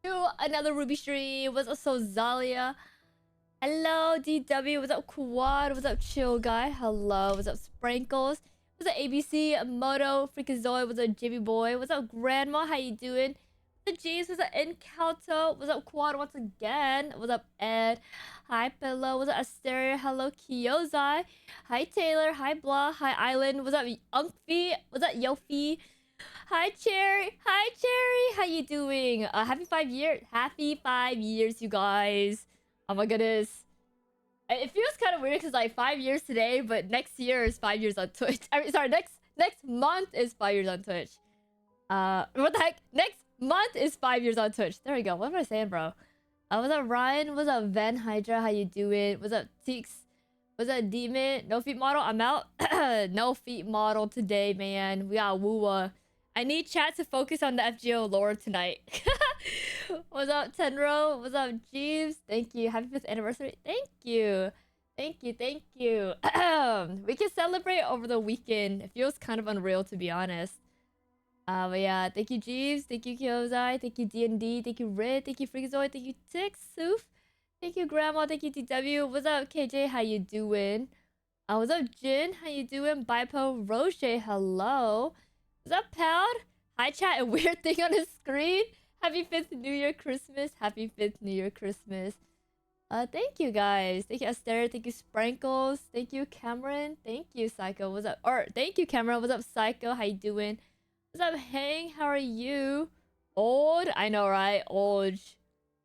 to another Ruby stream. What's up, Sozalia? Hello, DW. What's up, Quad? What's up, Chill Guy? Hello. What's up, Sprinkles? What's up, ABC? Moto, Freakazoid. What's up, Jimmy Boy? What's up, Grandma? How you doing? What's up, James? What's up, Incauto? What's up, Quad? Once again. What's up, Ed? Hi, Pillow. What's up, Asteria? Hello, Kyozai. Hi, Taylor. Hi, Blah. Hi, Island. What's up, Unkfi? What's up, Yofi? Hi, Cherry. Hi, Cherry. How you doing? Happy 5 years. Happy 5 years, you guys. Oh my goodness. It feels kind of weird because like 5 years today, but next year is 5 years on Twitch. I mean, sorry, next month is 5 years on Twitch. What the heck? Next month is 5 years on Twitch. There we go. What am I saying, bro? What's up, Ryan? What's up, Van Hydra? How you doing? What's up, Teeks? What's up, Demon? No feet model? I'm out. No feet model today, man. We got WUWA. I need chat to focus on the FGO lore tonight. What's up, Tenro? What's up, Jeeves? Thank you. Happy 5th anniversary. Thank you. Thank you. Thank you. We can celebrate over the weekend. It feels kind of unreal, to be honest. But yeah, thank you, Jeeves. Thank you, Kyozai. Thank you, D&D. Thank you, Red. Thank you, Freakazoid. Thank you, Tix. Soof. Thank you, Grandma. Thank you, DW. What's up, KJ? How you doing? What's up, Jin? How you doing? Bipo Roche. Hello. What's up, Pound? Hi, chat. A weird thing on the screen. Happy 5th New Year Christmas. Happy 5th New Year Christmas. Thank you, guys. Thank you, Aster. Thank you, Sprinkles. Thank you, Cameron. Thank you, Psycho. What's up? Or thank you, Cameron. What's up, Psycho? How you doing? What's up, Hang? How are you? Old? I know, right? Old.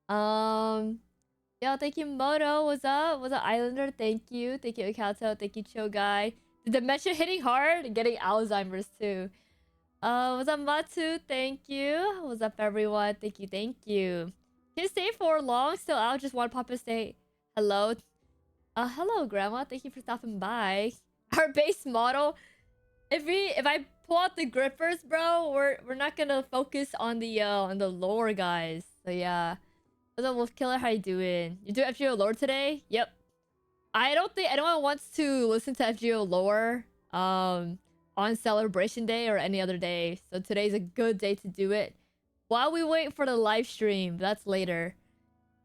Yo, thank you, Moto. What's up? What's up, Islander? Thank you. Thank you, Akato. Thank you, Chill Guy. The dementia hitting hard? Getting Alzheimer's, too. What's up, Matu? Thank you. What's up, everyone? Thank you, thank you. Can you stay for long? Still out? Just want to pop and say hello. Hello, Grandma. Thank you for stopping by. Our base model. If I pull out the grippers, bro, we're not gonna focus on the lore, guys. So yeah. What's up, Wolf Killer? How you doing? You do FGO lore today? Yep. I don't think anyone wants to listen to FGO lore. On Celebration Day or any other day. So today's a good day to do it. While we wait for the live stream. That's later.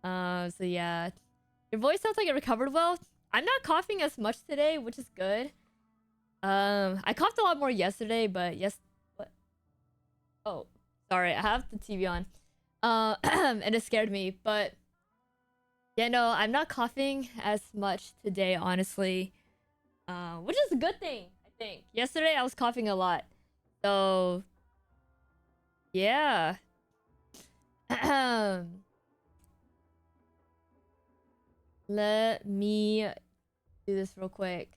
So yeah. Your voice sounds like it recovered well. I'm not coughing as much today, which is good. I coughed a lot more yesterday, but what? Oh, sorry. I have the TV on. And it scared me, but yeah, no, I'm not coughing as much today, honestly. Which is a good thing. Think. Yesterday I was coughing a lot. So yeah. Let me do this real quick.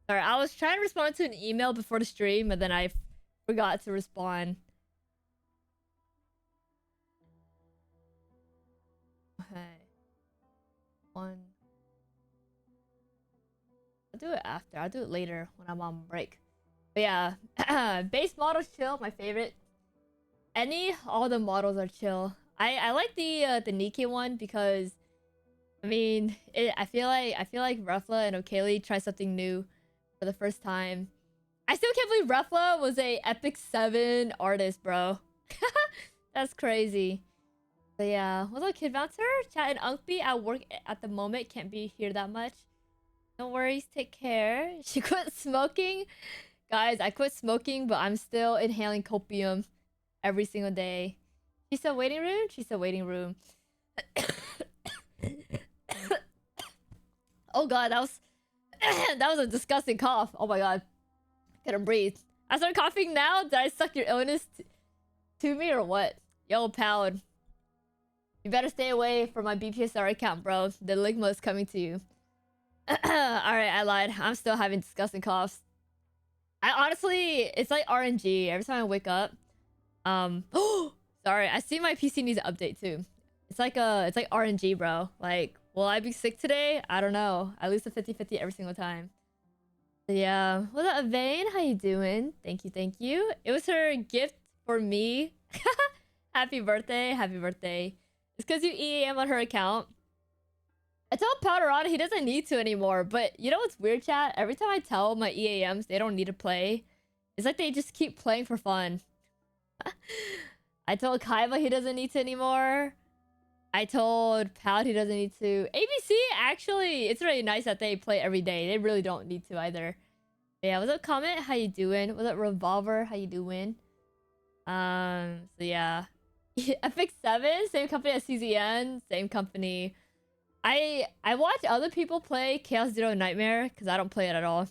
Sorry, I was trying to respond to an email before the stream and then I forgot to respond. Okay. I'll do it after. I'll do it later when I'm on break. But yeah, base models chill. My favorite. All the models are chill. I like the Nikkei one because, I mean, I feel like Ruffla and Okaylee try something new for the first time. I still can't believe Ruffla was a Epic 7 artist, bro. That's crazy. So yeah, what's up, Kid Bouncer? Chat and Unkby at work at the moment. Can't be here that much. No worries, take care. She quit smoking. Guys, I quit smoking, but I'm still inhaling copium every single day. She said waiting room? She said waiting room. Oh god, that was a disgusting cough. Oh my god. Couldn't breathe. I started coughing now? Did I suck your illness to me or what? Yo, Pound. You better stay away from my BPSR account, bro. The Ligma is coming to you. Alright, I lied. I'm still having disgusting coughs. I honestly, it's like RNG. Every time I wake up. Sorry. I see my PC needs an update too. It's like RNG, bro. Like, will I be sick today? I don't know. I lose the 50-50 every single time. So yeah. What's up, Vane? How you doing? Thank you, thank you. It was her gift for me. Happy birthday. Happy birthday. It's because you EAM on her account. I tell Powderada he doesn't need to anymore, but you know what's weird, chat? Every time I tell my EAMs they don't need to play, it's like they just keep playing for fun. I told Kaiba he doesn't need to anymore. I told Pout he doesn't need to. ABC, actually, it's really nice that they play every day. They really don't need to either. But yeah, what's up, Comment? How you doing? What's up, Revolver? How you doing? So yeah. FX7, same company as CZN, same company. I watch other people play Chaos Zero Nightmare because I don't play it at all.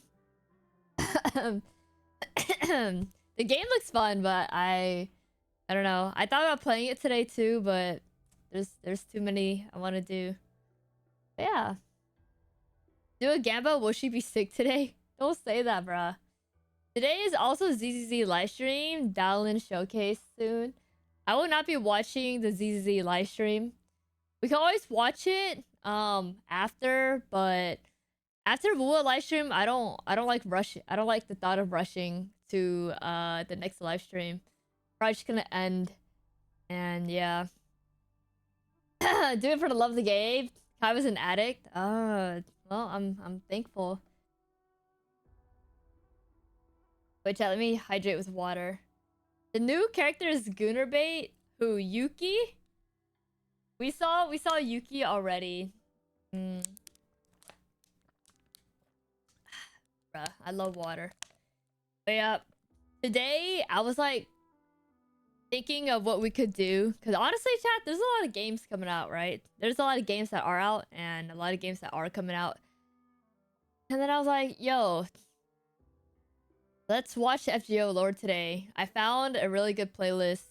The game looks fun, but I don't know. I thought about playing it today too, but there's too many I want to do. But yeah. Do a Gamba, will she be sick today? Don't say that, bruh. Today is also ZZZ livestream, Dallin showcase soon. I will not be watching the ZZZ livestream. We can always watch it after, but after WUWA livestream, I don't like rush. I don't like the thought of rushing to the next livestream. Probably just gonna end, and yeah. Do it for the love of the game. Kai was an addict. Well, I'm thankful. Wait, chat, let me hydrate with water. The new character is Goonerbait. Who, Yuki? We saw Yuki already. Bruh, I love water. But yeah, today I was like thinking of what we could do. Because honestly, chat, there's a lot of games coming out, right? There's a lot of games that are out and a lot of games that are coming out. And then I was like, yo, let's watch FGO Lord today. I found a really good playlist.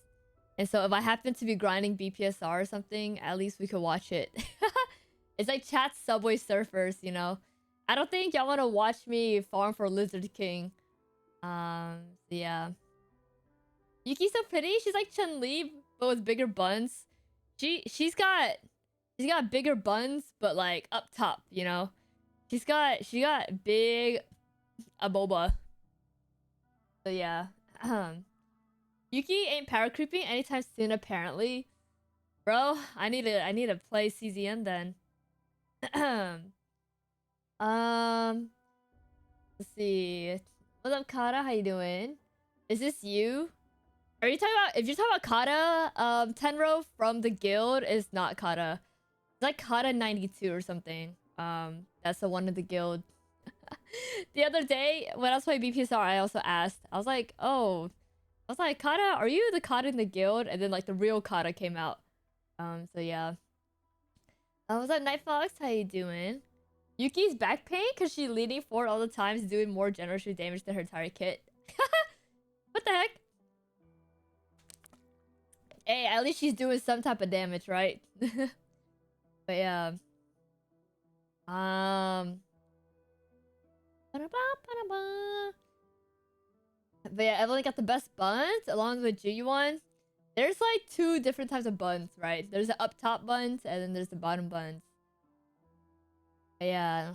And so if I happen to be grinding BPSR or something, at least we could watch it. It's like chat's Subway Surfers, you know? I don't think y'all want to watch me farm for Lizard King. So yeah. Yuki's so pretty. She's like Chun-Li, but with bigger buns. She's got bigger buns, but like up top, you know? She got big aboba. So yeah. Yuki ain't power creeping anytime soon, apparently. Bro, I need to play CZN then. Let's see. What's up, Kata? How you doing? Is this you? Are you talking about? If you're talking about Kata, Tenro from the guild is not Kata. It's like Kata 92 or something. That's the one in the guild. The other day when I was playing BPSR, I also asked. I was like, oh. I was like, Kata, are you the Kata in the guild? And then like the real Kata came out. So yeah. What's up, Night Fox? How you doing? Yuki's back pain because she's leaning forward all the time, doing more general damage than her entire kit. What the heck? Hey, at least she's doing some type of damage, right? But yeah. But yeah, Evelyn got the best buns along with Juyuan. There's like two different types of buns, right? There's the up top buns and then there's the bottom buns. But yeah.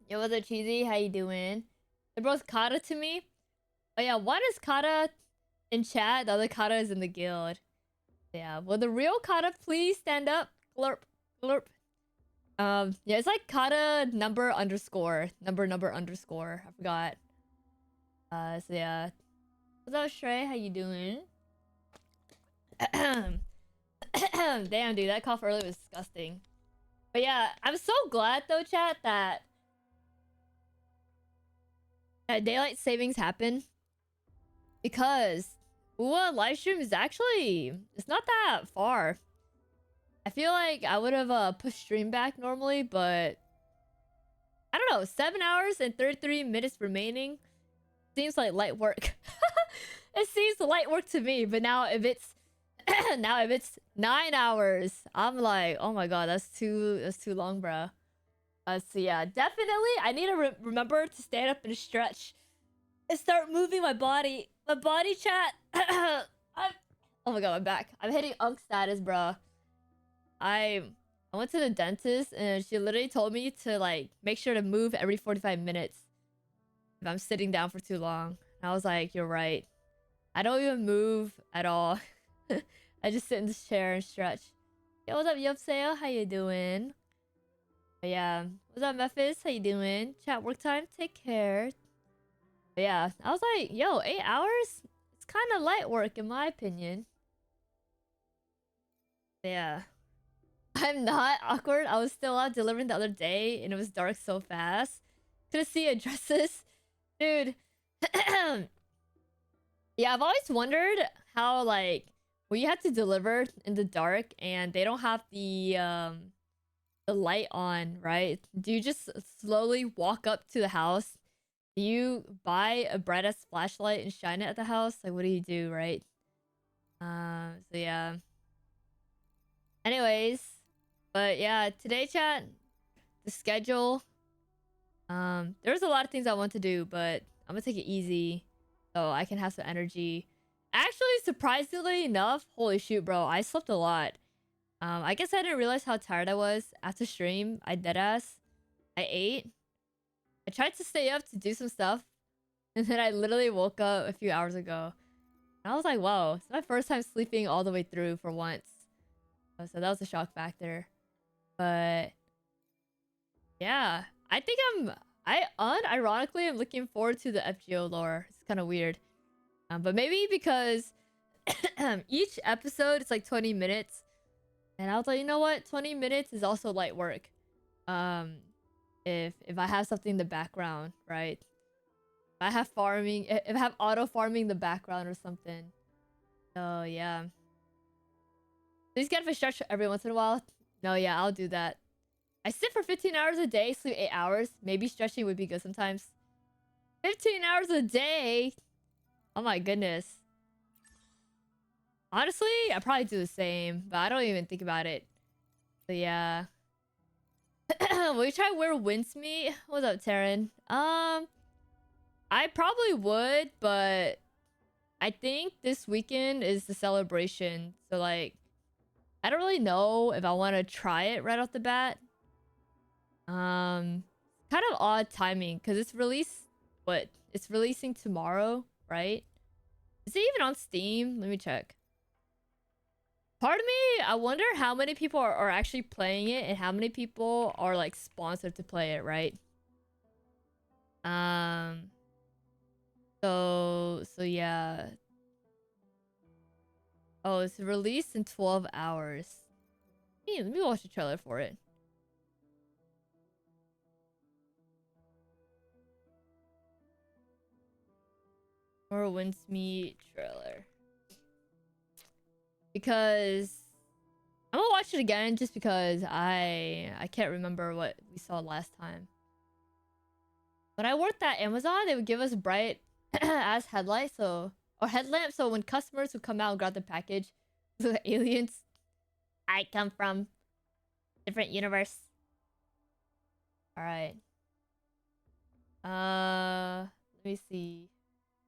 Yo, what's up, Cheesy? How you doing? They're both Kata to me. Oh yeah, one is Kata in chat, the other Kata is in the guild. Yeah, will the real Kata please stand up? Glurp, glurp. Yeah, it's like Kata number underscore. I forgot. So yeah. What's up, Shrey? How you doing? Damn, dude, that cough earlier was disgusting. But yeah, I'm so glad though, chat, that daylight savings happened. Because WUWA livestream is actually, it's not that far. I feel like I would have pushed stream back normally, but I don't know. 7 hours and 33 minutes remaining seems like light work. It seems light work to me, but now if it's 9 hours, I'm like, oh my god, that's too long, bro. So yeah, definitely I need to remember to stand up and stretch and start moving my body. My body, chat. Oh my god, I'm back. I'm hitting unk status, bro. I went to the dentist and she literally told me to like make sure to move every 45 minutes if I'm sitting down for too long. And I was like, you're right. I don't even move at all. I just sit in this chair and stretch. Yo, what's up, Yopseo? How you doing? But yeah, what's up, Memphis? How you doing? Chat, work time. Take care. But yeah, I was like, yo, 8 hours? It's kind of light work in my opinion. Yeah. I'm not awkward. I was still out delivering the other day and it was dark so fast. Couldn't see addresses. Dude. Yeah, I've always wondered how, like, when you have to deliver in the dark and they don't have the light on, right? Do you just slowly walk up to the house? Do you buy a bright ass flashlight and shine it at the house? Like, what do you do, right? So yeah. Anyways, but yeah, today chat, the schedule. There's a lot of things I want to do, but I'm gonna take it easy so I can have some energy. Actually, surprisingly enough, holy shoot, bro, I slept a lot. I guess I didn't realize how tired I was after stream. I deadass. I ate. I tried to stay up to do some stuff, and then I literally woke up a few hours ago. And I was like, wow, it's my first time sleeping all the way through for once. So that was a shock factor. But yeah, I think I unironically am looking forward to the FGO lore. It's kind of weird. But maybe because each episode is like 20 minutes. And I was like, you know what? 20 minutes is also light work. If I have something in the background, right? If I have farming, if I have auto farming in the background or something. So yeah. Please get for stretch every once in a while. No, yeah, I'll do that. I sit for 15 hours a day, sleep 8 hours. Maybe stretching would be good sometimes. 15 hours a day? Oh my goodness. Honestly, I probably do the same, but I don't even think about it. So yeah. Will you try wear Windsmeet? What's up, Taryn? I probably would, but I think this weekend is the celebration. So like, I don't really know if I want to try it right off the bat. Kind of odd timing because it's released. What? It's releasing tomorrow, right? Is it even on Steam? Let me check. Part of me, I wonder how many people are actually playing it and how many people are like sponsored to play it, right? So yeah. Oh, it's released in 12 hours. Hey, let me watch the trailer for it. Or Windsmeet trailer. Because I'm gonna watch it again just because I can't remember what we saw last time. When I worked at Amazon, they would give us bright ass headlights, or headlamps, so when customers would come out and grab the package, the aliens, I come from different universe. All right. Let me see.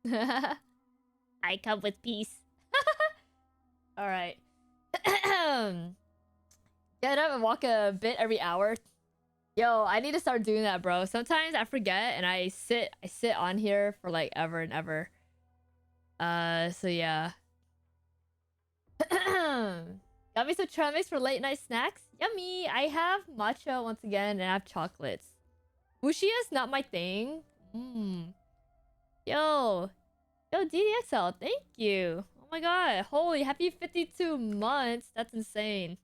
I come with peace. All right. Get up and walk a bit every hour. Yo, I need to start doing that, bro. Sometimes I forget and I sit on here for like ever and ever. So yeah. Got me some trail mix for late night snacks. Yummy. I have matcha once again and I have chocolates. Wuxia is not my thing. Yo, DDXL, thank you. Oh my god, holy, happy 52 months. That's insane.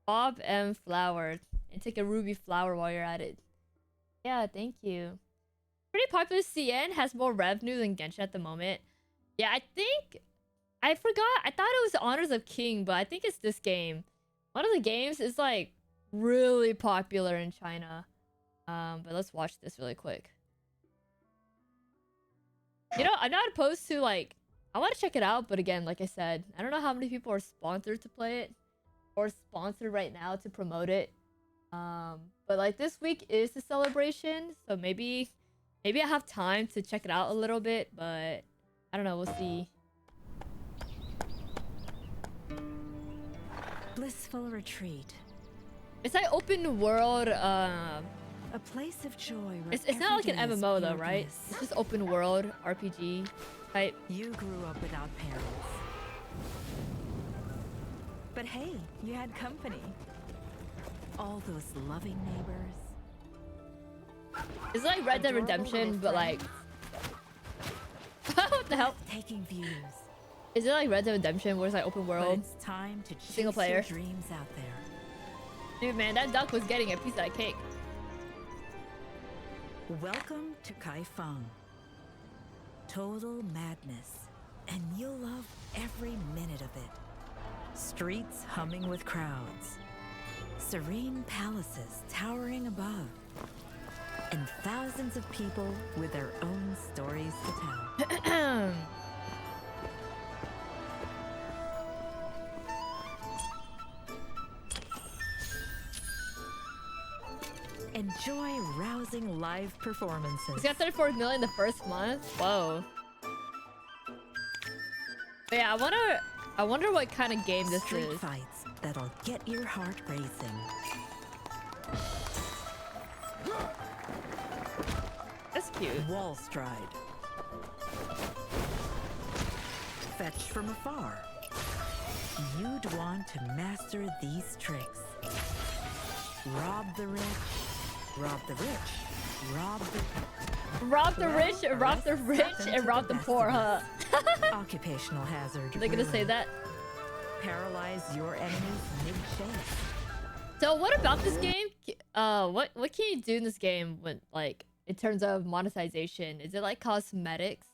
Bob M flower. And take a ruby flower while you're at it. Yeah, thank you. Pretty popular. CN has more revenue than Genshin at the moment. Yeah, I think... I forgot. I thought it was Honors of King, but I think it's this game. One of the games is like really popular in China. But let's watch this really quick. You know, I'm not opposed to like... I want to check it out, but again, like I said, I don't know how many people are sponsored to play it. Or sponsored right now to promote it. But like this week is the celebration, so maybe I have time to check it out a little bit, but I don't know, we'll see. Blissful retreat. It's like open world, a place of joy. It's not like an MMO though, right? Bliss. It's just open world RPG type. You grew up without parents. But hey, you had company. All those loving neighbors. It's like Red Dead Redemption, but like... what the hell? Taking views. Is it like Red Dead Redemption where it's like open But world? it's time to chase Single player. your dreams out there. Dude, man, that duck was getting a piece of that cake. Welcome to Kaifeng. Total madness, and you'll love every minute of it. Streets humming with crowds, serene palaces towering above, and thousands of people with their own stories to tell. Enjoy rousing live performances. It's got 34 million the first month. Whoa. But yeah, I wonder what kind of game this Street is. fights that'll get your heart racing. That's cute. Wall stride. Fetched from afar. You'd want to master these tricks. Rob the rich. Rob the rich. Rob the... Rob the rich, rob the rich, and rob the poor, huh? Occupational hazard. They're gonna say that. Paralyze your enemies mid-chase. So what about this game? What can you do in this game when, like, in terms of monetization? Is it like cosmetics?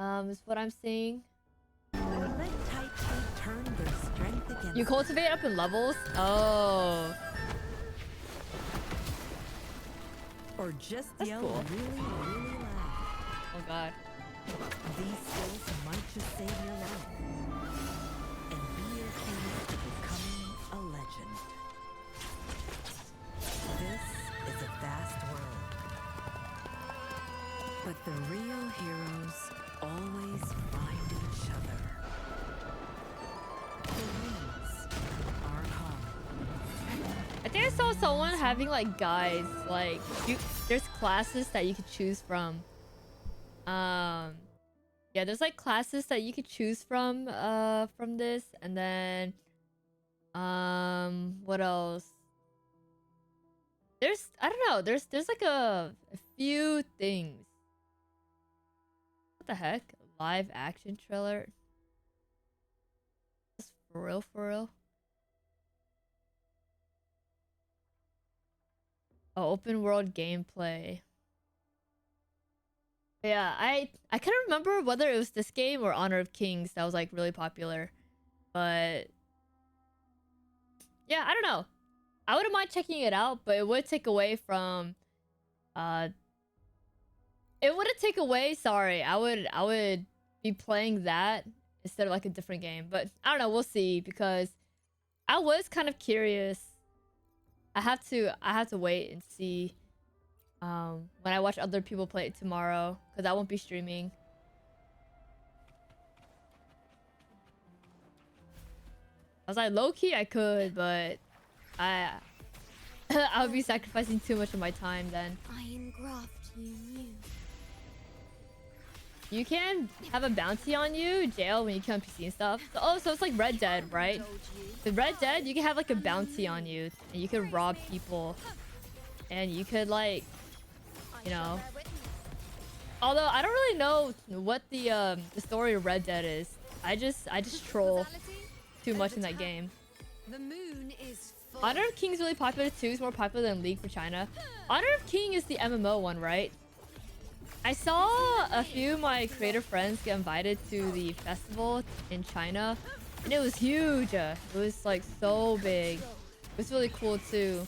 Is what I'm seeing. Let tight feet turn their strength against You cultivate up in levels? Oh. or just That's yell cool. really, really loud. Oh god. These skills might just save your life and be your key to becoming a legend. This is a vast world, but the real heroes always find each other. The wings are home. I think I saw someone having like guides, like there's classes that you could choose from. Yeah, there's like classes that you could choose from this, and then what else? I don't know, there's like a few things. What the heck? Live action trailer? Just for real, for real? Oh, open world gameplay. Yeah, I couldn't remember whether it was this game or Honor of Kings that was like really popular. But yeah, I don't know. I wouldn't mind checking it out, but it would take away from it wouldn't take away, sorry. I would be playing that instead of like a different game. But I don't know, we'll see, because I was kind of curious. I have to wait and see when I watch other people play it tomorrow, because I won't be streaming. I was like, low-key I could, but I would be sacrificing too much of my time then. I engraft you new. You can have a bounty on you, jail, when you kill NPC and stuff. So it's like Red Dead, right? With Red Dead, you can have like a bounty on you, and you can rob people, and you could like, you know. Although I don't really know what the story of Red Dead is. I just troll too much in that game. The moon is full. Honor of King is really popular too. It's more popular than League for China. Honor of King is the MMO one, right? I saw a few of my creator friends get invited to the festival in China, and it was huge. It was like so big. It was really cool too.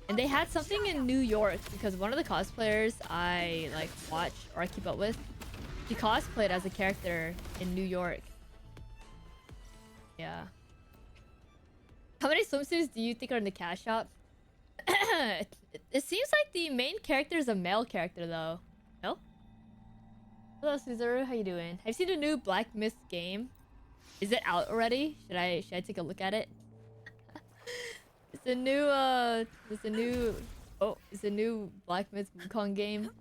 And they had something in New York, because one of the cosplayers I like watch or I keep up with, he cosplayed as a character in New York. Yeah. How many swimsuits do you think are in the cash shop? It seems like the main character is a male character though. No? Hello Suzaru, how you doing? Have you seen the new Black Myth game? Is it out already? Should I take a look at it? It's a new Black Myth Wukong game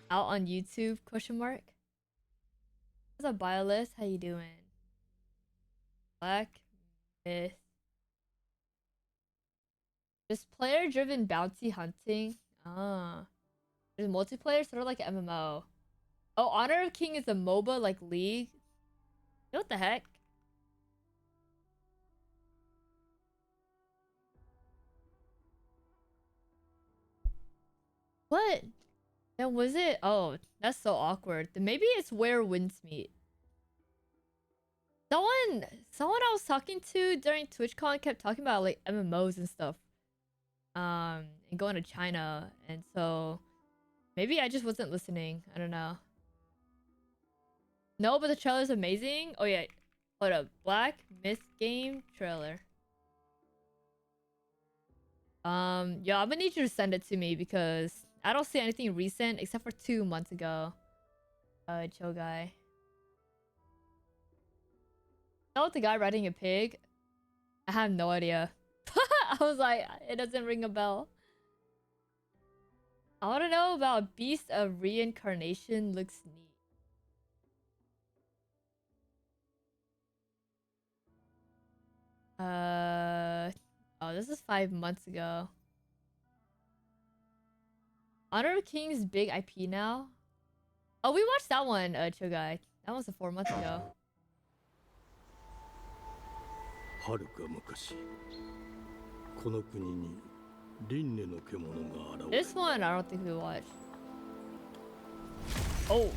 out on YouTube, question mark. What's up, Biolist? How you doing? Black Myth. Just player-driven bounty hunting. Ah. There's multiplayer, sort of like MMO. Oh, Honor of King is a MOBA like League. What the heck? What? Then was it? Oh, that's so awkward. Then maybe it's where winds meet. Someone I was talking to during TwitchCon kept talking about like MMOs and stuff. And going to China, and so maybe I just wasn't listening. I don't know. No, but the trailer's amazing. Oh yeah, hold up. Black Myth Game trailer. Yeah, I'm gonna need you to send it to me because I don't see anything recent except for 2 months ago. Chill guy. Know the guy riding a pig? I have no idea. I was like, it doesn't ring a bell. I want to know about Beast of Reincarnation. Looks neat. Oh, this is 5 months ago. Honor of Kings big IP now. Oh, we watched that one, Chill guy. That was 4 months ago. This one, I don't think we watched. Oh.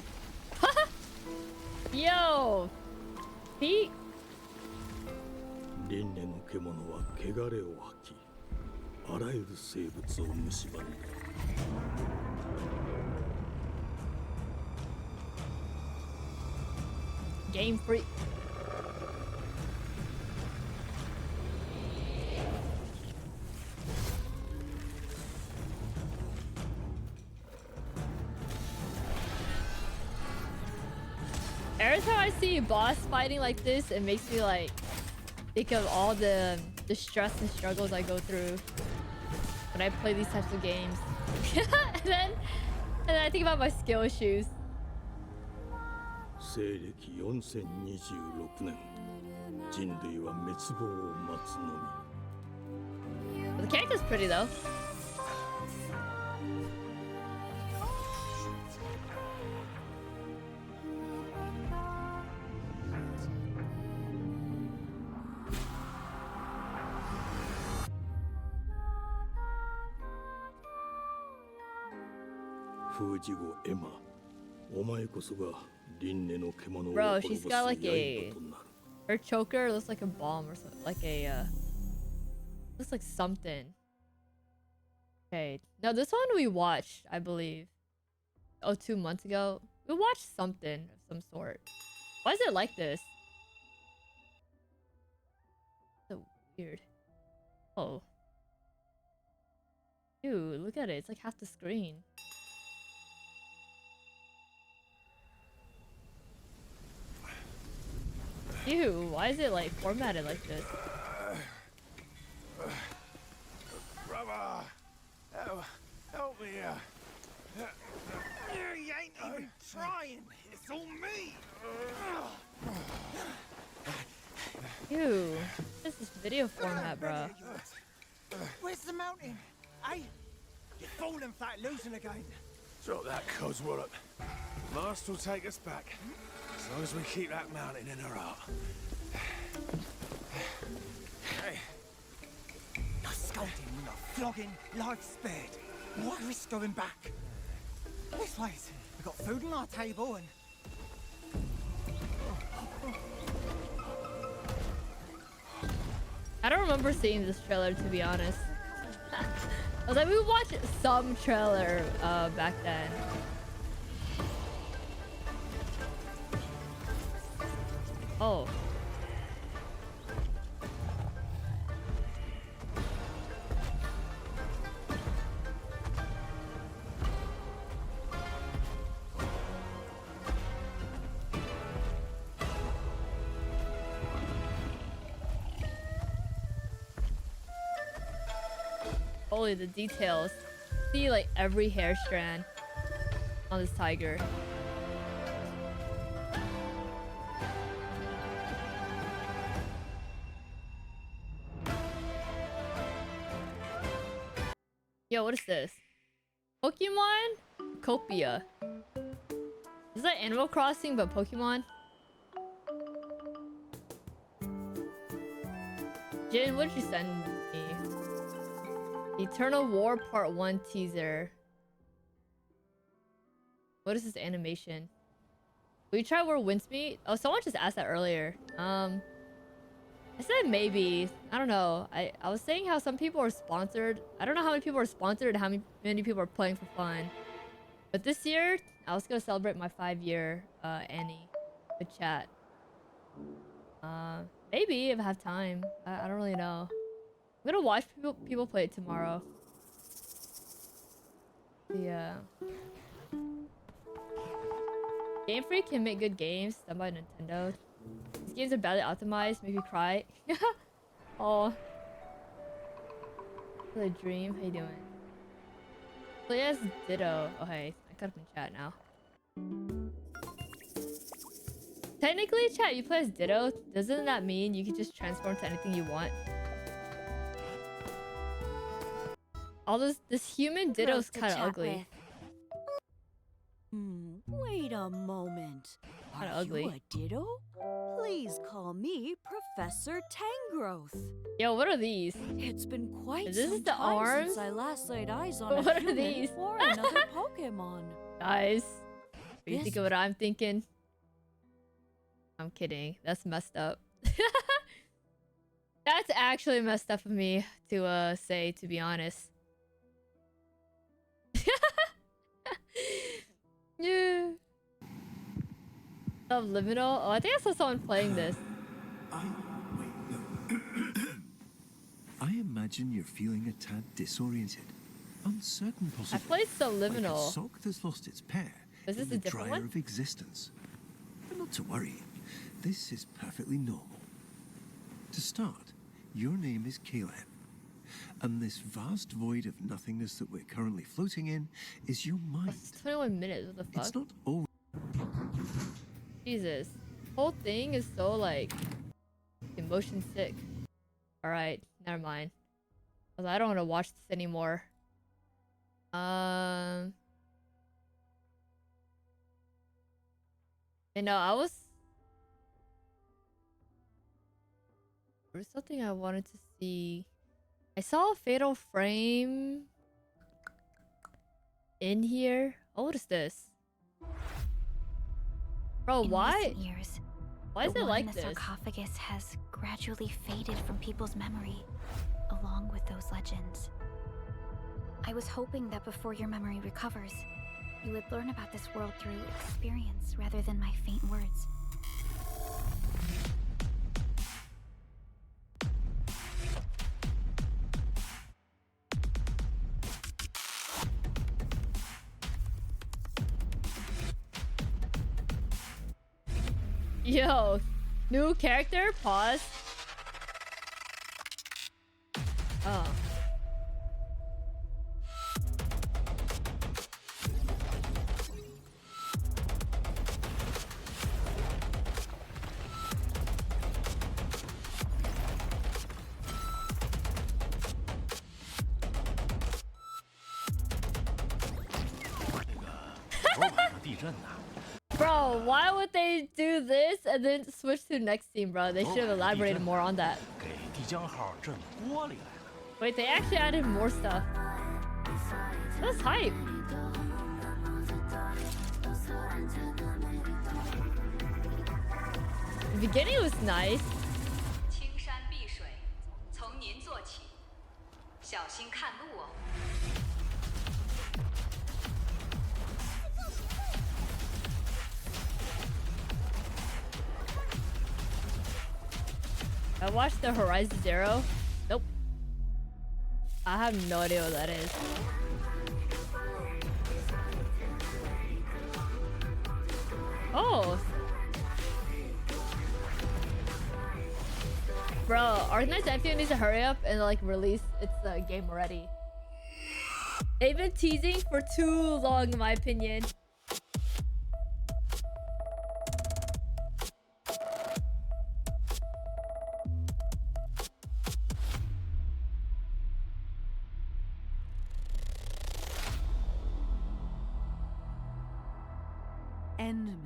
Yo. Pete. Game Freak. Every time I see boss fighting like this, it makes me like think of all the stress and struggles I go through when I play these types of games. and then I think about my skill issues. The character's pretty though. Bro, she's got like her choker looks like a bomb or something, like a looks like something. Okay, no, this one we watched, I believe. Oh, 2 months ago. We watched something of some sort. Why is it like this? So weird. Oh. Dude, look at it. It's like half the screen. Ew, why is it like formatted like this? Brother, help me here. You ain't even trying. It's all me. Ew, this is video format, bro. Where's the mountain? Hey, you're falling flat, losing again. Drop that coswallop. Last will take us back. As long as we keep that mountain in our heart. Hey. No scolding, no flogging, life spared. Why risk going back? This place, we've got food on our table and... I don't remember seeing this trailer, to be honest. I was like, we watched some trailer back then. Oh. Holy, the details. See like every hair strand on this tiger. Yo, what is this? Pokemon Copia. Is that Animal Crossing but Pokemon? Jin, what did you send me? Eternal War Part 1 teaser. What is this animation? Will you try where Wincemeat? Oh, someone just asked that earlier. I said maybe. I don't know. I was saying how some people are sponsored. I don't know how many people are sponsored and how many people are playing for fun. But this year, I was gonna celebrate my 5-year Annie. Good chat. Maybe if I have time. I don't really know. I'm gonna watch people play it tomorrow. Yeah. Game Freak can make good games done by Nintendo. These games are badly optimized, make me cry. Oh. What a dream. How you doing? Play as Ditto. Okay, I got up in chat now. Technically, chat, you play as Ditto. Doesn't that mean you can just transform to anything you want? All this human Ditto's kind of ugly. Wait a moment. Kind of Are ugly. you a Ditto? Please call me Professor Tangrowth. Yo, what are these? It's been quite Is this some the time arms? since I last laid eyes on What a are human these? or another Pokemon. Guys, are you This- thinking what I'm thinking? I'm kidding. That's messed up. That's actually messed up of me to say, to be honest. Yeah. Subliminal? Oh, I think I saw someone playing this. I imagine you're feeling a tad disoriented, uncertain I possibly. played Like a Subliminal. sock that's lost its pair Is this in a the different dryer one? of existence. But not to worry, this is perfectly normal. To start, your name is Caleb, and this vast void of nothingness that we're currently floating in is your mind. It's 21 minutes. What the fuck? It's not always. Jesus. Whole thing is so like emotion sick. Alright, never mind. I don't want to watch this anymore. You know, there was something I wanted to see. I saw a Fatal Frame in here. Oh, what is this? Bro, In why? recent years, Why is the it one like in the this? sarcophagus has gradually faded from people's memory, along with those legends. I was hoping that before your memory recovers, you would learn about this world through experience rather than my faint words. Yo, new character? Pause. Oh. Bro, why would they do this and then switch to next scene, bro? They should have elaborated more on that. Wait, they actually added more stuff. That's hype. The beginning was nice. 青山碧水，从您做起，小心看路哦。 I watched the Horizon Zero. Nope. I have no idea what that is. Oh. Bro, Arknights Empire needs to hurry up and like release its game already. They've been teasing for too long, in my opinion. Endmen.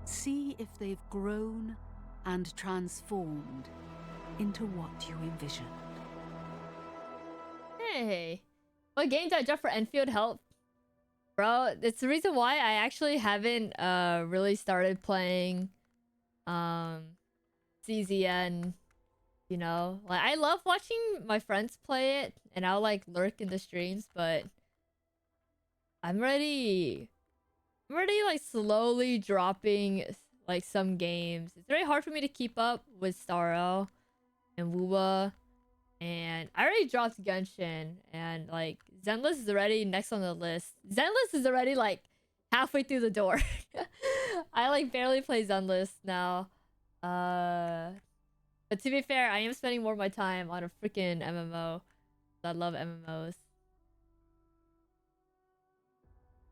See if they've grown and transformed. into what you envision. Hey, what game did I drop for Enfield Help? Bro, it's the reason why I actually haven't really started playing CZN, you know? Like, I love watching my friends play it, and I'll like lurk in the streams, but I'm already like slowly dropping like some games. It's very hard for me to keep up with Starro and WUWA, and I already dropped Genshin, and like Zenless is already next on the list. Zenless is already like halfway through the door. I like barely play Zenless now. But to be fair, I am spending more of my time on a freaking MMO. I love MMOs.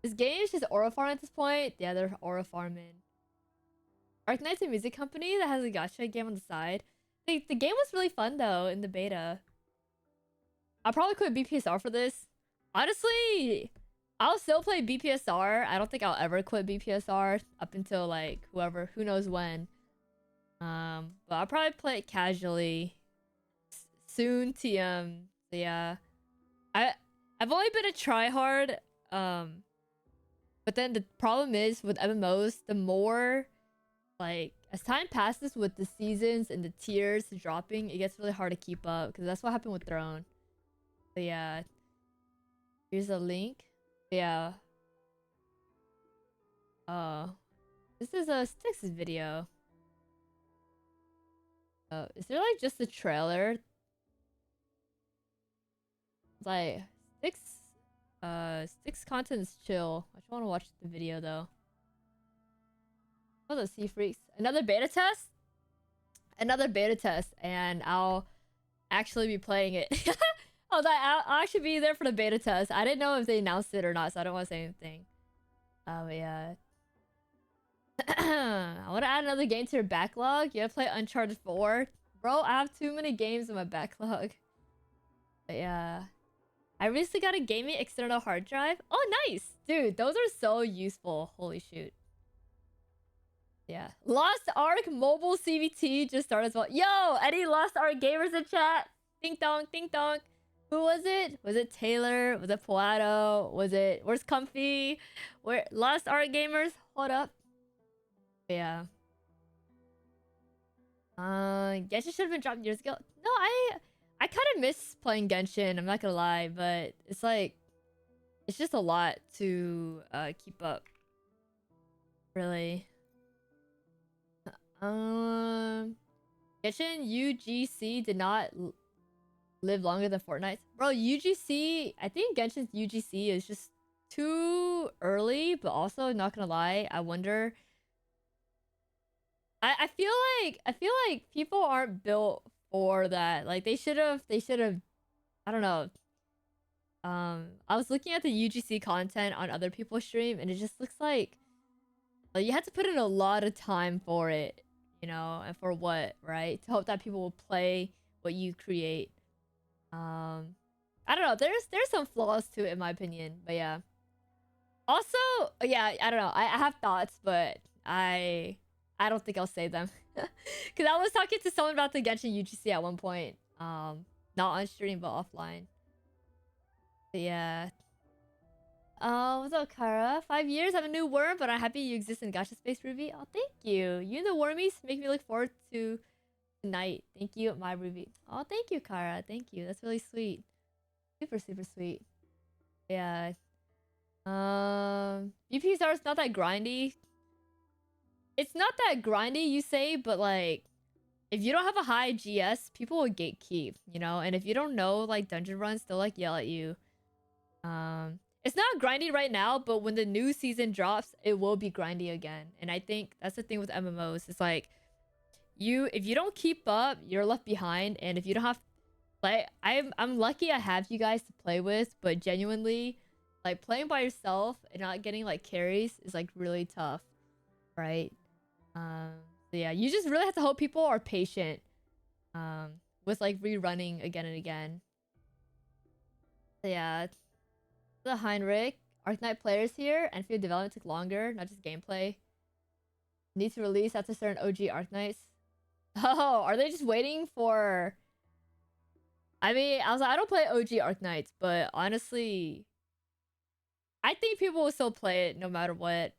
This game is just aura farm at this point. Yeah, they're aura farming. Arknight's a music company that has a gacha game on the side. The game was really fun though in the beta. I'll probably quit BPSR for this. Honestly, I'll still play BPSR. I don't think I'll ever quit BPSR up until like who knows when. But I'll probably play it casually soon. TM. So yeah, I've only been a tryhard. But then the problem is with MMOs, the more like as time passes with the seasons and the tiers dropping, it gets really hard to keep up because that's what happened with Throne. But yeah, here's a link. Yeah. This is a Styx video. Is there like just a trailer? It's like Styx content's chill. I just want to watch the video though. Oh, the Sea Freaks. Another beta test? Another beta test, and I'll actually be playing it. Oh, I'll actually be there for the beta test. I didn't know if they announced it or not, so I don't want to say anything. But yeah. I want to add another game to your backlog. You gotta play Uncharted 4. Bro, I have too many games in my backlog. But yeah. I recently got a gaming external hard drive. Oh, nice! Dude, those are so useful. Holy shoot. Yeah. Lost Ark mobile CVT just started as well. Yo, any Lost Ark gamers in chat? Ding dong, ding dong. Who was it? Was it Taylor? Was it Poato? Was it... Where's Comfy? Where... Lost Ark gamers? Hold up. Yeah. Genshin should have been dropped years ago. No, I kind of miss playing Genshin. I'm not gonna lie, but it's like... It's just a lot to keep up. Really. Genshin UGC did not live longer than Fortnite. Bro, UGC, I think Genshin's UGC is just too early, but also not gonna lie, I wonder. I feel like people aren't built for that. Like they should have I don't know. I was looking at the UGC content on other people's stream, and it just looks like you have to put in a lot of time for it, you know, and for what, right? To hope that people will play what you create. I don't know. There's some flaws to it in my opinion, but yeah. Also, yeah, I don't know. I have thoughts, but I don't think I'll say them. Cause I was talking to someone about the Genshin UGC at one point. Not on stream but offline. But yeah. What's up, Kara? 5 years, I'm a new worm, but I'm happy you exist in gacha space, Rubee. Oh, thank you. You and the wormies make me look forward to tonight. Thank you, my Rubee. Oh, thank you, Kara. Thank you. That's really sweet. Super, super sweet. Yeah. BPSR is not that grindy. It's not that grindy, you say, but like, if you don't have a high GS, people will gatekeep, you know? And if you don't know, like, dungeon runs, they'll, like, yell at you. It's not grindy right now, but when the new season drops, it will be grindy again. And I think that's the thing with MMOs. It's like, if you don't keep up, you're left behind. And if you don't have, like, I'm lucky I have you guys to play with, but genuinely, like, playing by yourself and not getting, like, carries is, like, really tough, right? So yeah, you just really have to hope people are patient with like rerunning again and again. So yeah, the Heinrich Arknight players here, and field development took longer, not just gameplay. Need to release after certain OG Arknights. Oh, are they just waiting for... I mean, I was like, I don't play OG Arknights, but honestly, I think people will still play it no matter what.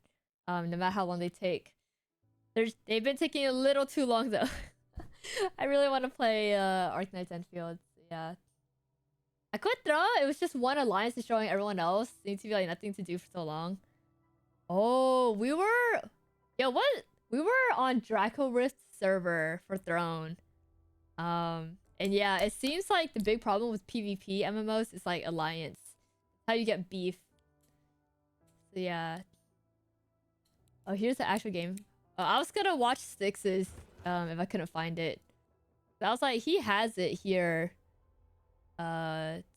No matter how long they take. They've been taking a little too long though. I really want to play Arknights Enfield. Yeah. I quit Throw. It was just one alliance destroying everyone else. Seemed to be like nothing to do for so long. Oh, we were... Yo, what? We were on Draco Rift server for Throne. And yeah, it seems like the big problem with PvP MMOs is like alliance. How you get beef. So yeah. Oh, here's the actual game. Oh, I was gonna watch Styx's if I couldn't find it. But I was like, he has it here.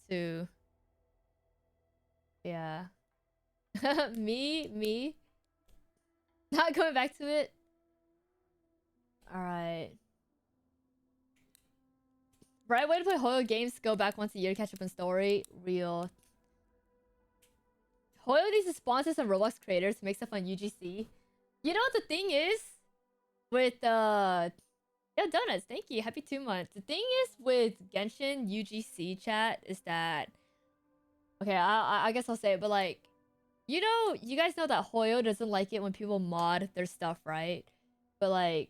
Too. Yeah. Me. Not going back to it. Alright. Right way to play Hoyo games, go back once a year to catch up on story. Real. Hoyo needs to sponsor some Roblox creators to make stuff on UGC. You know what the thing is? With yeah, Donuts, thank you. Happy 2 months. The thing is with Genshin UGC chat is that... Okay, I guess I'll say it, but like... You know, you guys know that Hoyo doesn't like it when people mod their stuff, right? But like...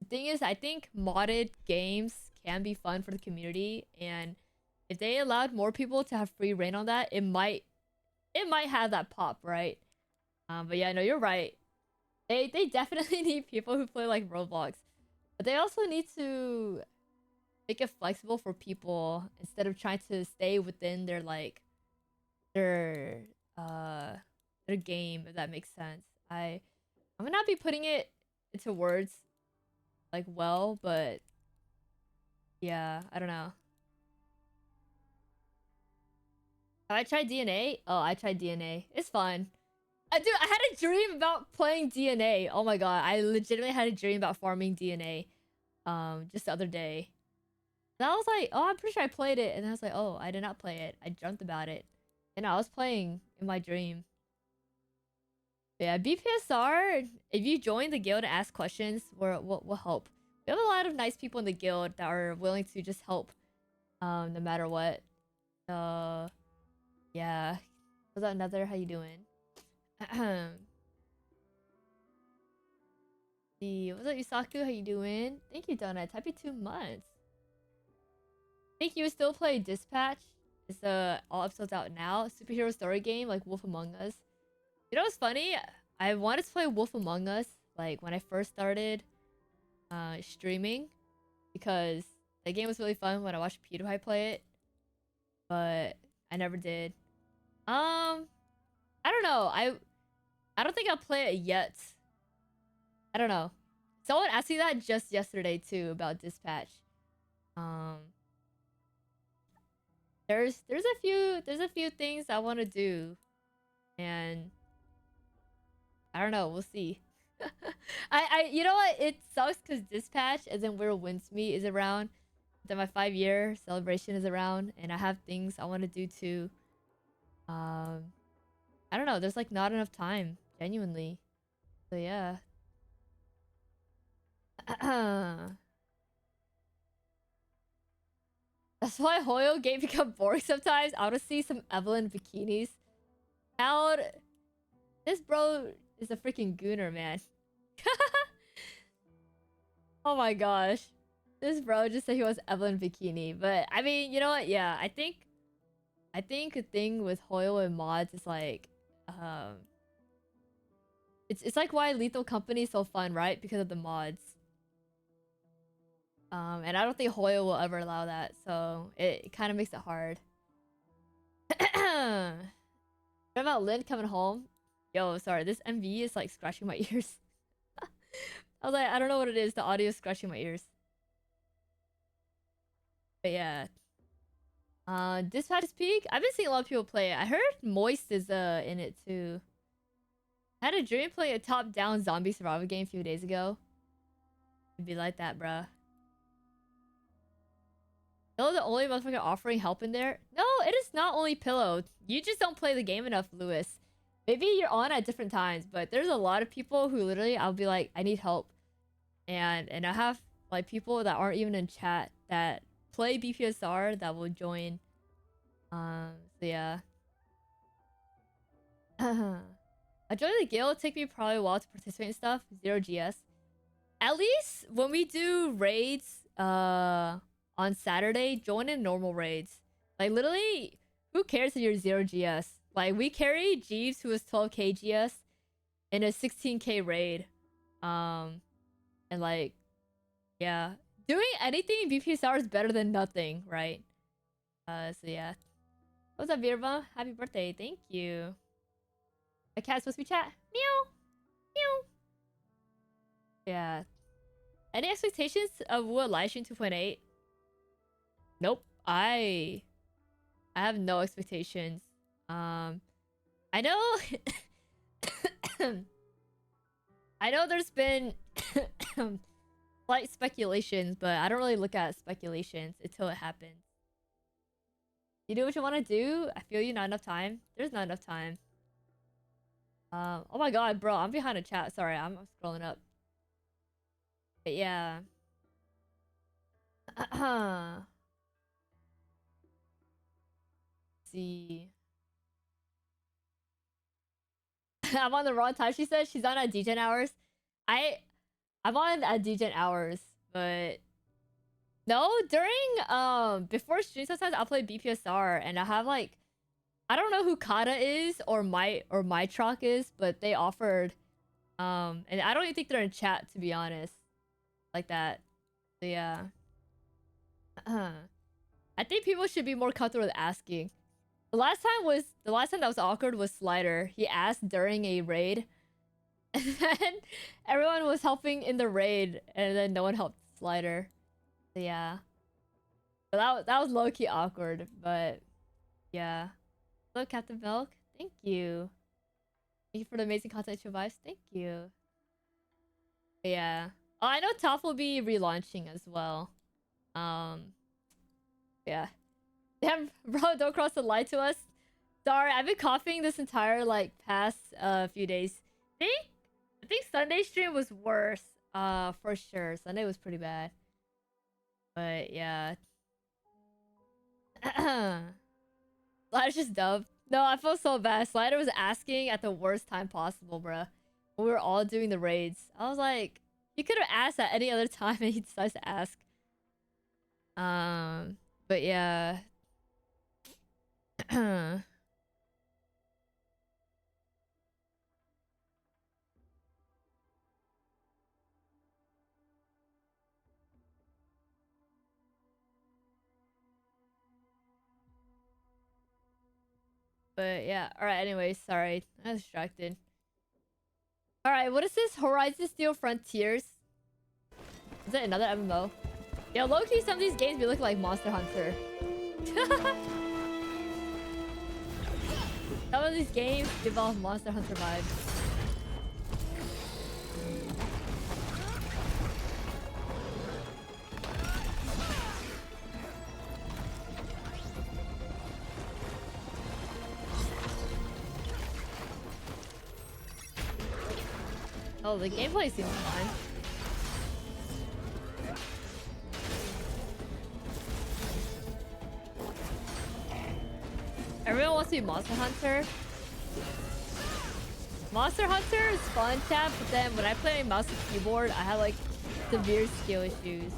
The thing is, I think modded games can be fun for the community, and if they allowed more people to have free reign on that, it might have that pop, right? But yeah, no, you're right. They definitely need people who play like Roblox, but they also need to make it flexible for people instead of trying to stay within their like their game, if that makes sense. I'm gonna not be putting it into words like well, but yeah, I don't know. Have I tried DNA? Oh, I tried DNA. It's fun. Dude, I had a dream about playing DNA. Oh my god, I legitimately had a dream about farming DNA. Just the other day. And I was like, oh, I'm pretty sure I played it. And I was like, oh, I did not play it. I dreamt about it. And I was playing in my dream. But yeah, BPSR, if you join the guild and ask questions, we'll help. We have a lot of nice people in the guild that are willing to just help. No matter what. Yeah. What's up, Nether? How you doing? See, what's up, Yusaku? How you doing? Thank you, Donuts. Happy 2 months. Think you would still play Dispatch? It's all episodes out now. Superhero story game like Wolf Among Us. You know what's funny? I wanted to play Wolf Among Us like when I first started streaming, because that game was really fun when I watched PewDiePie play it, but I never did. I don't know. I don't think I'll play it yet. I don't know. Someone asked me that just yesterday too about Dispatch. There's a few things I want to do, and I don't know. We'll see. You know what? It sucks because Dispatch, as in where Winsme is around, then my 5-year celebration is around, and I have things I want to do too. I don't know. There's like not enough time, genuinely. So yeah. That's why Hoyo game become boring sometimes. I want to see some Evelyn bikinis. How this bro is a freaking gooner, man. Oh my gosh. This bro just said he wants Evelyn bikini. But I mean, you know what? Yeah, I think the thing with Hoyo and mods is like it's like why Lethal Company is so fun, right? Because of the mods. And I don't think Hoyo will ever allow that, so it kind of makes it hard. What about Lynn coming home? Yo, sorry, this MV is like scratching my ears. I was like, I don't know what it is. The audio is scratching my ears. But yeah. Dispatch Peak? I've been seeing a lot of people play it. I heard Moist is in it too. I had a dream playing a top-down zombie survival game a few days ago. It'd be like that, bruh. Pillow the only motherfucker offering help in there? No, it is not only Pillow. You just don't play the game enough, Lewis. Maybe you're on at different times, but there's a lot of people who literally I'll be like, I need help. And I have like people that aren't even in chat that play BPSR that will join. So yeah. I joined the guild. Take me probably a while to participate in stuff. 0GS. At least when we do raids on Saturday, join in normal raids. Like literally, who cares if you're 0GS? Like we carry Jeeves, who is 12k GS, in a 16k raid. And like, yeah, doing anything in BPSR is better than nothing, right? So yeah. What's up, Virva? Happy birthday! Thank you. The cat's supposed to be chat. Meow, meow. Yeah. Any expectations of WUWA Livestream 2.8? Nope. I have no expectations. I know I know there's been slight speculations, but I don't really look at speculations until it happens. You do what you want to do. I feel you. Not enough time. There's not enough time. Oh my god, bro. I'm behind a chat. Sorry, I'm scrolling up. But yeah. See. I'm on the wrong time. She said she's on at DGen hours. I'm on at DGen hours, but no, during before stream sometimes I'll play BPSR and I have like, I don't know who Kata is or my Troc is, but they offered and I don't even think they're in chat, to be honest, like that. So yeah. I think people should be more comfortable with asking. The last time that was awkward was Slider. He asked during a raid, and then everyone was helping in the raid, and then no one helped Slider. So yeah. But that was low-key awkward, but yeah. Hello, Captain Milk. Thank you. Thank you for the amazing content show vibes. Thank you. But yeah. Oh, I know Toph will be relaunching as well. Yeah. Damn, bro, don't cross the line to us. Sorry, I've been coughing this entire like past few days. I think Sunday stream was worse. For sure. Sunday was pretty bad. But yeah. Slider's just dumb. No, I feel so bad. Slider was asking at the worst time possible, bruh. When we were all doing the raids. I was like, you could have asked at any other time and he decides to ask. But yeah. But yeah, alright, anyways, sorry. I was distracted. Alright, what is this? Horizon Steel Frontiers? Is it another MMO? Yo, low-key, some of these games be looking like Monster Hunter. Some of these games give off Monster Hunter vibes. Oh, the gameplay seems fine. Everyone wants to be Monster Hunter. Monster Hunter is fun, chat, but then when I play mouse and keyboard, I have like severe skill issues.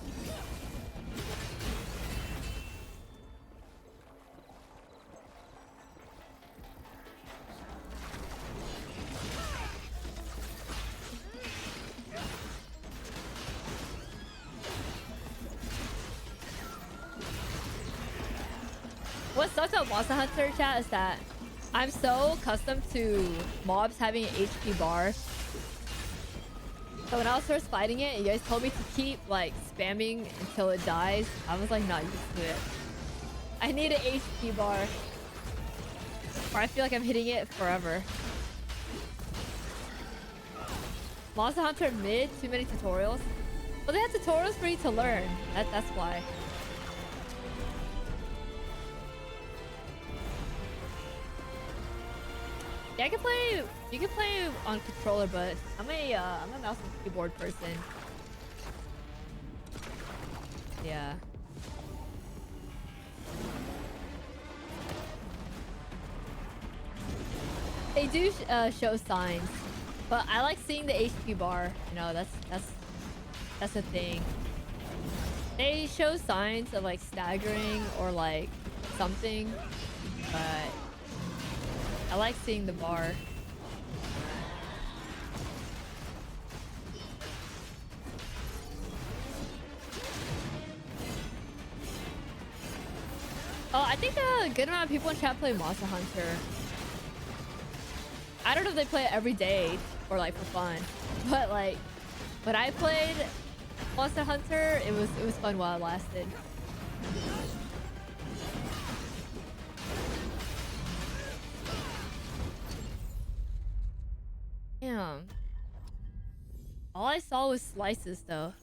What sucks about Monster Hunter, chat, is that I'm so accustomed to mobs having an HP bar. So when I was first fighting it, you guys told me to keep like spamming until it dies. I was like not used to it. I need an HP bar. Or I feel like I'm hitting it forever. Monster Hunter mid, too many tutorials. Well, they have tutorials for you to learn. That's why. Yeah, you can play on controller, but I'm a mouse and keyboard person. Yeah. They do show signs, but I like seeing the HP bar. You know, that's a thing. They show signs of like staggering or like something, but I like seeing the bar. Oh, I think a good amount of people in chat play Monster Hunter. I don't know if they play it every day or like for fun, but like when I played Monster Hunter, it was fun while it lasted. Damn. All I saw was slices though.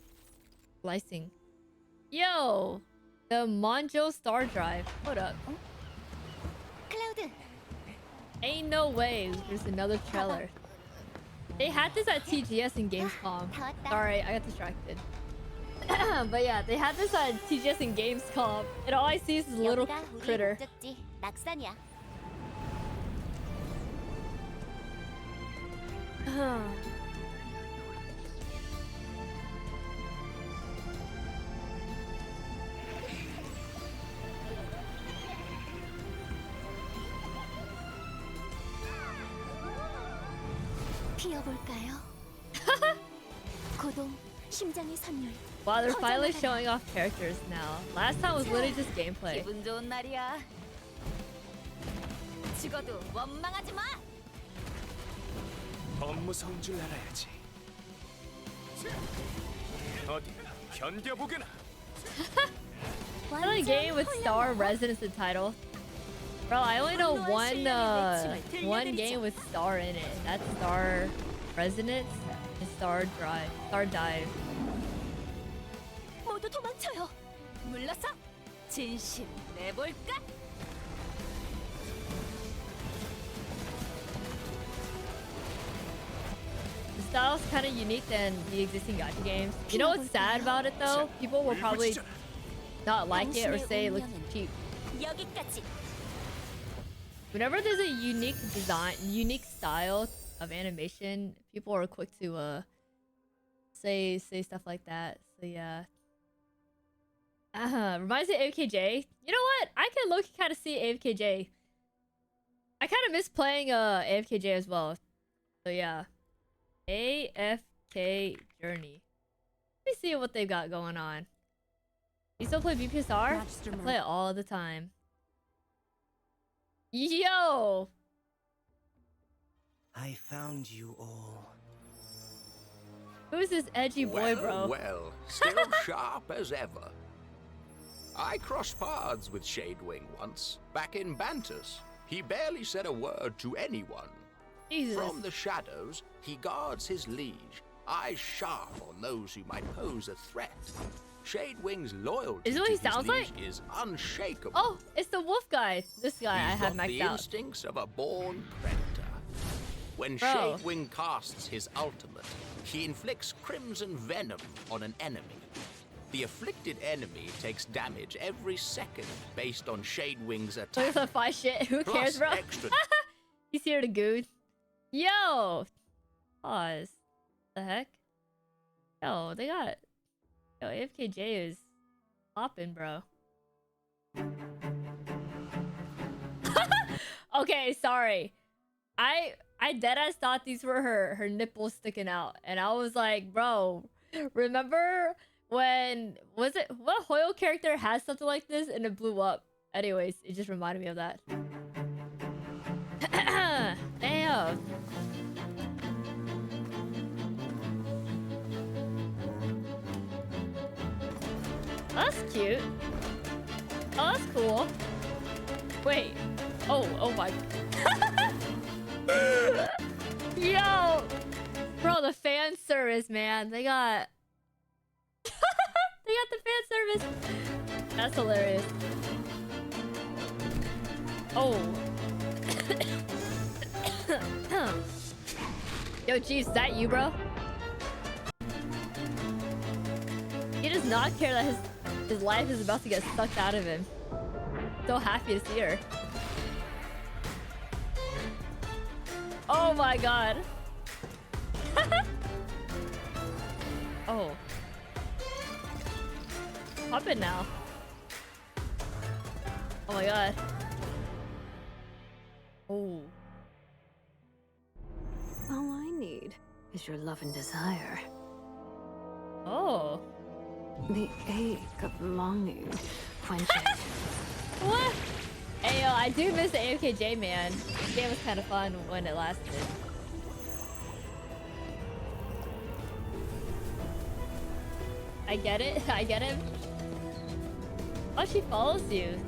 Slicing. Yo! The Monjo Star Drive. Hold up. Cloud. Ain't no way there's another trailer. They had this at TGS and Gamescom. Sorry, I got distracted. But yeah, they had this at TGS and Gamescom, and all I see is this little critter. 피어볼까요? 고동, 심장의 선율. Wow, they're finally showing off characters now. Last time was literally just gameplay. 기분 좋은 날이야. 죽어도 원망하지 마. 업무 성줄 알아야지. 어디 견뎌보게나. Another game with Star Residence in the title. Bro, I only know one game with Star in it. That's Star Residence and Star Dive. 모두 도망쳐요. 물러서 진실 내볼까? The style's kind of unique than the existing gacha games. You know what's sad about it though? People will probably not like it or say it looks cheap. 여기까지. Whenever there's a unique design, unique style of animation, people are quick to say stuff like that. So yeah. Reminds me of AFKJ. You know what? I can look kind of see AFKJ. I kind of miss playing AFKJ as well. So yeah. AFK Journey. Let me see what they've got going on. You still play BPSR? I play it all the time. Yo! I found you all. Who's this edgy boy, bro? Well, still sharp as ever. I crossed paths with Shadewing once, back in Bantus. He barely said a word to anyone. Jesus. From the shadows, he guards his liege, eyes sharp on those who might pose a threat. Shadewing's loyalty is it what to he his sounds liege like? is unshakable. Oh, it's the wolf guy. This guy I He's have got maxed the out. instincts of a born predator. When Bro. Shadewing casts his ultimate, he inflicts crimson venom on an enemy. The afflicted enemy takes damage every second based on Shadewing's Look attack. at some fight shit. Who Plus cares, bro? extra He's here to goon. Yo! Pause. The heck? Yo, they got... Yo, AFKJ is popping, bro. Okay, sorry. I deadass thought these were her nipples sticking out. And I was like, bro, remember when... Was it... What Hoyo character has something like this and it blew up? Anyways, it just reminded me of that. Damn. That's cute. Oh, that's cool. Wait. Oh my. Yo! Bro, the fan service, man. They got... They got the fan service. That's hilarious. Oh. Yo, Jeeves, is that you, bro? He does not care that his His life is about to get sucked out of him. So happy to see her. Oh my god. Oh. Pop it now. Oh my god. Oh. All I need is your love and desire. Oh. The ache of longing quenches. What? Hey, yo, I do miss the AFKJ, man. This game was kind of fun when it lasted. I get it. I get him. Oh, she follows you.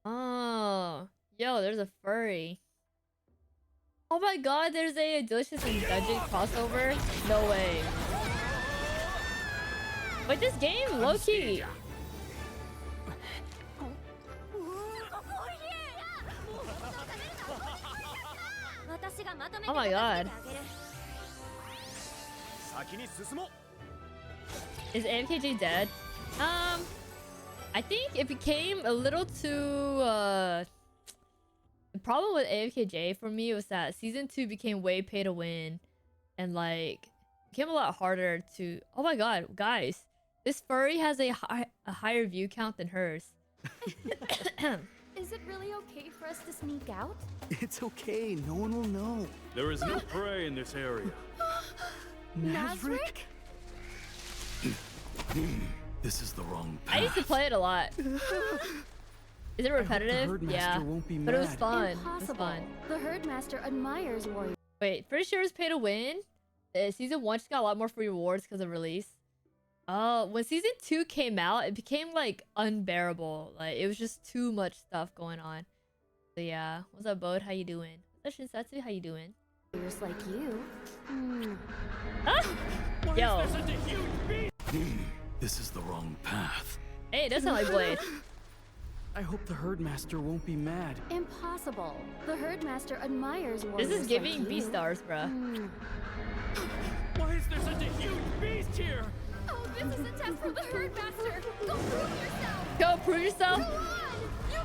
Oh. Yo, there's a furry. Oh my god, there's a Delicious and Dungeon crossover? No way. Wait, this game, low-key. Oh my god. Is AFKJ dead? I think it became a little too, the problem with AFKJ for me was that season 2 became way pay to win. And like, became a lot harder to... Oh my god, guys. This furry has a higher view count than hers. Is it really okay for us to sneak out? It's okay, no one will know. There is no prey in this area. Nazrick? This is the wrong I used to play it a lot. Is it repetitive? Yeah. But it was fun. It was fun. The Herdmaster admires warriors. Wait, pretty sure it's pay to win? Season 1 just got a lot more free rewards because of release. Oh, when season 2 came out, it became like unbearable. Like it was just too much stuff going on. So yeah, what's up, Bode? How you doing? What's up, Shinsatsu? How you doing? Just like you. Ah! Yo. This is the wrong path. Hey, it does sound like Blade. I hope the Herdmaster won't be mad. Impossible. The Herdmaster admires warriors. This is giving like B-stars, bruh. Why is there such a huge beast here? Oh, this is a test for the Herdmaster. Go prove yourself. Go prove yourself.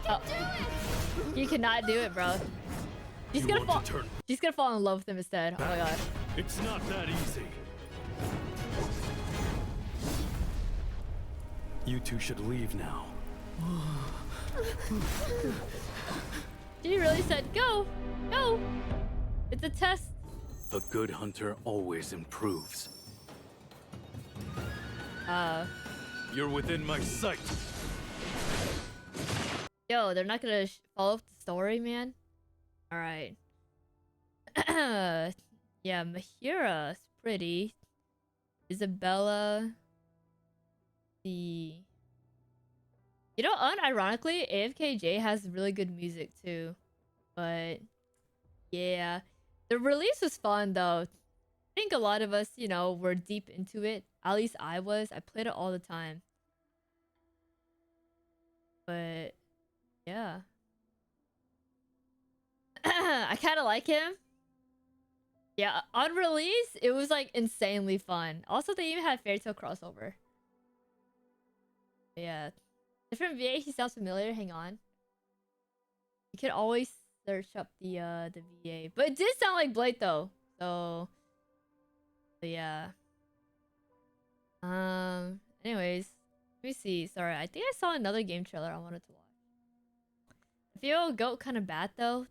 Go on. You can do it. You cannot do it, bro. She's gonna fall. She's gonna fall in love with him instead. Oh my god. It's not that easy. You two should leave now. She really said, go, go. It's a test. A good hunter always improves. You're within my sight. Yo, they're not gonna follow up the story, man. All right. Yeah, Mahira's pretty. Isabella. You know, unironically, AFKJ has really good music too. But yeah, the release was fun though. I think a lot of us, you know, were deep into it. At least I was. I played it all the time. But yeah. I kind of like him. Yeah, on release, it was like insanely fun. Also, they even had Fairy Tail crossover. Yeah. Different VA, he sounds familiar. Hang on. You can always search up the VA. But it did sound like Blade though. So yeah. Anyways, let me see. Sorry, I think I saw another game trailer I wanted to watch. I feel goat kind of bad though.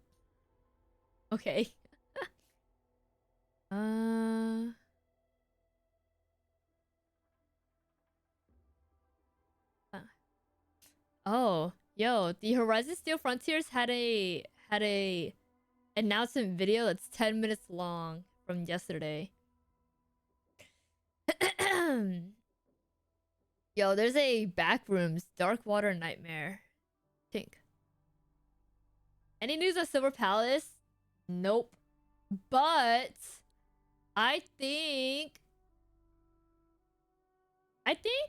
Okay. Oh, yo, the Horizon Steel Frontiers had a announcement video that's 10 minutes long from yesterday. Yo, there's a Backrooms Dark Water Nightmare. Think. Any news on Silver Palace? Nope. But I think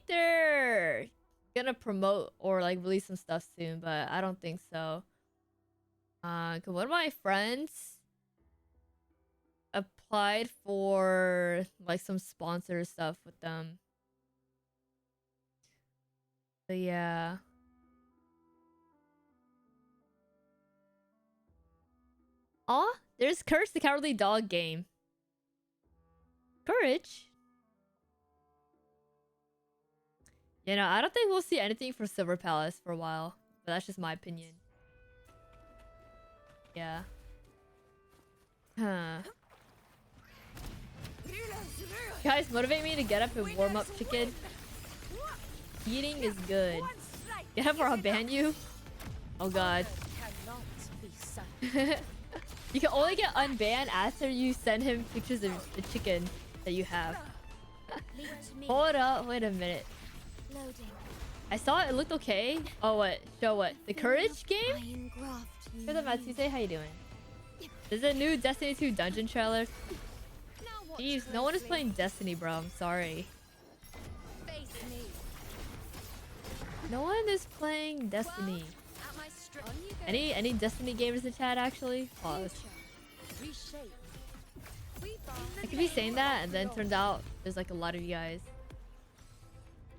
they're gonna promote or like release some stuff soon, but I don't think so. 'Cause one of my friends applied for like some sponsor stuff with them. But yeah. Aw, there's Courage the Cowardly Dog game. Courage? You know, I don't think we'll see anything for Silver Palace for a while. But that's just my opinion. Yeah. Huh. Guys, motivate me to get up and warm up chicken. Eating is good. Get up or I'll ban you. Oh god. You can only get unbanned after you send him pictures of the chicken that you have. Hold up, wait a minute. I saw it looked okay. Oh what? Show what? The Courage game? What's up, Matsuse? How you doing? There's a new Destiny 2 dungeon trailer. Jeez, no one is playing Destiny, bro. I'm sorry. No one is playing Destiny. Any Destiny gamers in the chat actually? Pause. I could be saying that and then turns out there's like a lot of you guys.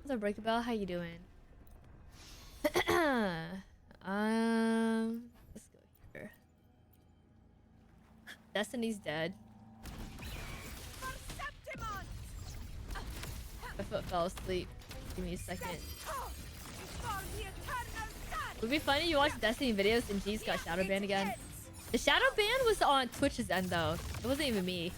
What's up, Breakable? How you doing? Let's go here. Destiny's dead. My foot fell asleep. Give me a second. It would be funny you watch Destiny videos and G's got shadow banned again. The shadow ban was on Twitch's end though. It wasn't even me.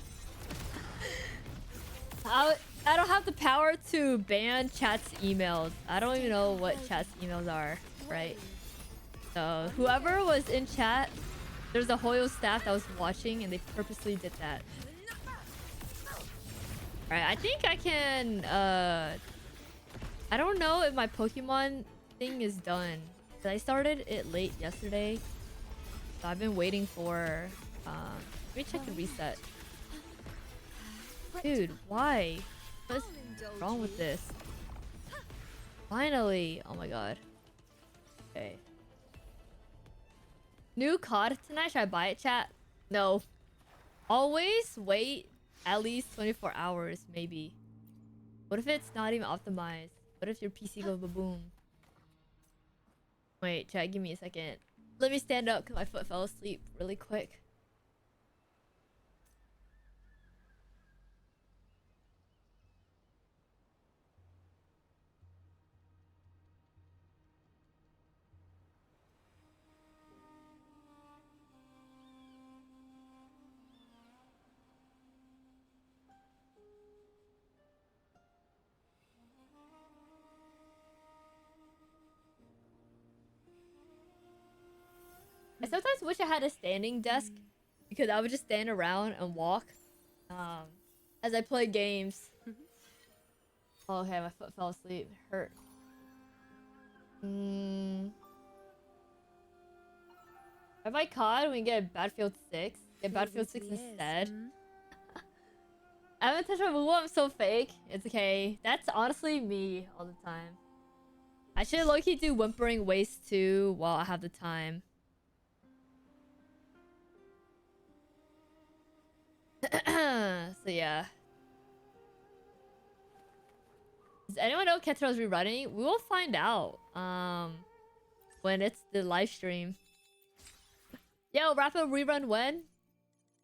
I don't have the power to ban chat's emails. I don't even know what chat's emails are, right? So whoever was in chat, there's a Hoyo staff that was watching and they purposely did that. Alright, I think I can I don't know if my Pokemon thing is done. I started it late yesterday. So I've been waiting for let me check the reset. Dude, why? What's wrong with this? Finally! Oh my god. Okay. New COD tonight? Should I buy it, chat? No. Always wait at least 24 hours, maybe. What if it's not even optimized? What if your PC goes ba-boom? Wait, chat, give me a second. Let me stand up because my foot fell asleep really quick. I sometimes wish I had a standing desk because I would just stand around and walk as I play games. Oh, okay, my foot fell asleep. It hurt. I buy COD when we get Battlefield 6. Get Battlefield 6 instead. I haven't touched my WUWA. I'm so fake. It's okay. That's honestly me all the time. I should low-key do Whimpering Waste 2 while I have the time. So yeah. Does anyone know Ketero's rerunning? We will find out when it's the live stream. Yo, Rappa rerun when?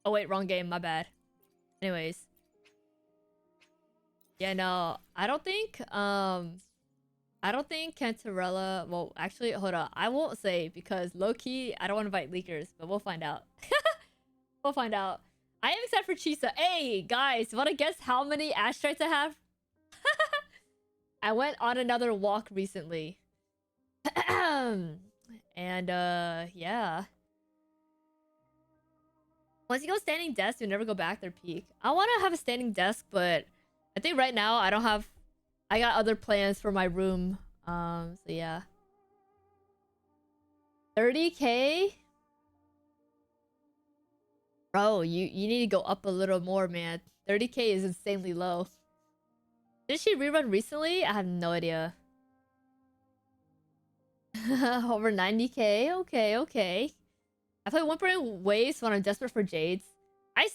Oh wait, wrong game, my bad. Anyways. Yeah, no, I don't think Cantarella, well actually hold on, I won't say because low-key I don't want to invite leakers, but we'll find out. We'll find out. I am excited for Chisa. Hey, guys, wanna guess how many Ashtrites I have? I went on another walk recently. And, yeah. Once you go standing desk, you never go back their peak. I want to have a standing desk, but I think right now I don't have... I got other plans for my room. So yeah. 30k? Bro, you need to go up a little more, man. 30k is insanely low. Did she rerun recently? I have no idea. Over 90k? Okay, okay. I play Whimpering Waves when I'm desperate for Jades. I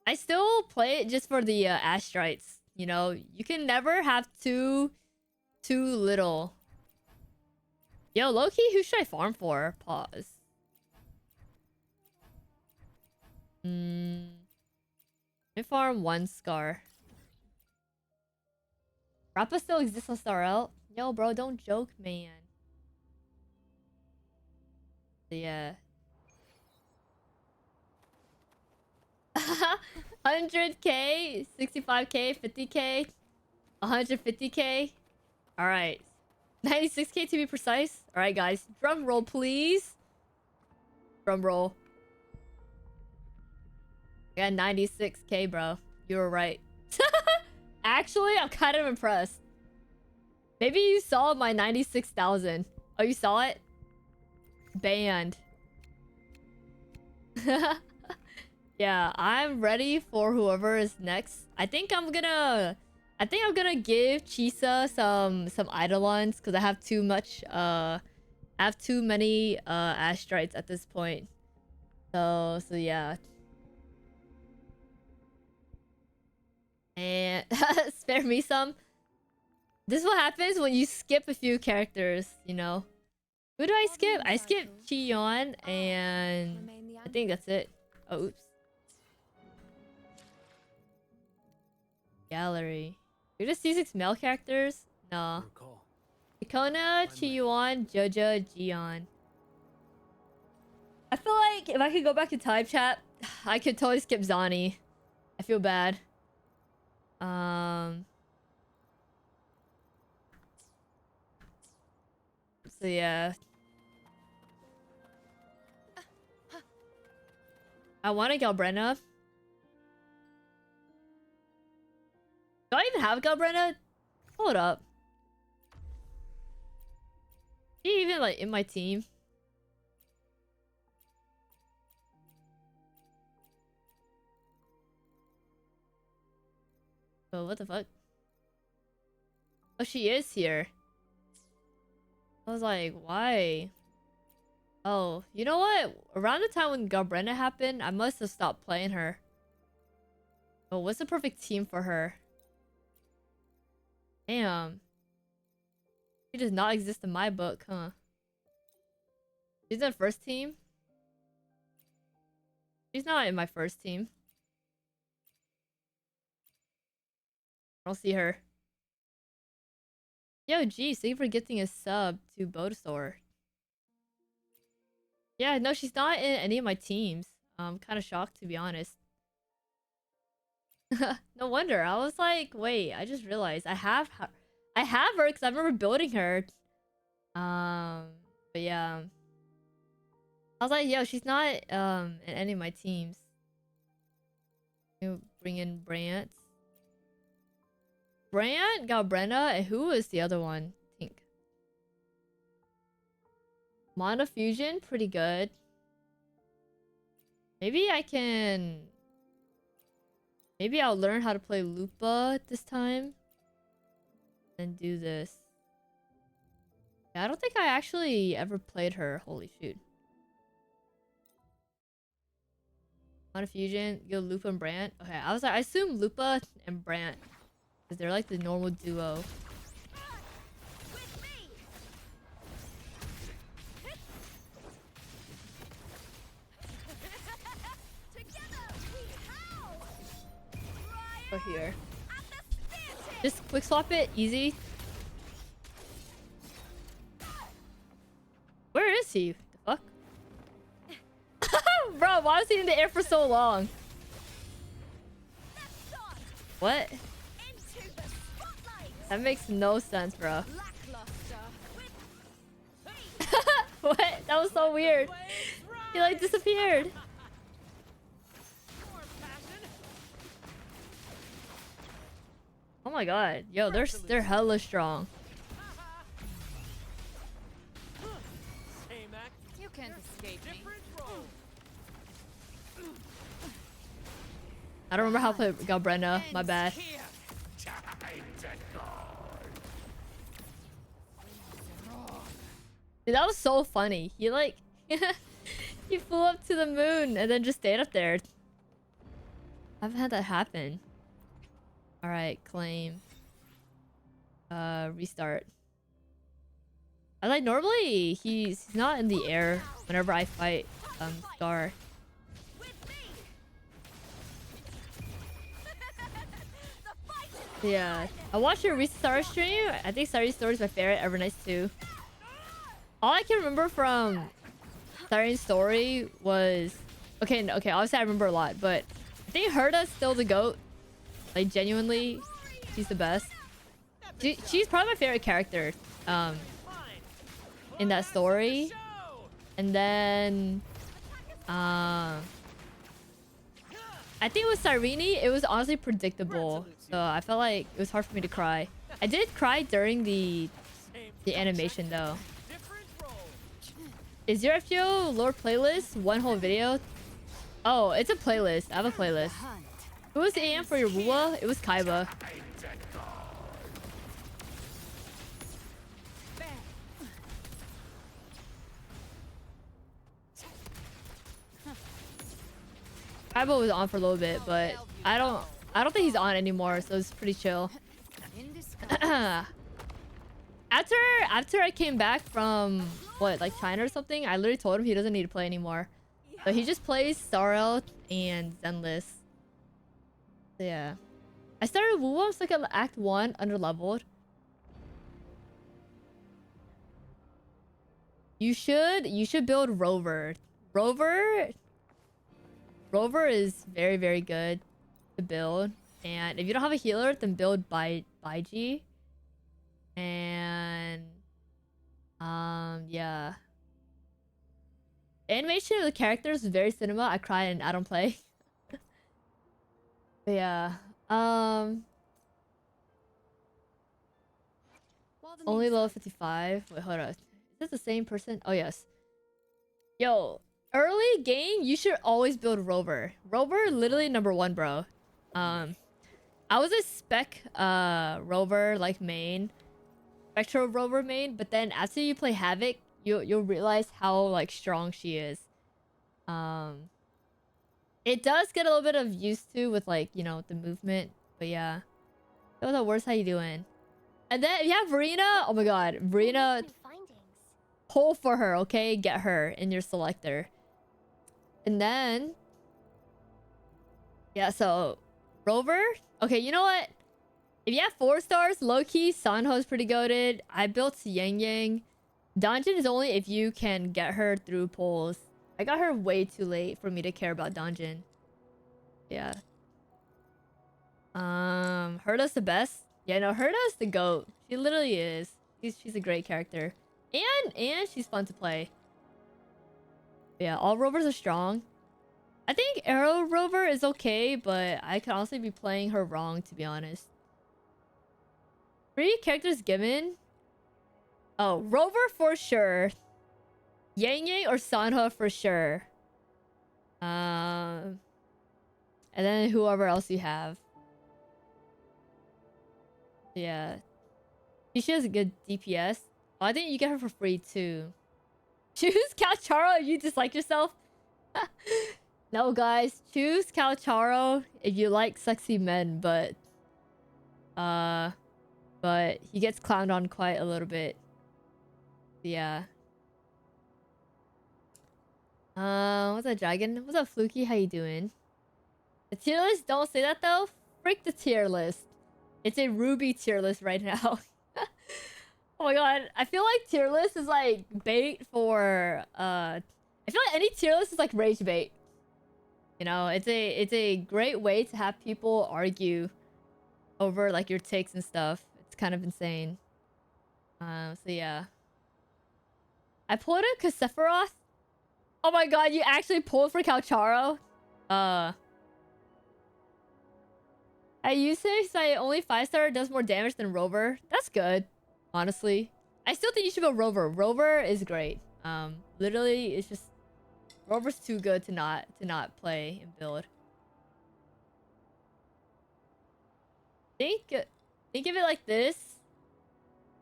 I still play it just for the Astrites. You know, you can never have too little. Yo, Loki, who should I farm for? Pause. I farm 1 Scar. Rappa still exists on StarL? Yo, bro, don't joke, man. Yeah. 100k, 65k, 50k, 150k. All right, 96k to be precise. All right, guys, drum roll, please. Drum roll. I got 96k, bro. You were right. Actually, I'm kind of impressed. Maybe you saw my 96,000. Oh, you saw it? Banned. Yeah, I'm ready for whoever is next. I think I'm gonna give Chisa some Eidolons because I have too much I have too many Astrites at this point. So yeah. And spare me some. This is what happens when you skip a few characters, you know. Who do I skip? I skipped Chi-Yon and I think that's it. Oh, oops. Gallery. You're just C6 male characters? No. Icona, Chi-Yuan, Jojo, Gion. I feel like if I could go back to type chat, I could totally skip Zani. I feel bad. So yeah. I want a Galbrenna. Do I even have Galbrenna? Hold up. Is she even like in my team? Oh, what the fuck? Oh, she is here. I was like, why? Oh, you know what? Around the time when Galbrenna happened, I must have stopped playing her. Oh, what's the perfect team for her? Damn. She does not exist in my book, huh? She's in first team? She's not in my first team. I don't see her. Yo, geez, thank you for gifting a sub to Bodasaur. Yeah, no, she's not in any of my teams. I'm kind of shocked, to be honest. No wonder. I was like, wait, I just realized I have her because I remember building her. But yeah. I was like, yo, she's not in any of my teams. Bring in Brant. Brant, Galbrenna, and who was the other one? I think. Mana Fusion, pretty good. Maybe I can... Maybe I'll learn how to play Lupa this time. And do this. Yeah, I don't think I actually ever played her. Holy shoot. Mana Fusion, go Lupa and Brant. Okay, I was like, I assume Lupa and Brant. Because they're like the normal duo. Go here. Just quick swap it, easy. Where is he? The fuck? Bro, why was he in the air for so long? What? That makes no sense, bro. What? That was so weird. He like disappeared. Oh my god. Yo, they're hella strong. You can't escape me. I don't remember how to play Galbrenna. My bad. Dude, that was so funny. He like... he flew up to the moon and then just stayed up there. I've had that happen. Alright, claim. Restart. I like normally he's not in the air whenever I fight Scar. Yeah. I watched your Restart stream. I think Sari's story is my favorite. Ever nice too. All I can remember from Sari's story was okay, obviously I remember a lot, but I think Herda's still the GOAT. Like genuinely, she's the best. She's probably my favorite character in that story. And then I think with Cyrene, it was honestly predictable. So I felt like it was hard for me to cry. I did cry during the animation though. Is your FGO lore playlist one whole video? Oh, it's a playlist. I have a playlist. Who was the AM for your WUWA? It was Kaiba. Kaiba was on for a little bit, but I don't think he's on anymore, so it's pretty chill. After I came back from what, like China or something, I literally told him he doesn't need to play anymore. So he just plays Starro and Zenless. So yeah. I started WUWA, it's like an Act 1 underleveled. You should build Rover. Rover is very, very good to build. And if you don't have a healer, then build Baiji. And yeah. The animation of the characters is very cinema. I cry and I don't play. But yeah. Only level 55. Wait, hold on. Is this the same person? Oh yes. Yo, early game, you should always build Rover. Rover literally #1, bro. I was a spec Rover like main. Spectral Rover main, but then after you play Havoc, you'll realize how like strong she is. It does get a little bit of used to with like, you know, the movement, but yeah. Yo, the worst, how you doing? And then if you have Verena, oh my god, Verena, pull for her, okay? Get her in your selector. And then yeah, so Rover, okay, you know what? If you have 4 stars, low-key, Sanho's pretty goated. I built Yang Yang. Donjon is only if you can get her through polls. I got her way too late for me to care about Donjon. Yeah. Herda's the best. Yeah, no, Herda's the GOAT. She literally is. She's a great character. And she's fun to play. Yeah, all Rovers are strong. I think Arrow Rover is okay, but I could honestly be playing her wrong, to be honest. 3 characters given. Oh, Rover for sure. Yang Yang or Sanho for sure. And then whoever else you have. Yeah. She has a good DPS. Oh, I think you get her for free too. Choose Calcharo if you dislike yourself. No, guys. Choose Calcharo if you like sexy men, but he gets clowned on quite a little bit. Yeah. What's up, Dragon? What's up, Fluky? How you doing? The tier list? Don't say that though. Freak the tier list. It's a Rubee tier list right now. Oh my god, I feel like tier list is like bait for I feel like any tier list is like rage bait. You know, it's a great way to have people argue over like your takes and stuff. It's kind of insane. So yeah. I pulled a Sephiroth. Oh my god, you actually pulled for Calcharo? I use it so only 5-star does more damage than Rover. That's good, honestly. I still think you should go Rover. Rover is great. Literally, it's just Rover's too good to not play and build. Think of it like this.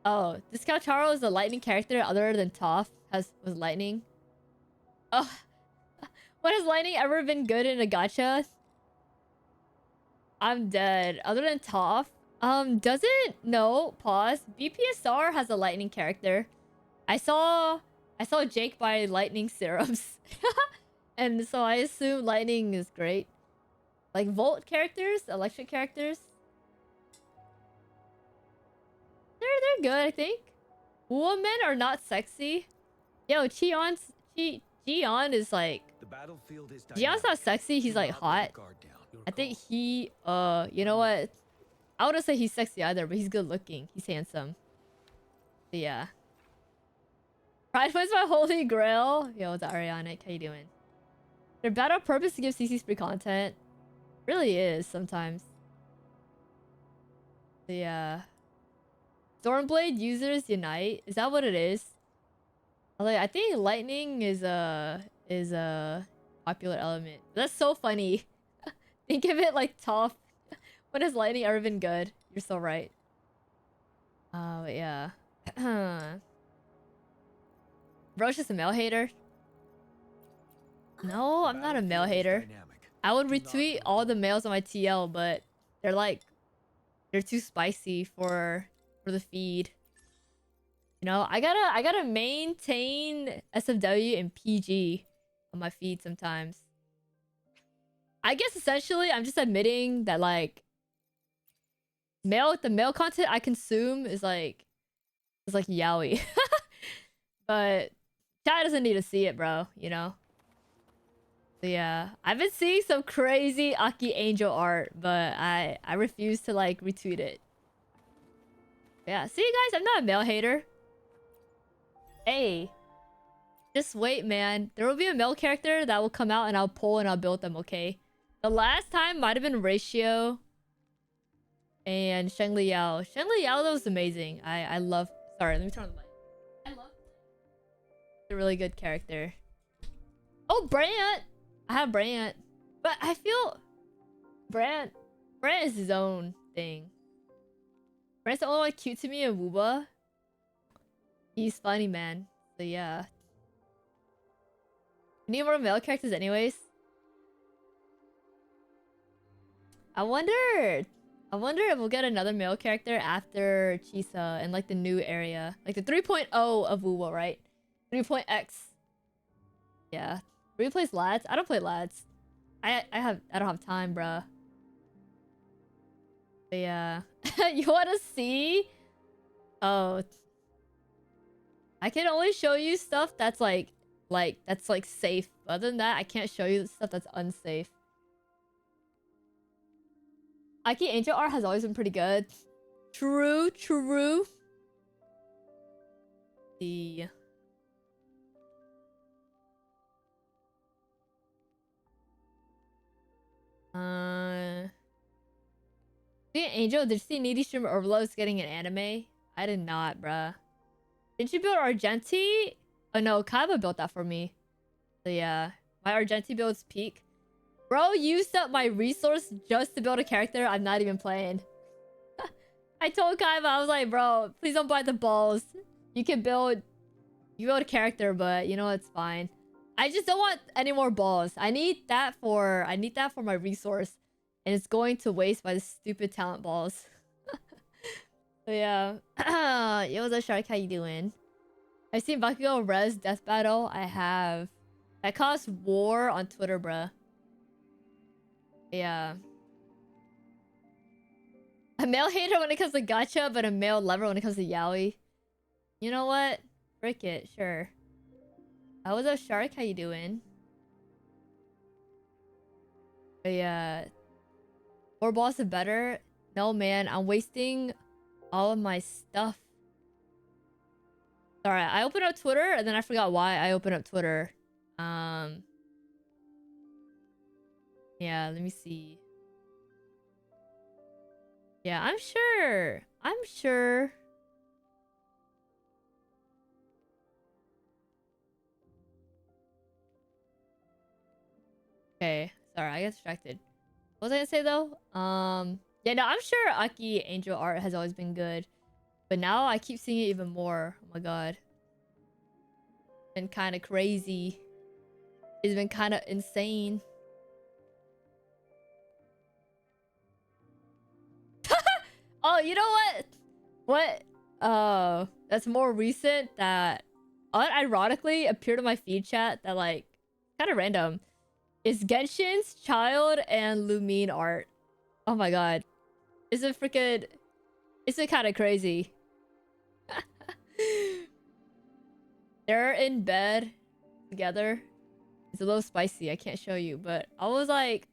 Oh, this Calcharo is a lightning character other than Toph was lightning. Oh, when has lightning ever been good in a gacha? I'm dead. Other than Toph, doesn't no pause. BPSR has a lightning character. I saw Jake buy lightning serums, and so I assume lightning is great. Like Volt characters, electric characters. They're good, I think. Women are not sexy. Yo, Cheon is like. Cheon's not sexy. He's like hot. I think he. You know what? I wouldn't say he's sexy either, but he's good looking. He's handsome. So yeah. Pride was my holy grail. Yo, what's up, Ariana? How you doing? They're bad on purpose to give CCs free content. Really is sometimes. So yeah. Stormblade users unite. Is that what it is? Like, I think lightning is a popular element. That's so funny. Think of it like Toph. When has lightning ever been good? You're so right. But yeah. Bro's just a male hater. No, I'm not a male hater. I would retweet all the males on my TL, but they're too spicy for the feed. You know, I gotta maintain SFW and PG on my feed sometimes. I guess essentially I'm just admitting that like the male content I consume is like yaoi. But chat doesn't need to see it, bro, you know? So yeah, I've been seeing some crazy Aki Angel art, but I refuse to like retweet it. Yeah, see you guys, I'm not a male hater. Hey, just wait, man. There will be a male character that will come out and I'll pull and I'll build them, okay? The last time might have been Ratio and Sheng Liao. Sheng Liao, that was amazing. I love... Sorry, let me turn on the mic. I love... a really good character. Oh, Brant! I have Brant. But I feel... Brant is his own thing. Brant's the only one cute to me in WUWA. He's funny, man. So yeah. Need more male characters anyways. I wonder if we'll get another male character after Chisa in like the new area. Like the 3.0 of WUWA, right? 3.x. Yeah. Do we play lads? I don't play lads. I don't have time, bruh. But yeah. You wanna see? Oh. I can only show you stuff that's like safe. Other than that, I can't show you stuff that's unsafe. Aki Angel art has always been pretty good. True. The Angel, did you see Needy Streamer Overload's getting an anime? I did not, bruh. Did you build Argenti? Oh no, Kaiba built that for me. So yeah, my Argenti build's peak. Bro used up my resource just to build a character I'm not even playing. I told Kaiba, I was like, bro, please don't buy the balls. You build a character, but you know it's fine. I just don't want any more balls. I need that for my resource, and it's going to waste by the stupid talent balls. So yeah. Yo, what's up, Shark? How you doing? I've seen Bakugo Res Death Battle. I have. That caused war on Twitter, bruh. Yeah. A male hater when it comes to gacha, but a male lover when it comes to yaoi. You know what? Frick it, sure. What's up, Shark? How you doing? But yeah. More balls are better. No, man. I'm wasting all of my stuff. Sorry, I opened up Twitter and then I forgot why I opened up Twitter. Yeah, let me see. Yeah, I'm sure. Okay, sorry, I got distracted. What was I gonna say though? Yeah, no, I'm sure Aki Angel art has always been good. But now I keep seeing it even more. Oh my god. It's been kind of crazy. It's been kind of insane. Oh, you know what? That's more recent that unironically appeared in my feed chat that like kind of random is Genshin's child and Lumine art. Oh my god. Is it kind of crazy? They're in bed together. It's a little spicy. I can't show you, but I was like,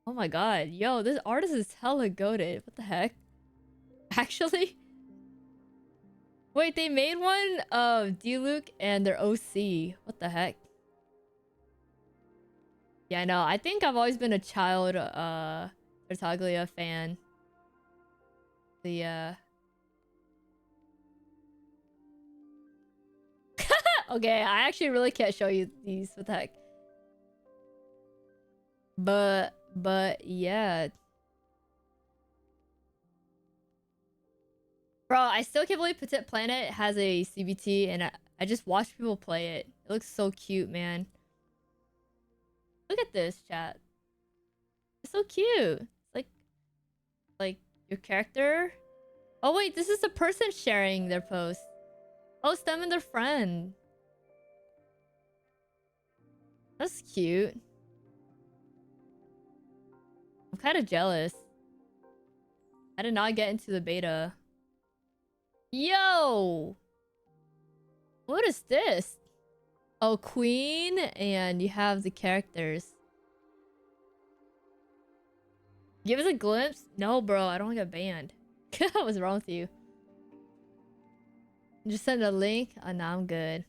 oh my god, yo, this artist is hella goated. What the heck? Actually? Wait, they made one of D-Luke and their OC. What the heck? Yeah, no, I think I've always been a child Tartaglia fan. The okay, I actually really can't show you these. What the heck? But yeah. Bro, I still can't believe Petit Planet has a CBT and I just watched people play it. It looks so cute, man. Look at this, chat. It's so cute. It's like your character. Oh wait, this is the person sharing their post. Oh, it's them and their friend. That's cute. I'm kind of jealous. I did not get into the beta. Yo! What is this? Oh, Queen, and you have the characters. Give us a glimpse? No, bro, I don't want to get banned. What's wrong with you? Just send a link? Oh, no, I'm good.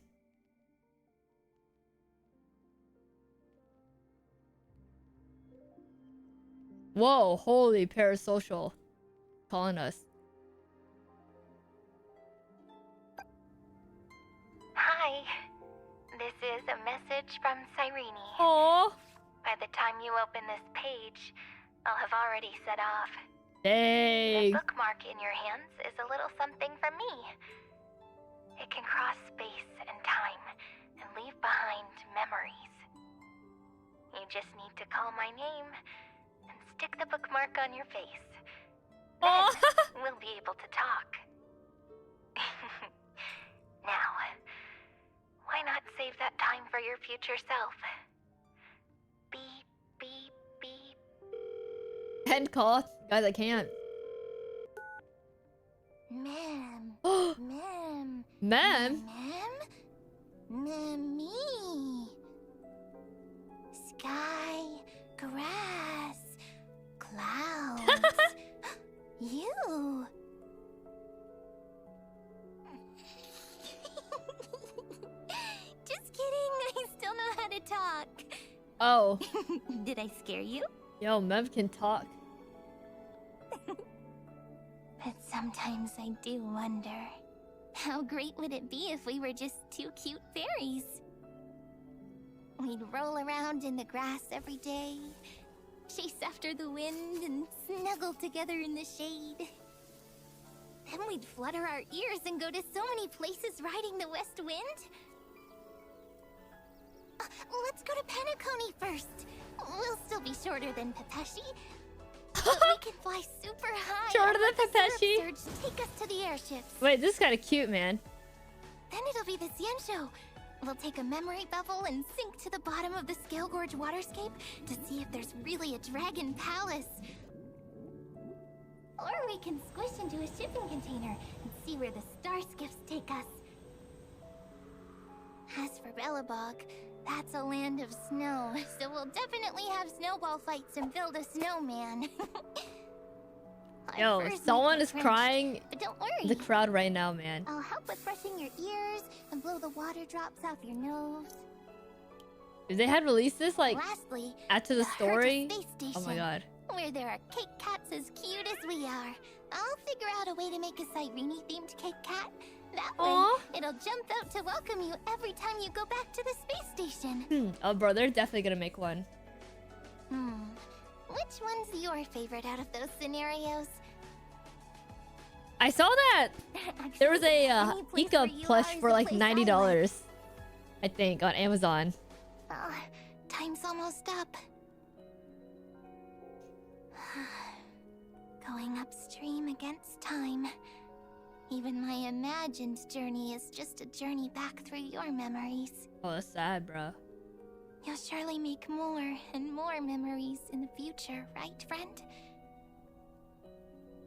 Whoa, holy parasocial. Calling us. Hi. This is a message from Cyrene. Aww. By the time you open this page, I'll have already set off. Dang. The bookmark in your hands is a little something from me. It can cross space and time and leave behind memories. You just need to call my name and stick the bookmark on your face. Then we'll be able to talk. Now, why not save that time for your future self? Beep, beep, beep. End call. Guys, I can't. Ma'am. Ma'am. Ma'am? Mammy. Sky, grass, clouds. You. Just kidding. I still know how to talk. Oh. Did I scare you? Yo, Mev can talk. But sometimes I do wonder, how great would it be if we were just two cute fairies? We'd roll around in the grass every day, chase after the wind, and snuggle together in the shade. Then we'd flutter our ears and go to so many places riding the west wind. Let's go to Penacony first. We'll still be shorter than Pepeshi, but we can fly super high. Shorter than Pepeshi? Take us to the airships. Wait, this is kind of cute, man. Then it'll be the Xian show. We'll take a memory bubble and sink to the bottom of the Scale Gorge waterscape to see if there's really a dragon palace. Or we can squish into a shipping container and see where the star skiffs take us. As for Bellabog, that's a land of snow, so we'll definitely have snowball fights and build a snowman. Yo, someone is crying but don't worry. in the crowd right now, man. I'll help with brushing your ears and blow the water drops off your nose. If they had released this, like, Lastly, add to the story, Space Station, oh my god. where there are cake cats as cute as we are. I'll figure out a way to make a Cyrene-themed cake cat. That way, it'll jump out to welcome you every time you go back to the space station. Oh, bro, they're definitely gonna make one. Which one's your favorite out of those scenarios? I saw that there was a Ika plush for like $90, I think, on Amazon. Time's almost up. Going upstream against time. Even my imagined journey is just a journey back through your memories. Oh, that's sad, bro. You'll surely make more and more memories in the future, right, friend?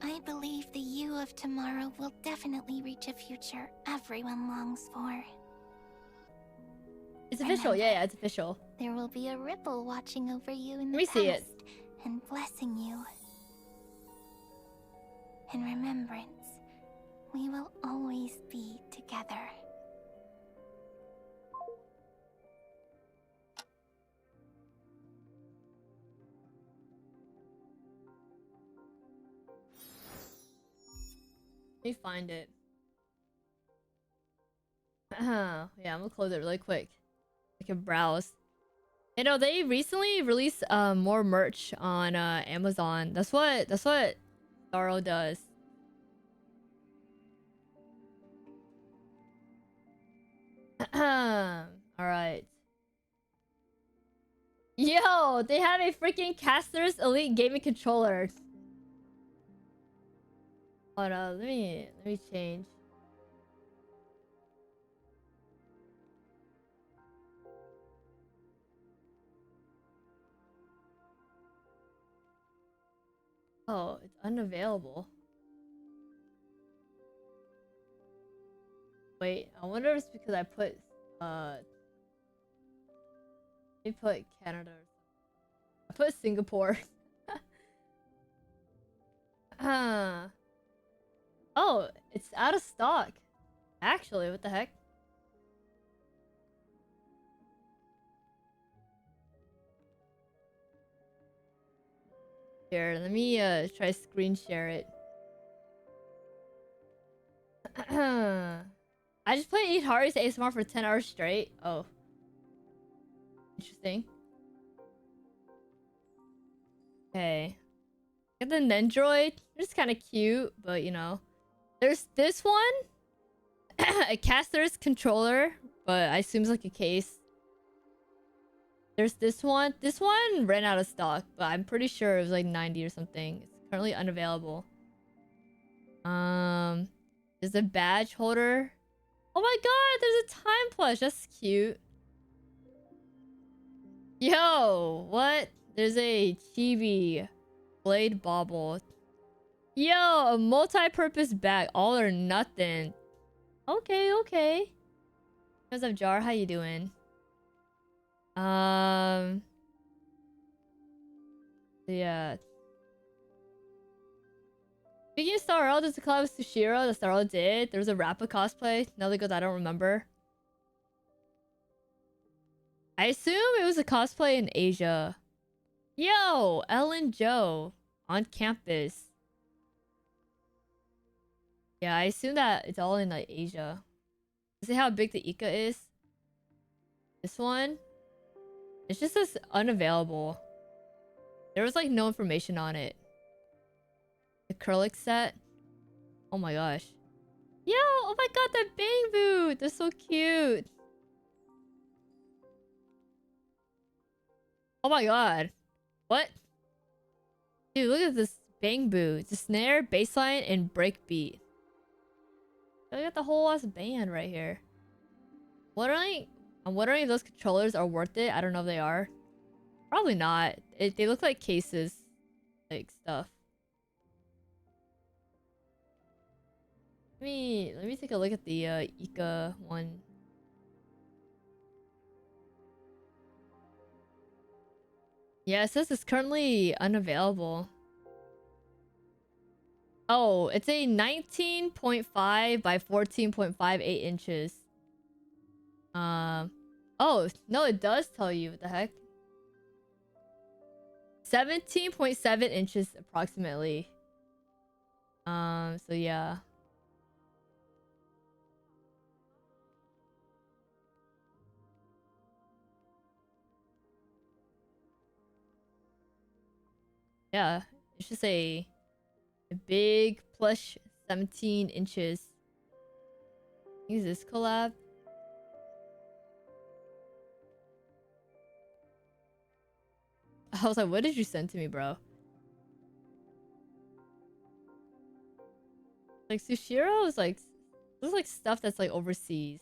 I believe the you of tomorrow will definitely reach a future everyone longs for. It's official, yeah, it's official. There will be a ripple watching over you in the Let me see it. past and blessing you. In remembrance, we will always be together. Let me find it. Yeah, I'm gonna close it really quick. I can browse. You know, they recently released more merch on Amazon. That's what Starro does. Alright. Yo, they have a freaking Caster's Elite Gaming Controller. Hold on, let me change. Oh, it's unavailable. Wait, I wonder if it's because I put let me put Canada. I put Singapore. Oh, it's out of stock. Actually, what the heck? Here, let me try screen share it. I just played Eat Hari's ASMR for 10 hours straight. Oh. Interesting. Okay. Got the Nendroid. It's kind of cute, but you know. There's this one. A caster's controller, but I assume it's like a case. There's this one. This one ran out of stock, but I'm pretty sure it was like 90 or something. It's currently unavailable. There's a badge holder. Oh my god, there's a time plush. That's cute. Yo, what? There's a chibi blade bauble. Yo, a multi-purpose bag. All or nothing. Okay, okay. What's up, Jar? How you doing? Yeah. Speaking of Star Rail, there's a collab with Sushiro that Star Rail did. There was a Rappa cosplay. Nelly goes, I don't remember. I assume it was a cosplay in Asia. Yo, Ellen Joe on campus. Yeah, I assume that it's all in like Asia. See how big the Ika is? This one? It's just this unavailable. There was like no information on it. Acrylic set. Oh my gosh. Yo, oh my god, that bang boot. They're so cute. Oh my god. What? Dude, look at this bang boot. It's a snare, bassline, and breakbeat. I got the whole ass band right here. I'm wondering if those controllers are worth it. I don't know if they are. Probably not. They look like cases. Like stuff. Let me take a look at the Ika one. Yeah, it says it's currently unavailable. Oh, it's a 19.5 by 14.58 inches. Oh, no, it does tell you. What the heck? 17.7 inches approximately. So yeah. Yeah, it's just a big plush 17 inches. Is this collab? I was like, what did you send to me, bro? Like Sushiro is like, looks like stuff that's like overseas.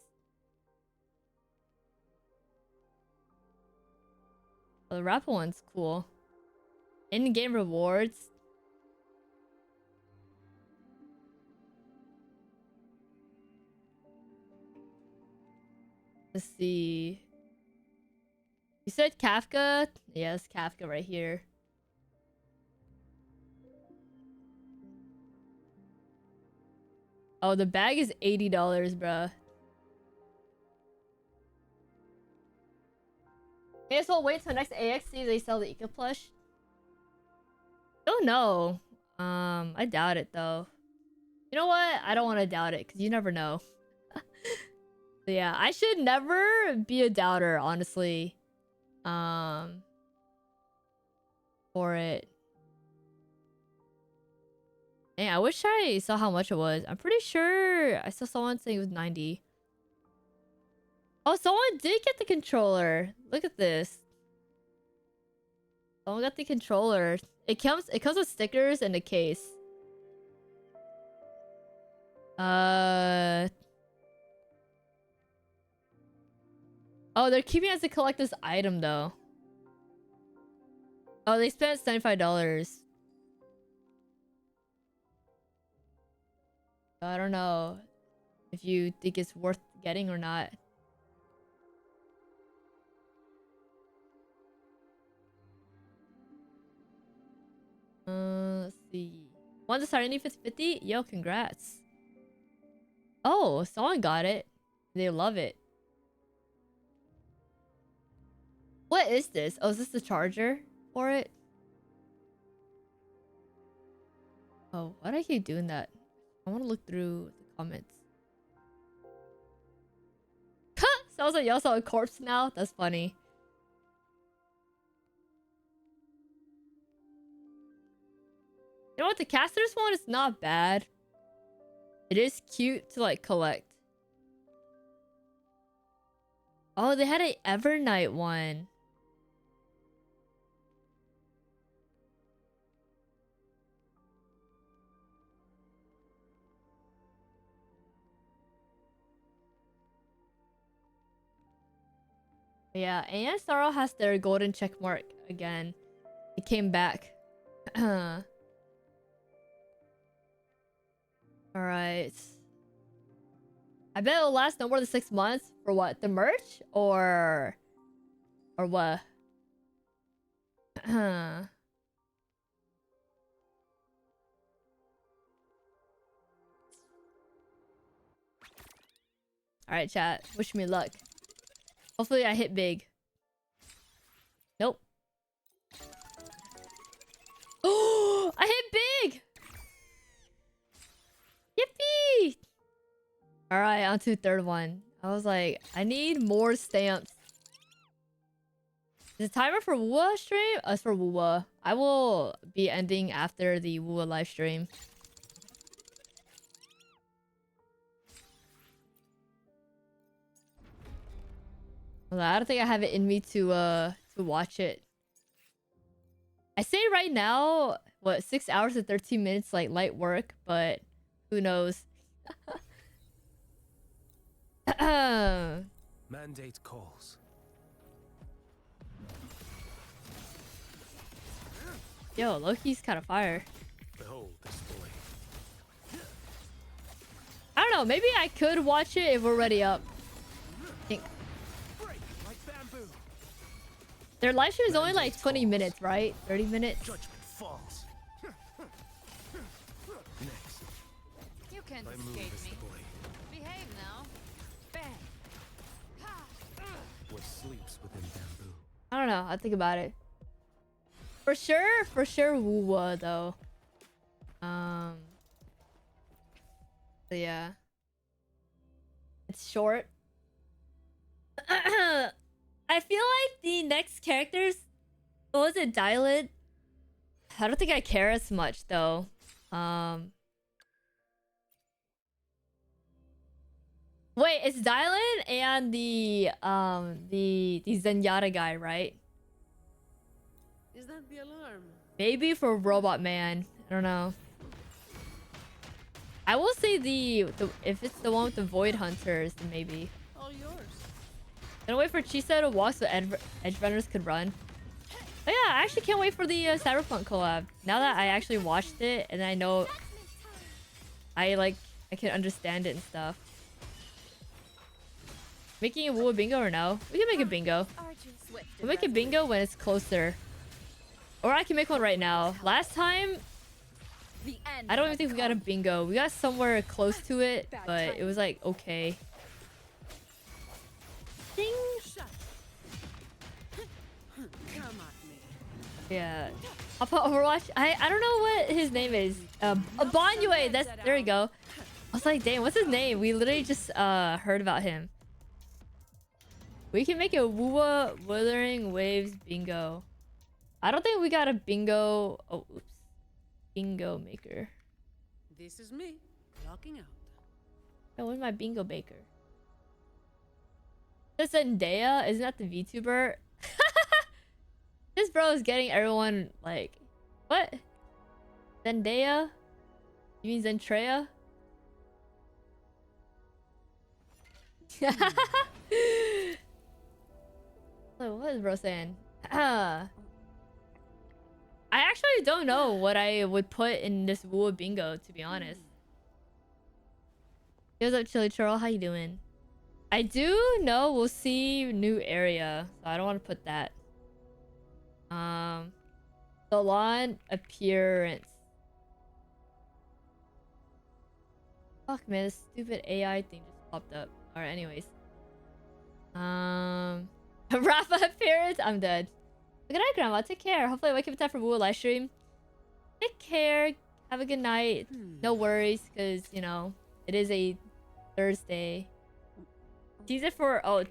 Oh, the rapper one's cool. In-game rewards. Let's see. You said Kafka? Yes, Kafka right here. Oh, the bag is $80, bruh. May as well wait till next AXC they sell the Eco plush. Don't know. I doubt it though. You know what? I don't want to doubt it because you never know. So yeah, I should never be a doubter, honestly. For it. Hey, I wish I saw how much it was. I'm pretty sure I saw someone saying it was 90. Oh, someone did get the controller. Look at this. Someone got the controller. It comes with stickers and a case. Oh, they're keeping it as a collector's item though. Oh, they spent $75. I don't know if you think it's worth getting or not. Let's see. Want to start any 50? Yo, congrats. Oh, someone got it. They love it. What is this? Oh, is this the charger for it? Oh, why do I keep doing that? I want to look through the comments. Sounds like y'all saw a corpse now? That's funny. You know what? The caster's one is not bad. It is cute to like collect. Oh, they had an Evernight one. Yeah, and Sorrow has their golden check mark again. It came back. Alright. I bet it'll last no more than 6 months. For what? The merch? Or what? Alright, chat. Wish me luck. Hopefully I hit big. Nope. Oh, I hit big! Yippee! Alright, on to third one. I was like, I need more stamps. Is the timer for WUWA stream? As for WUWA. I will be ending after the WUWA live stream. I don't think I have it in me to watch it. I say right now, what, 6 hours and 13 minutes, like light work, but who knows? Mandate calls. Yo, Loki's kind of fire. Behold this boy. I don't know. Maybe I could watch it if we're already up. I think. Their live stream is only like 20 minutes, right? 30 minutes. Judgment falls. Next. You can't escape me. Behave now. Bang. What sleeps within bamboo? I don't know. I'll think about it. For sure WUWA though. So yeah. It's short. I feel like the next characters, what was it, Dylan? I don't think I care as much though. Wait, it's Dylan and the Zenyatta guy, right? Is that the alarm? Maybe for Robot Man. I don't know. I will say the if it's the one with the Void Hunters, then maybe. All yours. Gonna wait for Chisa to walk so edge runners could run. But yeah, I actually can't wait for the Cyberpunk collab. Now that I actually watched it and I know I can understand it and stuff. Making a WUWA bingo or no? We can make a bingo. We'll make a bingo when it's closer. Or I can make one right now. Last time, I don't even think we got a bingo. We got somewhere close to it, but it was like, okay. Ding! Yeah. Hop on Overwatch. I don't know what his name is. Abanyue. There we go. I was like, damn, what's his name? We literally just heard about him. We can make a WUWA Wuthering Waves bingo. I don't think we got a bingo. Oh, oops. Bingo maker. This is me logging out. Oh, where's my bingo baker? This Zendaya, isn't that the VTuber? This bro is getting everyone like, what? Zendaya? You mean Zentrea? What is bro saying? I actually don't know what I would put in this WUWA bingo, to be honest. What's up, Chili Churl? How you doing? I do know we'll see new area, so I don't want to put that. Salon appearance. Fuck, man, this stupid AI thing just popped up. Alright, anyways. Rafa appearance? I'm dead. Good night, Grandma. Take care. Hopefully I wake up in time for WUWA livestream. Take care. Have a good night. No worries, because, you know, it is a Thursday. Teaser for other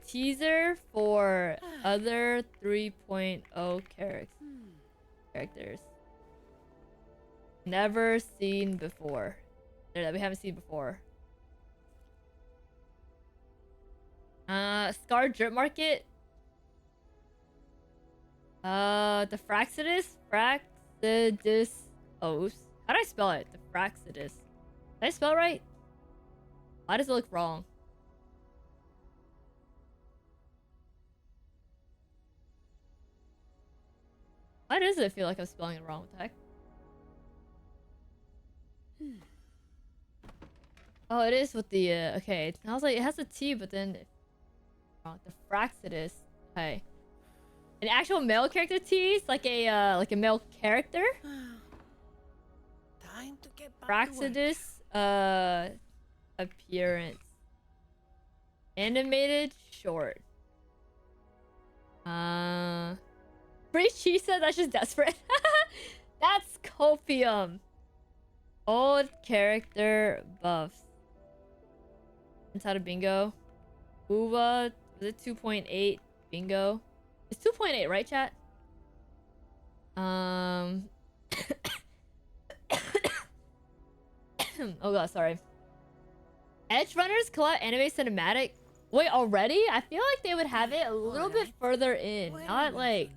3.0 characters. Never seen before. That we haven't seen before. Scar Drip Market. The Fraxidus? Fraxidus. Oh, how do I spell it? The Fraxidus. Did I spell it right? Why does it look wrong? Why does it feel like I'm spelling it wrong? What the heck? Oh, it is with the, okay. I was like, it has a T, but then... Oh, the Fraxidus. Okay. An actual male character tease? Like a male character? Time to get back to Fraxidus, appearance. Animated short. Free Chisa, that's just desperate. That's copium. Old character buffs. Inside of bingo. WUWA, was it 2.8 bingo? It's 2.8, right, chat? Oh god, sorry. Edge Runners collab anime cinematic. Wait, already? I feel like they would have it a little bit further in. Not like,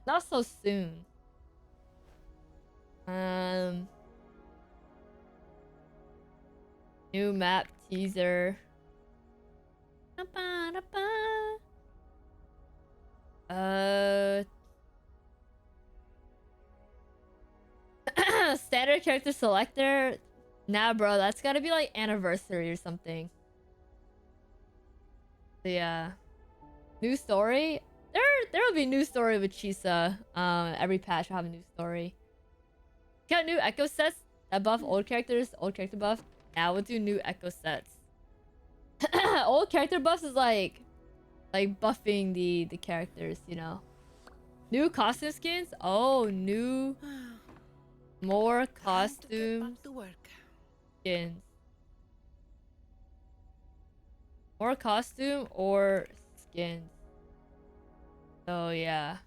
not so soon. New map teaser. Standard character selector. Nah, bro, that's gotta be like anniversary or something. So, yeah. New story. There will be new story with Chisa. Every patch will have a new story. Got new echo sets that buff old characters. Old character buff. Now we'll do new echo sets. Old character buffs is like buffing the characters, you know. New costume skins. Oh, new. More costumes. Skins. More costume or skins. So yeah.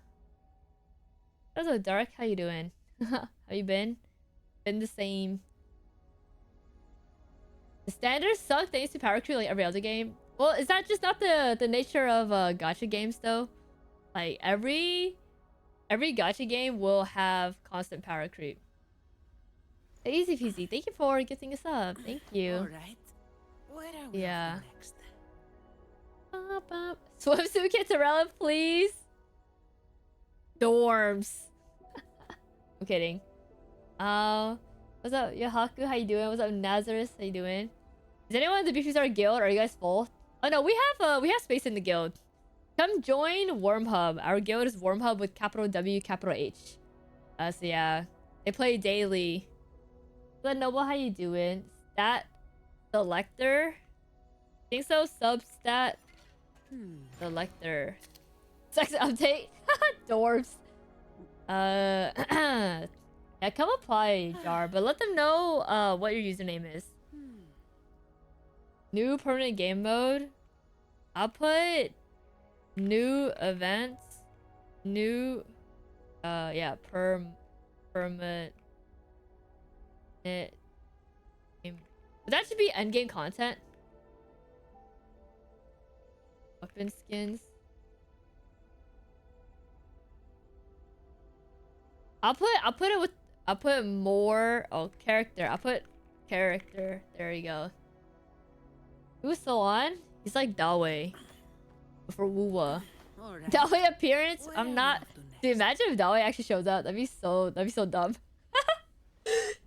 Hello Dark, how you doing? How you been? Been the same. The standards suck thanks to power creep like every other game. Well, is that just not the nature of gacha games though? Like every gacha game will have constant power creep. Easy peasy. Thank you for gifting us up. Thank you. All right. Where are we Yeah. next? Swimsuit Kittarella, please. Dorms. I'm kidding. What's up, Yahaku? How you doing? What's up, Nazareth? How you doing? Is anyone in the Beefy Star guild? Are you guys full? Oh no, we have space in the guild. Come join Worm Hub. Our guild is Worm Hub with capital W, capital H. So yeah, they play daily. But Noble, how you doing? Stat selector. Think so. Substat selector. Sex update. Dwarves. Yeah, come apply, Jar, but let them know what your username is. New permanent game mode. I'll put new events. New yeah, permanent game. But that should be endgame content. Weapon skins. I'll put more. Oh, character. I'll put character. There you go. Who's still on? He's like Dawe for WUWA. Right. Dawe appearance? I'm not. Dude, imagine if Dawe actually shows up. That'd be so dumb.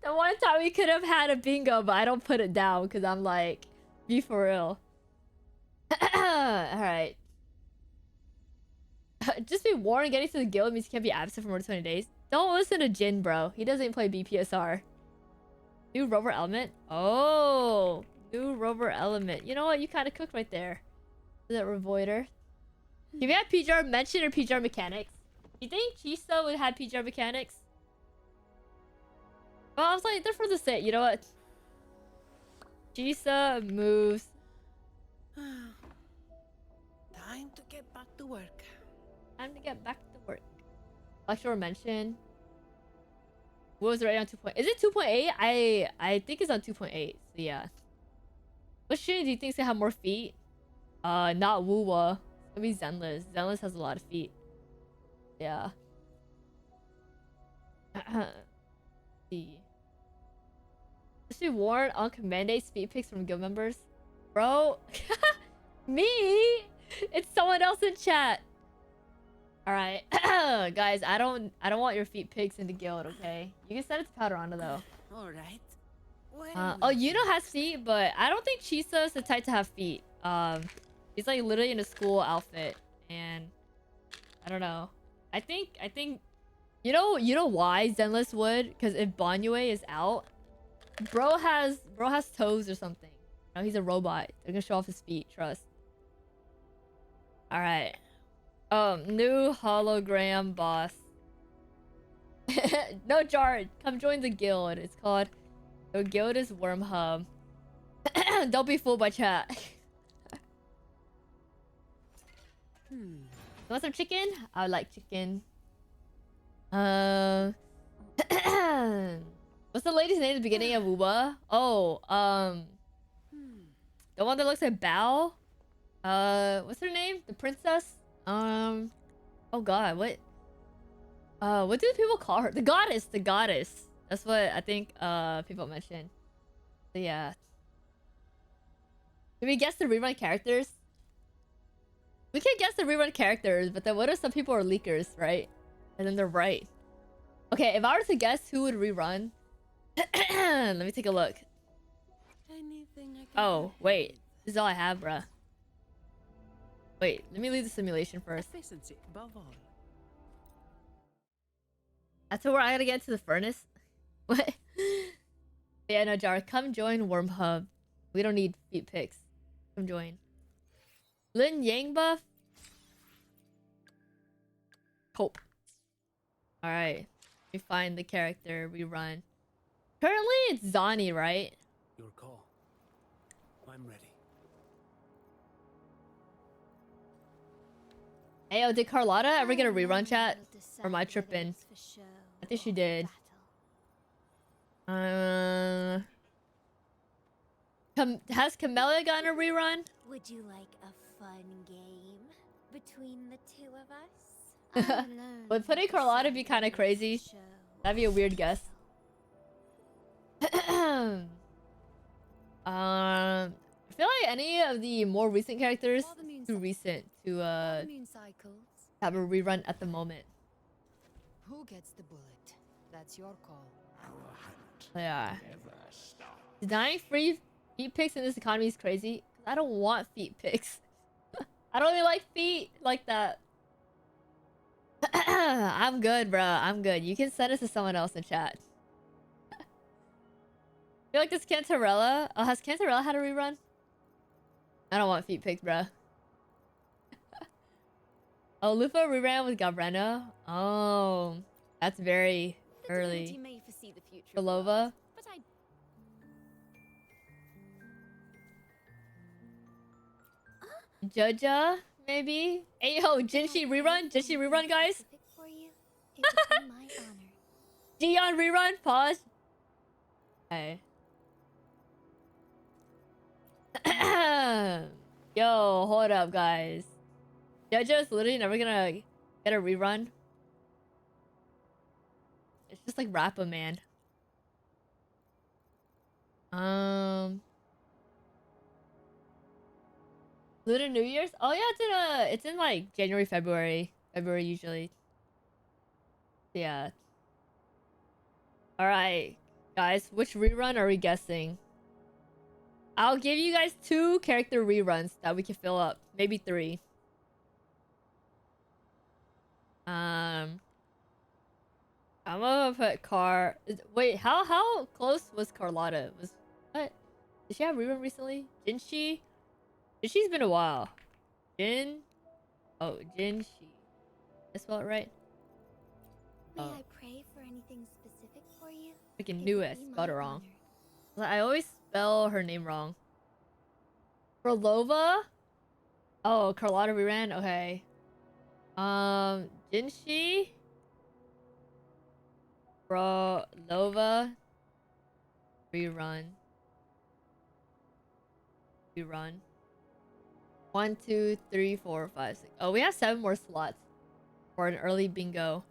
The one time we could have had a bingo, but I don't put it down because I'm like, be for real. Alright. Just be warned, getting to the guild means you can't be absent for more than 20 days. Don't listen to Jin, bro. He doesn't play BPSR. New rover element? Oh, new rover element. You know what? You kind of cooked right there. Is that Revoider? If you have PGR mention or PGR mechanics? You think Chisa would have PGR mechanics? Well, I was like, they're for the set. You know what? Chisa moves. Time to get back to work. Time to get back to work. Lecture mention. What was it right on 2.8? Is it 2.8? I think it's on 2.8. So yeah. What stream do you think is gonna have more feet? Not WUWA. It's gonna be Zenless. Zenless has a lot of feet. Yeah. See. Should be warned on command day speed picks from guild members. Bro. Me? It's someone else in chat. Alright. Guys, I don't want your feet pics in the guild, okay? You can send it to Powderanda though. Alright. Oh, Yuno has feet, but I don't think Chisa is the type to have feet. He's like literally in a school outfit, and I don't know. I think you know why Zenless would? Because if Banyue is out, bro has toes or something. You know, he's a robot. They're gonna show off his feet. Trust. All right. New hologram boss. No, Jar, come join the guild. It's called the guild is Worm Hub. Don't be fooled by chat. You want some chicken? I would like chicken. What's the lady's name at the beginning of WUWA? Oh, the one that looks like Bao. What's her name? The princess? Oh god, what do people call her? The goddess. That's what I think people mention. So yeah. Can we guess the rerun characters? We can guess the rerun characters, but then what if some people are leakers, right? And then they're right. Okay, if I were to guess who would rerun, let me take a look. Oh, wait. This is all I have, bruh. Wait, let me leave the simulation first. That's where I gotta get to the furnace? What? Yeah, no, Jar, come join Worm Hub. We don't need feet pics. Come join. Lin Yang buff? Hope. Alright. Let me find the character we run. Currently, it's Zani, right? Your call. I'm ready. Hey, yo, did Carlotta ever get a rerun chat? Or am I tripping? I think she did. Has Camellia gotten a rerun? Would you like a fun game between the two of us? Would putting Carlotta be kind of crazy? That'd be a weird guess. any of the more recent characters too recent to have a rerun at the moment. Who gets the bullet? That's your call. Yeah. Denying free feet pics in this economy is crazy. I don't want feet pics. I don't even like feet like that. I'm good, bro. I'm good. You can send it to someone else in chat. I feel like this Cantarella. Oh, has Cantarella had a rerun? I don't want feet pics, bro. Oh, Lufa reran with Gabrena. Oh, that's very early. Belova. Joja, maybe? Hey, yo, Jinshi rerun? Jinshi rerun, guys? Gion rerun? Pause. Okay. Yo, hold up, guys. Jojo's literally never gonna get a rerun. It's just like Rappa, man. Lunar New Year's? Oh yeah, it's in like January, February usually. Yeah. All right, guys, which rerun are we guessing? I'll give you guys 2 character reruns that we can fill up, maybe 3. I'm gonna put Car. Wait, how close was Carlotta? What? Did she have a rerun recently? Didn't she? She's been a while. Jin? Oh, Jin Shi. I spell it right? May I pray for anything specific for you? Freaking knew it. I spelled it wrong. I always spell her name wrong. Frolova? Oh, Carlotta reran? Okay. Jinshi? Frolova? Rerun. 1, 2, 3, 4, 5, 6. Oh, we have 7 more slots for an early bingo.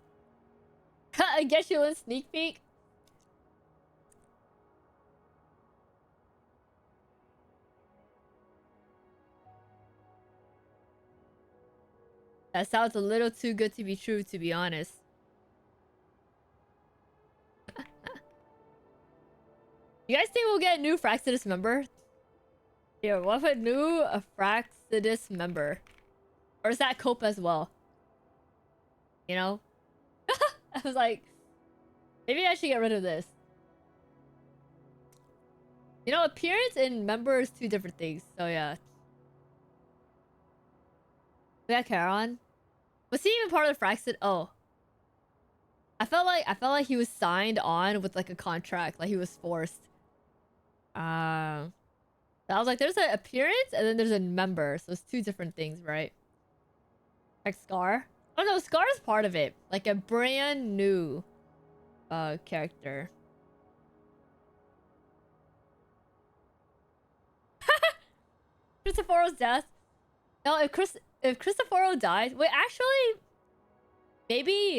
I guess you win sneak peek. That sounds a little too good to be true, to be honest. You guys think we'll get a new Fraxidus member? Yeah, what if a new Fraxidus member? Or is that Cope as well? You know? I was like, maybe I should get rid of this. You know, appearance and member is 2 different things. So yeah. We got Charon. Was he even part of the Fraxid? Oh. I felt like he was signed on with like a contract, like he was forced. So I was like, there's an appearance and then there's a member, so it's 2 different things, right? Like Scar. Oh no, Scar is part of it, like a brand new character. Cristoforo's death. No, if Cristoforo dies, wait, actually,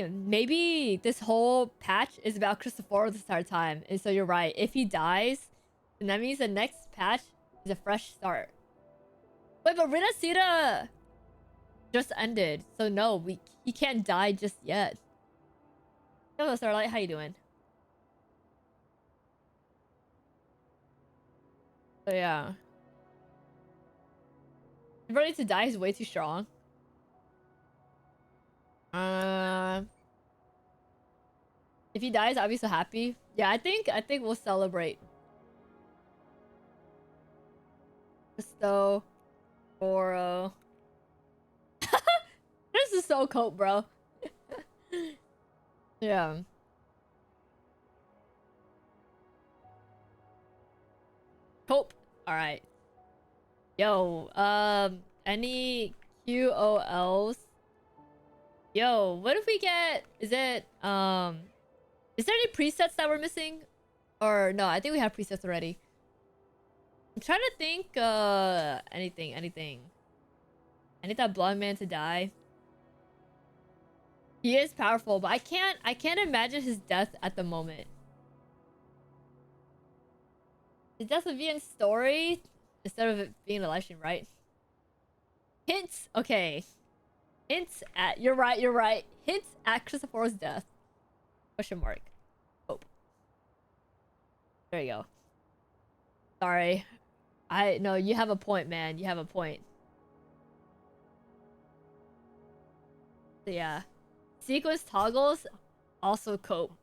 maybe this whole patch is about Cristoforo this entire time, and so you're right. If he dies, then that means the next patch is a fresh start. Wait, but Rinasira just ended, so no, he can't die just yet. Hello, Starlight, how you doing? So yeah. Ready to die is way too strong. If he dies, I'll be so happy. Yeah, I think we'll celebrate. Cristo, Oro. This is so cope, bro. Yeah. Cope. All right. Yo, any QOLs? Yo, what if we get, is there any presets that we're missing? Or no, I think we have presets already. I'm trying to think, anything. I need that blonde man to die. He is powerful, but I can't imagine his death at the moment. His death would be in story? instead of it being a live stream, right? Hints. Okay. Hints at. You're right. You're right. Hints at Christopher's death. Question mark. Hope. There you go. Sorry. No. You have a point, man. You have a point. So yeah. Sequence toggles. Also cope.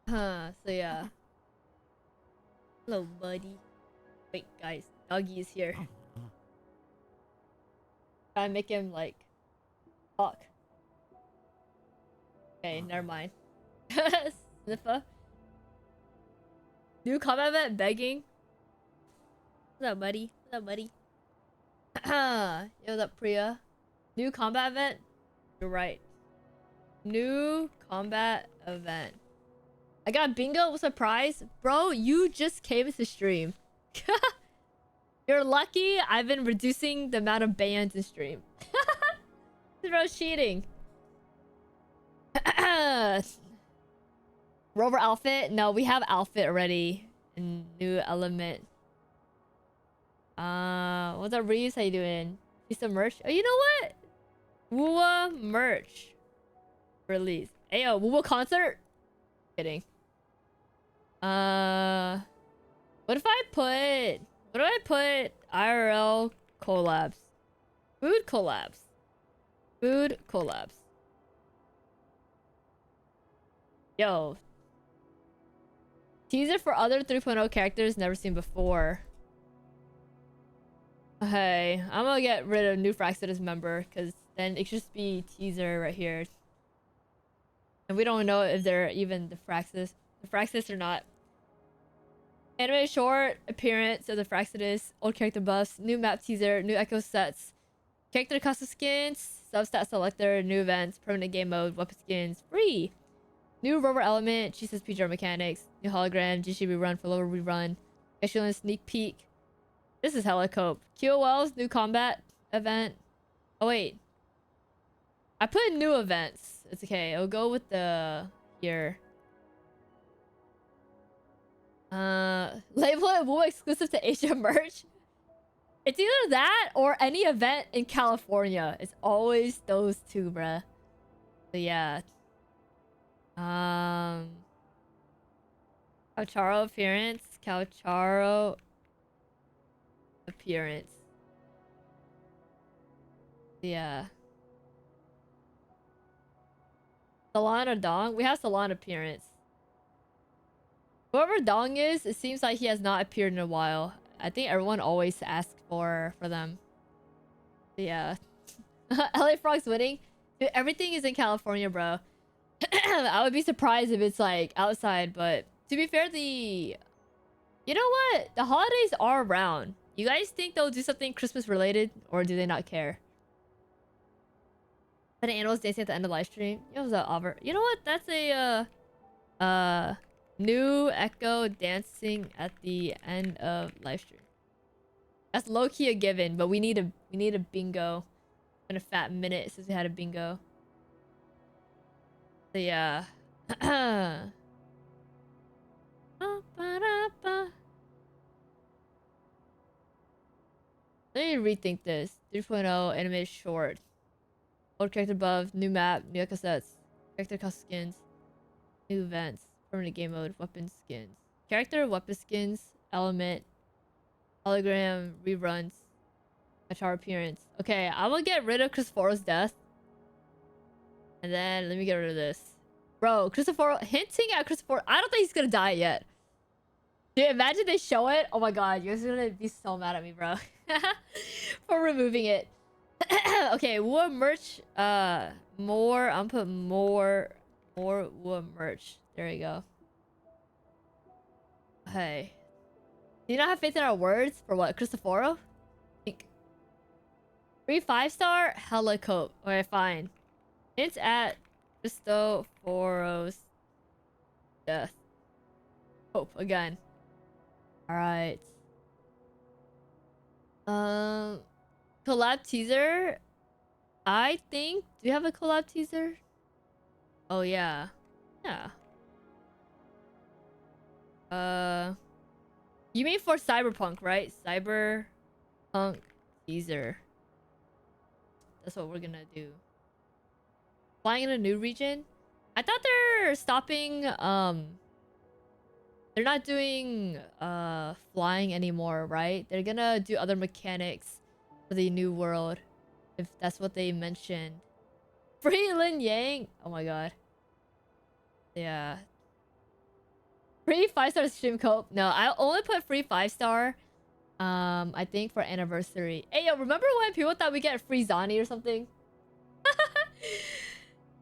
So yeah. Hello, buddy. Wait, guys. Doggy is here. Try and make him, like, talk. Okay, never mind. Sniffa. New combat event begging. What's up, buddy? What's up, buddy? Yo, what's up, Priya? New combat event? You're right. New combat event. I got bingo with surprise. Bro, you just came to stream. You're lucky I've been reducing the amount of bans in stream. Bro, cheating. Rover outfit? No, we have outfit already. And new element. What's up, Reeves? How you doing? See some merch? Oh, you know what? WUWA merch. Release. Ayo, WUWA concert? Kidding. What if I put IRL collabs? Food collabs. Food collabs. Yo. Teaser for other 3.0 characters never seen before. Okay, I'm gonna get rid of new Fraxidus member because then it should just be teaser right here. And we don't know if they're even the Fraxidus or not. Anime short appearance of the Fraxidus, old character buffs, new map teaser, new echo sets, character custom skins, substat selector, new events, permanent game mode, weapon skins, free. New rover element, Jesus PGR mechanics, new hologram, GC rerun for lower rerun, excellent sneak peek. This is hella cope. QOL's new combat event. Oh wait. I put in new events. It's okay. I'll go with the here. Label it WUWA exclusive to Asia merch. It's either that or any event in California. It's always those two, bruh. So yeah. Calcharo appearance. Calcharo appearance. Yeah. Salon or Dong? We have Salon appearance. Whoever Dong is, it seems like he has not appeared in a while. I think everyone always asks for them. Yeah. LA Frog's winning. Dude, everything is in California, bro. I would be surprised if it's like outside, but to be fair, you know what? The holidays are around. You guys think they'll do something Christmas related, or do they not care? An animals dancing at the end of the live stream. Yo, what's up, Albert? You know what? That's a new echo dancing at the end of live stream. That's low key a given, but we need a bingo. Been a fat minute since we had a bingo. So yeah. Let me rethink this. 3.0 animated short. Old character buff, new map, new echo sets, character custom skins, new events, permanent game mode, weapon skins. Character, weapon skins, element, hologram, reruns, Achar appearance. Okay, I'm gonna get rid of Christophero's death. And then let me get rid of this. Bro, Christophero, hinting at Christophero. I don't think he's gonna die yet. Dude, imagine they show it. Oh my god, you guys are gonna be so mad at me, bro. For removing it. Okay, WUWA merch. More. I'm put more WUWA merch. There we go. Hey. Do you not have faith in our words? For what? Christophero? Think. 3 5-star? Hella cope. Okay, fine. It's at Christophero's death. Hope again. Alright. Collab teaser? I think. Do you have a collab teaser? Oh, yeah. Yeah. You mean for Cyberpunk, right? Cyberpunk teaser. That's what we're gonna do. Flying in a new region? I thought they're stopping, they're not doing, flying anymore, right? They're gonna do other mechanics for the new world. If that's what they mentioned. Free Lin Yang! Oh my god. Yeah. Free 5-star stream cope. No, I only put free 5-star. I think for anniversary. Hey, yo, remember when people thought we get free Zani or something?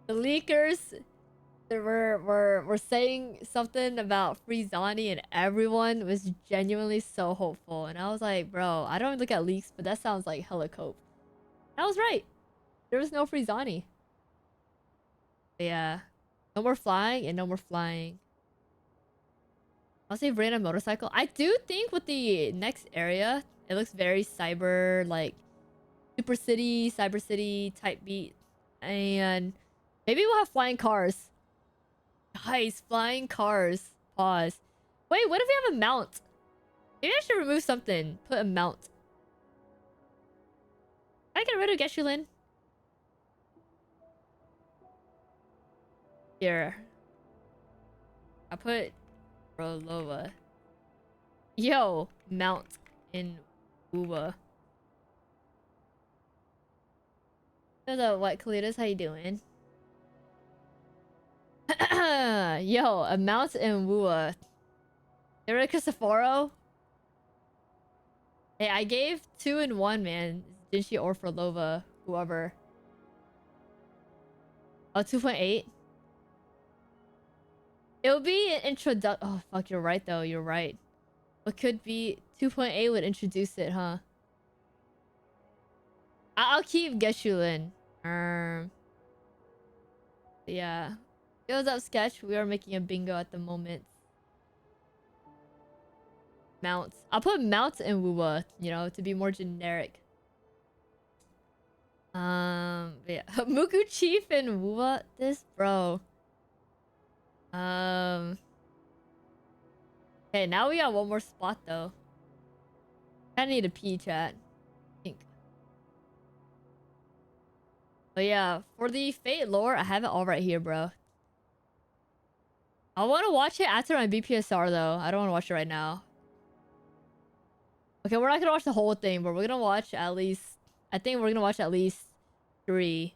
The leakers, they were saying something about free Zani, and everyone was genuinely so hopeful. And I was like, bro, I don't look at leaks, but that sounds like hella cope. I was right. There was no free Zani. But yeah. No more flying and no more flying. I'll say raid on motorcycle. I do think with the next area, it looks very cyber, like super city, cyber city type beat. And maybe we'll have flying cars. Guys, flying cars. Pause. Wait, what if we have a mount? Maybe I should remove something. Put a mount. Can I get rid of Geshulin? Here. I put Rolova. Yo, mount in WUWA. What's up, what Kalitas? How you doing? Yo, a mount in WUWA. Get rid of Cristoforo? Hey, I gave 2 and 1, man. Jinshi or Frolova, whoever. Oh, 2.8? It'll be an introduction. Oh, fuck, you're right, though. You're right. What could be 2.8 would introduce it, huh? I'll keep Geshulin. Yeah. Yo, what's up, Sketch? We are making a bingo at the moment. Mounts. I'll put mounts in WUWA, you know, to be more generic. But yeah. Muku Chief in WUWA? This, bro. Okay, now we got one more spot, though. I need a pee, chat. I think. But yeah, for the Fate lore, I have it all right here, bro. I want to watch it after my BPSR, though. I don't want to watch it right now. Okay, we're not gonna watch the whole thing, but we're gonna watch at least... I think we're gonna watch at least 3.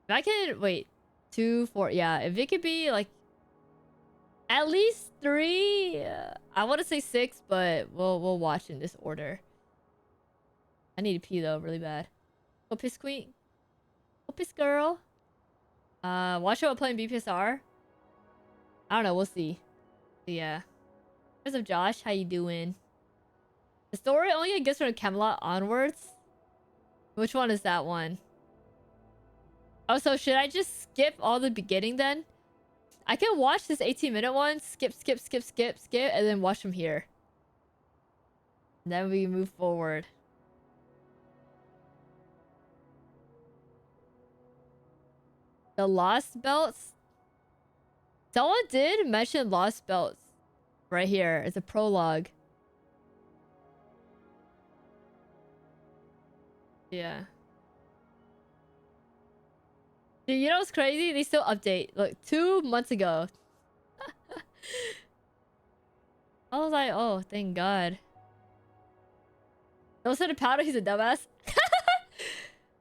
If I can... Wait. 2, 4... Yeah, if it could be, like... At least 3... I want to say 6, but we'll watch in this order. I need to pee, though, really bad. Go piss, queen. Go piss, girl. Watch it while playing BPSR. I don't know, we'll see. But yeah. What's up, Josh? How you doing? The story only gets from Camelot onwards. Which one is that one? Oh, so should I just skip all the beginning then? I can watch this 18-minute one, skip, and then watch from here. And then we move forward. The Lost Belts? Someone did mention Lost Belts. Right here. It's a prologue. Yeah. Dude, you know what's crazy? They still update. Look, 2 months ago. I was like, oh, thank God. Don't send a powder, he's a dumbass.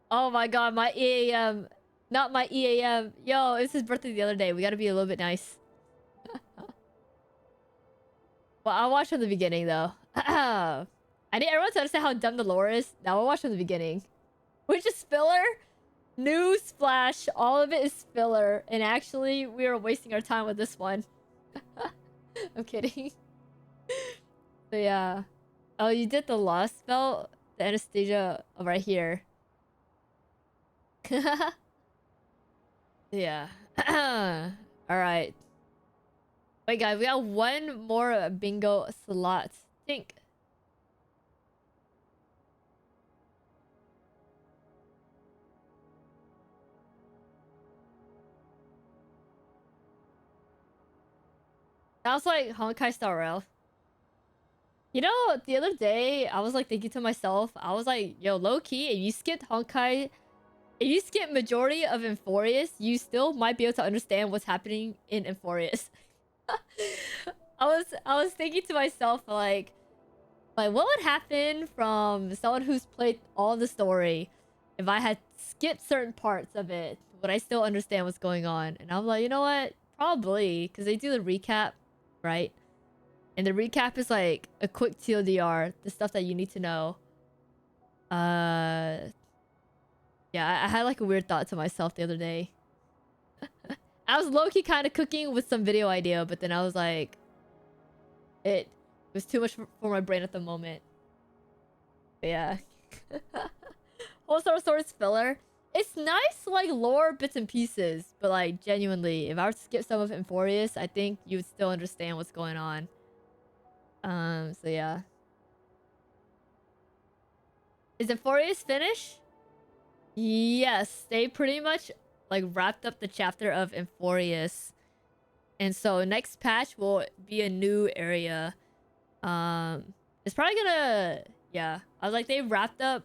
Oh my God, my EAM. Not my EAM. Yo, it's his birthday the other day. We gotta be a little bit nice. Well, I'll watch from the beginning, though. I need everyone to understand how dumb the lore is. Now we'll watch from the beginning. Which is filler. Newsflash. All of it is filler. And actually, we are wasting our time with this one. I'm kidding. But yeah. Oh, you did the Lost spell? The anesthesia right here. Yeah. Alright. Wait, guys. We got one more bingo slot. Think. Sounds like Honkai Star Rail. You know, the other day, I was like thinking to myself, I was like, yo, low-key, if you skipped Honkai, if you skip majority of Euphorius, you still might be able to understand what's happening in Euphorius. I was thinking to myself, like what would happen from someone who's played all the story if I had skipped certain parts of it? Would I still understand what's going on? And I'm like, you know what? Probably, because they do the recap, right? And the recap is like a quick TLDR, the stuff that you need to know. Yeah, I had like a weird thought to myself the other day. I was low-key kind of cooking with some video idea, but then I was like, it was too much for my brain at the moment. But yeah. Whole Story's filler. It's nice, like, lore bits and pieces, but like, genuinely, if I were to skip some of Euphorius, I think you would still understand what's going on. So yeah. Is Euphorius finished? Yes, they pretty much like wrapped up the chapter of Euphorius. And so next patch will be a new area. It's probably gonna, yeah. I was like, they wrapped up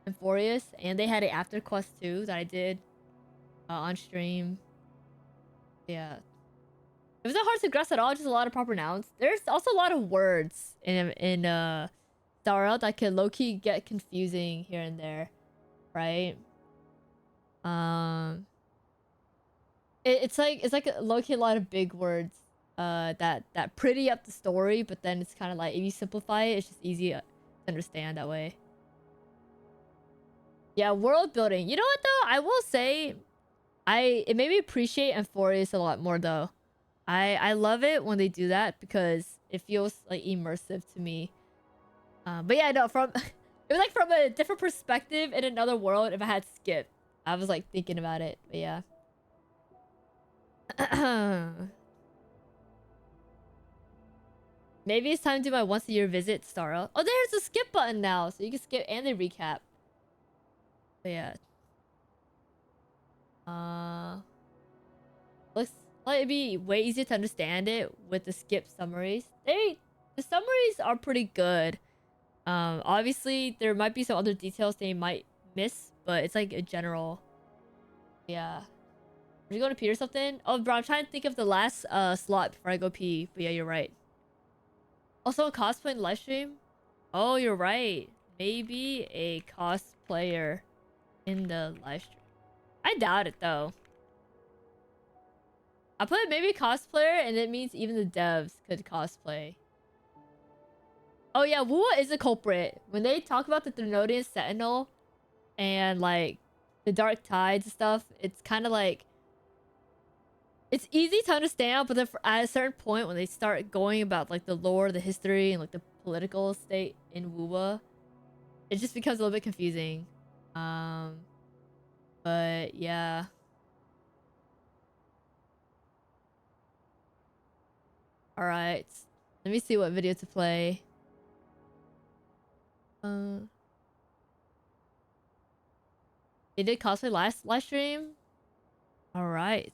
Euphorius and they had an after quest too that I did on stream. Yeah. It wasn't hard to grasp at all, just a lot of proper nouns. There's also a lot of words in Star Rail that can low-key get confusing here and there, right? It's like a low-key a lot of big words that pretty up the story, but then it's kind of like if you simplify it, it's just easy to understand that way. Yeah, world building. You know what though? I will say, it made me appreciate Euphorius a lot more though. I love it when they do that because it feels like immersive to me. But yeah, no, it was like from a different perspective in another world. If I had skipped, I was like thinking about it. But yeah. Maybe it's time to do my once-a-year visit to Star Rail. Oh, there's a skip button now, so you can skip and they recap. But yeah. Looks like it'd be way easier to understand it with the skip summaries. The summaries are pretty good. Obviously there might be some other details they might miss, but it's like a general. Yeah. Are you going to pee or something? Oh, bro, I'm trying to think of the last slot before I go pee. But yeah, you're right. Also, a cosplay in live stream? Oh, you're right. Maybe a cosplayer in the live stream. I doubt it though. I put maybe cosplayer, and it means even the devs could cosplay. Oh yeah, WUWA is a culprit. When they talk about the Thermodian Sentinel and like the Dark Tides and stuff, it's kind of like it's easy to understand, but then at a certain point when they start going about like the lore, the history, and like the political state in WUWA, it just becomes a little bit confusing. But yeah. Alright. Let me see what video to play. You did cosplay last live stream? Alright.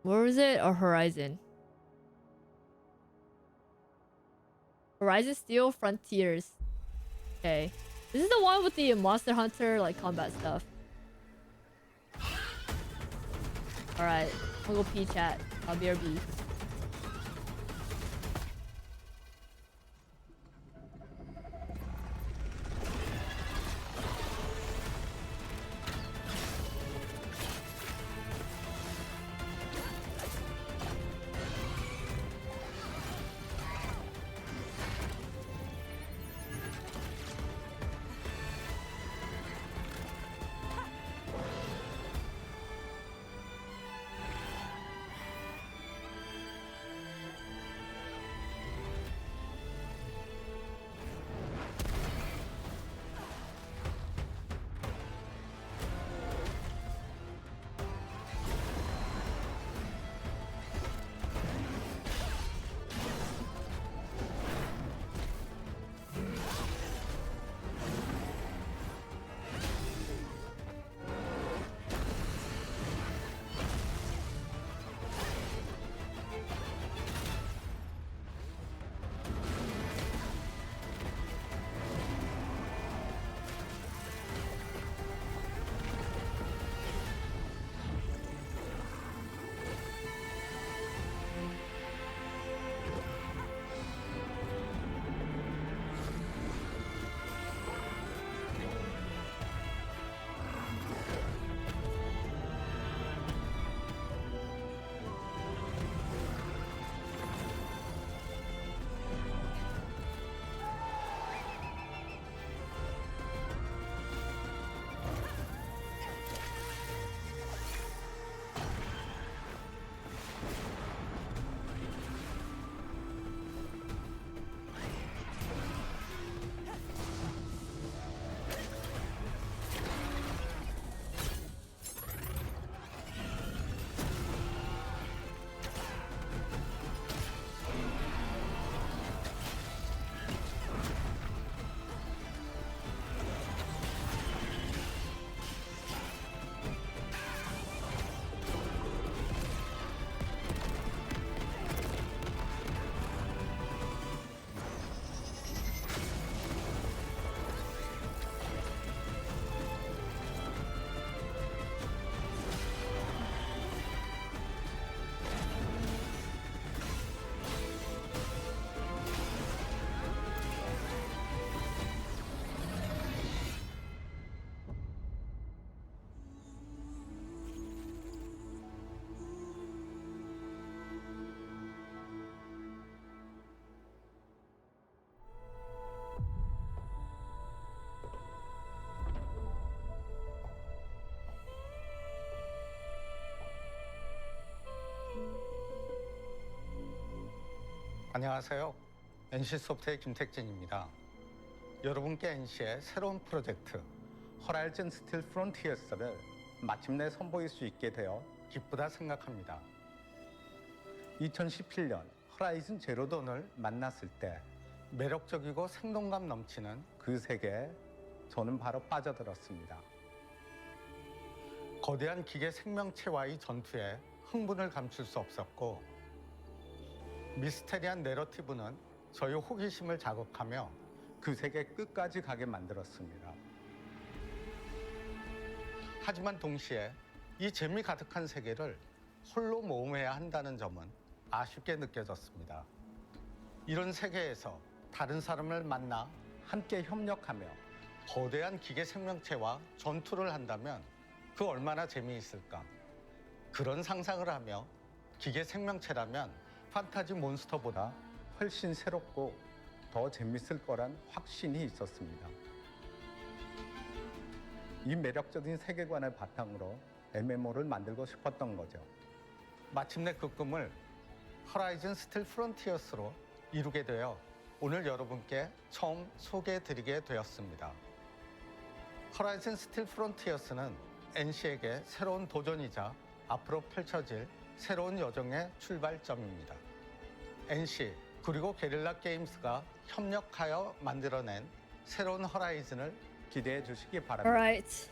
Where was it? Or Horizon? Horizon Steel Frontiers. Okay. This is the one with the Monster Hunter like combat stuff. Alright. I'll go pee chat. I'll BRB. 안녕하세요. NC소프트의 김택진입니다. 여러분께 NC의 새로운 프로젝트 호라이즌 스틸 프론티어스를 마침내 선보일 수 있게 되어 기쁘다 생각합니다. 2017년 호라이즌 제로돈을 만났을 때 매력적이고 생동감 넘치는 그 세계에 저는 바로 빠져들었습니다. 거대한 기계 생명체와의 전투에 흥분을 감출 수 없었고 미스테리한 내러티브는 저의 호기심을 자극하며 그 세계 끝까지 가게 만들었습니다. 하지만 동시에 이 재미 가득한 세계를 홀로 모험해야 한다는 점은 아쉽게 느껴졌습니다. 이런 세계에서 다른 사람을 만나 함께 협력하며 거대한 기계 생명체와 전투를 한다면 그 얼마나 재미있을까. 그런 상상을 하며 기계 생명체라면 판타지 몬스터보다 훨씬 새롭고 더 재밌을 거란 확신이 있었습니다. 이 매력적인 세계관을 바탕으로 MMO를 만들고 싶었던 거죠. 마침내 그 꿈을 호라이즌 스틸 프론티어스로 이루게 되어 오늘 여러분께 처음 소개해드리게 되었습니다. 호라이즌 스틸 프론티어스는 NC에게 새로운 도전이자 앞으로 펼쳐질 새로운 여정의 출발점입니다. NC 그리고 게릴라 게임스가 협력하여 만들어낸 새로운 호라이즌을 기대해 주시기 바랍니다. Alright.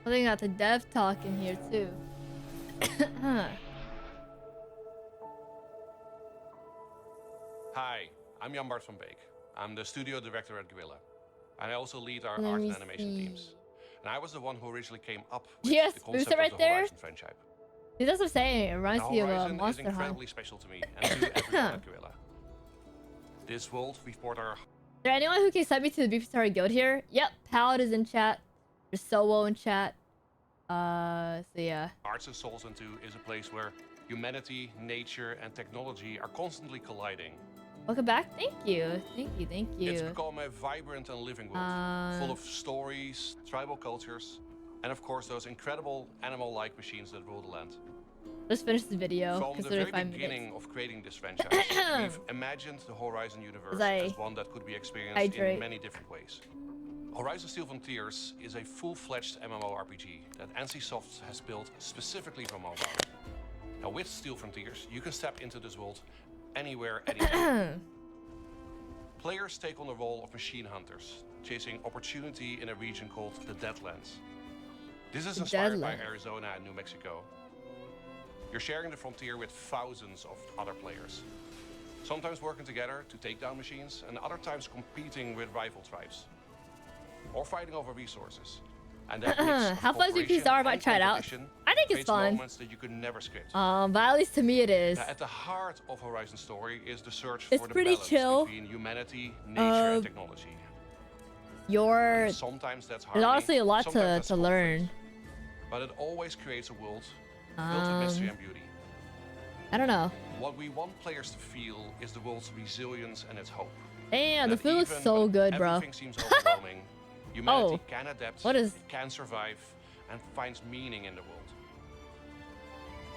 I think got the dev talk in here too. Hi, I'm Jan Bart van Beek. I'm the studio director at Guerrilla. And I also lead our Let art me and animation see. teams. And I was the one who originally came up with Yes, the concept Booster right of the there. Horizon franchise. See, that's what I'm saying. It reminds Now, me of a Horizon is Monster Hunter. incredibly special to me and to everyone at Guerrilla. This world we've poured our Is there anyone who can send me to the Beefy Story Guild here? Yep, Pallet is in chat. There's Solo in chat. So yeah. hearts and souls into is a place where humanity, nature, and technology are constantly colliding. Welcome back. Thank you. Thank you. Thank you. It's become a vibrant and living world, full of stories, tribal cultures, and of course those incredible animal-like machines that rule the land. Let's finish the video. From the very beginning of creating this franchise, we've imagined the Horizon universe as one that could be experienced in many different ways. Horizon Steel Frontiers is a full-fledged MMORPG that NCSoft has built specifically for mobile. Now with Steel Frontiers, you can step into this world anywhere, anytime. Players take on the role of machine hunters, chasing opportunity in a region called the Deadlands. This is inspired by Arizona and New Mexico. You're sharing the frontier with thousands of other players, sometimes working together to take down machines, and other times competing with rival tribes, or fighting over resources. And that how fun is VP Star? I might try it out. I think it's fun. Moments that you could never script. But at least to me it is. Now, at the heart of Horizon's story is the search It's for the pretty balance chill. between humanity, nature, and technology. And sometimes that's there's honestly a lot sometimes to learn. But it always creates a world built of mystery and beauty. I don't know. What we want players to feel is the world's resilience and its hope. Damn, the food looks so good, bro. Everything seems overwhelming. Humanity can adapt, it can survive, and finds meaning in the world.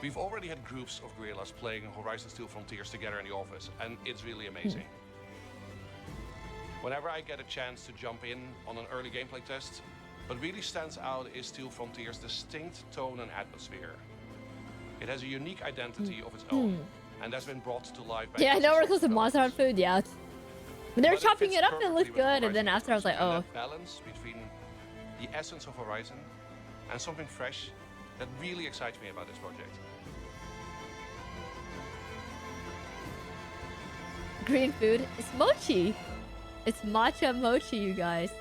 We've already had groups of guerrillas playing Horizon Steel Frontiers together in the office, and it's really amazing. Whenever I get a chance to jump in on an early gameplay test, what really stands out is Steel Frontiers' distinct tone and atmosphere. It has a unique identity of its own, and that's been brought to life by I know we're close to Monster Hunter food, yeah. When they were chopping it up, it looked good, and then after I was like, oh. That balance between the essence of Horizon and something fresh that really excites me about this project. Green food. It's mochi. It's matcha mochi, you guys.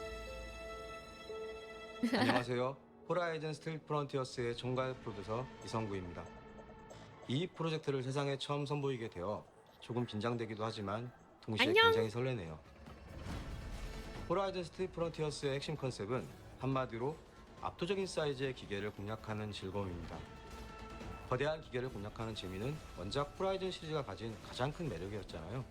안녕하세요. 호라이즌 스틸 프론티어스의 총괄 프로듀서 이성구입니다. 이 프로젝트를 세상에 처음 선보이게 되어 조금 긴장되기도 하지만 동시에 굉장히 설레네요. 호라이즌 스틸 프론티어스의 핵심 컨셉은 한마디로 압도적인 사이즈의 기계를 공략하는 즐거움입니다. 거대한 기계를 공략하는 재미는 원작 호라이즌 시리즈가 가진 가장 큰 매력이었잖아요.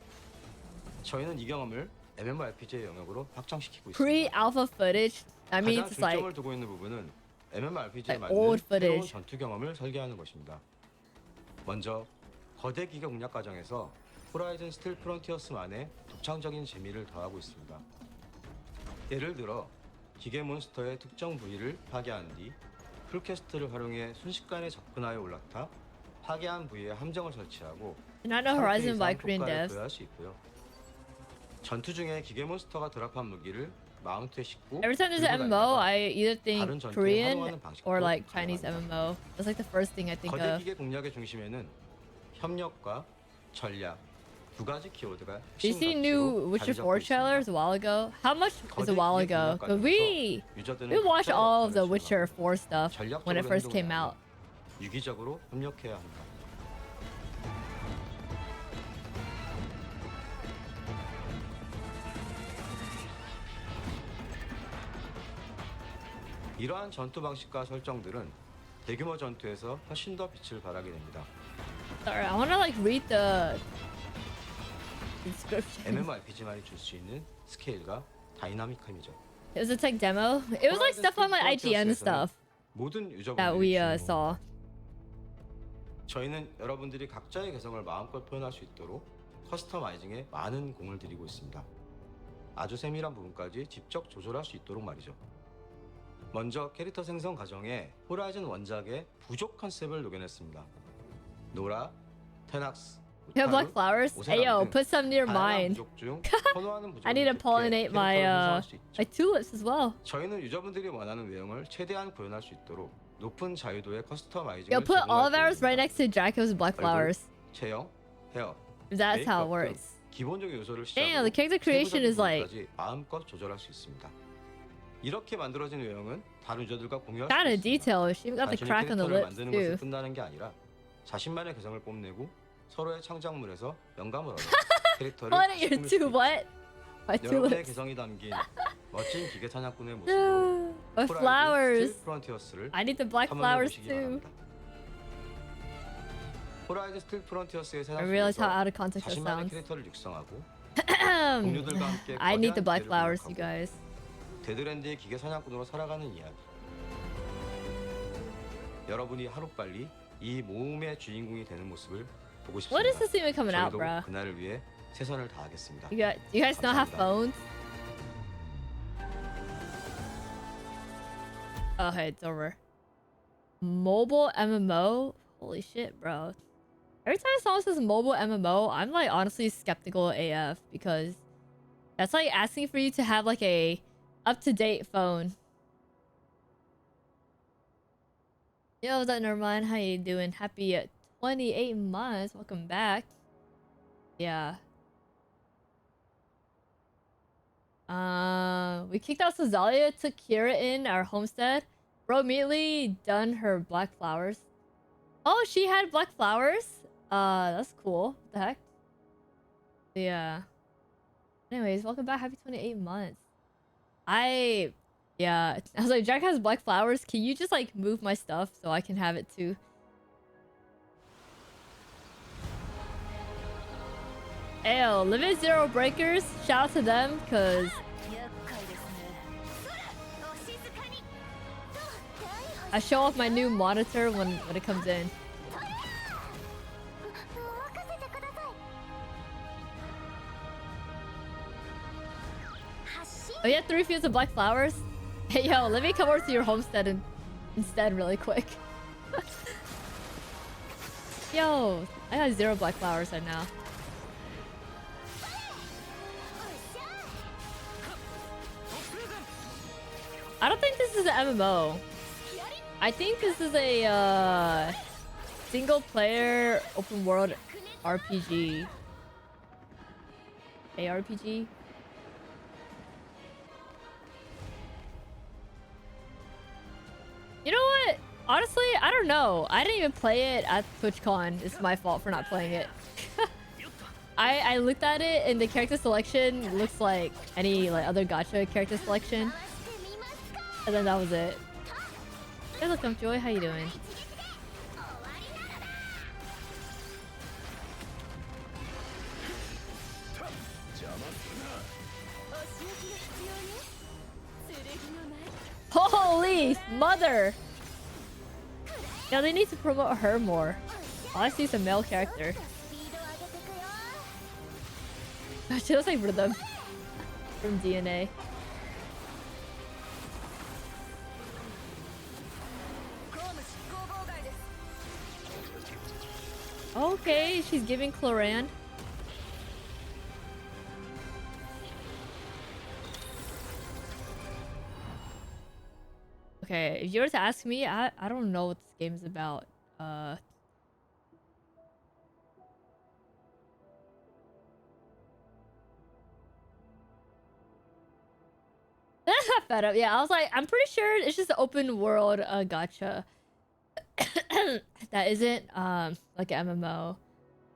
저희는 이 경험을 MMORPG의 영역으로 확장시키고 있습니다. Pre-alpha footage. That means 가장 it's like 중점을 두고 있는 부분은 MMORPG에 like old 맞는 새로운 footage. 전투 경험을 설계하는 것입니다. 먼저 거대 기계 공략 과정에서 호라이즌 스틸 프론티어스만의 독창적인 재미를 더하고 있습니다. 예를 들어 기계 몬스터의 특정 부위를 파괴한 뒤 풀캐스트를 활용해 순식간에 접근하여 올라타 파괴한 부위에 함정을 설치하고 Not know Horizon by Korean devs. 부여할 수 있고요. 전투 중에 기계 몬스터가 드랍한 무기를 마운트에 싣고 Every time there's an MMO, I either think Korean or like Chinese MMO. That's like the first thing I think 거대 of. 기계 공략의 중심에는 협력과 전략 두 가지 키워드가 Did you see new Witcher 4 trailers a while ago? How much is a while ago? But we watched all of the Witcher 4 stuff when it first came out. 유기적으로 협력해야 합니다. 이러한 전투 방식과 설정들은 대규모 전투에서 훨씬 더 빛을 발하게 됩니다. Sorry, I wanna like read the description. MMORPG만이 줄 수 있는 스케일과 다이나믹함이죠. It was a tech demo. It was like stuff on like IGN stuff 모든 that we saw. 저희는 여러분들이 각자의 개성을 마음껏 표현할 수 있도록 커스터마이징에 많은 공을 들이고 있습니다. 아주 세밀한 부분까지 직접 조절할 수 있도록 말이죠. 먼저 캐릭터 생성 과정에 호라이즌 원작의 부족 컨셉을 녹여냈습니다. 노라, 테낙스, You have black flowers? Hey yo, put some near mine. I need to pollinate my tulips as well. 저희는 유저분들이 원하는 외형을 최대한 구현할 수 있도록 높은 자유도의 커스터마이징을 Yo, put all of ours right next to Draco's black flowers. 체형, 헤어, That's how it works. 기본적인 요소를 Damn, the character creation is like 마음껏 조절할 수 있습니다. 이렇게 만들어진 외형은 다른 유저들과 공유할 kind 수 of detail. She got the crack on the lips 만드는 too. 것에 끝나는 게 아니라 자신만의 개성을 뽐내고 서로의 창작물에서 영감을 얻어 캐릭터를 What are your two what? My 여러분의 tulips. 개성이 담긴 멋진 기계 사냥꾼의 모습으로 My flowers. 프론티어스를 I need the black flowers too. 호라이즌 스틸 프론티어스의 I realize how out of context that 자신만의 sounds. 캐릭터를 육성하고 동료들과 함께 I need the black 거대한 flowers, 기회를 you guys. 데드랜드의 기계 사냥꾼으로 살아가는 이야기. 여러분이 하루빨리 이 모험의 주인공이 되는 모습을 보고 싶습니다. What is this even coming out, 저희도 bro? 그날을 위해 최선을 다하겠습니다. You guys not have phones? Oh, hey, it's over. Mobile MMO? Holy shit, bro. Every time someone says mobile MMO, I'm like honestly skeptical AF because that's like asking for you to have like a up-to-date phone. Yo, what's up, Norman? How you doing? Happy 28 months. Welcome back. Yeah. We kicked out Sazalia, took Kira in our homestead. Bro immediately done her black flowers. Oh, she had black flowers? That's cool. What the heck? Yeah. Anyways, welcome back. Happy 28 months. I was like, Jack has black flowers. Can you just like move my stuff so I can have it too? Ayo, Limit Zero Breakers. Shout out to them, cause I show off my new monitor when it comes in. Oh, you have 3 fields of black flowers? Hey, yo, let me come over to your homestead instead really quick. Yo, I got 0 black flowers right now. I don't think this is an MMO. I think this is a single-player open-world RPG. ARPG? You know what? Honestly, I don't know. I didn't even play it at TwitchCon. It's my fault for not playing it. I looked at it and the character selection looks like any like other gacha character selection. And then that was it. Hey, look, I'm Joy. How you doing? Holy mother! Yeah, they need to promote her more. I see some male character. She looks like Rhythm from DNA. Okay, she's giving Cloran. Okay, if you were to ask me, I don't know what this game is about. Fed up. Yeah, I was like, I'm pretty sure it's just an open world gacha. That isn't like an MMO.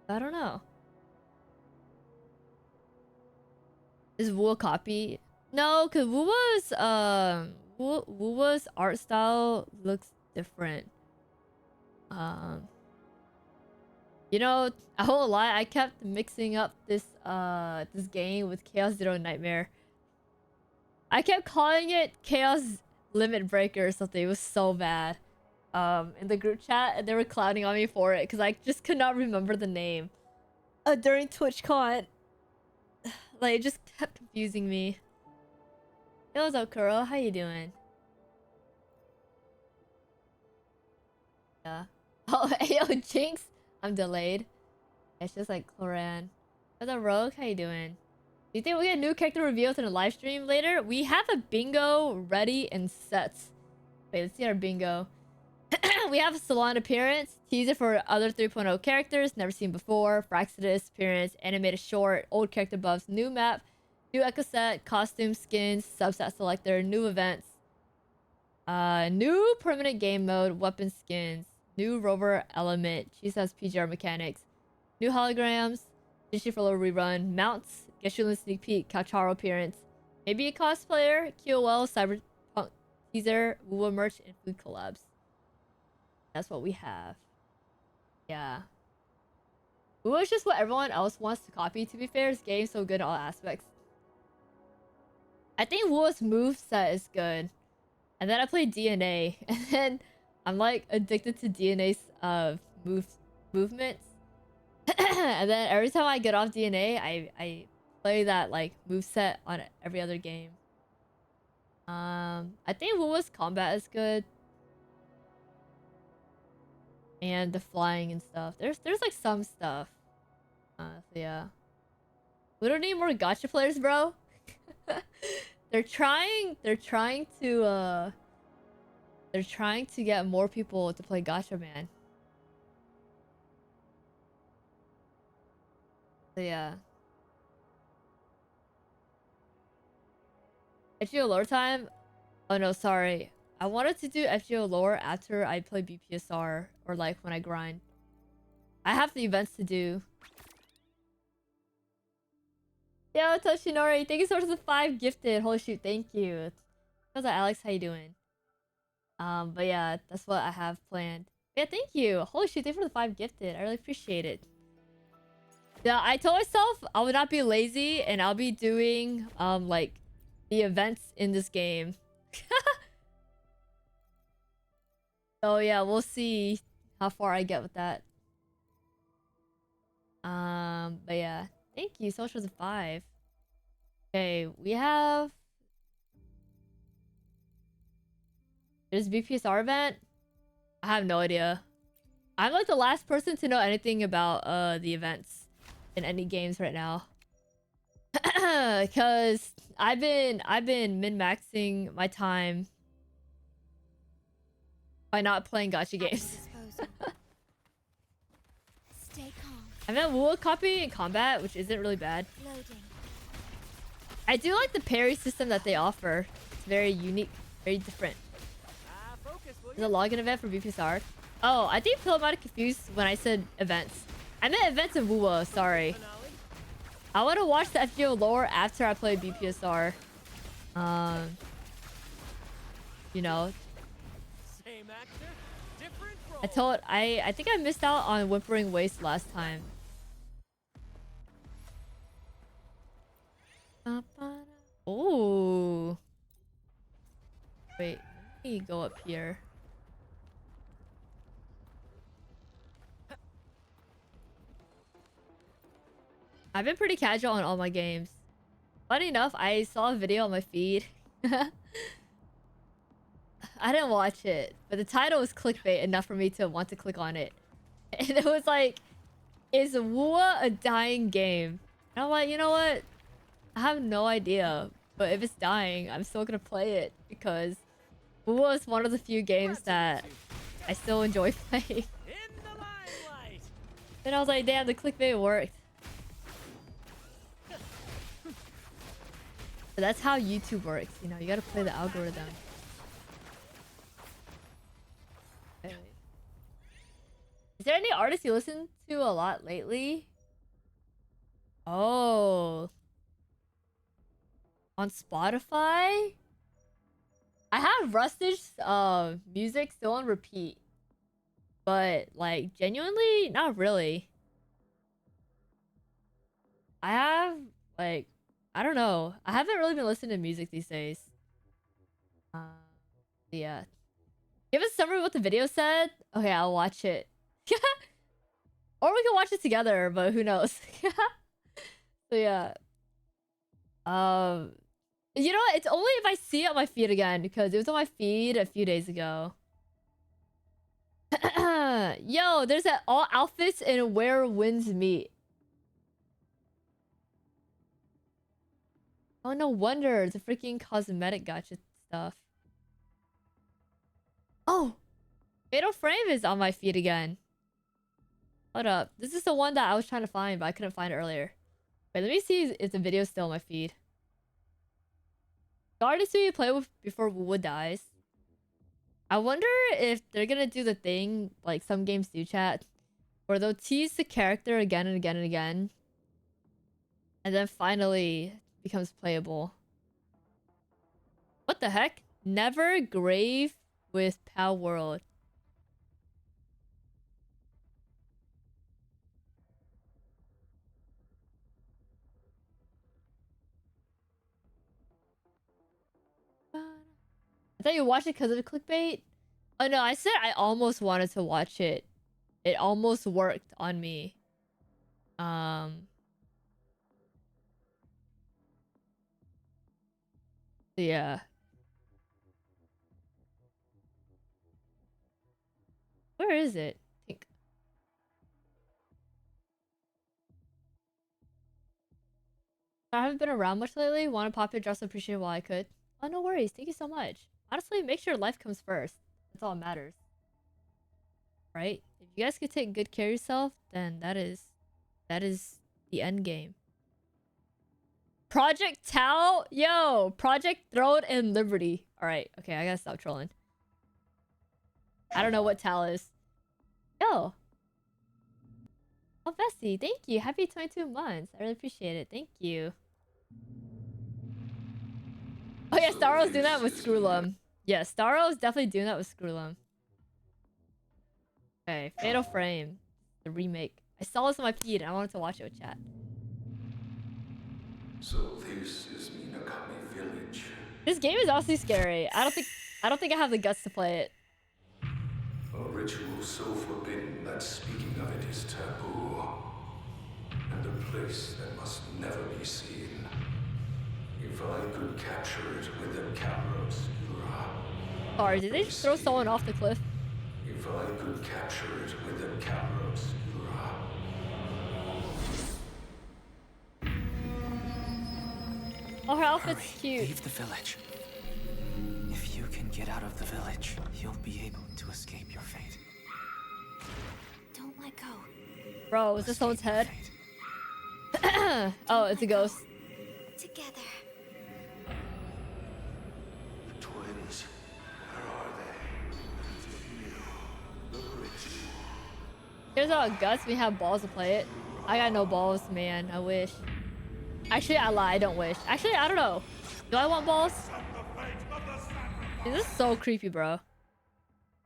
I don't know. Is WUWA copy? No, cause WUWA's art style looks different. You know, I won't lie, I kept mixing up this this game with Chaos Zero Nightmare. I kept calling it Chaos Limit Breaker or something. It was so bad. In the group chat, and they were clowning on me for it because I just could not remember the name. During TwitchCon, like it just kept confusing me. Hey, what's up, Kuro? How you doing? Yeah. Oh, yo, Jinx. I'm delayed. It's just like Cloran. What's up, Rogue? How you doing? Do you think we'll get a new character revealed in a live stream later? We have a bingo ready and set. Wait, let's see our bingo. We have a salon appearance, teaser for other 3.0 characters never seen before, Fraxidus appearance, animated short, old character buffs, new map, new echo set, costume skins, subset selector, new events, new permanent game mode, weapon skins, new rover element, she says PGR mechanics, new holograms, Dishi for low rerun, mounts, Geshulin sneak peek, Coucharo appearance, maybe a cosplayer, QOL, Cyberpunk teaser, WUWA merch, and food collabs. That's what we have. Yeah. WUWA is just what everyone else wants to copy, to be fair. This game's so good in all aspects. I think WUWA's moveset is good. And then I play DNA. And then I'm like addicted to DNA's movements. And then every time I get off DNA, I play that like moveset on every other game. I think WUWA's combat is good. And the flying and stuff. There's like some stuff. So yeah. We don't need more gacha players, bro. They're trying to get more people to play gacha, man. So yeah. FGO lore time? Oh no, sorry. I wanted to do FGO lore after I play BPSR or like when I grind. I have the events to do. Yo, Toshinori, thank you so much for the 5 gifted. Holy shoot, thank you. How's that, Alex? How you doing? But yeah, that's what I have planned. Yeah, thank you. Holy shoot, thank you for the 5 gifted. I really appreciate it. Yeah, I told myself I would not be lazy and I'll be doing like the events in this game. So yeah, we'll see how far I get with that. But yeah, thank you so much for the 5. Okay, we have there's BPSR event. I have no idea. I'm like the last person to know anything about the events in any games right now. Cause I've been min-maxing my time by not playing gacha games. I've had WUWA copy in combat, which isn't really bad. I do like the parry system that they offer. It's very unique, very different. There's a login event for BPSR. Oh, I think people might have confused when I said events. I meant events in WUWA, sorry. I want to watch the FGO lore after I play BPSR. You know. I think I missed out on Whimpering Waste last time. Oh. Wait, let me go up here. I've been pretty casual on all my games. Funny enough, I saw a video on my feed. I didn't watch it, but the title was clickbait enough for me to want to click on it. And it was like, is WUWA a dying game? And I'm like, you know what? I have no idea. But if it's dying, I'm still gonna play it because WUWA is one of the few games that I still enjoy playing. And I was like, damn, the clickbait worked. But that's how YouTube works, you know, you gotta play the algorithm. Okay. Is there any artists you listen to a lot lately? Oh. On Spotify? I have Rustige's music still on repeat. But, like, genuinely, not really. I have, like, I don't know. I haven't really been listening to music these days. Yeah. Give us a summary of what the video said? Okay, I'll watch it. Or we can watch it together, but who knows? So yeah. You know what? It's only if I see it on my feed again, because it was on my feed a few days ago. Yo, there's that all outfits and where winds meet. Oh, no wonder. It's a freaking cosmetic gotcha stuff. Oh! Fatal Frame is on my feed again. Hold up. This is the one that I was trying to find, but I couldn't find it earlier. Wait, let me see if the video's still on my feed. The artist who you play with before WUWA dies. I wonder if they're gonna do the thing, like some games do, chat, where they'll tease the character again and again and again. And then finally becomes playable. What the heck? Never grave with Pal World. I thought you watched it because of the clickbait? Oh no, I said I almost wanted to watch it. It almost worked on me. Yeah. Where is it? I think. I haven't been around much lately. Want to pop it, just appreciate it while I could. Oh, no worries. Thank you so much. Honestly, make sure life comes first. That's all that matters. Right? If you guys could take good care of yourself, then that is the end game. Project Tau? Yo! Project Throne and Liberty. Alright, okay, I gotta stop trolling. I don't know what Tau is. Yo! Oh, Bessie, thank you. Happy 22 months. I really appreciate it. Thank you. Oh yeah, Starro's doing that with Screwlum. Yeah, Starro's definitely doing that with Screwlum. Okay, Fatal Frame. The remake. I saw this on my feed and I wanted to watch it with chat. So this is Minakami Village. This game is honestly scary. I don't think I have the guts to play it. A ritual so forbidden that speaking of it is taboo. And a place that must never be seen. If I could capture it with a camera obscura. Or did they just throw someone off the cliff? If I could capture it with a camera obscura. Oh, her outfit's cute. Leave the village. If you can get out of the village, you'll be able to escape your fate. Don't let go. Bro, is this someone's head? Oh, it's a ghost. Together. The twins, where are they? The ritual. Here's all guts. We have balls to play it. I got no balls, man. I wish. Actually, I lie. I don't wish. Actually, I don't know. Do I want balls? Dude, this is so creepy, bro.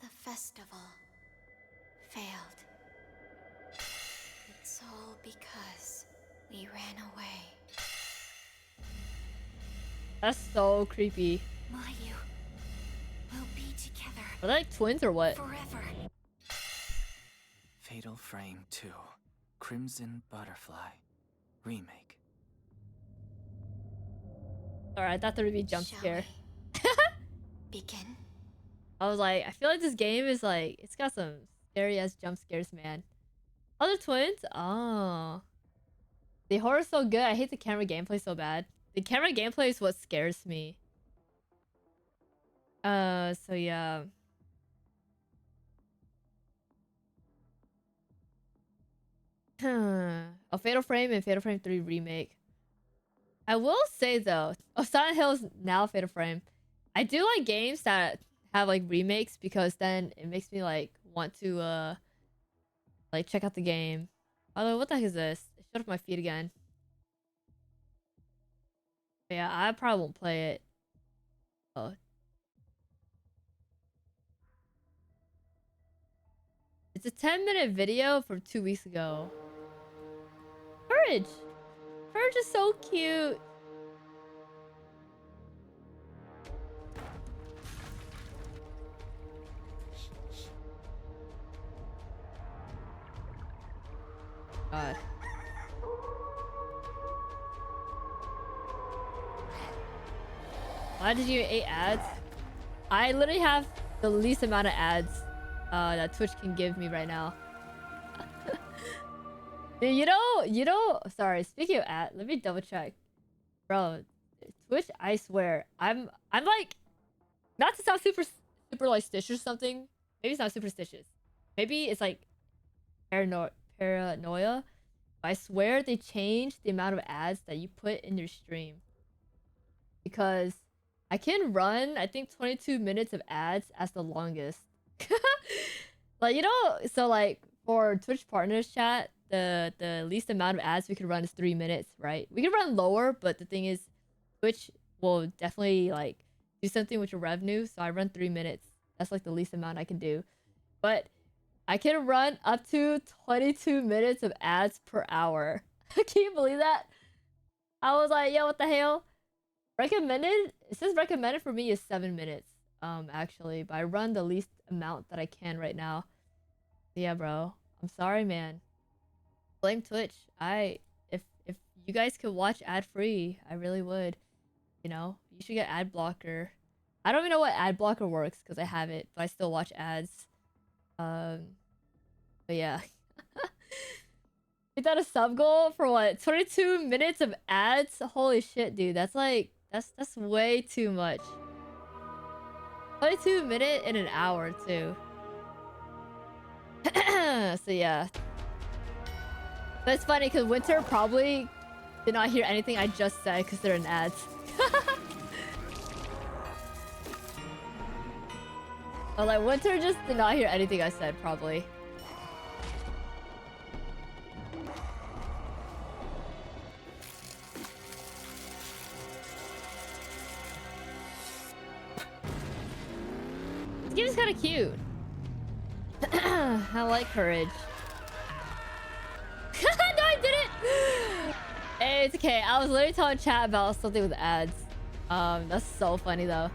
The festival failed. It's all because we ran away. That's so creepy. Mayu, we'll be together. Are they like twins or what? Forever. Fatal Frame 2. Crimson Butterfly. remake. Alright, I thought there would be a jump scare. Begin. I was like, I feel like this game is like, it's got some scary ass jump scares, man. Other twins? Oh. The horror's so good. I hate the camera gameplay so bad. The camera gameplay is what scares me. So yeah. A Fatal Frame and Fatal Frame 3 remake. I will say though, Silent Hill is now Fatal Frame. I do like games that have like remakes because then it makes me like want to like check out the game. Although, what the heck is this? It showed up my feed again. But yeah, I probably won't play it. Oh. It's a 10-minute video from 2 weeks ago. Courage! Courage is so cute! God. Why did you 8 ads? I literally have the least amount of ads that Twitch can give me right now. Dude, you know, sorry, speaking of ad, let me double check. Bro, Twitch, I swear, I'm like, not to sound super like stitches or something. Maybe it's not superstitious. Maybe it's like paranoia. But I swear they changed the amount of ads that you put in your stream. Because I can run, I think 22 minutes of ads as the longest. Like, you know, so like for Twitch partners chat, the least amount of ads we could run is 3 minutes, right? We can run lower, but the thing is, Twitch will definitely like do something with your revenue. So I run 3 minutes. That's like the least amount I can do. But I can run up to 22 minutes of ads per hour. Can you believe that? I was like, yo, what the hell? Recommended? It says recommended for me is 7 minutes. Actually, but I run the least amount that I can right now. Yeah, bro. I'm sorry, man. Blame Twitch. If you guys could watch ad free, I really would. You know, you should get ad blocker. I don't even know what ad blocker works because I have it, but I still watch ads. But yeah. Is that a sub goal for what? 22 minutes of ads? Holy shit, dude. That's like that's way too much. 22 minutes in an hour too. So yeah. But it's funny because Winter probably did not hear anything I just said because they're in ads. Oh, like Winter just did not hear anything I said probably. This game is kind of cute. I like Courage. No, I didn't! Hey, it's okay. I was literally telling chat about something with ads. That's so funny though.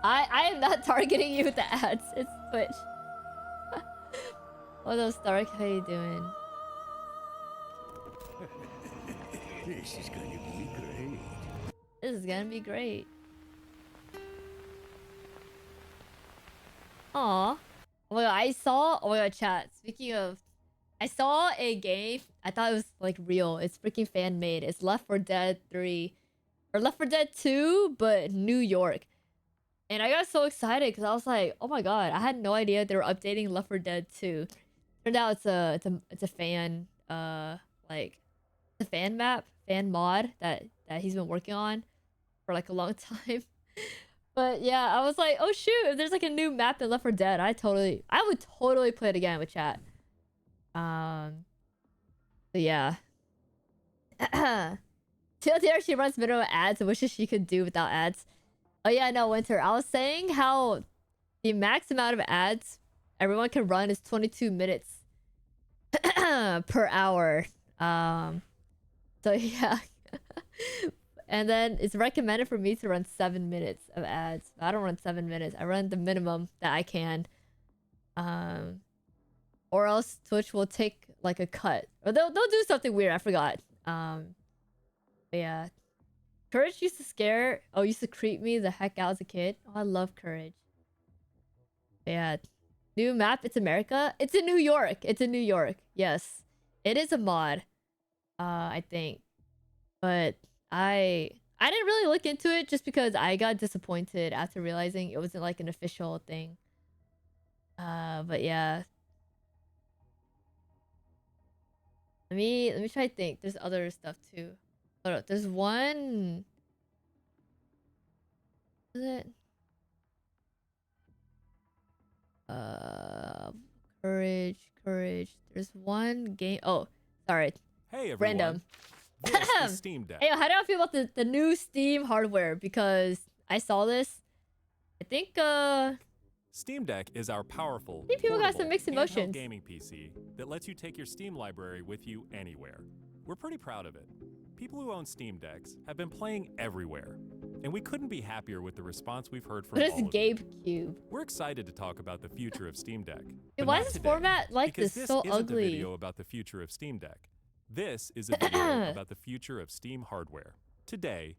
I am not targeting you with the ads. It's Twitch. What's up, Stark? How you doing? This is going to be great. This is gonna be great. Aw. Oh my god, I saw... Oh my god, chat. Speaking of... I saw a game. I thought it was like real. It's freaking fan made. It's Left 4 Dead 3. Or Left 4 Dead 2, but New York. And I got so excited because I was like, oh my god, I had no idea they were updating Left 4 Dead 2. Turned out it's a fan like it's a fan map, fan mod that he's been working on for like a long time. But yeah, I was like, oh shoot, if there's like a new map in Left 4 Dead, I would totally play it again with chat. So yeah. TLDR, she runs minimum ads and wishes she could do without ads. Oh yeah, no, Winter. I was saying how the max amount of ads everyone can run is 22 minutes per hour. So yeah. And then it's recommended for me to run 7 minutes of ads. I don't run 7 minutes. I run the minimum that I can. or else Twitch will take like a cut, or they'll do something weird. I forgot. But yeah, Courage used to creep me the heck out as a kid. Oh, I love Courage. But yeah, new map. It's America. It's in New York. It's in New York. Yes, it is a mod. I think, but I didn't really look into it just because I got disappointed after realizing it wasn't like an official thing. But yeah. Let me try to think. There's other stuff too. Oh no, there's one. Is it? Courage. There's one game. Oh, sorry. Hey everyone. Random. This is Steam Deck. Hey, how do I feel about the new Steam hardware? Because I saw this. I think Steam Deck is our powerful, I think people got some mixed handheld emotions. gaming PC that lets you take your Steam library with you anywhere. We're pretty proud of it. People who own Steam Decks have been playing everywhere, and we couldn't be happier with the response we've heard from What all is of you. GameCube? We're excited to talk about the future of Steam Deck. Dude, but why not is this today, format like because this? So isn't ugly. a video about the future of Steam Deck. This is a video about the future of Steam hardware. Today,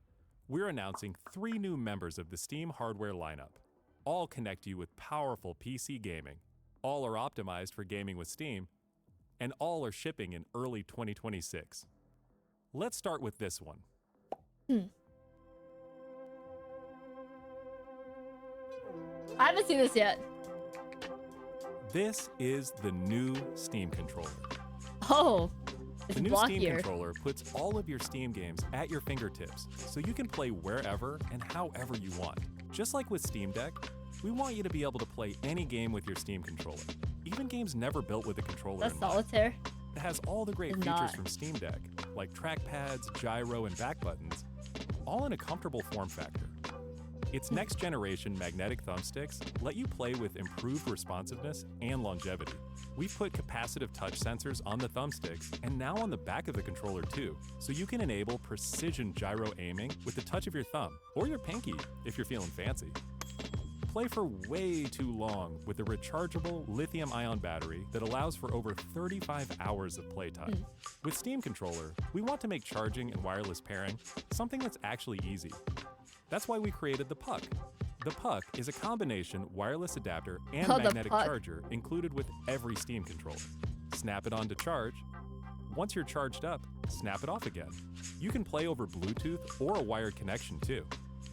we're announcing 3 new members of the Steam hardware lineup. All connect you with powerful PC gaming. All are optimized for gaming with Steam, and all are shipping in early 2026. Let's start with this one. I haven't seen this yet. This is the new Steam controller. Oh, it's The new Steam blockier. controller puts all of your Steam games at your fingertips, so you can play wherever and however you want. Just like with Steam Deck, we want you to be able to play any game with your Steam controller, even games never built with a controller That's in mind. solitaire. It has all the great It's features not. from Steam Deck, like trackpads, gyro, and back buttons, all in a comfortable form factor. Its next-generation magnetic thumbsticks let you play with improved responsiveness and longevity. We've put capacitive touch sensors on the thumbsticks and now on the back of the controller too, so you can enable precision gyro aiming with the touch of your thumb, or your pinky if you're feeling fancy. Play for way too long with a rechargeable lithium-ion battery that allows for over 35 hours of playtime. With Steam Controller, we want to make charging and wireless pairing something that's actually easy. That's why we created the Puck. The Puck is a combination wireless adapter and Oh, the magnetic Puck. charger included with every Steam controller. Snap it on to charge. Once you're charged up, snap it off again. You can play over Bluetooth or a wired connection too.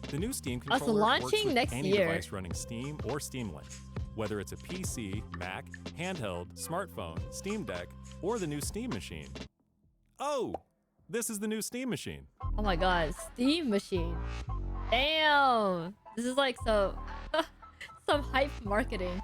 The new Steam Oh, so controller works launching with next any year. device running Steam or Steam Link, whether it's a PC, Mac, handheld, smartphone, Steam Deck, or the new Steam Machine. Oh, this is the new Steam Machine. Oh my god, Steam Machine. Damn. This is like some hype marketing.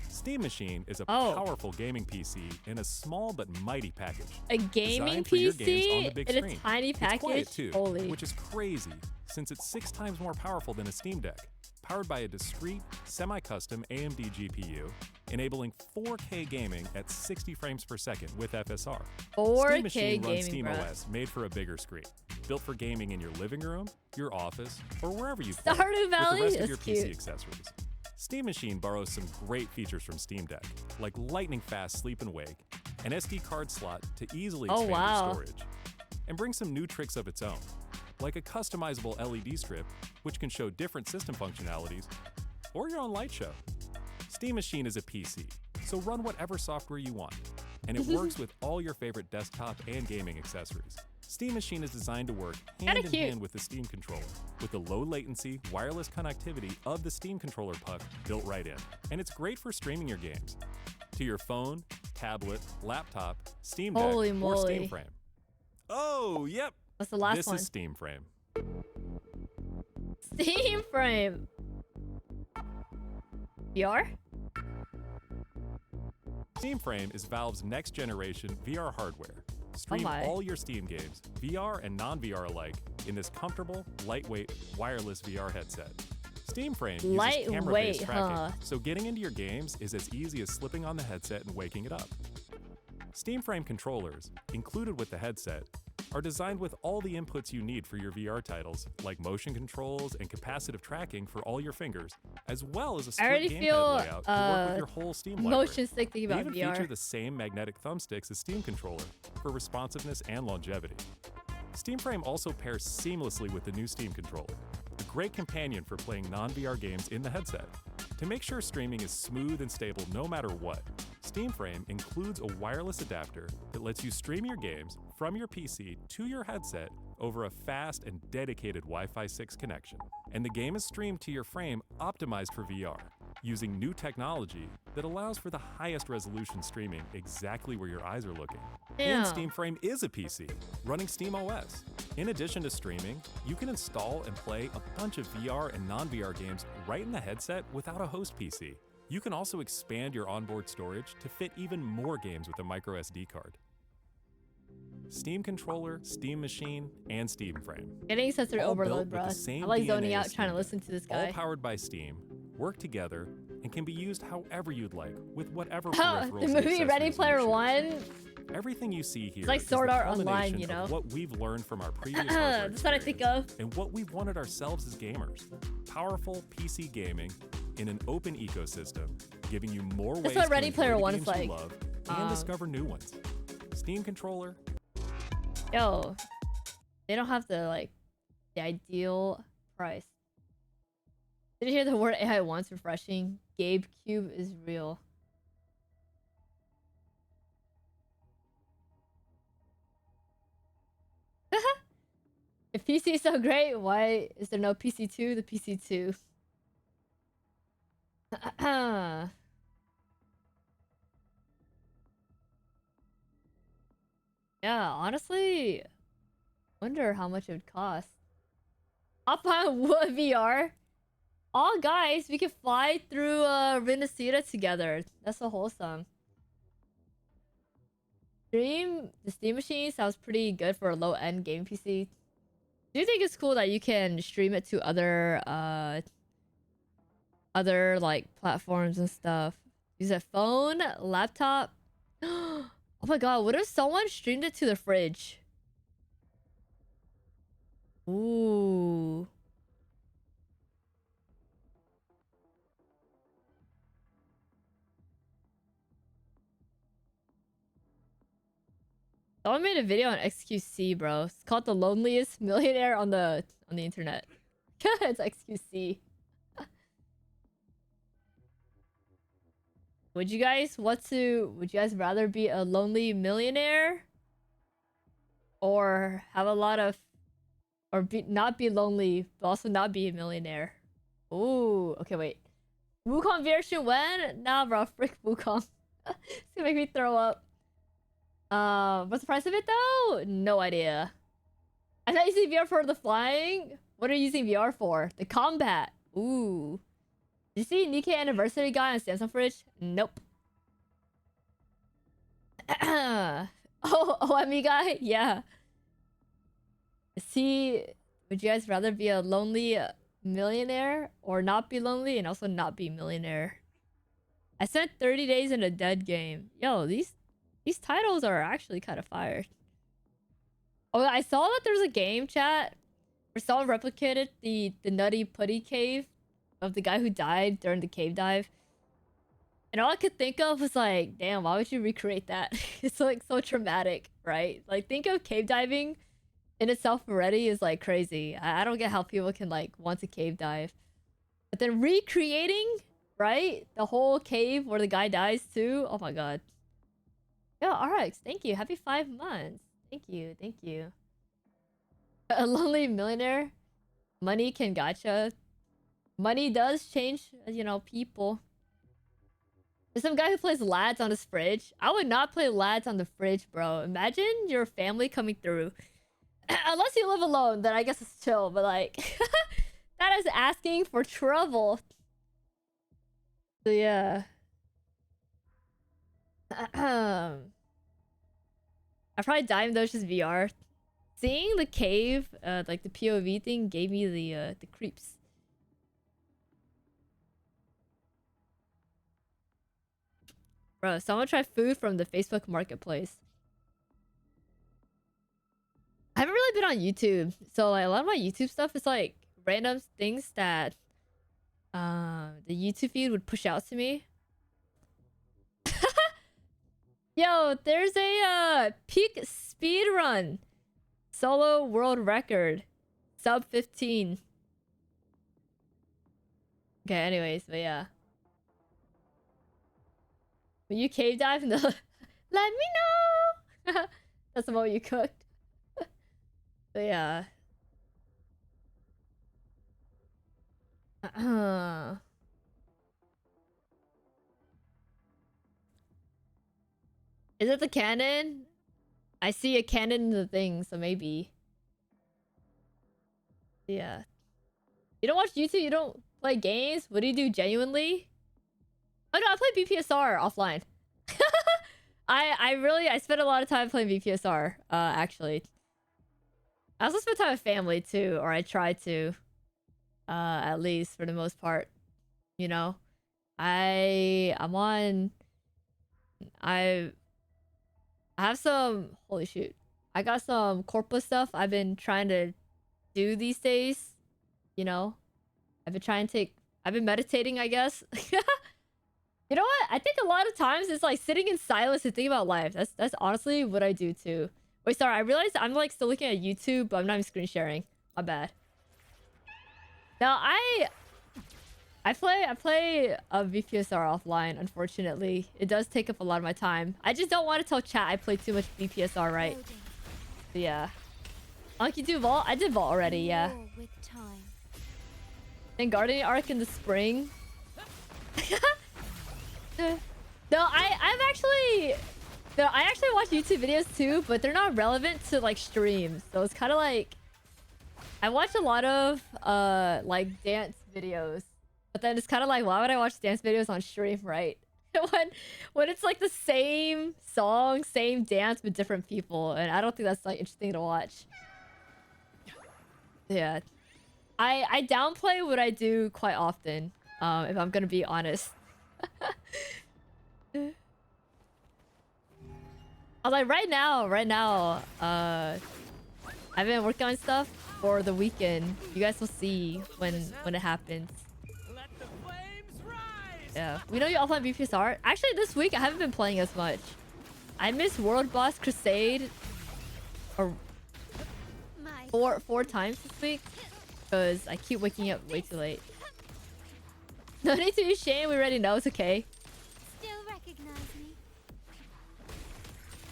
Steam Machine is a Oh. powerful gaming PC in a small but mighty package. A gaming Designed for your games on the PC big in a screen. tiny It's quiet package? too, Holy. which is crazy since it's 6 times more powerful than a Steam Deck. Powered by a discrete, semi-custom AMD GPU, enabling 4K gaming at 60 frames per second with FSR. 4K Steam Machine runs gaming, bruh. SteamOS, made for a bigger screen. Built for gaming in your living room, your office, or wherever you play, Stardew Valley? with the rest of That's your PC cute. accessories. Steam Machine borrows some great features from Steam Deck, like lightning fast sleep and wake, an SD card slot to easily Oh, expand wow. your storage, and brings some new tricks of its own, like a customizable LED strip, which can show different system functionalities, or your own light show. Steam Machine is a PC, so run whatever software you want, and it works with all your favorite desktop and gaming accessories. Steam Machine is designed to work hand in cute. hand with the Steam controller, with the low latency, wireless connectivity of the Steam controller puck built right in. And it's great for streaming your games to your phone, tablet, laptop, Steam Deck, Holy or moly. Steam Frame. Oh, yep. What's the last this one? is Steam Frame. Steam Frame. VR? Steam Frame is Valve's next generation VR hardware. Stream my. all your Steam games, VR and non-VR alike, in this comfortable, lightweight, wireless VR headset. Steam Frame uses Lightweight, camera-based tracking, huh? so getting into your games is as easy as slipping on the headset and waking it up. Steam Frame controllers, included with the headset, are designed with all the inputs you need for your VR titles, like motion controls and capacitive tracking for all your fingers, as well as a split gamepad layout to work with your whole Steam library. Motion sick thinking about VR. They even feature the same magnetic thumbsticks as Steam controller for responsiveness and longevity. Steam Frame also pairs seamlessly with the new Steam controller, a great companion for playing non-VR games in the headset. To make sure streaming is smooth and stable no matter what, Steam Frame includes a wireless adapter that lets you stream your games from your PC to your headset over a fast and dedicated Wi-Fi 6 connection. And the game is streamed to your frame optimized for VR, using new technology that allows for the highest resolution streaming exactly where your eyes are looking. And Steam Frame is a PC, running Steam OS. In addition to streaming, you can install and play a bunch of VR and non-VR games right in the headset without a host PC. You can also expand your onboard storage to fit even more games with a micro SD card. Steam controller, Steam machine, and Steam Frame. Getting sensory overload, bro. I'm like zoning out trying to listen to this guy. All powered by Steam, work together, and can be used however you'd like, with whatever peripherals. The movie Ready Player One. Everything you see here it's like Sword Art Online, you know? What we've learned from our previous that's what I think of. And what we've wanted ourselves as gamers. Powerful PC gaming in an open ecosystem, giving you more ways what Ready to Player enjoy One the is games like. you love and discover new ones. Steam controller. Yo, they don't have the ideal price. Did you hear the word AI once? Refreshing. Gabe Cube is real. If PC is so great, why is there no PC2? The PC2. Yeah, honestly, wonder how much it would cost. Hop on WUWA VR. All guys, we can fly through Renacida together. That's so wholesome. The Steam machine sounds pretty good for a low-end game PC. Do you think it's cool that you can stream it to other like platforms and stuff? Use a phone, laptop. Oh my god, what if someone streamed it to the fridge? Ooh. Someone made a video on XQC, bro. It's called the loneliest millionaire on the internet. It's XQC. Would you guys rather be a lonely millionaire? Or have a lot of... not be lonely, but also not be a millionaire? Ooh, okay, wait. Wukong version when? Nah, bro, frick Wukong. It's gonna make me throw up. What's the price of it though? No idea. I'm not using VR for the flying. What are you using VR for? The combat. Ooh. Did you see Nikkei anniversary guy on Samsung fridge? Nope. OME guy? Yeah. Would you guys rather be a lonely millionaire or not be lonely and also not be millionaire? I spent 30 days in a dead game. Yo, these titles are actually kind of fire. Oh, I saw that there's a game chat where someone replicated the Nutty Putty cave of the guy who died during the cave dive. And all I could think of was like, damn, why would you recreate that? It's like so traumatic, right? Like, think of cave diving in itself already is like crazy. I don't get how people can like want to cave dive. But then recreating, right? The whole cave where the guy dies too. Oh my god. Yo, RX, thank you. Happy 5 months. Thank you, thank you. A lonely millionaire. Money can gotcha. Money does change, you know, people. There's some guy who plays lads on his fridge. I would not play lads on the fridge, bro. Imagine your family coming through. Unless you live alone, then I guess it's chill. But like, that is asking for trouble. So yeah. I probably dive those just VR. Seeing the cave, like the POV thing, gave me the creeps. Bro, someone try food from the Facebook Marketplace. on YouTube, so like a lot of my YouTube stuff is like random things that the YouTube feed would push out to me. Yo, there's a peak speed run solo world record, sub 15. Okay, anyways, but yeah. When you cave dive, no, let me know. That's what you cooked. But yeah. Is it the cannon? I see a cannon in the thing, so maybe. Yeah. You don't watch YouTube? You don't play games? What do you do genuinely? Oh no, I play BPSR offline. I spend a lot of time playing BPSR, actually. I also spend time with family too, or I try to. At least for the most part. You know? I have some, holy shoot. I got some corpus stuff I've been trying to do these days. You know? I've been meditating, I guess. You know what? I think a lot of times it's like sitting in silence and thinking about life. That's honestly what I do too. Wait, sorry, I realized I'm like still looking at YouTube, but I'm not even screen sharing. My bad. Now I play a VPSR offline, unfortunately. It does take up a lot of my time. I just don't want to tell chat I play too much VPSR, right? So yeah. Anki do Vault? I did Vault already, yeah. Then Guardian Arc in the spring. No, I actually watch YouTube videos too, but they're not relevant to like streams. So it's kind of like I watch a lot of like dance videos, but then it's kind of like, why would I watch dance videos on stream, right? when it's like the same song, same dance with different people, and I don't think that's like interesting to watch. Yeah, I downplay what I do quite often, if I'm gonna be honest. I was like, right now, I've been working on stuff for the weekend. You guys will see when it happens. Yeah, we know you offline BPSR. Actually, this week I haven't been playing as much. I missed World Boss Crusade four times this week because I keep waking up way too late. No need to be ashamed. We already know it's okay. Still recognize me.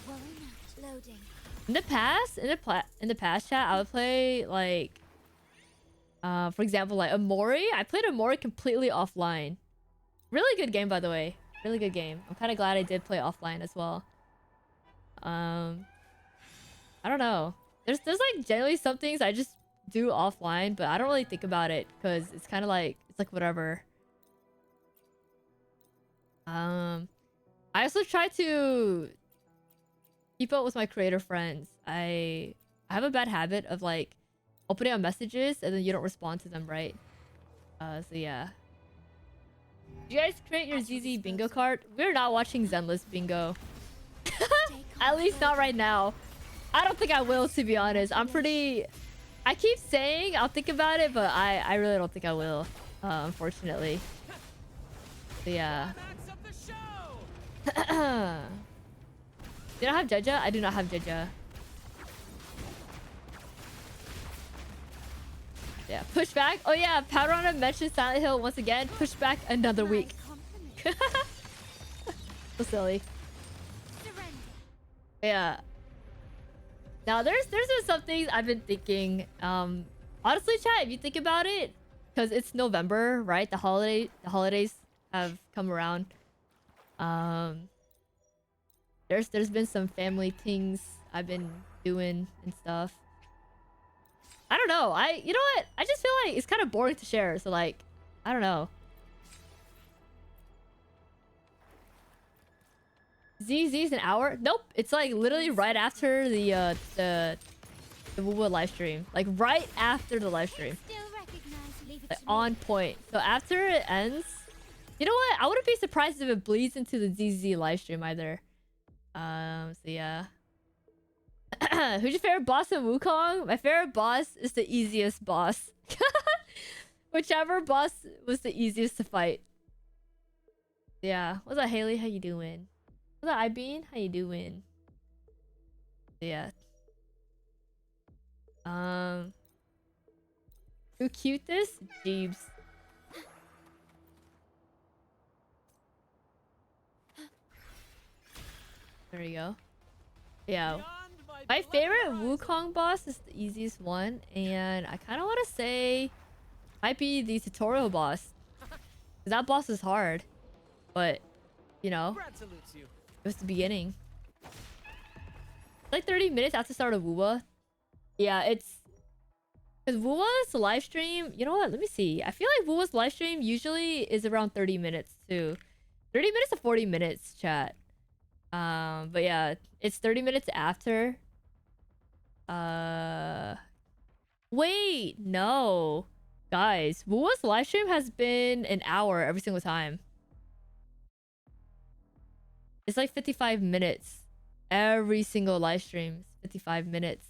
Well, loading. In the past chat, I would play like, for example, like Amori. I played Amori completely offline. Really good game, by the way. Really good game. I'm kind of glad I did play offline as well. I don't know. There's like generally some things I just do offline, but I don't really think about it because it's kind of like it's like whatever. I also try to keep up with my creator friends. I have a bad habit of like opening up messages and then you don't respond to them, right? So yeah. Did you guys create your ZZ bingo card? We're not watching Zenless bingo. At least not right now. I don't think I will, to be honest. I keep saying I'll think about it, but I really don't think I will, unfortunately. So yeah. You don't have Jeja? I do not have Jeja. Yeah, push back. Oh yeah, Powderona mentioned Silent Hill once again. Push back another week. So silly. Yeah. Now there's been some things I've been thinking. Honestly, chat, if you think about it, because it's November, right? The holidays have come around. There's been some family things I've been doing and stuff. I don't know. You know what? I just feel like it's kind of boring to share. So like, I don't know. ZZ's an hour? Nope. It's like literally right after the WUWA live stream. Like right after the live stream. Like on point. So after it ends, you know what? I wouldn't be surprised if it bleeds into the ZZ live stream either. So yeah. Who's your favorite boss in Wukong? My favorite boss is the easiest boss. Whichever boss was the easiest to fight. Yeah. What's up, Haley? How you doing? What's up, Ibean? How you doing? Yeah. Who cute this? Jeebs. There you go. Yeah. My favorite Wukong boss is the easiest one, and I kind of want to say might be the tutorial boss. That boss is hard, but you know, it was the beginning. It's like 30 minutes after the start of WUWA. Yeah, it's because WUWA's live stream. You know what? Let me see. I feel like WUWA's live stream usually is around 30 minutes too. 30 minutes to 40 minutes, chat. But yeah, it's 30 minutes after. Wait, no. Guys, WUWA's live stream has been an hour every single time. It's like 55 minutes. Every single live stream is 55 minutes.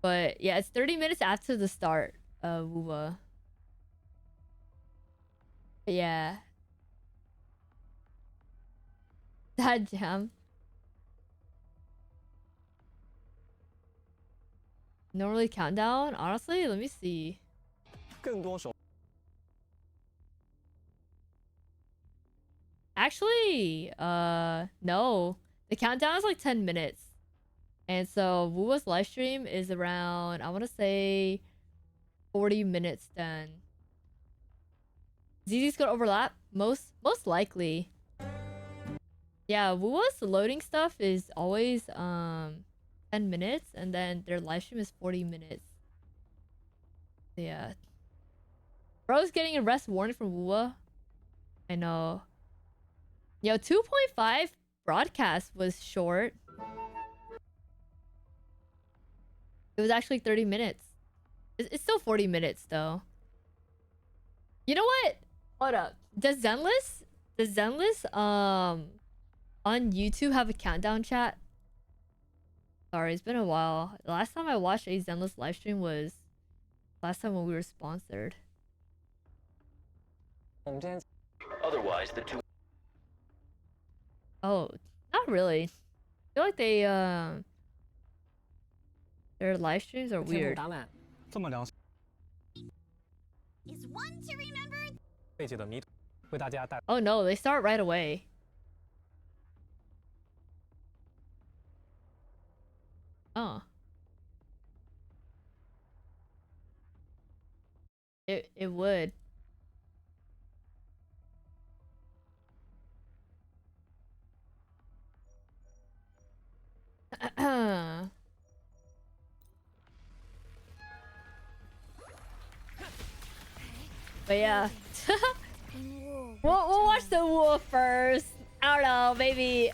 But yeah, it's 30 minutes after the start of WUWA. But yeah. That jam. Normally countdown? Honestly, let me see. Actually, no. The countdown is like 10 minutes. And so WUWA's live stream is around, I want to say 40 minutes then. ZZ's gonna overlap? Most likely. Yeah, WUWA's loading stuff is always 10 minutes, and then their live stream is 40 minutes. Yeah. Bro's getting a rest warning from WUWA. I know. Yo, 2.5 broadcast was short. It was actually 30 minutes. It's still 40 minutes though. You know what? Hold up. Does Zenless on YouTube have a countdown chat? Sorry, it's been a while. The last time I watched a Zenless livestream was last time when we were sponsored. Otherwise, the two. Oh, not really. I feel like their live streams are weird. Is one to remember? Oh no, they start right away. Oh. It would. But yeah. we'll watch the WUWA first. I don't know, maybe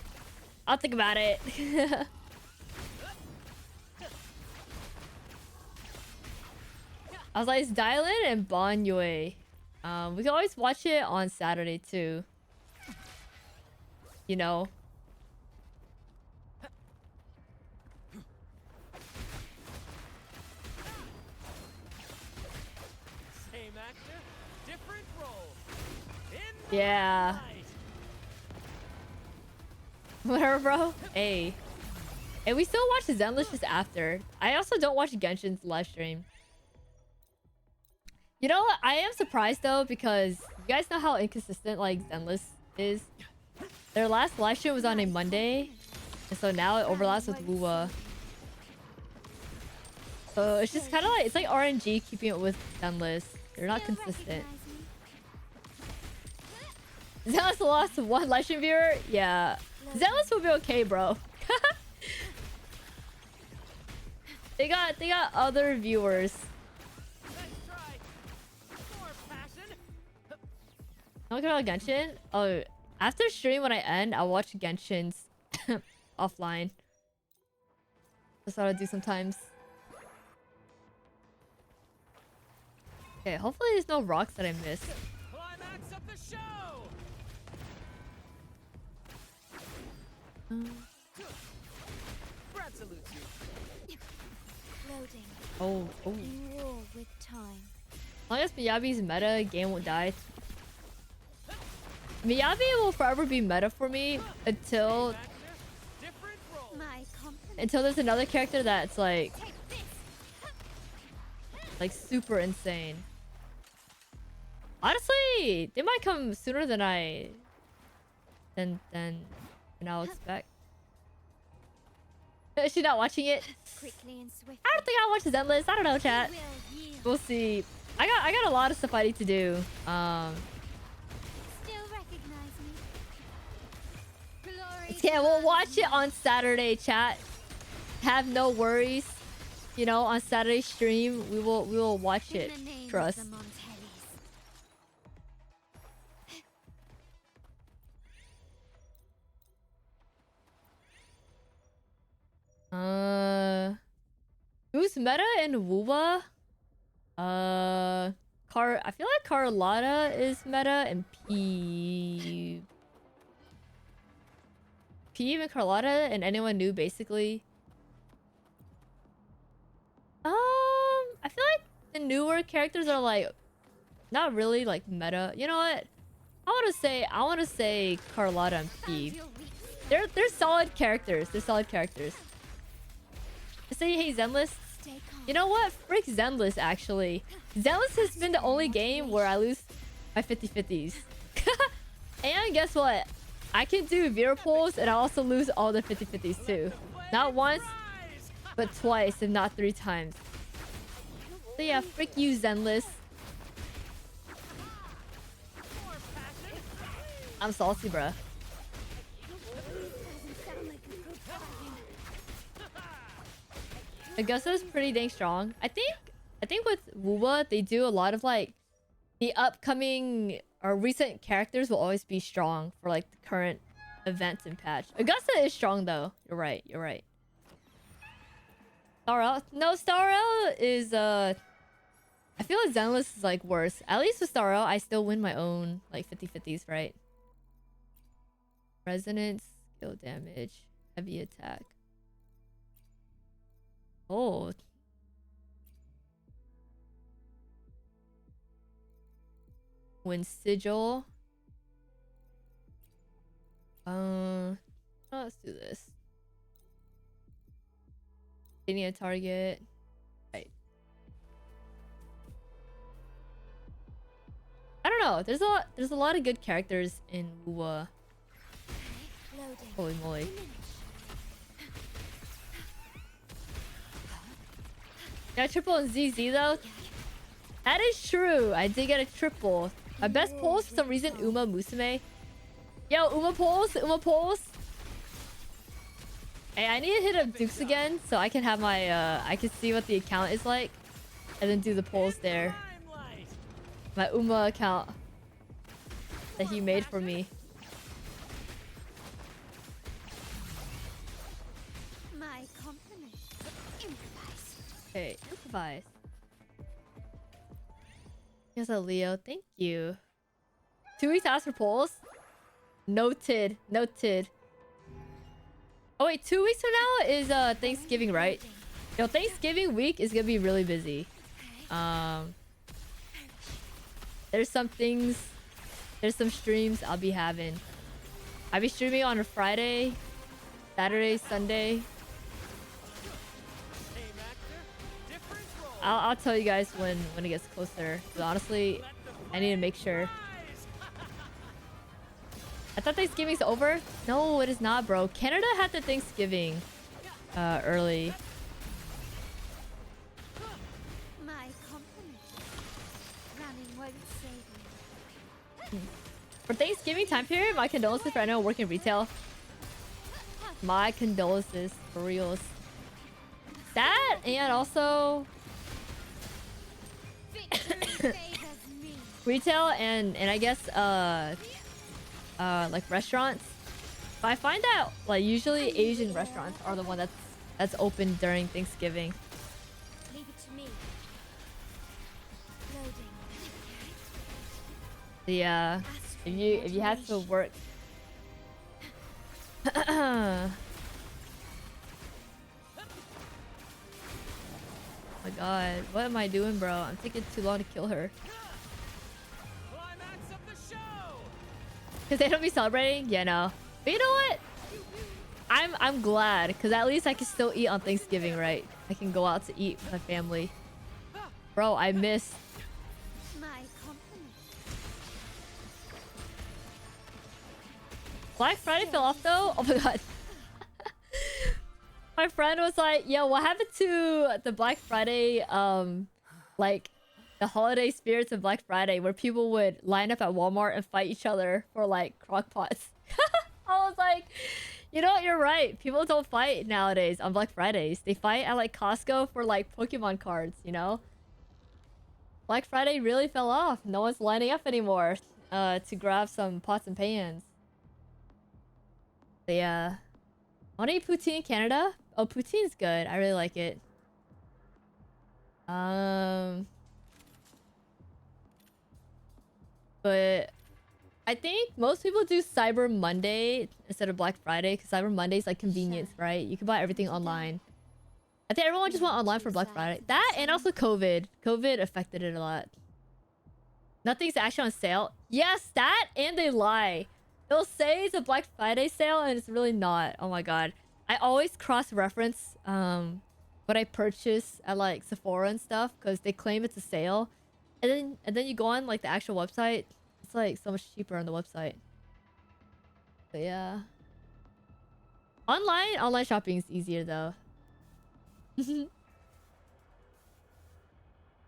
I'll think about it. I was like, it's Dylan and Bon Yue. We can always watch it on Saturday too. You know. Same actor, different role. Yeah. Whatever, bro. Hey. And we still watch Zenless just after. I also don't watch Genshin's live stream. You know what? I am surprised though, because you guys know how inconsistent like Zenless is. Their last live stream was on a Monday, and so now it overlaps with WUWA. So it's just kind of like, it's like RNG keeping it with Zenless. They're not consistent. Zenless lost one live stream viewer? Yeah. Zenless will be okay, bro. They got other viewers. Talking about Genshin? Oh, after stream when I end, I'll watch Genshin's offline. That's what I do sometimes. Okay, hopefully there's no rocks that I missed. Climax of the show. Oh. Roar with time. As long as Miyabi's meta, game won't die. Miyabi will forever be meta for me until there's another character that's like super insane. Honestly, they might come sooner than I'll expect. Is she not watching it? I don't think I'll watch Zenless. I don't know, chat. We'll see. I got a lot of stuff I need to do. Yeah, we'll watch it on Saturday, chat. Have no worries. You know, on Saturday stream, we will watch it. Trust. Who's meta in WUWA? I feel like Carlotta is meta and P and Carlotta and anyone new basically. I feel like the newer characters are like not really like meta. You know what? I want to say Carlotta and P. They're solid characters. They're solid characters. I say hey Zenless. You know what? Frick Zenless actually. Zenless has been the only game where I lose my 50-50s. And guess what? I can do Vera pulls and I also lose all the 50-50s too. Not once, but twice, if not 3 times. So yeah, frick you, Zenless. I'm salty, bruh. Augusta's pretty dang strong. I think with WUWA, they do a lot of like the upcoming or recent characters will always be strong for like the current events and patch. Augusta is strong though. You're right. You're right. Starrel? No, Starrel is I feel like Zenless is like worse. At least with Starrel, I still win my own like 50-50s, right? Resonance, skill damage, heavy attack. Oh. Win sigil. Let's do this. Getting a target. Right. I don't know. There's a lot of good characters in WUWA. Holy moly. Got a triple in ZZ though? That is true. I did get a triple. My best pulls for some reason, Uma Musume. Yo, Uma pulls. Hey, I need to hit up Dukes again so I can have my I can see what the account is like. And then do the pulls there. My Uma account that he made for me. Okay, improvise. Here's a Leo. Thank you. 2 weeks asked for polls. Noted. Oh wait, 2 weeks from now is Thanksgiving, right? Yo, Thanksgiving week is gonna be really busy. There's some streams I'll be having. I'll be streaming on a Friday, Saturday, Sunday. I'll tell you guys when it gets closer. But honestly, I need to make sure. I thought Thanksgiving's over. No, it is not, bro. Canada had the Thanksgiving early. For Thanksgiving time period, my condolences for anyone working retail. My condolences for reals. That and also retail and I guess like restaurants. But I find that like usually Asian restaurants are the one that's open during Thanksgiving. Leave it to me. Yeah, if you have to work. my god. What am I doing, bro? I'm taking too long to kill her. Because they don't be celebrating? Yeah, no. But you know what? I'm glad. Because at least I can still eat on Thanksgiving, right? I can go out to eat with my family. Bro, I missed. Black Friday fell off though? Oh my god. My friend was like, yo, what happened to the Black Friday, like, the holiday spirits of Black Friday where people would line up at Walmart and fight each other for, like, crock pots? I was like, you know what, you're right. People don't fight nowadays on Black Fridays. They fight at, like, Costco for, like, Pokemon cards, you know? Black Friday really fell off. No one's lining up anymore to grab some pots and pans. But yeah. Want to eat poutine in Canada? Oh, poutine's good. I really like it. But I think most people do Cyber Monday instead of Black Friday because Cyber Monday is like convenience, right? You can buy everything online. I think everyone just went online for Black Friday. That and also COVID. COVID affected it a lot. Nothing's actually on sale. Yes, that and they lie. They'll say it's a Black Friday sale and it's really not. Oh my god. I always cross-reference what I purchase at like Sephora and stuff because they claim it's a sale. And then you go on like the actual website. It's like so much cheaper on the website. But yeah. Online shopping is easier though.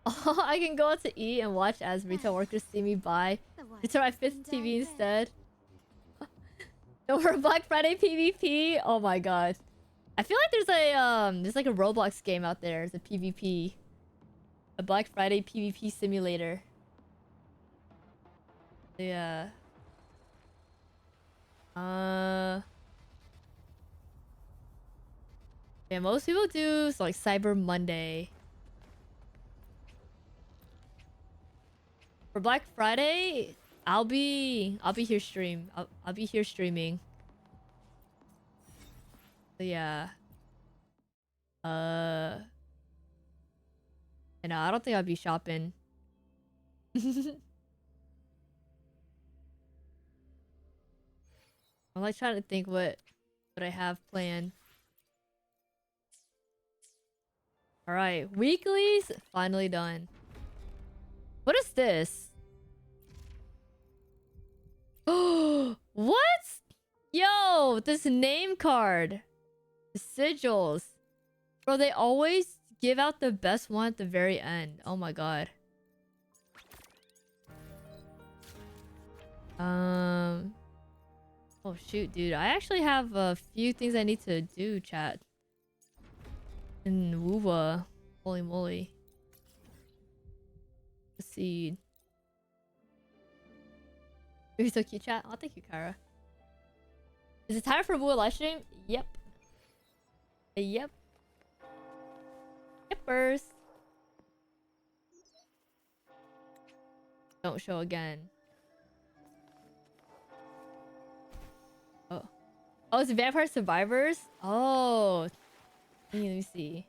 Oh, I can go out to eat and watch as retail workers see me buy. It's my 5th TV instead. No more Black Friday PvP. Oh my god. I feel like there's like a Roblox game out there. It's a PvP. A Black Friday PvP simulator. Yeah. Yeah, most people do like Cyber Monday. For Black Friday, I'll be here stream. I'll be here streaming. So yeah. And I don't think I'll be shopping. I'm like trying to think what I have planned. All right, weeklies finally done. What is this? Oh, what? Yo, this name card. The sigils. Bro, they always give out the best one at the very end. Oh my god. Oh shoot, dude. I actually have a few things I need to do, chat. In WUWA. Holy moly. Let's see. You're so cute, chat. Oh, thank you, Kara. Is it time for a WUWA livestream? Yep. Yep. Yippers. Don't show again. Oh. Oh, it's Vampire Survivors? Oh. Let me see.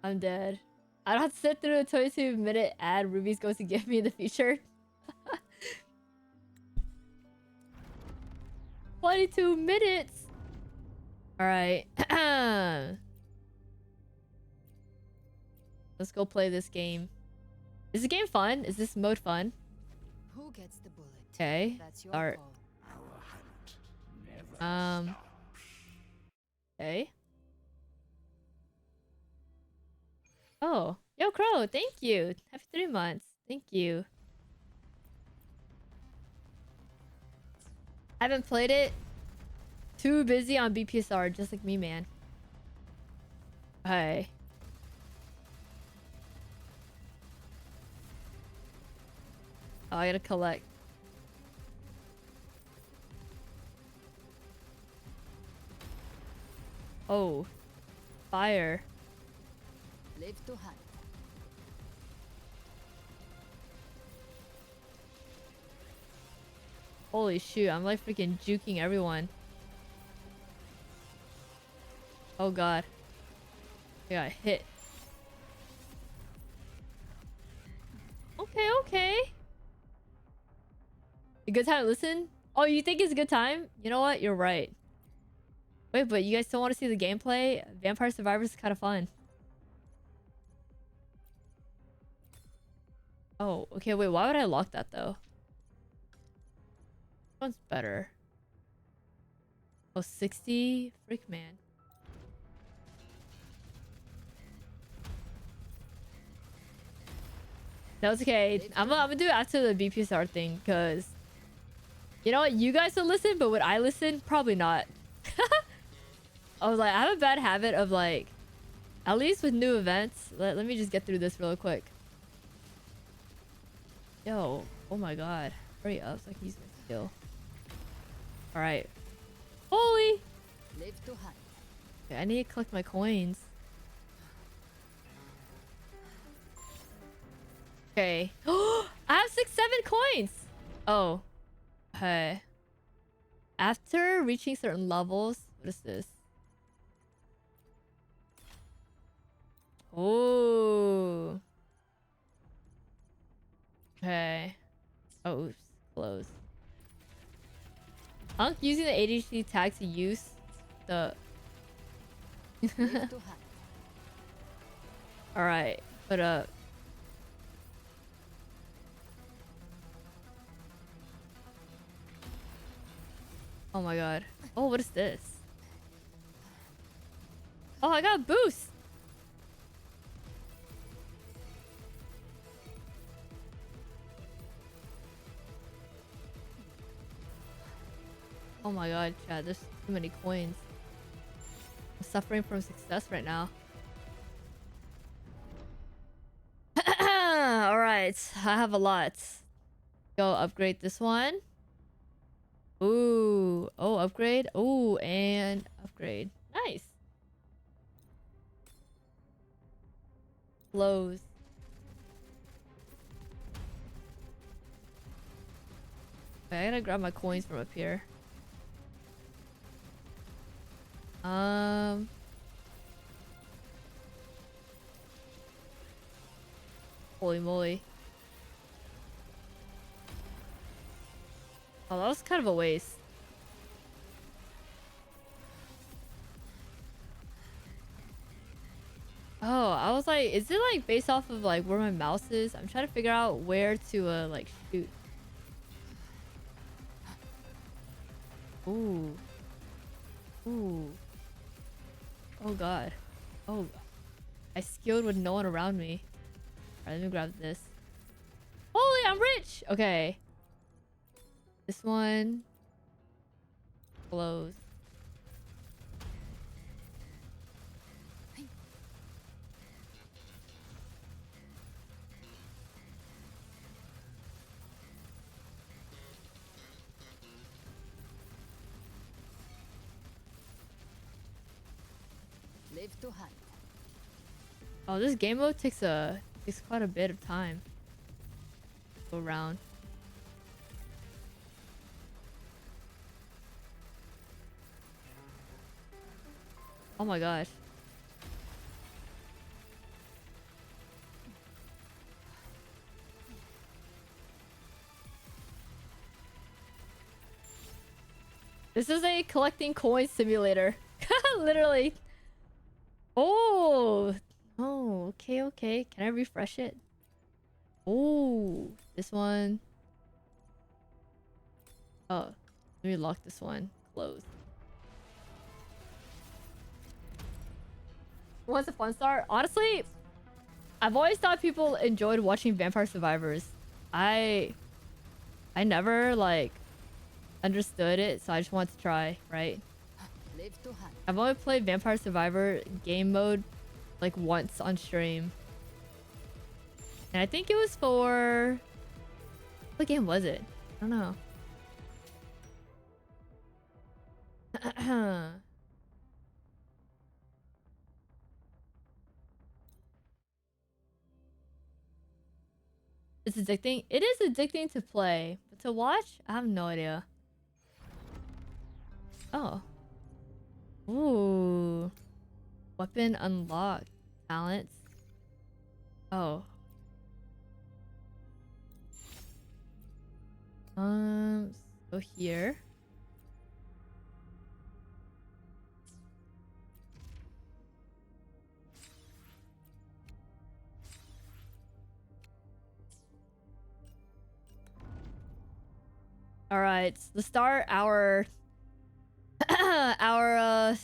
I'm dead. I don't have to sit through a 22-minute ad Ruby's going to give me in the future. 22 minutes! Alright. Let's go play this game. Is the game fun? Is this mode fun? Who gets the bullet? Okay. That's your Start. call. Okay. Oh. Yo, Crow, thank you. Happy 3 months. Thank you. I haven't played it. Too busy on BPSR, just like me, man. Hey. Oh, I gotta collect. Oh. Fire. Live to hunt. Holy shoot, I'm like freaking juking everyone. Oh god. I got hit. Okay, okay. A good time to listen? Oh, you think it's a good time? You know what? You're right. Wait, but you guys don't want to see the gameplay? Vampire Survivors is kind of fun. Oh, okay, wait, why would I lock that though? Which one's better? Oh, 60? Freak, man. That was okay. I'm gonna do it after the BPSR thing, because... You know what? You guys will listen, but would I listen? Probably not. I was like, I have a bad habit of like... At least with new events... Let me just get through this real quick. Yo, oh my god. Hurry up so I can use my skill. Alright. Holy! Okay, I need to collect my coins. Okay. I have 7 coins! Oh. Okay. After reaching certain levels... What is this? Oh. Okay. Oh, oops. Close. I'm using the ADHD tag to use the... Alright. Put up. Oh my god. Oh, what is this? Oh, I got a boost! Oh my god, Chad, there's too many coins. I'm suffering from success right now. Alright, I have a lot. Go upgrade this one. Ooh. Oh, upgrade. Ooh, and upgrade. Nice. Close. Okay, I gotta grab my coins from up here. Holy moly. Oh, that was kind of a waste. Oh, I was like, is it like based off of like where my mouse is? I'm trying to figure out where to like shoot. Ooh. Ooh. Oh god. Oh. I skilled with no one around me. Alright, let me grab this. Holy, I'm rich! Okay. This one. Close. Live to hunt. Oh, this game mode takes quite a bit of time. Go around. Oh my gosh. This is a collecting coin simulator. Literally. Oh. Oh, okay, okay. Can I refresh it? Oh, this one. Oh, let me lock this one. Close. What's a fun start? Honestly, I've always thought people enjoyed watching Vampire Survivors. I never like understood it, so I just wanted to try, right? I've only played Vampire Survivor game mode like once on stream. And I think it was for... What game was it? I don't know. It's addicting. It is addicting to play, but to watch, I have no idea. Oh. Ooh. Weapon unlocked. Talents. Oh. So here. All right, let's start our our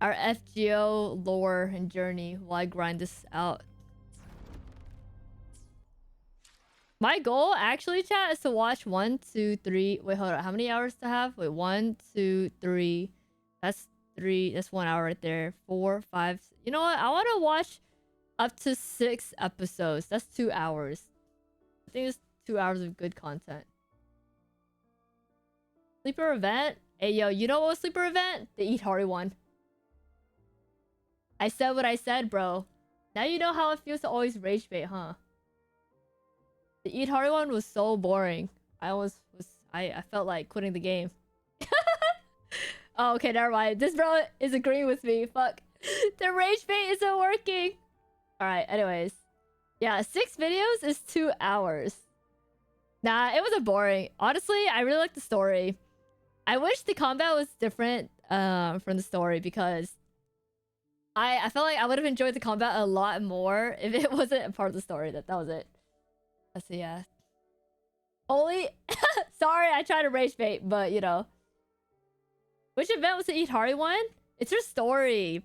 FGO lore and journey while I grind this out. My goal, actually, chat, is to watch 1, 2, 3. Wait, hold on. How many hours to have? Wait, 1, 2, 3. That's 3. That's 1 hour right there. 4, 5. You know what? I want to watch up to 6 episodes. That's 2 hours. I think it's 2 hours of good content. Sleeper event? Hey, yo, you know what was sleeper event? The Eat Hori one. I said what I said, bro. Now you know how it feels to always rage bait, huh? The Eat Hori one was so boring. I felt like quitting the game. Oh, okay, never mind. This bro is agreeing with me. Fuck. The rage bait isn't working. Alright, anyways. Yeah, 6 videos is 2 hours. Nah, it wasn't boring. Honestly, I really liked the story. I wish the combat was different from the story because I felt like I would have enjoyed the combat a lot more if it wasn't a part of the story. That was it. So yeah. Only sorry, I tried to rage bait, but you know. Which event was the Eat Hori one? It's her story.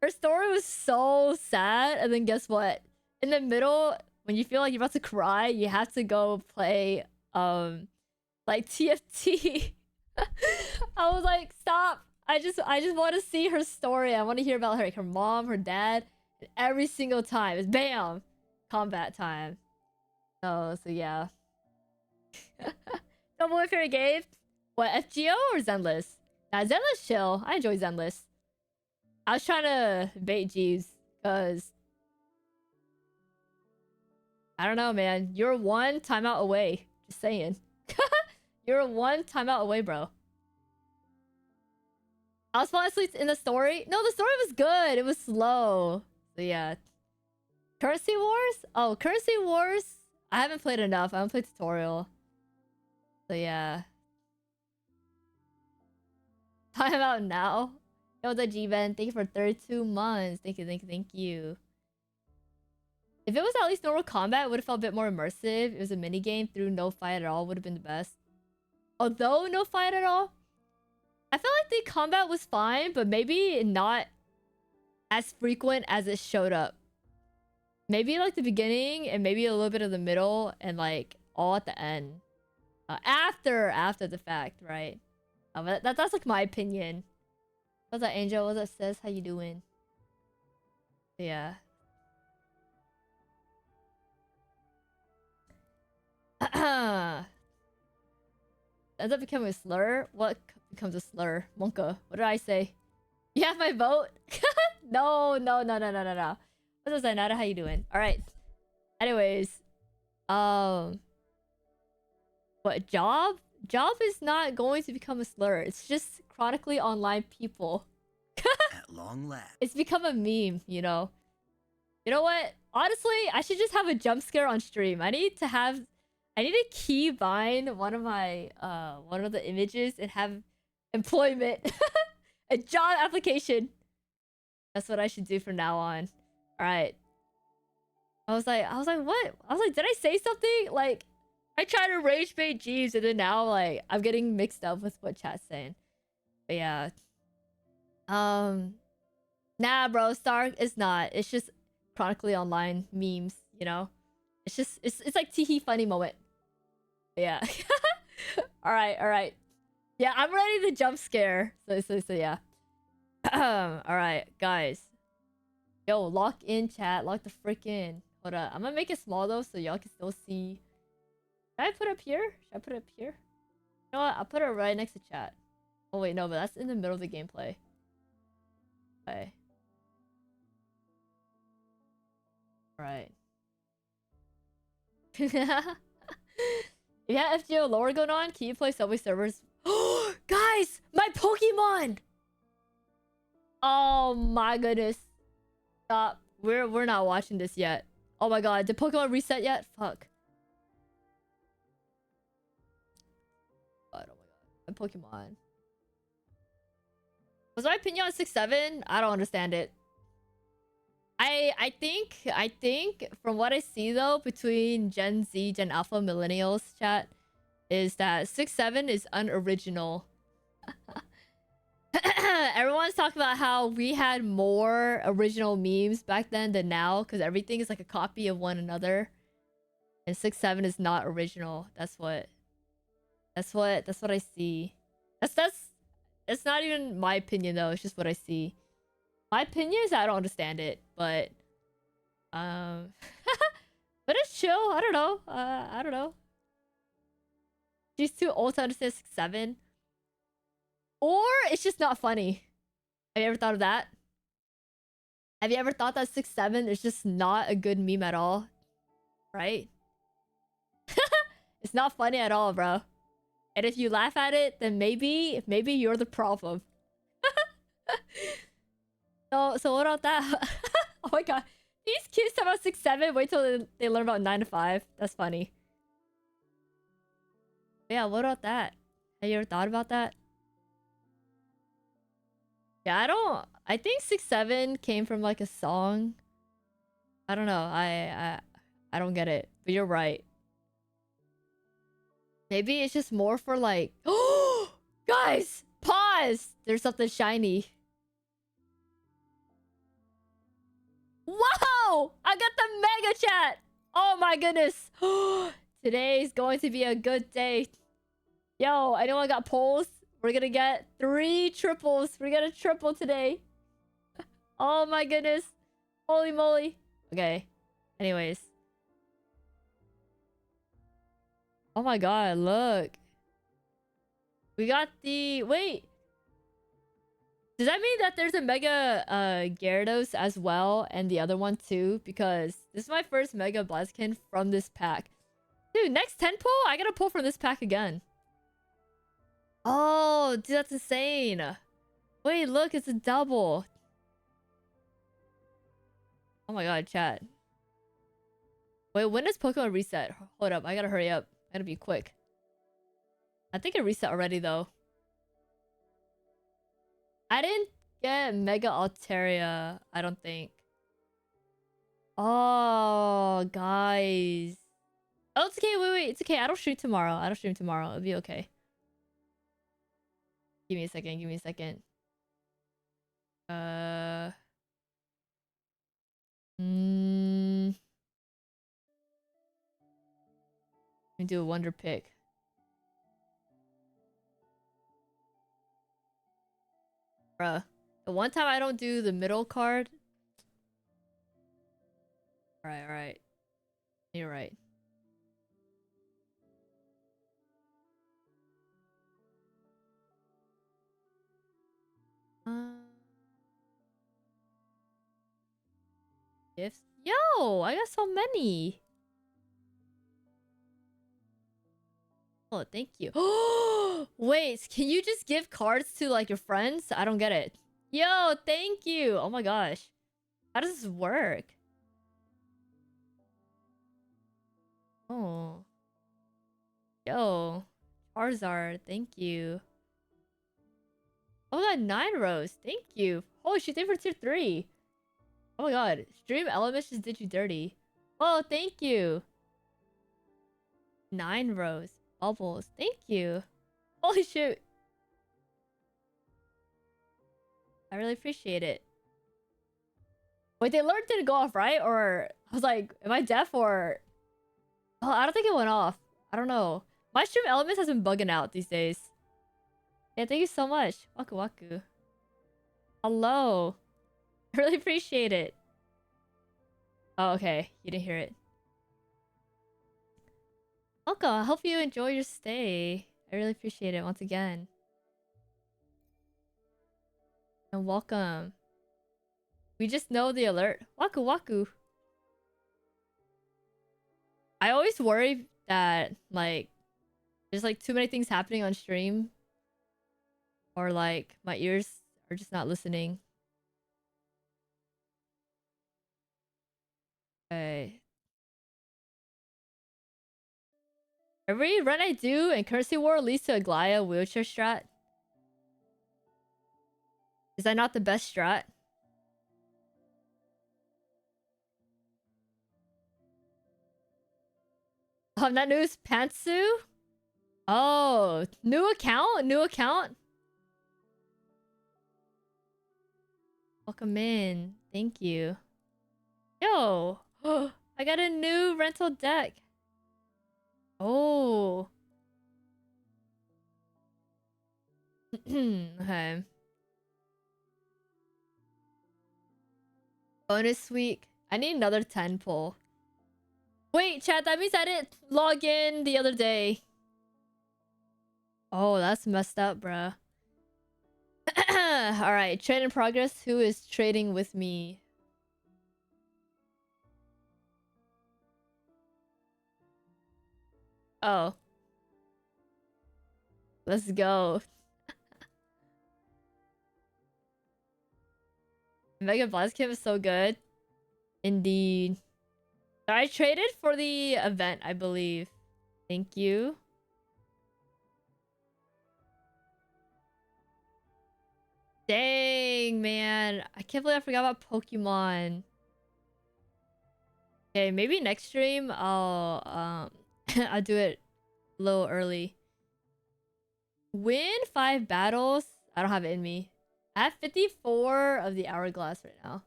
Her story was so sad, and then guess what? In the middle, when you feel like you're about to cry, you have to go play like TFT. I was like, stop. I just want to see her story. I want to hear about her, like her mom, her dad, and every single time. It's bam, combat time. So yeah. Double my favorite game. What, FGO or Zenless? Nah, Zenless chill. I enjoy Zenless. I was trying to bait Jeeves because I don't know, man. You're 1 timeout away. Just saying. You're 1 timeout away, bro. I was falling asleep in the story. No, the story was good. It was slow. So yeah. Currency Wars? Oh, Currency Wars. I haven't played enough. I haven't played tutorial. So yeah. Timeout now. Yo, the G-Ben. Thank you for 32 months. Thank you, thank you, thank you. If it was at least normal combat, it would have felt a bit more immersive. It was a minigame through no fight at all. Would have been the best. Although no fight at all, I felt like the combat was fine, but maybe not as frequent as it showed up. Maybe like the beginning and maybe a little bit of the middle and like all at the end. After the fact, right? But that's like my opinion. What's up, Angel? What's up, sis? How you doing? Yeah. Ends up becoming a slur? What becomes a slur? Monka. What did I say? You have my vote? No. What's up, Zainada? How you doing? Alright. Anyways. What, job? Job is not going to become a slur. It's just chronically online people. At long last. It's become a meme, you know? You know what? Honestly, I should just have a jump scare on stream. I need to key bind one of the images and have employment. A job application. That's what I should do from now on. Alright. I was like, what? I was like, did I say something? Like, I tried to rage bait Jeeves and then now like I'm getting mixed up with what chat's saying. But yeah. Nah, bro, Stark is not. It's just chronically online memes, you know? It's just it's like teehee funny moment. Yeah. Alright. Yeah, I'm ready to jump scare. So yeah. Alright, guys. Yo, lock in chat. Lock the frick in. Hold up. I'm gonna make it small though so y'all can still see. Should I put it up here? Should I put it up here? You know what? I'll put it right next to chat. Oh wait, no, but that's in the middle of the gameplay. Okay. Alright. If you have FGO lore going on, can you play Subway servers? Guys, my Pokemon! Oh my goodness. Stop. We're not watching this yet. Oh my god, did Pokemon reset yet? Fuck. God, oh my god. My Pokemon. Was my opinion on 6-7? I don't understand it. I think from what I see though between Gen Z, Gen Alpha, Millennials chat is that 6-7 is unoriginal. Everyone's talking about how we had more original memes back then than now because everything is like a copy of one another. And 6-7 is not original. That's what I see. That's not even my opinion though, it's just what I see. My opinion is I don't understand it, but but it's chill. I don't know. I don't know. She's too old to understand 6-7. Or it's just not funny. Have you ever thought of that? Have you ever thought that 6-7 is just not a good meme at all? Right? It's not funny at all, bro. And if you laugh at it, then maybe you're the problem. So what about that? Oh my god. These kids talk about 6-7. Wait till they learn about 9 to 5. That's funny. Yeah, what about that? Have you ever thought about that? Yeah, I think 6-7 came from like a song. I don't know. I don't get it. But you're right. Maybe it's just more for like, oh guys, pause. There's something shiny. Wow! I got the mega chat! Oh my goodness. Today's going to be a good day. Yo, anyone got polls? We're gonna get 3 triples. We're gonna triple today. Oh my goodness. Holy moly. Okay. Anyways. Oh my god, look. We got the... Wait. Does that mean that there's a Mega Gyarados as well and the other one too? Because this is my first Mega Blaziken from this pack. Dude, next 10 pull? I gotta pull from this pack again. Oh, dude, that's insane. Wait, look, it's a double. Oh my god, chat. Wait, when does Pokemon reset? Hold up, I gotta hurry up. I gotta be quick. I think it reset already though. I didn't get Mega Altaria, I don't think. Oh, guys. Oh, it's okay. Wait. It's okay. I don't stream tomorrow. It'll be okay. Give me a second. Let me do a wonder pick. Bruh. The one time I don't do the middle card. Alright. You're right. Gifts? Yo! I got so many! Oh, thank you. Wait, can you just give cards to like your friends? I don't get it. Yo, thank you! Oh my gosh. How does this work? Oh. Yo. Charizard, thank you. Oh my god, 9 rows. Thank you. Holy shit, thank you for tier 3. Oh my god. Stream Elements just did you dirty. Oh, thank you. 9 rows. Bubbles. Thank you. Holy shoot. I really appreciate it. Wait, the alert didn't go off, right? Or I was like, am I deaf or... Oh, I don't think it went off. I don't know. My stream Elements has been bugging out these days. Yeah, thank you so much. Waku waku. Hello. I really appreciate it. Oh, okay. You didn't hear it. Welcome. I hope you enjoy your stay. I really appreciate it once again. And welcome. We just know the alert. Waku waku. I always worry that like there's like too many things happening on stream, or like my ears are just not listening. Okay. Every run I do in Currency War leads to a Glaya wheelchair strat. Is that not the best strat? That news Pantsu? Oh, new account? New account? Welcome in. Thank you. Yo, I got a new rental deck. Oh. Okay. Bonus week. I need another 10 pull. Wait, chat, that means I didn't log in the other day. Oh, that's messed up, bruh. Alright, trade in progress. Who is trading with me? Oh. Let's go. Mega Blastcam is so good. Indeed. I traded for the event, I believe. Thank you. Dang, man. I can't believe I forgot about Pokemon. Okay, maybe next stream I'll I'll do it a little early. Win 5 battles. I don't have it in me. I have 54 of the hourglass right now.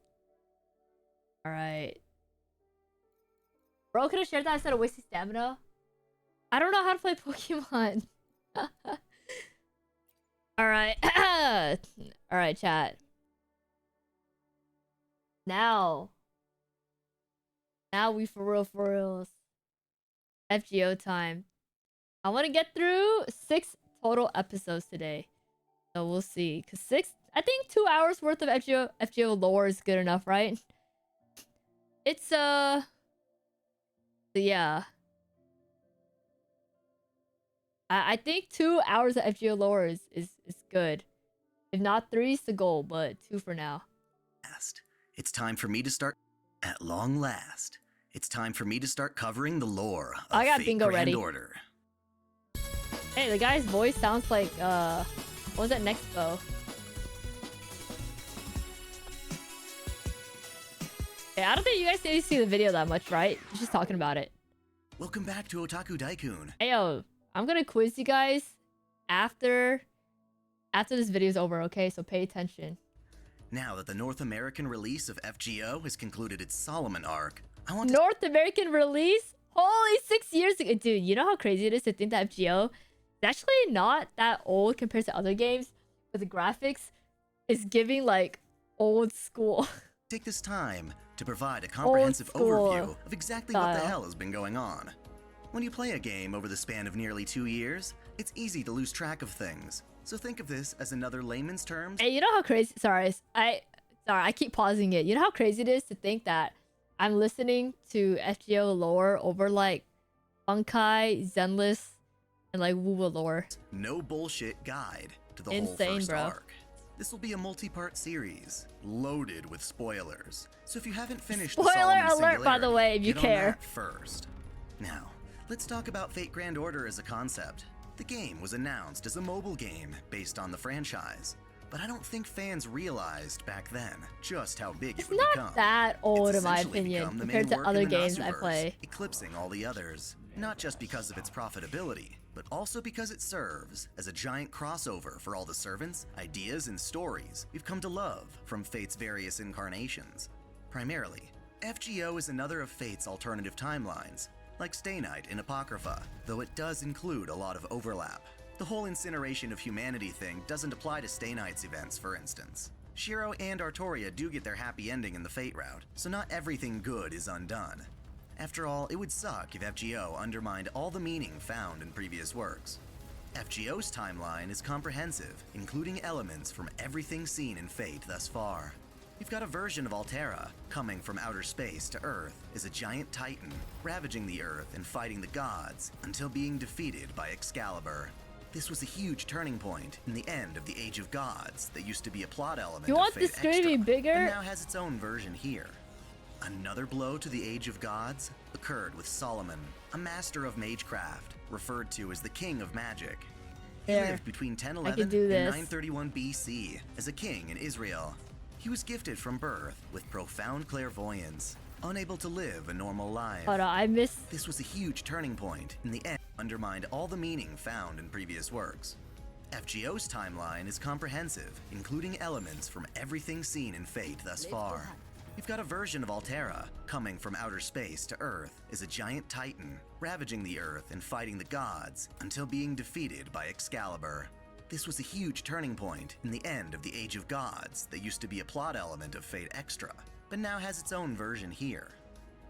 Alright. Bro could have shared that instead of wasting stamina. I don't know how to play Pokemon. Alright. Alright, chat. Now we for reals. FGO time. I want to get through 6 total episodes today. So we'll see. Cause I think 2 hours worth of FGO lore is good enough, right? It's yeah. I think 2 hours of FGO lore is good. If not 3 is the goal, but 2 for now. It's time for me to start. At long last, it's time for me to start covering the lore of I got Fate bingo Grand ready. Order. Hey, the guy's voice sounds like what was that next bow? Yeah, I don't think you guys need to see the video that much, right? He's just talking about it. Welcome back to Otaku Daikun. Hey, yo, I'm gonna quiz you guys after this video is over, okay? So pay attention. Now that the North American release of FGO has concluded its Solomon arc, I want to... North American release? Holy, 6 years ago. Dude, you know how crazy it is to think that FGO is actually not that old compared to other games, but the graphics is giving like old school. Take this time to provide a comprehensive overview of exactly what the hell has been going on. When you play a game over the span of nearly 2 years, it's easy to lose track of things. So think of this as another layman's terms. Hey, you know how crazy... Sorry, I keep pausing it. You know how crazy it is to think that I'm listening to FGO lore over like Bunkai, Zenless, and like WUWA lore. No bullshit guide to the whole first arc. This will be a multi-part series, loaded with spoilers. So if you haven't finished Spoiler alert, by the way, if you care. First. Now, let's talk about Fate Grand Order as a concept. The game was announced as a mobile game based on the franchise, but I don't think fans realized back then just how big it would become. It's not that old in my opinion compared to other games I play. Eclipsing all the others, not just because of its profitability, but also because it serves as a giant crossover for all the servants, ideas, and stories we've come to love from Fate's various incarnations. Primarily, FGO is another of Fate's alternative timelines, like Stay Night in Apocrypha, though it does include a lot of overlap. The whole incineration of humanity thing doesn't apply to Stay Night's events, for instance. Shiro and Artoria do get their happy ending in the Fate route, so not everything good is undone. After all, it would suck if FGO undermined all the meaning found in previous works. FGO's timeline is comprehensive, including elements from everything seen in Fate thus far. You've got a version of Altera coming from outer space to Earth as a giant titan, ravaging the Earth and fighting the gods until being defeated by Excalibur. This was a huge turning point in the end of the Age of Gods that used to be a plot element You of want Fate this Extra, to be bigger? but now has its own version here. Another blow to the Age of Gods occurred with Solomon, a master of magecraft, referred to as the King of Magic. He lived between 1011 and 931 BC as a king in Israel. He was gifted from birth with profound clairvoyance, unable to live a normal life. Hold on, I missed. This was a huge turning point in the end, undermined all the meaning found in previous works. FGO's timeline is comprehensive, including elements from everything seen in Fate thus far. You've got a version of Altera coming from outer space to Earth as a giant titan, ravaging the Earth and fighting the gods until being defeated by Excalibur. This was a huge turning point in the end of the Age of Gods that used to be a plot element of Fate Extra, but now has its own version here.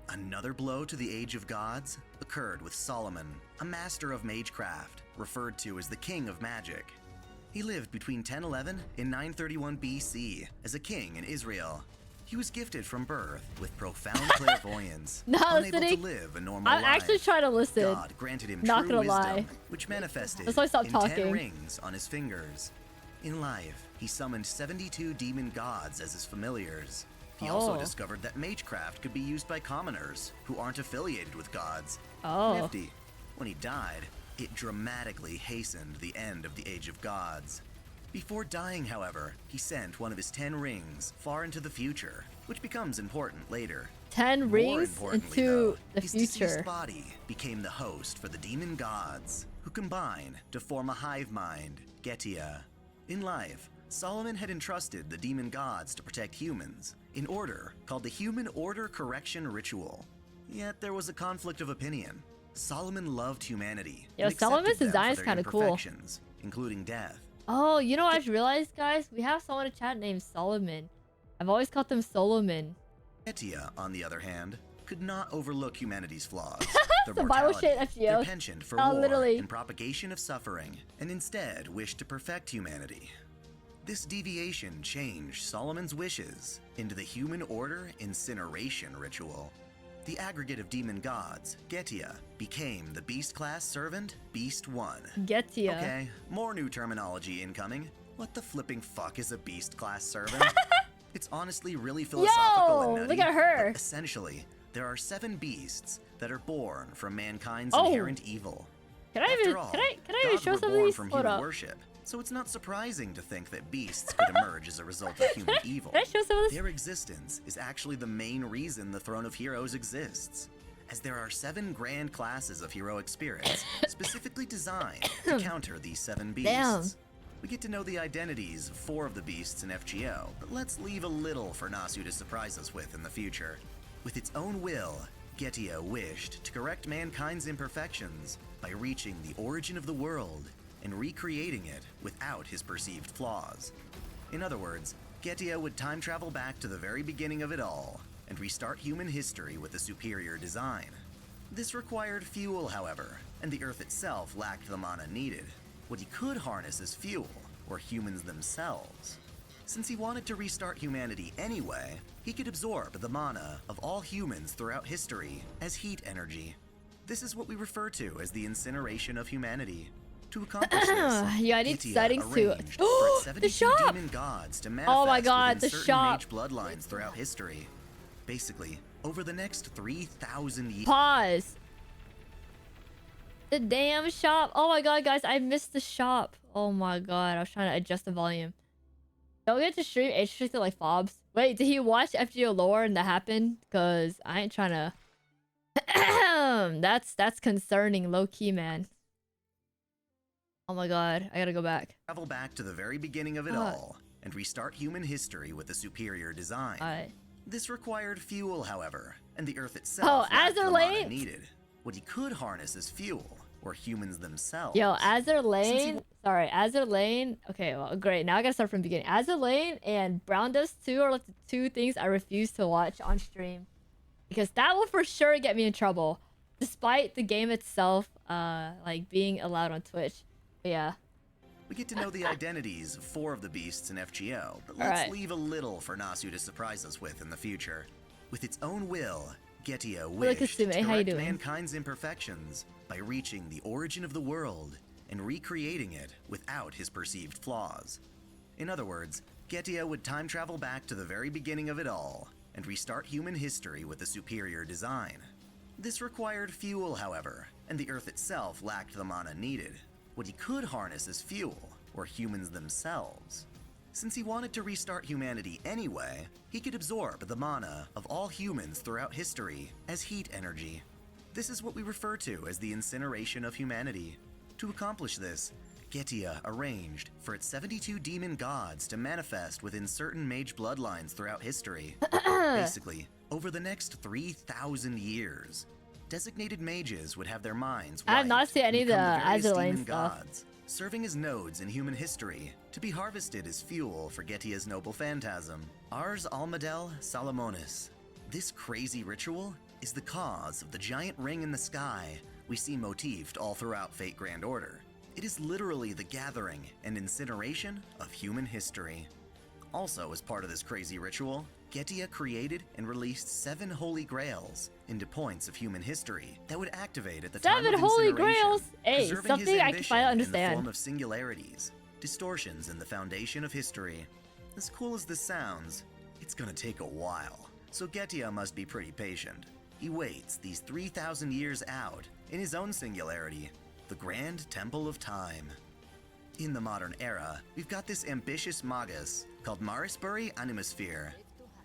Another blow to the Age of Gods occurred with Solomon, a master of magecraft, referred to as the King of Magic. He lived between 1011 and 931 BC as a king in Israel. He was gifted from birth with profound clairvoyance, unable to live a normal life. I'm actually trying to listen. God granted him Not true gonna wisdom, lie. which manifested That's why I stopped in talking. 10 rings on his fingers. In life, he summoned 72 demon gods as his familiars. He also discovered that magecraft could be used by commoners who aren't affiliated with gods. Nifty. When he died, it dramatically hastened the end of the Age of Gods. Before dying, however, he sent one of his 10 rings far into the future, which becomes important later. 10 rings into the his future. deceased body became the host for the demon gods, who combine to form a hive mind, Getia. In life, Solomon had entrusted the demon gods to protect humans, in order called the Human Order Correction Ritual. Yet there was a conflict of opinion. Solomon loved humanity. Yo, Solomon's design is kind of cool. Including death. Oh, you know what I just realized, guys? We have someone in chat named Solomon. I've always called him Solomon. Getia, on the other hand, could not overlook humanity's flaws, their Some Bible mortality, shit, FGO. their penchant for war literally. and propagation of suffering, and instead wished to perfect humanity. This deviation changed Solomon's wishes into the Human Order Incineration Ritual. The aggregate of demon gods, Getia, became the beast class servant, Beast 1. Getia. Okay, more new terminology incoming. What the flipping fuck is a beast class servant? It's honestly really philosophical and nutty, look at her. but essentially, there are 7 beasts that are born from mankind's inherent evil. Can I even gods show were some of born these? from Hold human up. worship, so it's not surprising to think that beasts could emerge as a result of human evil. Can I show some of this? Their existence is actually the main reason the Throne of Heroes exists, as there are 7 grand classes of heroic spirits specifically designed to counter these 7 beasts. Damn. We get to know the identities of 4 of the beasts in FGO, but let's leave a little for Nasu to surprise us with in the future. With its own will, Getia wished to correct mankind's imperfections by reaching the origin of the world and recreating it without his perceived flaws. In other words, Getia would time travel back to the very beginning of it all and restart human history with a superior design. This required fuel, however, and the Earth itself lacked the mana needed. What he could harness as fuel were humans themselves. Since he wanted to restart humanity anyway, he could absorb the mana of all humans throughout history as heat energy. This is what we refer to as the incineration of humanity. To accomplish this, yeah, I need Getia settings to arranged for its 72 the shop. demon gods to manifest Oh my god, within the certain shop. mage bloodlines throughout history. Basically, over the next 3,000 years. Pause. The damn shop. Oh my god, guys, I missed the shop. Oh my god, I was trying to adjust the volume. Don't get to stream age restricted like Fobs. Wait, did he watch FGO lore and that happened? Cause I ain't trying to. That's concerning, low key, man. Oh my god, I gotta go back. Travel back to the very beginning of it all and restart human history with a superior design. This required fuel, however, and the Earth itself lacked the mana needed. What he could harness as fuel were humans themselves. Yo, Azur Lane. Sorry, Azur Lane. Okay, well, great. Now I gotta start from the beginning. Azur Lane and Brown Dust 2 are like the 2 things I refuse to watch on stream. Because that will for sure get me in trouble. Despite the game itself, like, being allowed on Twitch. But yeah. We get to know the identities of 4 of the beasts in FGO, but let's leave a little for Nasu to surprise us with in the future. With its own will, Getia wished to correct mankind's imperfections by reaching the origin of the world and recreating it without his perceived flaws. In other words, Getia would time travel back to the very beginning of it all and restart human history with a superior design. This required fuel, however, and the Earth itself lacked the mana needed. What he could harness as fuel were humans themselves. Since he wanted to restart humanity anyway, he could absorb the mana of all humans throughout history as heat energy. This is what we refer to as the incineration of humanity. To accomplish this, Getia arranged for its 72 demon gods to manifest within certain mage bloodlines throughout history. Basically, over the next 3,000 years, designated mages would have their minds I have not seen any of the Azerlane stuff. Gods, serving as nodes in human history to be harvested as fuel for Getia's noble phantasm, Ars Almadel Salomonis. This crazy ritual is the cause of the giant ring in the sky we see motifed all throughout Fate Grand Order. It is literally the gathering and incineration of human history. Also, as part of this crazy ritual, Getia created and released 7 holy grails into points of human history that would activate at the time of 7 holy incineration, grails! Hey, preserving something his I can ambition finally in the understand. form of singularities, distortions in the foundation of history. As cool as this sounds, it's gonna take a while, so Getia must be pretty patient. He waits these 3,000 years out in his own singularity, the Grand Temple of Time. In the modern era, we've got this ambitious magus called Marisbury Animosphere.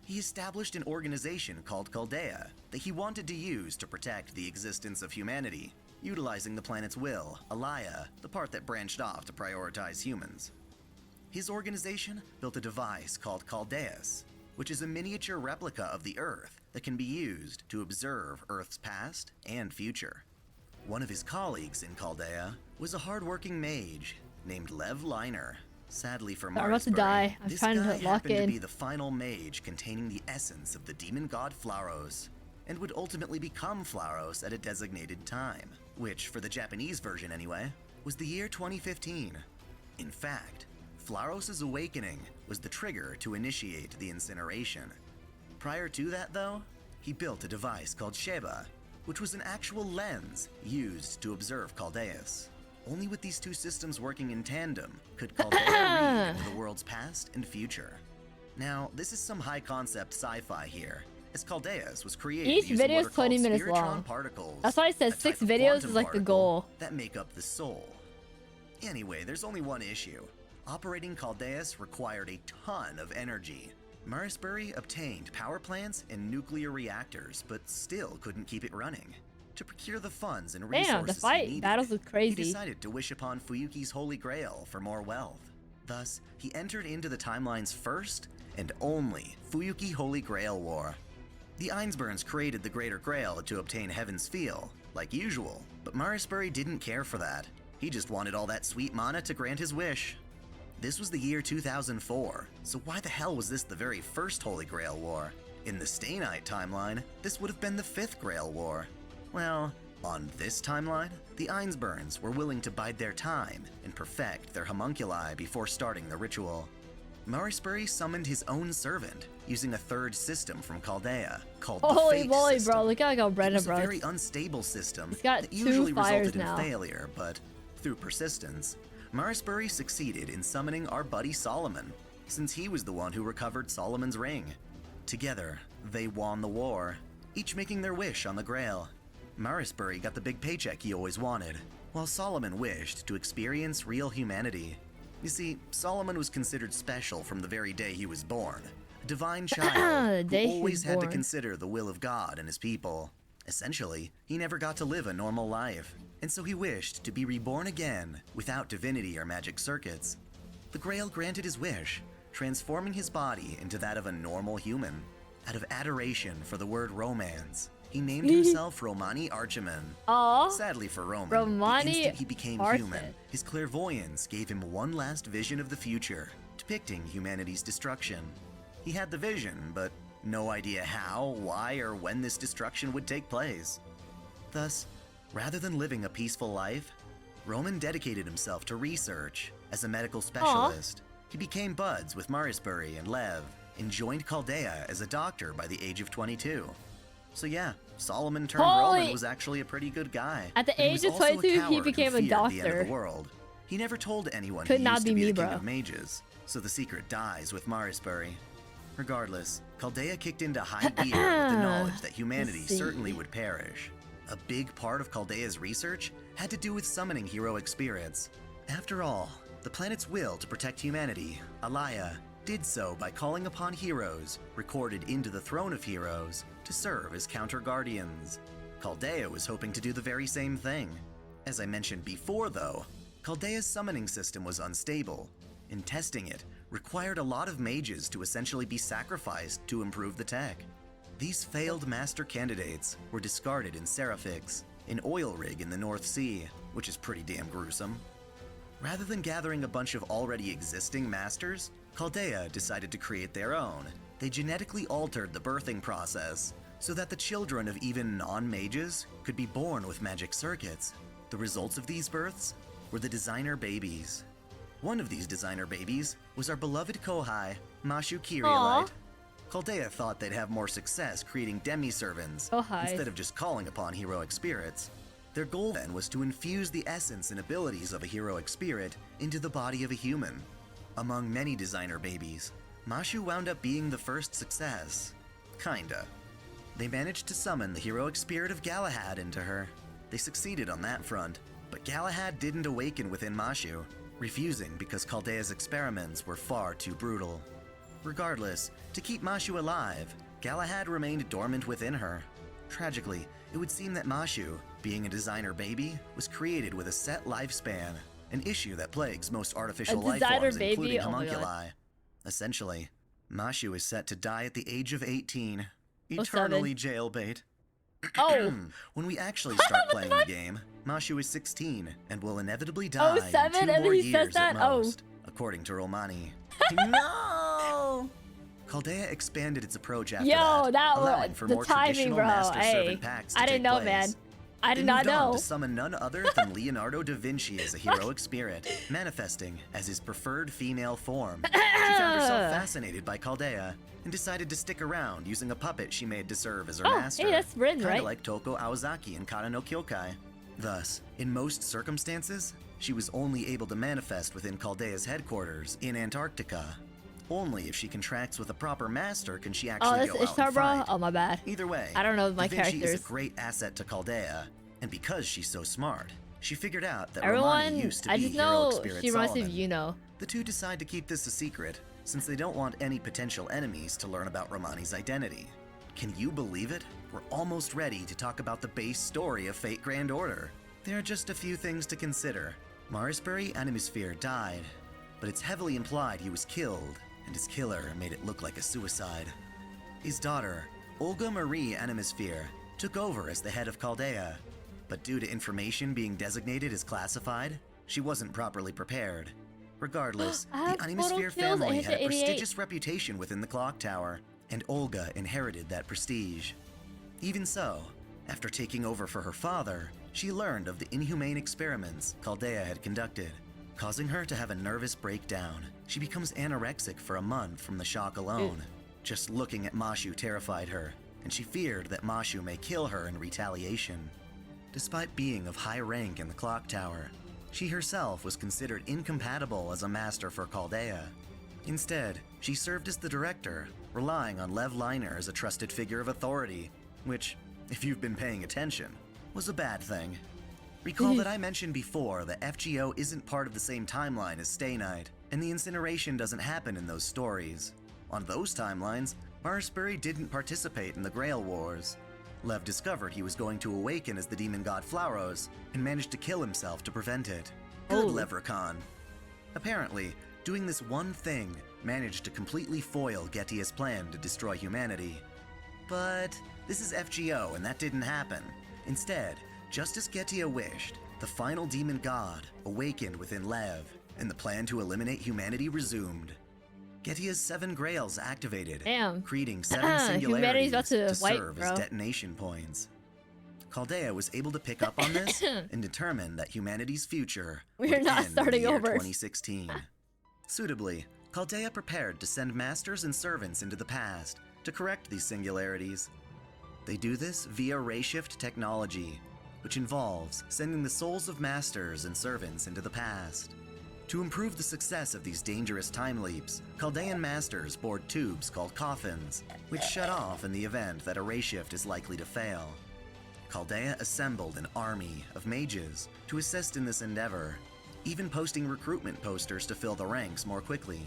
He established an organization called Chaldea that he wanted to use to protect the existence of humanity, utilizing the planet's will, Alaya, the part that branched off to prioritize humans. His organization built a device called Chaldeus, which is a miniature replica of the Earth that can be used to observe Earth's past and future. One of his colleagues in Chaldea was a hardworking mage named Lev Liner. Sadly for I'm about to die. I'm this trying guy to lock happened to in. be the final mage containing the essence of the demon god Flauros, and would ultimately become Flauros at a designated time, which, for the Japanese version anyway, was the year 2015. In fact, Flauros' awakening was the trigger to initiate the incineration. Prior to that, though, he built a device called Sheba, which was an actual lens used to observe Chaldeus. Only with these 2 systems working in tandem could Chaldea read into the world's past and future. Now, this is some high-concept sci-fi here, as Chaldeus was created Each using video what is are called 20 minutes spiritron long. particles, That's why I said a 6 type of videos quantum is like the particle goal. that make up the soul. Anyway, there's only one issue. Operating Chaldeus required a ton of energy. Marisbury obtained power plants and nuclear reactors, but still couldn't keep it running. To procure the funds and resources Damn, the fight he needed, battles was crazy. he decided to wish upon Fuyuki's Holy Grail for more wealth. Thus, he entered into the timeline's first and only Fuyuki Holy Grail War. The Ainsburns created the Greater Grail to obtain Heaven's Feel, like usual, but Marisbury didn't care for that. He just wanted all that sweet mana to grant his wish. This was the year 2004, so why the hell was this the very first Holy Grail War? In the Stainite timeline, this would have been the 5th Grail War. Well, on this timeline, the Ainsburns were willing to bide their time and perfect their homunculi before starting the ritual. Marisbury summoned his own servant using a 3rd system from Chaldea called the Holy Fate moly, system. bro! Look how I got Brenda, It was bro. a very unstable system He's got that 2 usually fires resulted now. in failure, but through persistence, Marisbury succeeded in summoning our buddy Solomon, since he was the one who recovered Solomon's ring. Together, they won the war, each making their wish on the Grail. Marisbury got the big paycheck he always wanted, while Solomon wished to experience real humanity. You see, Solomon was considered special from the very day he was born, a divine child who always had to consider the will of God and his people. Essentially, he never got to live a normal life, and so he wished to be reborn again without divinity or magic circuits. The Grail granted his wish, transforming his body into that of a normal human. Out of adoration for the word romance, he named himself Romani Archiman. Sadly for Roman, the instant he became human, his clairvoyance gave him one last vision of the future, depicting humanity's destruction. He had the vision, but no idea how, why, or when this destruction would take place. Thus, rather than living a peaceful life, Roman dedicated himself to research. As a medical specialist, he became buds with Marisbury and Lev, and joined Chaldea as a doctor by the age of 22. So yeah, Solomon turned Roman was actually a pretty good guy. At the age of 22, he became a doctor. The end of the world. He never told anyone Could he not used be to be me, the king bro. of mages, so the secret dies with Marisbury. Regardless, Chaldea kicked into high gear with the knowledge that humanity certainly would perish. A big part of Chaldea's research had to do with summoning heroic spirits. After all, the planet's will to protect humanity, Alaya, did so by calling upon heroes, recorded into the Throne of Heroes, to serve as counter-guardians. Chaldea was hoping to do the very same thing. As I mentioned before though, Chaldea's summoning system was unstable, and testing it required a lot of mages to essentially be sacrificed to improve the tech. These failed master candidates were discarded in Seraphics, an oil rig in the North Sea, which is pretty damn gruesome. Rather than gathering a bunch of already existing masters, Chaldea decided to create their own. They genetically altered the birthing process so that the children of even non-mages could be born with magic circuits. The results of these births were the designer babies. One of these designer babies was our beloved Kohai, Mashu Kyrielite. Chaldea thought they'd have more success creating demi-servants instead of just calling upon heroic spirits. Their goal then was to infuse the essence and abilities of a heroic spirit into the body of a human. Among many designer babies, Mashu wound up being the first success. Kinda. They managed to summon the heroic spirit of Galahad into her. They succeeded on that front, but Galahad didn't awaken within Mashu, refusing because Chaldea's experiments were far too brutal. Regardless, to keep Mashu alive, Galahad remained dormant within her. Tragically, it would seem that Mashu, being a designer baby, was created with a set lifespan, an issue that plagues most artificial life forms, including homunculi. Essentially, Mashu is set to die at the age of 18, eternally jailbait. When we actually start playing the game, Mashu is 16 and will inevitably die in 2 more years at most, according to Romani. No! Chaldea expanded its approach after that, allowing for more traditional master-servant pacts to I didn't take know, place. man. I did not know. To summon none other than Leonardo da Vinci as a heroic spirit, manifesting as his preferred female form. She found herself fascinated by Chaldea and decided to stick around using a puppet she made to serve as her master. Hey, that's Rin, kinda right? like Toko Aozaki in Kara no Kyokai. Thus, in most circumstances, she was only able to manifest within Chaldea's headquarters in Antarctica. Only if she contracts with a proper master can she actually go out Ishtar, and fight. Oh, my bad. Either way, I don't know my Da Vinci characters. is a great asset to Chaldea, and because she's so smart, she figured out that Everyone, Romani used to I be just heroic know spirit she reminds me of Solomon. Yuno. The two decide to keep this a secret, since they don't want any potential enemies to learn about Romani's identity. Can you believe it? We're almost ready to talk about the base story of Fate Grand Order. There are just a few things to consider. Marisbury Animusphere died, but it's heavily implied he was killed, and his killer made it look like a suicide. His daughter, Olga Marie Animusphere, took over as the head of Chaldea, but due to information being designated as classified, she wasn't properly prepared. Regardless, the Animusphere family had a prestigious reputation within the clock tower, and Olga inherited that prestige. Even so, after taking over for her father, she learned of the inhumane experiments Chaldea had conducted, causing her to have a nervous breakdown. She becomes anorexic for a month from the shock alone. Just looking at Mashu terrified her, and she feared that Mashu may kill her in retaliation. Despite being of high rank in the clock tower, she herself was considered incompatible as a master for Chaldea. Instead, she served as the director, relying on Lev Liner as a trusted figure of authority, which, if you've been paying attention, was a bad thing. Recall that I mentioned before that FGO isn't part of the same timeline as Stay Night, and the incineration doesn't happen in those stories. On those timelines, Marisbury didn't participate in the Grail Wars. Lev discovered he was going to awaken as the demon god Flauros, and managed to kill himself to prevent it. Good Levricon. Apparently, doing this one thing managed to completely foil Getia's plan to destroy humanity. But this is FGO, and that didn't happen. Instead, just as Getia wished, the final demon god awakened within Lev, and the plan to eliminate humanity resumed. Getia's 7 grails activated, creating 7 singularities to serve as detonation points. Chaldea was able to pick up on this and determine that humanity's future We're would not end in the starting year over. 2016. Suitably, Chaldea prepared to send masters and servants into the past to correct these singularities. They do this via rayshift technology, which involves sending the souls of masters and servants into the past. To improve the success of these dangerous time leaps, Chaldean masters board tubes called coffins, which shut off in the event that a rayshift is likely to fail. Chaldea assembled an army of mages to assist in this endeavor, even posting recruitment posters to fill the ranks more quickly.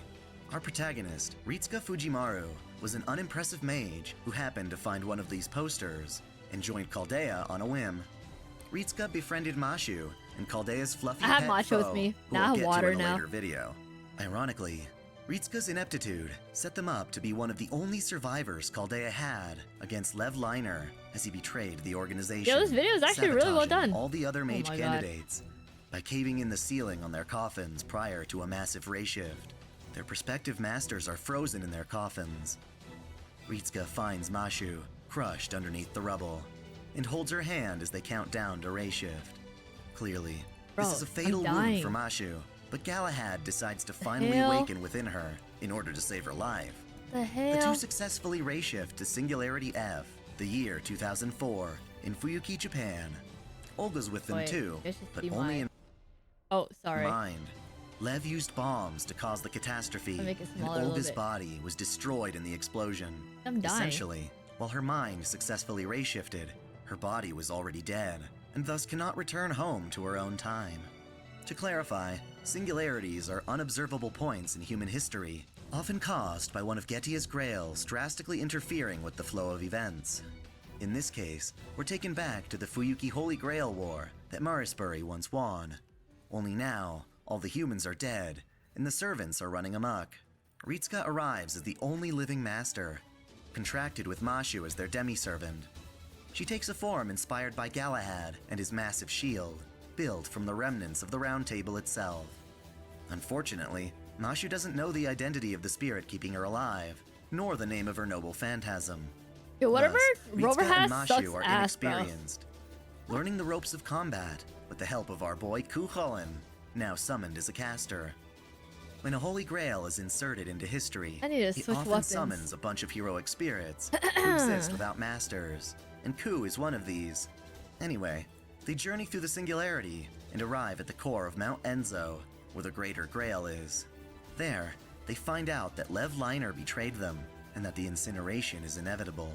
Our protagonist, Ritsuka Fujimaru, was an unimpressive mage who happened to find one of these posters and joined Chaldea on a whim. Ritsuka befriended Mashu and Chaldea's fluffy I have pet Mashu foe, with me. who Now I we'll have get water to in a now. later video. Ironically, Ritsuka's ineptitude set them up to be one of the only survivors Chaldea had against Lev Liner as he betrayed the organization. Yo, this video is actually really well sabotaging done. all the other mage my God. candidates by caving in the ceiling on their coffins prior to a massive ray shift. Their prospective masters are frozen in their coffins. Ritsuka finds Mashu crushed underneath the rubble and holds her hand as they count down to ray shift. Clearly, Bro, this is a fatal I'm wound dying. for Mashu, but Galahad decides to finally hell? awaken within her in order to save her life. The The hell? two successfully ray shift to Singularity F, the year 2004, in Fuyuki, Japan. Olga's with them Wait, too, this should but be only my- in Oh, sorry. mind. Lev used bombs to cause the catastrophe, I'll make it and smaller a little Olga's bit. body was destroyed in the explosion. I'm dying. Essentially, while her mind successfully ray shifted, her body was already dead, and thus cannot return home to her own time. To clarify, singularities are unobservable points in human history, often caused by one of Getia's grails drastically interfering with the flow of events. In this case, we're taken back to the Fuyuki Holy Grail War that Marisbury once won. Only now, all the humans are dead, and the servants are running amok. Ritsuka arrives as the only living master, contracted with Mashu as their demi-servant. She takes a form inspired by Galahad and his massive shield, built from the remnants of the Round Table itself. Unfortunately, Mashu doesn't know the identity of the spirit keeping her alive, nor the name of her noble phantasm. Yo, whatever Thus, Rover Ritsuka and has Mashu sucks are ass, bro. inexperienced, learning the ropes of combat with the help of our boy Cuchulainn, now summoned as a caster. When a holy grail is inserted into history, I need to he switch often weapons. summons a bunch of heroic spirits who exist without masters, and Ku is one of these. Anyway, they journey through the singularity and arrive at the core of Mount Enzo, where the greater grail is. There, they find out that Lev Liner betrayed them, and that the incineration is inevitable.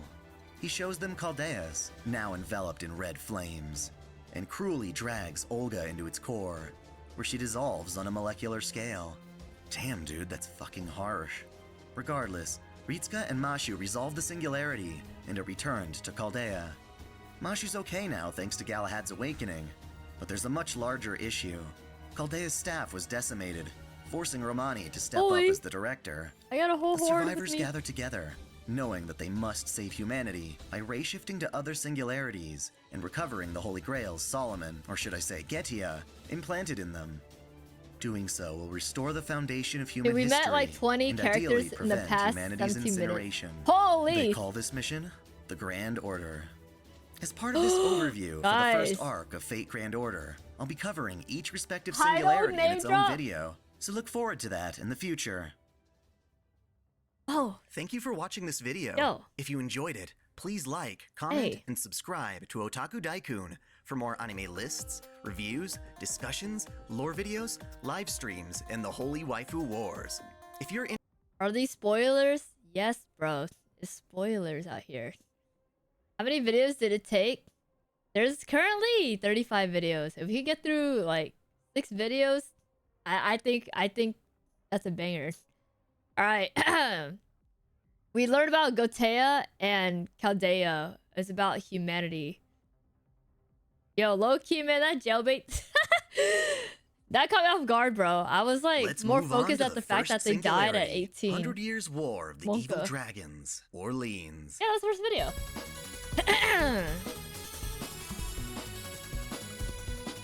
He shows them Chaldeus, now enveloped in red flames, and cruelly drags Olga into its core, where she dissolves on a molecular scale. Damn, dude, that's fucking harsh. Regardless, Ritsuka and Mashu resolve the singularity and are returned to Chaldea. Mashu's okay now thanks to Galahad's awakening, but there's a much larger issue. Chaldea's staff was decimated, forcing Romani to step Oi. up as the director. I got a whole The horde with survivors me. gather together, knowing that they must save humanity by ray-shifting to other singularities and recovering the Holy Grails Solomon, or should I say Getia, implanted in them. Doing so will restore the foundation of human Dude, we history met like 20 and characters ideally in the prevent past humanity's 17 minutes. incineration. Holy! They call this mission the Grand Order. As part of this overview for the Guys. first arc of Fate Grand Order, I'll be covering each respective Hi, singularity in name its drop. own video, so look forward to that in the future. Oh. Thank you for watching this video. Yo. If you enjoyed it, please like, comment, Hey. and subscribe to Otaku Daikun for more anime lists, reviews, discussions, lore videos, live streams, and the Holy Waifu Wars. If you're in Are these spoilers? Yes, bro. There's spoilers out here. How many videos did it take? There's currently 35 videos. If we can get through like 6 videos, I think that's a banger. All right. We learned about Gotea and Chaldea. It's about humanity. Yo, low key, man, that jailbait. That caught me off guard, bro. I was like Let's more move on focused to at the fact first that they died at singularity, 18. 100 Years War of the Wonka. Evil Dragons, Orleans. Yeah, that's the first video.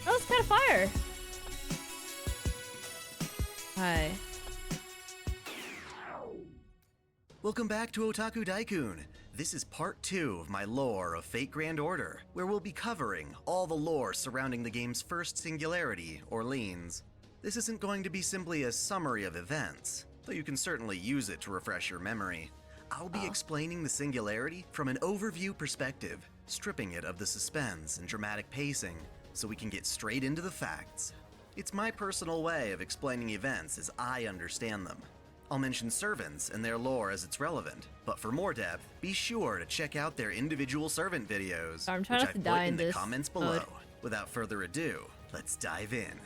That was kind of fire. Hi. Welcome back to Otaku Daikun. This is part 2 of my lore of Fate Grand Order, where we'll be covering all the lore surrounding the game's first singularity, Orleans. This isn't going to be simply a summary of events, though you can certainly use it to refresh your memory. I'll be explaining the singularity from an overview perspective, stripping it of the suspense and dramatic pacing, so we can get straight into the facts. It's my personal way of explaining events as I understand them. I'll mention servants and their lore as it's relevant, but for more depth, be sure to check out their individual servant videos, which I've put in the comments below. Without further ado, let's dive in.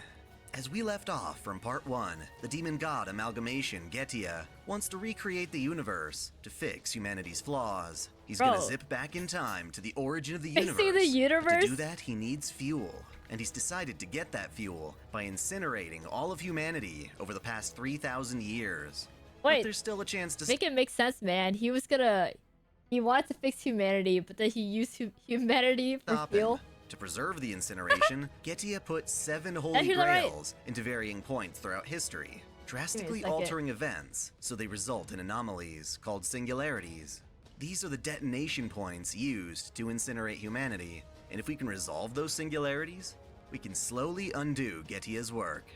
As we left off from part 1, the demon god amalgamation Getia wants to recreate the universe to fix humanity's flaws. He's gonna zip back in time to the origin of the universe. To do that, he needs fuel, and he's decided to get that fuel by incinerating all of humanity over the past 3,000 years. Wait, but there's still a chance to make it make sense, man. He wanted to fix humanity, but then he used humanity for fuel. To preserve the incineration, Getia put 7 holy grails into varying points throughout history, drastically altering events so they result in anomalies called singularities. These are the detonation points used to incinerate humanity, and if we can resolve those singularities, we can slowly undo Getia's work.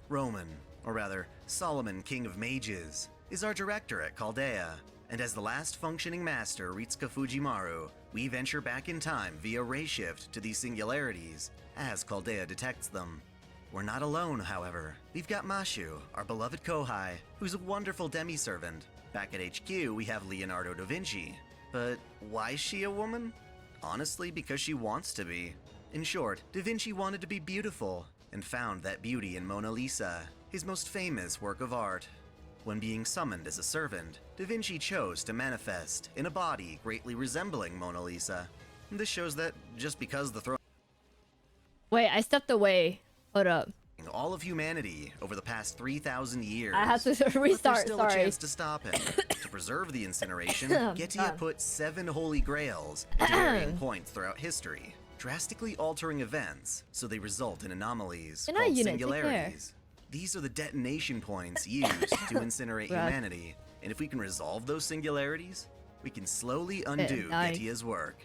Roman, or rather Solomon, King of Mages, is our director at Chaldea, and as the last functioning master, Ritsuka Fujimaru, we venture back in time via ray shift to these singularities as Chaldea detects them. We're not alone, however. We've got Mashu, our beloved Kohai, who's a wonderful demi-servant. Back at HQ, we have Leonardo da Vinci. But why is she a woman? Honestly, because she wants to be. In short, Da Vinci wanted to be beautiful, and found that beauty in Mona Lisa, his most famous work of art. When being summoned as a servant, Da Vinci chose to manifest in a body greatly resembling Mona Lisa. This shows that just because the throne— Wait, I stepped away. Hold up. All of humanity over the past 3,000 years. I have to restart, there's still a chance to stop him. To preserve the incineration, Getia put 7 holy grails into varying points throughout history, drastically altering events so they result in anomalies called singularities. These are the detonation points used to incinerate humanity, and if we can resolve those singularities, we can slowly undo Getia's work.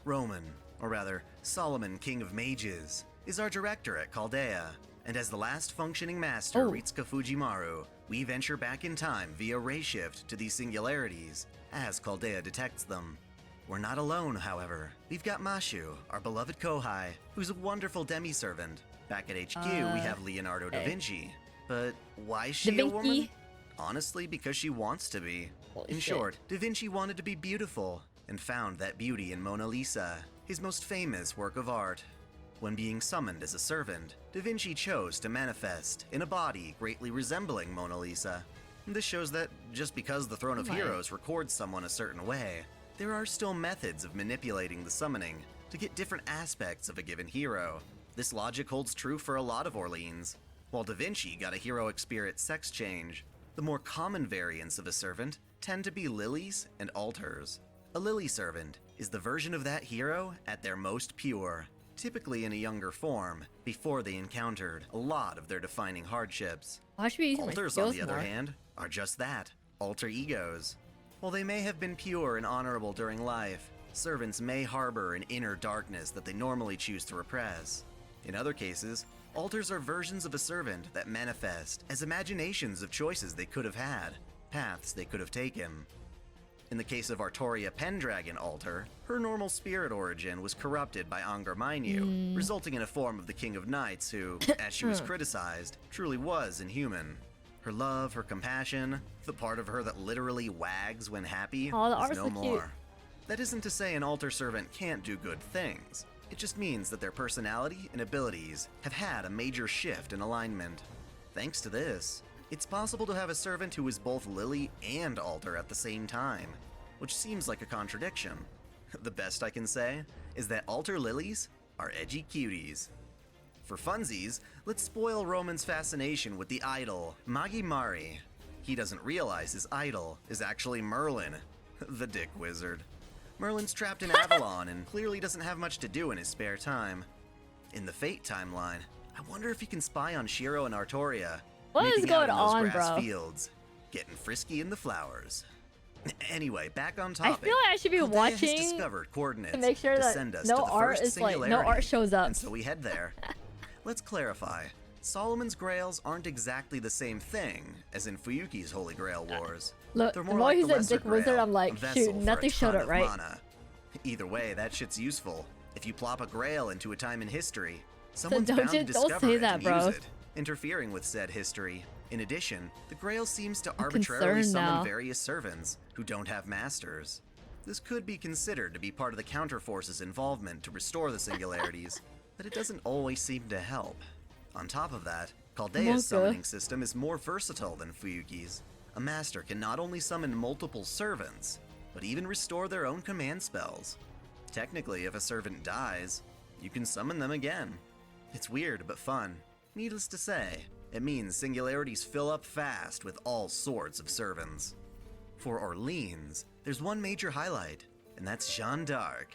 Roman, or rather Solomon, King of Mages, is our director at Chaldea, and as the last functioning master, Ritsuka Fujimaru, we venture back in time via ray shift to these singularities as Chaldea detects them. We're not alone, however. We've got Mashu, our beloved Kohai, who's a wonderful demi-servant. Back at HQ, we have Leonardo da Vinci. But why is she a woman? Honestly, because she wants to be. In short, Da Vinci wanted to be beautiful, and found that beauty in Mona Lisa, his most famous work of art. When being summoned as a servant, Da Vinci chose to manifest in a body greatly resembling Mona Lisa. This shows that just because the Throne of Heroes records someone a certain way, there are still methods of manipulating the summoning to get different aspects of a given hero. This logic holds true for a lot of Orleans. While Da Vinci got a heroic spirit sex change, the more common variants of a servant tend to be lilies and altars. A lily servant is the version of that hero at their most pure, typically in a younger form, before they encountered a lot of their defining hardships. Altars, on the other hand, are just that, alter egos. While they may have been pure and honorable during life, servants may harbor an inner darkness that they normally choose to repress. In other cases, altars are versions of a servant that manifest as imaginations of choices they could have had, paths they could have taken. In the case of Artoria Pendragon Altar, her normal spirit origin was corrupted by Angar Mainyu, resulting in a form of the King of Knights who, as she was criticized, truly was inhuman. Her love, her compassion, the part of her that literally wags when happy, is no more. That isn't to say an altar servant can't do good things. It just means that their personality and abilities have had a major shift in alignment. Thanks to this, it's possible to have a servant who is both Lily and Altar at the same time, which seems like a contradiction. The best I can say is that Altar Lilies are edgy cuties. For funsies, let's spoil Roman's fascination with the idol, Magi Mari. He doesn't realize his idol is actually Merlin, the dick wizard. Merlin's trapped in Avalon and clearly doesn't have much to do in his spare time. In the Fate timeline, I wonder if he can spy on Shiro and Artoria. What is going on, bro? Fields, getting frisky in the flowers. Anyway, back on topic. I feel like I should be Chaldea watching has discovered coordinates to make sure to that send us no to the art first is like no singularity, art shows up. and so we head there. Let's clarify. Solomon's Grails aren't exactly the same thing as in Fuyuki's Holy Grail Wars. Look, They're the more more like he's the a Lesser dick wizard, Grail, I'm like, a vessel shoot, for a nothing showed ton it of right. mana. Either way, that shit's useful. If you plop a Grail into a time in history, someone's bound to discover say it that, and bro. use it, interfering with said history. In addition, the Grail seems to arbitrarily summon now. various servants who don't have masters. This could be considered to be part of the counterforce's involvement to restore the singularities, but it doesn't always seem to help. On top of that, Chaldea's summoning system is more versatile than Fuyuki's. A master can not only summon multiple servants, but even restore their own command spells. Technically, if a servant dies, you can summon them again. It's weird but fun. Needless to say, it means singularities fill up fast with all sorts of servants. For Orleans, there's one major highlight, and that's Jeanne d'Arc.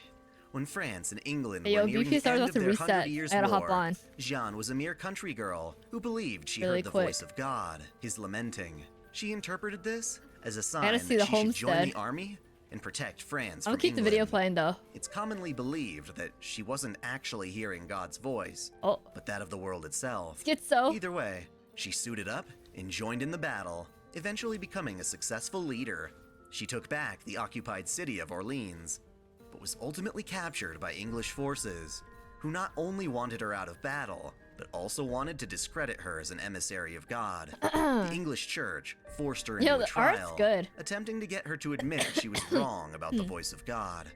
When France and England were nearing the end of their 100 Years' War, Jeanne was a mere country girl who believed she heard the voice of God, his lamenting. She interpreted this as a sign that she should join the army and protect France from England. I'll keep the video playing though. It's commonly believed that she wasn't actually hearing God's voice, but that of the world itself. Schizo. Either way, she suited up and joined in the battle, eventually becoming a successful leader. She took back the occupied city of Orleans, but was ultimately captured by English forces, who not only wanted her out of battle, but also wanted to discredit her as an emissary of God. The English church forced her into a trial, attempting to get her to admit she was wrong about the voice of God.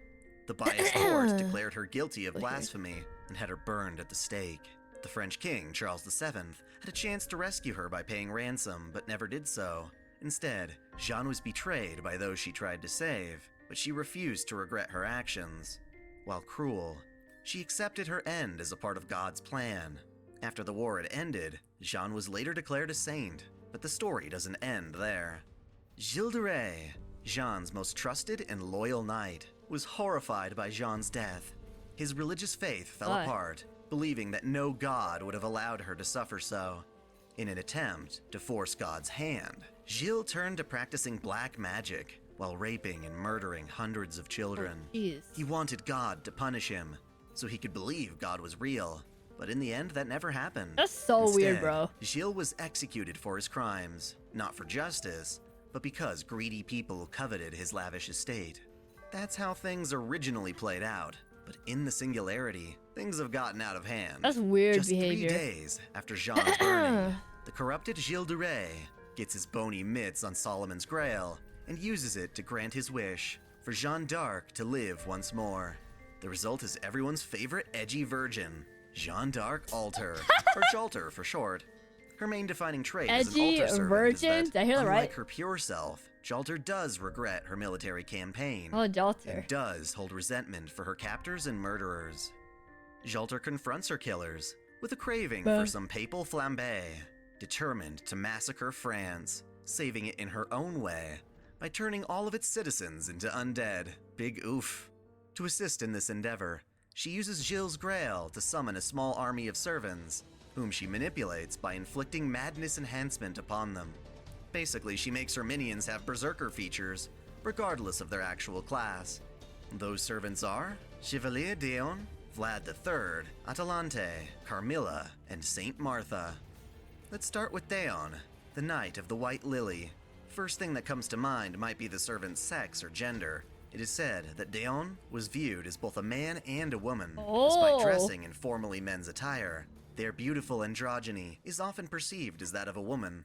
The biased court declared her guilty of blasphemy and had her burned at the stake. The French king, Charles VII, had a chance to rescue her by paying ransom, but never did so. Instead, Jeanne was betrayed by those she tried to save, but she refused to regret her actions. While cruel, she accepted her end as a part of God's plan. After the war had ended, Jeanne was later declared a saint, but the story doesn't end there. Gilles de Rais, Jeanne's most trusted and loyal knight, was horrified by Jeanne's death. His religious faith fell apart, believing that no god would have allowed her to suffer so. In an attempt to force God's hand, Gilles turned to practicing black magic while raping and murdering hundreds of children. He wanted God to punish him so he could believe God was real. But in the end, that never happened. That's so weird, bro. Gilles was executed for his crimes, not for justice, but because greedy people coveted his lavish estate. That's how things originally played out. But in the Singularity, things have gotten out of hand. That's weird Just behavior. 3 days after Jeanne's burning, the corrupted Gilles de Rais gets his bony mitts on Solomon's Grail and uses it to grant his wish for Jeanne d'Arc to live once more. The result is everyone's favorite edgy virgin, Jeanne d'Arc Alter, or Jalter for short. Her main defining trait as an altar servant is that, Did I hear that unlike right? her pure self, Jalter does regret her military campaign. Oh, Jalter. And does hold resentment for her captors and murderers. Jalter confronts her killers with a craving for some papal flambe, determined to massacre France, saving it in her own way by turning all of its citizens into undead. Big oof. To assist in this endeavor, she uses Gilles' Grail to summon a small army of servants, whom she manipulates by inflicting madness enhancement upon them. Basically, she makes her minions have berserker features, regardless of their actual class. Those servants are Chevalier Deon, Vlad III, Atalante, Carmilla, and Saint Martha. Let's start with Deon, the Knight of the White Lily. First thing that comes to mind might be the servant's sex or gender. It is said that Deon was viewed as both a man and a woman, despite dressing in formally men's attire. Their beautiful androgyny is often perceived as that of a woman.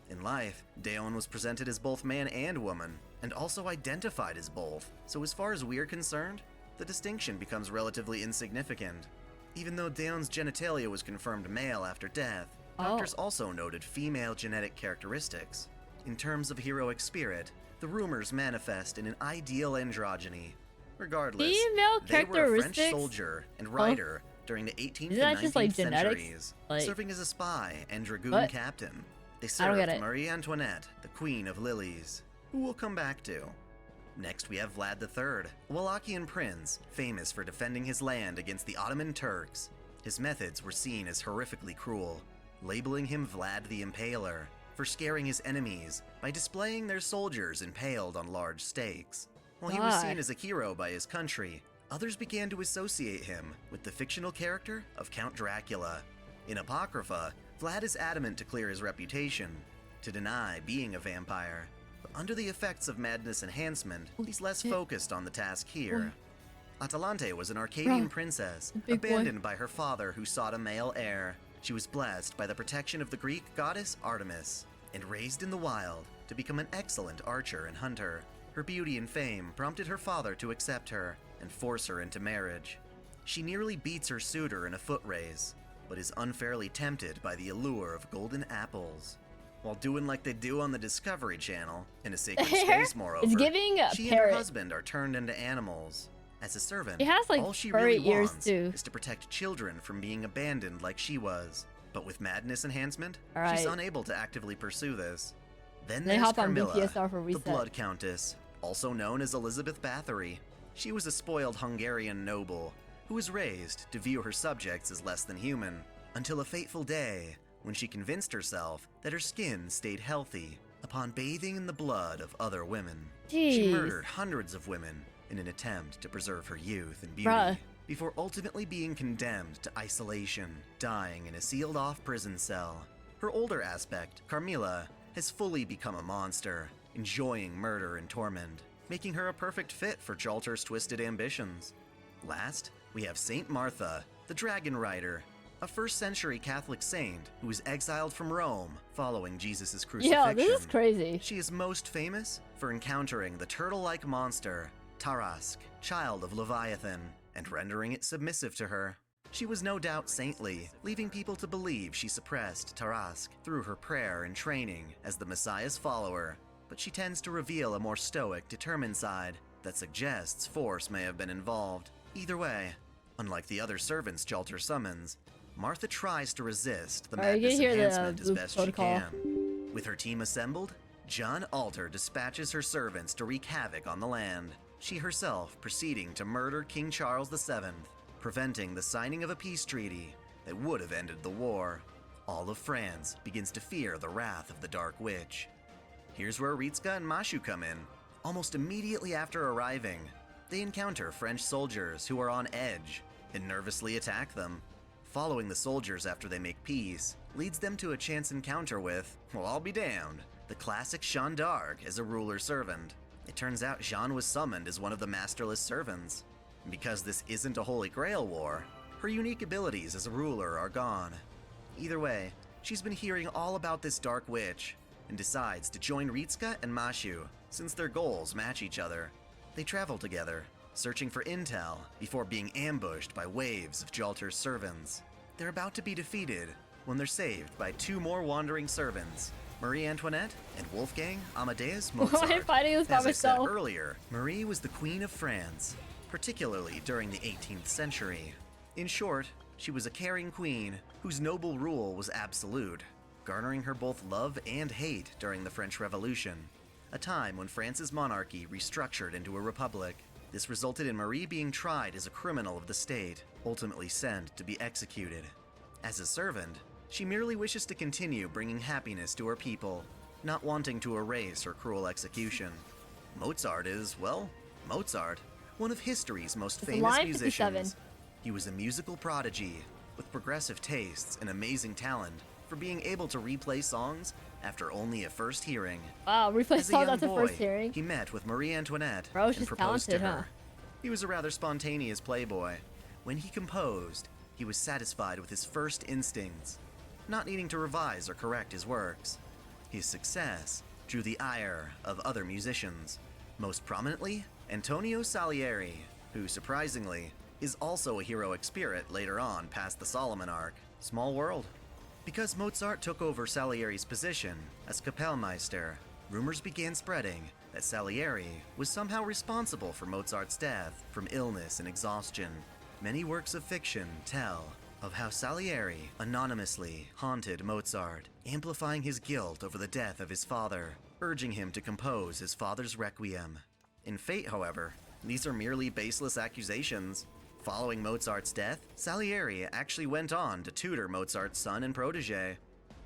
In life, Deon was presented as both man and woman, and also identified as both, so as far as we're concerned, the distinction becomes relatively insignificant. Even though Deon's genitalia was confirmed male after death, doctors also noted female genetic characteristics. In terms of heroic spirit, the rumors manifest in an ideal androgyny. Regardless, they were a French soldier and writer during the 18th and 19th centuries, serving as a spy and dragoon captain. They served Marie Antoinette, the Queen of Lilies, who we'll come back to. Next we have Vlad III, a Wallachian prince, famous for defending his land against the Ottoman Turks. His methods were seen as horrifically cruel, labeling him Vlad the Impaler. for scaring his enemies by displaying their soldiers impaled on large stakes. While he was seen as a hero by his country, others began to associate him with the fictional character of Count Dracula. In Apocrypha, Vlad is adamant to clear his reputation, to deny being a vampire. But under the effects of madness enhancement, he's less focused on the task here. Atalante was an Arcadian princess, abandoned by her father who sought a male heir. She was blessed by the protection of the Greek goddess Artemis, and raised in the wild to become an excellent archer and hunter. Her beauty and fame prompted her father to accept her and force her into marriage. She nearly beats her suitor in a foot race, but is unfairly tempted by the allure of golden apples. While doing like they do on the Discovery Channel, in a sacred space moreover, she and her husband are turned into animals. As a servant, all she really wants is to protect children from being abandoned like she was. But with madness enhancement, she's unable to actively pursue this. Then there's Carmilla, the Blood Countess, also known as Elizabeth Bathory. She was a spoiled Hungarian noble who was raised to view her subjects as less than human, until a fateful day when she convinced herself that her skin stayed healthy upon bathing in the blood of other women. She murdered hundreds of women in an attempt to preserve her youth and beauty, before ultimately being condemned to isolation, dying in a sealed-off prison cell. Her older aspect, Carmilla, has fully become a monster, enjoying murder and torment, making her a perfect fit for Jalter's twisted ambitions. Last, we have Saint Martha, the Dragon Rider, a 1st century Catholic saint who was exiled from Rome following Jesus' crucifixion. Yeah, this is crazy. She is most famous for encountering the turtle-like monster, Tarask, child of Leviathan, and rendering it submissive to her. She was no doubt saintly, leaving people to believe she suppressed Tarask through her prayer and training as the Messiah's follower, but she tends to reveal a more stoic, determined side that suggests force may have been involved. Either way, unlike the other servants Jalter summons, Martha tries to resist the madness enhancement as best she can. With her team assembled, John Alter dispatches her servants to wreak havoc on the land, she herself proceeding to murder King Charles VII, preventing the signing of a peace treaty that would have ended the war. All of France begins to fear the wrath of the Dark Witch. Here's where Ritska and Mashu come in. Almost immediately after arriving, they encounter French soldiers who are on edge and nervously attack them. Following the soldiers after they make peace leads them to a chance encounter with, well, I'll be damned, the classic Jeanne d'Arc as a ruler's servant. It turns out Jeanne was summoned as one of the masterless servants. And because this isn't a Holy Grail war, her unique abilities as a ruler are gone. Either way, she's been hearing all about this Dark Witch and decides to join Ritska and Mashu since their goals match each other. They travel together, searching for intel before being ambushed by waves of Jalter's servants. They're about to be defeated when they're saved by 2 more wandering servants, Marie Antoinette and Wolfgang Amadeus Mozart. Why am I fighting this by myself? As I said earlier, Marie was the Queen of France, particularly during the 18th century. In short, she was a caring queen whose noble rule was absolute, garnering her both love and hate during the French Revolution, a time when France's monarchy restructured into a republic. This resulted in Marie being tried as a criminal of the state, ultimately sent to be executed. As a servant, she merely wishes to continue bringing happiness to her people, not wanting to erase her cruel execution. Mozart is, well, Mozart, one of history's most famous musicians. He was a musical prodigy, with progressive tastes and amazing talent for being able to replay songs after only a first hearing. Wow, replay songs after first hearing? He met with Marie Antoinette and proposed to her. He was a rather spontaneous playboy. When he composed, he was satisfied with his first instincts, not needing to revise or correct his works. His success drew the ire of other musicians, most prominently Antonio Salieri, who surprisingly is also a heroic spirit later on past the Solomon arc. Small world. Because Mozart took over Salieri's position as Kapellmeister, rumors began spreading that Salieri was somehow responsible for Mozart's death from illness and exhaustion. Many works of fiction tell of how Salieri anonymously haunted Mozart, amplifying his guilt over the death of his father, urging him to compose his father's requiem. In fate, however, these are merely baseless accusations. Following Mozart's death, Salieri actually went on to tutor Mozart's son and protege.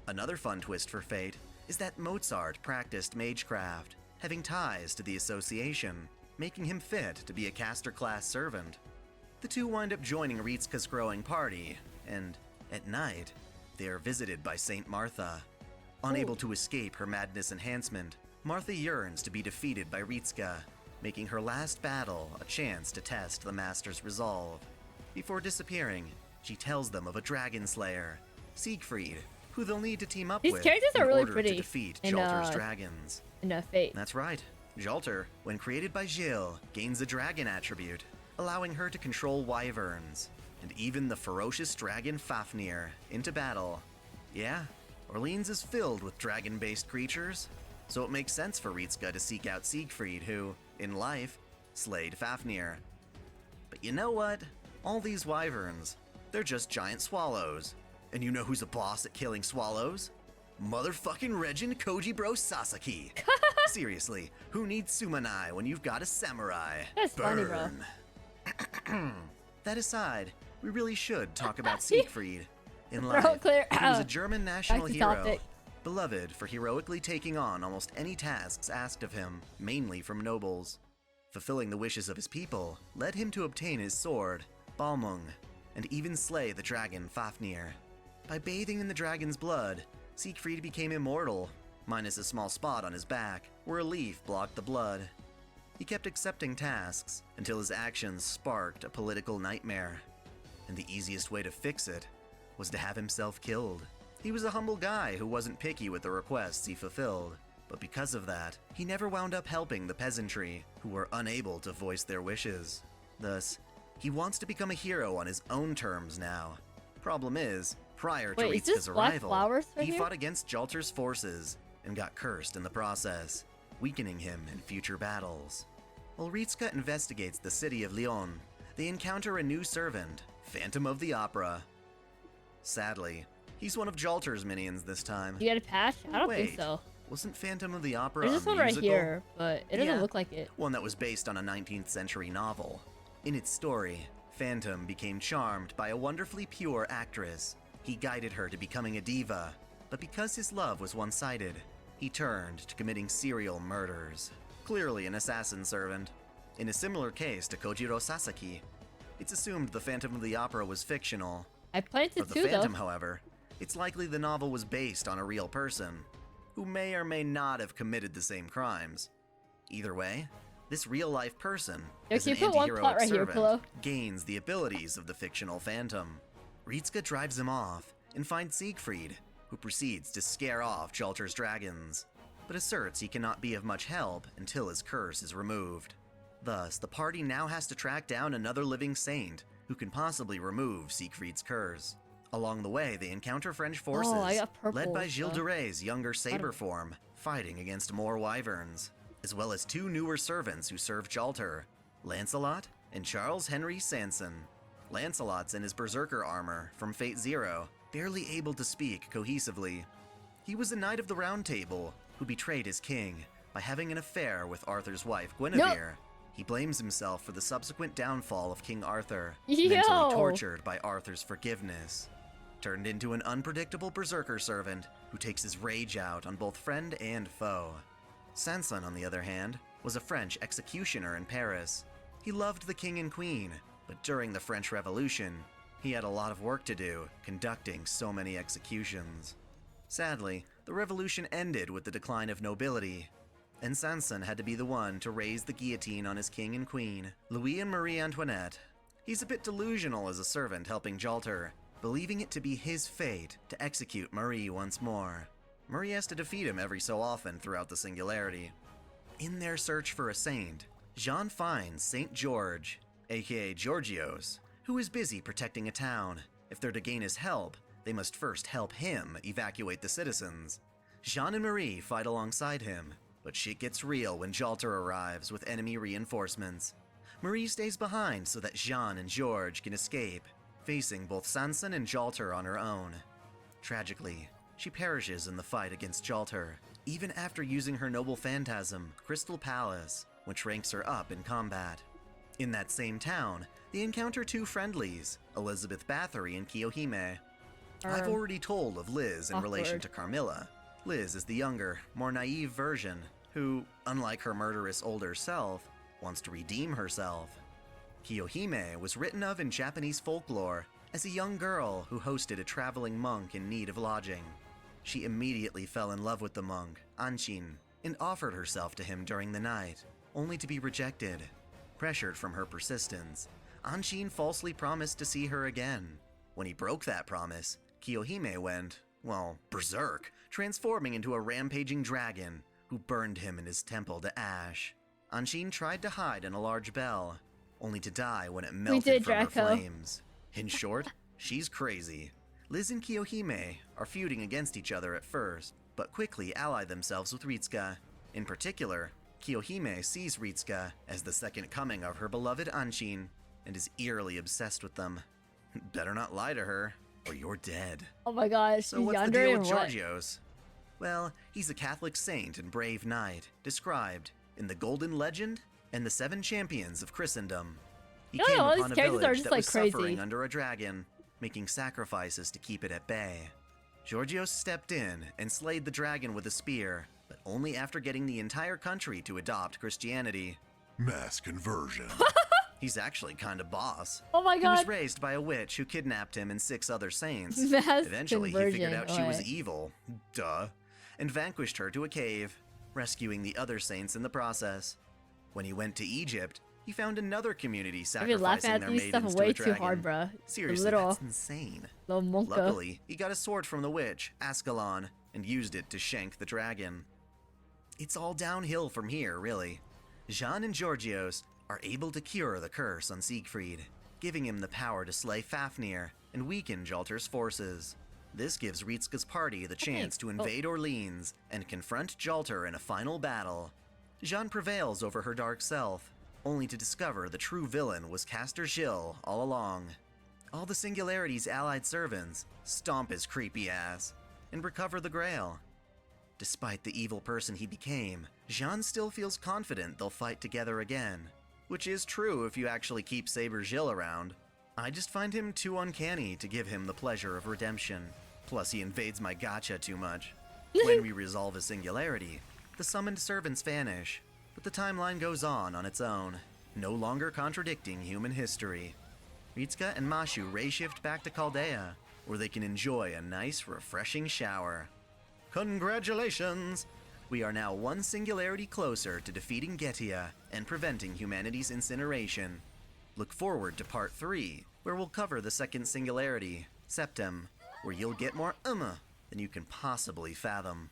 Another fun twist for fate is that Mozart practiced magecraft, having ties to the association, making him fit to be a caster-class servant. The two wind up joining Ritska's growing party, and at night, they are visited by Saint Martha. Unable to escape her madness enhancement, Martha yearns to be defeated by Ritska, making her last battle a chance to test the Master's resolve. Before disappearing, she tells them of a dragon slayer, Siegfried, who they'll need to team up These with characters are in really order pretty to defeat in, Jalter's dragons. In Fate. That's right. Jalter, when created by Gilles, gains a dragon attribute, allowing her to control wyverns, and even the ferocious dragon Fafnir, into battle. Yeah, Orleans is filled with dragon-based creatures, so it makes sense for Ritska to seek out Siegfried, who, in life, slayed Fafnir. But you know what? All these wyverns, they're just giant swallows. And you know who's a boss at killing swallows? Motherfucking Regin Kojibro Sasaki. Seriously, who needs Sumanai when you've got a samurai? That's funny, bro. That aside, we really should talk about Siegfried. In Throat life, clear. he was a German national hero, topic. beloved for heroically taking on almost any tasks asked of him, mainly from nobles. Fulfilling the wishes of his people led him to obtain his sword, Balmung, and even slay the dragon Fafnir. By bathing in the dragon's blood, Siegfried became immortal, minus a small spot on his back where a leaf blocked the blood. He kept accepting tasks until his actions sparked a political nightmare, and the easiest way to fix it was to have himself killed. He was a humble guy who wasn't picky with the requests he fulfilled, but because of that, he never wound up helping the peasantry who were unable to voice their wishes. Thus, he wants to become a hero on his own terms now. Problem is, prior to Ritska's arrival, he fought against Jalter's forces and got cursed in the process, weakening him in future battles. While Ritska investigates the city of Lyon, they encounter a new servant, Phantom of the Opera. Sadly, he's one of Jalter's minions this time. You got a patch? I don't think so. Wasn't Phantom of the Opera There's this one right here, but it doesn't look like it. One that was based on a 19th century novel. In its story, Phantom became charmed by a wonderfully pure actress. He guided her to becoming a diva, but because his love was one-sided, he turned to committing serial murders. Clearly an assassin servant. In a similar case to Kojiro Sasaki, it's assumed the Phantom of the Opera was fictional. I played it For the Phantom, however, it's likely the novel was based on a real person, who may or may not have committed the same crimes. Either way, this real-life person, as an anti-heroic servant, gains the abilities of the fictional Phantom. Ritska drives him off and finds Siegfried, who proceeds to scare off Jalter's dragons, but asserts he cannot be of much help until his curse is removed. Thus, the party now has to track down another living saint who can possibly remove Siegfried's curse. Along the way, they encounter French forces, led by Gilles de Rais's younger saber form, fighting against more wyverns, as well as two newer servants who serve Jalter, Lancelot and Charles Henry Sanson. Lancelot's in his berserker armor from Fate Zero, barely able to speak cohesively. He was a knight of the Round Table who betrayed his king by having an affair with Arthur's wife, Guinevere. He blames himself for the subsequent downfall of King Arthur, mentally tortured by Arthur's forgiveness. Turned into an unpredictable berserker servant who takes his rage out on both friend and foe. Sanson, on the other hand, was a French executioner in Paris. He loved the king and queen, but during the French Revolution, he had a lot of work to do conducting so many executions. Sadly, the revolution ended with the decline of nobility, and Sanson had to be the one to raise the guillotine on his king and queen, Louis and Marie Antoinette. He's a bit delusional as a servant helping Jalter, believing it to be his fate to execute Marie once more. Marie has to defeat him every so often throughout the Singularity. In their search for a saint, Jean finds Saint George, aka Georgios, who is busy protecting a town. If they're to gain his help, they must first help him evacuate the citizens. Jean and Marie fight alongside him, but shit gets real when Jalter arrives with enemy reinforcements. Marie stays behind so that Jean and George can escape, facing both Sanson and Jalter on her own. Tragically, she perishes in the fight against Jalter, even after using her noble phantasm, Crystal Palace, which ranks her up in combat. In that same town, they encounter two friendlies, Elizabeth Bathory and Kiyohime. I've already told of Liz in relation to Carmilla. Liz is the younger, more naive version, who, unlike her murderous older self, wants to redeem herself. Kiyohime was written of in Japanese folklore as a young girl who hosted a traveling monk in need of lodging. She immediately fell in love with the monk, Anshin, and offered herself to him during the night, only to be rejected. Pressured from her persistence, Anshin falsely promised to see her again. When he broke that promise, Kiyohime went, well, berserk, transforming into a rampaging dragon who burned him and his temple to ash. Anshin tried to hide in a large bell, only to die when it melted from her flames. In short, she's crazy. Liz and Kiyohime are feuding against each other at first, but quickly ally themselves with Ritsuka. In particular, Kiyohime sees Ritsuka as the second coming of her beloved Anshin and is eerily obsessed with them. Better not lie to her, or you're dead. Oh my gosh, so what's the deal with Georgios? Well, he's a Catholic saint and brave knight, described in the Golden Legend and the Seven Champions of Christendom. He came upon a village that was suffering under a dragon, making sacrifices to keep it at bay. Georgios stepped in and slayed the dragon with a spear, but only after getting the entire country to adopt Christianity. Mass conversion. He's actually kind of boss. Oh my god. He was raised by a witch who kidnapped him and 6 other saints. Mass Eventually, he figured out she was evil. Duh. And vanquished her to a cave, rescuing the other saints in the process. When he went to Egypt, he found another community sacrificing their maidens to a dragon. Too hard, bruh. Seriously, that's insane. Luckily, he got a sword from the witch, Ascalon, and used it to shank the dragon. It's all downhill from here, really. Jean and Georgios are able to cure the curse on Siegfried, giving him the power to slay Fafnir and weaken Jalter's forces. This gives Ritsuka's party the chance to invade Orleans and confront Jalter in a final battle. Jean prevails over her dark self, only to discover the true villain was Caster Gilles all along. All the Singularity's allied servants stomp his creepy ass and recover the Grail. Despite the evil person he became, Jean still feels confident they'll fight together again, which is true if you actually keep Saber Gilles around. I just find him too uncanny to give him the pleasure of redemption. Plus, he invades my gacha too much. When we resolve his singularity, the summoned servants vanish, but the timeline goes on its own, no longer contradicting human history. Ritsuka and Mashu ray-shift back to Chaldea, where they can enjoy a nice, refreshing shower. Congratulations! We are now one singularity closer to defeating Getia and preventing humanity's incineration. Look forward to part 3, where we'll cover the second singularity, Septem, where you'll get more than you can possibly fathom.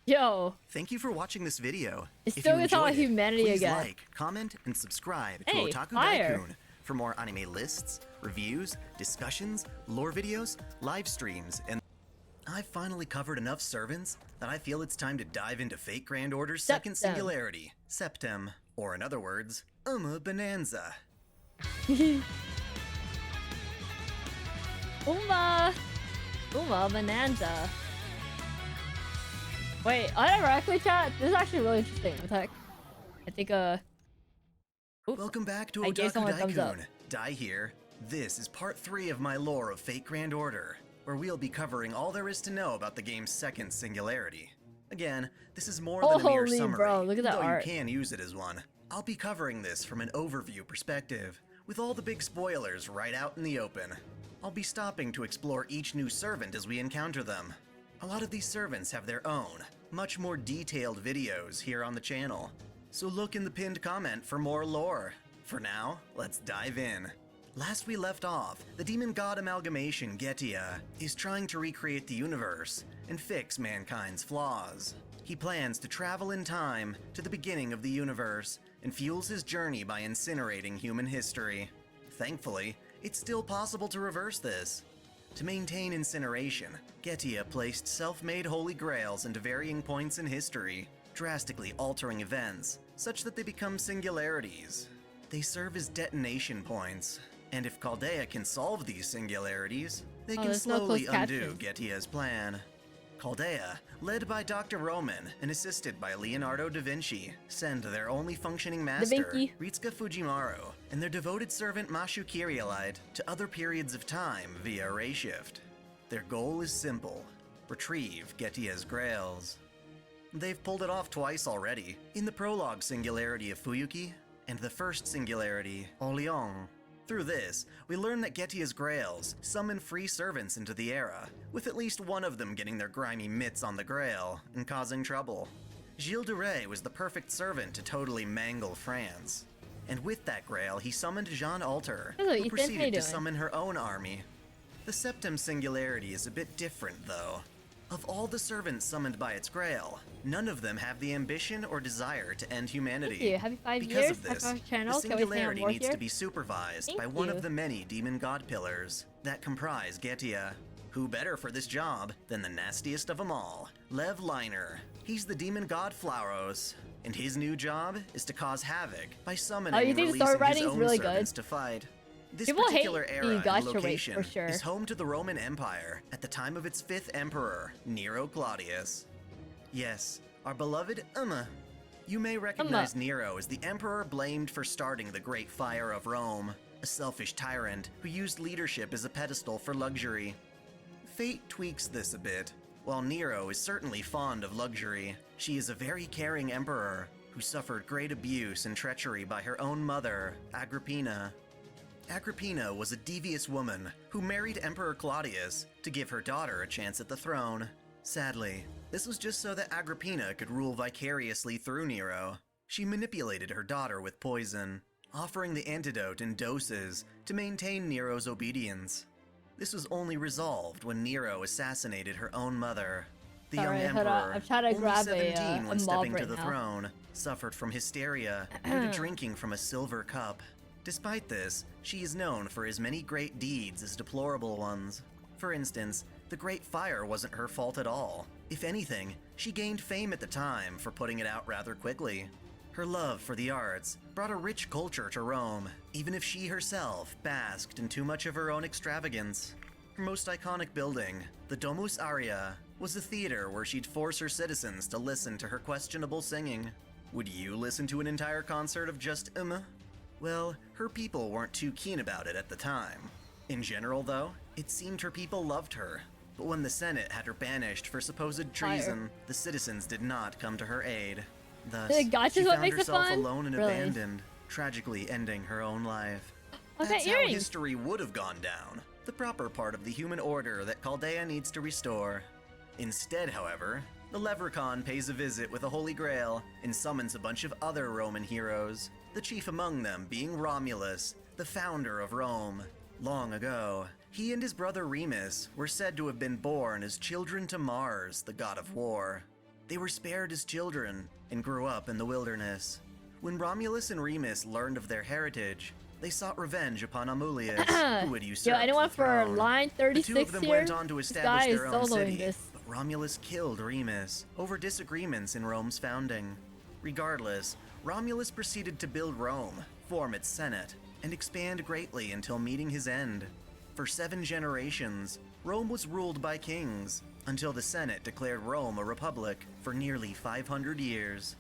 Yo. Thank you for watching this video. It's still gonna talk about humanity please again. Like, comment, and subscribe to Otaku fire. Daikun for more anime lists, reviews, discussions, lore videos, live streams, and I've finally covered enough servants that I feel it's time to dive into Fate Grand Order's second singularity, Septem, or in other words, Bonanza. Uma Bonanza. Wait, unironically, chat, this is actually really interesting. I think, Welcome back to Otaku Daikun. Dai here. This is part 3 of my lore of Fate Grand Order, where we'll be covering all there is to know about the game's second singularity. Again, this is more than a mere summary, bro, look at that though art. You can use it as one. I'll be covering this from an overview perspective, with all the big spoilers right out in the open. I'll be stopping to explore each new servant as we encounter them. A lot of these servants have their own, much more detailed videos here on the channel, so look in the pinned comment for more lore. For now, let's dive in. Last we left off, the demon god amalgamation Getia is trying to recreate the universe and fix mankind's flaws. He plans to travel in time to the beginning of the universe and fuels his journey by incinerating human history. Thankfully, it's still possible to reverse this. To maintain incineration, Getia placed self-made holy grails into varying points in history, drastically altering events such that they become singularities. They serve as detonation points, and if Chaldea can solve these singularities, they can slowly undo Getia's plan. Chaldea, led by Dr. Roman and assisted by Leonardo da Vinci, send their only functioning master, Ritsuka Fujimaru, and their devoted servant Mashu Kyrielite to other periods of time via Rayshift. Their goal is simple: retrieve Getia's grails. They've pulled it off twice already, in the prologue singularity of Fuyuki, and the first singularity, Olion. Through this, we learn that Getia's grails summon free servants into the era, with at least one of them getting their grimy mitts on the grail and causing trouble. Gilles de Rais was the perfect servant to totally mangle France. And with that grail, he summoned Jeanne Alter, who proceeded to summon her own army. The Septem Singularity is a bit different, though. Of all the servants summoned by its grail, none of them have the ambition or desire to end humanity. Thank you. Happy 5 because years. of this, Channel. the singularity needs to be supervised by one you. of the many demon god pillars that comprise Getia. Who better for this job than the nastiest of them all, Lev Liner. He's the demon god Flauros, and his new job is to cause havoc by summoning and releasing his own really servants good? to fight. This People particular hate era the and gacha race location for sure. is home to the Roman Empire at the time of its 5th emperor, Nero Claudius. Yes, our beloved Umma. You may recognize Nero as the emperor blamed for starting the Great Fire of Rome, a selfish tyrant who used leadership as a pedestal for luxury. Fate tweaks this a bit. While Nero is certainly fond of luxury, she is a very caring emperor who suffered great abuse and treachery by her own mother, Agrippina. Agrippina was a devious woman who married Emperor Claudius to give her daughter a chance at the throne. Sadly, this was just so that Agrippina could rule vicariously through Nero. She manipulated her daughter with poison, offering the antidote in doses to maintain Nero's obedience. This was only resolved when Nero assassinated her own mother. The young emperor, I'm trying to only grab 17 when stepping right to the now. throne, suffered from hysteria due to drinking from a silver cup. Despite this, she is known for as many great deeds as deplorable ones. For instance, the Great Fire wasn't her fault at all. If anything, she gained fame at the time for putting it out rather quickly. Her love for the arts brought a rich culture to Rome, even if she herself basked in too much of her own extravagance. Her most iconic building, the Domus Aurea, was a theater where she'd force her citizens to listen to her questionable singing. Would you listen to an entire concert of just Well, her people weren't too keen about it at the time. In general, though, it seemed her people loved her. But when the Senate had her banished for supposed treason, the citizens did not come to her aid. Thus, she found herself alone and abandoned, tragically ending her own life. That's how history would have gone down, the proper part of the human order that Chaldea needs to restore. Instead, however, the Leprechaun pays a visit with a Holy Grail and summons a bunch of other Roman heroes, the chief among them being Romulus, the founder of Rome. Long ago, he and his brother Remus were said to have been born as children to Mars, the god of war. They were spared as children and grew up in the wilderness. When Romulus and Remus learned of their heritage, they sought revenge upon Amulius, who had usurped anyone the throne. for line 36 the two of them here? went on to establish their own city, this. but Romulus killed Remus over disagreements in Rome's founding. Regardless, Romulus proceeded to build Rome, form its Senate, and expand greatly until meeting his end. For 7 generations, Rome was ruled by kings, until the Senate declared Rome a republic for nearly 500 years.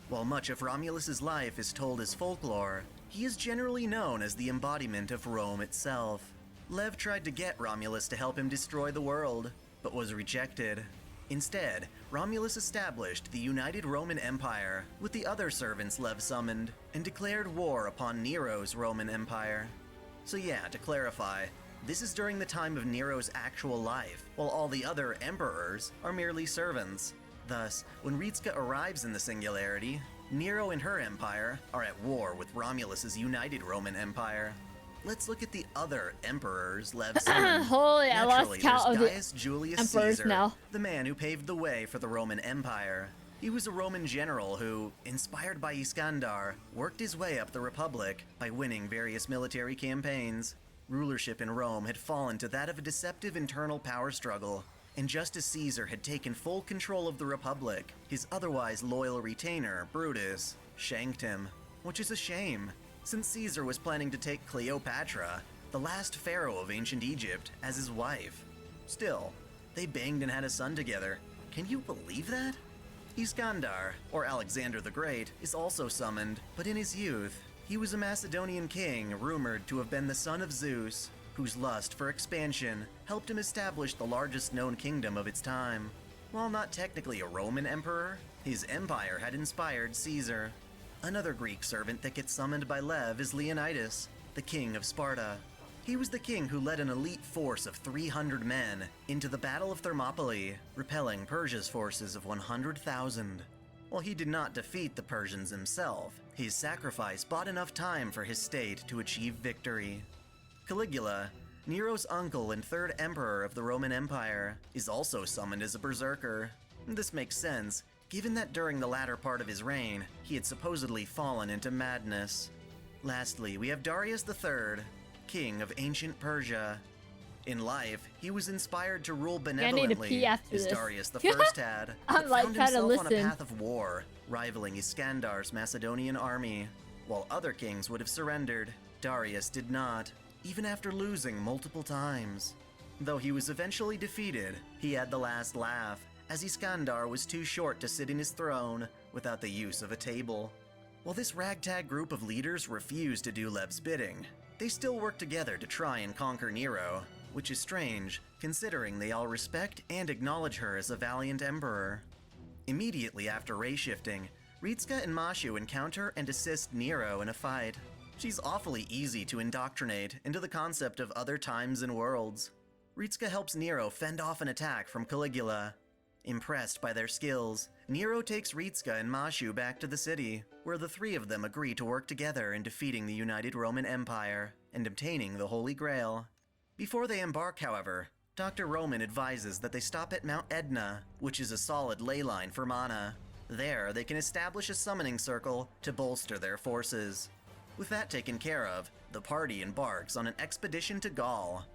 While much of Romulus's life is told as folklore, he is generally known as the embodiment of Rome itself. Lev tried to get Romulus to help him destroy the world, but was rejected. Instead, Romulus established the United Roman Empire with the other servants Lev summoned, and declared war upon Nero's Roman Empire. So yeah, to clarify, this is during the time of Nero's actual life, while all the other emperors are merely servants. Thus, when Ritska arrives in the Singularity, Nero and her empire are at war with Romulus's United Roman Empire. Let's look at the other emperors Lev summoned. Holy, I lost count of Gaius Julius emperors Caesar, now. the man who paved the way for the Roman Empire. He was a Roman general who, inspired by Iskandar, worked his way up the Republic by winning various military campaigns. Rulership in Rome had fallen to that of a deceptive internal power struggle, and just as Caesar had taken full control of the Republic, his otherwise loyal retainer, Brutus, shanked him. Which is a shame, since Caesar was planning to take Cleopatra, the last pharaoh of ancient Egypt, as his wife. Still, they banged and had a son together. Can you believe that? Iskandar, or Alexander the Great, is also summoned, but in his youth, he was a Macedonian king rumored to have been the son of Zeus, whose lust for expansion helped him establish the largest known kingdom of its time. While not technically a Roman emperor, his empire had inspired Caesar. Another Greek servant that gets summoned by Lev is Leonidas, the king of Sparta. He was the king who led an elite force of 300 men into the Battle of Thermopylae, repelling Persia's forces of 100,000. While he did not defeat the Persians himself, his sacrifice bought enough time for his state to achieve victory. Caligula, Nero's uncle and third emperor of the Roman Empire, is also summoned as a berserker. This makes sense, given that during the latter part of his reign, he had supposedly fallen into madness. Lastly, we have Darius III, king of ancient Persia. In life, he was inspired to rule benevolently, as Darius I had, but found himself on a path of war, rivaling Iskandar's Macedonian army. While other kings would have surrendered, Darius did not, even after losing multiple times. Though he was eventually defeated, he had the last laugh, as Iskandar was too short to sit in his throne without the use of a table. While this ragtag group of leaders refused to do Lev's bidding, they still worked together to try and conquer Nero, which is strange, considering they all respect and acknowledge her as a valiant emperor. Immediately after race shifting, Ritska and Mashu encounter and assist Nero in a fight. She's awfully easy to indoctrinate into the concept of other times and worlds. Ritska helps Nero fend off an attack from Caligula. Impressed by their skills, Nero takes Ritska and Mashu back to the city, where the three of them agree to work together in defeating the United Roman Empire and obtaining the Holy Grail. Before they embark, however, Dr. Roman advises that they stop at Mount Edna, which is a solid ley line for mana. There, they can establish a summoning circle to bolster their forces. With that taken care of, the party embarks on an expedition to Gaul.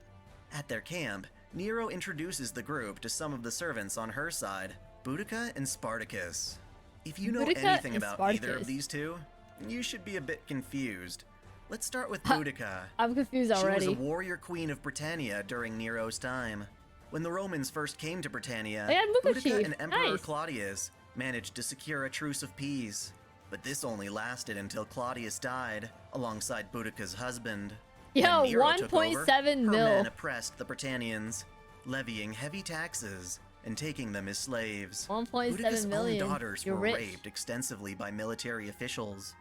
At their camp, Nero introduces the group to some of the servants on her side, Boudica and Spartacus. If you know anything about either of these two, you should be a bit confused. Let's start with Boudica. I'm confused already. She was a warrior queen of Britannia during Nero's time. When the Romans first came to Britannia, Boudica and Emperor Claudius managed to secure a truce of peace. But this only lasted until Claudius died, alongside Boudica's husband. Yo, 1.7 mil. Her men oppressed the Britannians, levying heavy taxes and taking them as slaves. 1.7 million. Own daughters You're were rich. raped extensively by military officials.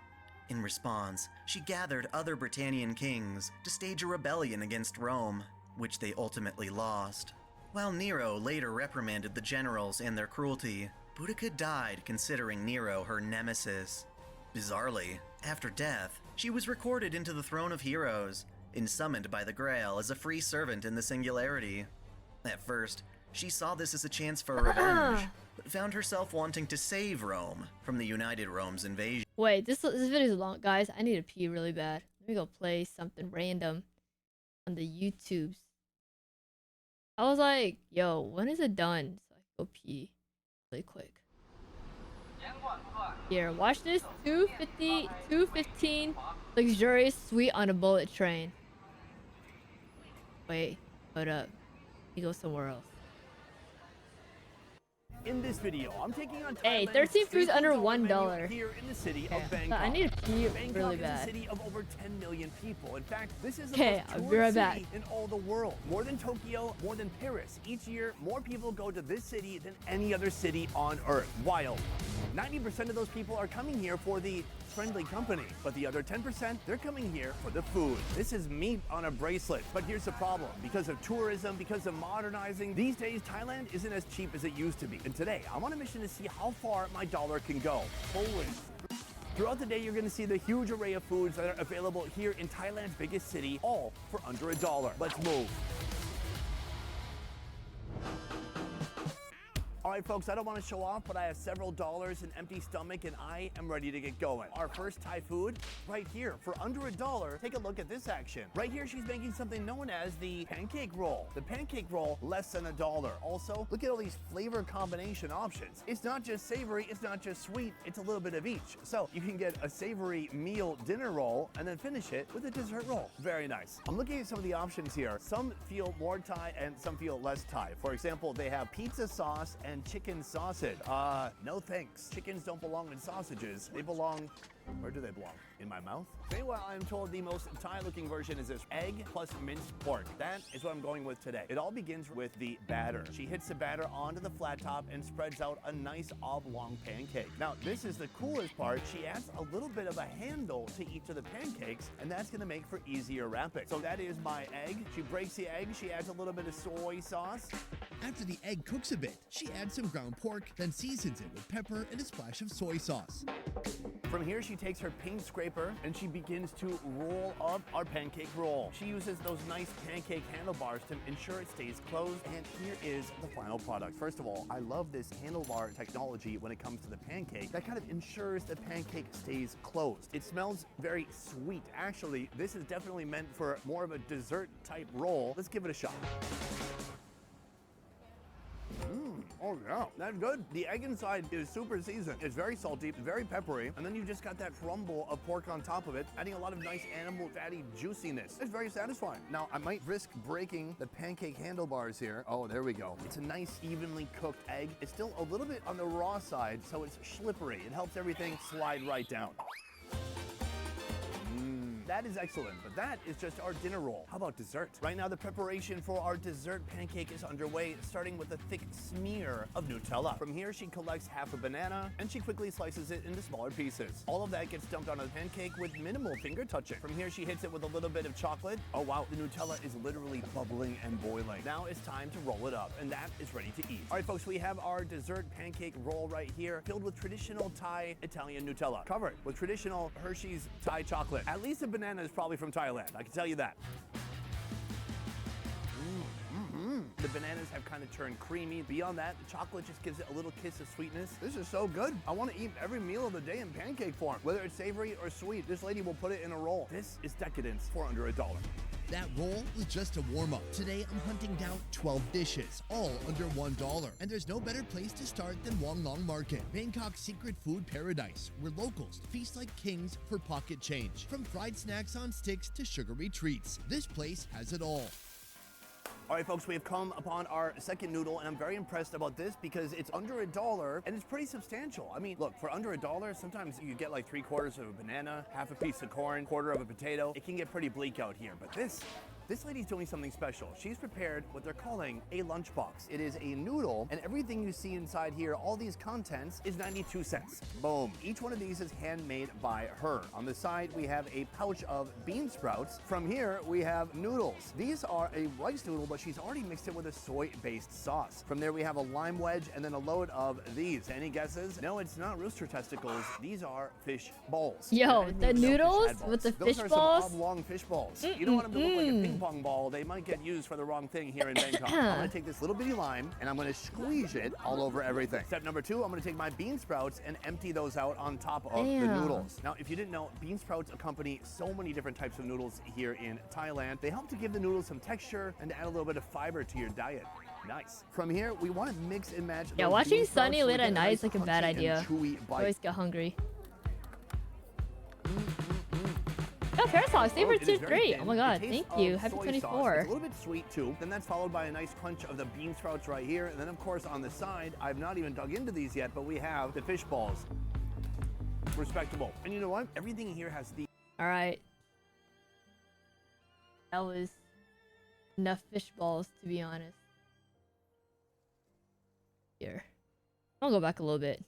In response, she gathered other Britannian kings to stage a rebellion against Rome, which they ultimately lost. While Nero later reprimanded the generals and their cruelty, Boudica died considering Nero her nemesis. Bizarrely, after death, she was recorded into the Throne of Heroes and summoned by the Grail as a free servant in the Singularity. At first, she saw this as a chance for revenge, but found herself wanting to save Rome from the United Rome's invasion. Wait, this video is long, guys. I need to pee really bad. Let me go play something random on the YouTubes. I was like, yo, when is it done? So I can go pee really quick. Here, watch this 215 luxurious suite on a bullet train. Wait, hold up. Let me go somewhere else. In this video, I'm taking on Hey, 13 foods under $1 here in the city of Okay, Bangkok. I need to pee Bangkok really is bad. a city of over 10 million people. In fact, this is the Okay, most I'll be toured right back. city in all the world. More than Tokyo, more than Paris. Each year, more people go to this city than any other city on Earth. Wild. 90% of those people are coming here for the friendly company, but the other 10%, they're coming here for the food. This is meat on a bracelet, but here's the problem. Because of tourism, because of modernizing, these days Thailand isn't as cheap as it used to be. And today, I'm on a mission to see how far my dollar can go. Poland. Throughout the day, you're going to see the huge array of foods that are available here in Thailand's biggest city, all for under $1. Let's move. All right, folks, I don't want to show off, but I have several dollars, an empty stomach, and I am ready to get going. Our first Thai food, right here, for under $1. Take a look at this action. Right here, she's making something known as the pancake roll. The pancake roll, less than $1. Also, look at all these flavor combination options. It's not just savory, it's not just sweet, it's a little bit of each. So you can get a savory meal dinner roll and then finish it with a dessert roll. Very nice. I'm looking at some of the options here. Some feel more Thai and some feel less Thai. For example, they have pizza sauce and chicken sausage. No thanks. Chickens don't belong in sausages. They belong... Where do they belong? In my mouth? Meanwhile, I'm told the most Thai-looking version is this egg plus minced pork. That is what I'm going with today. It all begins with the batter. She hits the batter onto the flat top and spreads out a nice oblong pancake. Now, this is the coolest part. She adds a little bit of a handle to each of the pancakes, and that's gonna make for easier wrapping. So that is my egg. She breaks the egg. She adds a little bit of soy sauce. After the egg cooks a bit, she adds some ground pork, then seasons it with pepper and a splash of soy sauce. From here, she takes her paint scraper and she begins to roll up our pancake roll. She uses those nice pancake handlebars to ensure it stays closed. And here is the final product. First of all, I love this handlebar technology when it comes to the pancake. That kind of ensures the pancake stays closed. It smells very sweet. Actually, this is definitely meant for more of a dessert type roll. Let's give it a shot. Oh yeah, that's good. The egg inside is super seasoned. It's very salty, very peppery, and then you just got that crumble of pork on top of it, adding a lot of nice animal fatty juiciness. It's very satisfying. Now, I might risk breaking the pancake handlebars here. Oh, there we go. It's a nice, evenly cooked egg. It's still a little bit on the raw side, so it's slippery. It helps everything slide right down. That is excellent, but that is just our dinner roll. How about dessert? Right now, the preparation for our dessert pancake is underway, starting with a thick smear of Nutella. From here, she collects half a banana, and she quickly slices it into smaller pieces. All of that gets dumped on the pancake with minimal finger touching. From here, she hits it with a little bit of chocolate. Oh wow, the Nutella is literally bubbling and boiling. Now it's time to roll it up, and that is ready to eat. All right, folks, we have our dessert pancake roll right here, filled with traditional Thai Italian Nutella, covered with traditional Hershey's Thai chocolate. At least a banana is probably from Thailand, I can tell you that. The bananas have kind of turned creamy. Beyond that, the chocolate just gives it a little kiss of sweetness. This is so good. I want to eat every meal of the day in pancake form. Whether it's savory or sweet, this lady will put it in a roll. This is decadence for under $1. That roll was just a warm-up. Today, I'm hunting down 12 dishes, all under $1. And there's no better place to start than Wong Long Market, Bangkok's secret food paradise, where locals feast like kings for pocket change. From fried snacks on sticks to sugary treats, this place has it all. All right, folks, we have come upon our second noodle, and I'm very impressed about this because it's under $1, and it's pretty substantial. I mean, look, for under $1, sometimes you get like 3/4 of a banana, half a piece of corn, quarter of a potato. It can get pretty bleak out here, but this lady's doing something special. She's prepared what they're calling a lunchbox. It is a noodle, and everything you see inside here, all these contents, is 92 cents. Boom. Each one of these is handmade by her. On the side, we have a pouch of bean sprouts. From here, we have noodles. These are a rice noodle, but she's already mixed it with a soy-based sauce. From there, we have a lime wedge and then a load of these. Any guesses? No, it's not rooster testicles. These are fish balls. Yo, the noodles with the fish balls? Those are some oblong fish balls. You don't want them to look like a ping pong ball. They might get used for the wrong thing here in Bangkok. I'm gonna take this little bitty lime and I'm gonna squeeze it all over everything. Step number 2, I'm gonna take my bean sprouts and empty those out on top of the noodles. Now, if you didn't know, bean sprouts accompany so many different types of noodles here in Thailand. They help to give the noodles some texture and to add a little bit of fiber to your diet. Nice. From here, we want to mix and match. Yeah, watching Sunny late at night is like a bad idea. I always get hungry. Oh, Parasol, stay for 2-3. Oh my god, thank you. Happy 24. It's a little bit sweet too. Then that's followed by a nice crunch of the bean sprouts right here. And then of course on the side, I've not even dug into these yet, but we have the fish balls. Respectable. And you know what? Everything here has the... Alright. That was enough fish balls, to be honest. Here. I'll go back a little bit.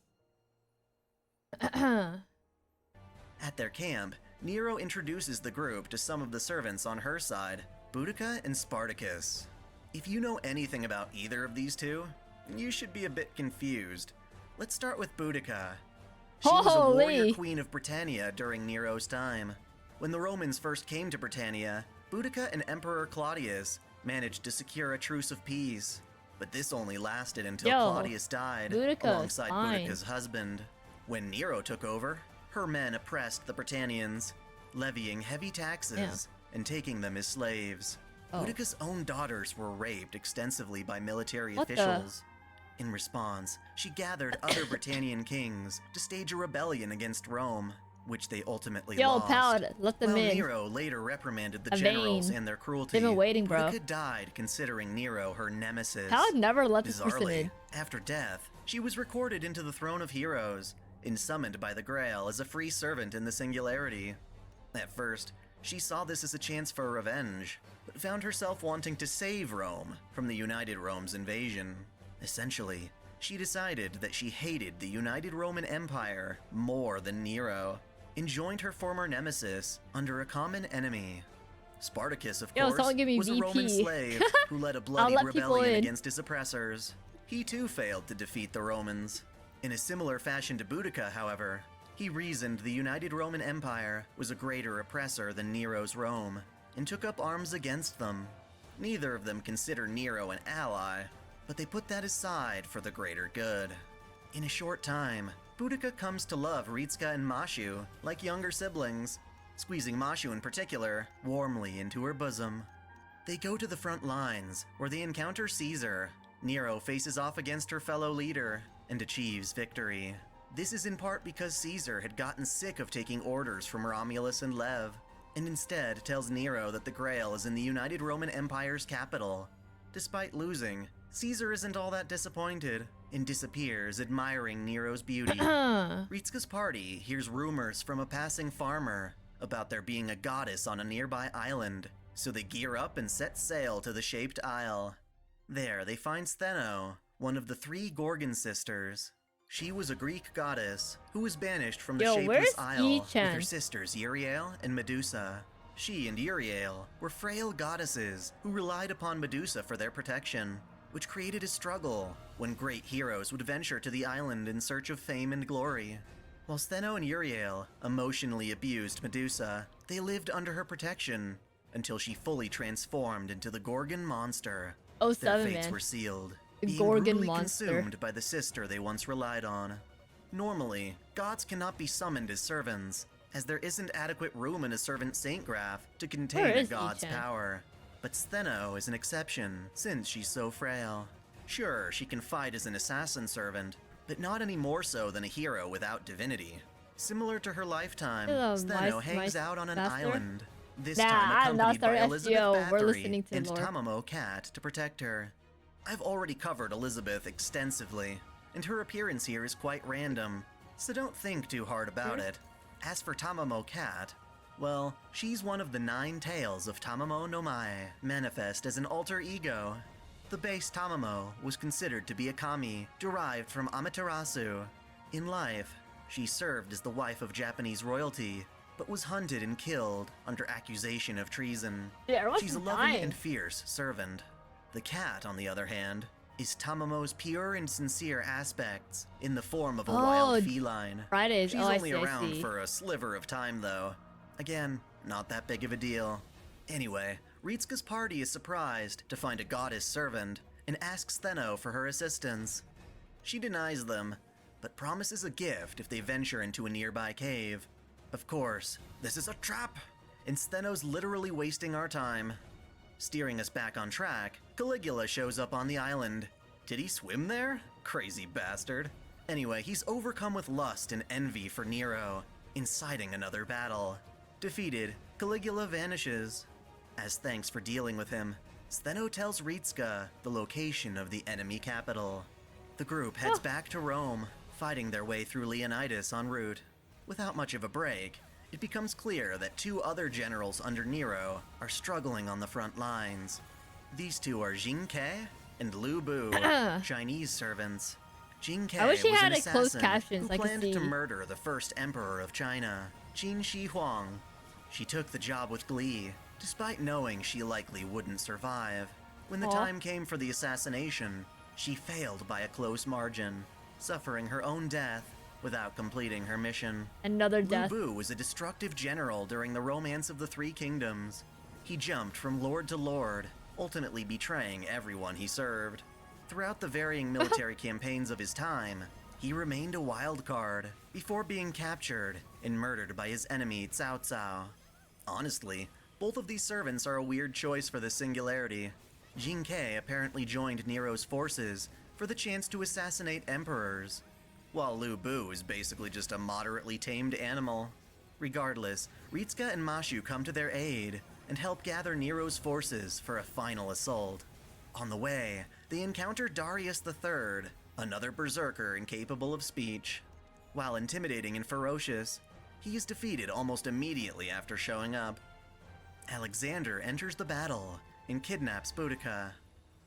At their camp, Nero introduces the group to some of the servants on her side, Boudica and Spartacus. If you know anything about either of these two, you should be a bit confused. Let's start with Boudica. She was a warrior queen of Britannia during Nero's time. When the Romans first came to Britannia, Boudica and Emperor Claudius managed to secure a truce of peace. But this only lasted until Claudius died, alongside Boudica's husband. When Nero took over, her men oppressed the Britannians, levying heavy taxes and taking them as slaves. Boudica's own daughters were raped extensively by military officials. In response, she gathered other Britannian kings to stage a rebellion against Rome. which they ultimately Yo, lost. pal, let them While in. Nero later reprimanded the A generals vein. and their cruelty, They've been waiting, bro. Boudica died considering Nero her nemesis. Pal never let this person Bizarrely, in. after death, she was recorded into the Throne of Heroes and summoned by the Grail as a free servant in the Singularity. At first, she saw this as a chance for revenge, but found herself wanting to save Rome from the United Rome's invasion. Essentially, she decided that she hated the United Roman Empire more than Nero, and joined her former nemesis under a common enemy. Spartacus, of course, was a Roman slave who led a bloody rebellion against his oppressors. He too failed to defeat the Romans. In a similar fashion to Boudica, however, he reasoned the United Roman Empire was a greater oppressor than Nero's Rome, and took up arms against them. Neither of them consider Nero an ally, but they put that aside for the greater good. In a short time, Boudica comes to love Ritska and Mashu like younger siblings, squeezing Mashu in particular warmly into her bosom. They go to the front lines, where they encounter Caesar. Nero faces off against her fellow leader and achieves victory. This is in part because Caesar had gotten sick of taking orders from Romulus and Lev, and instead tells Nero that the Grail is in the United Roman Empire's capital. Despite losing, Caesar isn't all that disappointed and disappears, admiring Nero's beauty. Ritska's party hears rumors from a passing farmer about there being a goddess on a nearby island, so they gear up and set sail to the Shaped Isle. There they find Stheno, one of the 3 Gorgon sisters. She was a Greek goddess who was banished from the Shapeless Isle with her sisters Uriel and Medusa. She and Uriel were frail goddesses who relied upon Medusa for their protection, which created a struggle when great heroes would venture to the island in search of fame and glory. While Stheno and Uriel emotionally abused Medusa, they lived under her protection until she fully transformed into the Gorgon monster. Their fates were sealed, being brutally consumed by the sister they once relied on. Normally, gods cannot be summoned as servants, as there isn't adequate room in a servant saint graph to contain a god's power. But Stheno is an exception, since she's so frail. Sure, she can fight as an assassin servant, but not any more so than a hero without divinity. Similar to her lifetime, Stheno hangs out on an island, this time accompanied by Elizabeth Bathory and Tamamo Cat to protect her. I've already covered Elizabeth extensively, and her appearance here is quite random, so don't think too hard about it. As for Tamamo Cat, well, she's one of the 9 tales of Tamamo no Mae, manifest as an alter ego. The base Tamamo was considered to be a kami, derived from Amaterasu. In life, she served as the wife of Japanese royalty, but was hunted and killed under accusation of treason. She's a loving and fierce servant. The cat, on the other hand, is Tamamo's pure and sincere aspects, in the form of a wild feline. She's only around for a sliver of time, though. Again, not that big of a deal. Anyway, Ritska's party is surprised to find a goddess servant and asks Stheno for her assistance. She denies them, but promises a gift if they venture into a nearby cave. Of course, this is a trap, and Stheno's literally wasting our time. Steering us back on track, Caligula shows up on the island. Did he swim there? Crazy bastard. Anyway, he's overcome with lust and envy for Nero, inciting another battle. Defeated, Caligula vanishes. As thanks for dealing with him, Stheno tells Ritska the location of the enemy capital. The group heads back to Rome, fighting their way through Leonidas en route. Without much of a break, it becomes clear that 2 other generals under Nero are struggling on the front lines. These 2 are Jing Ke and Lu Bu, Chinese servants. Jing Ke was an assassin who planned to murder the first emperor of China, Qin Shi Huang. She took the job with glee, despite knowing she likely wouldn't survive. When the time came for the assassination, she failed by a close margin, suffering her own death without completing her mission. Another death. Lu Bu was a destructive general during the Romance of the 3 Kingdoms. He jumped from lord to lord, ultimately betraying everyone he served. Throughout the varying military campaigns of his time, he remained a wild card before being captured and murdered by his enemy Cao Cao. Honestly, both of these servants are a weird choice for the Singularity. Jing Ke apparently joined Nero's forces for the chance to assassinate emperors, while Lu Bu is basically just a moderately tamed animal. Regardless, Ritsuka and Mashu come to their aid and help gather Nero's forces for a final assault. On the way, they encounter Darius III, another berserker incapable of speech. While intimidating and ferocious, he is defeated almost immediately after showing up. Alexander enters the battle and kidnaps Boudica.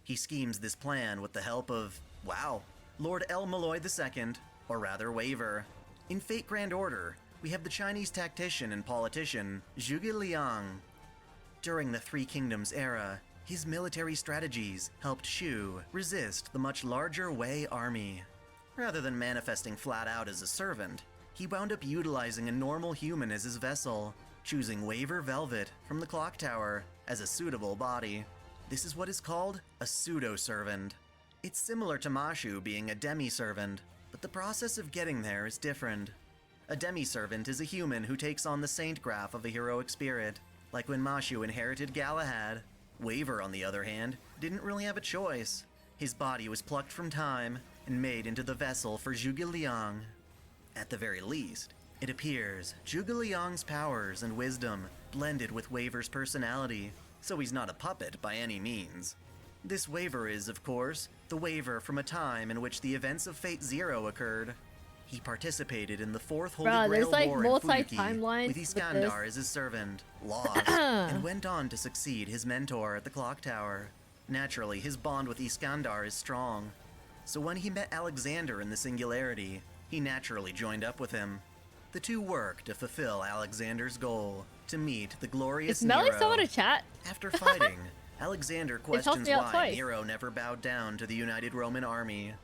He schemes this plan with the help of, wow, Lord El Malloy II, or rather Waver. In Fate Grand Order, we have the Chinese tactician and politician Zhuge Liang. During the Three Kingdoms era, his military strategies helped Shu resist the much larger Wei army. Rather than manifesting flat out as a servant, he wound up utilizing a normal human as his vessel, choosing Waver Velvet from the clock tower as a suitable body. This is what is called a pseudo-servant. It's similar to Mashu being a demi-servant, but the process of getting there is different. A demi-servant is a human who takes on the saint graph of a heroic spirit, like when Mashu inherited Galahad. Waver, on the other hand, didn't really have a choice. His body was plucked from time and made into the vessel for Zhuge Liang. At the very least, it appears Zhuge Liang's powers and wisdom blended with Waver's personality, so he's not a puppet by any means. This Waver is, of course, the Waver from a time in which the events of Fate Zero occurred. He participated in the Fourth Holy Grail War in Fuyuki, with Iskandar as his servant, lost, and went on to succeed his mentor at the clock tower. Naturally, his bond with Iskandar is strong, so when he met Alexander in the Singularity, he naturally joined up with him. The two work to fulfill Alexander's goal, to meet the glorious Nero. Is Melly still in a chat? After fighting, Alexander questions why Nero never bowed down to the United Roman Army.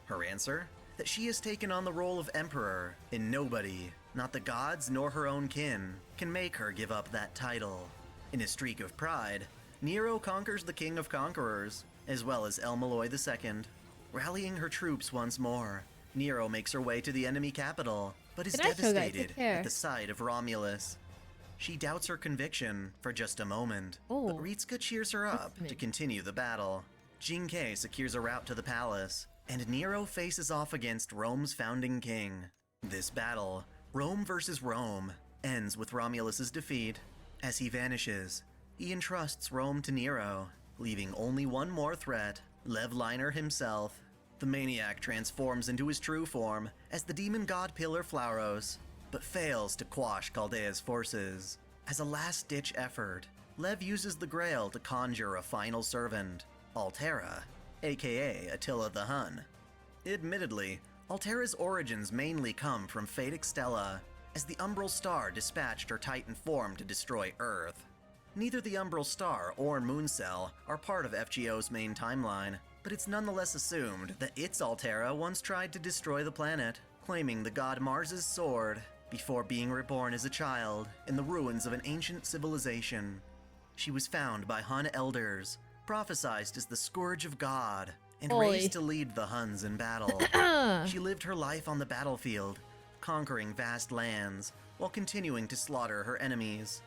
Her answer? That she has taken on the role of emperor, and nobody, not the gods nor her own kin, can make her give up that title. In a streak of pride, Nero conquers the king of conquerors, as well as El Malloy II. Rallying her troops once more, Nero makes her way to the enemy capital, but is devastated at the sight of Romulus. She doubts her conviction for just a moment, but Ritsuka cheers her up to continue the battle. Jinkei secures a route to the palace, and Nero faces off against Rome's founding king. This battle, Rome versus Rome, ends with Romulus's defeat. As he vanishes, he entrusts Rome to Nero, leaving only one more threat, Lev Liner himself. The maniac transforms into his true form as the demon god Pillar Flauros, but fails to quash Chaldea's forces. As a last-ditch effort, Lev uses the Grail to conjure a final servant, Altera, aka Attila the Hun. Admittedly, Altera's origins mainly come from Fate Extella, as the Umbral Star dispatched her Titan form to destroy Earth. Neither the Umbral Star or Mooncell are part of FGO's main timeline, but it's nonetheless assumed that its Altera once tried to destroy the planet, claiming the god Mars's sword, before being reborn as a child in the ruins of an ancient civilization. She was found by Hun elders, prophesized as the Scourge of God, and raised to lead the Huns in battle. She lived her life on the battlefield, conquering vast lands, while continuing to slaughter her enemies.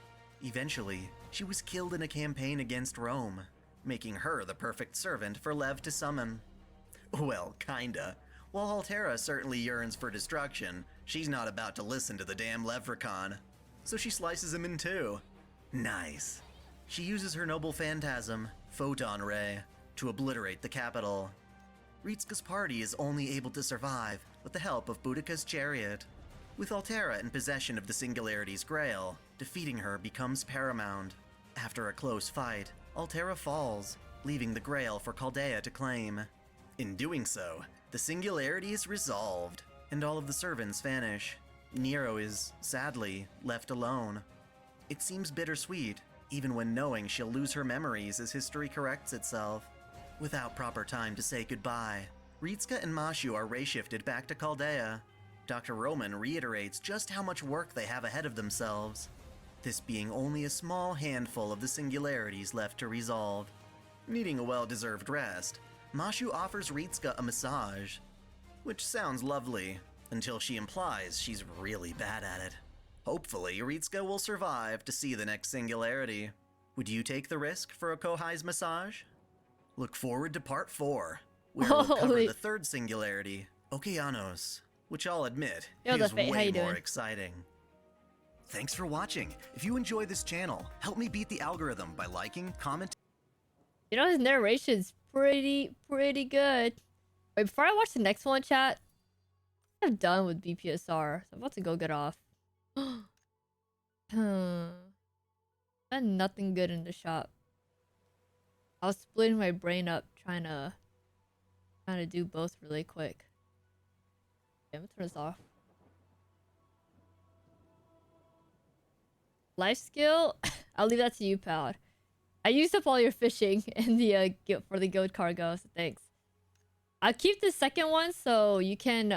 Eventually, she was killed in a campaign against Rome, making her the perfect servant for Lev to summon. Well, kinda. While Altera certainly yearns for destruction, she's not about to listen to the damn Leprechaun. So she slices him in two. Nice. She uses her noble phantasm, Photon Ray, to obliterate the capital. Ritsuka's party is only able to survive with the help of Boudica's chariot. With Altera in possession of the Singularity's Grail, defeating her becomes paramount. After a close fight, Altera falls, leaving the Grail for Chaldea to claim. In doing so, the Singularity is resolved, and all of the servants vanish. Nero is, sadly, left alone. It seems bittersweet, even when knowing she'll lose her memories as history corrects itself. Without proper time to say goodbye, Ritsuka and Mashu are ray-shifted back to Chaldea. Dr. Roman reiterates just how much work they have ahead of themselves, this being only a small handful of the singularities left to resolve. Needing a well-deserved rest, Mashu offers Ritsuka a massage, which sounds lovely, until she implies she's really bad at it. Hopefully, Ritsuka will survive to see the next singularity. Would you take the risk for a Kohai's massage? Look forward to part 4, where we'll cover the third singularity, Okeanos, which I'll admit is way more exciting. Thanks for watching. If you enjoy this channel, help me beat the algorithm by liking, commenting. You know, his narration's pretty good. Wait, before I watch the next one, chat, I'm done with BPSR, so I'm about to go get off. Got nothing good in the shop. I was splitting my brain up trying to do both really quick. Okay, I'm gonna turn this off. Life skill? I'll leave that to you, pal. I used up all your fishing in the for the goat cargo, so thanks. I'll keep the second one so you can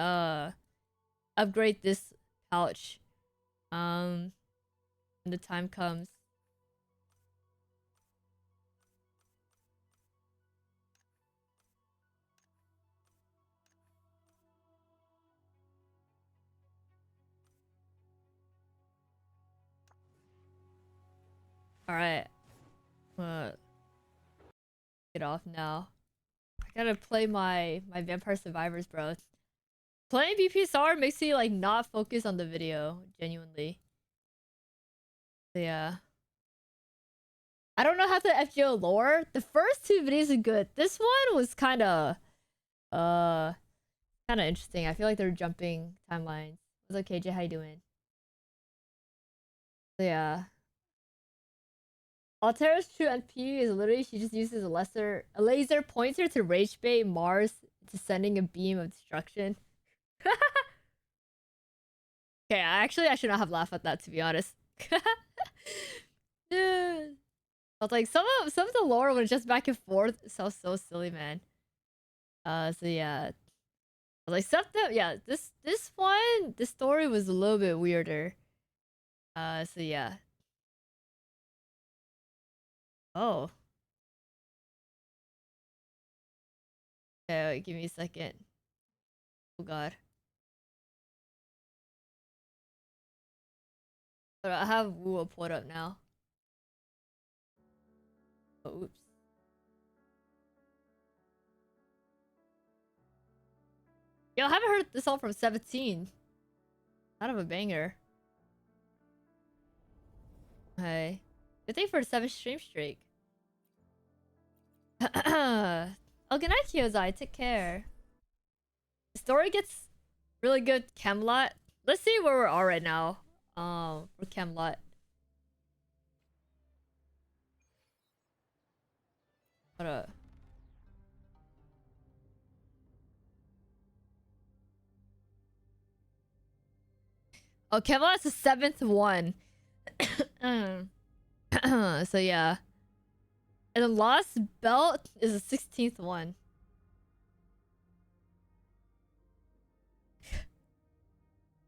upgrade this pouch when the time comes. Alright. Get off now. I gotta play my Vampire Survivors, bro. Playing BPSR makes me like not focus on the video, genuinely. So, yeah. I don't know how to FGO lore. The first two videos are good. This one was kinda interesting. I feel like they're jumping timelines. What's up, KJ? How you doing? So, yeah. Altera's true NP is literally she just uses a laser pointer to rage bait Mars into sending a beam of destruction. Okay, I should not have laughed at that, to be honest. I was like, some of the lore was just back and forth. So silly, man. So yeah. I was like, yeah, this one, the story was a little bit weirder. So yeah. Oh. Okay, wait, give me a second. Oh god. But I have WUWA pulled up now. Oh, oops. Yo, I haven't heard this song from 17. Kind of a banger. Hey. Good thing for a 7 stream streak. Oh, good night, Kyozai. Take care. The story gets really good. Camelot. Let's see where we are right now. For Camelot. What up? Oh, Camelot's the 7th one. So yeah. And the Lost Belt is the 16th one.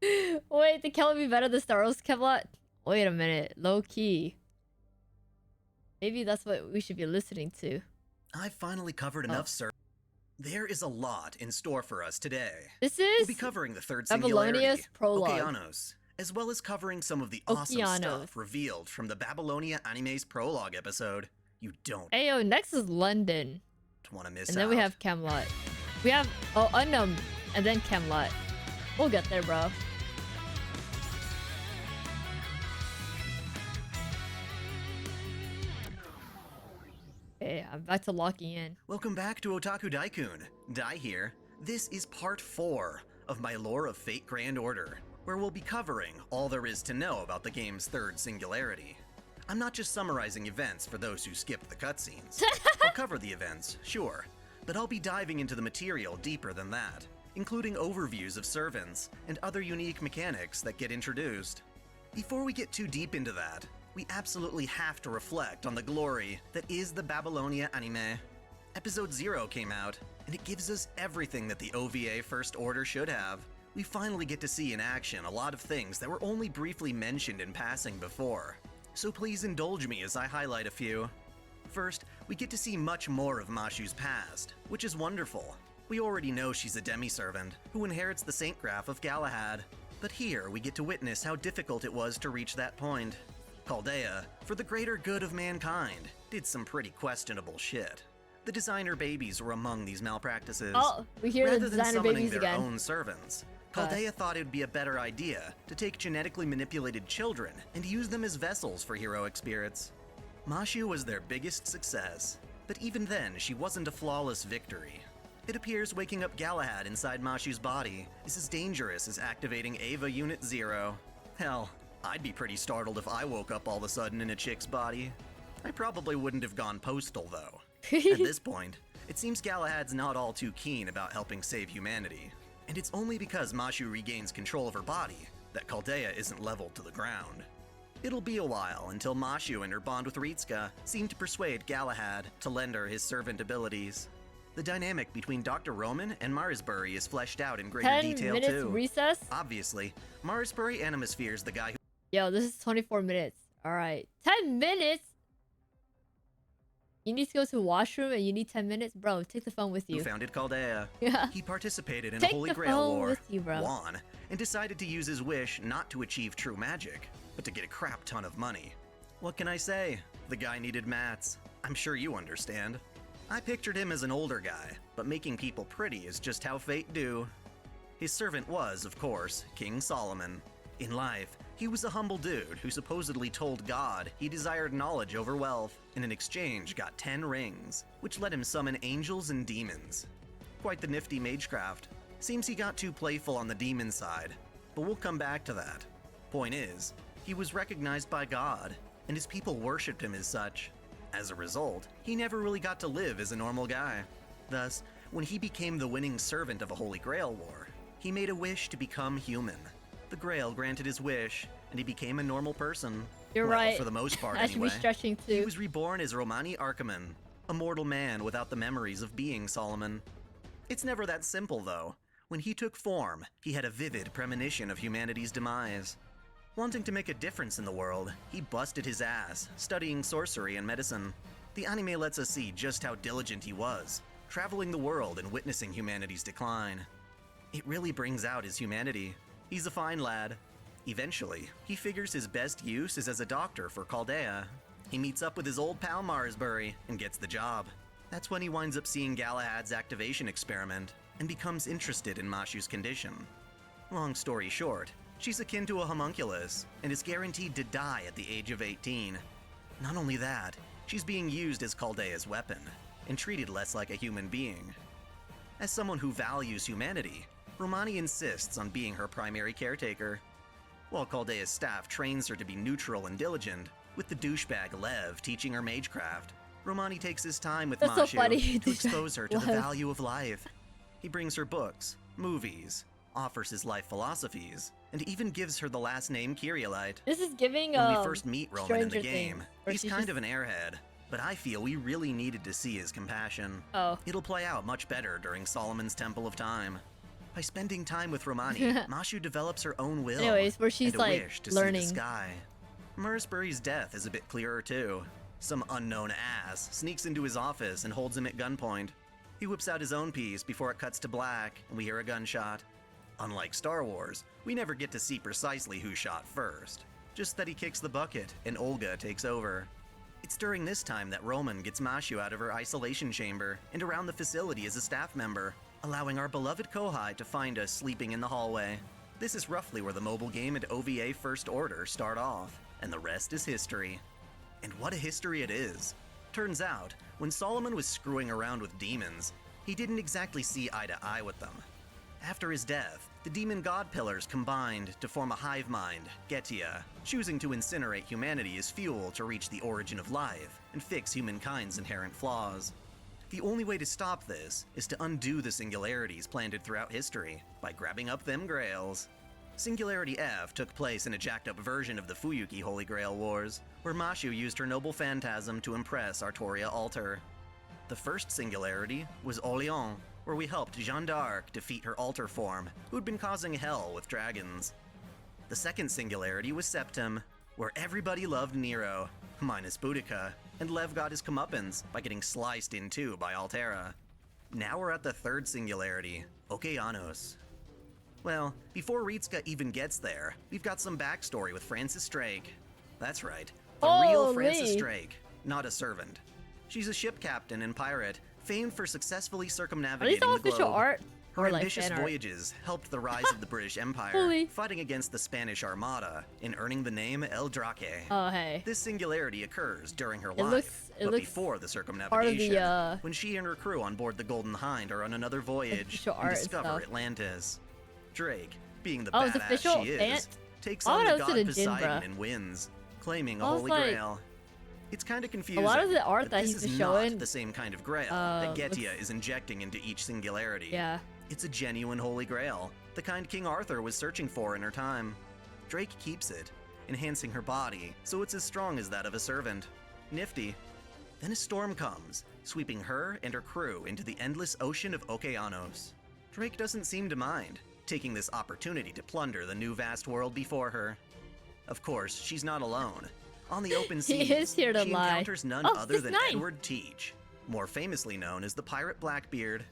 Wait, the Kelly be better than Star Wars Camelot? Wait a minute, low key. Maybe that's what we should be listening to. I've finally covered enough, sir. There is a lot in store for us today. This is we'll be covering the third singularity, Babylonia's prologue. Okeanos, as well as covering some of the awesome stuff revealed from the Babylonia Anime's prologue episode. You don't Ayo, next is London. Want to miss and then we have Camelot. We have Unknown and then Camelot. We'll get there, bro. Okay, I'm back to locking in. Welcome back to Otaku Daikun. Dai here. This is part 4 of my Lore of Fate Grand Order, where we'll be covering all there is to know about the game's third singularity. I'm not just summarizing events for those who skip the cutscenes. I'll cover the events, sure, but I'll be diving into the material deeper than that, including overviews of servants and other unique mechanics that get introduced. Before we get too deep into that, we absolutely have to reflect on the glory that is the Babylonia anime. Episode 0 came out, and it gives us everything that the OVA First Order should have. We finally get to see in action a lot of things that were only briefly mentioned in passing before. So please indulge me as I highlight a few. First, we get to see much more of Mashu's past, which is wonderful. We already know she's a demi-servant who inherits the Saint Graph of Galahad, but here we get to witness how difficult it was to reach that point. Chaldea, for the greater good of mankind, did some pretty questionable shit. The designer babies were among these malpractices. Oh, we hear Rather the designer than summoning babies their again. own servants, Chaldea thought it would be a better idea to take genetically manipulated children and use them as vessels for heroic spirits. Mashu was their biggest success, but even then she wasn't a flawless victory. It appears waking up Galahad inside Mashu's body is as dangerous as activating Ava Unit 0. Hell, I'd be pretty startled if I woke up all of a sudden in a chick's body. I probably wouldn't have gone postal though. At this point, it seems Galahad's not all too keen about helping save humanity. And it's only because Mashu regains control of her body that Chaldea isn't leveled to the ground. It'll be a while until Mashu and her bond with Ritska seem to persuade Galahad to lend her his servant abilities. The dynamic between Dr. Roman and Marisbury is fleshed out in greater detail 10 minutes too. recess? Obviously, Marisbury Animosphere is the guy who— Yo, this is 24 minutes. Alright. 10 minutes? You need to go to the washroom and you need 10 minutes? Bro, take the phone with you. who founded Chaldea. Yeah. He participated in Take a Holy the Grail phone War, with you, bro. won, and decided to use his wish not to achieve true magic, but to get a crap ton of money. What can I say? The guy needed mats. I'm sure you understand. I pictured him as an older guy, but making people pretty is just how fate do. His servant was, of course, King Solomon. In life, he was a humble dude who supposedly told God he desired knowledge over wealth, and in exchange got 10 rings, which let him summon angels and demons. Quite the nifty magecraft. Seems he got too playful on the demon side, but we'll come back to that. Point is, he was recognized by God, and his people worshipped him as such. As a result, he never really got to live as a normal guy. Thus, when he became the winning servant of a Holy Grail War, he made a wish to become human. The Grail granted his wish, and he became a normal person. You're right. For the most part, I should anyway. be stretching too. He was reborn as Romani Archiman, a mortal man without the memories of being Solomon. It's never that simple, though. When he took form, he had a vivid premonition of humanity's demise. Wanting to make a difference in the world, he busted his ass, studying sorcery and medicine. The anime lets us see just how diligent he was, traveling the world and witnessing humanity's decline. It really brings out his humanity. He's a fine lad. Eventually, he figures his best use is as a doctor for Chaldea. He meets up with his old pal Marisbury and gets the job. That's when he winds up seeing Galahad's activation experiment and becomes interested in Mashu's condition. Long story short, she's akin to a homunculus and is guaranteed to die at the age of 18. Not only that, she's being used as Chaldea's weapon and treated less like a human being. As someone who values humanity, Romani insists on being her primary caretaker. While Chaldea's staff trains her to be neutral and diligent, with the douchebag Lev teaching her magecraft, Romani takes his time with Mashu to expose her to the value of life. He brings her books, movies, offers his life philosophies, and even gives her the last name Kyrielite. This is giving When we first meet Roman in the Stranger game, Things, where he's she's kind just- of an airhead, but I feel we really needed to see his compassion. Oh. It'll play out much better during Solomon's Temple of Time. By spending time with Romani, Mashu develops her own will. Anyways, where she's and a like wish to learning. see the sky. Marisbury's death is a bit clearer too. Some unknown ass sneaks into his office and holds him at gunpoint. He whips out his own piece before it cuts to black and we hear a gunshot. Unlike Star Wars, we never get to see precisely who shot first. Just that he kicks the bucket and Olga takes over. It's during this time that Roman gets Mashu out of her isolation chamber and around the facility as a staff member, allowing our beloved Kohai to find us sleeping in the hallway. This is roughly where the mobile game and OVA First Order start off, and the rest is history. And what a history it is. Turns out, when Solomon was screwing around with demons, he didn't exactly see eye to eye with them. After his death, the demon god pillars combined to form a hive mind, Getia, choosing to incinerate humanity as fuel to reach the origin of life and fix humankind's inherent flaws. The only way to stop this is to undo the singularities planted throughout history by grabbing up them grails. Singularity F took place in a jacked-up version of the Fuyuki Holy Grail Wars, where Mashu used her noble phantasm to impress Artoria Altar. The first singularity was Orléans, where we helped Jeanne d'Arc defeat her altar form, who'd been causing hell with dragons. The second singularity was Septim, where everybody loved Nero, minus Boudica, and Lev got his comeuppance by getting sliced in two by Altera. Now we're at the third singularity, Okeanos. Well, before Ritska even gets there, we've got some backstory with Francis Drake. That's right, the real Francis Drake, not a servant. She's a ship captain and pirate, famed for successfully circumnavigating the globe. Art? Her ambitious voyages helped the rise of the British Empire, fighting against the Spanish Armada and earning the name El Drake. Oh, hey. This singularity occurs during her life, but before the circumnavigation, when she and her crew on board the Golden Hind are on another voyage and discover Atlantis. Drake, being the badass she is, takes on the god Poseidon and wins, claiming a holy grail. It's kind of confusing. A lot of the art that he's showing, not the same kind of grail that Getia is injecting into each singularity. Yeah. It's a genuine holy grail, the kind King Arthur was searching for in her time. Drake keeps it, enhancing her body so it's as strong as that of a servant. Nifty. Then a storm comes, sweeping her and her crew into the endless ocean of Okeanos. Drake doesn't seem to mind, taking this opportunity to plunder the new vast world before her. Of course, she's not alone. On the open seas, she encounters none other than Edward Teach, more famously known as the pirate Blackbeard.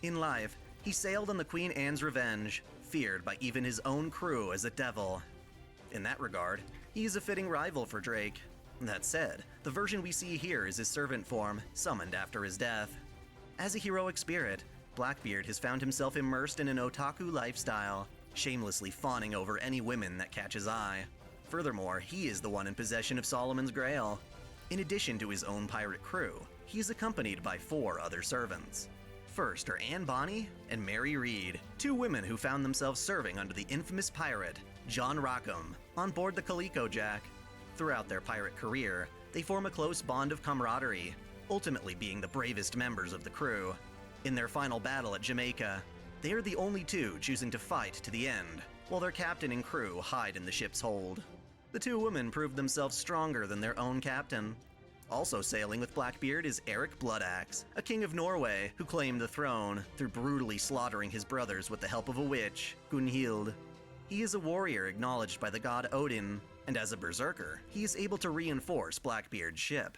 In life, he sailed on the Queen Anne's Revenge, feared by even his own crew as a devil. In that regard, he is a fitting rival for Drake. That said, the version we see here is his servant form, summoned after his death. As a heroic spirit, Blackbeard has found himself immersed in an otaku lifestyle, shamelessly fawning over any women that catch his eye. Furthermore, he is the one in possession of Solomon's Grail. In addition to his own pirate crew, he is accompanied by 4 other servants. First are Anne Bonny and Mary Reed, 2 women who found themselves serving under the infamous pirate, John Rackham, on board the Calico Jack. Throughout their pirate career, they form a close bond of camaraderie, ultimately being the bravest members of the crew. In their final battle at Jamaica, they are the only 2 choosing to fight to the end, while their captain and crew hide in the ship's hold. The 2 women proved themselves stronger than their own captain. Also sailing with Blackbeard is Eric Bloodaxe, a king of Norway who claimed the throne through brutally slaughtering his brothers with the help of a witch, Gunhild. He is a warrior acknowledged by the god Odin, and as a berserker, he is able to reinforce Blackbeard's ship.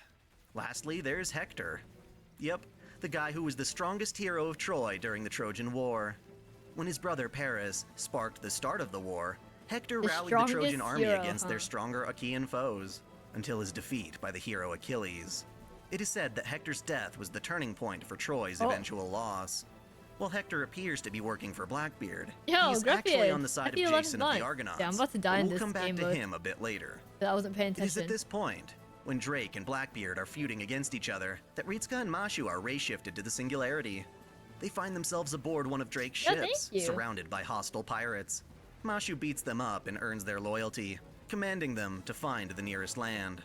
Lastly, there's Hector. Yep, the guy who was the strongest hero of Troy during the Trojan War. When his brother Paris sparked the start of the war, Hector rallied the Trojan army against their stronger Achaean foes, until his defeat by the hero Achilles. It is said that Hector's death was the turning point for Troy's eventual loss. While Hector appears to be working for Blackbeard, he is actually on the side of Jason of the Argonauts. Yeah, I'm about to die in we'll this come back game to mode. him a bit later. I wasn't paying attention. It is at this point, when Drake and Blackbeard are feuding against each other, that Ritsuka and Mashu are ray-shifted to the Singularity. They find themselves aboard one of Drake's ships, surrounded by hostile pirates. Mashu beats them up and earns their loyalty, commanding them to find the nearest land.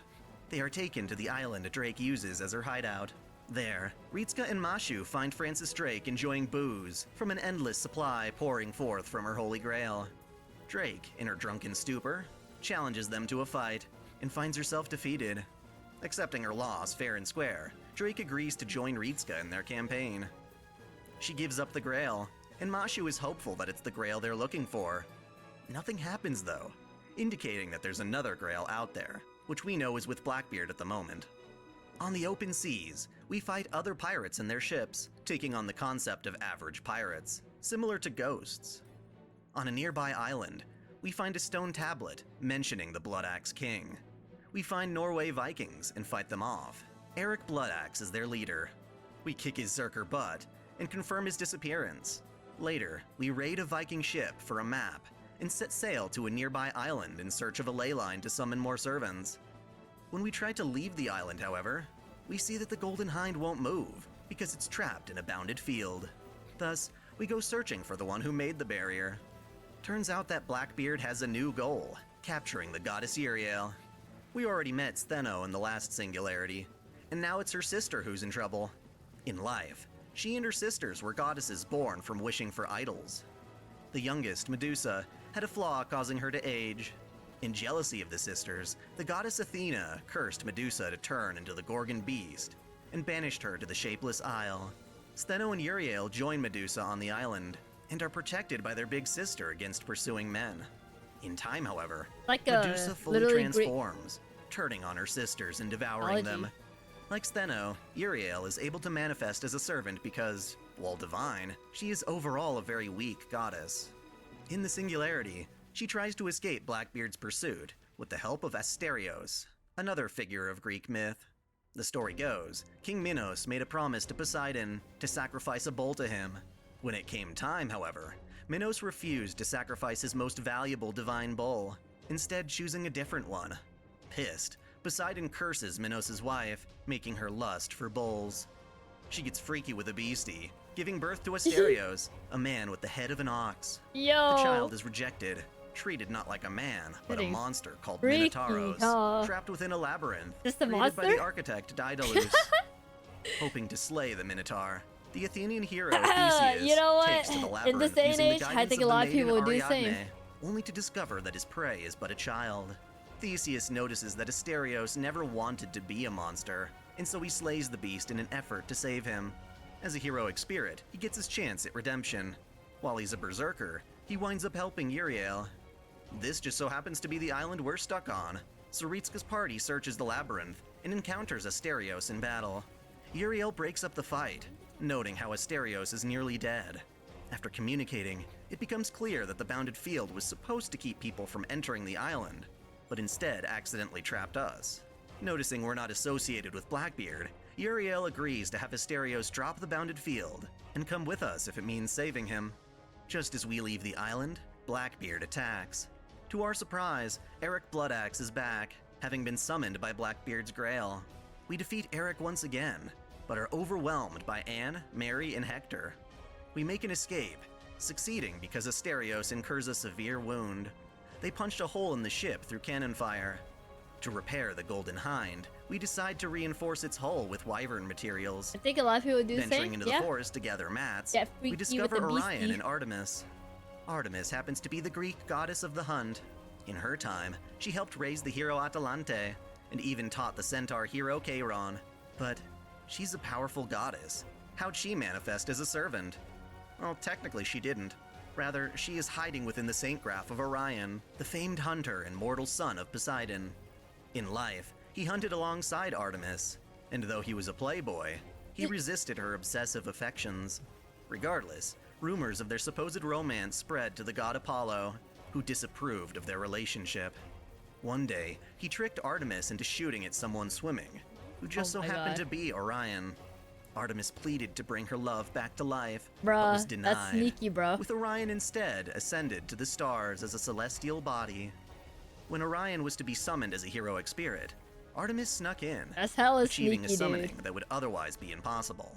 They are taken to the island Drake uses as her hideout. There, Ritsuka and Mashu find Francis Drake enjoying booze from an endless supply pouring forth from her holy grail. Drake, in her drunken stupor, challenges them to a fight and finds herself defeated. Accepting her loss fair and square, Drake agrees to join Ritsuka in their campaign. She gives up the grail, and Mashu is hopeful that it's the grail they're looking for. Nothing happens though, indicating that there's another grail out there, which we know is with Blackbeard at the moment. On the open seas, we fight other pirates and their ships, taking on the concept of average pirates, similar to ghosts. On a nearby island, we find a stone tablet mentioning the Bloodaxe King. We find Norway Vikings and fight them off. Eric Bloodaxe is their leader. We kick his Zerker butt and confirm his disappearance. Later, we raid a Viking ship for a map and set sail to a nearby island in search of a ley line to summon more servants. When we try to leave the island, however, we see that the Golden Hind won't move because it's trapped in a bounded field. Thus, we go searching for the one who made the barrier. Turns out that Blackbeard has a new goal, capturing the goddess Uriel. We already met Stheno in the last Singularity, and now it's her sister who's in trouble. In life, she and her sisters were goddesses born from wishing for idols. The youngest, Medusa, had a flaw causing her to age. In jealousy of the sisters, the goddess Athena cursed Medusa to turn into the Gorgon beast and banished her to the Shapeless Isle. Stheno and Uriel join Medusa on the island and are protected by their big sister against pursuing men. In time, however, Medusa fully transforms, turning on her sisters and devouring them. Like Stheno, Uriel is able to manifest as a servant because, while divine, she is overall a very weak goddess. In the Singularity, she tries to escape Blackbeard's pursuit with the help of Asterios, another figure of Greek myth. The story goes, King Minos made a promise to Poseidon to sacrifice a bull to him. When it came time, however, Minos refused to sacrifice his most valuable divine bull, instead choosing a different one. Pissed, Poseidon curses Minos' wife, making her lust for bulls. She gets freaky with a beastie, giving birth to Asterios, a man with the head of an ox. Yo. The child is rejected, treated not like a man, but a monster called freaky, Minotauros, trapped within a labyrinth Just a created monster? by the architect Daedalus. Hoping to slay the Minotaur, the Athenian hero Theseus You know what? takes to the In labyrinth this day and using the age, I guidance think a of the lot of people maiden would do the same. Ariadne, only to discover that his prey is but a child. Theseus notices that Asterios never wanted to be a monster, and so he slays the beast in an effort to save him. As a heroic spirit, he gets his chance at redemption. While he's a berserker, he winds up helping Uriel. This just so happens to be the island we're stuck on. Saritska's party searches the labyrinth and encounters Asterios in battle. Uriel breaks up the fight, noting how Asterios is nearly dead. After communicating, it becomes clear that the bounded field was supposed to keep people from entering the island, but instead accidentally trapped us. Noticing we're not associated with Blackbeard, Uriel agrees to have Asterios drop the bounded field and come with us if it means saving him. Just as we leave the island, Blackbeard attacks. To our surprise, Eric Bloodaxe is back, having been summoned by Blackbeard's Grail. We defeat Eric once again, but are overwhelmed by Anne, Mary, and Hector. We make an escape, succeeding because Asterios incurs a severe wound. They punched a hole in the ship through cannon fire. To repair the Golden Hind, we decide to reinforce its hull with wyvern materials. I think a lot of people do the same. Venturing into the forest to gather mats, we discover Orion and Artemis. Artemis happens to be the Greek goddess of the hunt. In her time, she helped raise the hero Atalante, and even taught the centaur hero Cheiron. But she's a powerful goddess. How'd she manifest as a servant? Well, technically she didn't. Rather, she is hiding within the Saint Graph of Orion, the famed hunter and mortal son of Poseidon. In life, he hunted alongside Artemis, and though he was a playboy, he resisted her obsessive affections. Regardless, rumors of their supposed romance spread to the god Apollo, who disapproved of their relationship. One day, he tricked Artemis into shooting at someone swimming, who just so happened to be Orion. Artemis pleaded to bring her love back to life, but was denied. That's sneaky, bro. With Orion instead ascended to the stars as a celestial body. When Orion was to be summoned as a heroic spirit, Artemis snuck in, achieving sneaky, a summoning dude. that would otherwise be impossible.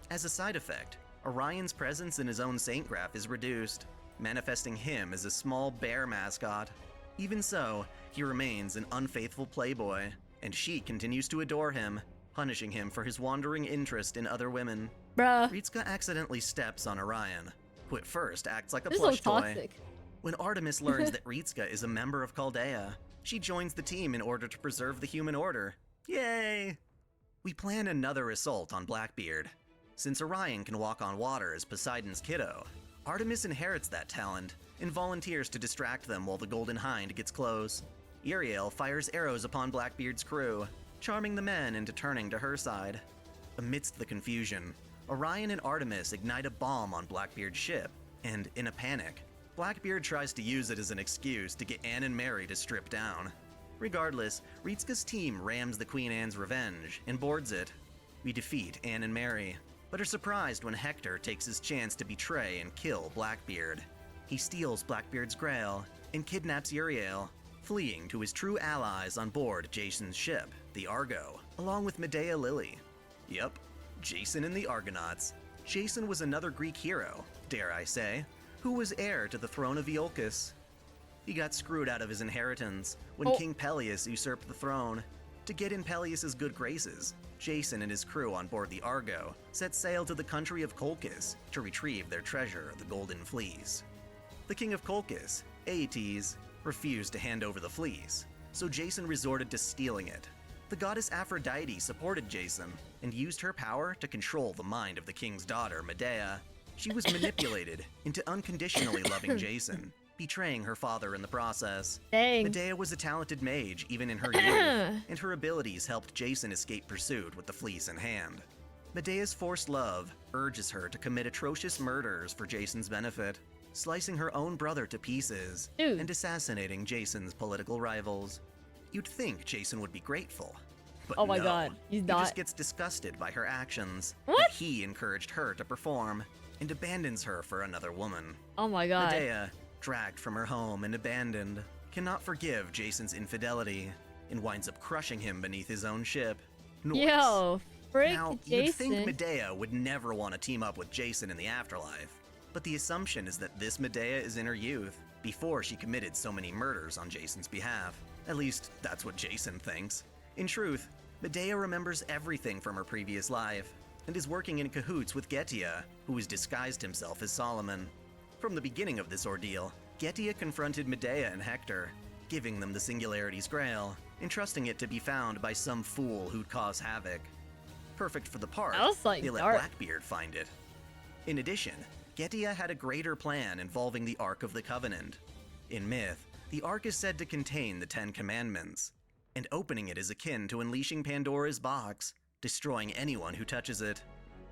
As a side effect, Orion's presence in his own Saint Graph is reduced, manifesting him as a small bear mascot. Even so, he remains an unfaithful playboy, and she continues to adore him, punishing him for his wandering interest in other women. Bruh. Ritska accidentally steps on Orion, who at first acts like a This is plush so toy. toxic. When Artemis learns that Ritska is a member of Chaldea, she joins the team in order to preserve the human order. Yay! We plan another assault on Blackbeard. Since Orion can walk on water as Poseidon's kiddo, Artemis inherits that talent and volunteers to distract them while the Golden Hind gets close. Uriel fires arrows upon Blackbeard's crew, charming the men into turning to her side. Amidst the confusion, Orion and Artemis ignite a bomb on Blackbeard's ship, and in a panic, Blackbeard tries to use it as an excuse to get Anne and Mary to strip down. Regardless, Ritska's team rams the Queen Anne's Revenge and boards it. We defeat Anne and Mary, but are surprised when Hector takes his chance to betray and kill Blackbeard. He steals Blackbeard's Grail and kidnaps Uriel, fleeing to his true allies on board Jason's ship, the Argo, along with Medea Lily. Yup, Jason and the Argonauts. Jason was another Greek hero, dare I say, who was heir to the throne of Iolcus. He got screwed out of his inheritance when King Peleus usurped the throne. To get in Peleus's good graces, Jason and his crew on board the Argo set sail to the country of Colchis to retrieve their treasure, the Golden Fleece. The king of Colchis, Aeetes, refused to hand over the fleece, so Jason resorted to stealing it. The goddess Aphrodite supported Jason and used her power to control the mind of the king's daughter, Medea. She was manipulated into unconditionally loving Jason, betraying her father in the process. Dang. Medea was a talented mage even in her youth, and her abilities helped Jason escape pursuit with the fleece in hand. Medea's forced love urges her to commit atrocious murders for Jason's benefit, slicing her own brother to pieces and assassinating Jason's political rivals. You'd think Jason would be grateful, but oh my no. god, he's He not. just gets disgusted by her actions. What? He encouraged her to perform. and abandons her for another woman. Oh my god. Medea, dragged from her home and abandoned, cannot forgive Jason's infidelity and winds up crushing him beneath his own ship. Noise. Yo, frick Now, Jason. you'd think Medea would never want to team up with Jason in the afterlife, but the assumption is that this Medea is in her youth, before she committed so many murders on Jason's behalf. At least, that's what Jason thinks. In truth, Medea remembers everything from her previous life, and is working in cahoots with Getia, who has disguised himself as Solomon. From the beginning of this ordeal, Getia confronted Medea and Hector, giving them the Singularity's Grail, entrusting it to be found by some fool who'd cause havoc. Perfect for the part, they let Blackbeard find it. In addition, Getia had a greater plan involving the Ark of the Covenant. In myth, the Ark is said to contain the Ten Commandments, and opening it is akin to unleashing Pandora's box, destroying anyone who touches it.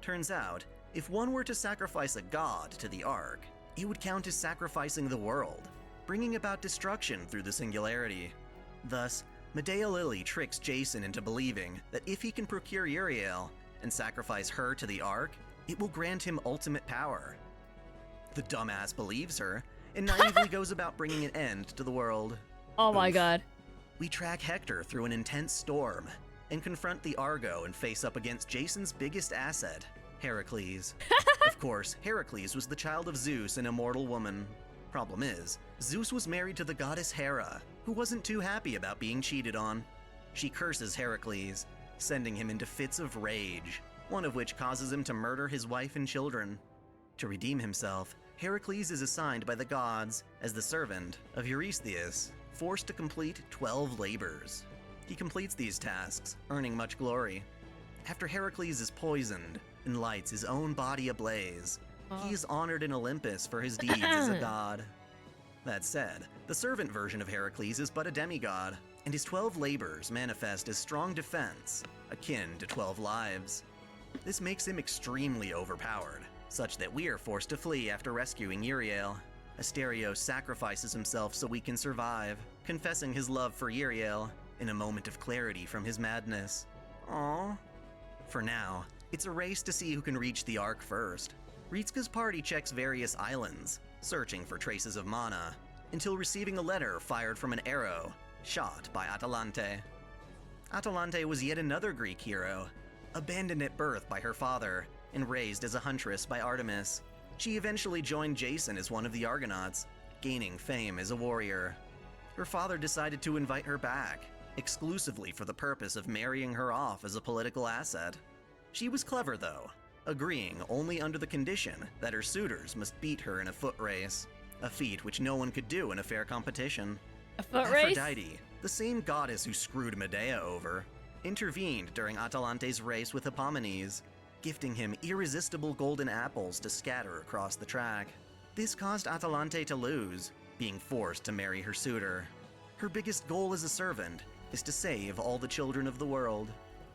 Turns out, if one were to sacrifice a god to the Ark, it would count as sacrificing the world, bringing about destruction through the Singularity. Thus, Medea Lily tricks Jason into believing that if he can procure Uriel and sacrifice her to the Ark, it will grant him ultimate power. The dumbass believes her and naively goes about bringing an end to the world. Oh my god. We track Hector through an intense storm and confront the Argo and face up against Jason's biggest asset, Heracles. Of course, Heracles was the child of Zeus, an immortal woman. Problem is, Zeus was married to the goddess Hera, who wasn't too happy about being cheated on. She curses Heracles, sending him into fits of rage, one of which causes him to murder his wife and children. To redeem himself, Heracles is assigned by the gods as the servant of Eurystheus, forced to complete 12 labors. He completes these tasks, earning much glory. After Heracles is poisoned and lights his own body ablaze, he is honored in Olympus for his deeds as a god. That said, the servant version of Heracles is but a demigod, and his 12 labors manifest as strong defense, akin to 12 lives. This makes him extremely overpowered, such that we are forced to flee after rescuing Uriel. Asterios sacrifices himself so we can survive, confessing his love for Uriel in a moment of clarity from his madness. Aww. For now, it's a race to see who can reach the Ark first. Ritska's party checks various islands, searching for traces of mana, until receiving a letter fired from an arrow, shot by Atalante. Atalante was yet another Greek hero, abandoned at birth by her father, and raised as a huntress by Artemis. She eventually joined Jason as one of the Argonauts, gaining fame as a warrior. Her father decided to invite her back, exclusively for the purpose of marrying her off as a political asset. She was clever though, agreeing only under the condition that her suitors must beat her in a foot race, a feat which no one could do in a fair competition. A foot race? Aphrodite, the same goddess who screwed Medea over, intervened during Atalante's race with Hippomenes, gifting him irresistible golden apples to scatter across the track. This caused Atalante to lose, being forced to marry her suitor. Her biggest goal as a servant is to save all the children of the world.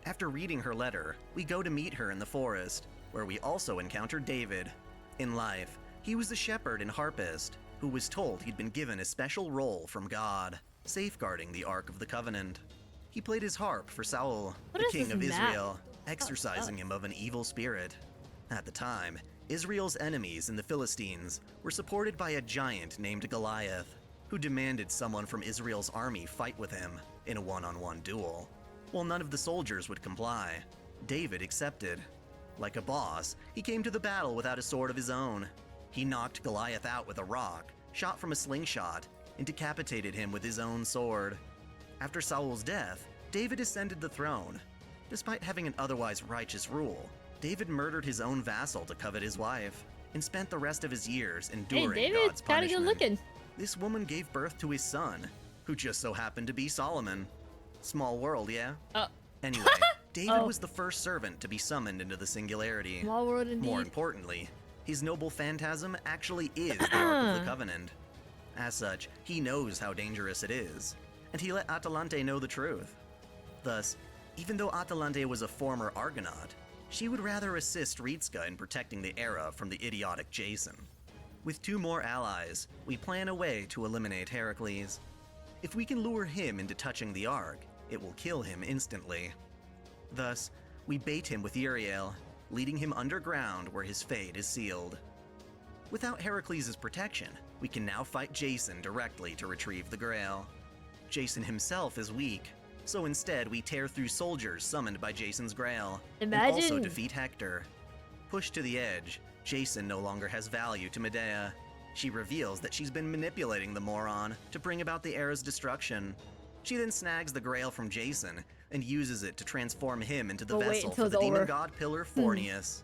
After reading her letter, we go to meet her in the forest, where we also encounter David. In life, he was a shepherd and harpist who was told he'd been given a special role from God, safeguarding the Ark of the Covenant. He played his harp for Saul, the king of Israel, exorcising him of an evil spirit. At the time, Israel's enemies in the Philistines were supported by a giant named Goliath, who demanded someone from Israel's army fight with him in a one-on-one duel. While none of the soldiers would comply, David accepted. Like a boss, he came to the battle without a sword of his own. He knocked Goliath out with a rock, shot from a slingshot, and decapitated him with his own sword. After Saul's death, David ascended the throne. Despite having an otherwise righteous rule, David murdered his own vassal to covet his wife, and spent the rest of his years enduring God's punishment. Good looking. This woman gave birth to his son, who just so happened to be Solomon. Small world, yeah? Anyway, David was the first servant to be summoned into the Singularity. Small world indeed. More importantly, his noble phantasm actually is the Ark of the Covenant. As such, he knows how dangerous it is, and he let Atalante know the truth. Thus, even though Atalante was a former Argonaut, she would rather assist Ritska in protecting the era from the idiotic Jason. With 2 more allies, we plan a way to eliminate Heracles. If we can lure him into touching the Ark, it will kill him instantly. Thus, we bait him with Uriel, leading him underground where his fate is sealed. Without Heracles' protection, we can now fight Jason directly to retrieve the Grail. Jason himself is weak, so instead we tear through soldiers summoned by Jason's Grail, and also defeat Hector. Pushed to the edge, Jason no longer has value to Medea. She reveals that she's been manipulating the moron to bring about the era's destruction. She then snags the Grail from Jason and uses it to transform him into the vessel for the demon god pillar Fornius.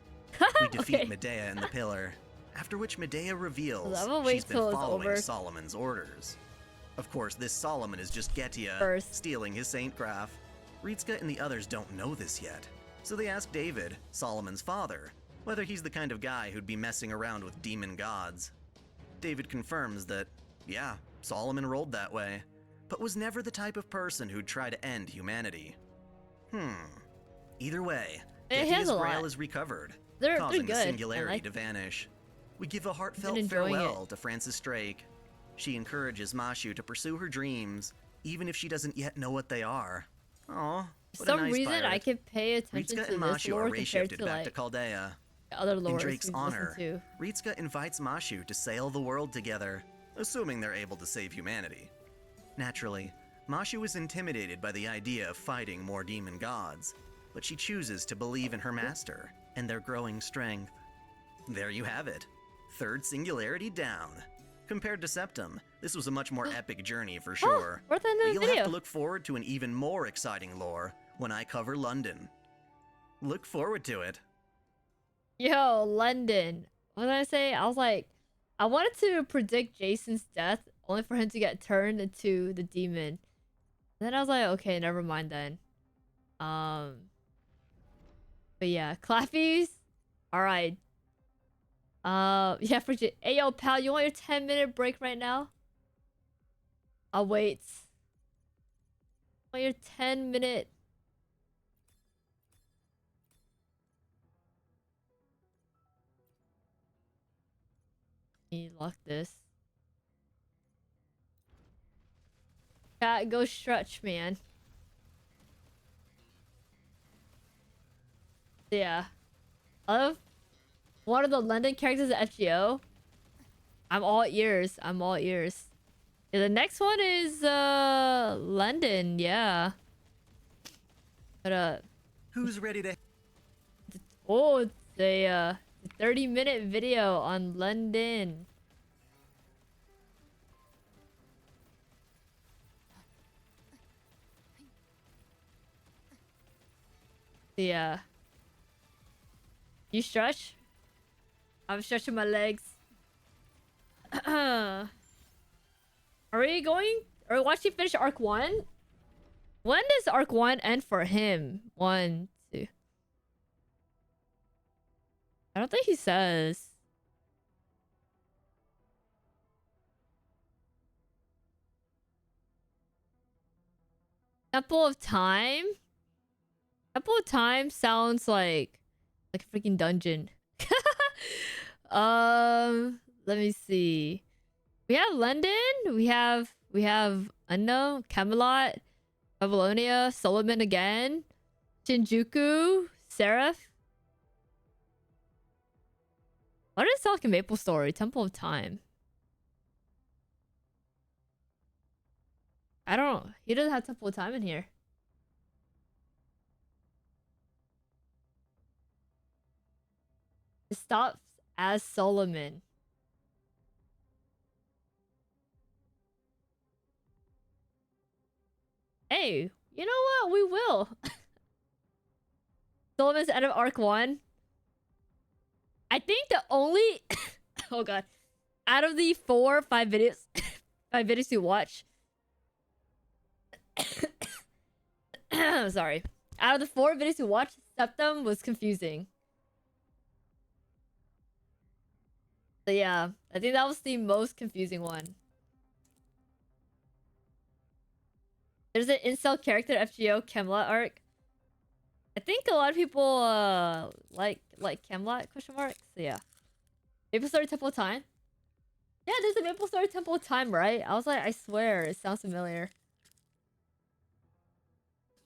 We defeat Medea and the pillar, after which Medea reveals she's been following Solomon's orders. Of course, this Solomon is just Getia stealing his Saint Graph. Ritska and the others don't know this yet, so they ask David, Solomon's father, whether he's the kind of guy who'd be messing around with demon gods. David confirms that, yeah, Solomon rolled that way, but was never the type of person who'd try to end humanity. Either way, Getia's Grail is recovered, causing the singularity to vanish. We give a heartfelt farewell to Francis Drake. She encourages Mashu to pursue her dreams, even if she doesn't yet know what they are. Aw, for some reason I can pay attention Ritska to and this Mashu lore are compared reshifted to back like to Chaldea. other lore. In Drake's honor, Ritska invites Mashu to sail the world together, assuming they're able to save humanity. Naturally, Mashu is intimidated by the idea of fighting more demon gods, but she chooses to believe in her master and their growing strength. There you have it. Third singularity down. Compared to Septum, this was a much more epic journey for sure. But you'll have to look forward to an even more exciting lore when I cover London. Look forward to it. Yo, London. What did I say? I was like, I wanted to predict Jason's death only for him to get turned into the demon. And then I was like, okay, never mind then. But yeah, Clappies. All right. Yeah, for hey yo, pal, you want your 10-minute break right now? I'll wait. Want your 10-minute? Let me lock this. Chat, go stretch, man. Yeah. I love one of the London characters at FGO. I'm all ears. I'm all ears. Yeah, the next one is London, yeah. But who's ready to oh, it's a 30-minute video on London. Yeah. You stretch? I'm stretching my legs. Are we going? Are we watching finish arc 1? When does arc 1 end for him? 1, 2. I don't think he says. Temple of Time? Temple of Time sounds like a freaking dungeon. Let me see. We have London. We have Unknown, Camelot, Babylonia, Solomon again, Shinjuku, Seraph. What is like a Maple Story? Temple of Time. I don't know. He doesn't have Temple of Time in here. It stops as Solomon. Hey, you know what? We will. Solomon's end of arc 1. I think the only oh god, out of the 4 or 5 videos 5 videos you watch sorry, out of the 4 videos you watched, Septum was confusing. So yeah, I think that was the most confusing one. There's an incel character FGO Camelot arc. I think a lot of people like Camelot ? So yeah. Maple Story Temple of Time. Yeah, there's a Maple Story Temple of Time, right? I was like, I swear, it sounds familiar.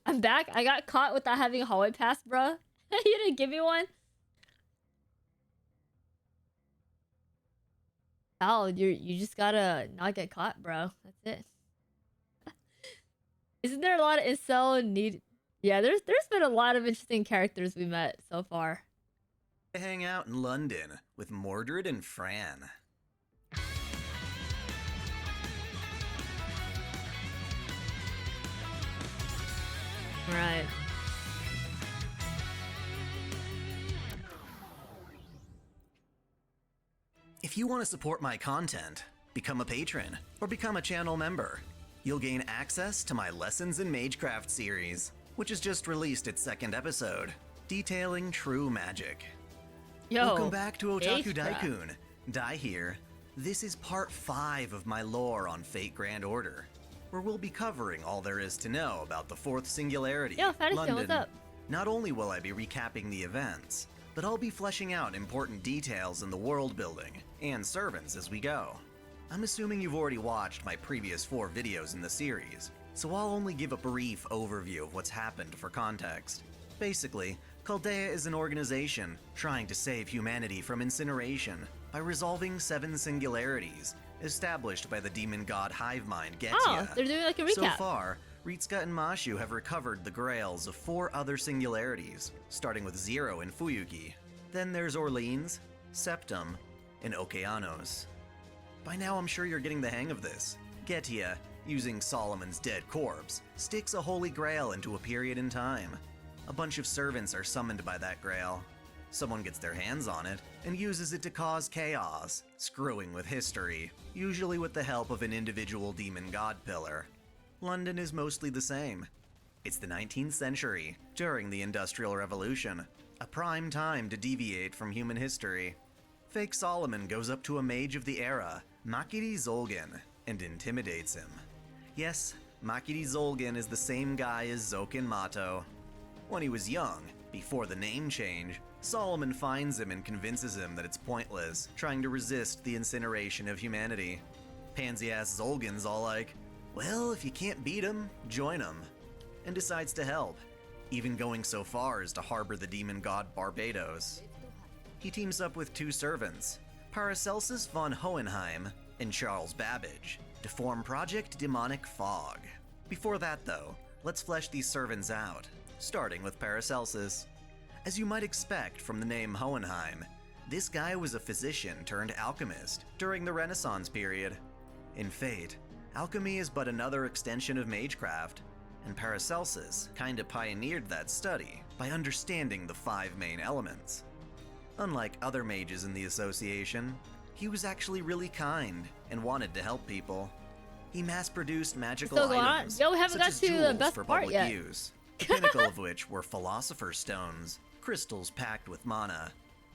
I'm back. I got caught without having a hallway pass, bruh. You didn't give me one. pal. You just gotta not get caught, bro. That's it. Isn't there a lot of incel need? Yeah, there's been a lot of interesting characters we met so far. I hang out in London with Mordred and Fran. Right. If you want to support my content, become a patron or become a channel member. You'll gain access to my Lessons in Magecraft series, which has just released its second episode, detailing true magic. Yo, welcome back to Otaku Magecraft. Daikun. Dai here. This is part 5 of my lore on Fate Grand Order, where we'll be covering all there is to know about the Fourth Singularity, Yo, Fantasy, London. what's up? Not only will I be recapping the events, but I'll be fleshing out important details in the world building and servants as we go. I'm assuming you've already watched my previous 4 videos in the series, so I'll only give a brief overview of what's happened for context. Basically, Chaldea is an organization trying to save humanity from incineration by resolving 7 singularities established by the demon god Hivemind Getia. Oh, they're doing like a recap. So far, Ritsuka and Mashu have recovered the grails of 4 other singularities, starting with Zero in Fuyuki. Then there's Orleans, Septum, and Okeanos. By now I'm sure you're getting the hang of this. Getia, using Solomon's dead corpse, sticks a holy grail into a period in time. A bunch of servants are summoned by that grail. Someone gets their hands on it and uses it to cause chaos, screwing with history, usually with the help of an individual demon god pillar. London is mostly the same. It's the 19th century, during the Industrial Revolution, a prime time to deviate from human history. Fake Solomon goes up to a mage of the era, Makiri Zolgan, and intimidates him. Yes, Makiri Zolgan is the same guy as Zokin Mato. When he was young, before the name change, Solomon finds him and convinces him that it's pointless trying to resist the incineration of humanity. Pansy-ass Zolgan's all like, well, if you can't beat him, join him, and decides to help, even going so far as to harbor the demon god Barbados. He teams up with 2 servants, Paracelsus von Hohenheim and Charles Babbage, to form Project Demonic Fog. Before that though, let's flesh these servants out, starting with Paracelsus. As you might expect from the name Hohenheim, this guy was a physician turned alchemist during the Renaissance period. In Fate, alchemy is but another extension of magecraft, and Paracelsus kinda pioneered that study by understanding the 5 main elements. Unlike other mages in the association, he was actually really kind and wanted to help people. He mass-produced magical items, Yo, we haven't such got as to the jewels best for part public yet. use, the pinnacle of which were Philosopher's Stones, crystals packed with mana.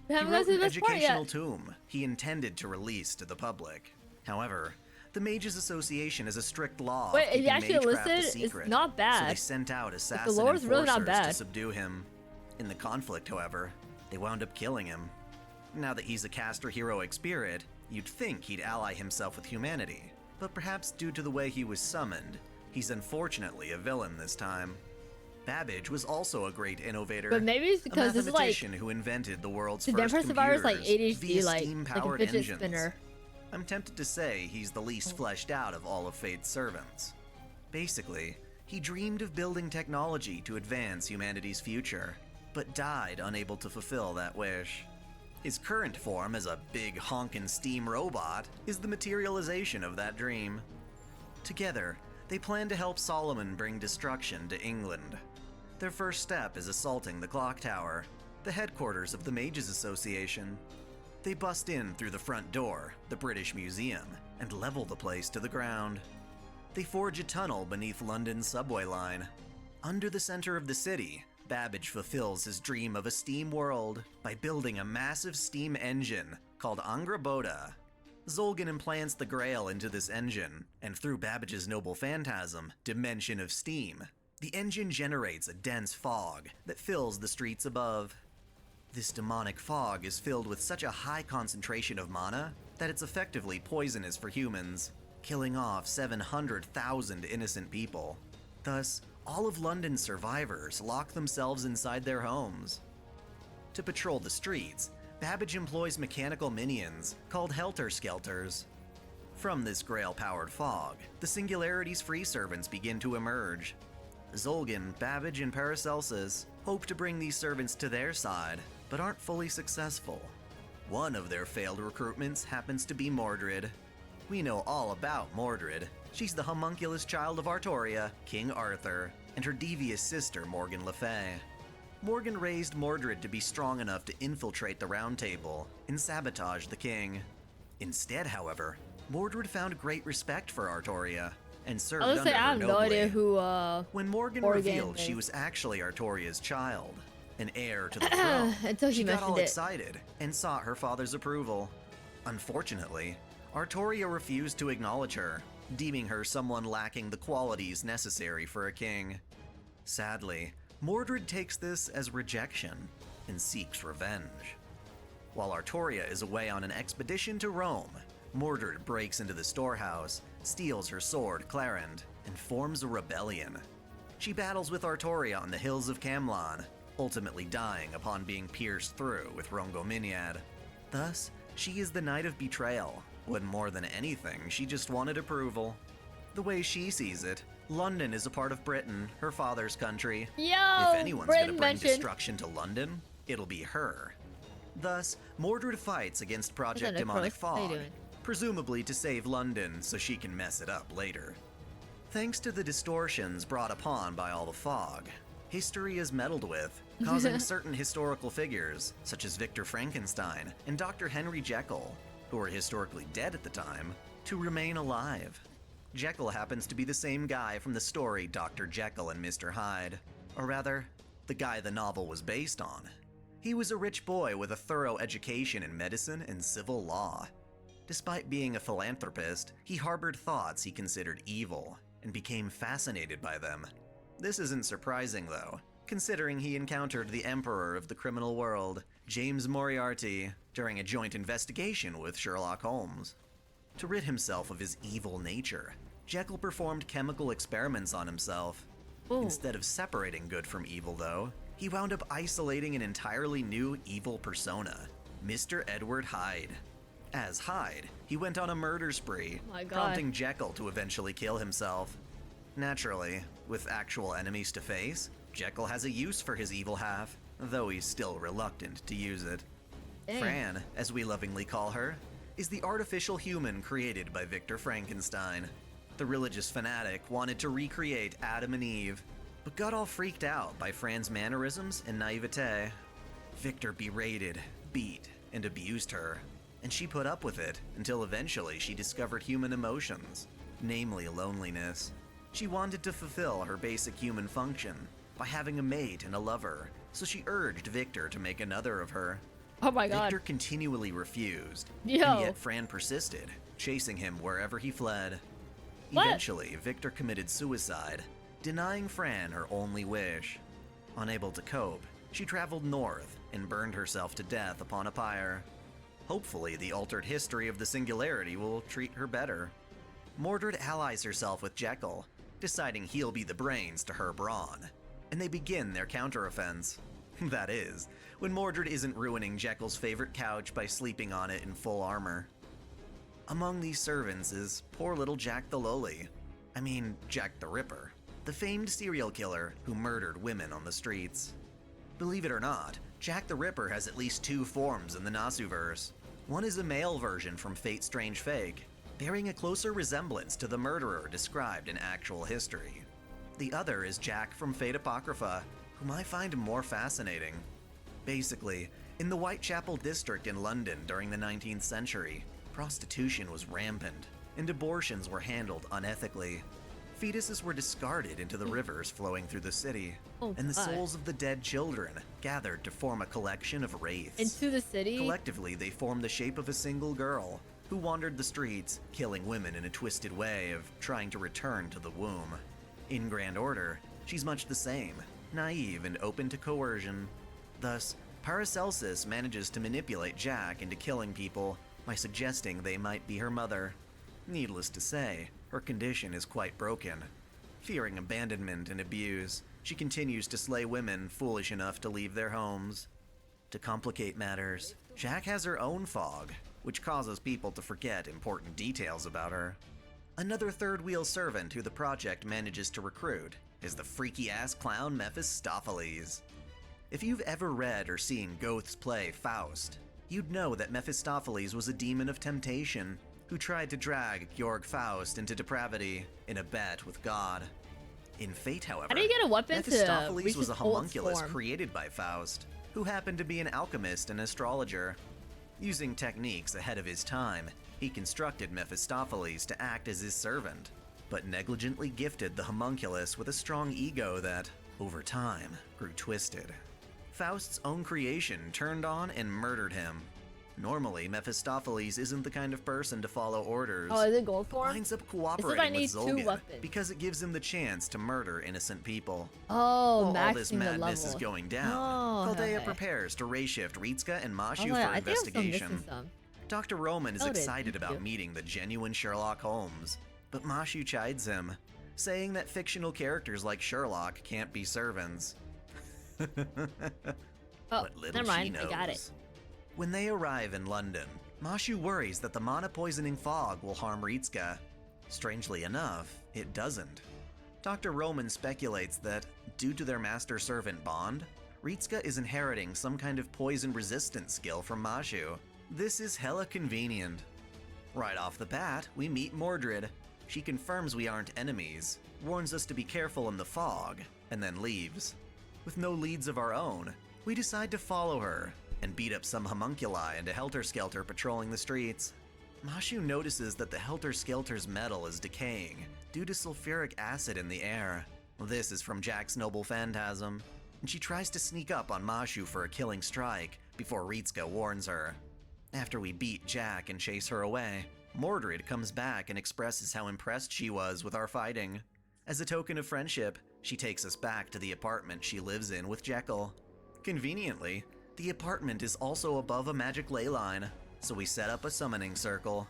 We He haven't got wrote to the an best part educational yet. tome he intended to release to the public. However, the Mages Association has a strict law Wait, of if you keeping actually magecraft a listen, secret, it's not so bad. they sent out assassin lore is really not enforcers bad. to subdue him. In the conflict, however, they wound up killing him. Now that he's a caster heroic spirit, you'd think he'd ally himself with humanity, but perhaps due to the way he was summoned, he's unfortunately a villain this time. Babbage was also a great innovator, But maybe it's because a this is like mathematician who invented the world's the first Vampire Survivor's like computers ADHD, via like a steam-powered fidget engines. spinner. I'm tempted to say he's the least fleshed out of all of Fate's servants. Basically, he dreamed of building technology to advance humanity's future, but died unable to fulfill that wish. His current form as a big honkin' steam robot is the materialization of that dream. Together, they plan to help Solomon bring destruction to England. Their first step is assaulting the Clock Tower, the headquarters of the Mages Association. They bust in through the front door, the British Museum, and level the place to the ground. They forge a tunnel beneath London's subway line. Under the center of the city, Babbage fulfills his dream of a steam world by building a massive steam engine called Angraboda. Zolgan implants the Grail into this engine, and through Babbage's noble phantasm, Dimension of Steam, the engine generates a dense fog that fills the streets above. This demonic fog is filled with such a high concentration of mana that it's effectively poisonous for humans, killing off 700,000 innocent people. Thus, all of London's survivors lock themselves inside their homes. To patrol the streets, Babbage employs mechanical minions called helter-skelters. From this Grail-powered fog, the Singularity's free servants begin to emerge. Zolgan, Babbage, and Paracelsus hope to bring these servants to their side, but aren't fully successful. One of their failed recruitments happens to be Mordred. We know all about Mordred. She's the homunculus child of Artoria, King Arthur, and her devious sister Morgan Le Fay. Morgan raised Mordred to be strong enough to infiltrate the Round Table and sabotage the king. Instead, however, Mordred found great respect for Artoria and served under her I have nobly. no idea who When Morgan revealed she was actually Artoria's child, an heir to the throne, she got all excited and sought her father's approval. Unfortunately, Artoria refused to acknowledge her, deeming her someone lacking the qualities necessary for a king. Sadly, Mordred takes this as rejection and seeks revenge. While Artoria is away on an expedition to Rome, Mordred breaks into the storehouse, steals her sword Clarend, and forms a rebellion. She battles with Artoria on the hills of Camlan, ultimately dying upon being pierced through with Rongominiad. Thus, she is the Knight of Betrayal, when more than anything, she just wanted approval. The way she sees it, London is a part of Britain, her father's country. If anyone's gonna bring destruction to London, it'll be her. Thus, Mordred fights against Project Demonic Fog, presumably to save London so she can mess it up later. Thanks to the distortions brought upon by all the fog, history is meddled with, causing certain historical figures, such as Victor Frankenstein and Dr. Henry Jekyll, who were historically dead at the time, to remain alive. Jekyll happens to be the same guy from the story Dr. Jekyll and Mr. Hyde, or rather, the guy the novel was based on. He was a rich boy with a thorough education in medicine and civil law. Despite being a philanthropist, he harbored thoughts he considered evil, and became fascinated by them. This isn't surprising though, considering he encountered the Emperor of the criminal world, James Moriarty, during a joint investigation with Sherlock Holmes. To rid himself of his evil nature, Jekyll performed chemical experiments on himself. Instead of separating good from evil though, he wound up isolating an entirely new evil persona, Mr. Edward Hyde. As Hyde, he went on a murder spree, prompting Jekyll to eventually kill himself. Naturally, with actual enemies to face, Jekyll has a use for his evil half, though he's still reluctant to use it. Fran, as we lovingly call her, is the artificial human created by Victor Frankenstein. The religious fanatic wanted to recreate Adam and Eve, but got all freaked out by Fran's mannerisms and naivete. Victor berated, beat, and abused her, and she put up with it until eventually she discovered human emotions, namely loneliness. She wanted to fulfill her basic human function by having a mate and a lover, so she urged Victor to make another of her. Oh my god. Victor continually refused, and yet Fran persisted, chasing him wherever he fled. Eventually, Victor committed suicide, denying Fran her only wish. Unable to cope, she traveled north and burned herself to death upon a pyre. Hopefully, the altered history of the Singularity will treat her better. Mordred allies herself with Jekyll, deciding he'll be the brains to her brawn, and they begin their counteroffense. That is, when Mordred isn't ruining Jekyll's favorite couch by sleeping on it in full armor. Among these servants is poor little Jack the Lowly. I mean, Jack the Ripper, the famed serial killer who murdered women on the streets. Believe it or not, Jack the Ripper has at least two forms in the Nasuverse. One is a male version from Fate Strange Fake, bearing a closer resemblance to the murderer described in actual history. The other is Jack from Fate Apocrypha, whom I find more fascinating. Basically, in the Whitechapel district in London during the 19th century, prostitution was rampant, and abortions were handled unethically. Fetuses were discarded into the rivers flowing through the city, and the souls of the dead children gathered to form a collection of wraiths. Into the city? Collectively, they formed the shape of a single girl, who wandered the streets, killing women in a twisted way of trying to return to the womb. In grand order, she's much the same, naive and open to coercion. Thus, Paracelsus manages to manipulate Jack into killing people by suggesting they might be her mother. Needless to say, her condition is quite broken. Fearing abandonment and abuse, she continues to slay women foolish enough to leave their homes. To complicate matters, Jack has her own fog, which causes people to forget important details about her. Another third-wheel servant who the project manages to recruit is the freaky-ass clown Mephistopheles. If you've ever read or seen Goeth's play Faust, you'd know that Mephistopheles was a demon of temptation who tried to drag Georg Faust into depravity in a bet with God. In Fate, however, how do you get a weapon Mephistopheles to was a reach its homunculus form? created by Faust, who happened to be an alchemist and astrologer. Using techniques ahead of his time, he constructed Mephistopheles to act as his servant, but negligently gifted the homunculus with a strong ego that, over time, grew twisted. Faust's own creation turned on and murdered him. Normally, Mephistopheles isn't the kind of person to follow orders. Oh, is it gold form? Winds up It cooperating says I need with 2 Zolgan weapons. because it gives him the chance to murder innocent people. Oh, While all this maxing the madness is level. going down, Oh, Chaldea okay. prepares to reshift Ritska and Mashu Oh, yeah, for I think I'm still investigation. missing some. Dr. Roman is Noted, excited thank about you. meeting the genuine Sherlock Holmes, but Mashu chides him, saying that fictional characters like Sherlock can't be servants. Oh, But little never mind, she I got it. knows. When they arrive in London, Mashu worries that the mana-poisoning fog will harm Ritska. Strangely enough, it doesn't. Dr. Roman speculates that, due to their master-servant bond, Ritska is inheriting some kind of poison-resistant skill from Mashu. This is hella convenient. Right off the bat, we meet Mordred. She confirms we aren't enemies, warns us to be careful in the fog, and then leaves. With no leads of our own, we decide to follow her and beat up some homunculi and a helter-skelter patrolling the streets. Mashu notices that the helter-skelter's metal is decaying due to sulfuric acid in the air. This is from Jack's noble phantasm, and she tries to sneak up on Mashu for a killing strike before Ritska warns her. After we beat Jack and chase her away, Mordred comes back and expresses how impressed she was with our fighting. As a token of friendship, she takes us back to the apartment she lives in with Jekyll. Conveniently, the apartment is also above a magic ley line, so we set up a summoning circle.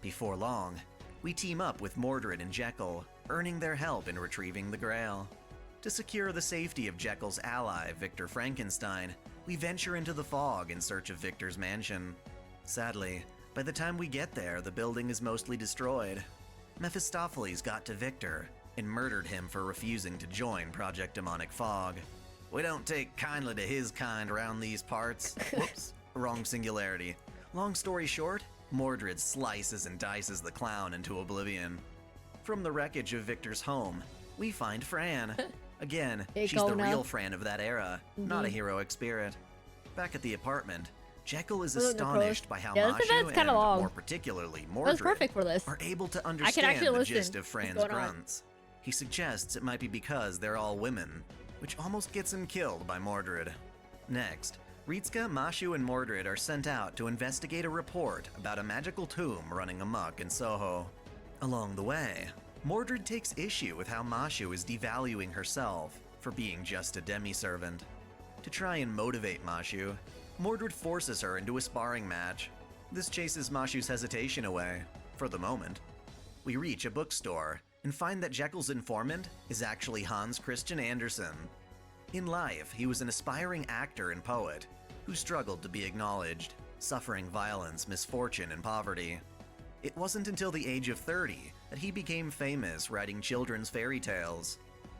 Before long, we team up with Mordred and Jekyll, earning their help in retrieving the Grail. To secure the safety of Jekyll's ally, Victor Frankenstein, we venture into the fog in search of Victor's mansion. Sadly, by the time we get there, the building is mostly destroyed. Mephistopheles got to Victor and murdered him for refusing to join Project Demonic Fog. We don't take kindly to his kind around these parts. Whoops, wrong singularity. Long story short, Mordred slices and dices the clown into oblivion. From the wreckage of Victor's home, we find Fran. Again, she's the real Fran of that era, not a heroic spirit. Back at the apartment, Jekyll is astonished by how Mashu and, more particularly, Mordred, perfect for this. are able to understand the gist of Fran's grunts. He suggests it might be because they're all women, which almost gets him killed by Mordred. Next, Ritska, Mashu, and Mordred are sent out to investigate a report about a magical tomb running amok in Soho. Along the way, Mordred takes issue with how Mashu is devaluing herself for being just a demi-servant. To try and motivate Mashu, Mordred forces her into a sparring match. This chases Mashu's hesitation away, for the moment. We reach a bookstore and find that Jekyll's informant is actually Hans Christian Andersen. In life, he was an aspiring actor and poet who struggled to be acknowledged, suffering violence, misfortune, and poverty. It wasn't until the age of 30 that he became famous writing children's fairy tales.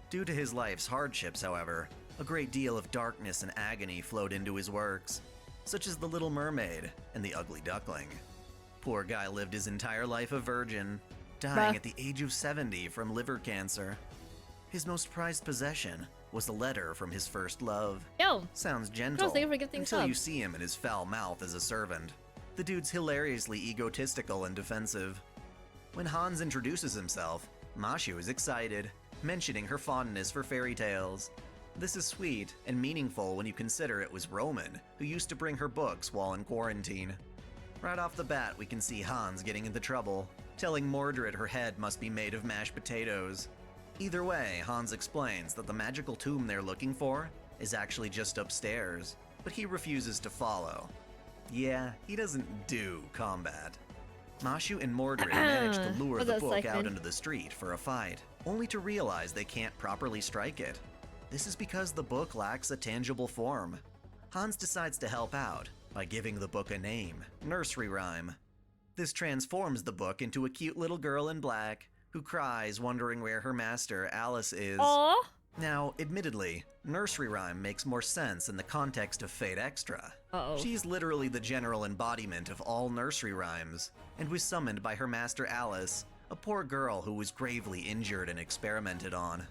Due to his life's hardships, however, a great deal of darkness and agony flowed into his works, such as The Little Mermaid and The Ugly Duckling. Poor guy lived his entire life a virgin, dying at the age of 70 from liver cancer. His most prized possession was a letter from his first love. Sounds gentle until you see him in his foul mouth as a servant. The dude's hilariously egotistical and defensive. When Hans introduces himself, Mashu is excited, mentioning her fondness for fairy tales. This is sweet and meaningful when you consider it was Roman who used to bring her books while in quarantine. Right off the bat, we can see Hans getting into trouble, telling Mordred her head must be made of mashed potatoes. Either way, Hans explains that the magical tomb they're looking for is actually just upstairs, but he refuses to follow. Yeah, he doesn't do combat. Mashu and Mordred manage to lure the book out into the street for a fight, only to realize they can't properly strike it. This is because the book lacks a tangible form. Hans decides to help out, by giving the book a name, Nursery Rhyme. This transforms the book into a cute little girl in black who cries wondering where her master, Alice, is. Aww. Now, admittedly, Nursery Rhyme makes more sense in the context of Fate Extra. She's literally the general embodiment of all nursery rhymes, and was summoned by her master Alice, a poor girl who was gravely injured and experimented on.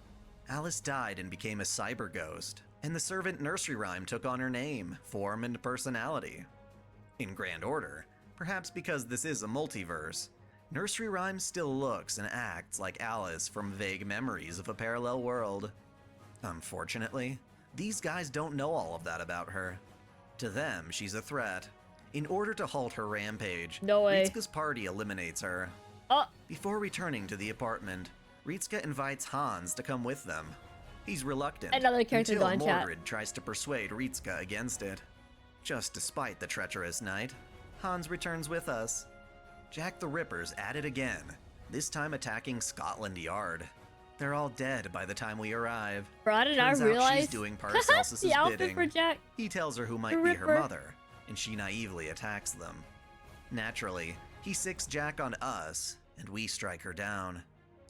Alice died and became a cyber ghost, and the servant Nursery Rhyme took on her name, form, and personality. In grand order, perhaps because this is a multiverse, Nursery Rhyme still looks and acts like Alice from vague memories of a parallel world. Unfortunately, these guys don't know all of that about her. To them, she's a threat. In order to halt her rampage, Ritsuka's party eliminates her. Before returning to the apartment, Ritsuka invites Hans to come with them. He's reluctant Another character until gone, chat. Mordred tries to persuade Ritsuka against it. Just despite the treacherous night, Hans returns with us. Jack the Ripper's at it again, this time attacking Scotland Yard. They're all dead by the time we arrive. Bro, I did not Turns out realize she's doing Paracelsus's the outfit bidding. for Jack. He tells her who the might be her Ripper. mother, and she naively attacks them. Naturally, he sicks Jack on us, and we strike her down.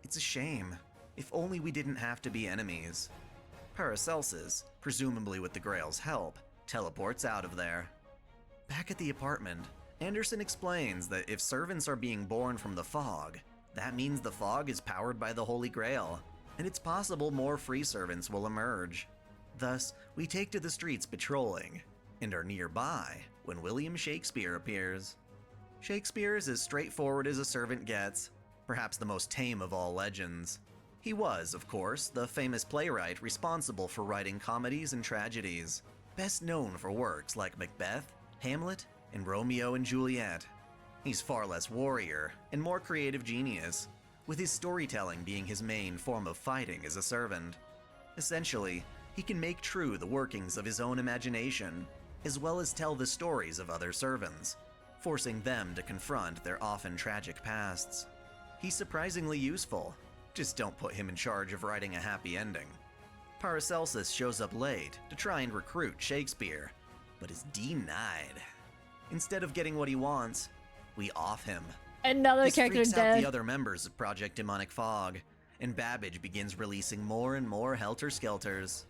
It's a shame. If only we didn't have to be enemies. Paracelsus, presumably with the Grail's help, teleports out of there. Back at the apartment, Anderson explains that if servants are being born from the fog, that means the fog is powered by the Holy Grail, and it's possible more free servants will emerge. Thus, we take to the streets patrolling, and are nearby when William Shakespeare appears. Shakespeare is as straightforward as a servant gets, perhaps the most tame of all legends. He was, of course, the famous playwright responsible for writing comedies and tragedies, best known for works like Macbeth, Hamlet, and Romeo and Juliet. He's far less warrior and more creative genius, with his storytelling being his main form of fighting as a servant. Essentially, he can make true the workings of his own imagination, as well as tell the stories of other servants, forcing them to confront their often tragic pasts. He's surprisingly useful, just don't put him in charge of writing a happy ending. Paracelsus shows up late to try and recruit Shakespeare, but is denied. Instead of getting what he wants, we off him. Another This character freaks out dead. the other members of Project Demonic Fog, and Babbage begins releasing more and more helter-skelters.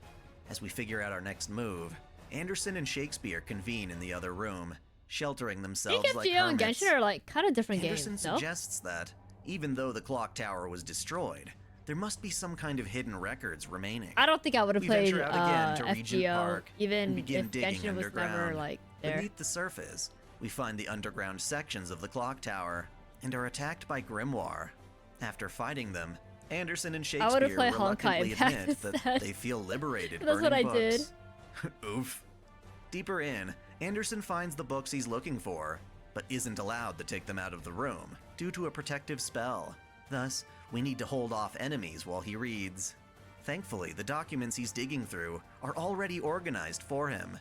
As we figure out our next move, Anderson and Shakespeare convene in the other room, sheltering themselves like Yu-Gi-Oh! And hermits. Genshin are like kind of different Anderson games, no? suggests that, even though the clock tower was destroyed, there must be some kind of hidden records remaining. I don't think I would have We played venture out again to Regent FGO Park even and begin if digging Genshin was underground. never like there. Beneath the surface, we find the underground sections of the clock tower and are attacked by Grimoire. After fighting them, Anderson and I would've Shakespeare played Honkai reluctantly Impact admit that instead. they feel liberated That's burning what I books. Oof. Deeper in, Anderson finds the books he's looking for, but isn't allowed to take them out of the room due to a protective spell. Thus, we need to hold off enemies while he reads. Thankfully, the documents he's digging through are already organized for him.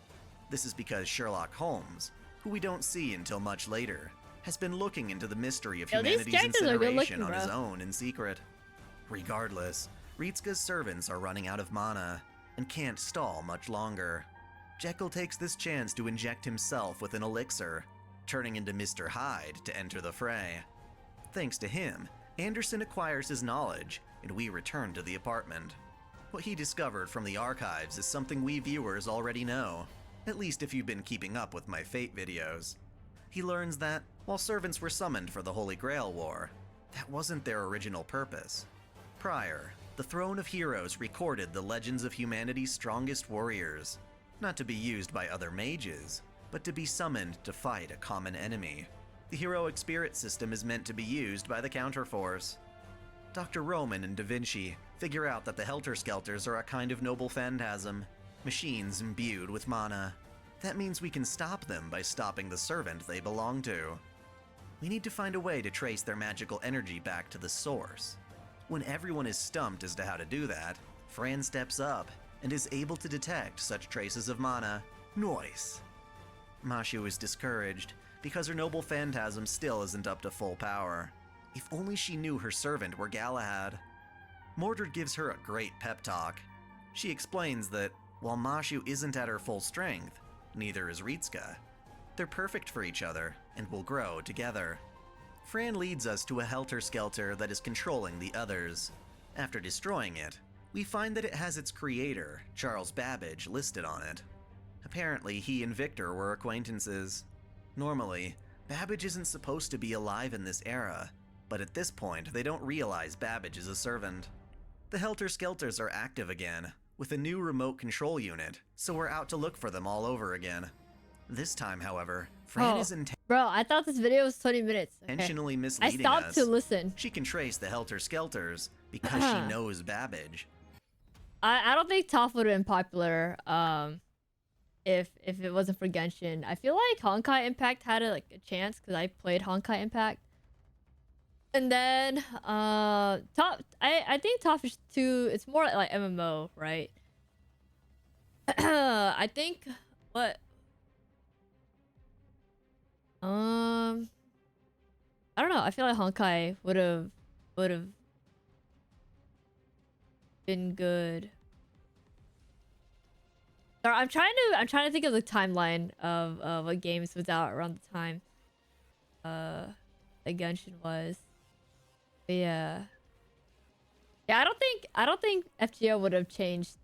This is because Sherlock Holmes, who we don't see until much later, has been looking into the mystery of Yo, these humanity's characters are good incineration looking, on his bro. own in secret. Regardless, Ritsuka's servants are running out of mana and can't stall much longer. Jekyll takes this chance to inject himself with an elixir, turning into Mr. Hyde to enter the fray. Thanks to him, Anderson acquires his knowledge, and we return to the apartment. What he discovered from the archives is something we viewers already know, at least if you've been keeping up with my Fate videos. He learns that, while servants were summoned for the Holy Grail War, that wasn't their original purpose. Prior, the Throne of Heroes recorded the legends of humanity's strongest warriors, not to be used by other mages, but to be summoned to fight a common enemy. The heroic spirit system is meant to be used by the counterforce. Dr. Roman and Da Vinci figure out that the Helter-Skelters are a kind of noble phantasm, machines imbued with mana. That means we can stop them by stopping the servant they belong to. We need to find a way to trace their magical energy back to the source. When everyone is stumped as to how to do that, Fran steps up and is able to detect such traces of mana. Nice! Mashu is discouraged because her noble phantasm still isn't up to full power. If only she knew her servant were Galahad. Mordred gives her a great pep talk. She explains that while Mashu isn't at her full strength, neither is Ritsuka. They're perfect for each other and will grow together. Fran leads us to a helter-skelter that is controlling the others. After destroying it, we find that it has its creator, Charles Babbage, listed on it. Apparently, he and Victor were acquaintances. Normally, Babbage isn't supposed to be alive in this era, but at this point, they don't realize Babbage is a servant. The helter-skelters are active again, with a new remote control unit, so we're out to look for them all over again. This time, however, Fran is Bro, I thought this video was 20 minutes. Okay. Intentionally misleading I stopped us. to listen. She can trace the helter-skelters because she knows Babbage. I don't think Toph would have been popular if it wasn't for Genshin. I feel like Honkai Impact had a chance because I played Honkai Impact. And then I think Toph is too, it's more like MMO, right? I think what I don't know. I feel like Honkai would have been good. Sorry, I'm trying to think of the timeline of what games was out around the time that Genshin was. But yeah, I don't think FGO would have changed.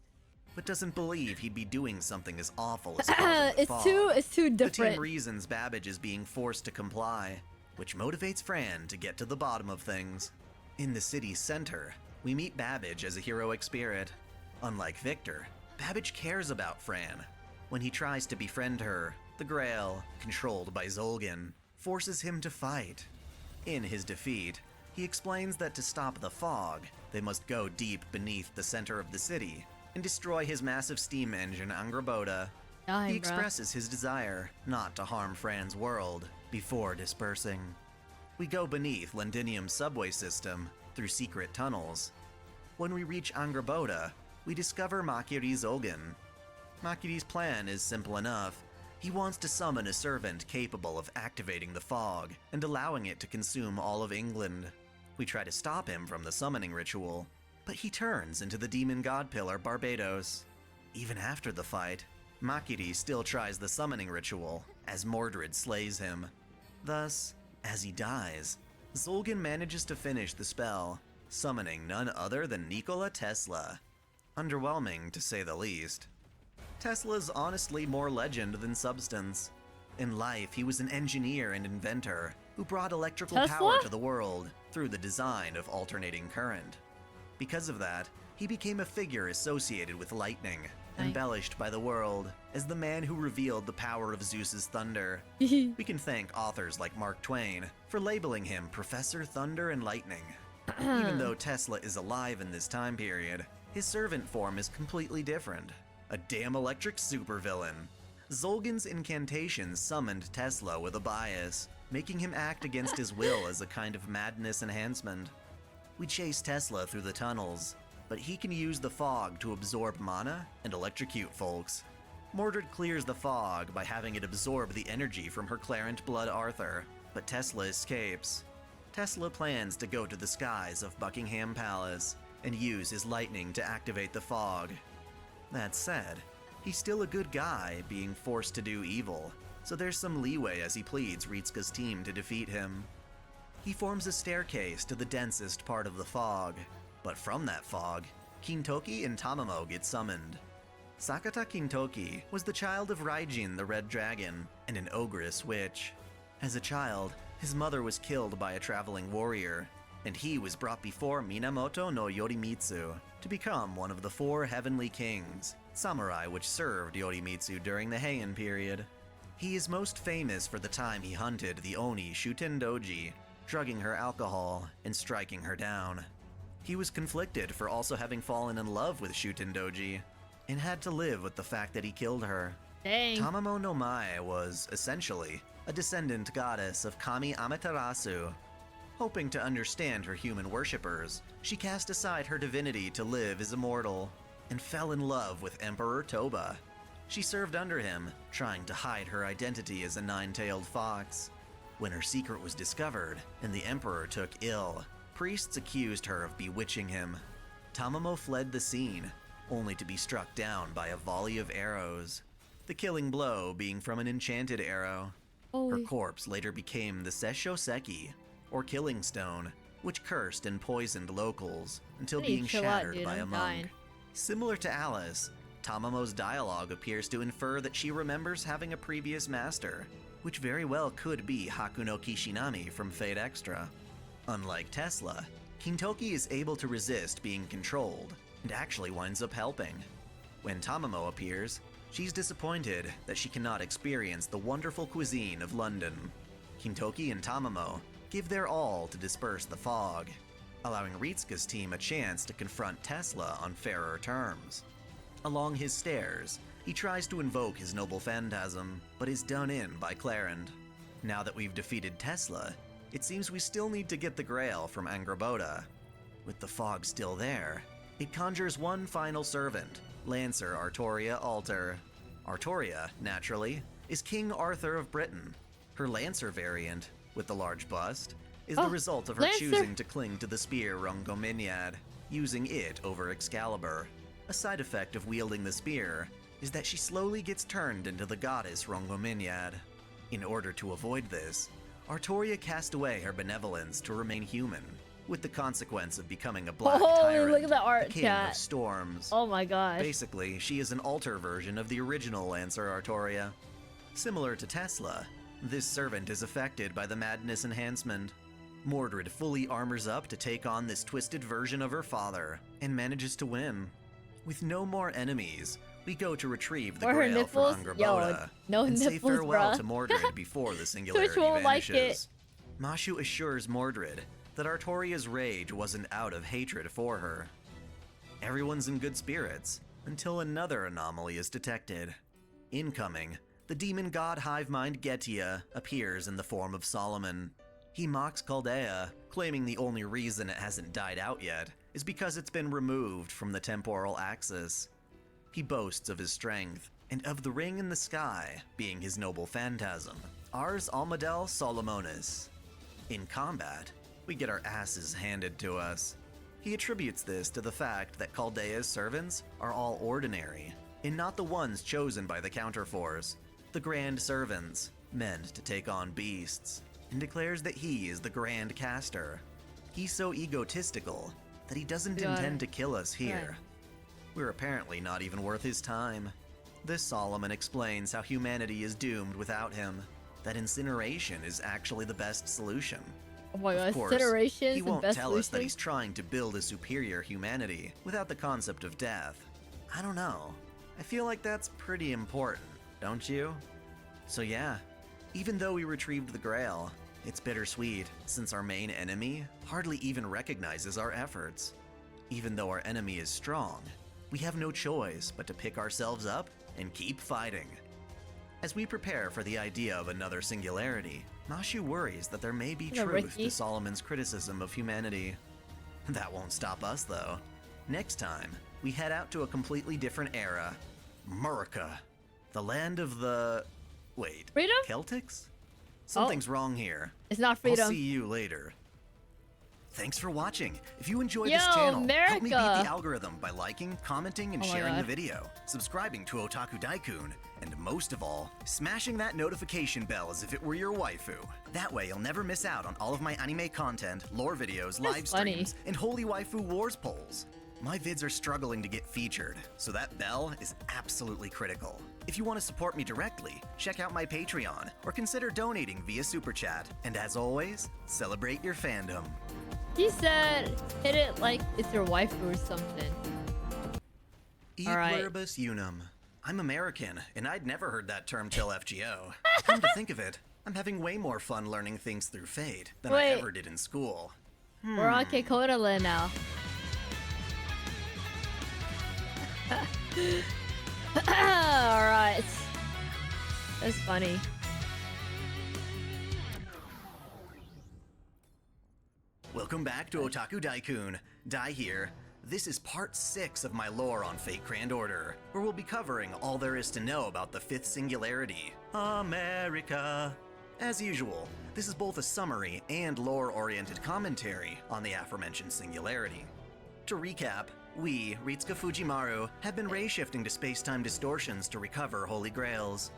But doesn't believe he'd be doing something as awful as causing the fog. It's too different. The team reasons Babbage is being forced to comply, which motivates Fran to get to the bottom of things. In the city's center, we meet Babbage as a heroic spirit. Unlike Victor, Babbage cares about Fran. When he tries to befriend her, the Grail, controlled by Zolgan, forces him to fight. In his defeat, he explains that to stop the fog, they must go deep beneath the center of the city and destroy his massive steam engine Angrboda. He expresses his desire not to harm Fran's world before dispersing. We go beneath Londinium's subway system through secret tunnels. When we reach Angrboda, we discover Makiri Zolgan. Makiri's plan is simple enough. He wants to summon a servant capable of activating the fog and allowing it to consume all of England. We try to stop him from the summoning ritual, but he turns into the demon god pillar Barbados. Even after the fight, Makiri still tries the summoning ritual as Mordred slays him. Thus, as he dies, Zolgan manages to finish the spell, summoning none other than Nikola Tesla. Underwhelming, to say the least. Tesla's honestly more legend than substance. In life, he was an engineer and inventor who brought electrical power to the world through the design of alternating current. Because of that, he became a figure associated with lightning, embellished by the world as the man who revealed the power of Zeus's thunder. We can thank authors like Mark Twain for labeling him Professor Thunder and Lightning. Even though Tesla is alive in this time period, his servant form is completely different. A damn electric supervillain. Zolgan's incantations summoned Tesla with a bias, making him act against his will as a kind of madness enhancement. We chase Tesla through the tunnels, but he can use the fog to absorb mana and electrocute folks. Mordred clears the fog by having it absorb the energy from her Clarent blood Arthur, but Tesla escapes. Tesla plans to go to the skies of Buckingham Palace and use his lightning to activate the fog. That said, he's still a good guy being forced to do evil, so there's some leeway as he pleads Ritsuka's team to defeat him. He forms a staircase to the densest part of the fog, but from that fog, Kintoki and Tamamo get summoned. Sakata Kintoki was the child of Raijin the Red Dragon and an ogress witch. As a child, his mother was killed by a traveling warrior, and he was brought before Minamoto no Yorimitsu to become one of the 4 heavenly kings, samurai which served Yorimitsu during the Heian period. He is most famous for the time he hunted the Oni Shutendoji, drugging her alcohol and striking her down. He was conflicted for also having fallen in love with Shutendoji, and had to live with the fact that he killed her. Dang. Tamamo no Mae was, essentially, a descendant goddess of Kami Amaterasu. Hoping to understand her human worshippers, she cast aside her divinity to live as immortal, and fell in love with Emperor Toba. She served under him, trying to hide her identity as a 9-tailed fox. When her secret was discovered, and the Emperor took ill, priests accused her of bewitching him. Tamamo fled the scene, only to be struck down by a volley of arrows, the killing blow being from an enchanted arrow. Her corpse later became the Seisho Seki, or Killing Stone, which cursed and poisoned locals until being shattered by a monk. Similar to Alice, Tamamo's dialogue appears to infer that she remembers having a previous master, which very well could be Hakuno Kishinami from Fate Extra. Unlike Tesla, Kintoki is able to resist being controlled, and actually winds up helping. When Tamamo appears, she's disappointed that she cannot experience the wonderful cuisine of London. Kintoki and Tamamo give their all to disperse the fog, allowing Ritsuka's team a chance to confront Tesla on fairer terms. Along his stairs, he tries to invoke his noble phantasm, but is done in by Clarend. Now that we've defeated Tesla, it seems we still need to get the Grail from Angraboda. With the fog still there, it conjures one final servant, Lancer Artoria Alter. Artoria, naturally, is King Arthur of Britain. Her Lancer variant, with the large bust, is the result of her choosing to cling to the spear Rungominyad, using it over Excalibur. A side effect of wielding the spear is that she slowly gets turned into the goddess Rungominyad. In order to avoid this, Artoria cast away her benevolence to remain human, with the consequence of becoming a black tyrant, look at the art king chat. of storms. Oh my gosh. Basically, she is an alter version of the original Lancer Artoria. Similar to Tesla, this servant is affected by the Madness Enhancement. Mordred fully armors up to take on this twisted version of her father, and manages to win. With no more enemies, we go to retrieve the Grail from Angraboda, and say farewell to Mordred before the singularity vanishes. Mashu assures Mordred that Artoria's rage wasn't out of hatred for her. Everyone's in good spirits, until another anomaly is detected. Incoming, the demon god Hivemind Getia appears in the form of Solomon. He mocks Chaldea, claiming the only reason it hasn't died out yet is because it's been removed from the temporal axis. He boasts of his strength, and of the ring in the sky being his noble phantasm, Ars Almadel Solomonis. In combat, we get our asses handed to us. He attributes this to the fact that Chaldea's servants are all ordinary, and not the ones chosen by the counterforce, the Grand Servants, meant to take on beasts, and declares that he is the Grand Caster. He's so egotistical that he doesn't intend to kill us here. We're apparently not even worth his time. This Solomon explains how humanity is doomed without him, that incineration is actually the best solution. Oh my god, Of course, incineration he is the won't best tell us that solution? he's trying to build a superior humanity without the concept of death. I don't know. I feel like that's pretty important, don't you? So yeah, even though we retrieved the Grail, it's bittersweet since our main enemy hardly even recognizes our efforts. Even though our enemy is strong, we have no choice but to pick ourselves up and keep fighting. As we prepare for the idea of another singularity, Mashu worries that there may be truth to Solomon's criticism of humanity. That won't stop us though. Next time, we head out to a completely different era. Murica, the land of the... wait, Freedom? Celtics? Something's wrong here. It's not freedom. I'll see you later. Thanks for watching. If you enjoyed Yo, this channel, help me beat America. the algorithm by liking, commenting, and Oh my sharing the God. video, subscribing to Otaku Daikun, and most of all, smashing that notification bell as if it were your waifu. That way you'll never miss out on all of my anime content, lore videos, live streams, and Holy Waifu Wars polls. My vids are struggling to get featured, so that bell is absolutely critical. If you want to support me directly, check out my Patreon, or consider donating via Super Chat. And as always, celebrate your fandom. He said, hit it like it's your waifu or something. E Alright. pluribus unum. I'm American, and I'd never heard that term till FGO. Come to think of it, I'm having way more fun learning things through Fate than I Wait. ever did in school. We're on Kekoda Land now. Alright. That's funny. Welcome back to Otaku Daikun. Dai here. This is part 6 of my lore on Fate Grand Order, where we'll be covering all there is to know about the 5th singularity, America. As usual, this is both a summary and lore-oriented commentary on the aforementioned singularity. To recap, we, Ritsuka Fujimaru, have been ray-shifting to space-time distortions to recover Holy Grails.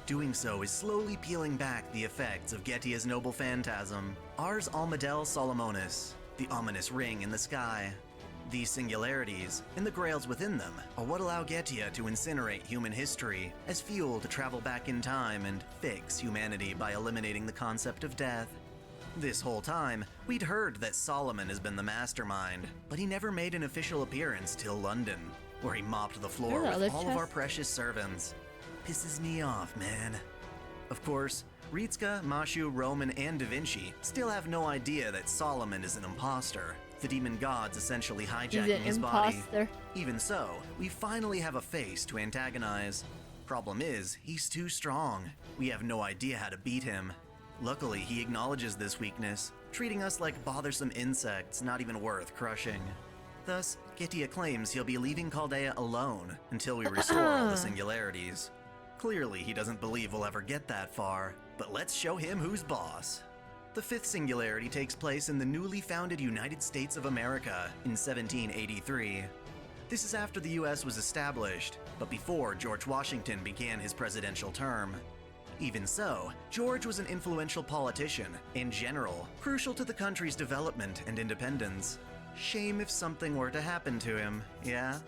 Doing so is slowly peeling back the effects of Getia's noble phantasm, Ars Almadel Solomonis, the ominous ring in the sky. These singularities, and the grails within them, are what allow Getia to incinerate human history as fuel to travel back in time and fix humanity by eliminating the concept of death. This whole time, we'd heard that Solomon has been the mastermind, but he never made an official appearance till London, where he mopped the floor with all of our precious servants. Pisses me off, man. Of course, Ritsuka, Mashu, Roman, and Da Vinci still have no idea that Solomon is an imposter. The demon gods essentially hijacking his body. Even so, we finally have a face to antagonize. Problem is, he's too strong. We have no idea how to beat him. Luckily, he acknowledges this weakness, treating us like bothersome insects not even worth crushing. Thus, Getia claims he'll be leaving Chaldea alone until we restore all the singularities. Clearly, he doesn't believe we'll ever get that far, but let's show him who's boss. The fifth singularity takes place in the newly founded United States of America in 1783. This is after the US was established, but before George Washington began his presidential term. Even so, George was an influential politician and general, crucial to the country's development and independence. Shame if something were to happen to him, yeah?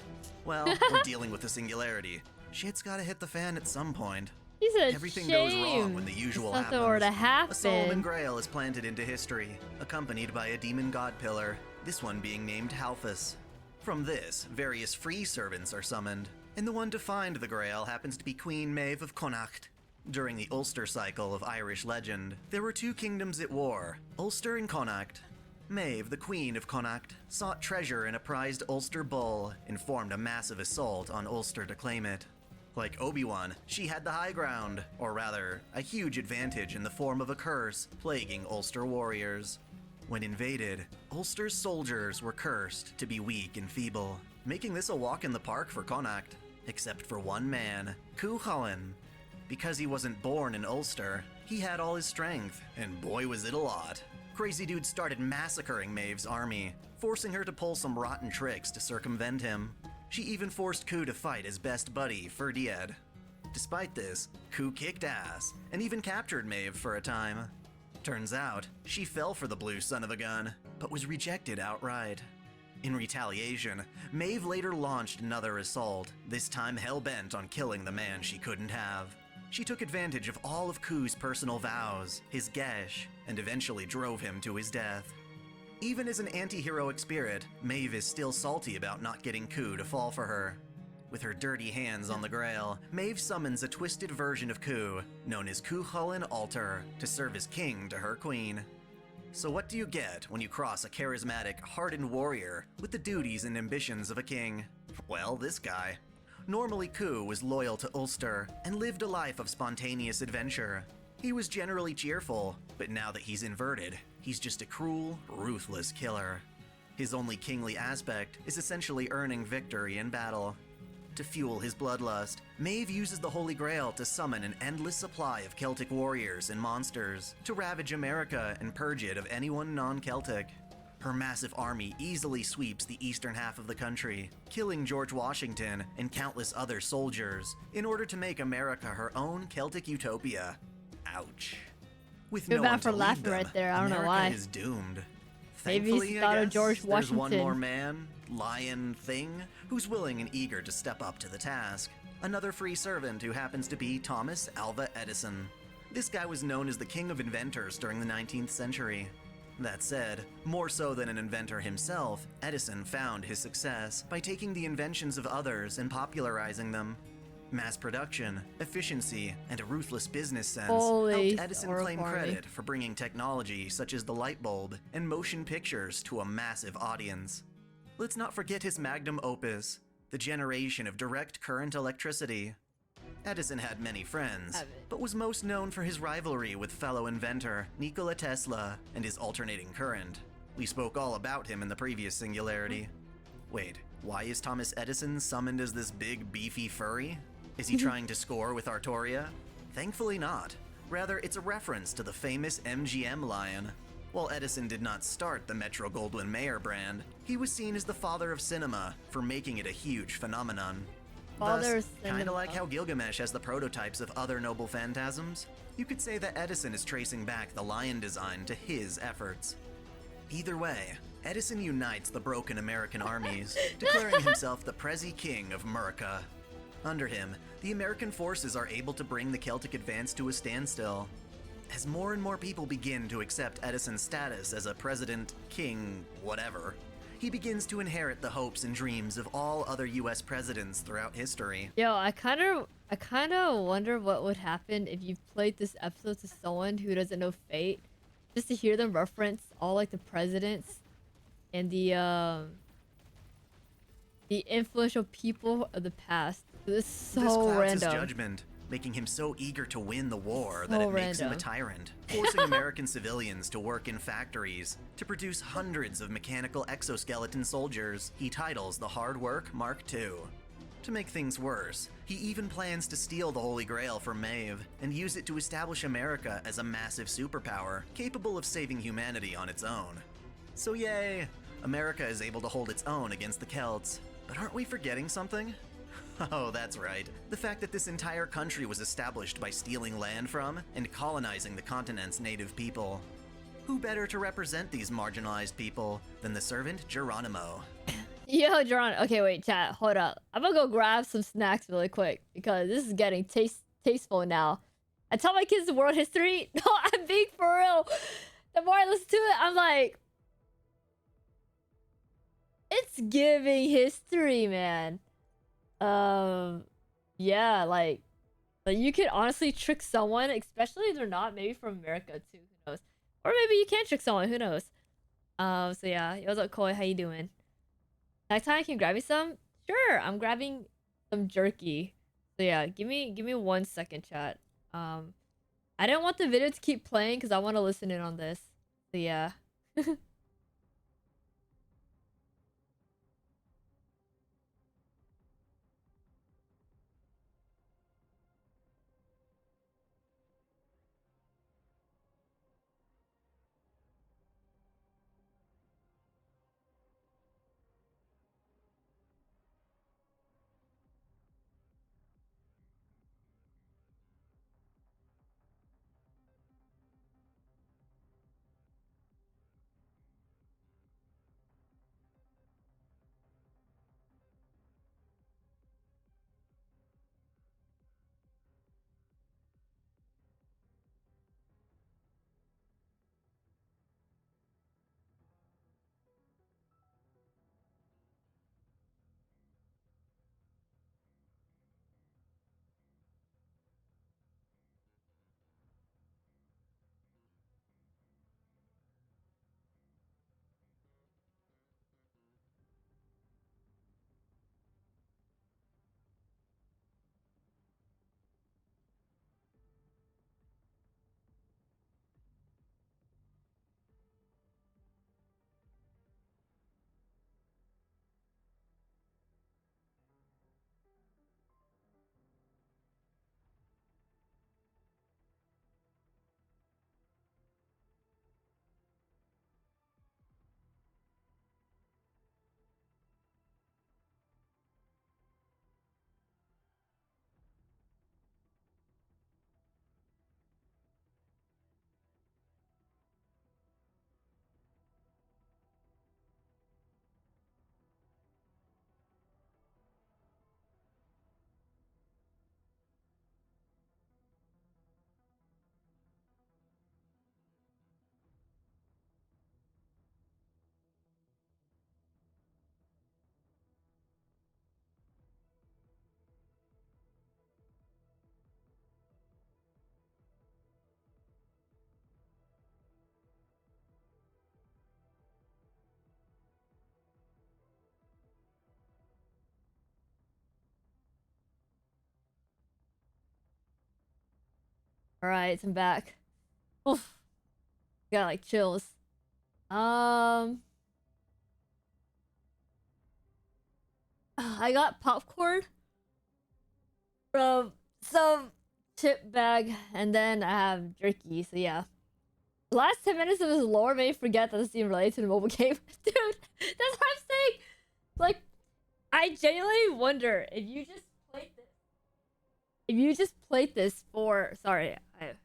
Well, we're dealing with the singularity. Shit's gotta hit the fan at some point. He said everything shame. goes wrong when the usual Something happens. were to happen. A Solomon Grail is planted into history, accompanied by a demon god pillar, this one being named Halphus. From this, various free servants are summoned, and the one to find the Grail happens to be Queen Maeve of Connacht. During the Ulster cycle of Irish legend, there were two kingdoms at war, Ulster and Connacht. Maeve, the Queen of Connacht, sought treasure in a prized Ulster bull and formed a massive assault on Ulster to claim it. Like Obi-Wan, she had the high ground, or rather, a huge advantage in the form of a curse plaguing Ulster warriors. When invaded, Ulster's soldiers were cursed to be weak and feeble, making this a walk in the park for Connacht, except for one man, Cuchulainn. Because he wasn't born in Ulster, he had all his strength, and boy was it a lot. Crazy dude started massacring Maeve's army, forcing her to pull some rotten tricks to circumvent him. She even forced Ku to fight his best buddy, Ferdiad. Despite this, Ku kicked ass, and even captured Maeve for a time. Turns out, she fell for the blue son of a gun, but was rejected outright. In retaliation, Maeve later launched another assault, this time hell-bent on killing the man she couldn't have. She took advantage of all of Ku's personal vows, his gesh, and eventually drove him to his death. Even as an anti-heroic spirit, Maeve is still salty about not getting Ku to fall for her. With her dirty hands on the Grail, Maeve summons a twisted version of Ku, known as Cuchulainn Alter, to serve as king to her queen. So what do you get when you cross a charismatic, hardened warrior with the duties and ambitions of a king? Well, this guy. Normally Ku was loyal to Ulster and lived a life of spontaneous adventure. He was generally cheerful, but now that he's inverted, he's just a cruel, ruthless killer. His only kingly aspect is essentially earning victory in battle. To fuel his bloodlust, Maeve uses the Holy Grail to summon an endless supply of Celtic warriors and monsters to ravage America and purge it of anyone non-Celtic. Her massive army easily sweeps the eastern half of the country, killing George Washington and countless other soldiers in order to make America her own Celtic utopia. Ouch. With Feel no bad one for to laughing lead them, right there. I don't know America why. is doomed. Maybe Thankfully, he I thought of guess, George there's one Washington. more man, lion thing, who's willing and eager to step up to the task. Another free servant who happens to be Thomas Alva Edison. This guy was known as the king of inventors during the 19th century. That said, more so than an inventor himself, Edison found his success by taking the inventions of others and popularizing them. Mass production, efficiency, and a ruthless business sense helped Edison claim credit for bringing technology such as the light bulb and motion pictures to a massive audience. Let's not forget his magnum opus, the generation of direct current electricity. Edison had many friends, but was most known for his rivalry with fellow inventor Nikola Tesla and his alternating current. We spoke all about him in the previous singularity. Wait, why is Thomas Edison summoned as this big, beefy furry? Is he trying to score with Artoria? Thankfully not. Rather, it's a reference to the famous MGM lion. While Edison did not start the Metro-Goldwyn-Mayer brand, he was seen as the father of cinema for making it a huge phenomenon. father kind of like how Gilgamesh has the prototypes of other noble phantasms, you could say that Edison is tracing back the lion design to his efforts. Either way, Edison unites the broken American armies, declaring himself the Prezi King of America. Under him, the American forces are able to bring the Celtic advance to a standstill. As more and more people begin to accept Edison's status as a president, king, whatever, he begins to inherit the hopes and dreams of all other US presidents throughout history. Yo, I kind of wonder what would happen if you played this episode to someone who doesn't know Fate, just to hear them reference all like the presidents and the influential people of the past. This is so this clouds random. His judgment, making him so eager to win the war that it makes him a tyrant, forcing American civilians to work in factories to produce hundreds of mechanical exoskeleton soldiers he titles the Hard Work Mark II. To make things worse, he even plans to steal the Holy Grail from Maeve and use it to establish America as a massive superpower capable of saving humanity on its own. So yay, America is able to hold its own against the Celts. But aren't we forgetting something? Oh, that's right. The fact that this entire country was established by stealing land from and colonizing the continent's native people. Who better to represent these marginalized people than the servant Geronimo? Yo, Geronimo. Okay, wait, chat. Hold up. I'm gonna go grab some snacks really quick because this is getting tasteful now. I tell my kids the world history. No, I'm being for real. The more I listen to it, I'm like, it's giving history, man. Yeah, like you could honestly trick someone, especially if they're not maybe from America too, who knows, or maybe you can trick someone, who knows. So yeah, yo, what's up, Koi? How you doing? Next time, can you grab me some? Sure, I'm grabbing some jerky. So yeah, give me 1 second, chat. I didn't want the video to keep playing because I want to listen in on this. So yeah. All right, I'm back. Oof. Got like chills. I got popcorn from some chip bag, and then I have jerky. So yeah, the last 10 minutes of his lore made me forget that this is even related to the mobile game. Dude, that's what I'm saying. Like, I genuinely wonder if you just If you just played this for... Sorry. Give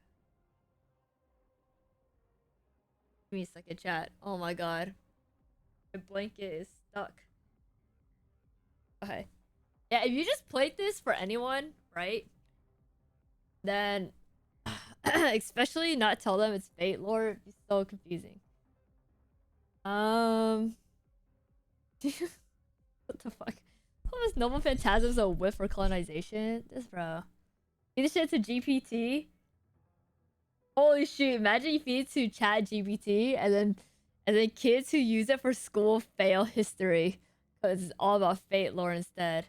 me a second, chat. Oh my god. My blanket is stuck. Okay. Yeah, if you just played this for anyone, right? Then... especially not tell them it's Fate lore, it'd be so confusing. What the fuck? What was Noble Phantasms a whiff for colonization? This bro. Feed the shit to GPT. Holy shit! Imagine you feed it to Chat GPT and then kids who use it for school fail history because it's all about Fate lore instead.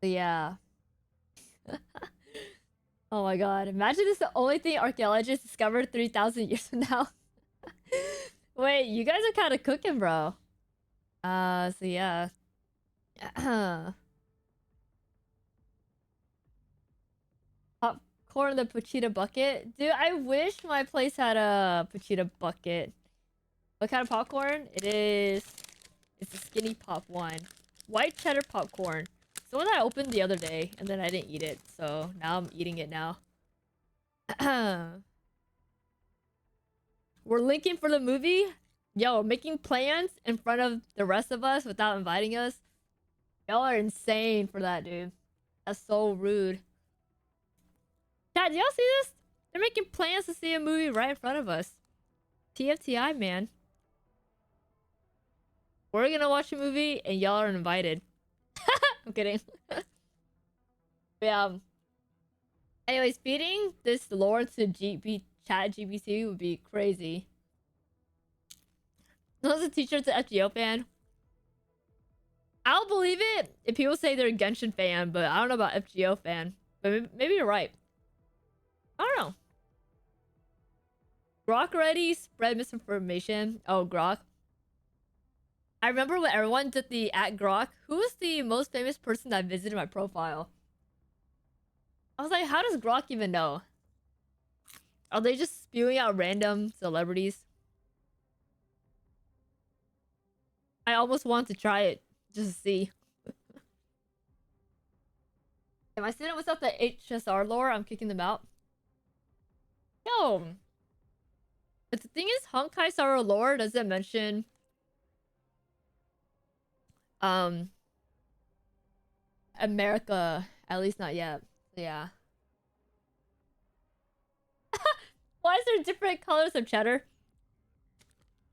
So yeah. Oh my god! Imagine this is the only thing archaeologists discovered 3,000 years from now. Wait, you guys are kind of cooking, bro. So yeah. Popcorn in the Pochita bucket. Dude, I wish my place had a Pochita bucket. What kind of popcorn? It's a skinny pop one. White cheddar popcorn. It's the one that I opened the other day, and then I didn't eat it. So now I'm eating it now. We're linking for the movie? Yo, making plans in front of the rest of us without inviting us? Y'all are insane for that, dude. That's so rude. Chat, do y'all see this? They're making plans to see a movie right in front of us. TFTI, man. We're gonna watch a movie and y'all are invited. I'm kidding. Yeah. Anyways, feeding this lore to Chat GPT would be crazy. I was a teacher to FGO fan. I'll believe it if people say they're a Genshin fan, but I don't know about FGO fan. But maybe you're right. I don't know. Grok already spread misinformation. Oh, Grok. I remember when everyone did the @Grok. Who was the most famous person that visited my profile? I was like, how does Grok even know? Are they just spewing out random celebrities? I almost want to try it just to see. If I student without the HSR lore, I'm kicking them out. Yo. But the thing is, Honkai Star lore doesn't mention America, at least not yet. So yeah. Why is there different colors of cheddar?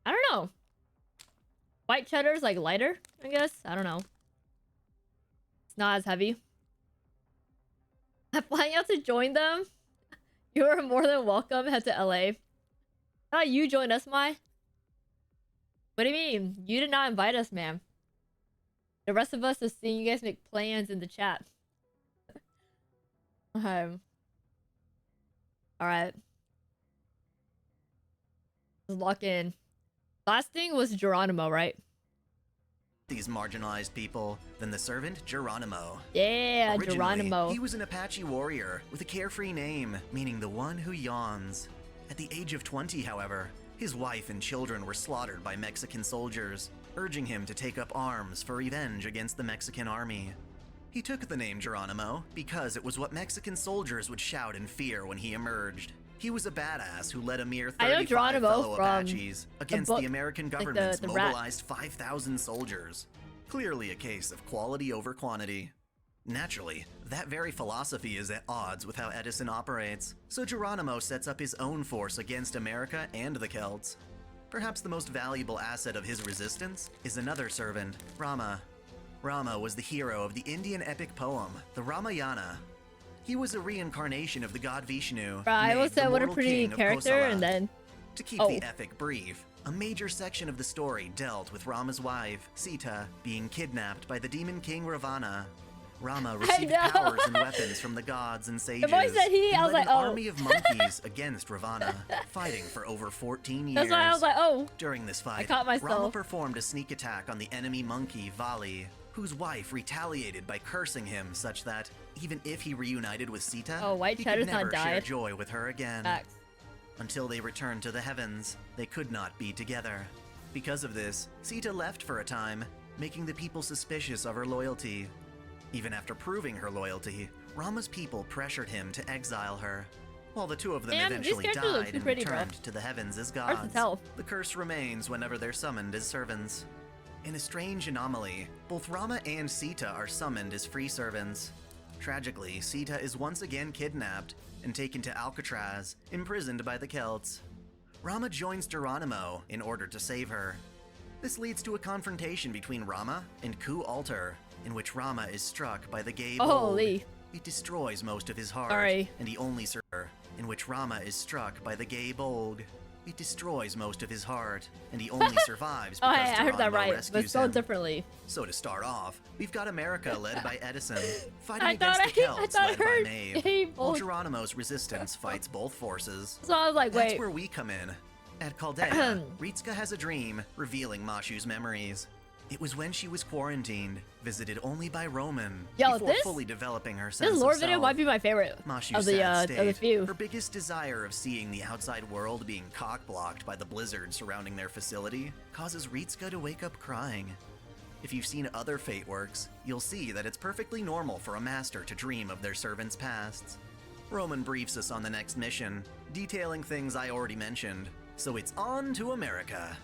I don't know. White cheddar is like lighter, I guess. I don't know. It's not as heavy. I'm flying out to join them. You are more than welcome. Head to LA. Oh, you joined us, Mai? What do you mean? You did not invite us, ma'am. The rest of us are seeing you guys make plans in the chat. Alright. Let's lock in. Last thing was Geronimo, right? These marginalized people, then the servant Geronimo. Yeah, Originally, Geronimo. He was an Apache warrior with a carefree name, meaning the one who yawns. At the age of 20, however, his wife and children were slaughtered by Mexican soldiers, urging him to take up arms for revenge against the Mexican army. He took the name Geronimo because it was what Mexican soldiers would shout in fear when he emerged. He was a badass who led a mere 35 fellow Apaches against the American government's mobilized 5,000 soldiers. Clearly a case of quality over quantity. Naturally, that very philosophy is at odds with how Edison operates, so Geronimo sets up his own force against America and the Celts. Perhaps the most valuable asset of his resistance is another servant, Rama. Rama was the hero of the Indian epic poem, the Ramayana. He was a reincarnation of the god Vishnu. I always said what a pretty character, and then... To keep the epic brief, a major section of the story dealt with Rama's wife, Sita, being kidnapped by the demon king Ravana. Rama received powers and weapons from the gods and sages. The voice said he, I was like, an army of monkeys against Ravana, fighting for over 14 years. That's why I was like, oh. During this fight, I caught myself. Rama performed a sneak attack on the enemy monkey, Vali, whose wife retaliated by cursing him such that, even if he reunited with Sita, White he Cheddar's could never not share died. joy with her again. Facts. Until they returned to the heavens, they could not be together. Because of this, Sita left for a time, making the people suspicious of her loyalty. Even after proving her loyalty, Rama's people pressured him to exile her. While the two of them Damn, eventually these characters look died too and pretty, returned bro. to the heavens as Hard to gods, tell. the curse remains whenever they're summoned as servants. In a strange anomaly, both Rama and Sita are summoned as free servants. Tragically, Sita is once again kidnapped and taken to Alcatraz, imprisoned by the Celts. Rama joins Geronimo in order to save her. This leads to a confrontation between Rama and Ku Alter, in which Rama is struck by the gay bold. Holy. It destroys most of his heart, Sorry. and he only serves her, in which Rama is struck by the gay bold. It destroys most of his heart, and he only survives Oh, because hey, I heard that Geronimo right, but rescues spelled him. differently. So to start off, we've got America led by Edison, fighting I against thought the I Celts thought I led by heard Maeve, gay while bold. Geronimo's resistance fights both forces. So I was like, That's wait. where we come in. At Chaldea, Ritsuka has a dream, revealing Mashu's memories. It was when she was quarantined, visited only by Roman, Yo, before this- fully developing her sense This of lore self. video might be my favorite Mashu's of the sad state, few. her biggest desire of seeing the outside world being cock-blocked by the blizzard surrounding their facility causes Ritsuka to wake up crying. If you've seen other Fate works, you'll see that it's perfectly normal for a master to dream of their servants' pasts. Roman briefs us on the next mission, detailing things I already mentioned, so it's on to America.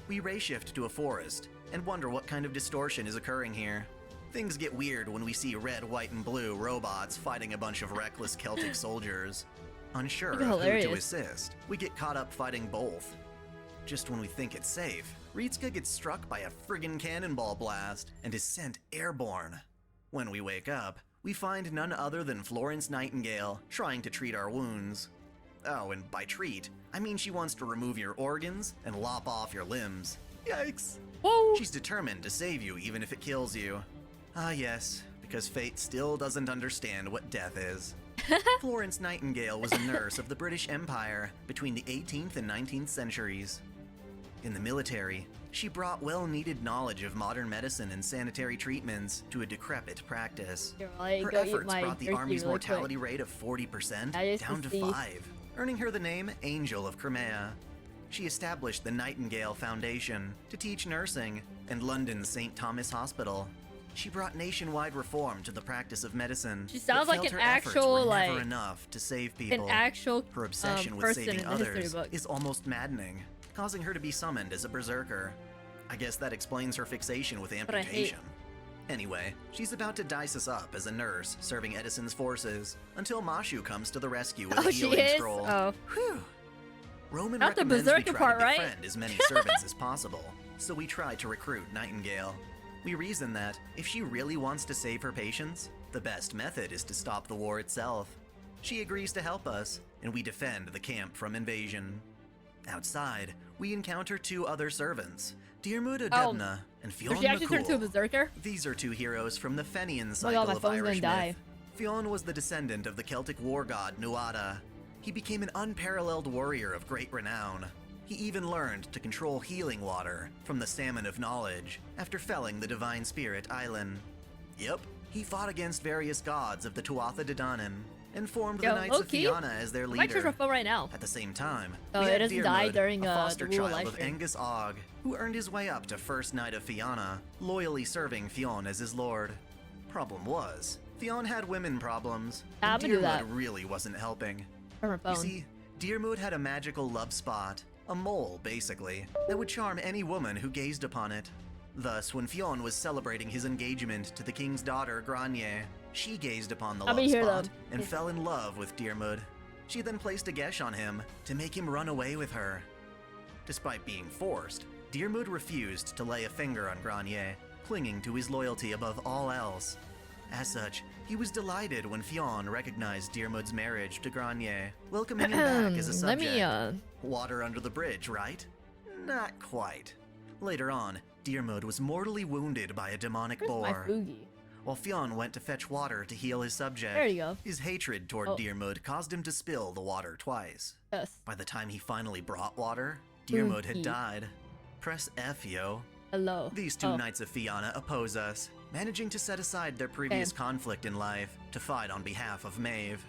We ray shift to a forest, and wonder what kind of distortion is occurring here. Things get weird when we see red, white, and blue robots fighting a bunch of reckless Celtic soldiers. Unsure of who to hilarious. assist, we get caught up fighting both. Just when we think it's safe, Ritsuka gets struck by a friggin' cannonball blast and is sent airborne. When we wake up, we find none other than Florence Nightingale trying to treat our wounds. Oh, and by treat, I mean she wants to remove your organs and lop off your limbs. Yikes! Whoa. She's determined to save you even if it kills you. Ah yes, because fate still doesn't understand what death is. Florence Nightingale was a nurse of the British Empire between the 18th and 19th centuries. In the military, she brought well-needed knowledge of modern medicine and sanitary treatments to a decrepit practice. Like, Her go eat efforts my brought the jerky Army's really mortality quick. rate of 40% I used down to to see- 5, earning her the name Angel of Crimea. She established the Nightingale Foundation to teach nursing and London's St. Thomas Hospital. She brought nationwide reform to the practice of medicine. She sounds but like felt an her efforts actual, were like, never enough to save people. An actual Her obsession with person saving in the history others book. is almost maddening, causing her to be summoned as a berserker. I guess that explains her fixation with But I hate- amputation. Anyway, she's about to dice us up as a nurse serving Edison's forces until Mashu comes to the rescue with Oh, a she healing is? scroll. Oh. Whew. Roman Not the recommends we berserker try part, to right? befriend as many servants as possible, so we try to recruit Nightingale. We reason that if she really wants to save her patients, the best method is to stop the war itself. She agrees to help us, and we defend the camp from invasion. Outside, we encounter two other servants, Diarmuid Adebna and Did Fionn she actually turn into a McCool. berserker? These are two heroes from the Fenian Oh my cycle god, my of phone's Irish gonna die. myth. Fionn was the descendant of the Celtic war god Nuada. He became an unparalleled warrior of great renown. He even learned to control healing water from the Salmon of Knowledge after felling the divine spirit Eilen. Yep, he fought against various gods of the Tuatha De Danann and formed Yo, the Knights of low-key, Fianna as their I might charge my leader. phone right now. At the same time, Oh, we it had doesn't die Diarmuid, during, a foster the WUWA child of livestream. Angus Og, who earned his way up to First Knight of Fianna, loyally serving Fionn as his lord. Problem was, Fionn had women problems, I'm and gonna do that. Diarmuid really wasn't helping. Turn my You phone. see, Diarmuid had a magical love spot, a mole basically, that would charm any woman who gazed upon it. Thus, when Fionn was celebrating his engagement to the king's daughter Granier, she gazed upon the I'll love be here, spot though. and Yeah. fell in love with Diarmuid. She then placed a gesh on him to make him run away with her. Despite being forced, Diarmuid refused to lay a finger on Granier, clinging to his loyalty above all else. As such, he was delighted when Fionn recognized Diarmuid's marriage to Granier, welcoming him back as a Let subject. me, Water under the bridge, right? Not quite. Later on, Diarmuid was mortally wounded by a demonic Where's my boar. Fugi? While Fionn went to fetch water to heal his subject, There you go. his hatred toward Oh. Diarmuid caused him to spill the water twice. Yes. By the time he finally brought water, Diarmuid had Fugi. died. Press F, yo. Hello. These two Oh. Knights of Fianna oppose us, managing to set aside their previous Same. conflict in life to fight on behalf of Maeve.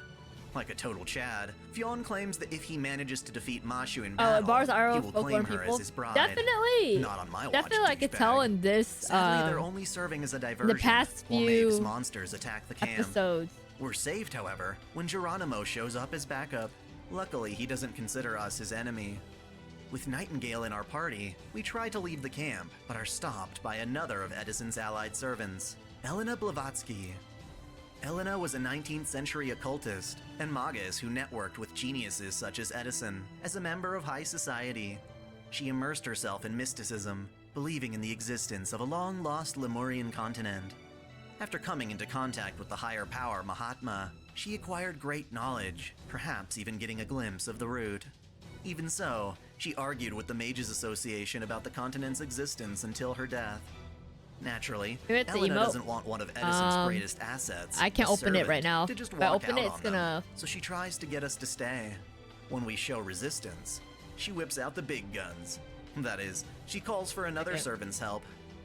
Like a total Chad, Fionn claims that if he manages to defeat Mashu in Oh, battle, and bars are he will folklore claim her people. as his bride. Definitely. Not on my watch, Definitely, I could douchebag. tell in this Sadly, they're only serving as a diversion past while few Maeve's monsters attack the camp. episodes. We're saved, however, when Geronimo shows up as backup. Luckily, he doesn't consider us his enemy. With Nightingale in our party, we try to leave the camp, but are stopped by another of Edison's allied servants, Elena Blavatsky. Elena was a 19th century occultist and magus who networked with geniuses such as Edison as a member of high society. She immersed herself in mysticism, believing in the existence of a long-lost Lemurian continent. After coming into contact with the higher power Mahatma, she acquired great knowledge, perhaps even getting a glimpse of the root. Even so, she argued with the Mages Association about the continent's existence until her death. Naturally, Elena doesn't want one of Edison's greatest assets, I can't open it right now. to just If I walk open out it, it's on them. gonna... So she tries to get us to stay. When we show resistance, she whips out the big guns. That is, she calls for another servant's help.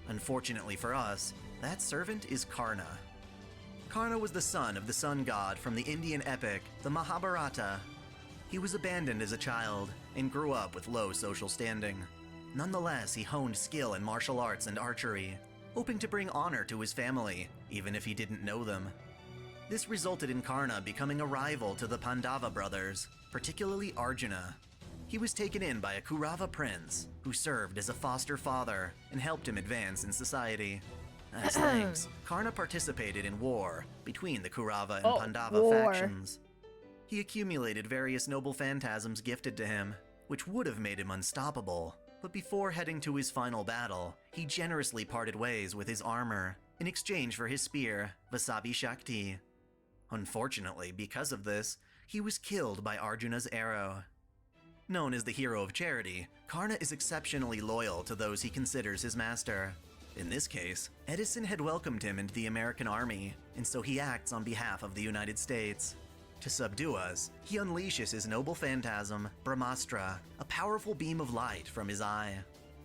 Unfortunately for us, that servant is Karna. Karna was the son of the sun god from the Indian epic, the Mahabharata. He was abandoned as a child and grew up with low social standing. Nonetheless, he honed skill in martial arts and archery, hoping to bring honor to his family, even if he didn't know them. This resulted in Karna becoming a rival to the Pandava brothers, particularly Arjuna. He was taken in by a Kaurava prince, who served as a foster father and helped him advance in society. As thanks, Karna participated in war between the Kaurava and Pandava factions. He accumulated various noble phantasms gifted to him, which would have made him unstoppable. But before heading to his final battle, he generously parted ways with his armor in exchange for his spear, Vasavi Shakti. Unfortunately, because of this, he was killed by Arjuna's arrow. Known as the hero of charity, Karna is exceptionally loyal to those he considers his master. In this case, Edison had welcomed him into the American army, and so he acts on behalf of the United States. To subdue us, he unleashes his noble phantasm, Brahmastra, a powerful beam of light from his eye.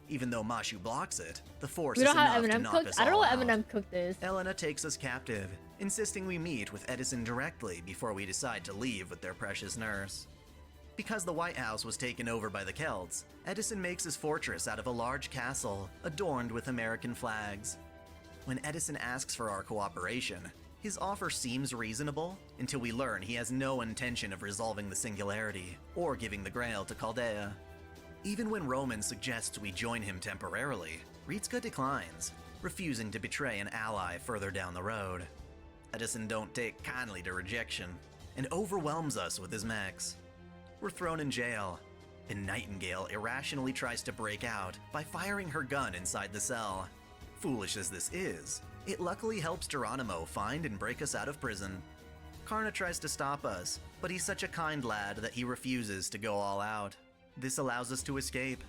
Even though Mashu blocks it, the force is enough to knock us all out. I don't know what Eminem cooked is. Elena takes us captive, insisting we meet with Edison directly before we decide to leave with their precious nurse. Because the White House was taken over by the Celts, Edison makes his fortress out of a large castle adorned with American flags. When Edison asks for our cooperation, his offer seems reasonable until we learn he has no intention of resolving the singularity or giving the Grail to Chaldea. Even when Roman suggests we join him temporarily, Ritska declines, refusing to betray an ally further down the road. Edison don't take kindly to rejection and overwhelms us with his mechs. We're thrown in jail, and Nightingale irrationally tries to break out by firing her gun inside the cell. Foolish as this is, it luckily helps Geronimo find and break us out of prison. Karna tries to stop us, but he's such a kind lad that he refuses to go all out. This allows us to escape.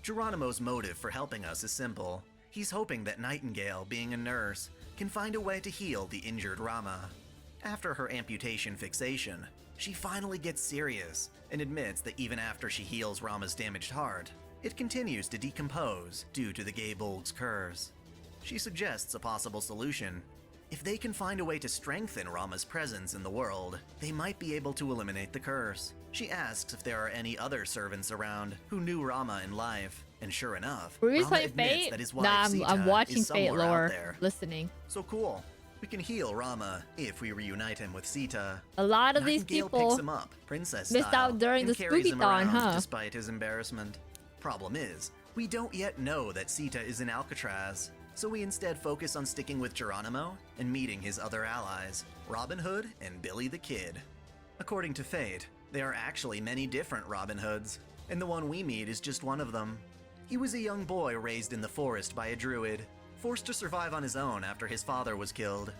Geronimo's motive for helping us is simple. He's hoping that Nightingale, being a nurse, can find a way to heal the injured Rama. After her amputation fixation, she finally gets serious and admits that even after she heals Rama's damaged heart, it continues to decompose due to the Gay-Bolg's curse. She suggests a possible solution. If they can find a way to strengthen Rama's presence in the world, they might be able to eliminate the curse. She asks if there are any other servants around who knew Rama in life, and sure enough, Rama Rama admits Fate? that his wife Nah, Sita I'm watching is Fate somewhere lore, out there. listening. So cool. We can heal Rama if we reunite him with Sita. A lot of these Nightingale people picks him up, princess missed style, out during and the carries him Spooky-thon, around huh? despite his embarrassment. Problem is, we don't yet know that Sita is in Alcatraz, so we instead focus on sticking with Geronimo and meeting his other allies, Robin Hood and Billy the Kid. According to Fate, there are actually many different Robin Hoods, and the one we meet is just one of them. He was a young boy raised in the forest by a druid, forced to survive on his own after his father was killed.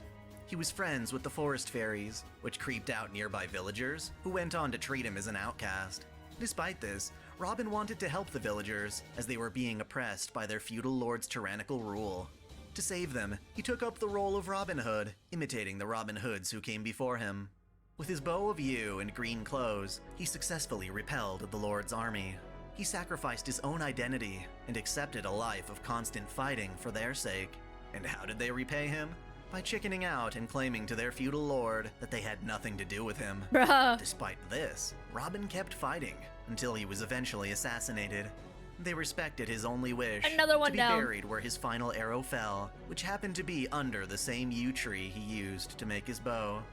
He was friends with the forest fairies, which creeped out nearby villagers, who went on to treat him as an outcast. Despite this, Robin wanted to help the villagers, as they were being oppressed by their feudal lord's tyrannical rule. To save them, he took up the role of Robin Hood, imitating the Robin Hoods who came before him. With his bow of yew and green clothes, he successfully repelled the Lord's army. He sacrificed his own identity and accepted a life of constant fighting for their sake. And how did they repay him? By chickening out and claiming to their feudal lord that they had nothing to do with him. Bruh. Despite this, Robin kept fighting until he was eventually assassinated. They respected his only wish Another one to be down. buried where his final arrow fell, which happened to be under the same yew tree he used to make his bow.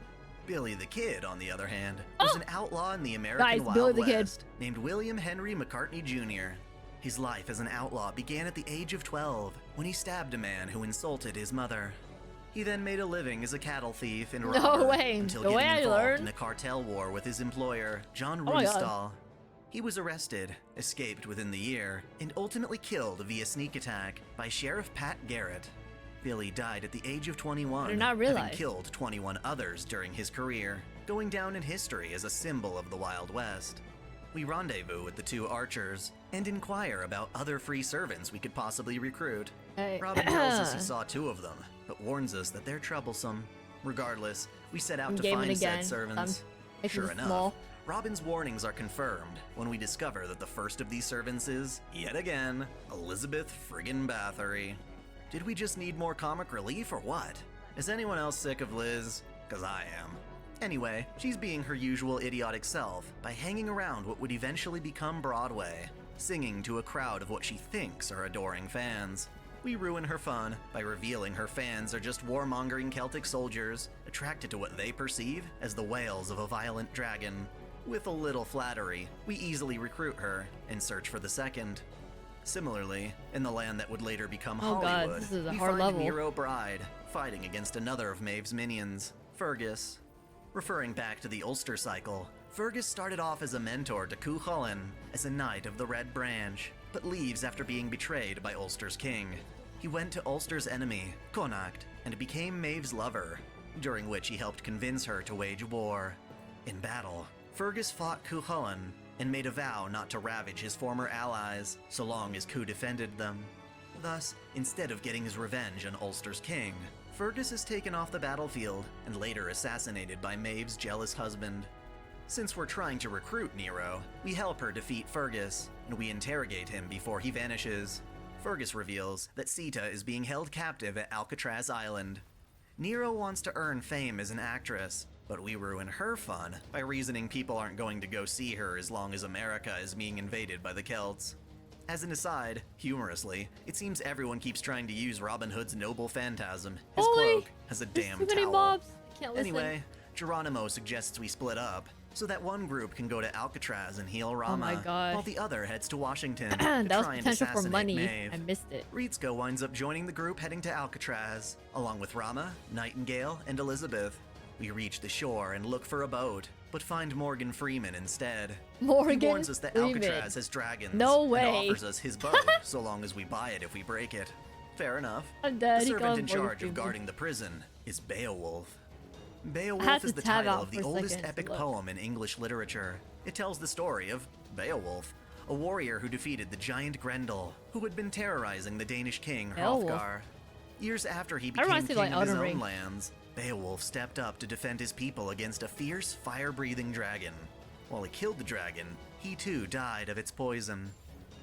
Billy the Kid, on the other hand, was an outlaw in the American Guys, Billy Wild the Kid. West named William Henry McCartney Jr. His life as an outlaw began at the age of 12 when he stabbed a man who insulted his mother. He then made a living as a cattle thief and robber until getting involved in a cartel war with his employer, John Rubenstahl. He was arrested, escaped within the year, and ultimately killed via sneak attack by Sheriff Pat Garrett. Billy died at the age of 21, having killed 21 others during his career, going down in history as a symbol of the Wild West. We rendezvous with the two archers and inquire about other free servants we could possibly recruit. Robin tells us he saw 2 of them, but warns us that they're troublesome. Regardless, we set out to find said servants. Sure enough, Robin's warnings are confirmed when we discover that the first of these servants is, yet again, Elizabeth friggin' Bathory. Did we just need more comic relief or what? Is anyone else sick of Liz? 'Cause I am. Anyway, she's being her usual idiotic self by hanging around what would eventually become Broadway, singing to a crowd of what she thinks are adoring fans. We ruin her fun by revealing her fans are just warmongering Celtic soldiers, attracted to what they perceive as the wails of a violent dragon. With a little flattery, we easily recruit her and search for the second. Similarly, in the land that would later become Hollywood, we find Nero Bride fighting against another of Maeve's minions, Fergus. Referring back to the Ulster cycle, Fergus started off as a mentor to Cú Chulainn as a knight of the Red Branch, but leaves after being betrayed by Ulster's king. He went to Ulster's enemy, Connacht, and became Maeve's lover, during which he helped convince her to wage war. In battle, Fergus fought Cú Chulainn and made a vow not to ravage his former allies so long as Cú defended them. Thus, instead of getting his revenge on Ulster's king, Fergus is taken off the battlefield and later assassinated by Maeve's jealous husband. Since we're trying to recruit Nero, we help her defeat Fergus, and we interrogate him before he vanishes. Fergus reveals that Sita is being held captive at Alcatraz Island. Nero wants to earn fame as an actress, but we ruin her fun by reasoning people aren't going to go see her as long as America is being invaded by the Celts. As an aside, humorously, it seems everyone keeps trying to use Robin Hood's noble phantasm, his cloak, as a damn towel. Anyway, Geronimo suggests we split up, so that one group can go to Alcatraz and heal Rama, while the other heads to Washington to try and assassinate Maeve. I missed it. Ritsuko winds up joining the group heading to Alcatraz, along with Rama, Nightingale, and Elizabeth. We reach the shore and look for a boat, but find Morgan Freeman instead. He warns us that Alcatraz has dragons and offers us his boat so long as we buy it if we break it. Fair enough. The servant in charge of guarding the prison is Beowulf. Beowulf is the title of the oldest epic poem in English literature. It tells the story of Beowulf, a warrior who defeated the giant Grendel, who had been terrorizing the Danish king Hrothgar. Years after he became king of his own lands, Beowulf stepped up to defend his people against a fierce, fire-breathing dragon. While he killed the dragon, he too died of its poison.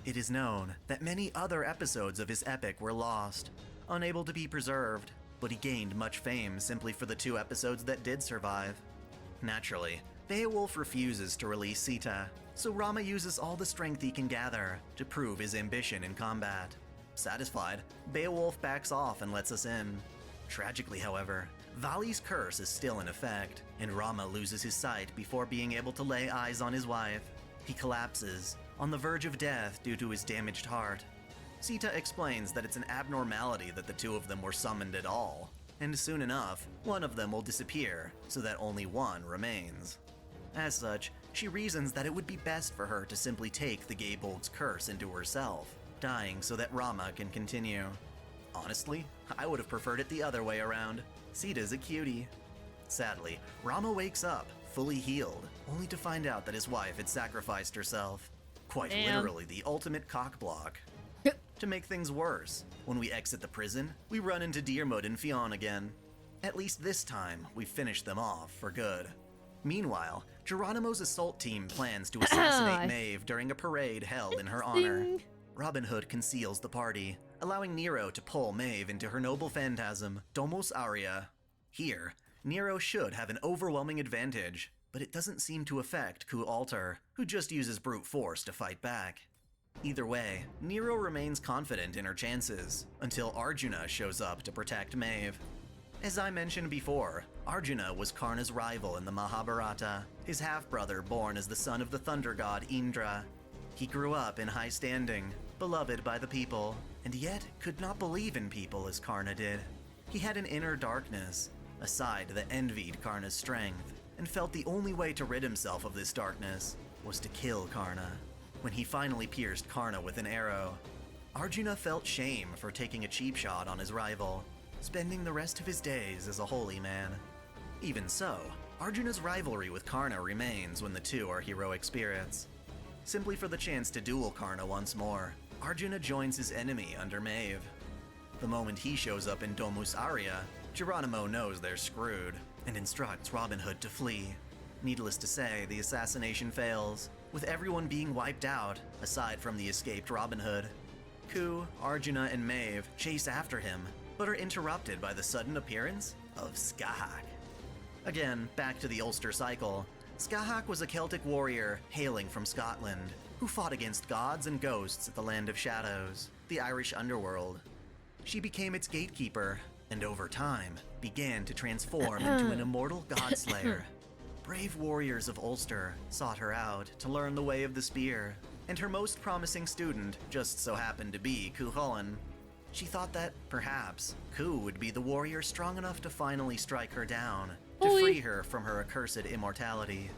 It is known that many other episodes of his epic were lost, unable to be preserved, but he gained much fame simply for the 2 episodes that did survive. Naturally, Beowulf refuses to release Sita, so Rama uses all the strength he can gather to prove his ambition in combat. Satisfied, Beowulf backs off and lets us in. Tragically, however, Vali's curse is still in effect, and Rama loses his sight before being able to lay eyes on his wife. He collapses, on the verge of death due to his damaged heart. Sita explains that it's an abnormality that the 2 of them were summoned at all, and soon enough, one of them will disappear, so that only one remains. As such, she reasons that it would be best for her to simply take the Gaebold's curse into herself, dying so that Rama can continue. Honestly, I would have preferred it the other way around. Sita's a cutie. Sadly, Rama wakes up, fully healed, only to find out that his wife had sacrificed herself. Quite literally the ultimate cockblock. To make things worse, when we exit the prison, we run into Diarmuid and Fionn again. At least this time, we finish them off for good. Meanwhile, Geronimo's assault team plans to assassinate Maeve during a parade held in her honor. Robin Hood conceals the party, allowing Nero to pull Maeve into her noble phantasm, Domus Aurea. Here, Nero should have an overwhelming advantage, but it doesn't seem to affect Cú Altar, who just uses brute force to fight back. Either way, Nero remains confident in her chances, until Arjuna shows up to protect Maeve. As I mentioned before, Arjuna was Karna's rival in the Mahabharata, his half-brother born as the son of the thunder god Indra. He grew up in high standing, beloved by the people, and yet could not believe in people as Karna did. He had an inner darkness, a side that envied Karna's strength, and felt the only way to rid himself of this darkness was to kill Karna. When he finally pierced Karna with an arrow, Arjuna felt shame for taking a cheap shot on his rival, spending the rest of his days as a holy man. Even so, Arjuna's rivalry with Karna remains when the two are heroic spirits. Simply for the chance to duel Karna once more, Arjuna joins his enemy under Maeve. The moment he shows up in Domus Aria, Geronimo knows they're screwed and instructs Robin Hood to flee. Needless to say, the assassination fails, with everyone being wiped out aside from the escaped Robin Hood. Ku, Arjuna, and Maeve chase after him, but are interrupted by the sudden appearance of Skahak. Again, back to the Ulster cycle. Skahak was a Celtic warrior hailing from Scotland, who fought against gods and ghosts at the Land of Shadows, the Irish underworld. She became its gatekeeper, and over time, began to transform into an immortal godslayer. Brave warriors of Ulster sought her out to learn the way of the spear, and her most promising student just so happened to be Cuchulainn. She thought that, perhaps, Ku would be the warrior strong enough to finally strike her down, to free her from her accursed immortality.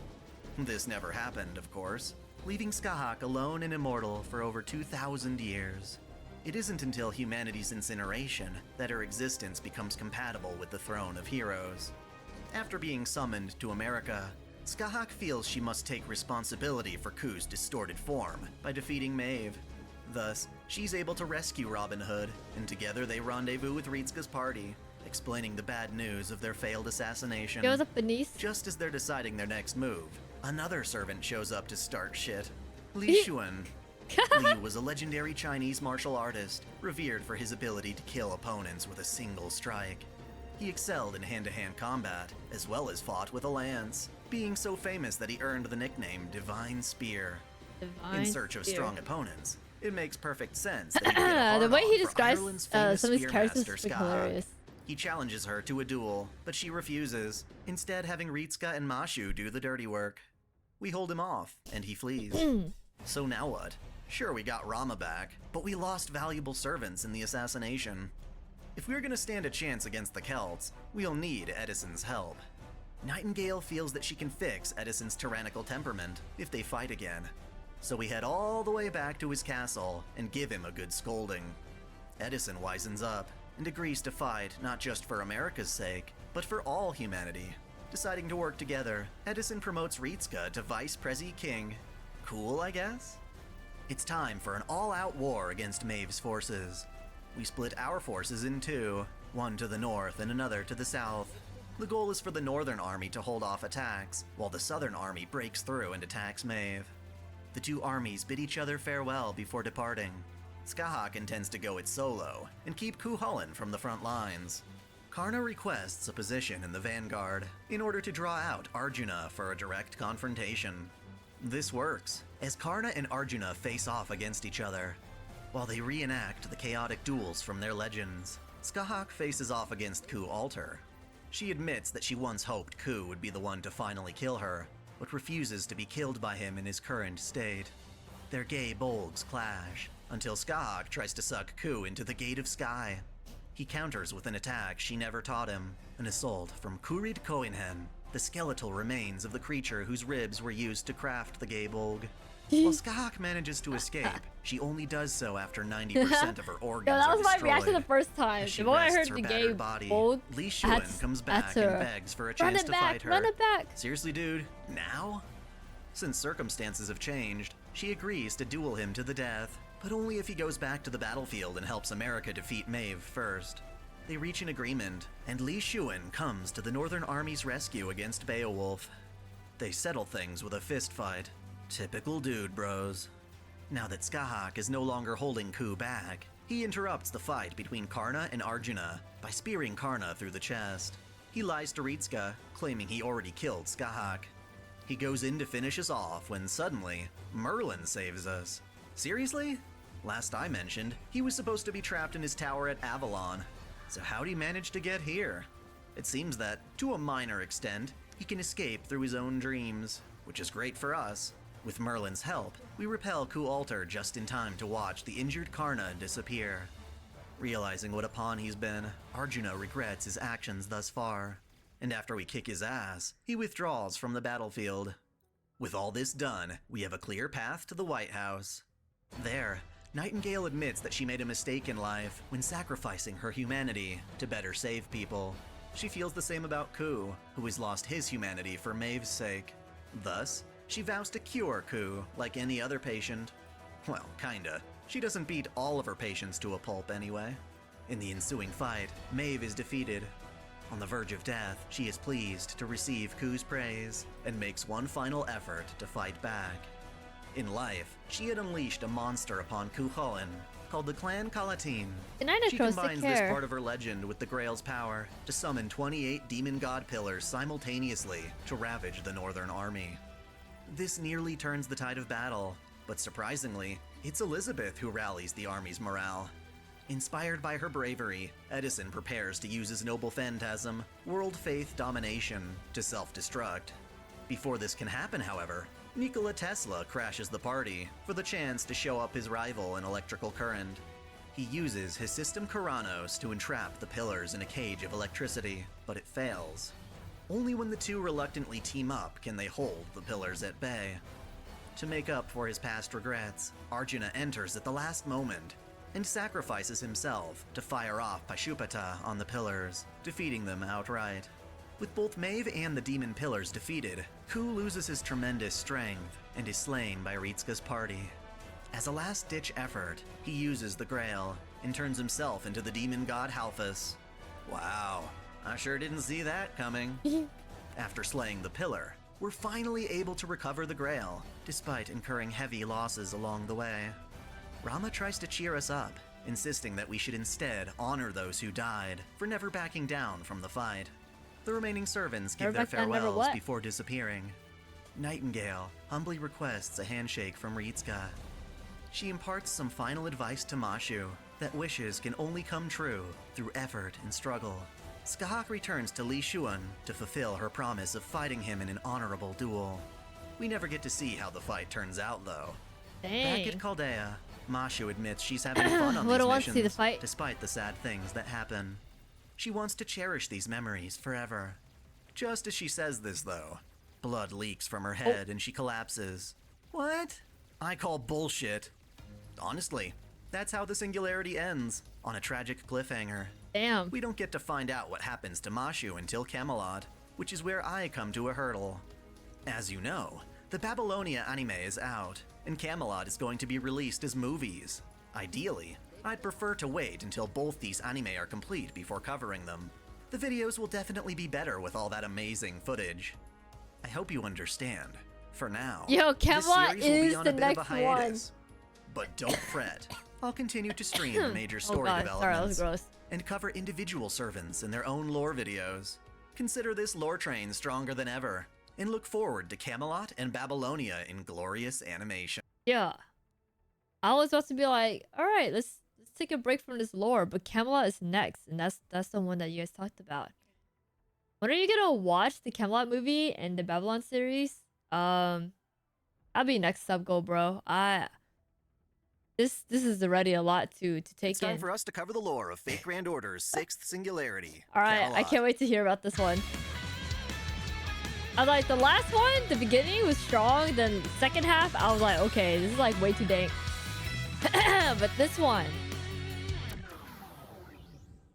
This never happened, of course, leaving Skahak alone and immortal for over 2,000 years. It isn't until humanity's incineration that her existence becomes compatible with the throne of heroes. After being summoned to America, Skahak feels she must take responsibility for Ku's distorted form by defeating Maeve. Thus, she's able to rescue Robin Hood, and together they rendezvous with Rietzka's party, explaining the bad news of their failed assassination. Yo, what's up, Benice? Just as they're deciding their next move, another servant shows up to start shit. Li Xuan. Li was a legendary Chinese martial artist, revered for his ability to kill opponents with a single strike. He excelled in hand-to-hand combat, as well as fought with a lance, being so famous that he earned the nickname Divine Spear. In search of strong opponents, it makes perfect sense that he'd get a the way he describes some of these characters is hilarious. He challenges her to a duel, but she refuses, instead having Rietzka and Mashu do the dirty work. We hold him off, and he flees. So now what? Sure, we got Rama back, but we lost valuable servants in the assassination. If we're gonna stand a chance against the Celts, we'll need Edison's help. Nightingale feels that she can fix Edison's tyrannical temperament if they fight again. So we head all the way back to his castle and give him a good scolding. Edison wisens up and agrees to fight not just for America's sake, but for all humanity. Deciding to work together, Edison promotes Rietzka to Vice Prezi King. Cool, I guess? It's time for an all-out war against Maeve's forces. We split our forces in two, one to the north and another to the south. The goal is for the Northern Army to hold off attacks, while the Southern Army breaks through and attacks Maeve. The two armies bid each other farewell before departing. Skahak intends to go it solo and keep Cuchulainn from the front lines. Karna requests a position in the vanguard in order to draw out Arjuna for a direct confrontation. This works, as Karna and Arjuna face off against each other. While they reenact the chaotic duels from their legends, Skahak faces off against Ku Alter. She admits that she once hoped Ku would be the one to finally kill her, but refuses to be killed by him in his current state. Their gay bolgs clash, until Skahak tries to suck Ku into the Gate of Sky. He counters with an attack she never taught him, an assault from Kurid Koinhen, the skeletal remains of the creature whose ribs were used to craft the gay bolg. While Skahak manages to escape, she only does so after 90% of her organs that was are my destroyed. reaction the first time. The moment I heard the gay bolg, Li Xuan comes back and begs for a chance to fight her. Run it back! Seriously, dude? Now? Since circumstances have changed, she agrees to duel him to the death, but only if he goes back to the battlefield and helps America defeat Maeve first. They reach an agreement, and Li Xuan comes to the Northern Army's rescue against Beowulf. They settle things with a fistfight. Typical dude bros. Now that Skahak is no longer holding Ku back, he interrupts the fight between Karna and Arjuna by spearing Karna through the chest. He lies to Rietzka, claiming he already killed Skahak. He goes in to finish us off when suddenly, Merlin saves us. Seriously? Last I mentioned, he was supposed to be trapped in his tower at Avalon. So how'd he manage to get here? It seems that, to a minor extent, he can escape through his own dreams, which is great for us. With Merlin's help, we repel Ku Alter just in time to watch the injured Karna disappear. Realizing what a pawn he's been, Arjuna regrets his actions thus far. And after we kick his ass, he withdraws from the battlefield. With all this done, we have a clear path to the White House. There, Nightingale admits that she made a mistake in life when sacrificing her humanity to better save people. She feels the same about Ku, who has lost his humanity for Maeve's sake. Thus, she vows to cure Ku like any other patient. Well, kinda. She doesn't beat all of her patients to a pulp anyway. In the ensuing fight, Maeve is defeated. On the verge of death, she is pleased to receive Ku's praise and makes one final effort to fight back. In life, she had unleashed a monster upon Cuchulainn called the Clan Calatin. She combines this part of her legend with the Grail's power to summon 28 demon god pillars simultaneously to ravage the Northern Army. This nearly turns the tide of battle, but surprisingly, it's Elizabeth who rallies the army's morale. Inspired by her bravery, Edison prepares to use his noble phantasm, World Faith Domination, to self-destruct. Before this can happen, however, Nikola Tesla crashes the party for the chance to show up his rival in electrical current. He uses his system Kuranos to entrap the pillars in a cage of electricity, but it fails. Only when the two reluctantly team up can they hold the pillars at bay. To make up for his past regrets, Arjuna enters at the last moment and sacrifices himself to fire off Pashupata on the pillars, defeating them outright. With both Maeve and the demon pillars defeated, Ku loses his tremendous strength and is slain by Ritska's party. As a last-ditch effort, he uses the Grail and turns himself into the demon god Halphus. Wow, I sure didn't see that coming. After slaying the pillar, we're finally able to recover the Grail, despite incurring heavy losses along the way. Rama tries to cheer us up, insisting that we should instead honor those who died for never backing down from the fight. The remaining servants give their farewells before disappearing. Nightingale humbly requests a handshake from Ritska. She imparts some final advice to Mashu, that wishes can only come true through effort and struggle. Skahak returns to Li Shuan to fulfill her promise of fighting him in an honorable duel. We never get to see how the fight turns out, though. Dang. Back at Chaldea, Mashu admits she's having fun on these missions, despite the sad things that happen. She wants to cherish these memories forever. Just as she says this, though, blood leaks from her head and she collapses. What? I call bullshit. Honestly, that's how the Singularity ends, on a tragic cliffhanger. Damn. We don't get to find out what happens to Mashu until Camelot, which is where I come to a hurdle. As you know, the Babylonia anime is out, and Camelot is going to be released as movies. Ideally, I'd prefer to wait until both these anime are complete before covering them. The videos will definitely be better with all that amazing footage. I hope you understand. For now, yo, Camelot is the next one. But don't fret. I'll continue to stream the major story developments and cover individual servants in their own lore videos. Consider this lore train stronger than ever, and look forward to Camelot and Babylonia in glorious animation. Yeah. I was about to be like, alright, let's take a break from this lore, but Camelot is next, and that's the one that you guys talked about. When are you gonna watch the Camelot movie and the Babylon series? I'll be next sub goal, bro. This is already a lot to take in. It's time for us to cover the lore of Fate Grand Order's 6th Singularity. Alright, Camelot. I can't wait to hear about this one. I was like, the last one, the beginning was strong, then second half, I was like, okay, this is like way too dank. But this one,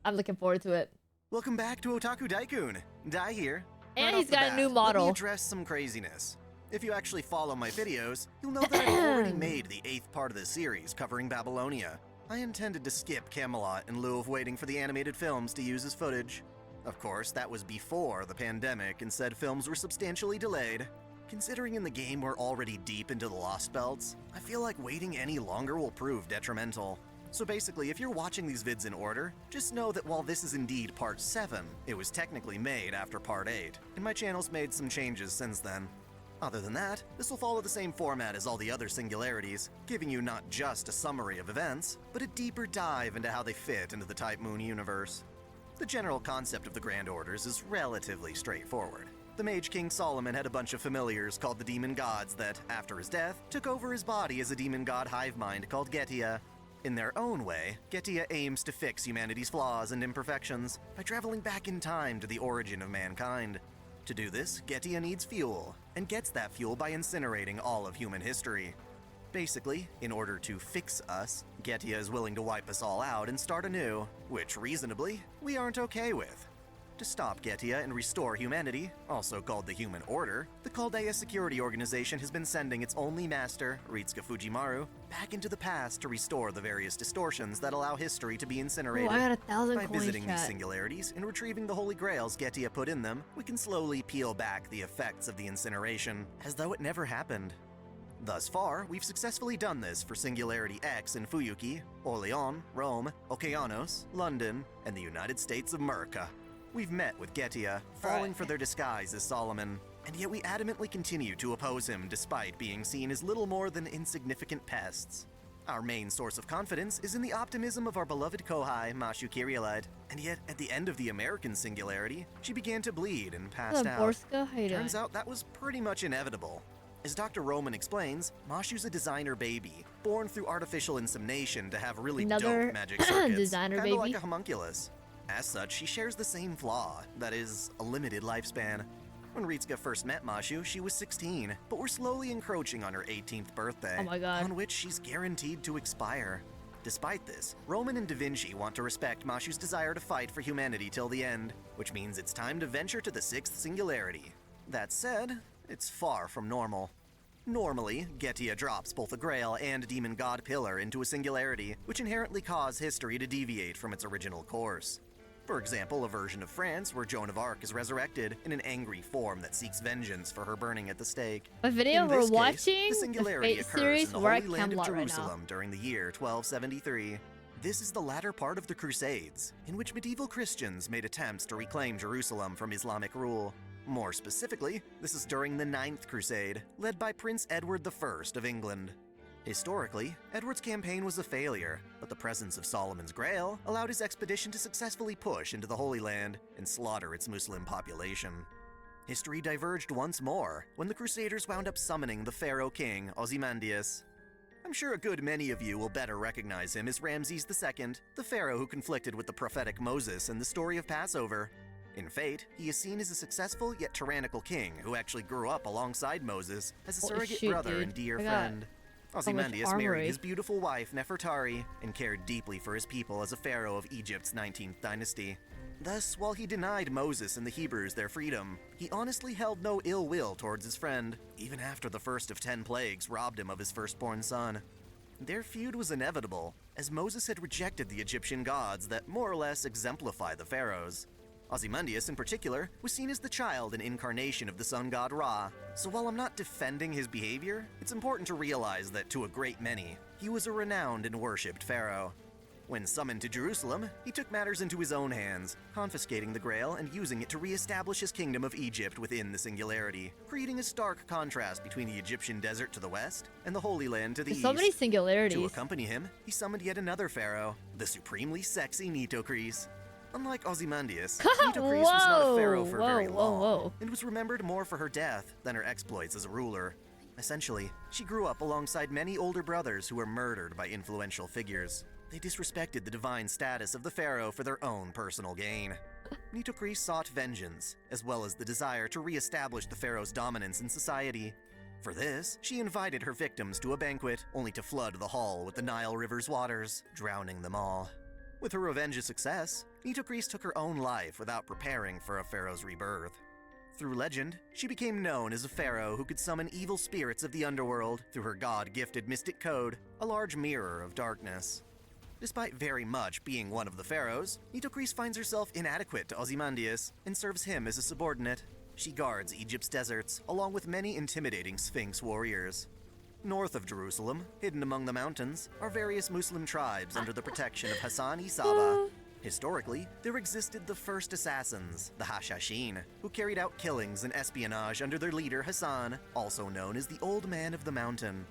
I'm looking forward to it. Welcome back to Otaku Daikun. Dai here. And he's got a new model. Let me address some craziness. If you actually follow my videos, you'll know that I've already made the 8th part of the series covering Babylonia. I intended to skip Camelot in lieu of waiting for the animated films to use as footage. Of course, that was before the pandemic and said films were substantially delayed. Considering in the game we're already deep into the Lost Belts, I feel like waiting any longer will prove detrimental. So basically, if you're watching these vids in order, just know that while this is indeed part 7, it was technically made after part 8, and my channel's made some changes since then. Other than that, this will follow the same format as all the other Singularities, giving you not just a summary of events, but a deeper dive into how they fit into the Type Moon universe. The general concept of the Grand Orders is relatively straightforward. The Mage King Solomon had a bunch of familiars called the Demon Gods that, after his death, took over his body as a demon god hive mind called Getia. In their own way, Getia aims to fix humanity's flaws and imperfections by traveling back in time to the origin of mankind. To do this, Getia needs fuel, and gets that fuel by incinerating all of human history. Basically, in order to fix us, Getia is willing to wipe us all out and start anew, which reasonably, we aren't okay with. To stop Getia and restore humanity, also called the Human Order, the Chaldea Security Organization has been sending its only master, Ritsuka Fujimaru, back into the past to restore the various distortions that allow history to be incinerated. Ooh, I got 1,000 By coins, visiting chat. these singularities and retrieving the holy grails Getia put in them, we can slowly peel back the effects of the incineration, as though it never happened. Thus far, we've successfully done this for Singularity X in Fuyuki, Orleans, Rome, Okeanos, London, and the United States of America. We've met with Getia, falling for their disguise as Solomon, and yet we adamantly continue to oppose him despite being seen as little more than insignificant pests. Our main source of confidence is in the optimism of our beloved Kohai, Mashu Kyrielite, and yet at the end of the American Singularity, she began to bleed and passed out. Borska, how you doing? Turns out that was pretty much inevitable. As Dr. Roman explains, Mashu's a designer baby, born through artificial insemination to have really Another dope magic circuits, designer kinda baby. like a homunculus. As such, she shares the same flaw, that is, a limited lifespan. When Ritsuka first met Mashu, she was 16, but we're slowly encroaching on her 18th birthday, Oh my God. on which she's guaranteed to expire. Despite this, Roman and Da Vinci want to respect Mashu's desire to fight for humanity till the end, which means it's time to venture to the 6th Singularity. That said, it's far from normal. Normally, Getia drops both a Grail and Demon God Pillar into a Singularity, which inherently cause history to deviate from its original course. For example, a version of France where Joan of Arc is resurrected in an angry form that seeks vengeance for her burning at the stake. A video In we're this case, watching, the the Singularity Fate occurs series, in the we're at Holy Land of Camelot right now. Jerusalem during the year 1273. This is the latter part of the Crusades, in which medieval Christians made attempts to reclaim Jerusalem from Islamic rule. More specifically, this is during the 9th Crusade, led by Prince Edward I of England. Historically, Edward's campaign was a failure, but the presence of Solomon's Grail allowed his expedition to successfully push into the Holy Land and slaughter its Muslim population. History diverged once more when the Crusaders wound up summoning the Pharaoh king Ozymandias. I'm sure a good many of you will better recognize him as Ramses II, the pharaoh who conflicted with the prophetic Moses in the story of Passover. In Fate, he is seen as a successful yet tyrannical king who actually grew up alongside Moses as a Holy surrogate shoot, brother dude. and dear I got friend. Ozymandias married armory. his beautiful wife Nefertari and cared deeply for his people as a pharaoh of Egypt's 19th dynasty. Thus, while he denied Moses and the Hebrews their freedom, he honestly held no ill will towards his friend, even after the first of 10 plagues robbed him of his firstborn son. Their feud was inevitable, as Moses had rejected the Egyptian gods that more or less exemplify the pharaohs. Ozymandias, in particular, was seen as the child and incarnation of the sun god Ra, so while I'm not defending his behavior, it's important to realize that to a great many, he was a renowned and worshipped pharaoh. When summoned to Jerusalem, he took matters into his own hands, confiscating the Grail and using it to re-establish his kingdom of Egypt within the Singularity, creating a stark contrast between the Egyptian desert to the west and the Holy Land to the There's east. so many singularities. To accompany him, he summoned yet another pharaoh, the supremely sexy Nitocris. Unlike Ozymandias, Nitocris was not a pharaoh for very long, and was remembered more for her death than her exploits as a ruler. Essentially, she grew up alongside many older brothers who were murdered by influential figures. They disrespected the divine status of the pharaoh for their own personal gain. Nitocris sought vengeance, as well as the desire to re-establish the pharaoh's dominance in society. For this, she invited her victims to a banquet, only to flood the hall with the Nile River's waters, drowning them all. With her revenge a success, Nitocris took her own life without preparing for a pharaoh's rebirth. Through legend, she became known as a pharaoh who could summon evil spirits of the underworld through her god-gifted mystic code, a large mirror of darkness. Despite very much being one of the pharaohs, Nitocris finds herself inadequate to Ozymandias and serves him as a subordinate. She guards Egypt's deserts, along with many intimidating Sphinx warriors. North of Jerusalem, hidden among the mountains, are various Muslim tribes under the protection of Hassan-i Saba. Historically, there existed the first assassins, the Hashashin, who carried out killings and espionage under their leader Hassan, also known as the Old Man of the Mountain.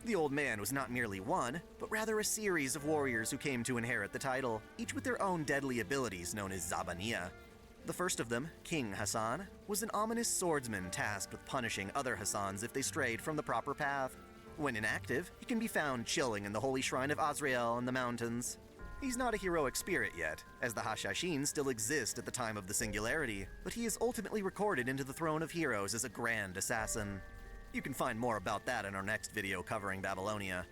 The old man was not merely one, but rather a series of warriors who came to inherit the title, each with their own deadly abilities known as Zabaniya. The first of them, King Hassan, was an ominous swordsman tasked with punishing other Hassans if they strayed from the proper path. When inactive, he can be found chilling in the holy shrine of Azrael in the mountains. He's not a heroic spirit yet, as the Hashashin still exist at the time of the Singularity, but he is ultimately recorded into the Throne of Heroes as a grand assassin. You can find more about that in our next video covering Babylonia.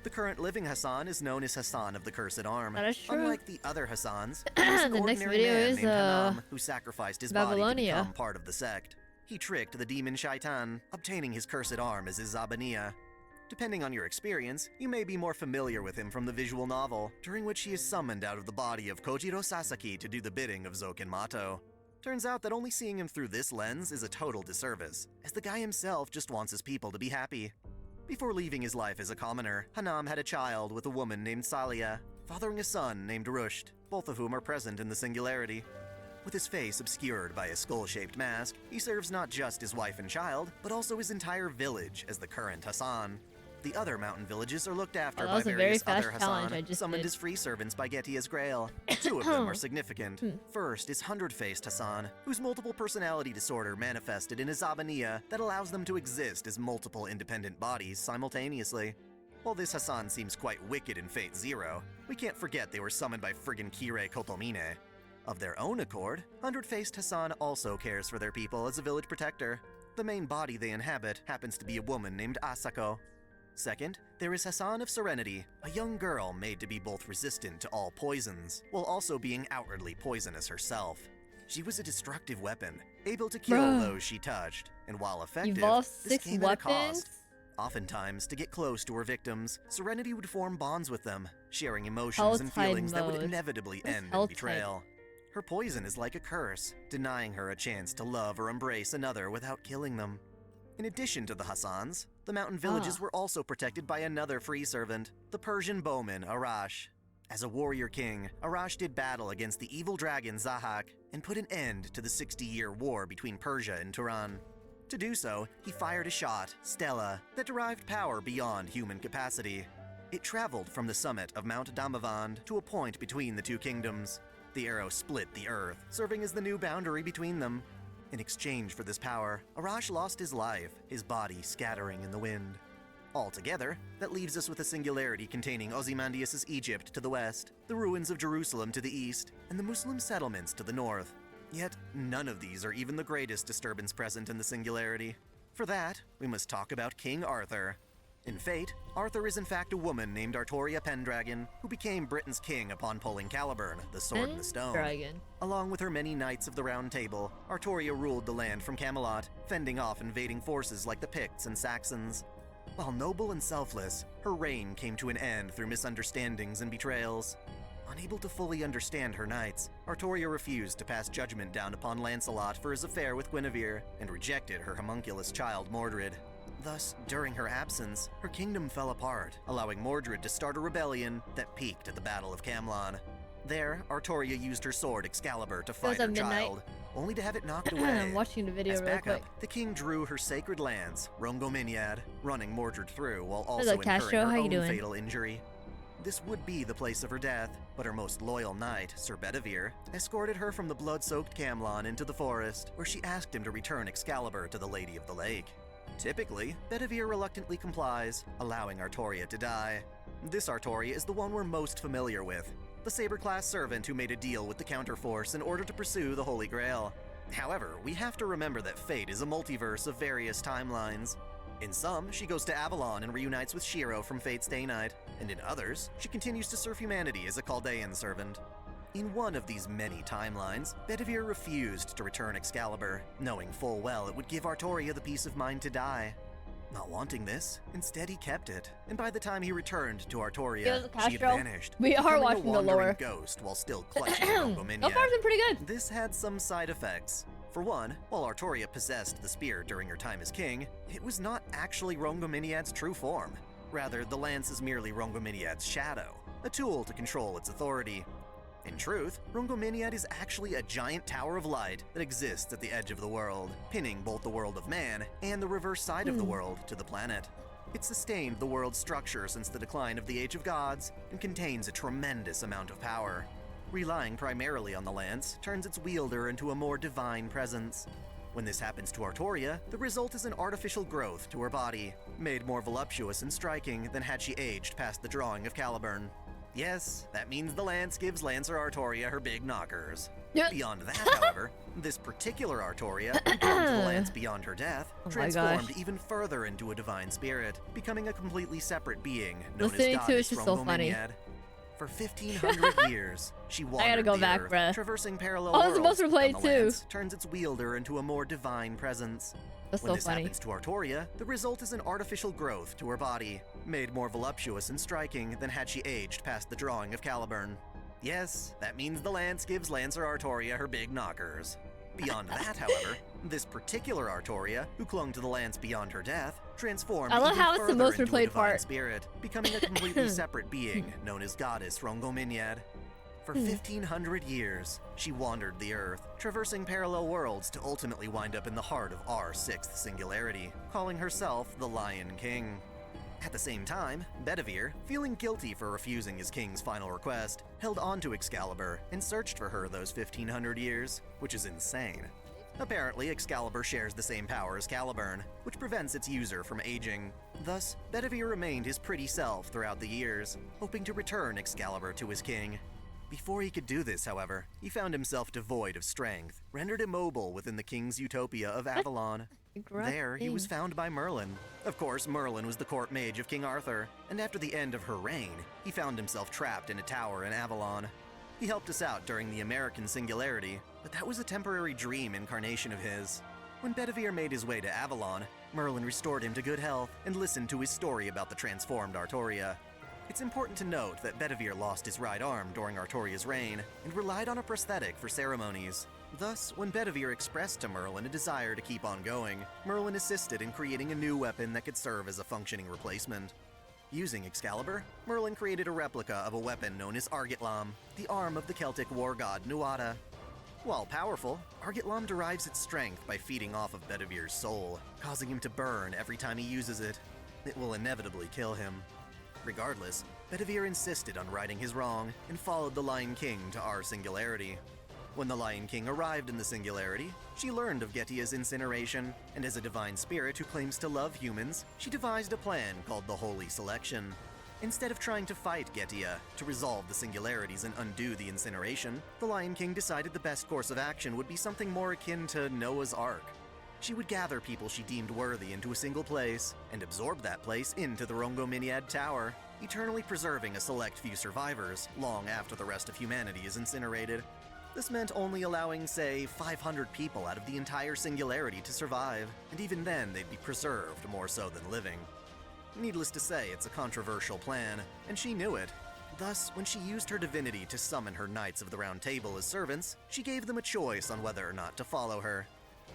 The current living Hassan is known as Hassan of the Cursed Arm. That is true. Unlike the other Hassans, he was an The next ordinary video man is named Hanam who sacrificed his body to Babylonia. become part of the sect. He tricked the demon Shaitan, obtaining his cursed arm as his Zabaniya. Depending on your experience, you may be more familiar with him from the visual novel, during which he is summoned out of the body of Kojiro Sasaki to do the bidding of Zoken Mato. Turns out that only seeing him through this lens is a total disservice, as the guy himself just wants his people to be happy. Before leaving his life as a commoner, Hanam had a child with a woman named Salia, fathering a son named Rusht, both of whom are present in the Singularity. With his face obscured by a skull-shaped mask, he serves not just his wife and child, but also his entire village as the current Hassan. The other mountain villages are looked after by various other Hassan, summoned as free servants by Getia's Grail. Two of them are significant. First is Hundred-Faced Hassan, whose multiple personality disorder manifested in a Zabaniya that allows them to exist as multiple independent bodies simultaneously. While this Hassan seems quite wicked in Fate Zero, we can't forget they were summoned by friggin' Kirei Kotomine. Of their own accord, Hundred-Faced Hassan also cares for their people as a village protector. The main body they inhabit happens to be a woman named Asako. Second, there is Hassan of Serenity, a young girl made to be both resistant to all poisons, while also being outwardly poisonous herself. She was a destructive weapon, able to kill those she touched, and while effective, this came at a cost. Oftentimes, to get close to her victims, Serenity would form bonds with them, sharing emotions and feelings that would inevitably end in betrayal. Her poison is like a curse, denying her a chance to love or embrace another without killing them. In addition to the Hassans, the mountain villages were also protected by another free servant, the Persian bowman Arash. As a warrior king, Arash did battle against the evil dragon Zahak and put an end to the 60-year war between Persia and Turan. To do so, he fired a shot, Stella, that derived power beyond human capacity. It traveled from the summit of Mount Damavand to a point between the two kingdoms. The arrow split the earth, serving as the new boundary between them. In exchange for this power, Arash lost his life, his body scattering in the wind. Altogether, that leaves us with a singularity containing Ozymandias' Egypt to the west, the ruins of Jerusalem to the east, and the Muslim settlements to the north. Yet, none of these are even the greatest disturbance present in the singularity. For that, we must talk about King Arthur. In Fate, Arthur is in fact a woman named Artoria Pendragon, who became Britain's king upon pulling Caliburn, the sword in the stone. Along with her many knights of the Round Table, Artoria ruled the land from Camelot, fending off invading forces like the Picts and Saxons. While noble and selfless, her reign came to an end through misunderstandings and betrayals. Unable to fully understand her knights, Artoria refused to pass judgment down upon Lancelot for his affair with Guinevere, and rejected her homunculus child Mordred. Thus, during her absence, her kingdom fell apart, allowing Mordred to start a rebellion that peaked at the Battle of Camlann. There, Artoria used her sword Excalibur to fight her child, only to have it knocked away. I'm watching the video real quick. The king drew her sacred lance, Rongominiad, running Mordred through while also incurring Castro, her own fatal injury. This would be the place of her death, but her most loyal knight, Sir Bedivere, escorted her from the blood-soaked Camlann into the forest, where she asked him to return Excalibur to the Lady of the Lake. Typically, Bedivere reluctantly complies, allowing Artoria to die. This Artoria is the one we're most familiar with, the saber-class servant who made a deal with the Counterforce in order to pursue the Holy Grail. However, we have to remember that Fate is a multiverse of various timelines. In some, she goes to Avalon and reunites with Shiro from Fate's Day Night, and in others, she continues to serve humanity as a Chaldean servant. In one of these many timelines, Bedivere refused to return Excalibur, knowing full well it would give Artoria the peace of mind to die. Not wanting this, instead he kept it, and by the time he returned to Artoria, she had vanished. We are watching the lore. Ghost while still clutching Rongominiad. So far, it's been pretty good. This had some side effects. For one, while Artoria possessed the spear during her time as king, it was not actually Rongominiad's true form. Rather, the lance is merely Rongominiad's shadow, a tool to control its authority. In truth, Rongominiad is actually a giant tower of light that exists at the edge of the world, pinning both the world of man and the reverse side of the world to the planet. It sustained the world's structure since the decline of the Age of Gods and contains a tremendous amount of power. Relying primarily on the lance turns its wielder into a more divine presence. When this happens to Artoria, the result is an artificial growth to her body, made more voluptuous and striking than had she aged past the drawing of Caliburn. Yes, that means the lance gives Lancer Artoria her big knockers. Beyond that, however, this particular Artoria, who clung to the lance beyond her death, transformed even further into a divine spirit, becoming a completely separate being known as Goddess Rongominiad. For 1,500 years, she wandered the earth, traversing parallel worlds, and the lance turns its wielder into a more divine presence. When this happens to Artoria, the result is an artificial growth to her body, made more voluptuous and striking than had she aged past the drawing of Caliburn. Yes, that means the lance gives Lancer Artoria her big knockers. Beyond that, however, this particular Artoria, who clung to the lance beyond her death, transformed even further into a divine spirit, becoming a completely separate being known as Goddess Rongominiad. For 1,500 years, she wandered the earth, traversing parallel worlds to ultimately wind up in the heart of our sixth singularity, calling herself the Lion King. At the same time, Bedivere, feeling guilty for refusing his king's final request, held on to Excalibur and searched for her those 1,500 years, which is insane. Apparently, Excalibur shares the same power as Caliburn, which prevents its user from aging. Thus, Bedivere remained his pretty self throughout the years, hoping to return Excalibur to his king. Before he could do this, however, he found himself devoid of strength, rendered immobile within the king's utopia of Avalon. There, he was found by Merlin. Of course, Merlin was the court mage of King Arthur, and after the end of her reign, he found himself trapped in a tower in Avalon. He helped us out during the American Singularity, but that was a temporary dream incarnation of his. When Bedivere made his way to Avalon, Merlin restored him to good health and listened to his story about the transformed Artoria. It's important to note that Bedivere lost his right arm during Artoria's reign and relied on a prosthetic for ceremonies. Thus, when Bedivere expressed to Merlin a desire to keep on going, Merlin assisted in creating a new weapon that could serve as a functioning replacement. Using Excalibur, Merlin created a replica of a weapon known as Argitlam, the arm of the Celtic war god Nuada. While powerful, Argitlam derives its strength by feeding off of Bedivere's soul, causing him to burn every time he uses it. It will inevitably kill him. Regardless, Bedivere insisted on righting his wrong and followed the Lion King to our singularity. When the Lion King arrived in the singularity, she learned of Getia's incineration, and as a divine spirit who claims to love humans, she devised a plan called the Holy Selection. Instead of trying to fight Getia to resolve the singularities and undo the incineration, the Lion King decided the best course of action would be something more akin to Noah's Ark. She would gather people she deemed worthy into a single place, and absorb that place into the Rongominiad Tower, eternally preserving a select few survivors long after the rest of humanity is incinerated. This meant only allowing, say, 500 people out of the entire singularity to survive, and even then they'd be preserved more so than living. Needless to say, it's a controversial plan, and she knew it. Thus, when she used her divinity to summon her Knights of the Round Table as servants, she gave them a choice on whether or not to follow her.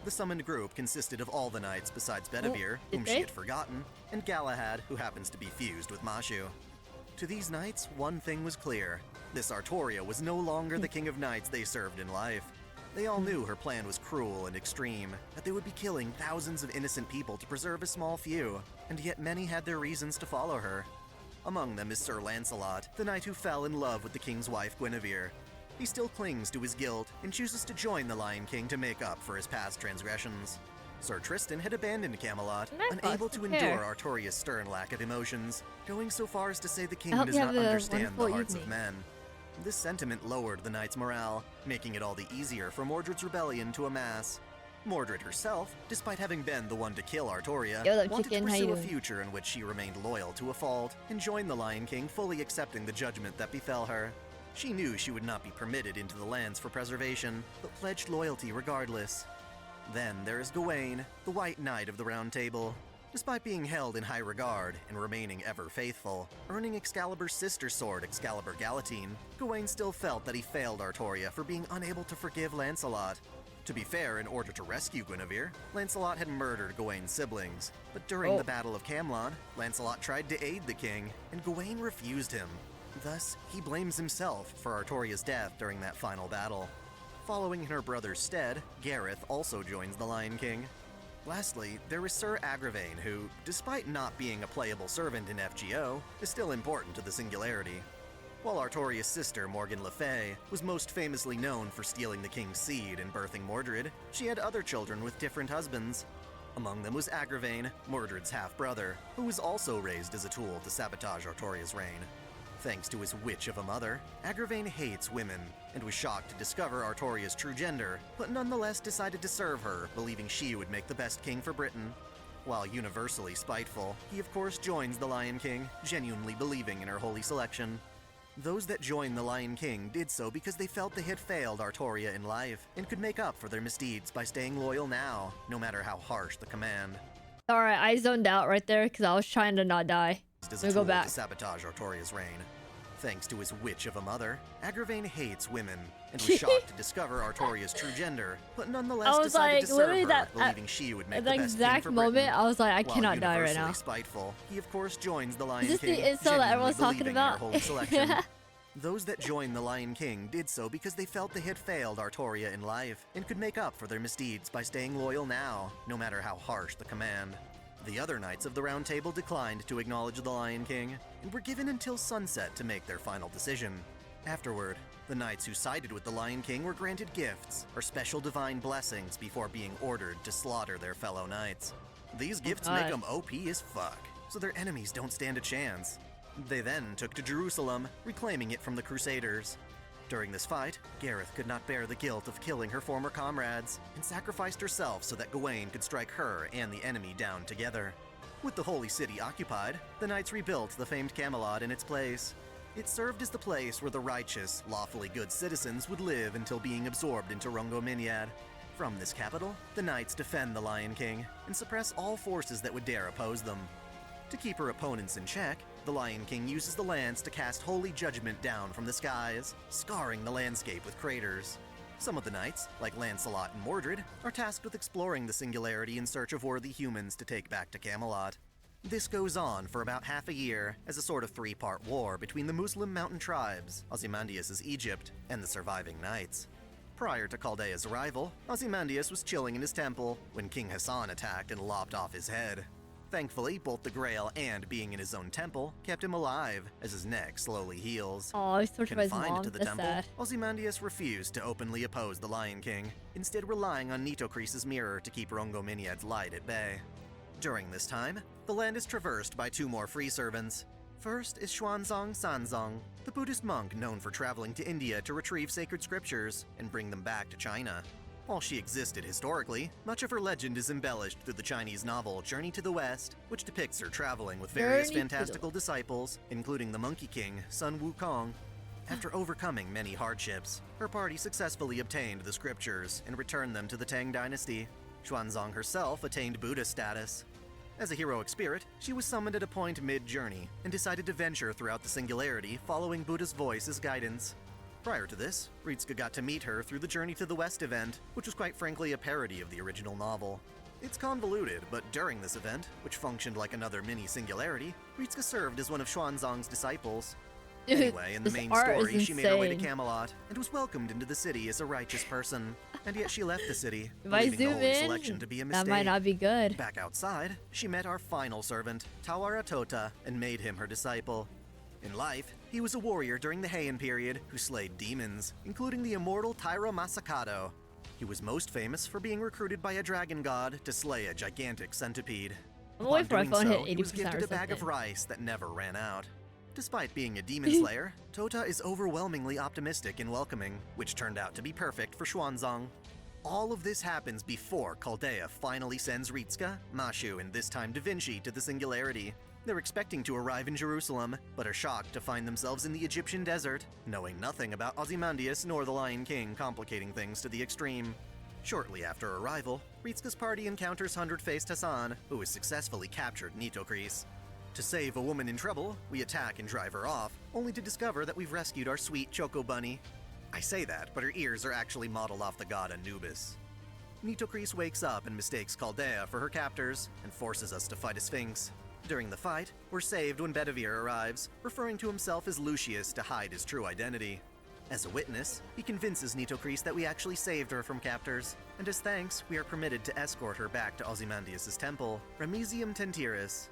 The summoned group consisted of all the knights besides Bedivere, whom she had forgotten, and Galahad, who happens to be fused with Mashu. To these knights, one thing was clear. This Artoria was no longer the king of knights they served in life. They all knew her plan was cruel and extreme, that they would be killing thousands of innocent people to preserve a small few, and yet many had their reasons to follow her. Among them is Sir Lancelot, the knight who fell in love with the king's wife Guinevere. He still clings to his guilt and chooses to join the Lion King to make up for his past transgressions. Sir Tristan had abandoned Camelot, unable to endure Artoria's stern lack of emotions, going so far as to say the king does not understand the hearts of men. This sentiment lowered the knight's morale, making it all the easier for Mordred's rebellion to amass. Mordred herself, despite having been the one to kill Artoria, wanted to pursue a future in which she remained loyal to a fault and join the Lion King, fully accepting the judgment that befell her. She knew she would not be permitted into the lands for preservation, but pledged loyalty regardless. Then there is Gawain, the White Knight of the Round Table. Despite being held in high regard and remaining ever faithful, earning Excalibur's sister sword Excalibur Galatine, Gawain still felt that he failed Artoria for being unable to forgive Lancelot. To be fair, in order to rescue Guinevere, Lancelot had murdered Gawain's siblings, but during the Battle of Camelot, Lancelot tried to aid the king, and Gawain refused him. Thus, he blames himself for Artoria's death during that final battle. Following in her brother's stead, Gareth also joins the Lion King. Lastly, there is Sir Agravain, who, despite not being a playable servant in FGO, is still important to the Singularity. While Artoria's sister, Morgan Le Fay, was most famously known for stealing the king's seed and birthing Mordred, she had other children with different husbands. Among them was Agravain, Mordred's half-brother, who was also raised as a tool to sabotage Artoria's reign. Thanks to his witch of a mother, Agravain hates women, and was shocked to discover Artoria's true gender, but nonetheless decided to serve her, believing she would make the best king for Britain. While universally spiteful, he of course joins the Lion King, genuinely believing in her holy selection. Those that joined the Lion King did so because they felt they had failed Artoria in life, and could make up for their misdeeds by staying loyal now, no matter how harsh the command. Alright, I zoned out right there because I was trying to not die. We'll go back. To sabotage Artoria's reign. Thanks to his witch of a mother, Agravain hates women, and was shocked to discover Artoria's true gender, but nonetheless decided to serve her, believing she would make the best king for Britain. Moment, I was like, I cannot die right now. Spiteful, he of course joins the Lion Is this King, the insult that everyone's talking believing in about? her holy selection. Those that joined the Lion King did so because they felt they had failed Artoria in life, and could make up for their misdeeds by staying loyal now, no matter how harsh the command. The other Knights of the Round Table declined to acknowledge the Lion King, and were given until sunset to make their final decision. Afterward, the knights who sided with the Lion King were granted gifts, or special divine blessings before being ordered to slaughter their fellow knights. These gifts make them OP as fuck, so their enemies don't stand a chance. They then took to Jerusalem, reclaiming it from the Crusaders. During this fight, Gareth could not bear the guilt of killing her former comrades, and sacrificed herself so that Gawain could strike her and the enemy down together. With the Holy City occupied, the knights rebuilt the famed Camelot in its place. It served as the place where the righteous, lawfully good citizens would live until being absorbed into Rungominiad. From this capital, the knights defend the Lion King, and suppress all forces that would dare oppose them. To keep her opponents in check, the Lion King uses the lance to cast holy judgment down from the skies, scarring the landscape with craters. Some of the knights, like Lancelot and Mordred, are tasked with exploring the Singularity in search of worthy humans to take back to Camelot. This goes on for about half a year as a sort of three-part war between the Muslim mountain tribes, Ozymandias' Egypt, and the surviving knights. Prior to Chaldea's arrival, Ozymandias was chilling in his temple when King Hassan attacked and lopped off his head. Thankfully, both the Grail and being in his own temple kept him alive as his neck slowly heals. Oh, he's tortured by his Confined mom. to the That's temple, sad. Ozymandias refused to openly oppose the Lion King, instead relying on Nitocris's mirror to keep Rungominiad's light at bay. During this time, the land is traversed by two more free servants. First is Xuanzang Sanzang, the Buddhist monk known for traveling to India to retrieve sacred scriptures and bring them back to China. While she existed historically, much of her legend is embellished through the Chinese novel Journey to the West, which depicts her traveling with various fantastical disciples, including the Monkey King, Sun Wukong. After overcoming many hardships, her party successfully obtained the scriptures and returned them to the Tang dynasty. Xuanzang herself attained Buddha status. As a heroic spirit, she was summoned at a point mid-journey and decided to venture throughout the Singularity, following Buddha's voice as guidance. Prior to this, Ritsuka got to meet her through the Journey to the West event, which was quite frankly a parody of the original novel. It's convoluted, but during this event, which functioned like another mini-Singularity, Ritsuka served as one of Xuanzang's disciples. Anyway, in the main story, she made her way to Camelot, and was welcomed into the city as a righteous person. And yet she left the city, believing the holy selection to be a mistake. That might not be good. Back outside, she met our final servant, Tawara Tota, and made him her disciple. In life, he was a warrior during the Heian period who slayed demons, including the immortal Taira Masakado. He was most famous for being recruited by a dragon god to slay a gigantic centipede. I'm for my phone hit 80% he was gifted a bag of rice that never ran out. Despite being a demon slayer, Tota is overwhelmingly optimistic and welcoming, which turned out to be perfect for Xuanzang. All of this happens before Chaldea finally sends Ritsuka, Mashu, and this time Da Vinci to the Singularity. They're expecting to arrive in Jerusalem, but are shocked to find themselves in the Egyptian desert, knowing nothing about Ozymandias nor the Lion King, complicating things to the extreme. Shortly after arrival, Ritsuka's party encounters hundred-faced Hassan, who has successfully captured Nitocris. To save a woman in trouble, we attack and drive her off, only to discover that we've rescued our sweet Choco Bunny. I say that, but her ears are actually modeled off the god Anubis. Nitocris wakes up and mistakes Chaldea for her captors, and forces us to fight a sphinx. During the fight, we're saved when Bedivere arrives, referring to himself as Lucius to hide his true identity. As a witness, he convinces Nitocris that we actually saved her from captors, and as thanks, we are permitted to escort her back to Ozymandias' temple, Remisium Tentiris.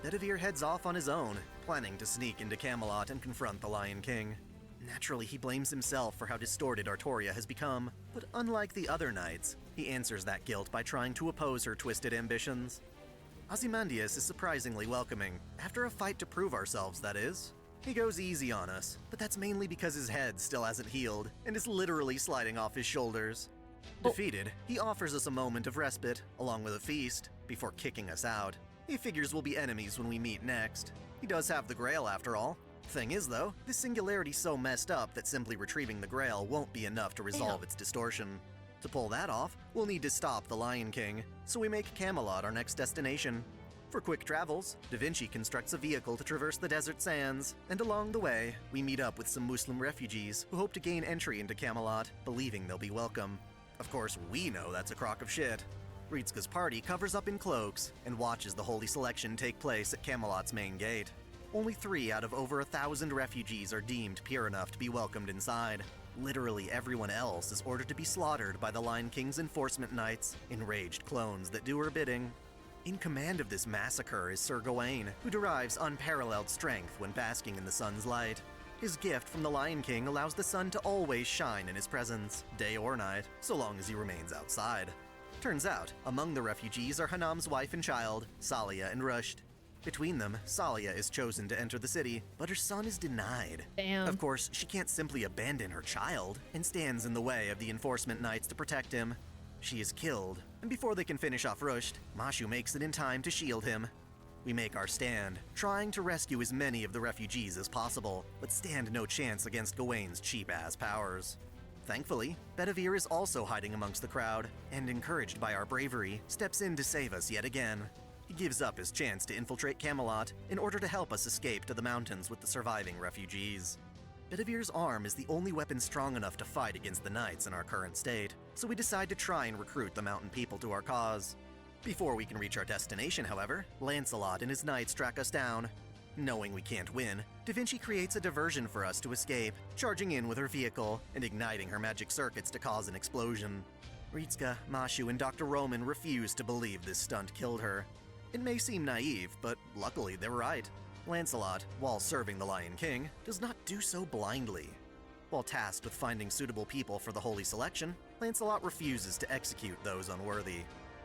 Bedivere heads off on his own, planning to sneak into Camelot and confront the Lion King. Naturally, he blames himself for how distorted Artoria has become, but unlike the other knights, he answers that guilt by trying to oppose her twisted ambitions. Ozymandias is surprisingly welcoming, after a fight to prove ourselves, that is. He goes easy on us, but that's mainly because his head still hasn't healed, and is literally sliding off his shoulders. Defeated, he offers us a moment of respite, along with a feast, before kicking us out. He figures we'll be enemies when we meet next. He does have the Grail after all. Thing is though, this singularity's so messed up that simply retrieving the Grail won't be enough to resolve its distortion. To pull that off, we'll need to stop the Lion King, so we make Camelot our next destination. For quick travels, Da Vinci constructs a vehicle to traverse the desert sands, and along the way, we meet up with some Muslim refugees who hope to gain entry into Camelot, believing they'll be welcome. Of course, we know that's a crock of shit. Rietzka's party covers up in cloaks and watches the holy selection take place at Camelot's main gate. Only 3 out of over 1,000 refugees are deemed pure enough to be welcomed inside. Literally everyone else is ordered to be slaughtered by the Lion King's enforcement knights, enraged clones that do her bidding. In command of this massacre is Sir Gawain, who derives unparalleled strength when basking in the sun's light. His gift from the Lion King allows the sun to always shine in his presence, day or night, so long as he remains outside. Turns out, among the refugees are Hanam's wife and child, Salia and Rusht. Between them, Salia is chosen to enter the city, but her son is denied. Damn. Of course, she can't simply abandon her child, and stands in the way of the enforcement knights to protect him. She is killed, and before they can finish off Rusht, Mashu makes it in time to shield him. We make our stand, trying to rescue as many of the refugees as possible, but stand no chance against Gawain's cheap-ass powers. Thankfully, Bedivere is also hiding amongst the crowd, and encouraged by our bravery, steps in to save us yet again. He gives up his chance to infiltrate Camelot in order to help us escape to the mountains with the surviving refugees. Bedivere's arm is the only weapon strong enough to fight against the knights in our current state, so we decide to try and recruit the mountain people to our cause. Before we can reach our destination, however, Lancelot and his knights track us down. Knowing we can't win, Da Vinci creates a diversion for us to escape, charging in with her vehicle and igniting her magic circuits to cause an explosion. Rietzka, Mashu, and Dr. Roman refuse to believe this stunt killed her. It may seem naive, but luckily they're right. Lancelot, while serving the Lion King, does not do so blindly. While tasked with finding suitable people for the holy selection, Lancelot refuses to execute those unworthy.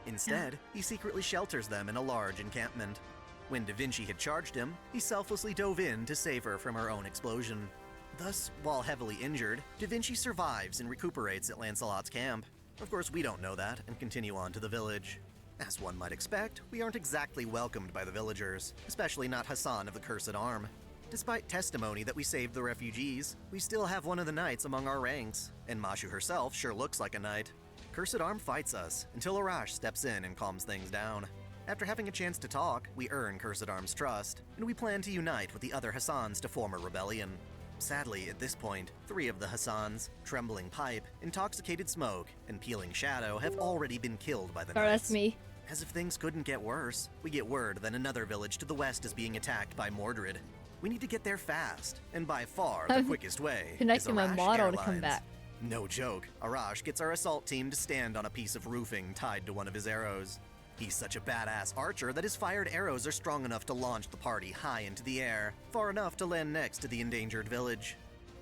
Instead, he secretly shelters them in a large encampment. When Da Vinci had charged him, he selflessly dove in to save her from her own explosion. Thus, while heavily injured, Da Vinci survives and recuperates at Lancelot's camp. Of course, we don't know that and continue on to the village. As one might expect, we aren't exactly welcomed by the villagers, especially not Hassan of the Cursed Arm. Despite testimony that we saved the refugees, we still have one of the knights among our ranks, and Mashu herself sure looks like a knight. Cursed Arm fights us, until Arash steps in and calms things down. After having a chance to talk, we earn Cursed Arm's trust, and we plan to unite with the other Hassans to form a rebellion. Sadly, at this point, 3 of the Hassans, Trembling Pipe, Intoxicated Smoke, and Peeling Shadow have already been killed by the knights. That's me. As if things couldn't get worse, we get word that another village to the west is being attacked by Mordred. We need to get there fast, and by far the quickest way is Connecting my Arash model Airlines. to come back. No joke, Arash gets our assault team to stand on a piece of roofing tied to one of his arrows. He's such a badass archer that his fired arrows are strong enough to launch the party high into the air, far enough to land next to the endangered village.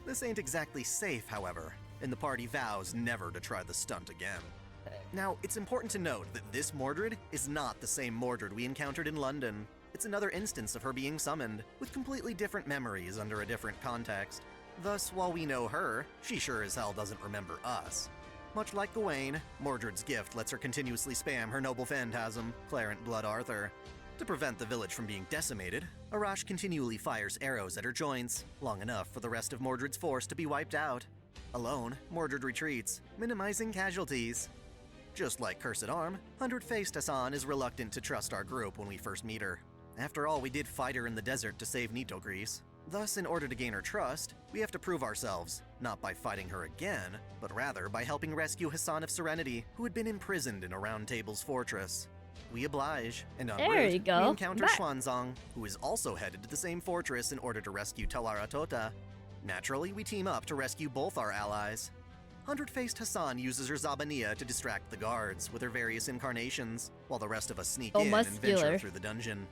This ain't exactly safe, however, and the party vows never to try the stunt again. Now, it's important to note that this Mordred is not the same Mordred we encountered in London. It's another instance of her being summoned, with completely different memories under a different context. Thus, while we know her, she sure as hell doesn't remember us. Much like Gawain, Mordred's gift lets her continuously spam her noble phantasm, Clarent Blood Arthur. To prevent the village from being decimated, Arash continually fires arrows at her joints, long enough for the rest of Mordred's force to be wiped out. Alone, Mordred retreats, minimizing casualties. Just like Cursed Arm, 100-Faced Hassan is reluctant to trust our group when we first meet her. After all, we did fight her in the desert to save Nitocris. Thus, in order to gain her trust, we have to prove ourselves, not by fighting her again, but rather by helping rescue Hassan of Serenity, who had been imprisoned in a Round Table's fortress. We oblige, and en route, we encounter Xuanzang, who is also headed to the same fortress in order to rescue Talara Tota. Naturally, we team up to rescue both our allies. Hundred-faced Hassan uses her Zabaniya to distract the guards with her various incarnations, while the rest of us sneak in and venture through the dungeon.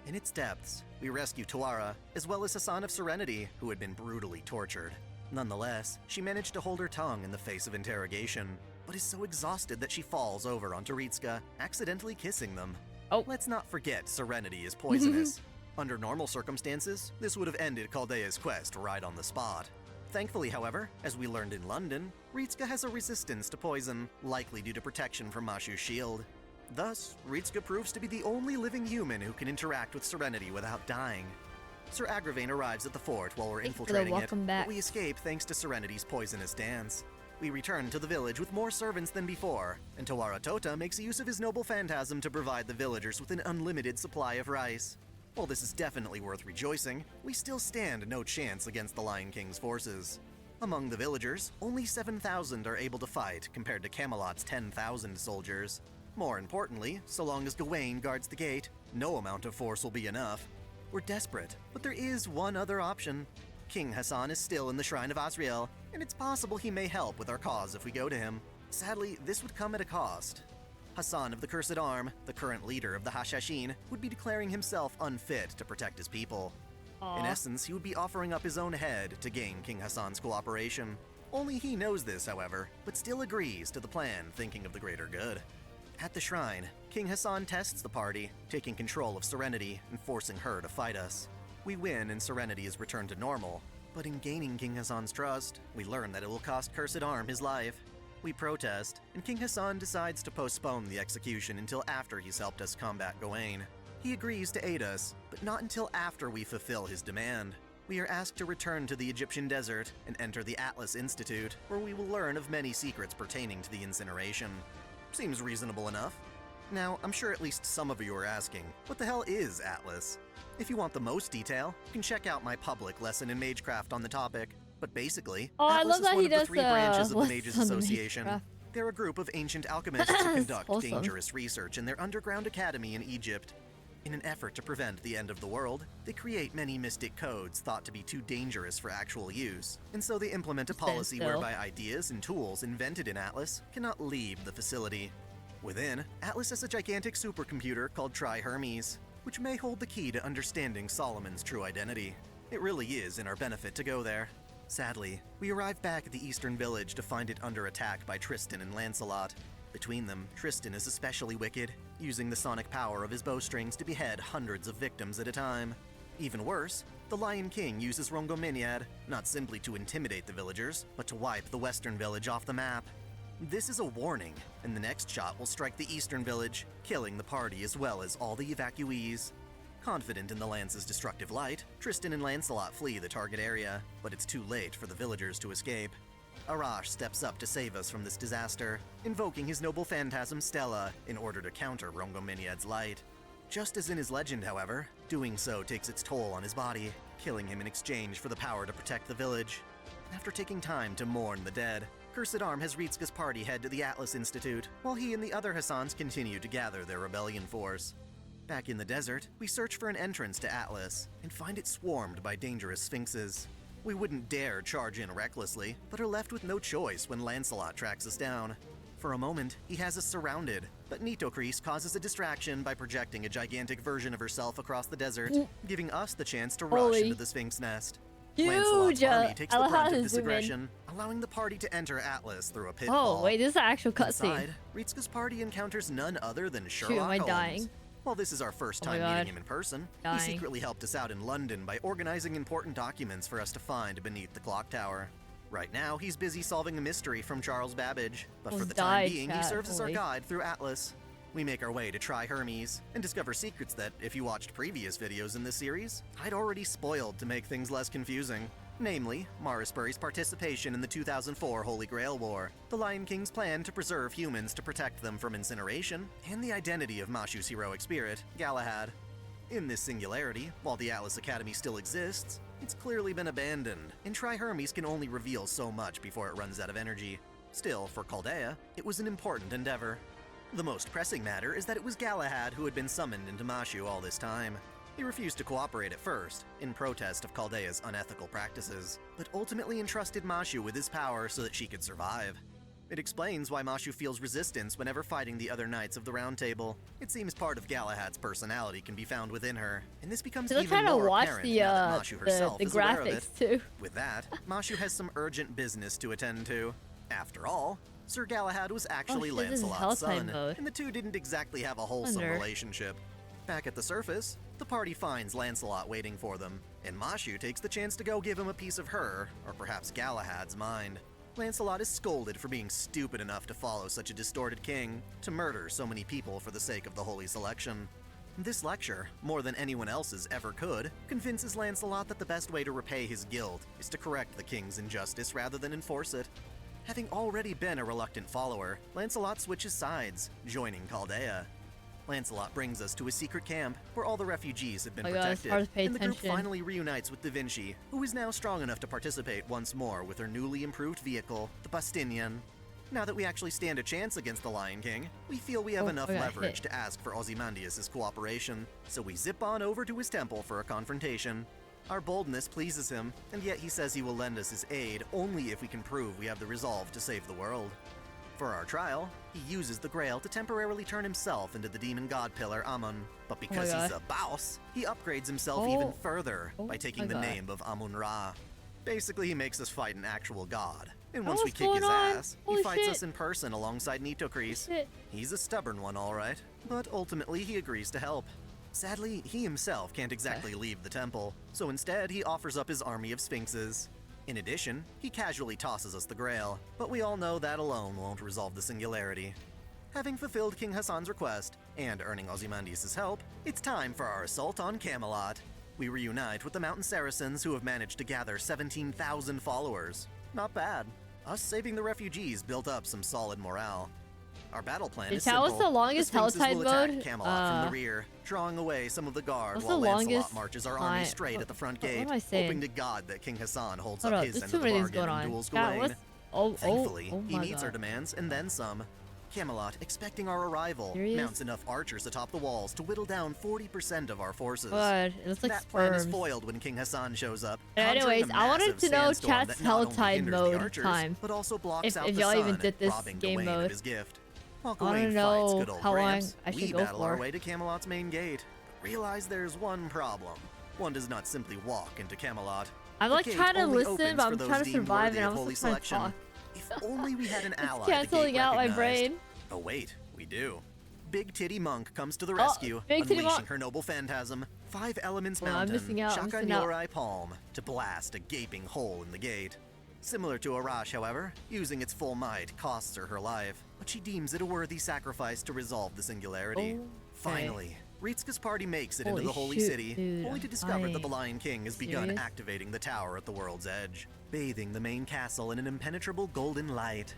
In its depths, we rescue Tuara, as well as Hassan of Serenity, who had been brutally tortured. Nonetheless, she managed to hold her tongue in the face of interrogation, but is so exhausted that she falls over onto Ritsuka, accidentally kissing them. Oh. Let's not forget Serenity is poisonous. Under normal circumstances, this would have ended Caldea's quest right on the spot. Thankfully, however, as we learned in London, Ritsuka has a resistance to poison, likely due to protection from Mashu's shield. Thus, Ritsuka proves to be the only living human who can interact with Serenity without dying. Sir Agravain arrives at the fort while we're infiltrating it, but we escape thanks to Serenity's poisonous dance. We return to the village with more servants than before, and Tawara Tota makes use of his noble phantasm to provide the villagers with an unlimited supply of rice. While this is definitely worth rejoicing, we still stand no chance against the Lion King's forces. Among the villagers, only 7,000 are able to fight compared to Camelot's 10,000 soldiers. More importantly, so long as Gawain guards the gate, no amount of force will be enough. We're desperate, but there is one other option. King Hassan is still in the Shrine of Azrael, and it's possible he may help with our cause if we go to him. Sadly, this would come at a cost. Hassan of the Cursed Arm, the current leader of the Hashashin, would be declaring himself unfit to protect his people. Aww. In essence, he would be offering up his own head to gain King Hassan's cooperation. Only he knows this, however, but still agrees to the plan, thinking of the greater good. At the shrine, King Hassan tests the party, taking control of Serenity and forcing her to fight us. We win and Serenity is returned to normal, but in gaining King Hassan's trust, we learn that it will cost Cursed Arm his life. We protest, and King Hassan decides to postpone the execution until after he's helped us combat Gawain. He agrees to aid us, but not until after we fulfill his demand. We are asked to return to the Egyptian desert and enter the Atlas Institute, where we will learn of many secrets pertaining to the incineration. Seems reasonable enough. Now, I'm sure at least some of you are asking, what the hell is Atlas? If you want the most detail, you can check out my public lesson in Magecraft on the topic. But basically, Atlas is one of the 3 branches of the Mages Association. They're a group of ancient alchemists who conduct dangerous research in their underground academy in Egypt. In an effort to prevent the end of the world, they create many mystic codes thought to be too dangerous for actual use, and so they implement a policy whereby ideas and tools invented in Atlas cannot leave the facility. Within, Atlas has a gigantic supercomputer called Tri-Hermes, which may hold the key to understanding Solomon's true identity. It really is in our benefit to go there. Sadly, we arrive back at the Eastern Village to find it under attack by Tristan and Lancelot. Between them, Tristan is especially wicked, using the sonic power of his bowstrings to behead hundreds of victims at a time. Even worse, the Lion King uses Rongominiad, not simply to intimidate the villagers, but to wipe the Western Village off the map. This is a warning, and the next shot will strike the Eastern Village, killing the party as well as all the evacuees. Confident in the lance's destructive light, Tristan and Lancelot flee the target area, but it's too late for the villagers to escape. Arash steps up to save us from this disaster, invoking his noble phantasm Stella in order to counter Rongominiad's light. Just as in his legend, however, doing so takes its toll on his body, killing him in exchange for the power to protect the village. After taking time to mourn the dead, Cursed Arm has Ritsuka's party head to the Atlas Institute, while he and the other Hassans continue to gather their rebellion force. Back in the desert, we search for an entrance to Atlas, and find it swarmed by dangerous sphinxes. We wouldn't dare charge in recklessly, but are left with no choice when Lancelot tracks us down. For a moment, he has us surrounded, but Nitocris causes a distraction by projecting a gigantic version of herself across the desert, giving us the chance to rush into the Sphinx nest. Lancelot's army takes the brunt of this aggression, allowing the party to enter Atlas through a pitfall. Oh, wait, this is an actual cutscene. Inside, Ritsuka's party encounters none other than Sherlock Holmes. Dying? While this is our first time meeting him in person, he secretly helped us out in London by organizing important documents for us to find beneath the clock tower. Right now, he's busy solving a mystery from Charles Babbage, but for the time being, he serves as our guide through Atlas. We make our way to Tri-Hermes, and discover secrets that, if you watched previous videos in this series, I'd already spoiled to make things less confusing. Namely, Marisbury's participation in the 2004 Holy Grail War, the Lion King's plan to preserve humans to protect them from incineration, and the identity of Mashu's heroic spirit, Galahad. In this singularity, while the Atlas Academy still exists, it's clearly been abandoned, and Tri-Hermes can only reveal so much before it runs out of energy. Still, for Chaldea, it was an important endeavor. The most pressing matter is that it was Galahad who had been summoned into Mashu all this time. He refused to cooperate at first, in protest of Chaldea's unethical practices, but ultimately entrusted Mashu with his power so that she could survive. It explains why Mashu feels resistance whenever fighting the other knights of the Round Table. It seems part of Galahad's personality can be found within her, and this becomes even more apparent now that Mashu herself is aware of it. Too. With that, Mashu has some urgent business to attend to. After all, Sir Galahad was actually Lancelot's son, and the two didn't exactly have a wholesome relationship. Back at the surface, the party finds Lancelot waiting for them, and Mashu takes the chance to go give him a piece of her, or perhaps Galahad's mind. Lancelot is scolded for being stupid enough to follow such a distorted king, to murder so many people for the sake of the holy selection. This lecture, more than anyone else's ever could, convinces Lancelot that the best way to repay his guilt is to correct the king's injustice rather than enforce it. Having already been a reluctant follower, Lancelot switches sides, joining Chaldea. Lancelot brings us to a secret camp where all the refugees have been protected, and the group finally reunites with Da Vinci, who is now strong enough to participate once more with her newly improved vehicle, the Bastinian. Now that we actually stand a chance against the Lion King, we feel we have enough leverage to ask for Ozymandias' cooperation, so we zip on over to his temple for a confrontation. Our boldness pleases him, and yet he says he will lend us his aid only if we can prove we have the resolve to save the world. For our trial, he uses the Grail to temporarily turn himself into the demon god pillar Amun, but because he's a boss, he upgrades himself even further by taking the name of Amun-Ra. Basically, he makes us fight an actual god, and once we kick his ass, he fights us in person alongside Nitocris. He's a stubborn one, alright, but ultimately he agrees to help. Sadly, he himself can't exactly leave the temple, so instead he offers up his army of sphinxes. In addition, he casually tosses us the Grail, but we all know that alone won't resolve the singularity. Having fulfilled King Hassan's request, and earning Ozymandias' help, it's time for our assault on Camelot. We reunite with the Mountain Saracens who have managed to gather 17,000 followers. Not bad. Us saving the refugees built up some solid morale. Our battle plan is simple. What's the longest Helltide will attack mode? Camelot from the rear, drawing away some of the guard while Lancelot marches our army straight at the front gate, hoping to God that King Hassan holds up his end of the bargain and duels Gawain. Thankfully, he meets our demands and then some. Camelot, expecting our arrival, mounts enough archers atop the walls to whittle down 40% of our forces. God, it looks like that plan is foiled when King Hassan shows up. Anyways, I wanted to know chat's Helltide mode time. But also blocks out if the y'all sun, even did this robbing game Gawain mode. of his gift. While I want Gawain to fights know good old how long Gramps, I should we go battle for. our way to Camelot's main gate. Realize there's one problem. One does not simply walk into Camelot. I'm The like gate trying to only listen, opens but for I'm those trying to deemed survive, worthy and of I'm holy also trying to selection. talk. If only we had an ally It's canceling out my brain. Oh wait, we do. Big Titty Monk comes to the rescue, Big Titty unleashing Monk. her noble phantasm, 5 Elements Well, I'm Mountain, missing out, I'm missing out. Shaka Palm, to blast a gaping hole in the gate. Similar to Arash, however, using its full might costs her life, but she deems it a worthy sacrifice to resolve the singularity. Finally, Ritska's party makes it into the Holy City, only to discover that the Lion King has begun activating the tower at the world's edge, bathing the main castle in an impenetrable golden light.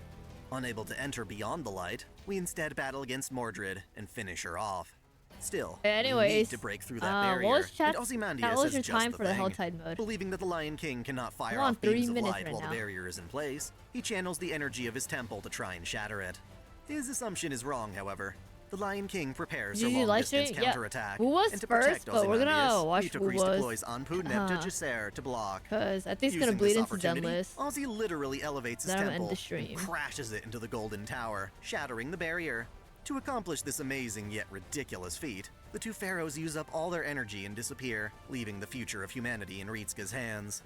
Unable to enter beyond the light, we instead battle against Mordred and finish her off. Still, we need to break through that barrier, and Ozymandias has just time the for the thing. Helltide mode? Believing that the Lion King cannot fire We're on off beams 3 of minutes light right while now. the barrier is in place, he channels the energy of his temple to try and shatter it. His assumption is wrong, however. The Lion King prepares her long-distance counterattack, and to protect but we're gonna watch Nitocris WUWA's. deploys Anpu Nebta Jacer to block. Because I think it's Using gonna bleed this into done opportunity, list. Ozzy literally elevates his Then I'm gonna end temple the stream. and crashes it into the Golden Tower, shattering the barrier. To accomplish this amazing yet ridiculous feat, the two pharaohs use up all their energy and disappear, leaving the future of humanity in Ritska's hands.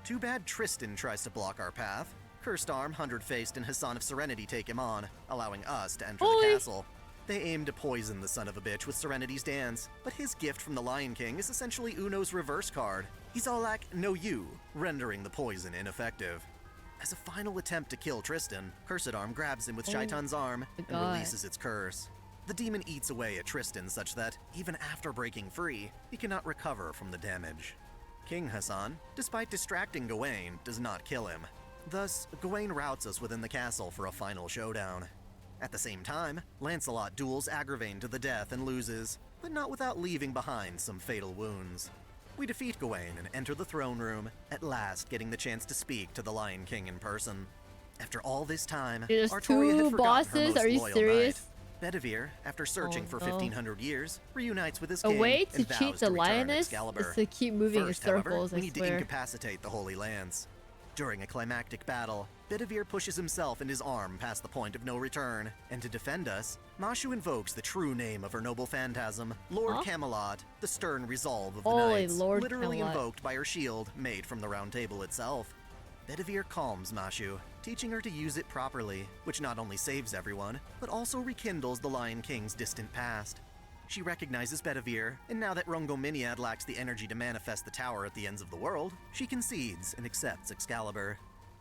Too bad Tristan tries to block our path. Cursed Arm, Hundred-Faced, and Hassan of Serenity take him on, allowing us to enter the castle. They aim to poison the son of a bitch with Serenity's Dance, but his gift from the Lion King is essentially Uno's reverse card. He's all like, no you, rendering the poison ineffective. As a final attempt to kill Tristan, Cursed Arm grabs him with Shaitan's arm and releases its curse. The demon eats away at Tristan such that, even after breaking free, he cannot recover from the damage. King Hassan, despite distracting Gawain, does not kill him. Thus, Gawain routs us within the castle for a final showdown. At the same time, Lancelot duels Agravain to the death and loses, but not without leaving behind some fatal wounds. We defeat Gawain and enter the throne room, at last getting the chance to speak to the Lion King in person. After all this time, There's Artoria had 2 forgotten her bosses? most Are you loyal serious? knight. Bedivere, after searching for 1,500 years, reunites with his king A way to and cheat vows the to return lioness Excalibur. is to keep moving First, in circles, however, we need to I swear. incapacitate the Holy Lands. During a climactic battle, Bedivere pushes himself and his arm past the point of no return, and to defend us, Mashu invokes the true name of her noble phantasm, Lord Camelot, the stern resolve of the Holy knights, Lord literally Camelot. invoked by her shield made from the round table itself. Bedivere calms Mashu, teaching her to use it properly, which not only saves everyone, but also rekindles the Lion King's distant past. She recognizes Bedivere, and now that Rungominiad lacks the energy to manifest the tower at the ends of the world, she concedes and accepts Excalibur.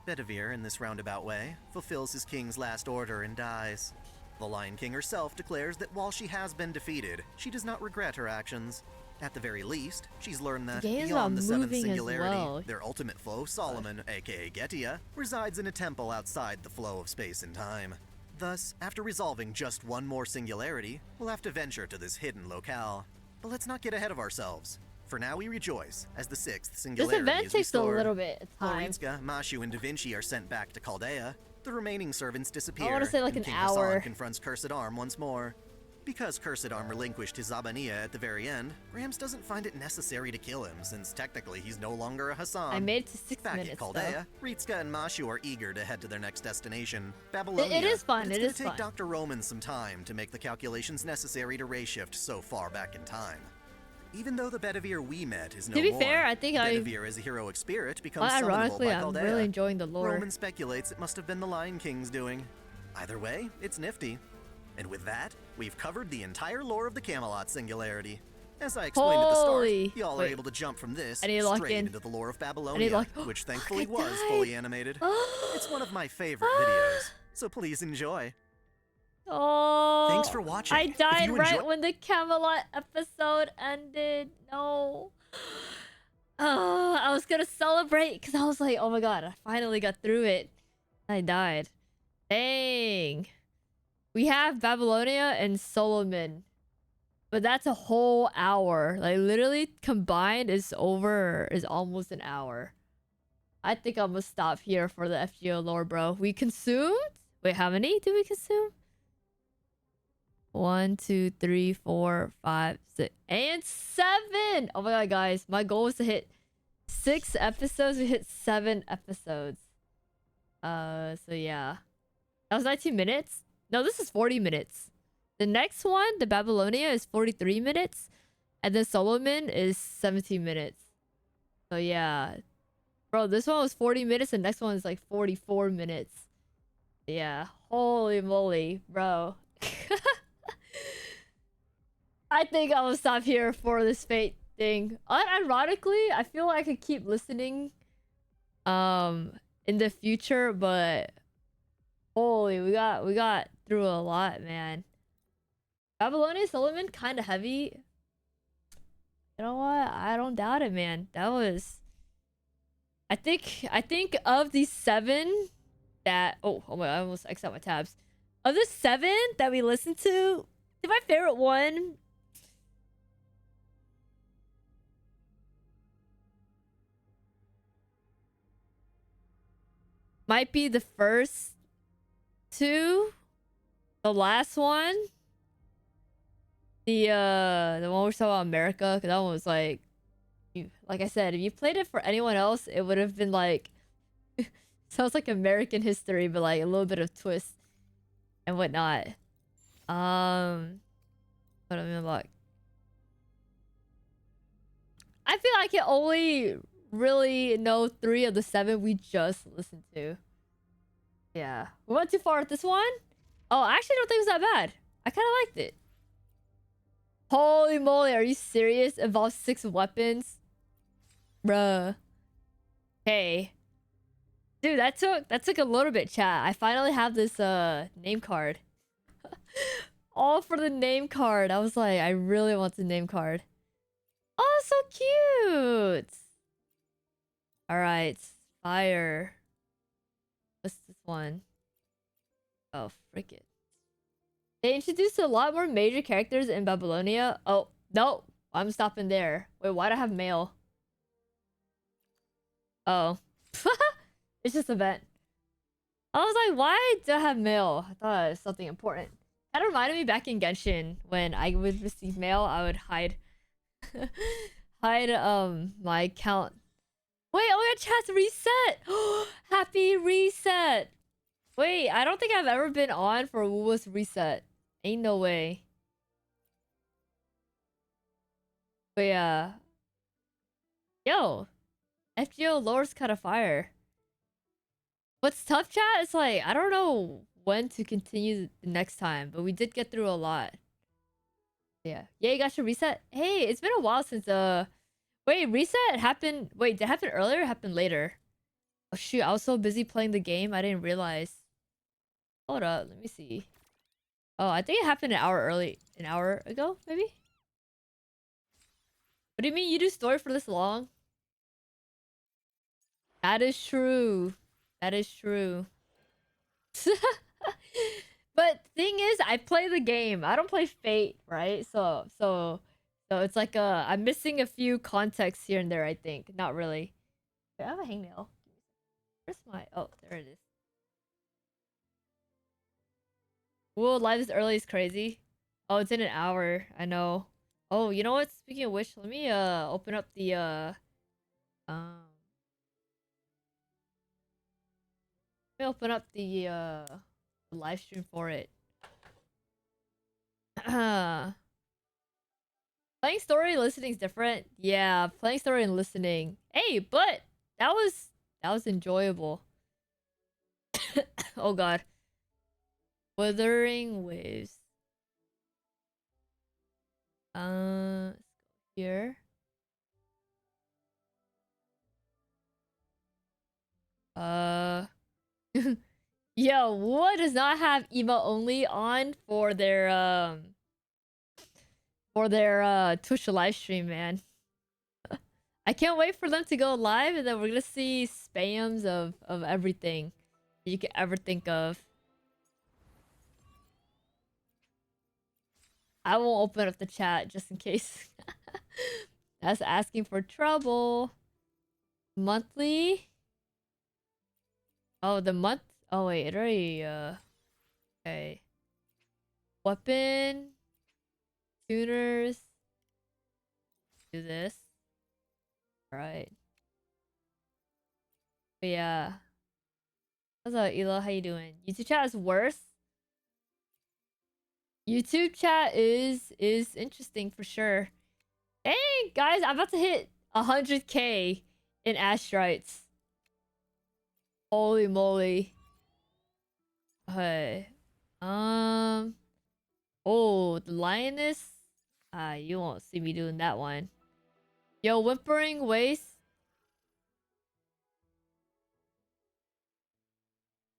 Bedivere, in this roundabout way, fulfills his king's last order and dies. The Lion King herself declares that while she has been defeated, she does not regret her actions. At the very least, she's learned that beyond the seventh singularity, their ultimate foe, Solomon, aka Getia, resides in a temple outside the flow of space and time. Thus, after resolving just one more singularity, we'll have to venture to this hidden locale. But let's not get ahead of ourselves. For now, we rejoice as the sixth singularity This event is takes restored. a little bit of time. Floritska, Mashu, and Da Vinci are sent back to Chaldea. The remaining servants disappear. I want to say like and an King hour. Hassan confronts Cursed Arm once more. Because Cursed Arm relinquished his Zabaniya at the very end, Rams doesn't find it necessary to kill him, since technically he's no longer a Hassan. I made it to 6 Back minutes, at Chaldea, Ritska and Mashu are eager to head to their next destination, Babylonia. It is fun, but it it's is gonna fun. take Dr. Roman some time to make the calculations necessary to ray shift so far back in time. Even though the Bedivere we met is no To be more, fair, I think Bedivere as a heroic spirit becomes Well, summonable ironically, by I'm Chaldea. really enjoying the lore. Roman speculates it must have been the Lion King's doing. Either way, it's nifty. And with that, we've covered the entire lore of the Camelot singularity. As I explained at the Holy- start, y'all are wait. able to jump from this I need to lock straight in. into the lore of I need Babylonia, to lock- which thankfully I was died. fully animated. It's one of my favorite videos, so please enjoy. Oh, Thanks for watching. I If died you right enjoy- when the Camelot episode ended. No. I was gonna celebrate because I was like, oh my god, I finally got through it. I died. Dang. We have Babylonia and Solomon. But that's a whole hour. Like literally combined is almost an hour. I think I'm gonna stop here for the FGO lore, bro. We consumed? Wait, how many did we consume? 1, 2, 3, 4, 5, 6, and 7! Oh my god, guys. My goal was to hit 6 episodes. We hit 7 episodes. So yeah. That was 19 minutes? No, this is 40 minutes. The next one, the Babylonia, is 43 minutes. And then Solomon is 17 minutes. So yeah. Bro, this one was 40 minutes. The next one is like 44 minutes. Yeah. Holy moly, bro. I think I will stop here for this fate thing. Ironically, I feel like I could keep listening in the future, but holy, we got through a lot, man. Babylonia Solomon kind of heavy. You know what? I don't doubt it, man. That was I think of these 7 that oh my god, I almost X'd out my tabs. Of the 7 that we listened to, my favorite one might be the first 2. The last one. The one we're talking about America, because that one was like I said, if you played it for anyone else, it would have been like sounds like American history, but like a little bit of twist and whatnot. But I mean, like, I feel like I can only really know 3 of the 7 we just listened to. Yeah, we went too far with this one. Oh, I actually don't think it was that bad. I kind of liked it. Holy moly, are you serious? Involves 6 weapons? Bruh. Hey. Dude, that took a little bit, chat. I finally have this name card. All for the name card. I was like, I really want the name card. Oh, so cute. Alright. Fire. What's this one? Oh, frick it. They introduced a lot more major characters in Babylonia. Oh, no. I'm stopping there. Wait, why do I have mail? Oh. It's just a vent. I was like, why do I have mail? I thought it was something important. That reminded me back in Genshin when I would receive mail, I would hide my account. Wait, oh yeah, chat's reset. Happy reset. Wait, I don't think I've ever been on for WUWA's reset. Ain't no way. But yeah. Yo, FGO lore's kind of fire. What's tough, chat? It's like, I don't know when to continue the next time, but we did get through a lot. Yeah. Yeah, you got your reset? Hey, it's been a while since, wait, reset happened... Wait, did it happen earlier or happen later? Oh shoot, I was so busy playing the game, I didn't realize. Hold up, let me see. Oh, I think it happened an hour ago, maybe? What do you mean you do story for this long? That is true. That is true. But thing is, I play the game. I don't play Fate, right? So it's like I'm missing a few contexts here and there, I think. Not really. Wait, I have a hangnail. Where's my... Oh, there it is. Whoa, live this early is crazy. Oh, it's in an hour. I know. Oh, you know what? Speaking of which, let me open up the let me open up the live stream for it. Playing story and listening is different. Yeah, playing story and listening. Hey, but that was enjoyable. Oh god. Wuthering waves. Let's go here. Yo, WUWA does not have emo only on for their Twitch live stream, man. I can't wait for them to go live, and then we're gonna see spams of everything you could ever think of. I won't open up the chat just in case. That's asking for trouble. Monthly. Oh, the month. Oh wait, it already. Okay. Weapon. Tuners. Do this. All right. But yeah. What's up, Elo? How you doing? YouTube chat is worse. YouTube chat is interesting for sure. Hey guys, I'm about to hit 100k in Astrites. Holy moly. Okay. Oh, the lioness. You won't see me doing that one. Yo, whimpering waste.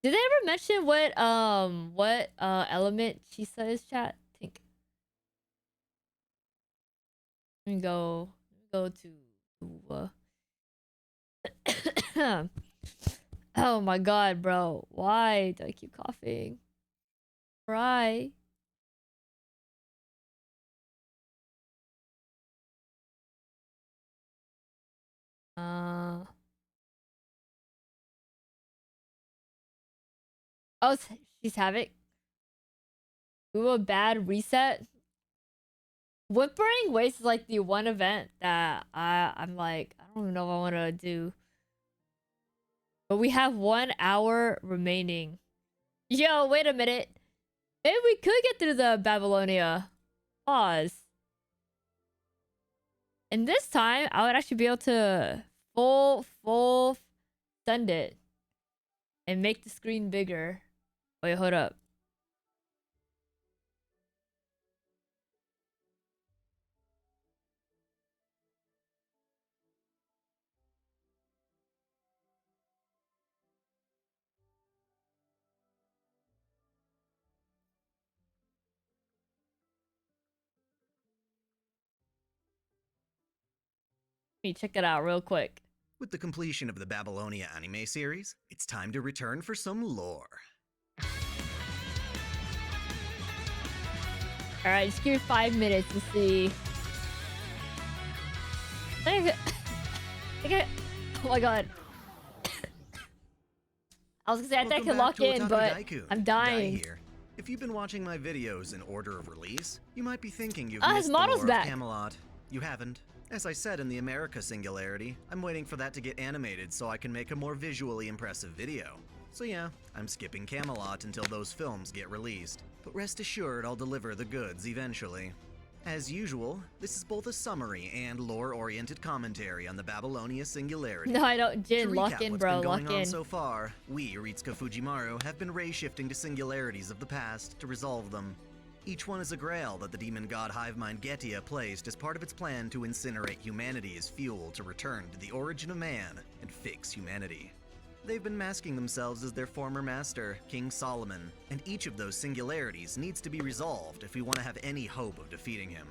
Did they ever mention what element Chisa is, chat? I think. Let me go to Oh my god, bro. Why do I keep coughing? Right. Oh, she's Havoc. Ooh, a bad reset. Whimpering Waste is like the one event that I'm like, I don't even know if I want to do. But we have 1 hour remaining. Yo, wait a minute. Maybe we could get through the Babylonia. Pause. And this time, I would actually be able to full send it. And make the screen bigger. Wait, hold up. Let me check it out real quick. With the completion of the Babylonia anime series, it's time to return for some lore. Alright, just give me 5 minutes to see. Oh my god. I was gonna say I think I can lock in, but I'm dying. If you've been watching my videos in order of release, you might be thinking you've his missed the model's lore back. of Camelot. You haven't. As I said in the America Singularity, I'm waiting for that to get animated so I can make a more visually impressive video. So yeah, I'm skipping Camelot until those films get released. But rest assured I'll deliver the goods eventually. As usual, this is both a summary and lore-oriented commentary on the Babylonia Singularity. No, I don't. Jin, To lock recap in, what's bro. been going Lock on in. so far, we, Ritsuka Fujimaru, have been ray-shifting to singularities of the past to resolve them. Each one is a grail that the demon god Hivemind Getia placed as part of its plan to incinerate humanity as fuel to return to the origin of man and fix humanity. They've been masking themselves as their former master, King Solomon, and each of those singularities needs to be resolved if we want to have any hope of defeating him.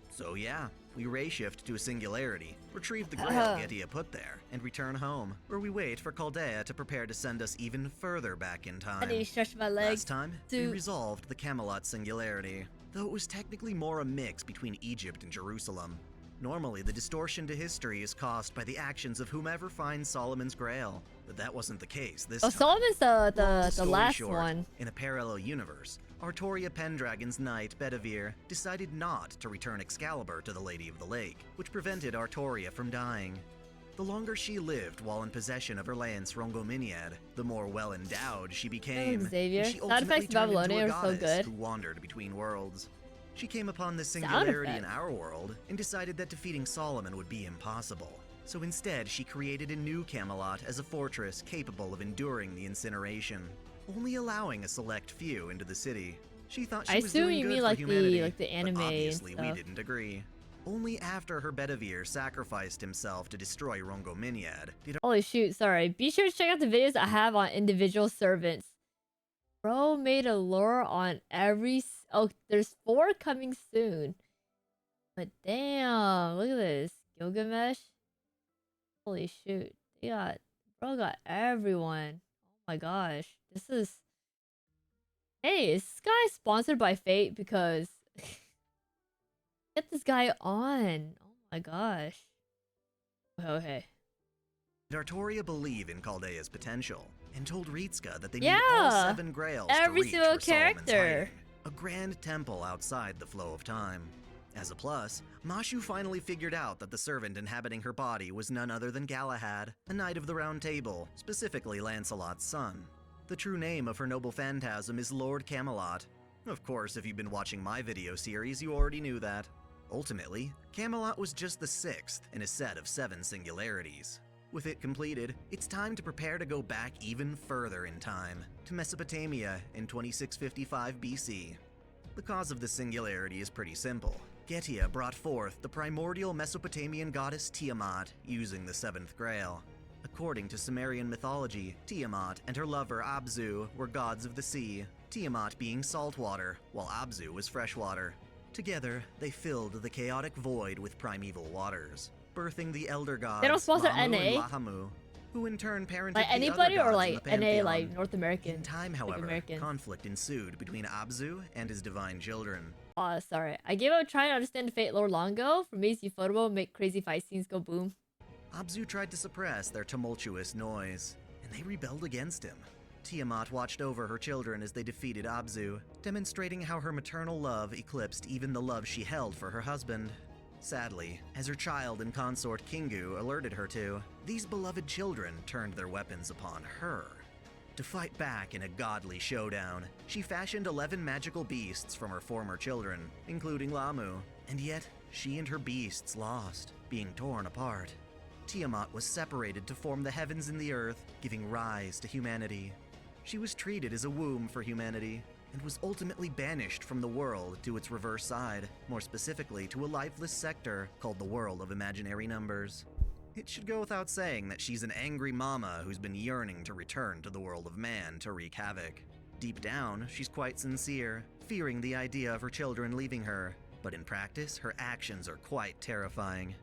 So yeah, we ray-shift to a singularity, retrieve the grail Getia put there, and return home, where we wait for Chaldea to prepare to send us even further back in time. I need to stretch my legs. Last time, we resolved the Camelot Singularity, though it was technically more a mix between Egypt and Jerusalem. Normally, the distortion to history is caused by the actions of whomever finds Solomon's Grail, but that wasn't the case this time. Solomon's the Story last short, one. In a parallel universe, Artoria Pendragon's knight, Bedivere, decided not to return Excalibur to the Lady of the Lake, which prevented Artoria from dying. The longer she lived while in possession of her lance Rongominiad, the more well-endowed she became. Xavier. And she Sound ultimately effects turned into Babylonia a are so goddess good. who wandered between worlds. She came upon the singularity in our world and decided that defeating Solomon would be impossible. So instead, she created a new Camelot as a fortress capable of enduring the incineration, only allowing a select few into the city. She thought she I was assume doing you good mean for like humanity, the anime but and obviously we stuff. didn't agree. Only after her Bedivere sacrificed himself to destroy Rongominiad did Holy shoot, sorry. Be sure to check out the videos I have on individual servants. Bro made a lore on every... Oh, there's 4 coming soon. But damn, look at this. Gilgamesh. Holy shoot. Bro got everyone. Oh my gosh. This is... Hey, is this guy sponsored by Fate? Because... Get this guy on. Oh my gosh. Okay. Did Artoria believe in Chaldea's potential and told Ritsuka that they need all 7 grails every to reach single where Solomon's character. hiding, a grand temple outside the flow of time. As a plus, Mashu finally figured out that the servant inhabiting her body was none other than Galahad, a knight of the Round Table, specifically Lancelot's son. The true name of her noble phantasm is Lord Camelot. Of course, if you've been watching my video series, you already knew that. Ultimately, Camelot was just the 6th in a set of 7 singularities. With it completed, it's time to prepare to go back even further in time, to Mesopotamia in 2655 BC. The cause of the singularity is pretty simple. Getia brought forth the primordial Mesopotamian goddess Tiamat using the 7th Grail. According to Sumerian mythology, Tiamat and her lover Abzu were gods of the sea, Tiamat being saltwater, while Abzu was freshwater. Together, they filled the chaotic void with primeval waters, birthing the elder gods They don't sponsor Lamu NA? and Lahamu, who in turn parented Like the anybody other or gods like in the NA, pantheon. like North American? In time, like however, American. conflict ensued between Abzu and his divine children. Oh, sorry. I gave up trying to understand the Fate lore long ago. For me, see Photobo make crazy fight scenes go boom. Abzu tried to suppress their tumultuous noise, and they rebelled against him. Tiamat watched over her children as they defeated Abzu, demonstrating how her maternal love eclipsed even the love she held for her husband. Sadly, as her child and consort Kingu alerted her to, these beloved children turned their weapons upon her. To fight back in a godly showdown, she fashioned 11 magical beasts from her former children, including Lamu, and yet she and her beasts lost, being torn apart. Tiamat was separated to form the heavens and the earth, giving rise to humanity. She was treated as a womb for humanity, and was ultimately banished from the world to its reverse side, more specifically to a lifeless sector called the World of Imaginary Numbers. It should go without saying that she's an angry mama who's been yearning to return to the world of man to wreak havoc. Deep down, she's quite sincere, fearing the idea of her children leaving her, but in practice, her actions are quite terrifying.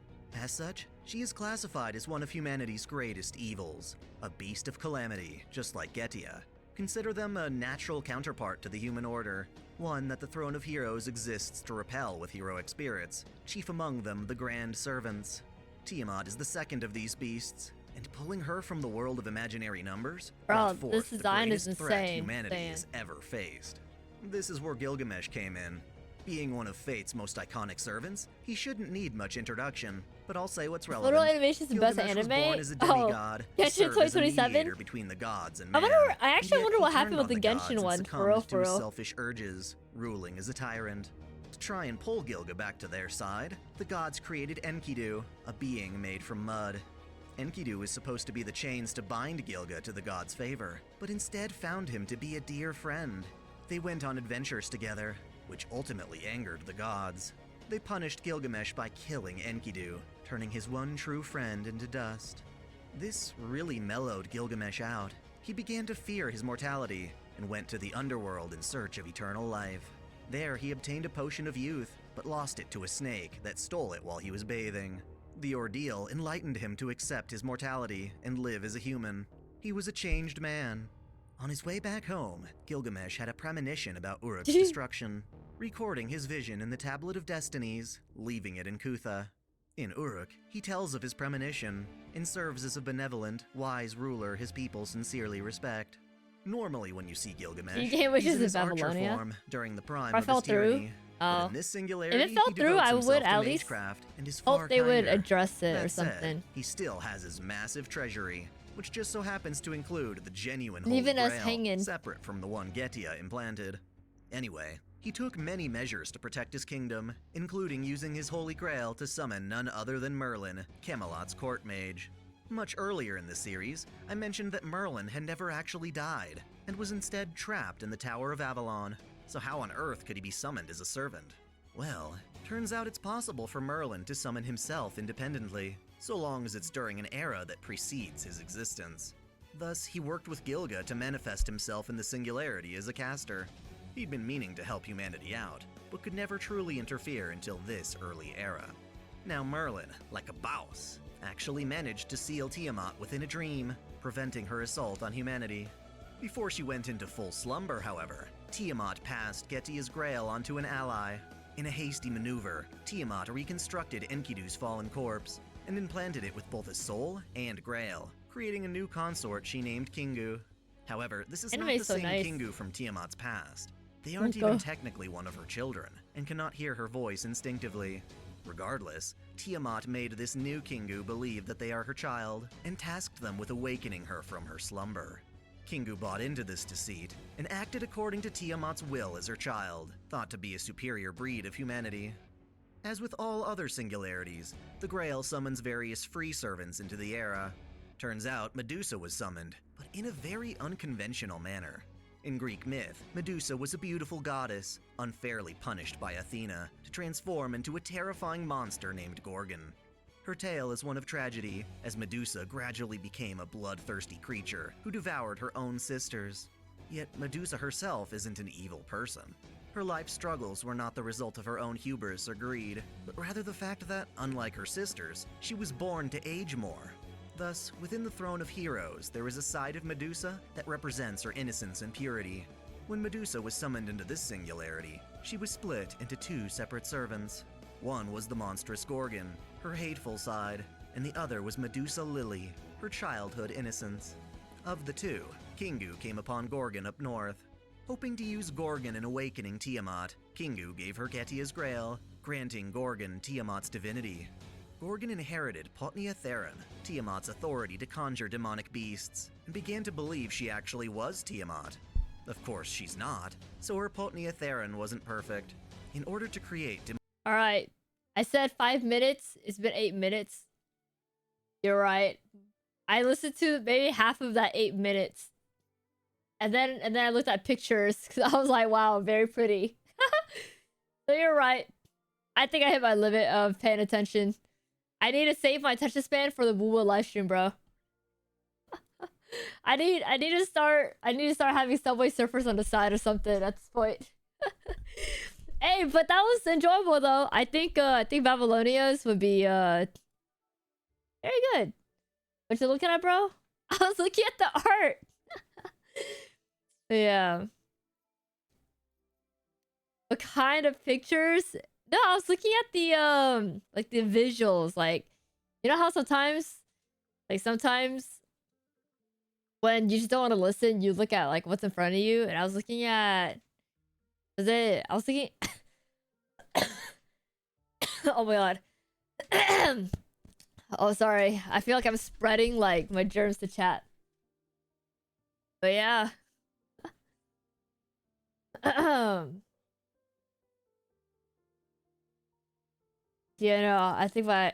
As such, she is classified as one of humanity's greatest evils, a beast of calamity, just like Getia. Consider them a natural counterpart to the human order, one that the Throne of Heroes exists to repel with heroic spirits, chief among them the Grand Servants. Tiamat is the second of these beasts, and pulling her from the world of imaginary numbers brought forth this the design is greatest threat insane. humanity has ever faced. This is where Gilgamesh came in. Being one of Fate's most iconic servants, he shouldn't need much introduction, but I'll say what's relevant. Photo animation's the best Gilgamesh was anime? born as a demigod, Genshin served as a 2027? mediator between the gods and man. I actually wonder what happened with the Genshin one, for real, to his selfish urges, ruling as a tyrant. To try and pull Gilga back to their side, the gods created Enkidu, a being made from mud. Enkidu was supposed to be the chains to bind Gilga to the god's favor, but instead found him to be a dear friend. They went on adventures together, which ultimately angered the gods. They punished Gilgamesh by killing Enkidu, turning his one true friend into dust. This really mellowed Gilgamesh out. He began to fear his mortality and went to the underworld in search of eternal life. There he obtained a potion of youth, but lost it to a snake that stole it while he was bathing. The ordeal enlightened him to accept his mortality and live as a human. He was a changed man. On his way back home, Gilgamesh had a premonition about Uruk's destruction, recording his vision in the Tablet of Destinies, leaving it in Kutha. In Uruk, he tells of his premonition and serves as a benevolent, wise ruler his people sincerely respect. Normally when you see Gilgamesh, he's in his archer form during the prime of his tyranny. But in this singularity, if it fell through, I would at least hope they would address it or something. Said, he still has his massive treasury, which just so happens to include the genuine Leaving Holy us Grail, hanging. separate from the one Getia implanted. Anyway, he took many measures to protect his kingdom, including using his Holy Grail to summon none other than Merlin, Camelot's court mage. Much earlier in the series, I mentioned that Merlin had never actually died, and was instead trapped in the Tower of Avalon. So how on earth could he be summoned as a servant? Well, turns out it's possible for Merlin to summon himself independently, so long as it's during an era that precedes his existence. Thus, he worked with Gilga to manifest himself in the Singularity as a caster. He'd been meaning to help humanity out, but could never truly interfere until this early era. Now Merlin, like a boss, actually managed to seal Tiamat within a dream, preventing her assault on humanity. Before she went into full slumber, however, Tiamat passed Getia's Grail onto an ally. In a hasty maneuver, Tiamat reconstructed Enkidu's fallen corpse, and implanted it with both a soul and Grail, creating a new consort she named Kingu. However, this is not the same Kingu from Tiamat's past. They aren't even technically one of her children, and cannot hear her voice instinctively. Regardless, Tiamat made this new Kingu believe that they are her child, and tasked them with awakening her from her slumber. Kingu bought into this deceit, and acted according to Tiamat's will as her child, thought to be a superior breed of humanity. As with all other singularities, the Grail summons various free servants into the era. Turns out Medusa was summoned, but in a very unconventional manner. In Greek myth, Medusa was a beautiful goddess, unfairly punished by Athena to transform into a terrifying monster named Gorgon. Her tale is one of tragedy, as Medusa gradually became a bloodthirsty creature who devoured her own sisters. Yet Medusa herself isn't an evil person. Her life struggles were not the result of her own hubris or greed, but rather the fact that, unlike her sisters, she was born to age more. Thus, within the throne of heroes, there is a side of Medusa that represents her innocence and purity. When Medusa was summoned into this singularity, she was split into two separate servants. One was the monstrous Gorgon, her hateful side, and the other was Medusa Lily, her childhood innocence. Of the two, Kingu came upon Gorgon up north. Hoping to use Gorgon in awakening Tiamat, Kingu gave her Getia's Grail, granting Gorgon Tiamat's divinity. Gorgon inherited Potnia Theron, Tiamat's authority to conjure demonic beasts, and began to believe she actually was Tiamat. Of course, she's not, so her Potnia Theron wasn't perfect. In order to create Alright, I said 5 minutes, it's been 8 minutes. You're right. I listened to maybe half of that 8 minutes. And then I looked at pictures, because I was like, wow, very pretty. So you're right. I think I hit my limit of paying attention. I need to save my attention span for the WUWA livestream, bro. I need to start having Subway Surfers on the side or something at this point. Hey, but that was enjoyable though. I think Babylonia's would be very good. What you looking at, bro? I was looking at the art. Yeah. What kind of pictures? No, I was looking at the like the visuals, like, you know how sometimes when you just don't want to listen, you look at like what's in front of you, and I was looking at Is it? I was thinking. Oh my god. Oh, sorry. I feel like I'm spreading like my germs to chat. But yeah. Yeah, no, I think my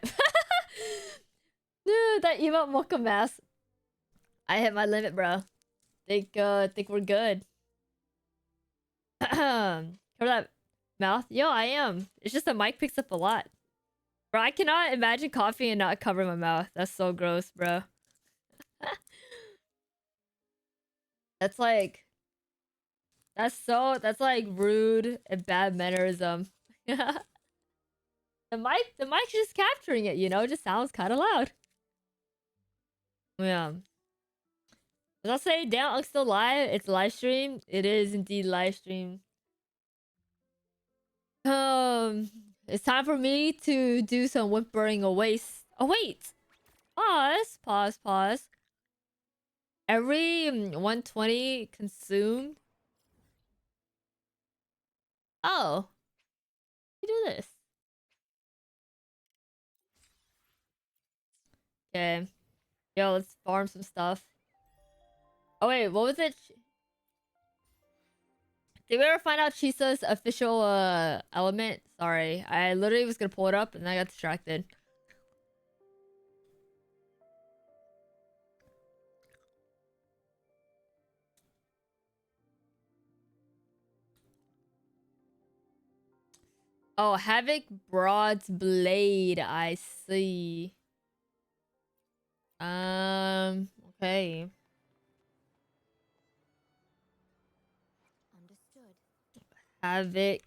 dude, that emote mocha mask. I hit my limit, bro. Think we're good. Cover that mouth. Yo, I am. It's just the mic picks up a lot. Bro, I cannot imagine coffee and not cover my mouth. That's so gross, bro. That's like that's like rude and bad mannerism. The mic's just capturing it, you know, it just sounds kinda loud. Yeah. Did I say damn I'm still live? It's live stream. It is indeed live stream. It's time for me to do some whimpering away. Oh wait! Pause. Every 120 consumed. Oh. You do this. Okay. Yo, let's farm some stuff. Oh wait, what was it? Did we ever find out Chisa's official element? Sorry, I literally was gonna pull it up and I got distracted. Oh, Havoc Broad's Blade. I see. Okay. Understood. Havoc.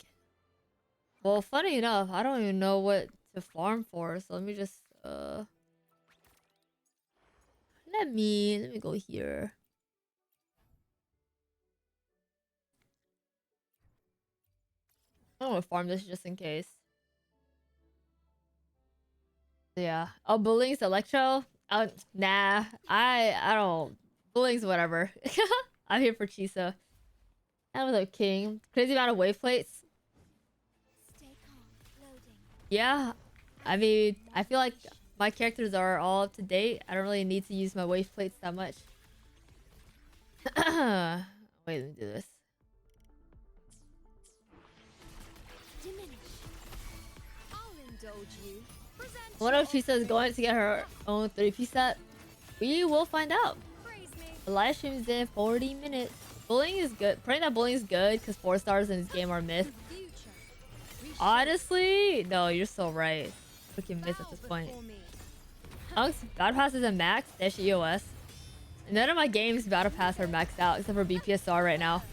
Well, funny enough, I don't even know what to farm for, so let me just let me go here. I don't want to farm this just in case. Yeah. Oh, bullying's Electro? Nah. I don't. Bullying's whatever. I'm here for Chisa. That was a king. Crazy amount of wave plates. Yeah. I mean, I feel like my characters are all up to date. I don't really need to use my wave plates that much. Wait, let me do this. What if Chisa is going to get her own 3-piece set? We will find out. The live stream is in 40 minutes. Bullying is good. Praying that bullying is good because 4 stars in this game are myth. Honestly, no, you're so right. Freaking myth at this point. Unk's Battle Pass isn't max. Dash EOS. None of my games Battle Pass are maxed out except for BPSR right now.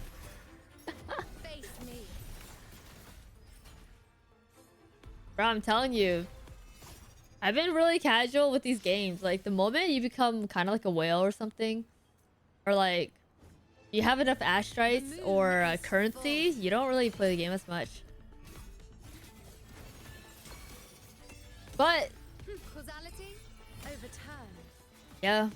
Bro, I'm telling you. I've been really casual with these games. Like, the moment you become kind of like a whale or something, or like, you have enough astrites or currency, you don't really play the game as much. But, yeah.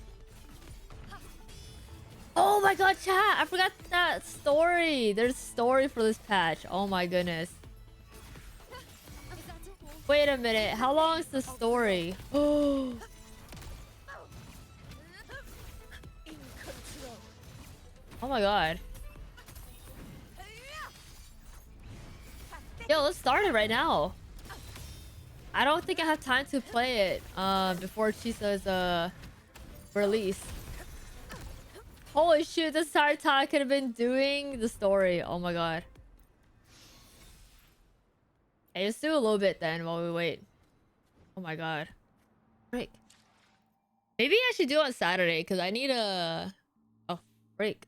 Oh my god, chat! I forgot that story! There's a story for this patch. Oh my goodness. Wait a minute, how long is the story? Oh my god. Yo, let's start it right now. I don't think I have time to play it before Chisa's release. Holy shoot, this entire time I could have been doing the story. Oh my god. Hey, just do a little bit then while we wait. Oh my god. Break. Maybe I should do it on Saturday because I need a... Oh, break.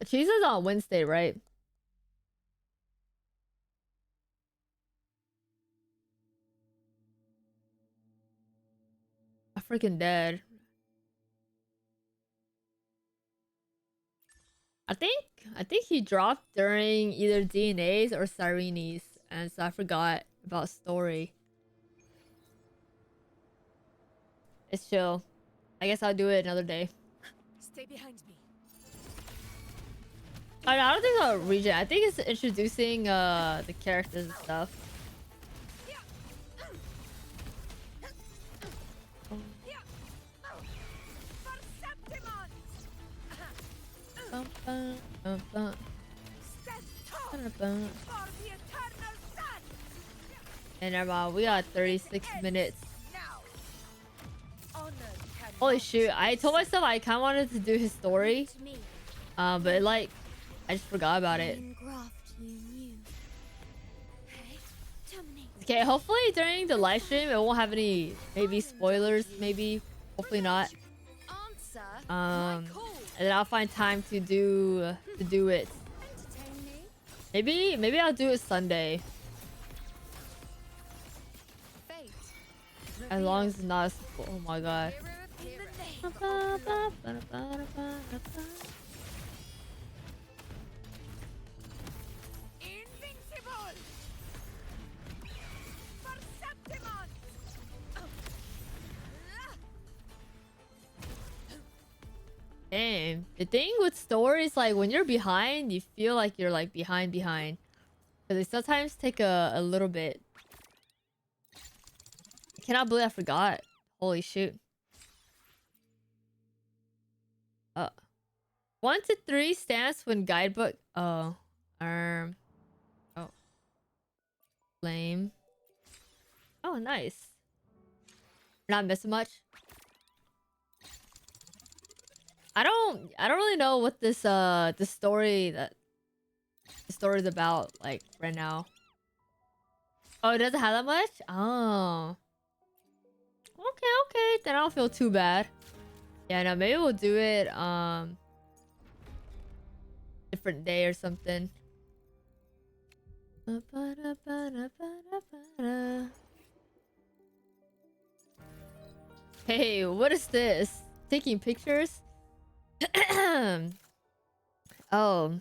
Cheese is on Wednesday, right? I'm freaking dead. I think he dropped during either DNA's or Sirene's, and so I forgot about story. It's chill. I guess I'll do it another day. Stay behind me. I don't think I'll read it. I think it's introducing the characters and stuff. And never mind, we got 36 minutes. Holy shoot, I told myself I kind of wanted to do his story. But like, I just forgot about it. Okay, hopefully during the live stream it won't have any maybe spoilers, maybe. Hopefully not. And then I'll find time to do it. Maybe I'll do it Sunday. As long as it's not oh my god. Damn. The thing with stories, like when you're behind, you feel like you're like behind. Because they sometimes take a little bit. I cannot believe I forgot. Holy shoot. 1 to 3 stamps when guidebook. Oh. Lame. Oh, nice. You're not missing much. I don't really know what this the story is about like right now. Oh, it doesn't have that much? Oh. Okay. Then I don't feel too bad. Yeah, no, maybe we'll do it different day or something. Hey, what is this? Taking pictures? Oh.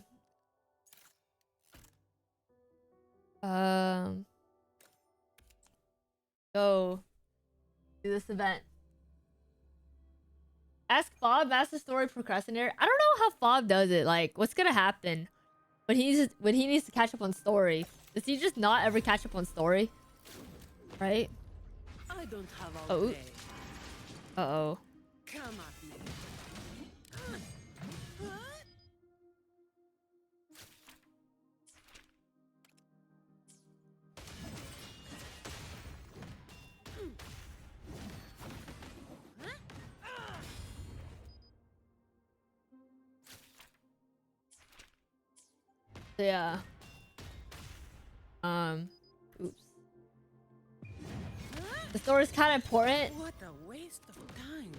Go do this event. Ask Fob, Master Story Procrastinator. I don't know how Fob does it. Like, what's gonna happen when he needs to catch up on story? Does he just not ever catch up on story? Right? I don't have all day. Uh-oh. Come at me. Yeah. Oops. The story's kind of important. What a waste of time.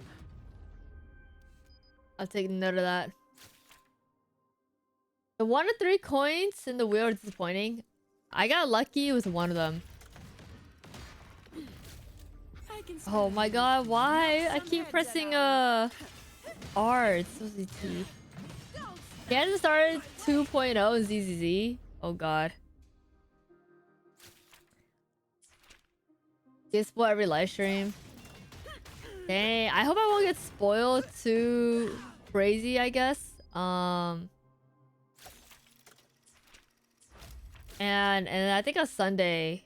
I'll take note of that. The 1 to 3 coins in the wheel are disappointing. I got lucky with one of them. Oh my god, why? I keep pressing R. It's supposed to be T. He hasn't started 2.0 ZZZ. Oh god. Get spoiled every live stream. Dang, I hope I won't get spoiled too crazy, I guess. And I think on Sunday.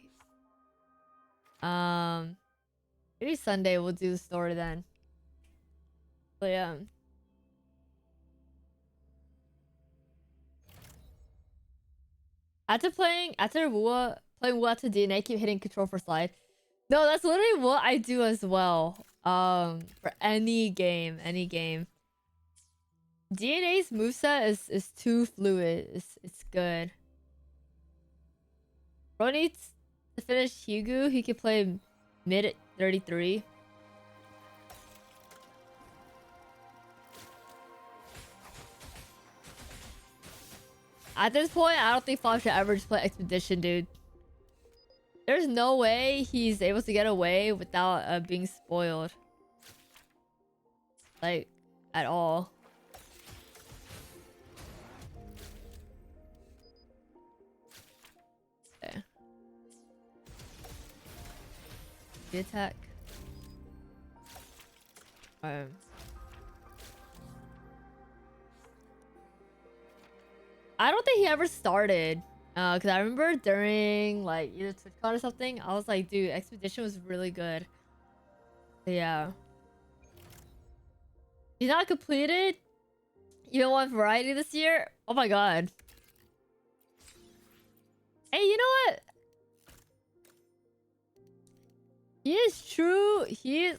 Maybe Sunday we'll do the story then. But yeah. After playing WUWA to DNA, keep hitting control for slide. No, that's literally what I do as well. For any game. DNA's moveset is too fluid. It's good. Bro needs to finish Hyugu. He can play mid at 33. At this point, I don't think Fob should ever just play Expedition, dude. There's no way he's able to get away without being spoiled. Like, at all. The attack. I don't think he ever started. Cause I remember during like either TwitchCon or something, I was like, dude, Expedition was really good. But yeah. He's not completed. Even one variety this year. Oh my god. Hey, you know what? He is true. He is.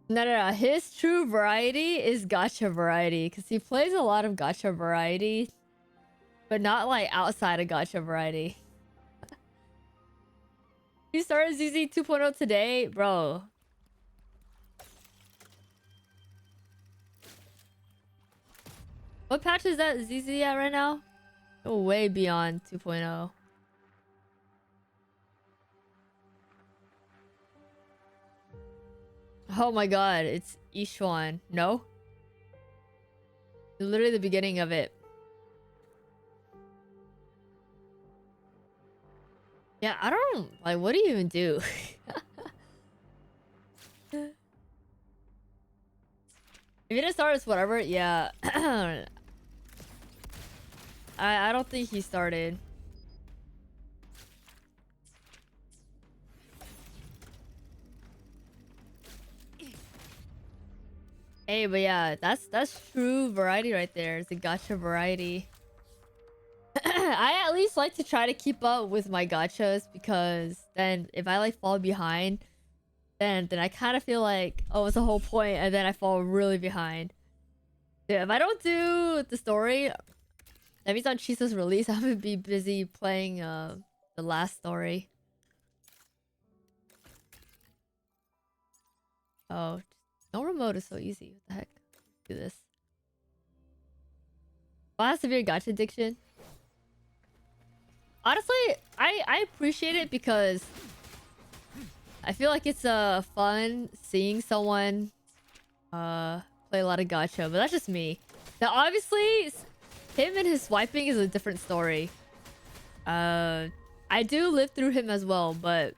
No. His true variety is gacha variety. Because he plays a lot of gacha variety. But not like outside of gacha variety. You started ZZ 2.0 today? Bro. What patch is that ZZ at right now? Oh, way beyond 2.0. Oh my god, it's Ishuan. No? Literally the beginning of it. Yeah, I don't... Like, what do you even do? If you didn't start as whatever, yeah. I don't think he started. Hey, but yeah, that's true variety right there. It's a gacha variety. I at least like to try to keep up with my gachas because then if I like fall behind, then I kind of feel like, oh, it's the whole point, and then I fall really behind. Yeah, if I don't do the story, that means on Chisa's release, I'm gonna be busy playing the last story. Oh, no remote is so easy. What the heck? Do this. Well, I have severe gacha addiction. Honestly, I appreciate it because I feel like it's fun seeing someone play a lot of gacha, but that's just me. Now, obviously, him and his swiping is a different story. I do live through him as well, but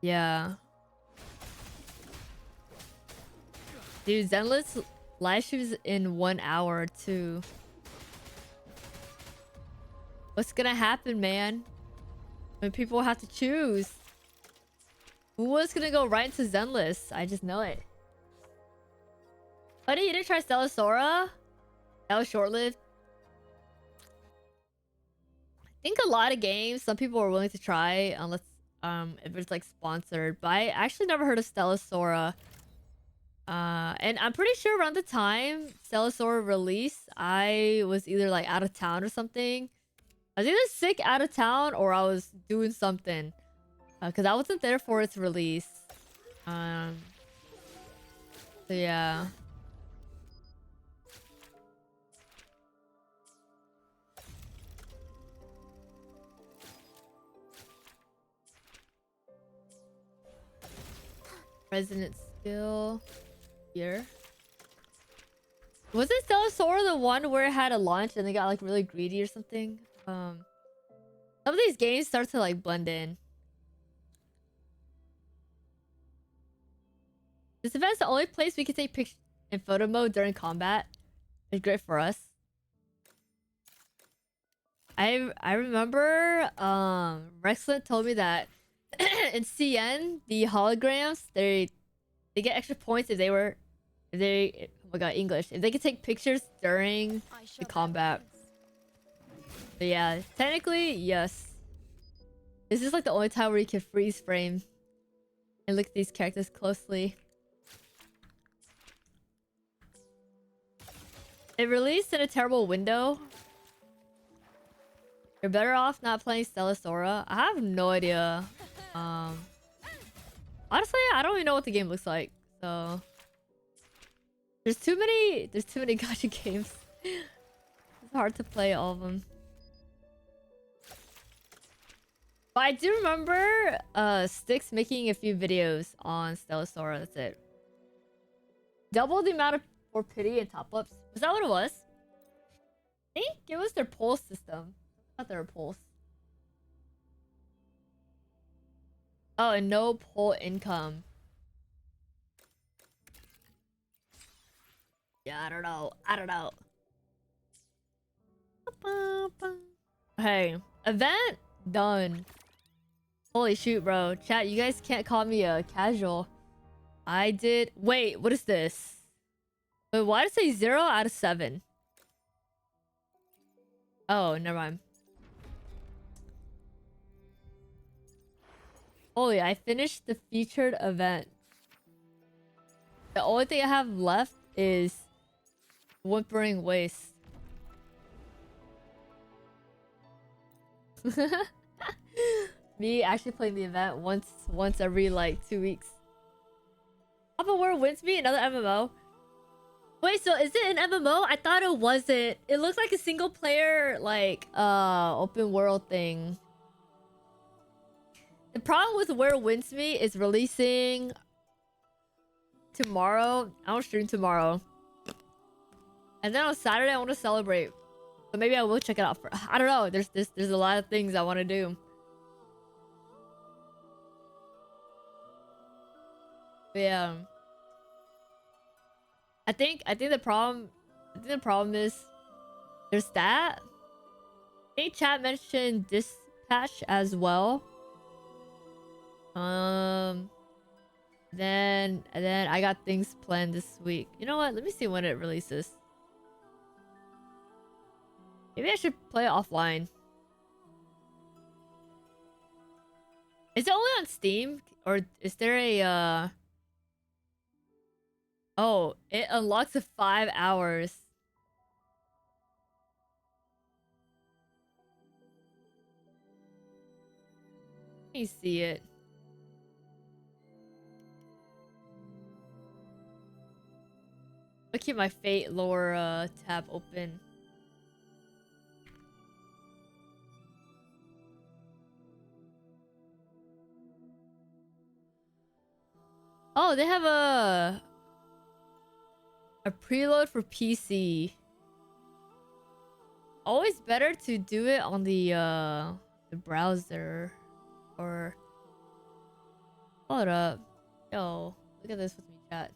yeah. Dude, Zenless live streams in 1 hour too. What's gonna happen, man? When people have to choose. Who was gonna go right into Zenless? I just know it. Buddy, you didn't try Stellasora? That was short-lived. I think a lot of games some people are willing to try unless if it's like sponsored. But I actually never heard of Stellasora. And I'm pretty sure around the time Stellasora released, I was either like out of town or something. I was either sick out of town or I was doing something. Because I wasn't there for its release. So yeah. Resident skill here. Wasn't Stellasora the one where it had a launch and they got like really greedy or something? Some of these games start to like blend in. This event's the only place we can take pictures in photo mode during combat. It's great for us. I remember Rexlent told me that in CN the holograms they get extra points if oh my god, English, if they can take pictures during the combat. But yeah, technically yes. This is like the only time where you can freeze frame and look at these characters closely. It released in a terrible window. You're better off not playing Stellasora. I have no idea. Honestly, I don't even know what the game looks like. So there's too many gacha games. It's hard to play all of them. But I do remember Styx making a few videos on Stellasora. That's it. Double the amount of for pity and top-ups. Was that what it was? I think it was their pulse system. Not their pulse. Oh, and no poll income. Yeah, I don't know. I don't know. Hey, event done. Holy shoot, bro. Chat, you guys can't call me a casual. I did. Wait, what is this? Wait, why did it say 0 out of 7? Oh, never mind. Holy, I finished the featured event. The only thing I have left is Wuthering Waste. Me actually playing the event once every like 2 weeks. Open World wins me another MMO. Wait, so is it an MMO? I thought it wasn't. It looks like a single player like open world thing. The problem with Where Wins Me is releasing tomorrow. I don't stream tomorrow. And then on Saturday I want to celebrate. But maybe I will check it out for, I don't know. There's a lot of things I want to do. But yeah. I think the problem is there's that. I think chat mentioned Dispatch as well. Then I got things planned this week. You know what? Let me see when it releases. Maybe I should play it offline. Is it only on Steam? Or is there a Oh, it unlocks in 5 hours. Let me see it. I'll keep my Fate lore tab open. Oh, they have a preload for PC. Always better to do it on the browser or hold up. Yo, look at this with me, chat.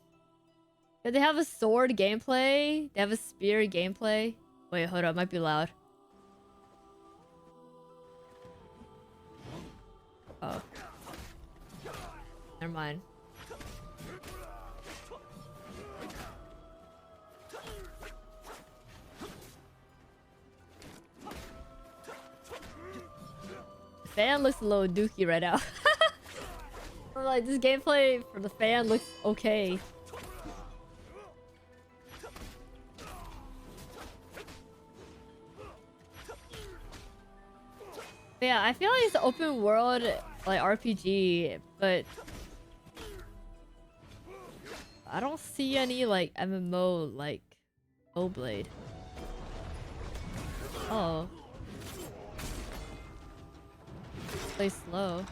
Yeah, they have a sword gameplay. They have a spear gameplay. Wait, hold up, might be loud. Oh. Never mind. Fan looks a little dookie right now. I'm like, this gameplay for the fan looks okay. But yeah, I feel like it's an open world like RPG, but I don't see any like MMO like Blade. Oh. Play slow.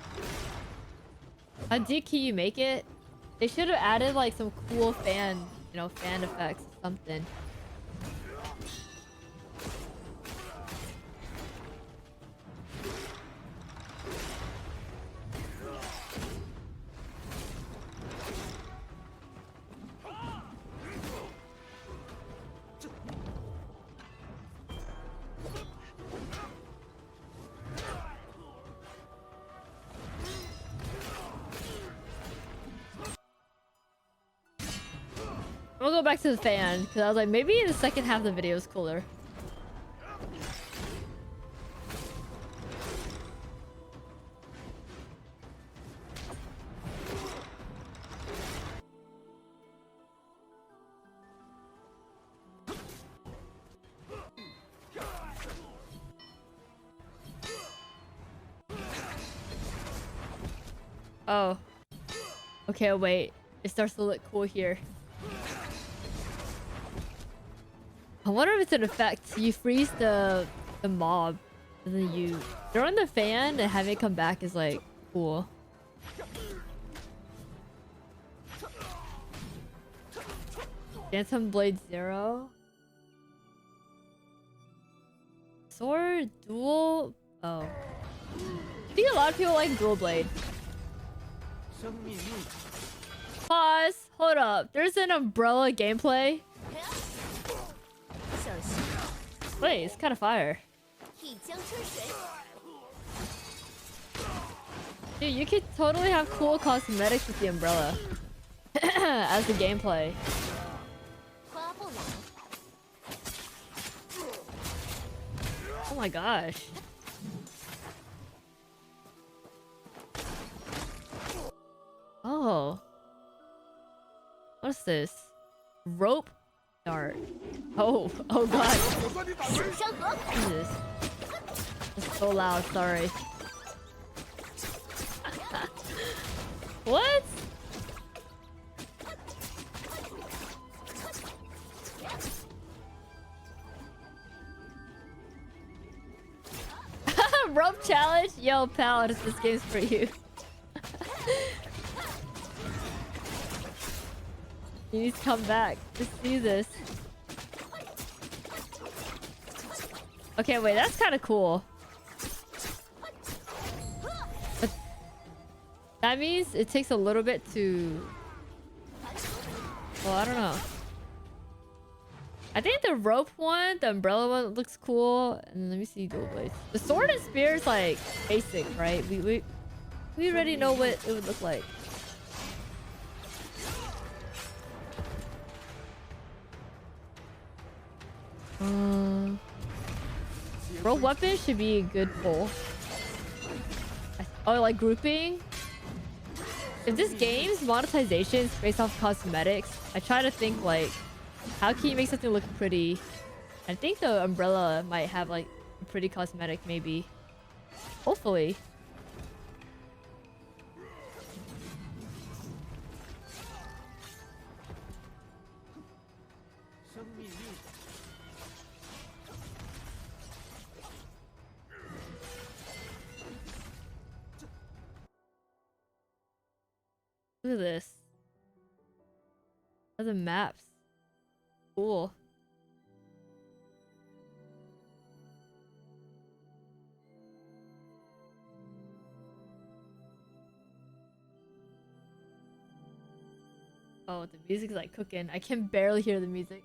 How deep can you make it? They should have added like some cool fan, you know, fan effects or something. We'll go back to the fan because I was like, maybe the second half of the video is cooler. Oh. Okay, wait. It starts to look cool here. I wonder if it's an effect. You freeze the mob, and then you throw in the fan and have it come back is like cool. Phantom Blade 0. Sword dual. Oh, I think a lot of people like dual blade. Pause. Hold up. There's an umbrella gameplay. Wait, it's kind of fire. Dude, you could totally have cool cosmetics with the umbrella as the gameplay. Oh my gosh. Oh. What's this? Rope dart. Oh god. Jesus. It's so loud, sorry. What? Rope challenge? Yo, pal, this game's for you. You need to come back to see this. Okay, wait, that's kind of cool. But that means it takes a little bit to... Well, I don't know. I think the rope one, the umbrella one looks cool. And let me see dual blades. The sword and spear is like basic, right? We already know what it would look like. Rope weapon should be a good pull. Oh, like grouping? If this game's monetization is based off cosmetics, I try to think like, how can you make something look pretty? I think the umbrella might have like a pretty cosmetic maybe. Hopefully. Look at this. Other maps. Cool. Oh, the music's like cooking. I can barely hear the music.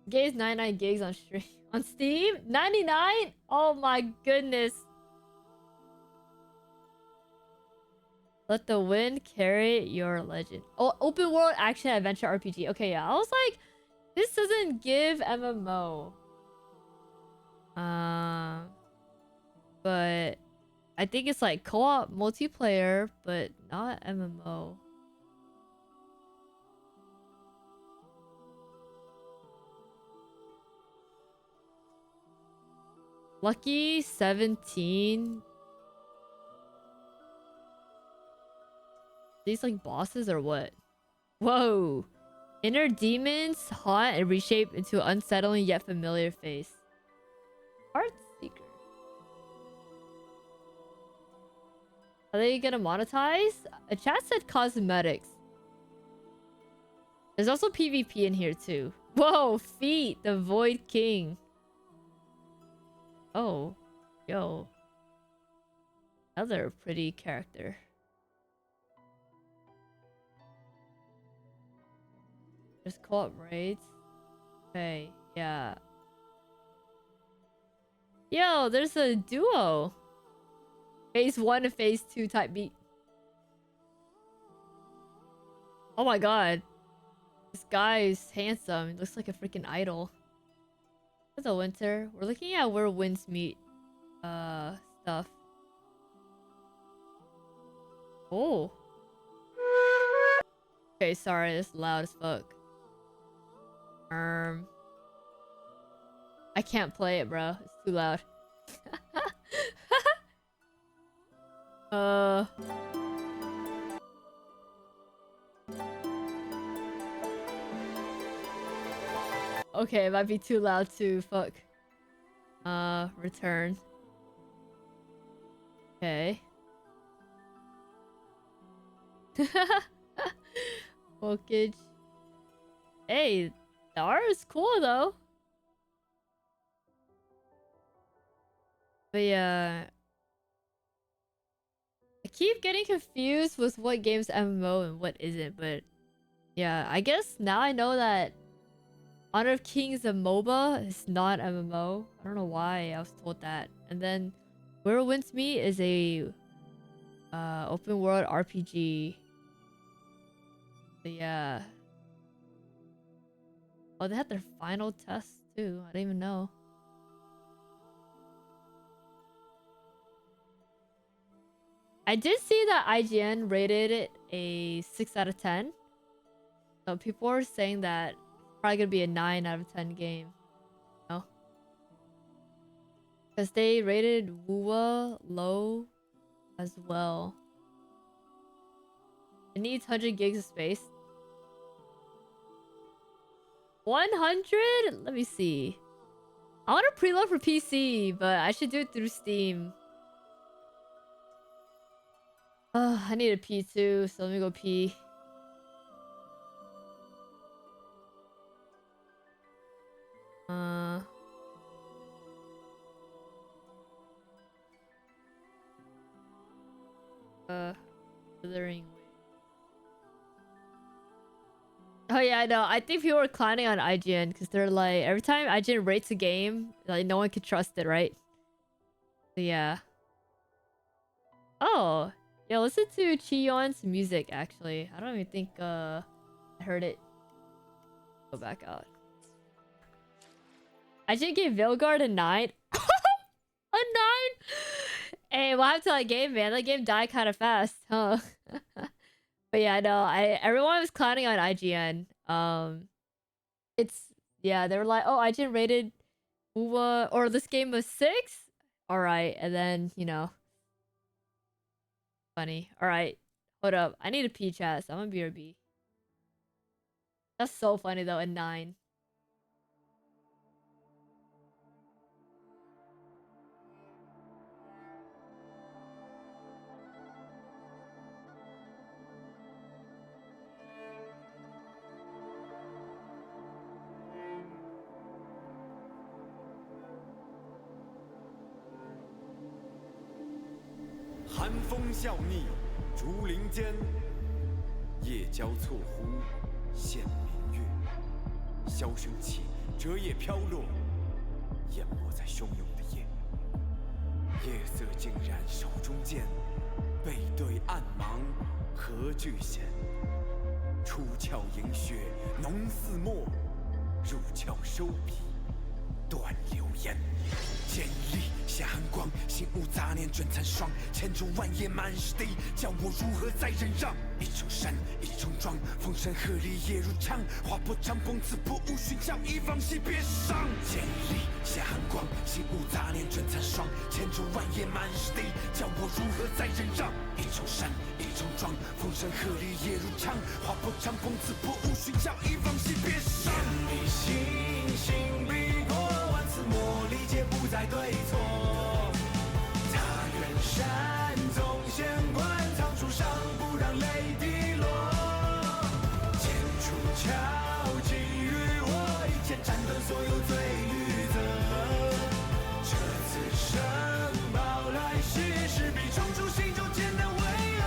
Game's 99 gigs on stream. On Steam? 99? Oh my goodness. Let the wind carry your legend. Oh, open world action adventure RPG. Okay, yeah. I was like, this doesn't give MMO. But I think it's like co-op multiplayer, but not MMO. Lucky 17. These like bosses or what? Whoa. Inner demons haunt and reshape into an unsettling yet familiar face. Heart Seeker. Are they gonna monetize? A chat said cosmetics. There's also PvP in here too. Whoa, Feet, the Void King. Oh, yo. Another pretty character. There's co-op raids. Okay, yeah. Yo, there's a duo. Phase 1 and Phase 2 type beat. Oh my god. This guy is handsome. He looks like a freaking idol. It's a winter. We're looking at where winds meet. Stuff. Oh. Okay, sorry. It's loud as fuck. I can't play it, bro. It's too loud. Okay, it might be too loud too. Fuck. Return. Okay. Volkage. Hey, the art is cool though. But yeah, I keep getting confused with what game's MMO and what isn't, but yeah, I guess now I know that Honor of Kings, a MOBA, is not MMO. I don't know why I was told that. And then Where Winds Meet is a open world RPG. But yeah. Oh, they had their final test too. I didn't even know. I did see that IGN rated it a 6 out of 10. So people are saying that it's probably gonna be a 9 out of 10 game. No? Because they rated WUWA low as well. It needs 100 gigs of space. 100? Let me see. I want to preload for PC, but I should do it through Steam. I need a pee too, so let me go pee. Wuthering. Oh yeah, I know. I think people are clowning on IGN because they're like, every time IGN rates a game, like no one can trust it, right? So yeah. Oh, yeah. Listen to Chiyon's music. Actually, I don't even think I heard it. Go back out. IGN gave Veilguard a 9. A 9. Hey, what happened to that game, man? That game died kind of fast, huh? But yeah, no, everyone was clowning on IGN. Yeah, they were like, oh, IGN rated WUWA or this game was 6? Alright, and then, you know. Funny. Alright. Hold up. I need a P chat, so I'm gonna BRB. That's so funny though, a 9.寒风笑逆，竹林间，夜交错忽，现明月。箫声起，折叶飘落，淹没在汹涌的夜。夜色浸染手中剑，背对暗芒，何惧险？出鞘迎雪，浓似墨；入鞘收笔，断流烟。剑力下寒光，心无杂念卷残霜。千重万叶满是敌，叫我如何再忍让？一重山，一重庄，风声鹤唳夜如창，划破帐篷刺破乌云，叫一方惜别伤。剑力下寒光，心无杂念卷残霜。千重万叶满是敌，叫我如何再忍让？一重山，一重庄，风声鹤唳夜如창，划破帐篷刺破乌云，叫一方惜别伤。剑力行，行必过，万次磨砺，皆不再对错。踏远山，纵仙关，藏书上，不让泪滴落。剑出鞘，给予我，一剑斩断所有罪与责。这次生报来世，势必冲出心中艰难巍峨。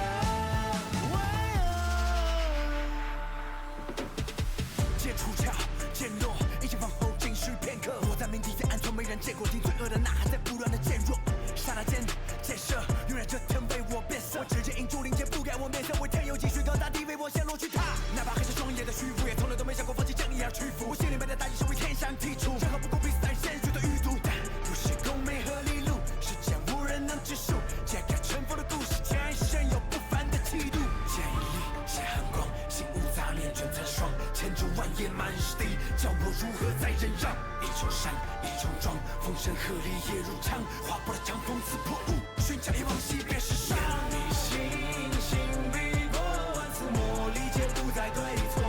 剑出鞘，剑落，一剑放后，仅需片刻。我在鸣笛，在暗处没人见过，听罪恶的呐喊在不断的渐弱。刹那间，箭射，永远这天为我变色。我直接引注灵剑，不改我面色，为天有继续高大地，为我陷落去踏。哪怕黑着双眼的虚无，也从来都没想过放弃正义而屈服。我心里面的大义是为天下剔除，任何不公平在鲜血的余毒。但不是功名和利禄，世间无人能知数。揭开尘封的故事，前身有不凡的气度。剑力下寒光，心无杂念卷残霜。千重万叶满是敌，叫我如何再忍让？一重山，一重庄，风声鹤唳夜如창，划破了长风刺破雾，寻找一往昔别时伤。剑力行，行必过，万次磨砺，皆不再对错。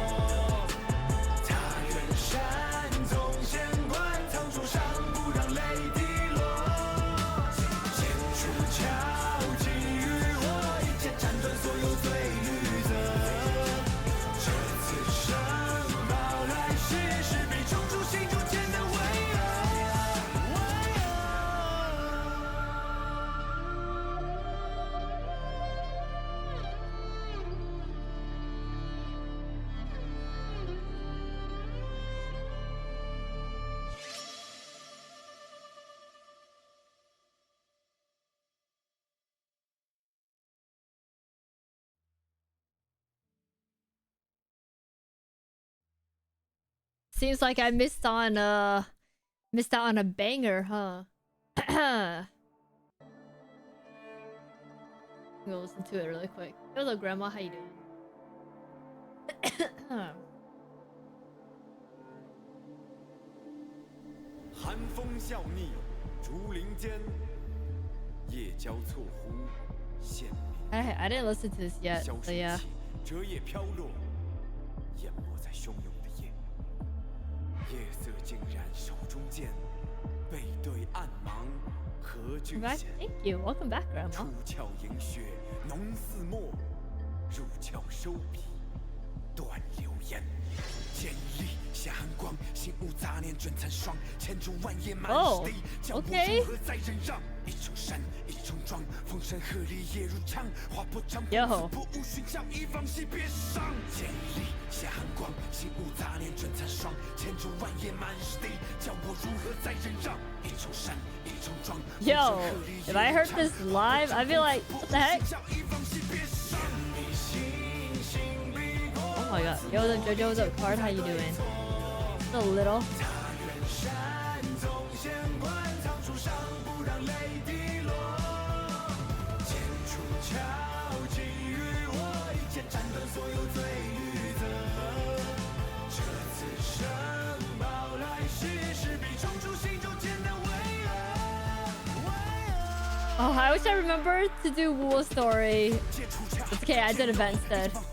踏远山，纵仙关，藏书上，不让泪滴落。剑出鞘，给予我，一剑斩断所有罪与责。这次生报来世，势必冲出心中艰难巍峨。seems like I missed out on a banger, huh? Go listen to it really quick. Hello, Grandma. How you doing? 寒风笑逆，竹林间，夜交错忽，现明。I didn't listen to this yet, but yeah. 折叶飘落，淹没在汹涌的夜。夜色竟然手中剑，背对暗芒，何惧险？ Thank you. Welcome back, Grandma. 出鞘迎雪，浓似墨；入鞘收笔，断流烟。剑力下寒光，心无杂念卷残霜，千竹万叶满是地，叫我如何再忍让？一重山，一重庄，风声鹤唳夜如枪，划破长风刺破无寻常，一往昔别伤。剑力下寒光，心无杂念卷残霜，千竹万叶满是地，叫我如何再忍让？一重山，一重庄。Yo, if I heard this live, I'd be like, what the heck? Oh my god. Yo, what's up, Jojo? What's up, Card? How you doing? Just a little. Oh, I wish I remembered to do WUWA story. It's okay, I did event instead. Oh.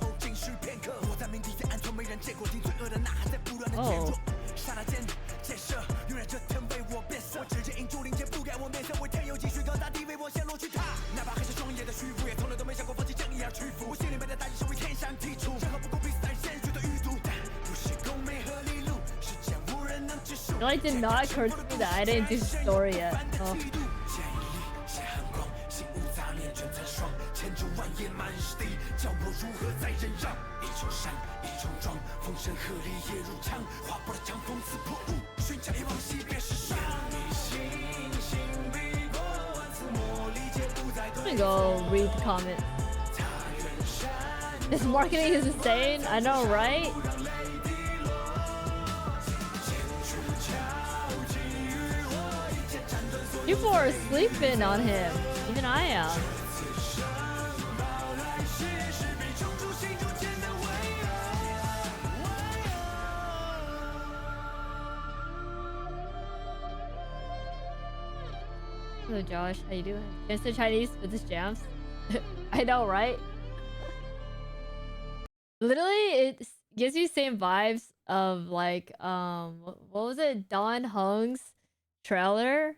It like did not occur to me that I didn't do the story yet. Oh. I'm gonna go read the comments. This marketing is insane. I know, right? People are sleeping on him. Even I am. Hello, Josh. How you doing? Instant Chinese with this jams. I know, right? Literally, it gives you the same vibes of like what was it? Don Hung's trailer.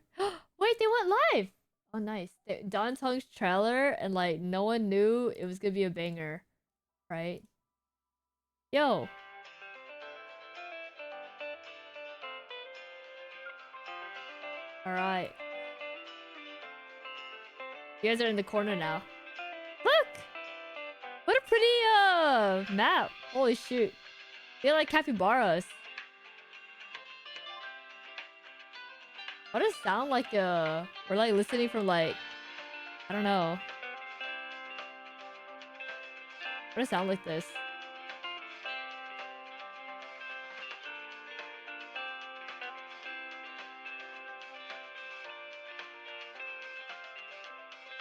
Wait, they went live. Oh, nice. Don Hung's trailer, and like no one knew it was gonna be a banger, right? Yo. All right. You guys are in the corner now. Look! What a pretty map. Holy shoot. They're like capybaras. What does it sound like we're like listening from like, I don't know. What does it sound like this?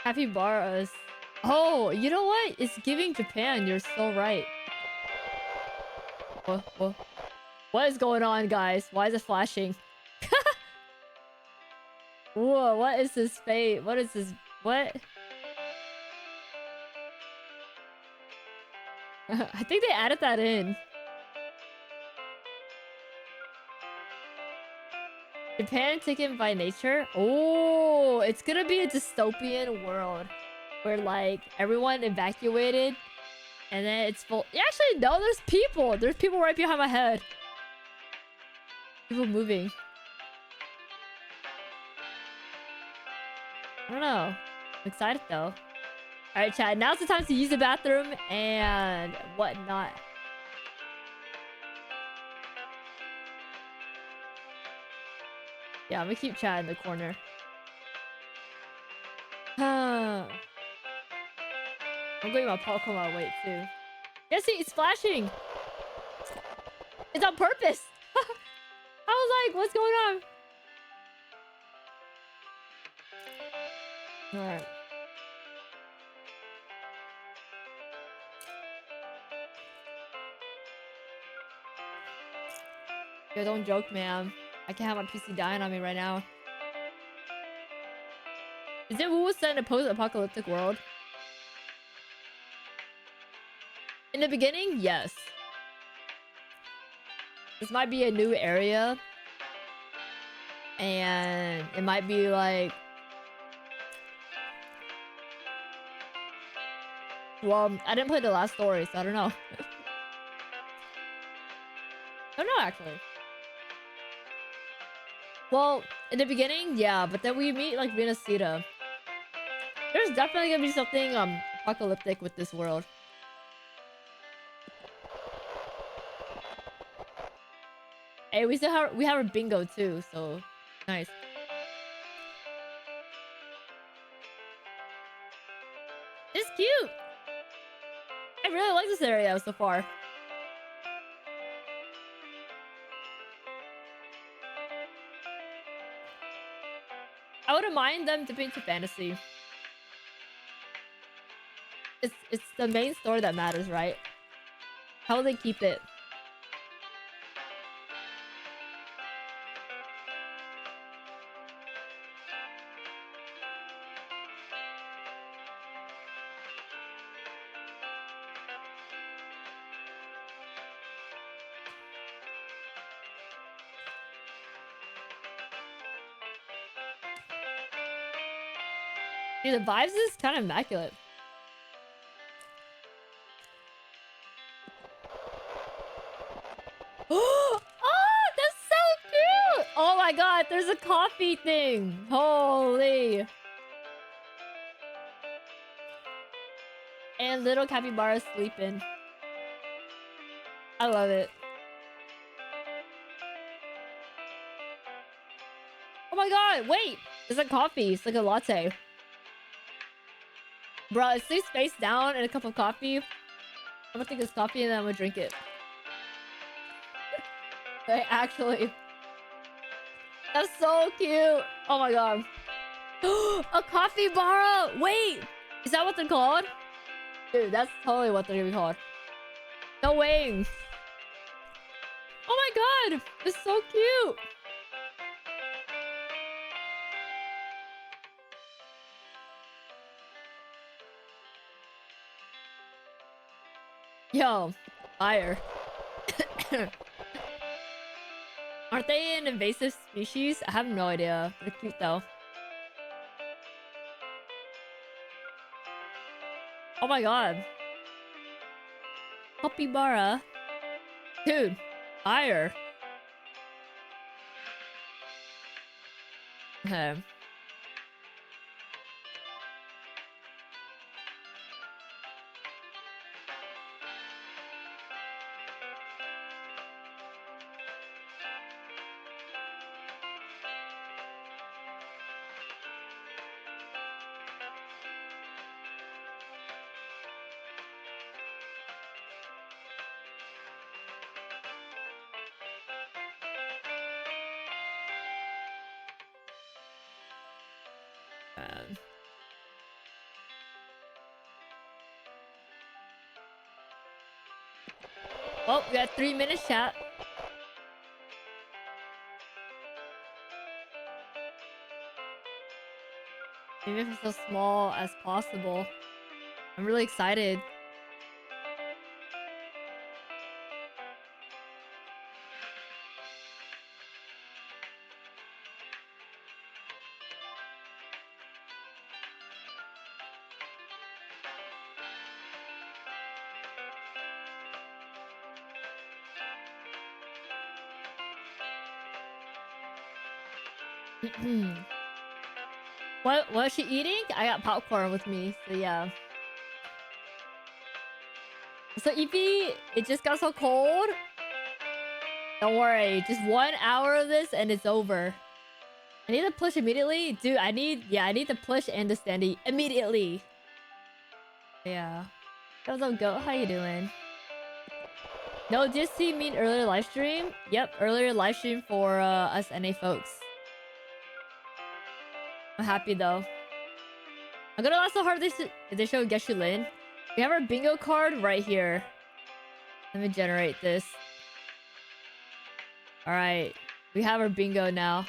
Capybaras. Oh, you know what? It's giving Japan. You're so right. What is going on, guys? Why is it flashing? Whoa, what is this fate? What is this? What? I think they added that in. Japan taken by nature? Oh, it's gonna be a dystopian world where like everyone evacuated and then it's full. Actually, no, there's people. There's people right behind my head. People moving. I don't know. I'm excited though. Alright, chat. Now's the time to use the bathroom and whatnot. Yeah, I'm gonna keep chat in the corner. I'm getting my popcorn while I wait too. Yeah, see, it's flashing. It's on purpose. I was like, what's going on? Alright. Yo, don't joke, man. I can't have my PC dying on me right now. Is it WUWA set in a post-apocalyptic world? In the beginning, yes. This might be a new area. And it might be like... Well, I didn't play the last story, so I don't know. I don't know, actually. Well, in the beginning, yeah, but then we meet, like, Venusita. There's definitely gonna be something, apocalyptic with this world. Hey, we have a bingo, too, so... Nice. It's cute! I really like this area so far. I wouldn't mind them dipping into fantasy. It's the main story that matters, right? How will they keep it? Dude, the vibes is kind of immaculate. Oh, that's so cute! Oh my god, there's a coffee thing. Holy. And little capybara sleeping. I love it. Oh my god, wait! It's like coffee. It's like a latte. Bro, it stays face down in a cup of coffee. I'm gonna take this coffee and then I'm gonna drink it. Like, actually. That's so cute. Oh my god. A coffee bar. Wait, is that what they're called? Dude, that's totally what they're gonna be called. No way. Oh my god, it's so cute. Yo, fire. Aren't they an invasive species? I have no idea. They're cute though. Oh my god. Capybara. Dude, fire. Okay. Oh, we got 3 minutes, chat. Maybe if it's as small as possible. I'm really excited. What is she eating? I got popcorn with me, so yeah. So Evie, it just got so cold. Don't worry, just 1 hour of this and it's over. I need to push immediately, dude. I need to push and the standee immediately. Yeah. What's up, Goat? How you doing? No, did you see me in earlier live stream? Yep, earlier live stream for us NA folks. I'm happy though. I'm gonna laugh so hard if they show Geshu Lin. We have our bingo card right here. Let me generate this. Alright. We have our bingo now.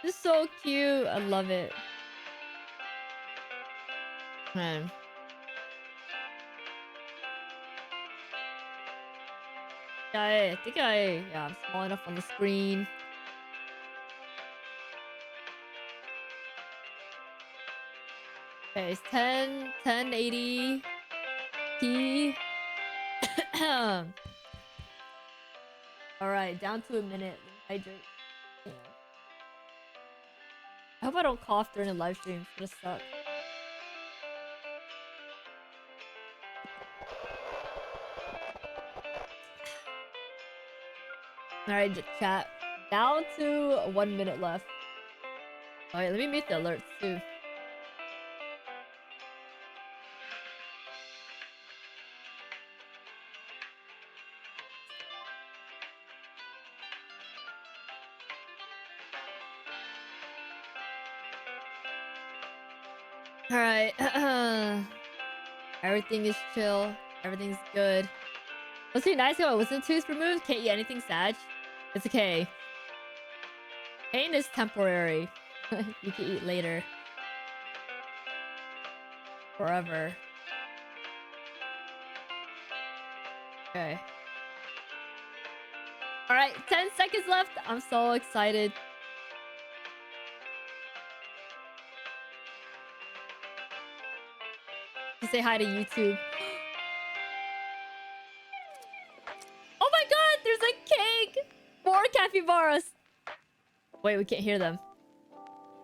This is so cute. I love it. Man. Yeah, I think I'm small enough on the screen. Okay, it's 1080 P. Alright, down to a minute. Hydrate. Yeah. I hope I don't cough during the live stream. It's gonna suck. Alright, chat. Down to 1 minute left. Alright, let me mute the alerts too. Alright. Everything is chill. Everything's good. Let's see, nice how I listen to is removed. Can't eat anything, Sag. It's okay. Pain is temporary. You can eat later. Forever. Okay. Alright, 10 seconds left. I'm so excited. To say hi to YouTube. Oh my god, there's a cake! More capybaras! Wait, we can't hear them.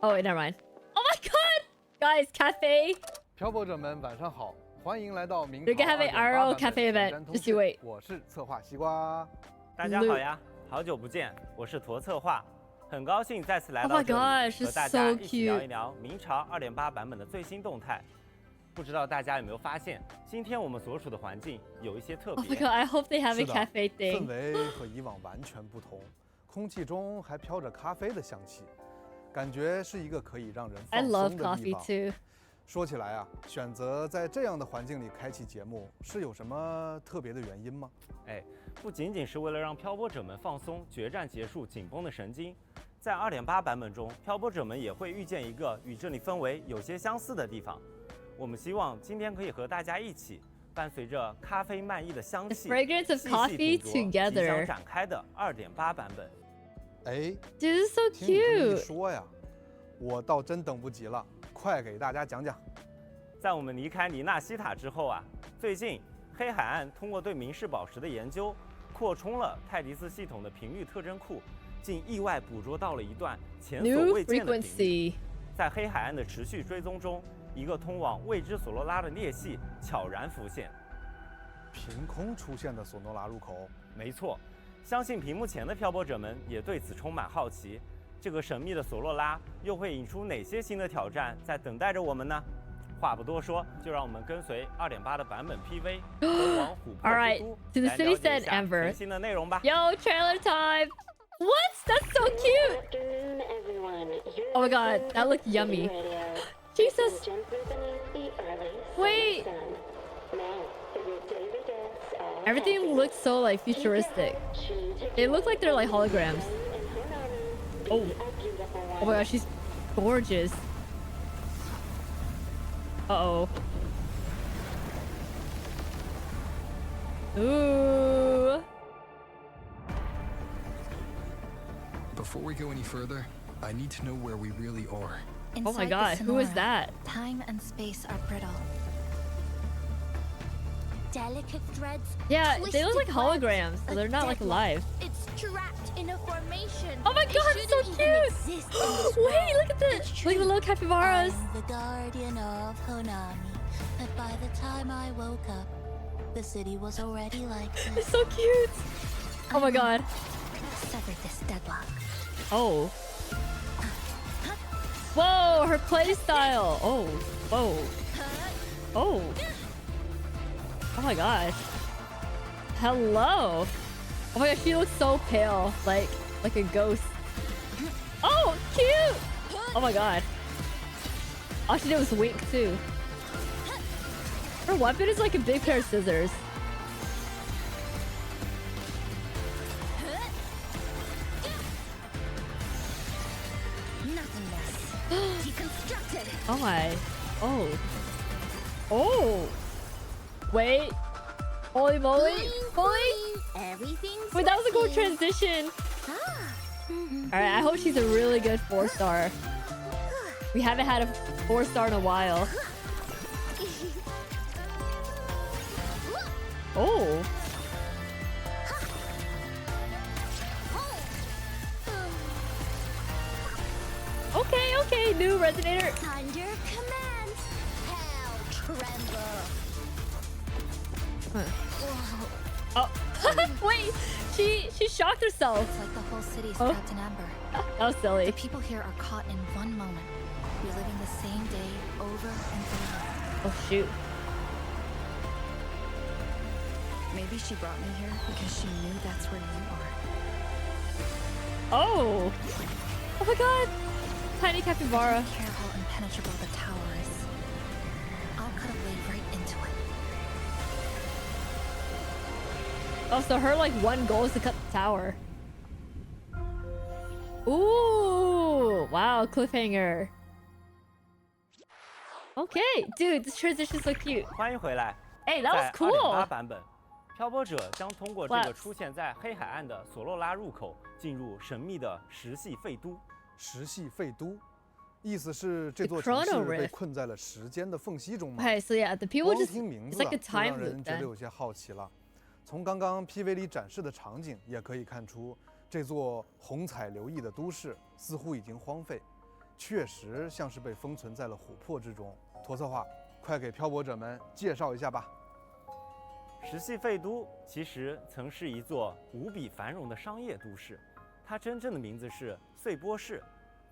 Oh, wait, never mind. Oh my god! Guys, cafe! 漂泊者们晚上好，欢迎来到明朝 We're gonna have an IRL cafe event. Just you wait. 我是策划西瓜。大家好呀，好久不见，我是驼策划，很高兴再次来到这里， Oh my gosh, 和大 it's 家 so 一起聊 cute. 一聊明朝2.8版本的最新动态。不知道大家有没有发现，今天我们所处的环境有一些特别。Oh my god, I hope they have a 是的 cafe thing. 氛围和以往完全不同，空气中还飘着咖啡的香气，感觉是一个可以让人 I 放 love 松的 coffee 地方。 too. 说起来啊，选择在这样的环境里开启节目，是有什么特别的原因吗？哎，不仅仅是为了让漂泊者们放松决战结束紧绷的神经，在2.8版本中，漂泊者们也会遇见一个与这里氛围有些相似的地方。我们希望今天可以和大家一起，伴随着咖啡漫溢的香气， The fragrance of coffee 细细品酌 together. 即将展开的2.8版本。哎 This is so 听你这么一 cute. 说呀，我倒真等不及了，快给大家讲讲。在我们离开尼纳西塔之后啊，最近黑海岸通过对明式宝石的研究，扩充了泰迪斯系统的频率特征库，竟意外捕捉到了一段前所 New 未见的频率。 frequency. 在黑海岸的持续追踪中，一个通往未知索罗拉的裂隙悄然浮现。凭空出现的索诺拉入口，没错，相信屏幕前的漂泊者们也对此充满好奇。这个神秘的索洛拉又会引出哪些新的挑战在等待着我们呢？话不多说，就让我们跟随2.8的版本 PV 奔往琥珀 All right, 之都， to the 来 city 了解 said 一下 Amber. 全新的内容吧。 Yo, trailer time. What? That's so cute. Oh my god, that looked yummy. Jesus. Wait. Everything looks so like futuristic. They look like they're like holograms. Oh. Oh my gosh, she's gorgeous. Uh-oh. Ooh. Before we go any further, I need to know where we really are. Oh my god, who is that? Time and space are brittle. Delicate threads. Yeah, they look like twisted holograms, so webs, they're not like deadlock. alive. It's trapped in a formation. Oh my It god, it's so shouldn't even cute! exist in this Wait, world. look at this! Look at the little capybaras! I'm the guardian of Honami, and by the time I woke up, the city was already like this. It's so cute! Oh my god. Severed this deadlock. Oh. Whoa, her play style! Oh. Whoa. Oh. Oh my gosh. Hello. Oh my gosh, she looks so pale, like a ghost. Oh, cute. Oh my god. All she did was wink too. Her weapon is like a big pair of scissors. Nothingness. Deconstructed. Oh my. Oh. Oh. Wait. Holy moly. Holy. Everything's Wait, that was a cool transition. Alright, I hope she's a really good 4-star. We haven't had a 4-star in a while. Oh. Okay, okay, new resonator. Under command. Hell tremble. Oh, wait, she shocked herself. It's like the whole city is trapped in amber. That was silly. The people here are caught in one moment, reliving the same day over and over. Oh shoot. Maybe she brought me here because she knew that's where you are. Oh. Oh my god. Tiny capybara. I don't care how impenetrable the tower is. I'll cut a blade right into it. Oh, so her like one goal is to cut the tower. Ooh, wow, cliffhanger. Okay, dude, this transition's so cute. 欢迎回来。Hey, that was cool. 2.8版本，漂泊者将通过这个出现在黑海岸的索洛拉入口，进入神秘的石系废都。石系废都，意思是这座城市被困在了时间的缝隙中吗？ Okay, so yeah, the people just 听名 it's 字 like a 就 time 让人 loop 觉得 then. 有些好奇了。从刚刚 PV 里展示的场景也可以看出，这座虹彩流溢的都市似乎已经荒废，确实像是被封存在了琥珀之中。驼色话，快给漂泊者们介绍一下吧。石系废都其实曾是一座无比繁荣的商业都市，它真正的名字是碎波市，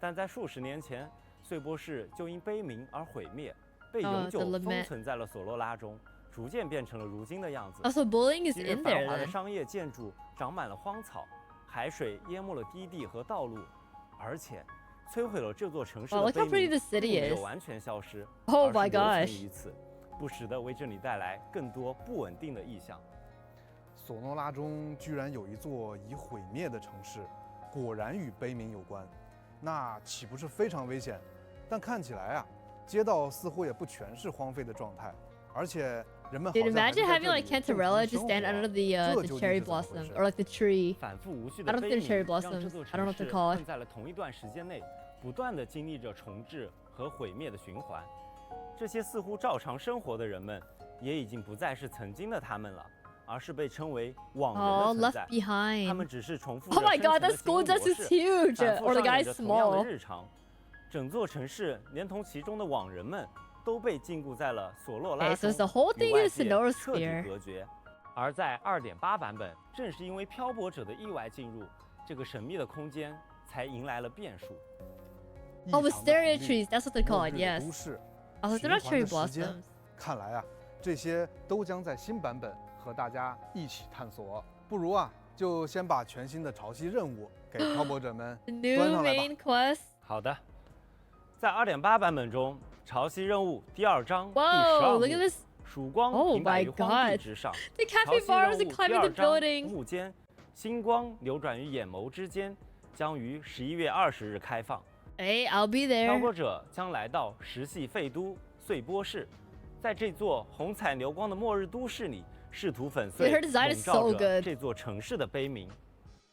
但在数十年前，碎波市就因悲鸣而毁灭，被永久封存在了索洛拉中，逐渐变成了如今的样子。Also, bullying is 昔日 in 繁 there 华的 then. 商业建筑长满了荒草，海水淹没了低地和道路，而且摧毁了这座城市的 Wow, look how 悲 pretty 鸣 the city 并没有 is. 完全消失， Oh 而 my 是留存 gosh. 于此，不时地为这里带来更多不稳定的意象。索诺拉中居然有一座已毁灭的城市，果然与悲鸣有关，那岂不是非常危险？但看起来啊，街道似乎也不全是荒废的状态，而且人们好 Dude, 像还 imagine 是在 having 这 like 里 Cantarella 正 just 常 stand 生 under 活 the 这究竟 cherry 是怎么回 blossom 事 or like the tree. 反复无序 I 的 don't 悲 think 鸣 cherry 让这 blossoms. 座 I don't know 城 what to 市 call 困 it. 在了同一段时间内，不断地经历着重置和毁灭的循环。这些似乎照常生活的人们，也已经不再是曾经的他们了，而是被称为网人 Oh, 的存 left 在。 behind. 他们只是重复 Oh 着 my 生 god, 存 that 的 school 行 just 为 is 模式， huge. 反复 Or the 上演 guy's 着同样的 small. 日常。整座城市连同其中的网人们都被禁锢在了索洛拉 Okay, 中， so the whole 与 thing 外 is 界 Sonora's 彻底 sphere. 隔绝。而在2.8版本，正是因为漂泊者的意外进入，这个神秘的空间才迎来了变数。 Oh, wisteria trees. That's what they're 末 called. 日的 Yes. 都市 Oh, 循 they're not 环 cherry 的时间 blossoms. 看来啊，这些都将在新版本和大家一起探索。不如啊，就先把全新的潮汐任务给漂泊者们 The 端 new 上来吧。 main quest. 好的，在2.8版本中，潮汐任务第2章第 Whoa, 12 look at 幕 this. 曙光 Oh 停摆 my 于荒地 god. 之上。 The 潮汐 capybaras 任 are 务 climbing 第 the 2章 building. 幕间，星光流转于眼眸之间，将于11月20日开放。 Hey, I'll be 漂 there. 泊者将来到石系废都碎波市，在这座红彩流光的末日都市里，试图粉碎 Dude, her design 笼 is 罩 so 着 good. 这座城市的悲鸣。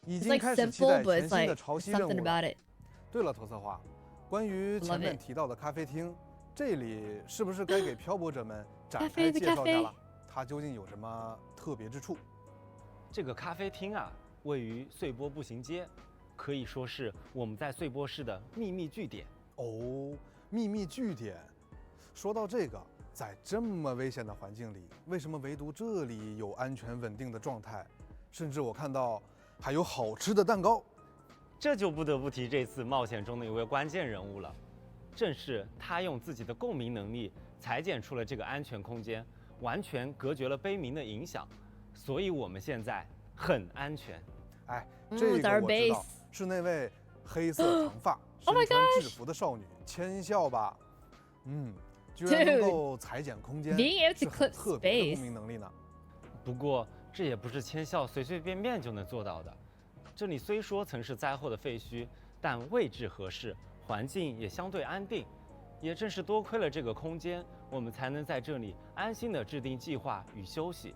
已 It's 经 like 开始期 simple, 待 but 全 it's 新的 like 潮汐任 something 务了。 about it. 对了，驼色话，关于前 Love 面 it. 提到的咖啡厅，这里是不是该给漂泊者们展 Cafe 开 the 介绍一下 cafe. 了？它究竟有什么特别之处？这个咖啡厅啊，位于碎波步行街，可以说是我们在碎波市的秘密据点。哦，秘密据点。说到这个，在这么危险的环境里，为什么唯独这里有安全稳定的状态？甚至我看到还有好吃的蛋糕。这就不得不提这次冒险中的一位关键人物了，正是他用自己的共鸣能力裁剪出了这个安全空间，完全隔绝了悲鸣的影响，所以我们现在很安全。哎，这个我知道，是那位黑色长发、身穿制服的少女千笑吧？居然能够裁剪空间，是很特别的公民能力呢。不过这也不是千笑随随便便就能做到的。这里虽说曾是灾后的废墟，但位置合适，环境也相对安定。也正是多亏了这个空间，我们才能在这里安心地制定计划与休息。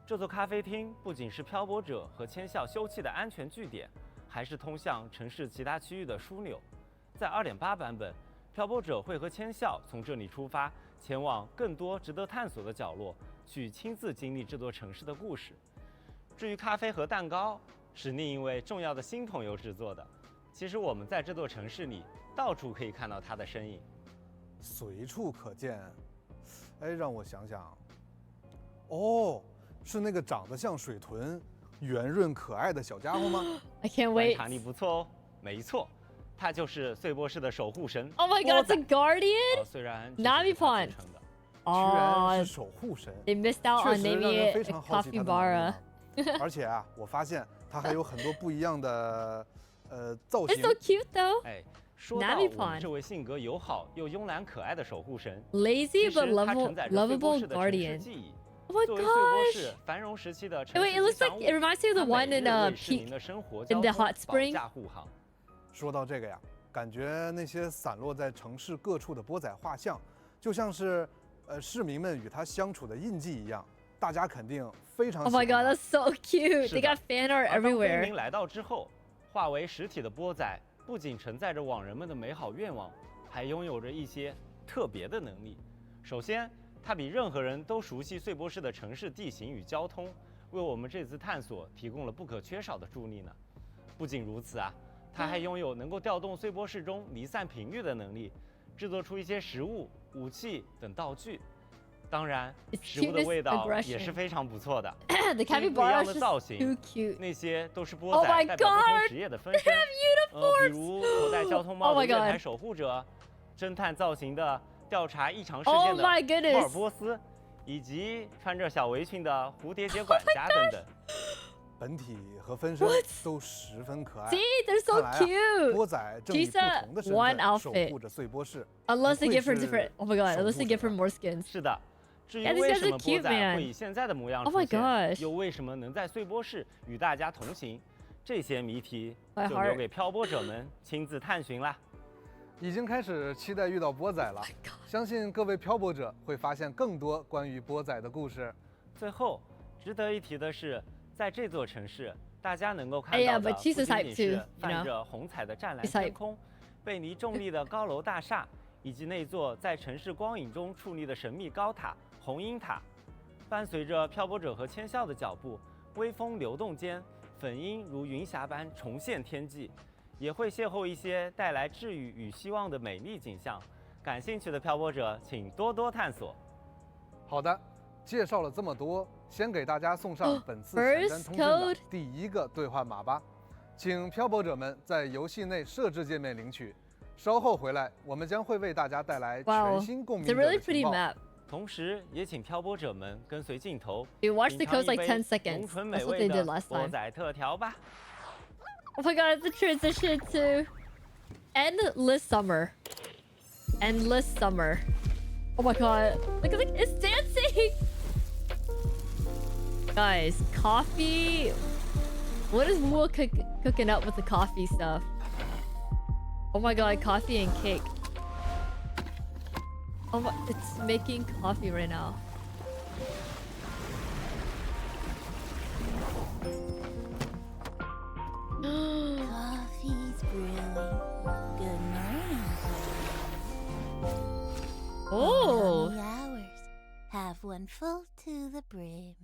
这座咖啡厅不仅是漂泊者和千笑休憩的安全据点，还是通向城市其他区域的枢纽。在 2.8 版本，漂泊者会和千笑从这里出发，前往更多值得探索的角落，去亲自经历这座城市的故事。至于咖啡和蛋糕，是另一位重要的新朋友制作的。其实我们在这座城市里到处可以看到他的身影，随处可见。哎，让我想想，哦，是那个长得像水豚、圆润可爱的小家伙吗？I can't wait。观察力不错哦，没错，他就是碎波士的守护神。Oh my God, it's a guardian. 虽然 Navipon。居然是守护神。They missed out on naming it Capybara。而且啊，我发现它还有很多不一样的造型。It's so cute though。哎，说到我们这位性格友好又慵懒可爱的守护神 ，Lazy but lovable guardian。Oh my gosh！ 繁荣时期的城市 Wait, it looks like it reminds me of the one in Peak in the hot spring。说到这个呀，感觉那些散落在城市各处的波仔画像，就像是市民们与他相处的印记一样。大家肯定非常喜欢。Oh my God, that's so cute! They got fan art everywhere. 当公民来到之后，化为实体的波仔不仅承载着往人们的美好愿望，还拥有着一些特别的能力。首先，它比任何人都熟悉碎波市的城市地形与交通，为我们这次探索提供了不可缺少的助力呢。不仅如此啊，它还拥有能够调动碎波市中离散频率的能力，制作出一些食物、武器等道具。当然，食物的味道也是非常不错的。The capybara 不一样的造型，那些都是波仔代表不同职业的分身。比如头戴交通帽的月台守护者，侦探造型的调查异常事件的托尔波斯，以及穿着小围裙的蝴蝶结管家等等。本体和分身都十分可爱。See, they're so cute. 波仔正以不同的身份守护着碎波市。Unless they give her different. Oh my God! Unless they give her more skins. 是的。至于为什么波仔会以现在的模样出现，又为什么能在碎波市与大家同行，这些谜题就留给漂泊者们亲自探寻啦。已经开始期待遇到波仔了，相信各位漂泊者会发现更多关于波仔的故事。最后，值得一提的是，在这座城市，大家能够看到的不仅仅是泛着红彩的湛蓝天空、背离重力的高楼大厦，以及那座在城市光影中矗立的神秘高塔。红鹰塔，伴随着漂泊者和千笑的脚步，微风流动间，粉鹰如云霞般重现天际，也会邂逅一些带来治愈与希望的美丽景象。感兴趣的漂泊者，请多多探索。好的，介绍了这么多，先给大家送上本次前瞻通证的第一个兑换码吧，请漂泊者们在游戏内设置界面领取。稍后回来，我们将会为大家带来全新共鸣的情报。同时，也请漂泊者们跟随镜头， watch the coast like 10 seconds. 浓醇美味的波仔特调吧。Oh my God, the transition to endless summer. Endless summer. Oh my God, look at it's dancing. Guys, coffee. What is WUWA cooking up with the coffee stuff? Oh my God, coffee and cake. Oh my, it's making coffee right now. Coffee's brewing. Good morning. Oh. Hours. Have one full to the brim.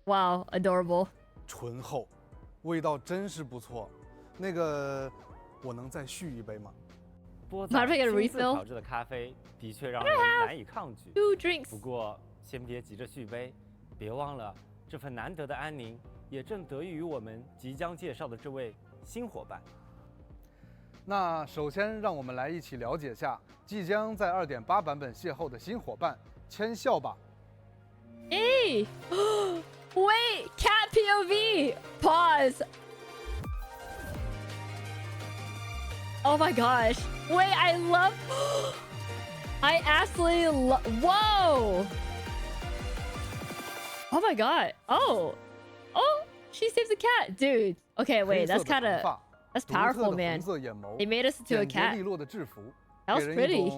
Wow, adorable. 醇厚，味道真是不错。那个，我能再续一杯吗？波仔亲自调制的咖啡的确让人难以抗拒。不过，先别急着续杯，别忘了这份难得的安宁，也正得益于我们即将介绍的这位新伙伴。那首先，让我们来一起了解下即将在2.8版本邂逅的新伙伴千笑吧 POV. Wait, cat POV. Pause. Oh my gosh. Wait, I love. I absolutely love. Whoa. Oh my god. Oh. Oh, she saves a cat, dude. Okay, wait, that's powerful, man. They made us into a cat. That was pretty.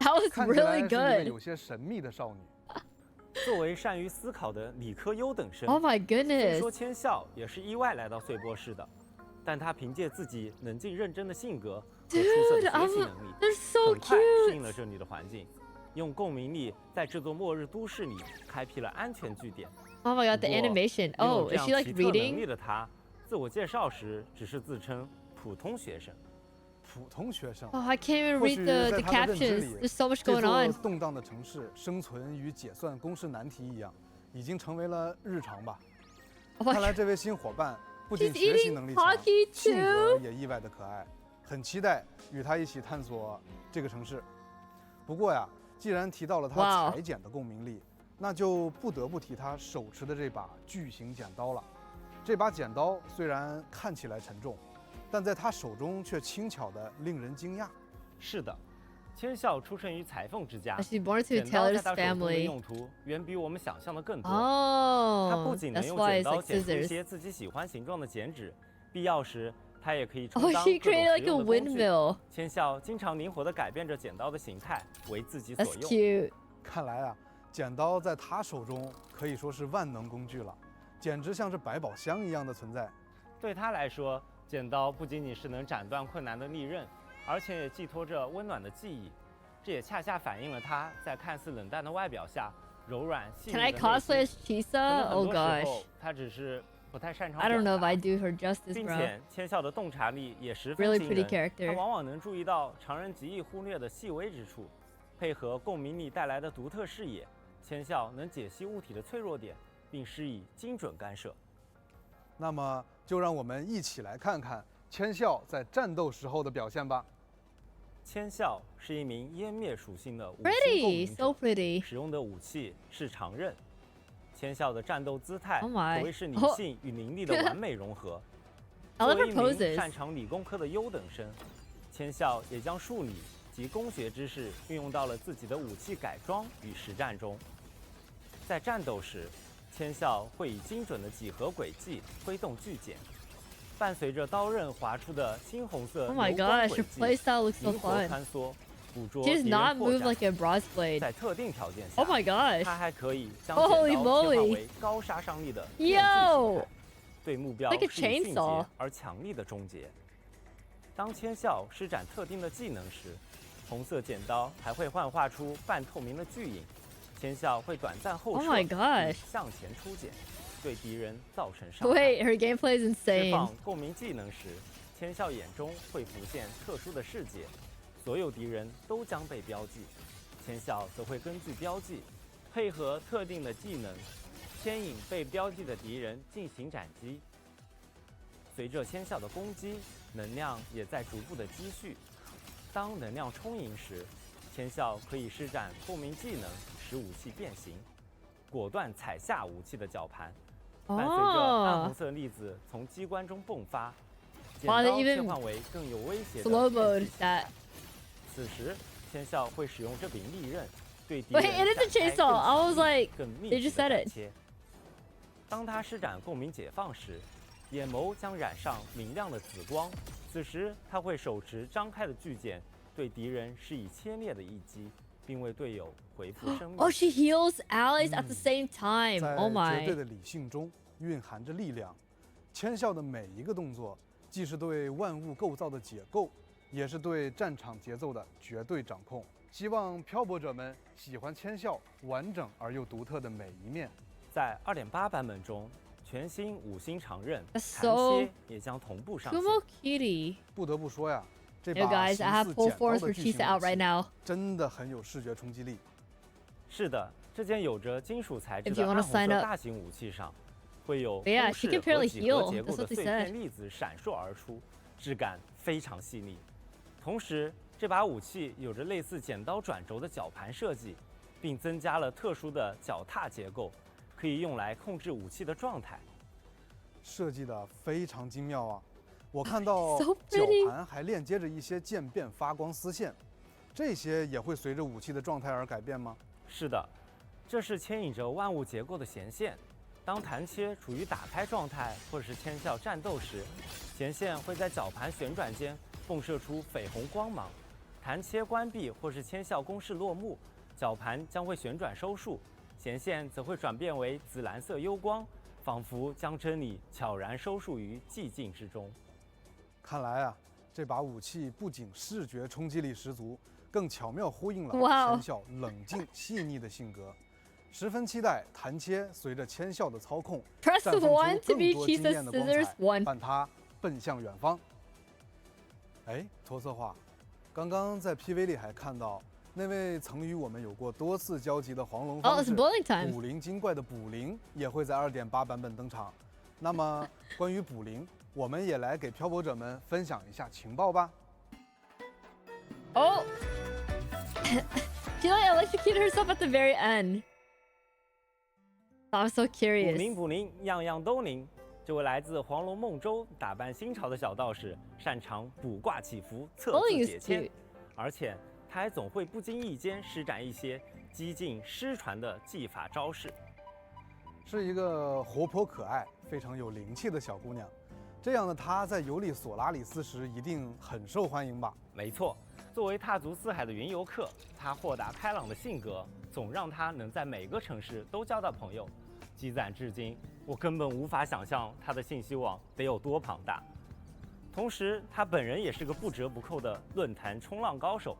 That was really good. 作为善于思考的理科优等生 ，Oh my goodness！ 虽说千笑也是意外来到穗波市的，但他凭借自己冷静认真的性格和出色的学习能力，很快适应了这里的环境，用共鸣力在这座末日都市里开辟了安全据点。Oh my god, the animation! Oh, is she like reading? 能力的他，自我介绍时只是自称普通学生。 普通学生。 Oh, I can't even read the captions. There's so much going on. 这座动荡的城市，生存与解算公式难题一样，已经成为了日常吧。看来这位新伙伴不仅学习能力强，性格也意外的可爱，很期待与他一起探索这个城市。不过呀，既然提到了他裁剪的共鸣力，那就不得不提他手持的这把巨型剪刀了。这把剪刀虽然看起来沉重， 但在他手中却轻巧的令人惊讶。是的，千笑出生于裁缝之家， She's born to 剪刀在 Taylor's 他手中的 family. 用途远比我们想象的更多。Oh, 他不仅能用 that's why 剪 it's 刀 like 剪出一 scissors. 些自己喜欢形状的剪纸，必要时他也可以充 Oh, 当 she 各种 created 实 like a 用的工具。 windmill. 千笑经常灵活地改变着剪刀的形态，为自己所 That's 用。 cute. 看来啊，剪刀在他手中可以说是万能工具了，简直像是百宝箱一样的存在。对他来说，剪刀不仅仅是能斩断困难的利刃，而且也寄托着温暖的记忆。这也恰恰反映了他在看似冷淡的外表下柔软细腻的 Can I 内 cosplay 心。 as Chisa? Oh 很多时 gosh. 候，他只是不太擅长 I don't know if 表达 I do her justice, 并 bro. 且千笑的洞察力也十分 Really 惊 pretty 人， character. 他往往能注意到常人极易忽略的细微之处，配合共鸣力带来的独特视野，千笑能解析物体的脆弱点，并施以精准干涉。那么，就让我们一起来看看千笑在战斗时候的表现吧。千笑是一名湮灭属性的五星共 Pretty, 鸣 so 者， pretty. 使用的武器是长刃。千笑的战斗姿态 Oh my. 可谓是理性与灵力的完美融合。 I 作 love 为 her 一名 poses. 擅长理工科的优等生，千笑也将数理及工学知识运用到了自己的武器改装与实战中。在战斗时，千笑会以精准的几何轨迹挥动巨剪，伴随着刀刃划出的猩红色 Oh my 流光 gosh, 轨 her 迹， playstyle looks so 灵活 fun. 穿梭，捕捉 She does 敌 not 人破 move 绽。 like a bronze blade. 在特定条件下 Oh my gosh. 它还可以将 Holy 剪刀切换 moly. 为高杀伤力的电锯形 Yo. 态，对目标 Like a 施以迅捷 chainsaw. 而强力的终结。当千笑施展特定的技能时，红色剪刀还会幻化出半透明的巨影，千笑会短暂后 Oh 撤 my gosh. 并向前出剪，对敌人造成伤害。 Wait, her gameplay is 释 insane. 放共鸣技能时，千笑眼中会浮现特殊的世界，所有敌人都将被标记，千笑则会根据标记，配合特定的技能，牵引被标记的敌人进行斩击。随着千笑的攻击，能量也在逐步的积蓄。当能量充盈时，千笑可以施展共鸣技能，使武器变形，果断踩下武器的绞盘。伴随着暗红色粒子从机关中迸发，剪刀切换为更有威胁的 slow mode 电锯形态。此时，千笑会使用这柄利刃对敌人 Wait, it is a chainsaw. I was like, 更密 they 集 just 的 said 斩 it. 切。当他施展共鸣解放时，眼眸将染上明亮的紫光。此时，他会手持张开的巨剪，对敌人施以切裂的一击，并为队友回复生命。Oh, she heals allies at the same time. 在 Oh 绝对 my. 的理性中蕴含着力量。千笑的每一个动作，既是对万物构造的解构，也是对战场节奏的绝对掌控。希望漂泊者们喜欢千笑完整而又独特的每一面。在 2.8 版本中，全新5星长刃 That's 残 so 切也将同步上线。 Kumo Kitty. 不得不说呀，这 Yo 把 guys, 形 I 似 have full 剪刀 force 的 for 巨型 Chisa out 武 right 器 now. 真的很有视觉冲击力。是的，这件有着金属材质 If 的 you wanna 暗红色 sign up. 大型武器上，会有 Yeah, 公 she 式 can 和 barely 几何 heal. 结构 That's 的 what they 碎 said. 片粒子闪烁而出，质感非常细腻。同时，这把武器有着类似剪刀转轴的绞盘设计，并增加了特殊的脚踏结构，可以用来控制武器的状态。设计的非常精妙啊！我看到绞盘还链接着一些渐变发光丝线，这些也会随着武器的状态而改变吗？是的，这是牵引着万物结构的弦线。当弹切处于打开状态或者是签效战斗时，弦线会在绞盘旋转间迸射出绯红光芒。弹切关闭或是签效攻势落幕，绞盘将会旋转收束，弦线则会转变为紫蓝色幽光，仿佛将真理悄然收束于寂静之中。看来啊，这把武器不仅视觉冲击力十足，更巧妙呼应了签效冷静细腻的性格。十分期待弹切随着签效的操控，绽放出更多惊艳的光彩，伴它奔向远方。哎，托策划，刚刚在 PV 里还看到那位曾与我们有过多次交集的黄龙方士捕灵精怪的捕灵也会在 2.8 版本登场。那么关于捕灵，我们也来给漂泊者们分享一下情报吧。Oh, she electrocuted herself at the very end. I'm so curious. 捕灵，样样都灵。这位来自黄龙梦州、打扮新潮的小道士，擅长卜卦祈福、测字解签，而且他还总会不经意间施展一些激进失传的技法招式。是一个活泼可爱、非常有灵气的小姑娘。这样的她在游历索拉里斯时一定很受欢迎吧？没错，作为踏足四海的云游客，她豁达开朗的性格总让她能在每个城市都交到朋友。积攒至今，我根本无法想象她的信息网得有多庞大。同时，她本人也是个不折不扣的论坛冲浪高手，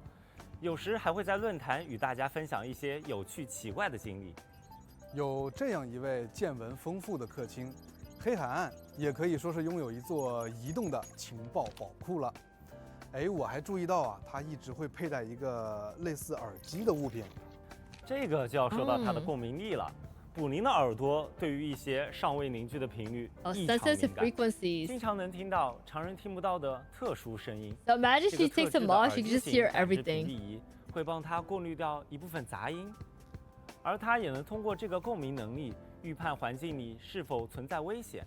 有时还会在论坛与大家分享一些有趣奇怪的经历。有这样一位见闻丰富的客卿，黑海岸也可以说是拥有一座移动的情报宝库了。哎，我还注意到啊，他一直会佩戴一个类似耳机的物品。这个就要说到他的共鸣力了。捕灵的耳朵对于一些尚未凝聚的频率异常敏感，经常能听到常人听不到的特殊声音。So imagine she takes them off, she can just hear everything. 仪会帮她过滤掉一部分杂音，而她也能通过这个共鸣能力预判环境里是否存在危险。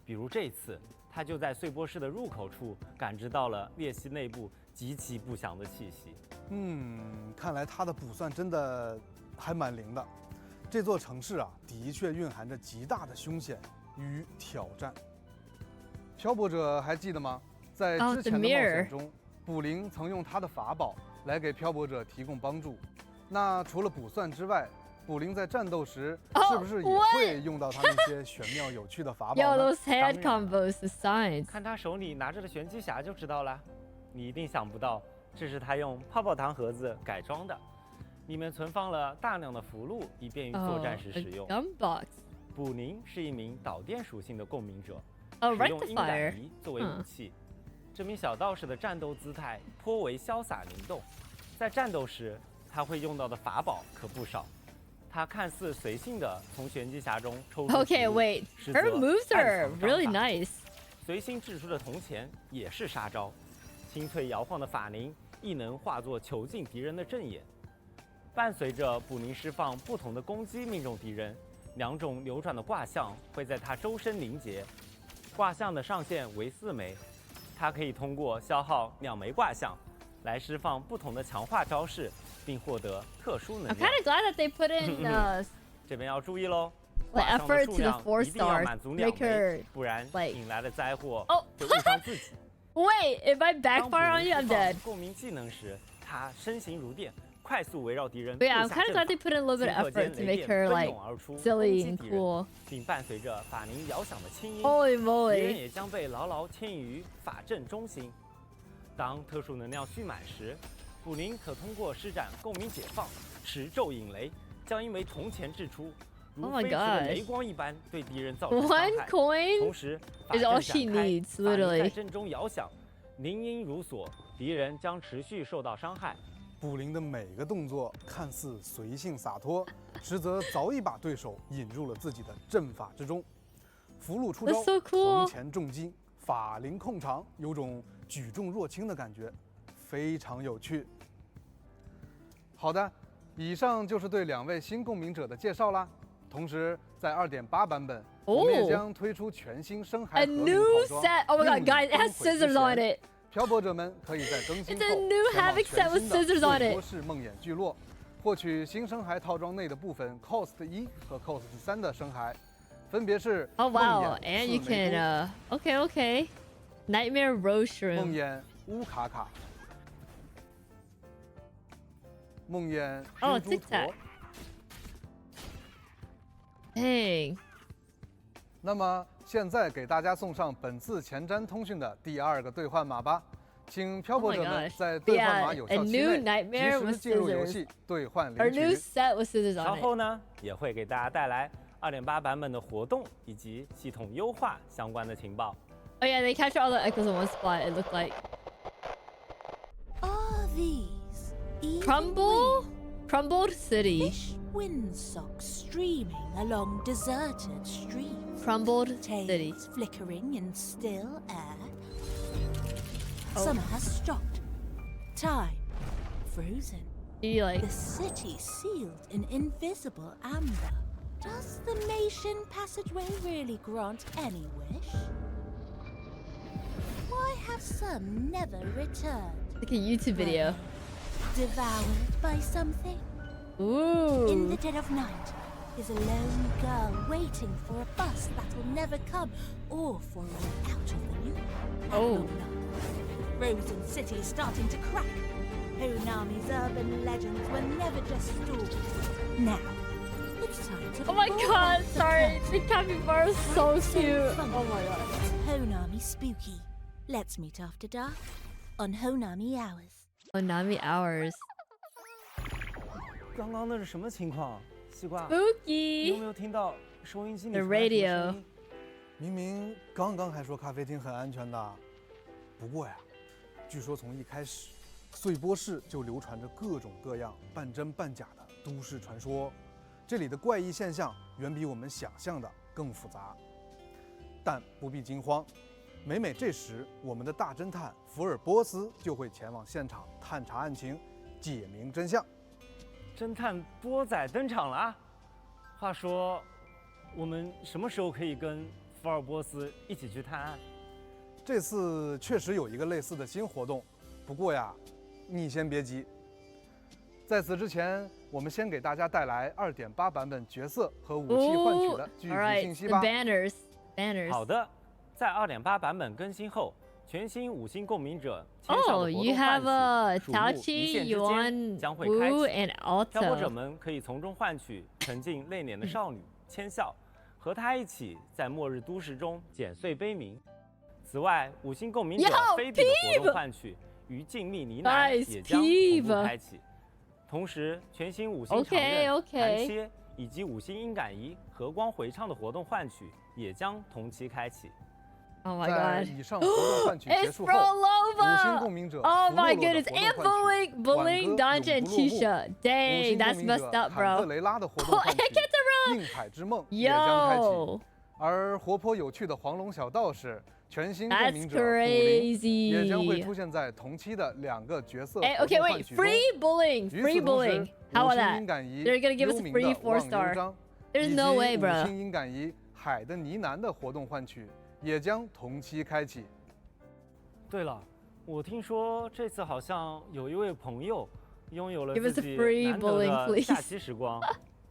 比如这次，她就在碎波室的入口处感知到了裂隙内部极其不祥的气息。看来她的卜算真的还蛮灵的。这座城市啊，的确蕴含着极大的凶险与挑战。漂泊者还记得吗？在之前的冒险中，卜灵曾用他的法宝来给漂泊者提供帮助。那除了卜算之外，卜灵在战斗时是不是也会用到他那些玄妙有趣的法宝呢？ Yo, those head combos, the signs. 看他手里拿着的玄机匣就知道了。你一定想不到，这是他用泡泡糖盒子改装的。里面存放了大量的符箓，以便于作战时使用。捕灵是一名导电属性的共鸣者，使用鹰胆仪作为武器。这名小道士的战斗姿态颇为潇洒灵动，在战斗时他会用到的法宝可不少。他看似随性的从玄机匣中抽出 Okay, wait. Her moves are really nice. 随心掷出的铜钱也是杀招，清脆摇晃的法铃亦能化作囚禁敌人的阵眼。伴随着捕灵释放不同的攻击命中敌人，2种流转的卦象会在它周身凝结，卦象的上限为4枚，它可以通过消耗2枚卦象来释放不同的强化招式，并获得特殊能量。I'm kind of glad that they put in 这边要注意喽， effort to the 4 stars, make her 不然引来的灾祸 Oh 会误伤自己。Wait, if I backfire on you, I'm dead. 共鸣技能时，它身形如电，快速围绕敌人。But yeah, I'm kind of glad they put in a little bit of effort to make her like silly and cool. 并伴随着法铃摇响的轻音， Holy 敌人 moly! 也将被牢牢牵引于法阵中心。当特殊能量蓄满时，捕灵可通过施展共鸣解放，持咒引雷，将因为铜钱掷出，如飞驰的雷光一般对敌人造成伤害。 One coin 同时， is all she needs, 法铃 literally. 在阵中摇响，铃音如锁，敌人将持续受到伤害。捕灵的每个动作看似随性洒脱，实则早已把对手引入了自己的阵法之中。符箓出招，铜钱重击，法灵控场，有种举重若轻的感觉，非常有趣。好的，以上就是对2位新共鸣者的介绍啦。同时，在2.8版本，我们也将推出全新深海和平套装。Oh my god, guys, it has scissors on it. 漂泊者们可以在更新后 It's a new havoc set with scissors on it. 多式梦魇聚落，获取新深海套装内的部分 Cost 1和 Cost 3的深海，分别是 Oh wow, and you can okay. Nightmare Rostrum. 梦魇乌卡卡。梦魇蜘蛛陀。Dang. 那么现在给大家送上本次前瞻通讯的第2个兑换码吧，请漂泊者们在兑换码有效期内及时进入游戏兑换领取。稍后呢也会给大家带来2.8版本的活动以及系统优化相关的情报。Oh yeah, they capture all the echoes in one spot. It looked like. Are these Crumbled City. Fish windsocks streaming along deserted streets. Crumbled City. Flickering in still air. Summer has stopped. Time frozen. The city sealed in invisible amber. Does the nation passageway really grant any wish? Why have some never returned? Like a YouTube video. Devoured by something? Ooh. In the dead of night is a lone girl waiting for a bus that will never come, or for a way out of the loop. Oh. Frozen City starting to crack. Honami's urban legends were never just stories. Now, it's time to. Oh my god, sorry. The capybara is so cute. Oh my god. It's Honami Spooky. Let's meet after dark on Honami Hours. Honami Hours. 刚刚那是什么情况？西瓜 Spooky. 你有没有听到收音机里 The 传来什么 radio. 声音？明明刚刚还说咖啡厅很安全的，不过呀，据说从一开始，碎波市就流传着各种各样半真半假的都市传说。这里的怪异现象远比我们想象的更复杂。但不必惊慌，每这时，我们的大侦探福尔波斯就会前往现场探查案情，解明真相。侦探波仔登场了啊！话说，我们什么时候可以跟福尔波斯一起去探案？这次确实有一个类似的新活动，不过呀，你先别急。在此之前，我们先给大家带来2.8版本角色和武器换取的具体信息吧。Banners. 好的，在2.8版本更新后，全新5星共鸣者签效的活动换取，属目一线之间将会开启。漂泊者们可以从中换取沉浸泪点的少女签效，和她一起在末日都市中剪碎悲鸣。此外，5星共鸣者菲比的活动换取与静谧呢喃也将同步开启。同时，全新5星常任弹切以及5星音感仪和光回唱的活动换取也将同期开启。Oh my god! 在以上活动换取结束后，5星共鸣者 Oh my goodness! And bullying Danja and Tisha. Dang, that's messed up, bro. 坎特雷拉的活动换取硬海之梦也将开启，而活泼有趣的黄龙小道士。全新共鸣者古灵也将会出现在同期的2个角色。Okay, wait, free bullying. How about that? They're gonna give us a free 4-star. There's no way, bro. 5星音感仪海的呢喃的活动换取也将同期开启。对了，我听说这次好像有一位朋友拥有了自己难得的假期时光。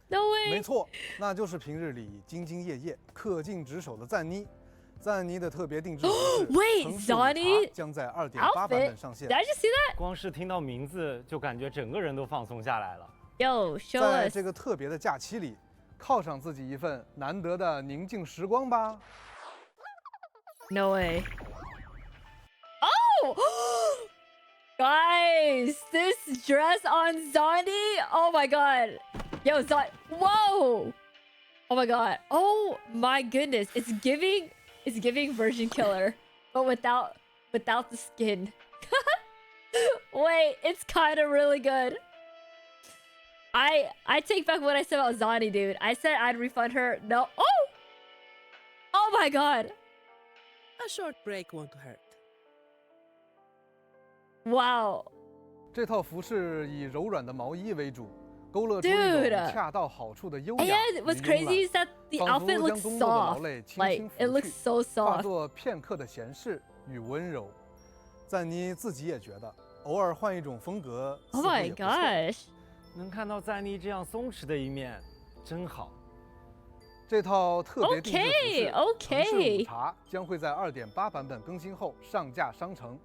No way. 没错，那就是平日里兢兢业业、恪尽职守的赞妮。赞妮的特别定制服饰 Wait, Zanny 将在2.8版本上线。 Did I just see that? 光是听到名字就感觉整个人都放松下来了。Yo, show us. 在这个特别的假期里，犒赏自己一份难得的宁静时光吧。No way. Oh! Guys, this dress on Zanny? Oh my god. Yo, Zanny. Whoa! Oh my god. Oh my goodness. It's giving Virgin Killer, but without the skin. Wait, it's kind of really good. I take back what I said about Zanny, dude. I said I'd refund her. No. Oh my god. A short break won't hurt. Wow. 这套服饰以柔软的毛衣为主，勾勒出一种恰到好处的优雅。And what's crazy is that the outfit looks soft. Like it looks so 化 soft. 作片刻的闲适与温柔。赞妮自己也觉得，偶尔换一种风格， Oh my gosh. 能看到赞妮这样松弛的一面，真好。这套特别定制服饰 OK 城市午茶将会在2.8版本更新后上架商城。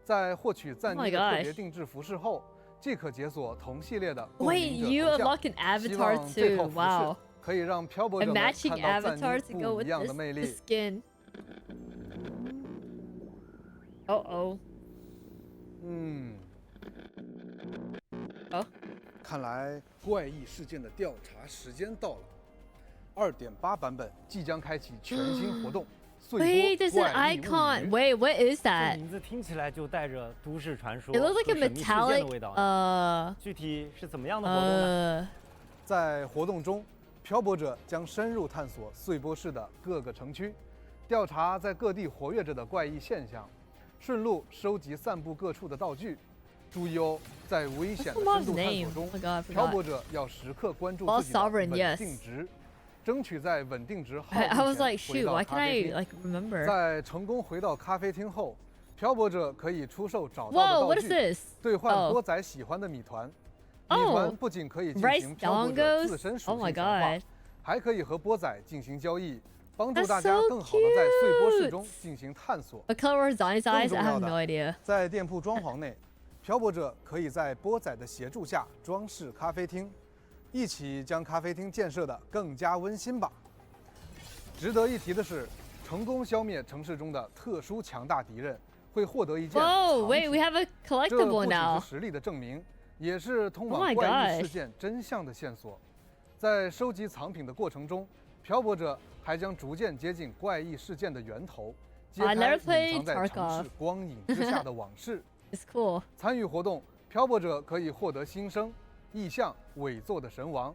在获取赞妮的特别定制服饰后，既可解锁同系列的共 Wait, 鸣 you 者头 unlock 像， an 希 avatar 望这套 too. 服饰 Wow. 可以让漂泊 A 者们 matching 看到赞 avatar 妮 to go 不 with 一样 this 的魅 the 力。 skin. Oh. 看来怪异事件的调查时间到了。2.8版本即将开启全新活动。Wait, there's an icon. Wait, what is 这 that? 名字听起来就带着都市传说 It looks 和 like a 神秘事件的 metallic. 味道呢。具体是怎么样的活动呢？在活动中，漂泊者将深入探索穗波市的各个城区，调查在各地活跃着的怪异现象，顺路收集散布各处的道具。注意哦，在危险的深度探索中，漂泊者要时刻关注自己的稳定值。争取在稳定值耗尽前回到咖啡厅。在成功回到咖啡厅后，漂泊者可以出售找到的道具，兑换波仔喜欢的米团。米团不仅可以进行漂泊者自身属性强化，还可以和波仔进行交易，帮助大家更好的在穗波市中进行探索。更重要的，在店铺装潢内，漂泊者可以在波仔的协助下装饰咖啡厅。一起将咖啡厅建设得更加温馨吧。值得一提的是，成功消灭城市中的特殊强大敌人，会获得一件藏品。这不只是实力的证明，也是通往怪异事件真相的线索。在收集藏品的过程中，漂泊者还将逐渐接近怪异事件的源头，揭开隐藏在城市光影之下的往事。参与活动，漂泊者可以获得新生。意象伪作的神王，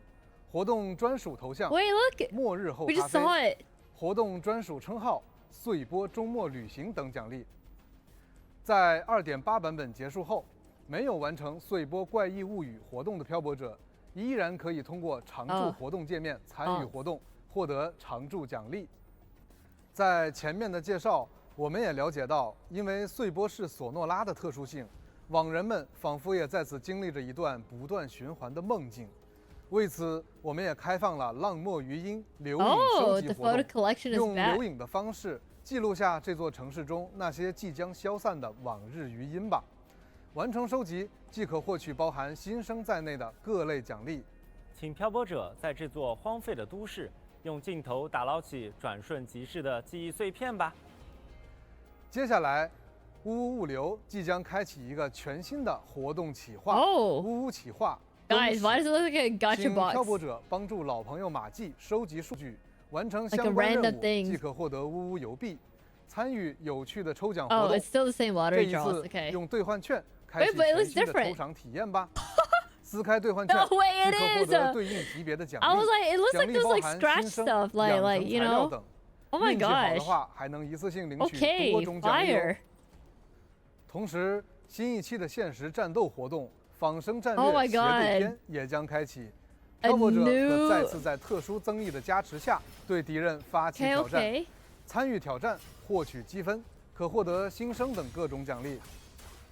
活动专属头像，末日后咖啡，活动专属称号，穗波周末旅行等奖励。在2.8版本结束后，没有完成穗波怪异物语活动的漂泊者，依然可以通过常驻活动界面参与活动，获得常驻奖励。在前面的介绍，我们也了解到，因为穗波市索诺拉的特殊性。网人们仿佛也在此经历着一段不断循环的梦境，为此，我们也开放了浪墨余音留影收集活动，用留影的方式记录下这座城市中那些即将消散的往日余音吧。完成收集，即可获取包含新生在内的各类奖励。请漂泊者在这座荒废的都市，用镜头打捞起转瞬即逝的记忆碎片吧。接下来。呜物流即将开启一个全新的活动企划，呜企划。Guys, why does it look like a gacha box? 漂泊者帮助老朋友马季收集数据，完成相关任务，即可获得呜邮币。参与有趣的抽奖活动。it's still the same lottery draws. 这一次用兑换券开启全新的抽奖体验吧。撕开兑换券，即可获得对应级别的奖励。奖励包含新生、养成材料等。运气好的话，还能一次性领取多种奖励哦。同时，新一期的限时战斗活动《仿生战略斜对篇》也将开启。漂泊者可再次在特殊增益的加持下，对敌人发起挑战。参与挑战获取积分，可获得新生等各种奖励。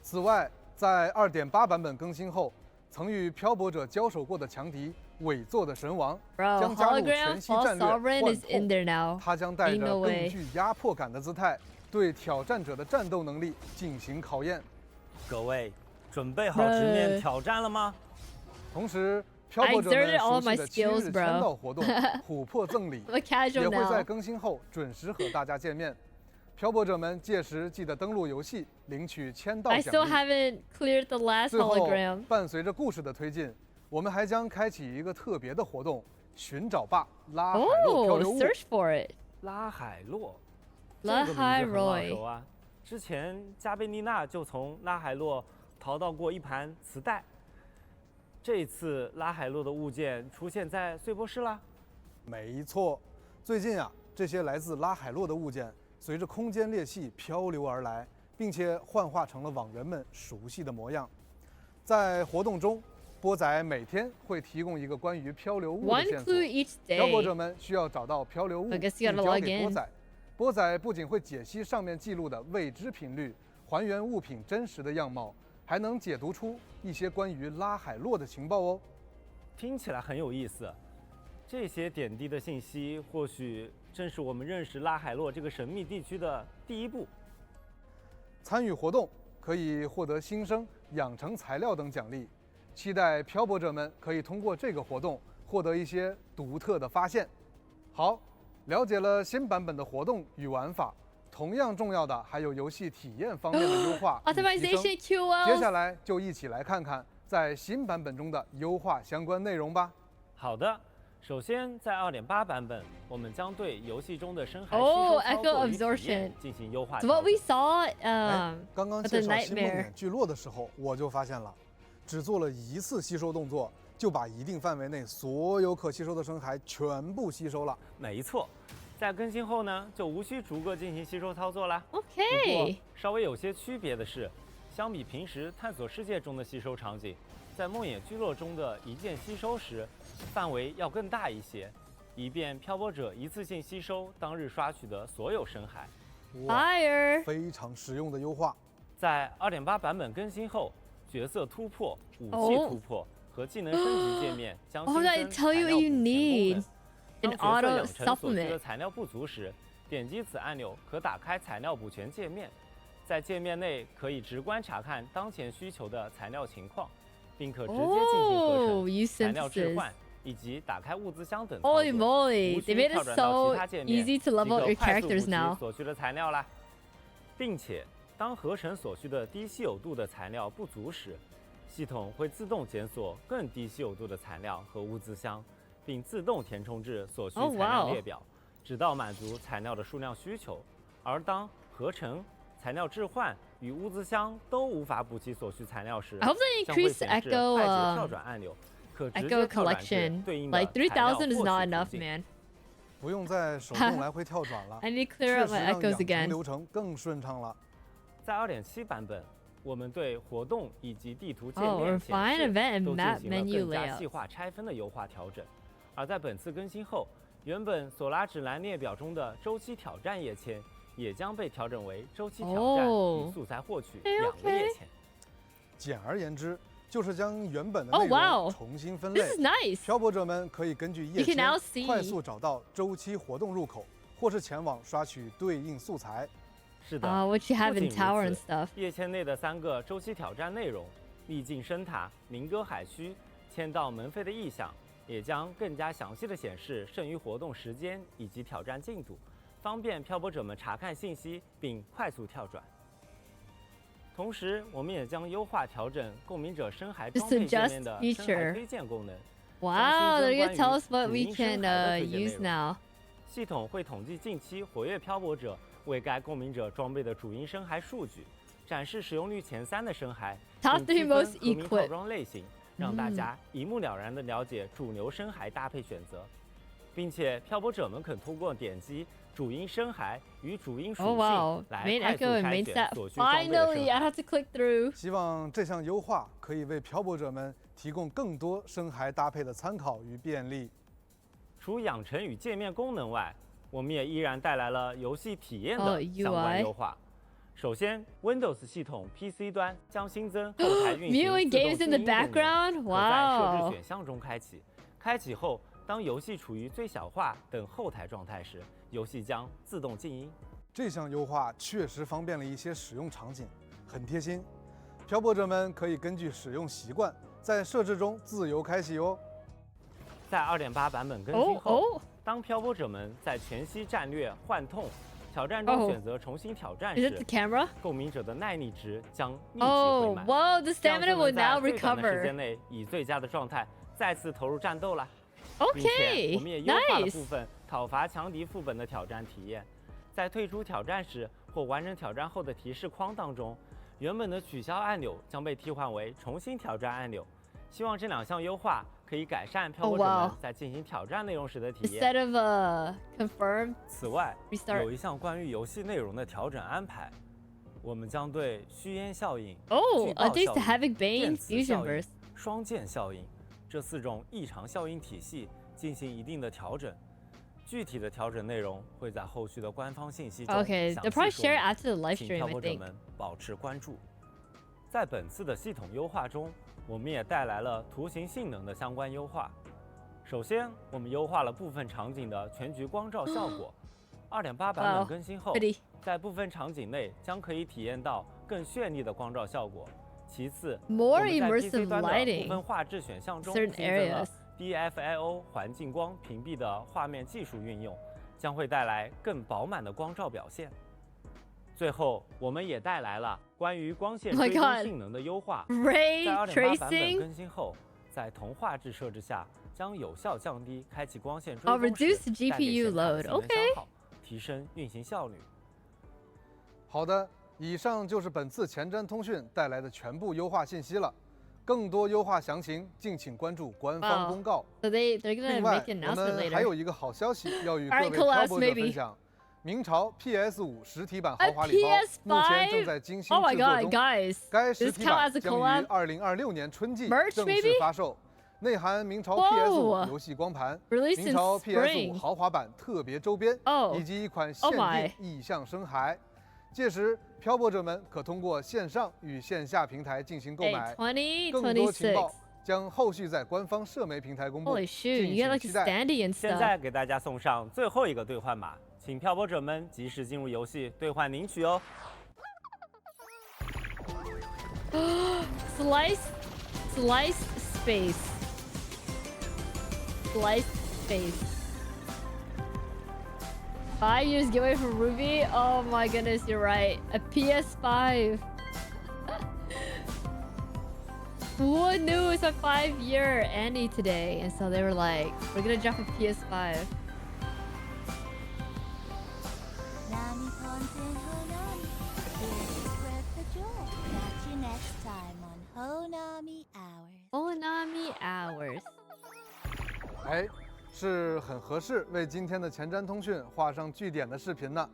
此外，在2.8版本更新后，曾与漂泊者交手过的强敌伪作的神王将加入全息战略幻痛，他将带着更具压迫感的姿态。对挑战者的战斗能力进行考验。各位，准备好直面挑战了吗？同时，漂泊者们熟悉的7日签到活动“琥珀赠礼”也会在更新后准时和大家见面。漂泊者们届时记得登录游戏领取签到奖励。最后，伴随着故事的推进，我们还将开启一个特别的活动——寻找吧拉海洛漂流物。拉海洛。拉海洛啊！之前加贝妮娜就从拉海洛淘到过一盘磁带。这一次拉海洛的物件出现在穗波市啦。没错，最近啊，这些来自拉海洛的物件随着空间裂隙漂流而来，并且幻化成了网人们熟悉的模样。在活动中，波仔每天会提供一个关于漂流物的 One 线索 clue each， 漂泊 day。 者们需要找到漂流物， I guess 并 you gotta 交 log 给波 in。 仔。波仔不仅会解析上面记录的未知频率，还原物品真实的样貌，还能解读出一些关于拉海洛的情报哦。听起来很有意思。这些点滴的信息，或许正是我们认识拉海洛这个神秘地区的第一步。参与活动可以获得新生、养成材料等奖励，期待漂泊者们可以通过这个活动获得一些独特的发现。好，了解了新版本的活动与玩法，同样重要的还有游戏体验方面的优化与提升。Optimization QOL。接下来就一起来看看在新版本中的优化相关内容吧。好的。首先，在 2.8 版本，我们将对游戏中的深海吸 Oh, 收操 echo 作与体 absorption 验进行优化 So 调 what 整。 we saw, 刚刚 with 介 the 绍新梦 nightmare. 魇聚落的时候，我就发现了，只做了一次吸收动作，就把一定范围内所有可吸收的深海全部吸收了。没错，在更新后呢，就无需逐个进行吸收操作啦。不过 OK。稍微有些区别的是，相比平时探索世界中的吸收场景，在梦魇聚落中的一键吸收时，范围要更大一些。以便漂泊者一次性吸收当日刷取的所有深海。Fire，非常实用的优化。在 2.8 版本更新后，角色突破、武器突破和技能升级界面将新增材料补全功能。当角色养成所需的材料不足时，点击此按钮可打开材料补全界面，在界面内可以直观查看当前需求的材料情况，并可直接进行合成、材料置换。以及打开物资箱等操作， Holy moly, they made it so easy to level up your characters now. 所需的材料啦，并且当合成所需的低稀有度的材料不足时，系统会自动检索更低稀有度的材料和物资箱，并自动填充至所需材料列表，直到满足材料的数量需求。而当合成、材料置换与物资箱都无法补齐所需材料时，将会显示快捷跳转按钮。Echo collection, like 3,000 is not enough, man. 不用再手动来回跳转了。I need to clear up my echoes again. 流程更顺畅了。在 2.7 版本，我们对活动以及地图界面显示都进行了更加细化拆分的优化调整。而在本次更新后，原本索拉指南列表中的周期挑战页签也将被调整为周期挑战与素材获取2个页签。简而言之，就是将原本的内容重新分类。This is nice. 漂泊者们可以根据页签快速找到周期活动入口，或是前往刷取对应素材。是的。What you have in tower and stuff. 页签内的3个周期挑战内容——历尽深塔、鸣歌海区、签到门扉的意象，也将更加详细地显示剩余活动时间以及挑战进度，方便漂泊者们查看信息并快速跳转。同时，我们也将优化调整共鸣者深海装备界面的深海推荐功能。Wow, they're gonna tell us what we can use now. 系统会统计近期活跃漂泊者为该共鸣者装备的主因深海数据，展示使用率前3的深海，并区分和鸣套装类型，让大家一目了然地了解主流深海搭配选择，并且漂泊者们可通过点击主因深海与主因属性来快速筛选所需装备的深海。Finally, I have to click through. 希望这项优化可以为漂泊者们提供更多深海搭配的参考与便利。除养成与界面功能外，我们也依然带来了游戏体验的相关优化。首先 ，Windows 系统 PC 端将新增后台运行自动静音功能，可在设置选项中开启。开启后，当游戏处于最小化等后台状态时，游戏将自动静音。这项优化确实方便了一些使用场景，很贴心。漂泊者们可以根据使用习惯，在设置中自由开启哦。在 2.8 版本更新后，当漂泊者们在全息战略幻痛挑战中选择重新挑战时，共鸣者的耐力值将立即回满。The stamina will now recover. 最短的时间内以最佳的状态再次投入战斗了。并且我们也优化了部分讨伐强敌副本的挑战体验。在退出挑战时或完成挑战后的提示框当中，原本的取消按钮将被替换为重新挑战按钮。希望这2项优化可以改善漂泊者们在进行挑战内容时的体验。Instead of confirm. 此外，有一项关于游戏内容的调整安排，我们将对虚烟效应、a taste of Havoc Bane fusion burst 双剑效应这4种异常效应体系进行一定的调整。具体的调整内容会在后续的官方信息中 Okay, they'll probably share it after the live 请 stream, 漂 I 泊者 think. 们保持关注。在本次的系统优化中，我们也带来了图形性能的相关优化。首先，我们优化了部分场景的全局光照效果。2.8 版本更新后，在部分场景内将可以体验到更绚丽的光照效果。其次，我们在 PC 端的部分画质选项中新增了 BFIO 环境光屏蔽的画面技术运用，将会带来更饱满的光照表现。最后，我们也带来了关于光线追踪性能的优化。在 2.8 版本更新后，在同画质设置下，将有效降低开启光线追踪时带给显卡的性能消耗，提升运行效率。好的，以上就是本次前瞻通讯带来的全部优化信息了。更多优化详情，敬请关注官方公告。they're gonna 另外， make an 我 announcement 们 later. 还有一个好消息要与各位漂泊者分享。明朝 PS5 实体版豪华礼包目前正在精心制作中。该实体版将于2026年春季正式发售，内含明朝 PS5 游戏光盘、明朝 PS5 豪华版特别周边，以及一款限定意象深海。届时，漂泊者们可通过线上与线下平台进行购买。更多情报将后续在官方社媒平台公布，敬请期待。现在给大家送上最后一个兑换码，请漂泊者们及时进入游戏兑换领取哦。Slice space. Slice space. 5 years giveaway from Rubee? Oh my goodness, you're right. A PS5. Who knew it's a 5-year Annie today? And so they were like, we're gonna drop a PS5. Nami content Honami. Spread the joy. Catch you next time on Honami Hours. Honami Hours. 哎，是很合适为今天的前瞻通讯画上句点的视频呢。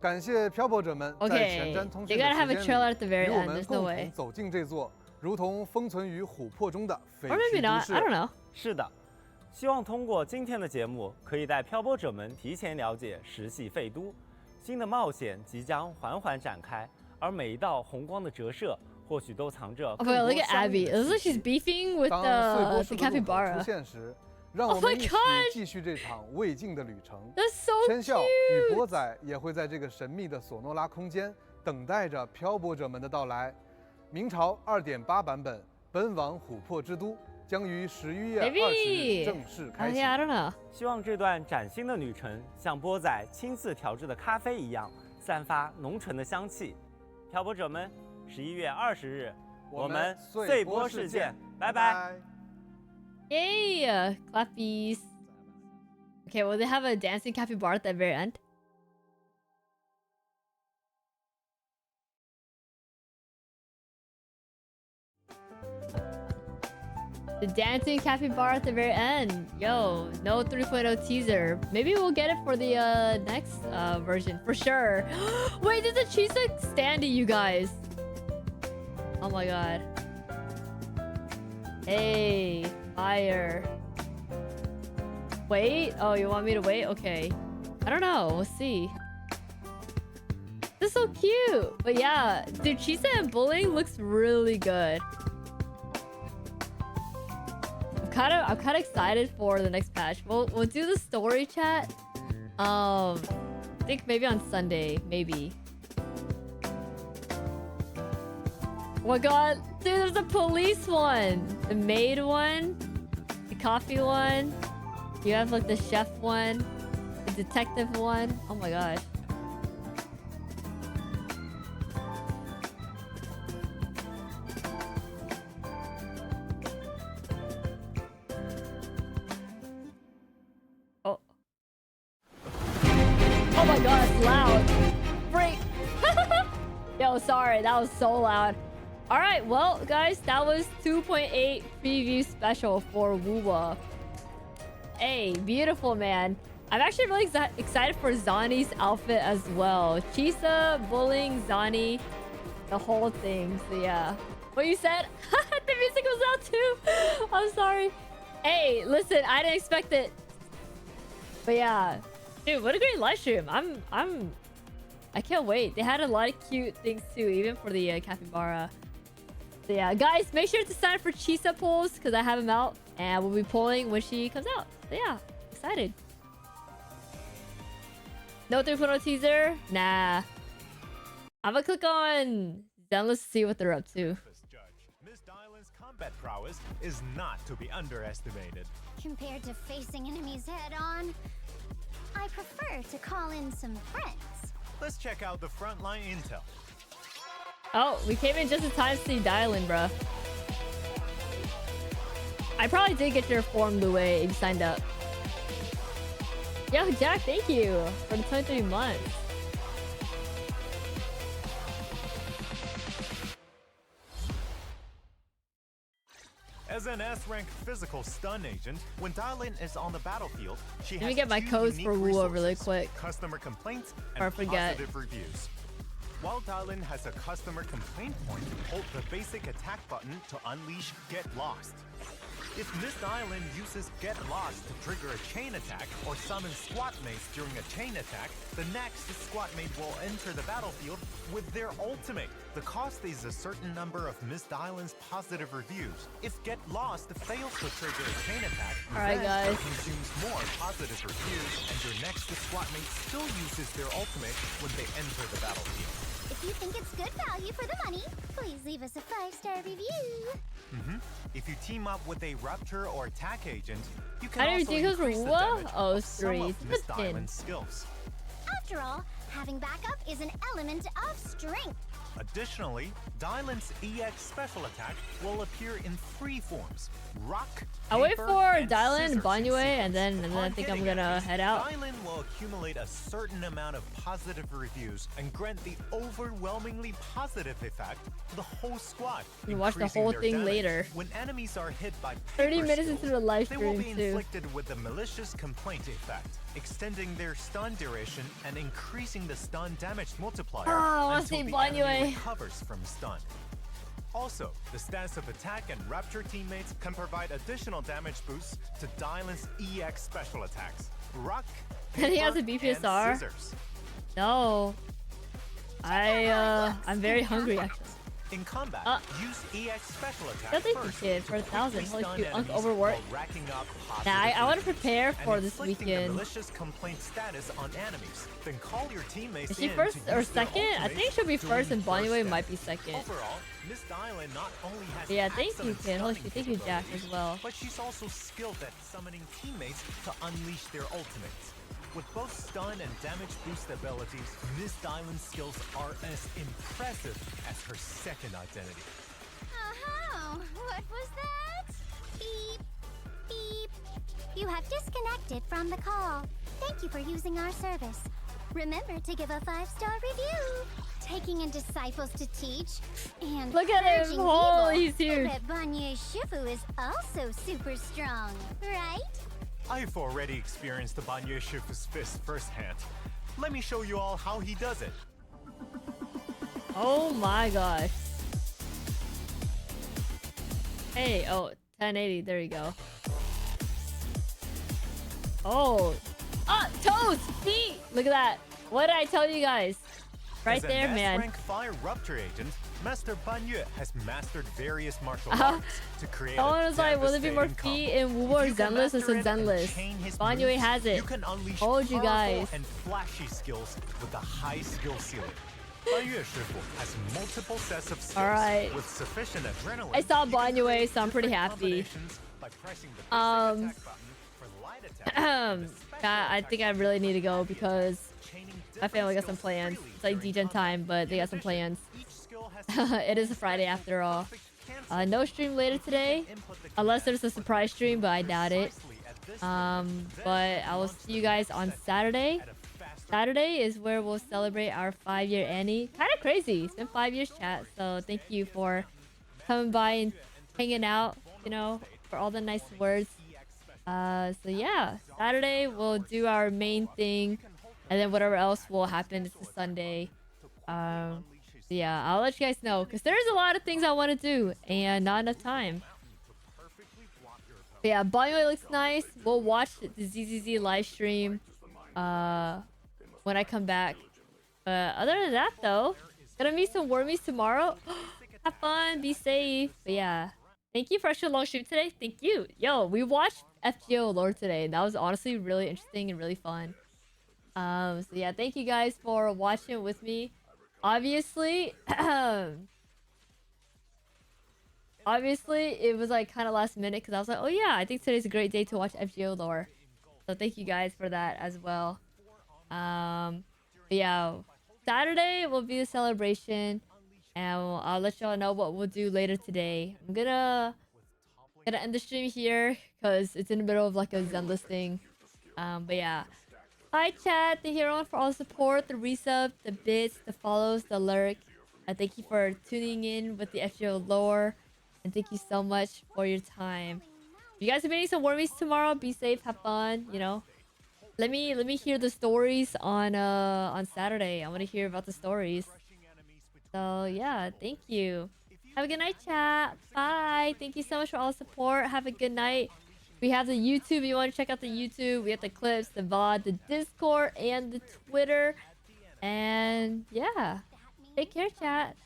感谢漂泊者们在前瞻通讯的时间里与我们共同走进这座如同封存于琥珀中的废墟都市。是的，希望通过今天的节目，可以带漂泊者们提前了解石系废都，新的冒险即将缓缓展开，而每一道红光的折射，或许都藏着更多 look at Abby. It looks like she's beefing with the capybara. 出现时，让我们一起继续这场未尽的旅程。千笑与波仔也会在这个神秘的索诺拉空间等待着漂泊者们的到来。明朝2.8版本《奔往琥珀之都》将于11月20日正式开启。希望这段崭新的旅程像波仔亲自调制的咖啡一样，散发浓醇的香气。漂泊者们，11月20日，我们碎波事件，拜拜。Yay! Clappies. Okay, will they have a dancing capybara at the very end? The dancing capybara at the very end. Yo, no 3.0 teaser. Maybe we'll get it for the next version for sure. Wait, there's a Chisa standee, you guys. Oh my god. Hey, fire. Wait? Oh, you want me to wait? Okay. I don't know. We'll see. This is so cute. But yeah, dude, Chisa and Bullying looks really good. I'm kind of excited for the next patch. We'll do the story chat. I think maybe on Sunday, maybe. Oh my god, dude, there's a police one, the maid one, the coffee one. You have like the chef one, the detective one. Oh my god. Oh my god, it's loud. Freak. Yo, sorry, that was so loud. Alright, well, guys, that was 2.8 preview special for WUWA. Hey, beautiful, man. I'm actually really excited for Zani's outfit as well. Chisa, Bullying, Zani, the whole thing. So yeah. What you said? The music was out too. I'm sorry. Hey, listen, I didn't expect it. But yeah, dude, what a great live stream. I can't wait. They had a lot of cute things too, even for the capybara. So yeah, guys, make sure to sign up for Chisa polls because I have them out and we'll be polling when she comes out. So yeah, excited. No 3.0 teaser? Nah. I'm gonna click on Zenless to see what they're up to. Miss Dylan's combat prowess is not to be underestimated. Compared to facing enemies head-on, I prefer to call in some friends. Let's check out the frontline intel. Oh, we came in just in time to see Dylan, bruh. I probably did get your form, Luwei, if you signed up. Yo, Jack, thank you for the 23 months. As an S-rank physical stun agent, when Dylan is on the battlefield, she Let has me get my codes for WUWA really quick. Customer complaints Or and forget. positive reviews. While Dylan has a customer complaint point, hold the basic attack button to unleash Get Lost. If Miss Dylan uses Get Lost to trigger a chain attack or summon squad mates during a chain attack, the next squad mate will enter the battlefield with their ultimate. The cost is a certain number of Miss Dylan's positive reviews. If Get Lost fails to trigger a chain attack, Alright, then guys. it consumes more positive reviews, and your next squad mate still uses their ultimate when they enter the battlefield. If you think it's good value for the money, please leave us a 5-star review. If you team up with a Rupture or Attack agent, you can I didn't also think it was for increase the WUWA? damage Oh, of some three. of Miss Good pin. Dylan's skills. After all, having backup is an element of strength. Additionally, Dylan's EX special attack will appear in 3 forms: rock, I'll wait paper, for and Dylan and scissors Banyue in and then I Upon think I'm hitting gonna enemies, head out. Dylan will accumulate a certain amount of positive reviews and grant the overwhelmingly positive effect to the whole squad. You can watch the increasing whole their thing damage. later. When enemies are hit by 30 paper minutes skills, into the live they will stream, be too. inflicted with the malicious complaint effect, extending their stun duration and increasing the stun damage multiplier Oh, I wanna until see the Banyue. enemy recovers from stun. Also, the stance of attack and Rapture teammates can provide additional damage boosts to Dylan's EX special attacks. Rock, And he has a paper, BPSR? and scissors. No. I'm very hungry actually. In combat, use EX special attack Still think first you did for to 1,000. quickly Holy stun shoot, Unc enemies overworked. while racking up Nah, I want to positive prepare reviews for and this inflicting the weekend. malicious complaint status on enemies. Then call your teammates Is she in first to or use their second? I ultimates think she'll be to first and reinforce Banyue them. might be second. Overall, Miss Dylan not only has Yeah, thank you, excellent Ken. Holy stunning shit, thank you, Jack, as capabilities, well. but she's also skilled at summoning teammates to unleash their ultimates. With both stun and damage boost abilities, Miss Dylan's skills are as impressive as her second identity. Oh, what was that? Beep, beep. You have disconnected from the call. Thank you for using our service. Remember to give a 5-star review. Taking in disciples to teach and Look at him. purging Holy, evil. he's huge. I bet Banye Shifu is also super strong, right? I've already experienced the Banye Shifu's fist firsthand. Let me show you all how he does it. Oh my gosh. Hey, oh, 1080, there you go. Oh. Ah, toes! Feet! Look at that. What did I tell you guys? Right there, As an man. S-rank fire rupture agent, Master Banye has mastered various martial arts to create Someone a was like, will there be more devastating feet in WUWA or If you can Zenless? I master said it and Zenless. chain his Banyue moves, has it. You can unleash Told you powerful guys. and flashy skills with a high skill ceiling. Banye Shifu has multiple sets of skills Alright. with sufficient adrenaline. I saw you can Banyue, create so I'm pretty different happy. combinations by pressing the basic attack button for light attack. I think I really need to go because my family got some plans. It's like DGen time, but they got some plans. It is a Friday after all. No stream later today, unless there's a surprise stream, but I doubt it. But I will see you guys on Saturday. Saturday is where we'll celebrate our 5-year Annie. Kind of crazy. It's been 5 years, chat. So thank you for coming by and hanging out, you know, for all the nice words. So yeah, Saturday we'll do our main thing, and then whatever else will happen is the Sunday. So yeah, I'll let you guys know because there's a lot of things I want to do and not enough time. But yeah, Banyo looks nice. We'll watch the ZZZ live stream when I come back. But other than that, though, gonna meet some wormies tomorrow. Have fun, be safe. But yeah, thank you for extra long stream today. Thank you. Yo, we watched FGO lore today. That was honestly really interesting and really fun. So yeah, thank you guys for watching with me. Obviously, obviously it was like kind of last minute because I was like, oh yeah, I think today's a great day to watch FGO lore. So thank you guys for that as well. But yeah, Saturday will be the celebration, and I'll let y'all know what we'll do later today. I'm gonna end the stream here because it's in the middle of like a Zenless thing. But yeah. Hi chat, thank you everyone for all the support, the resub, the bits, the follows, the lurk. Thank you for tuning in with the FGO lore. And thank you so much for your time. If you guys are meeting some wormies tomorrow, be safe, have fun, you know. Let me hear the stories on Saturday. I want to hear about the stories. So yeah, thank you. Have a good night, chat. Bye. Thank you so much for all the support. Have a good night. We have the YouTube. If you want to check out the YouTube, we have the clips, the VOD, the Discord, and the Twitter. And yeah, take care, chat.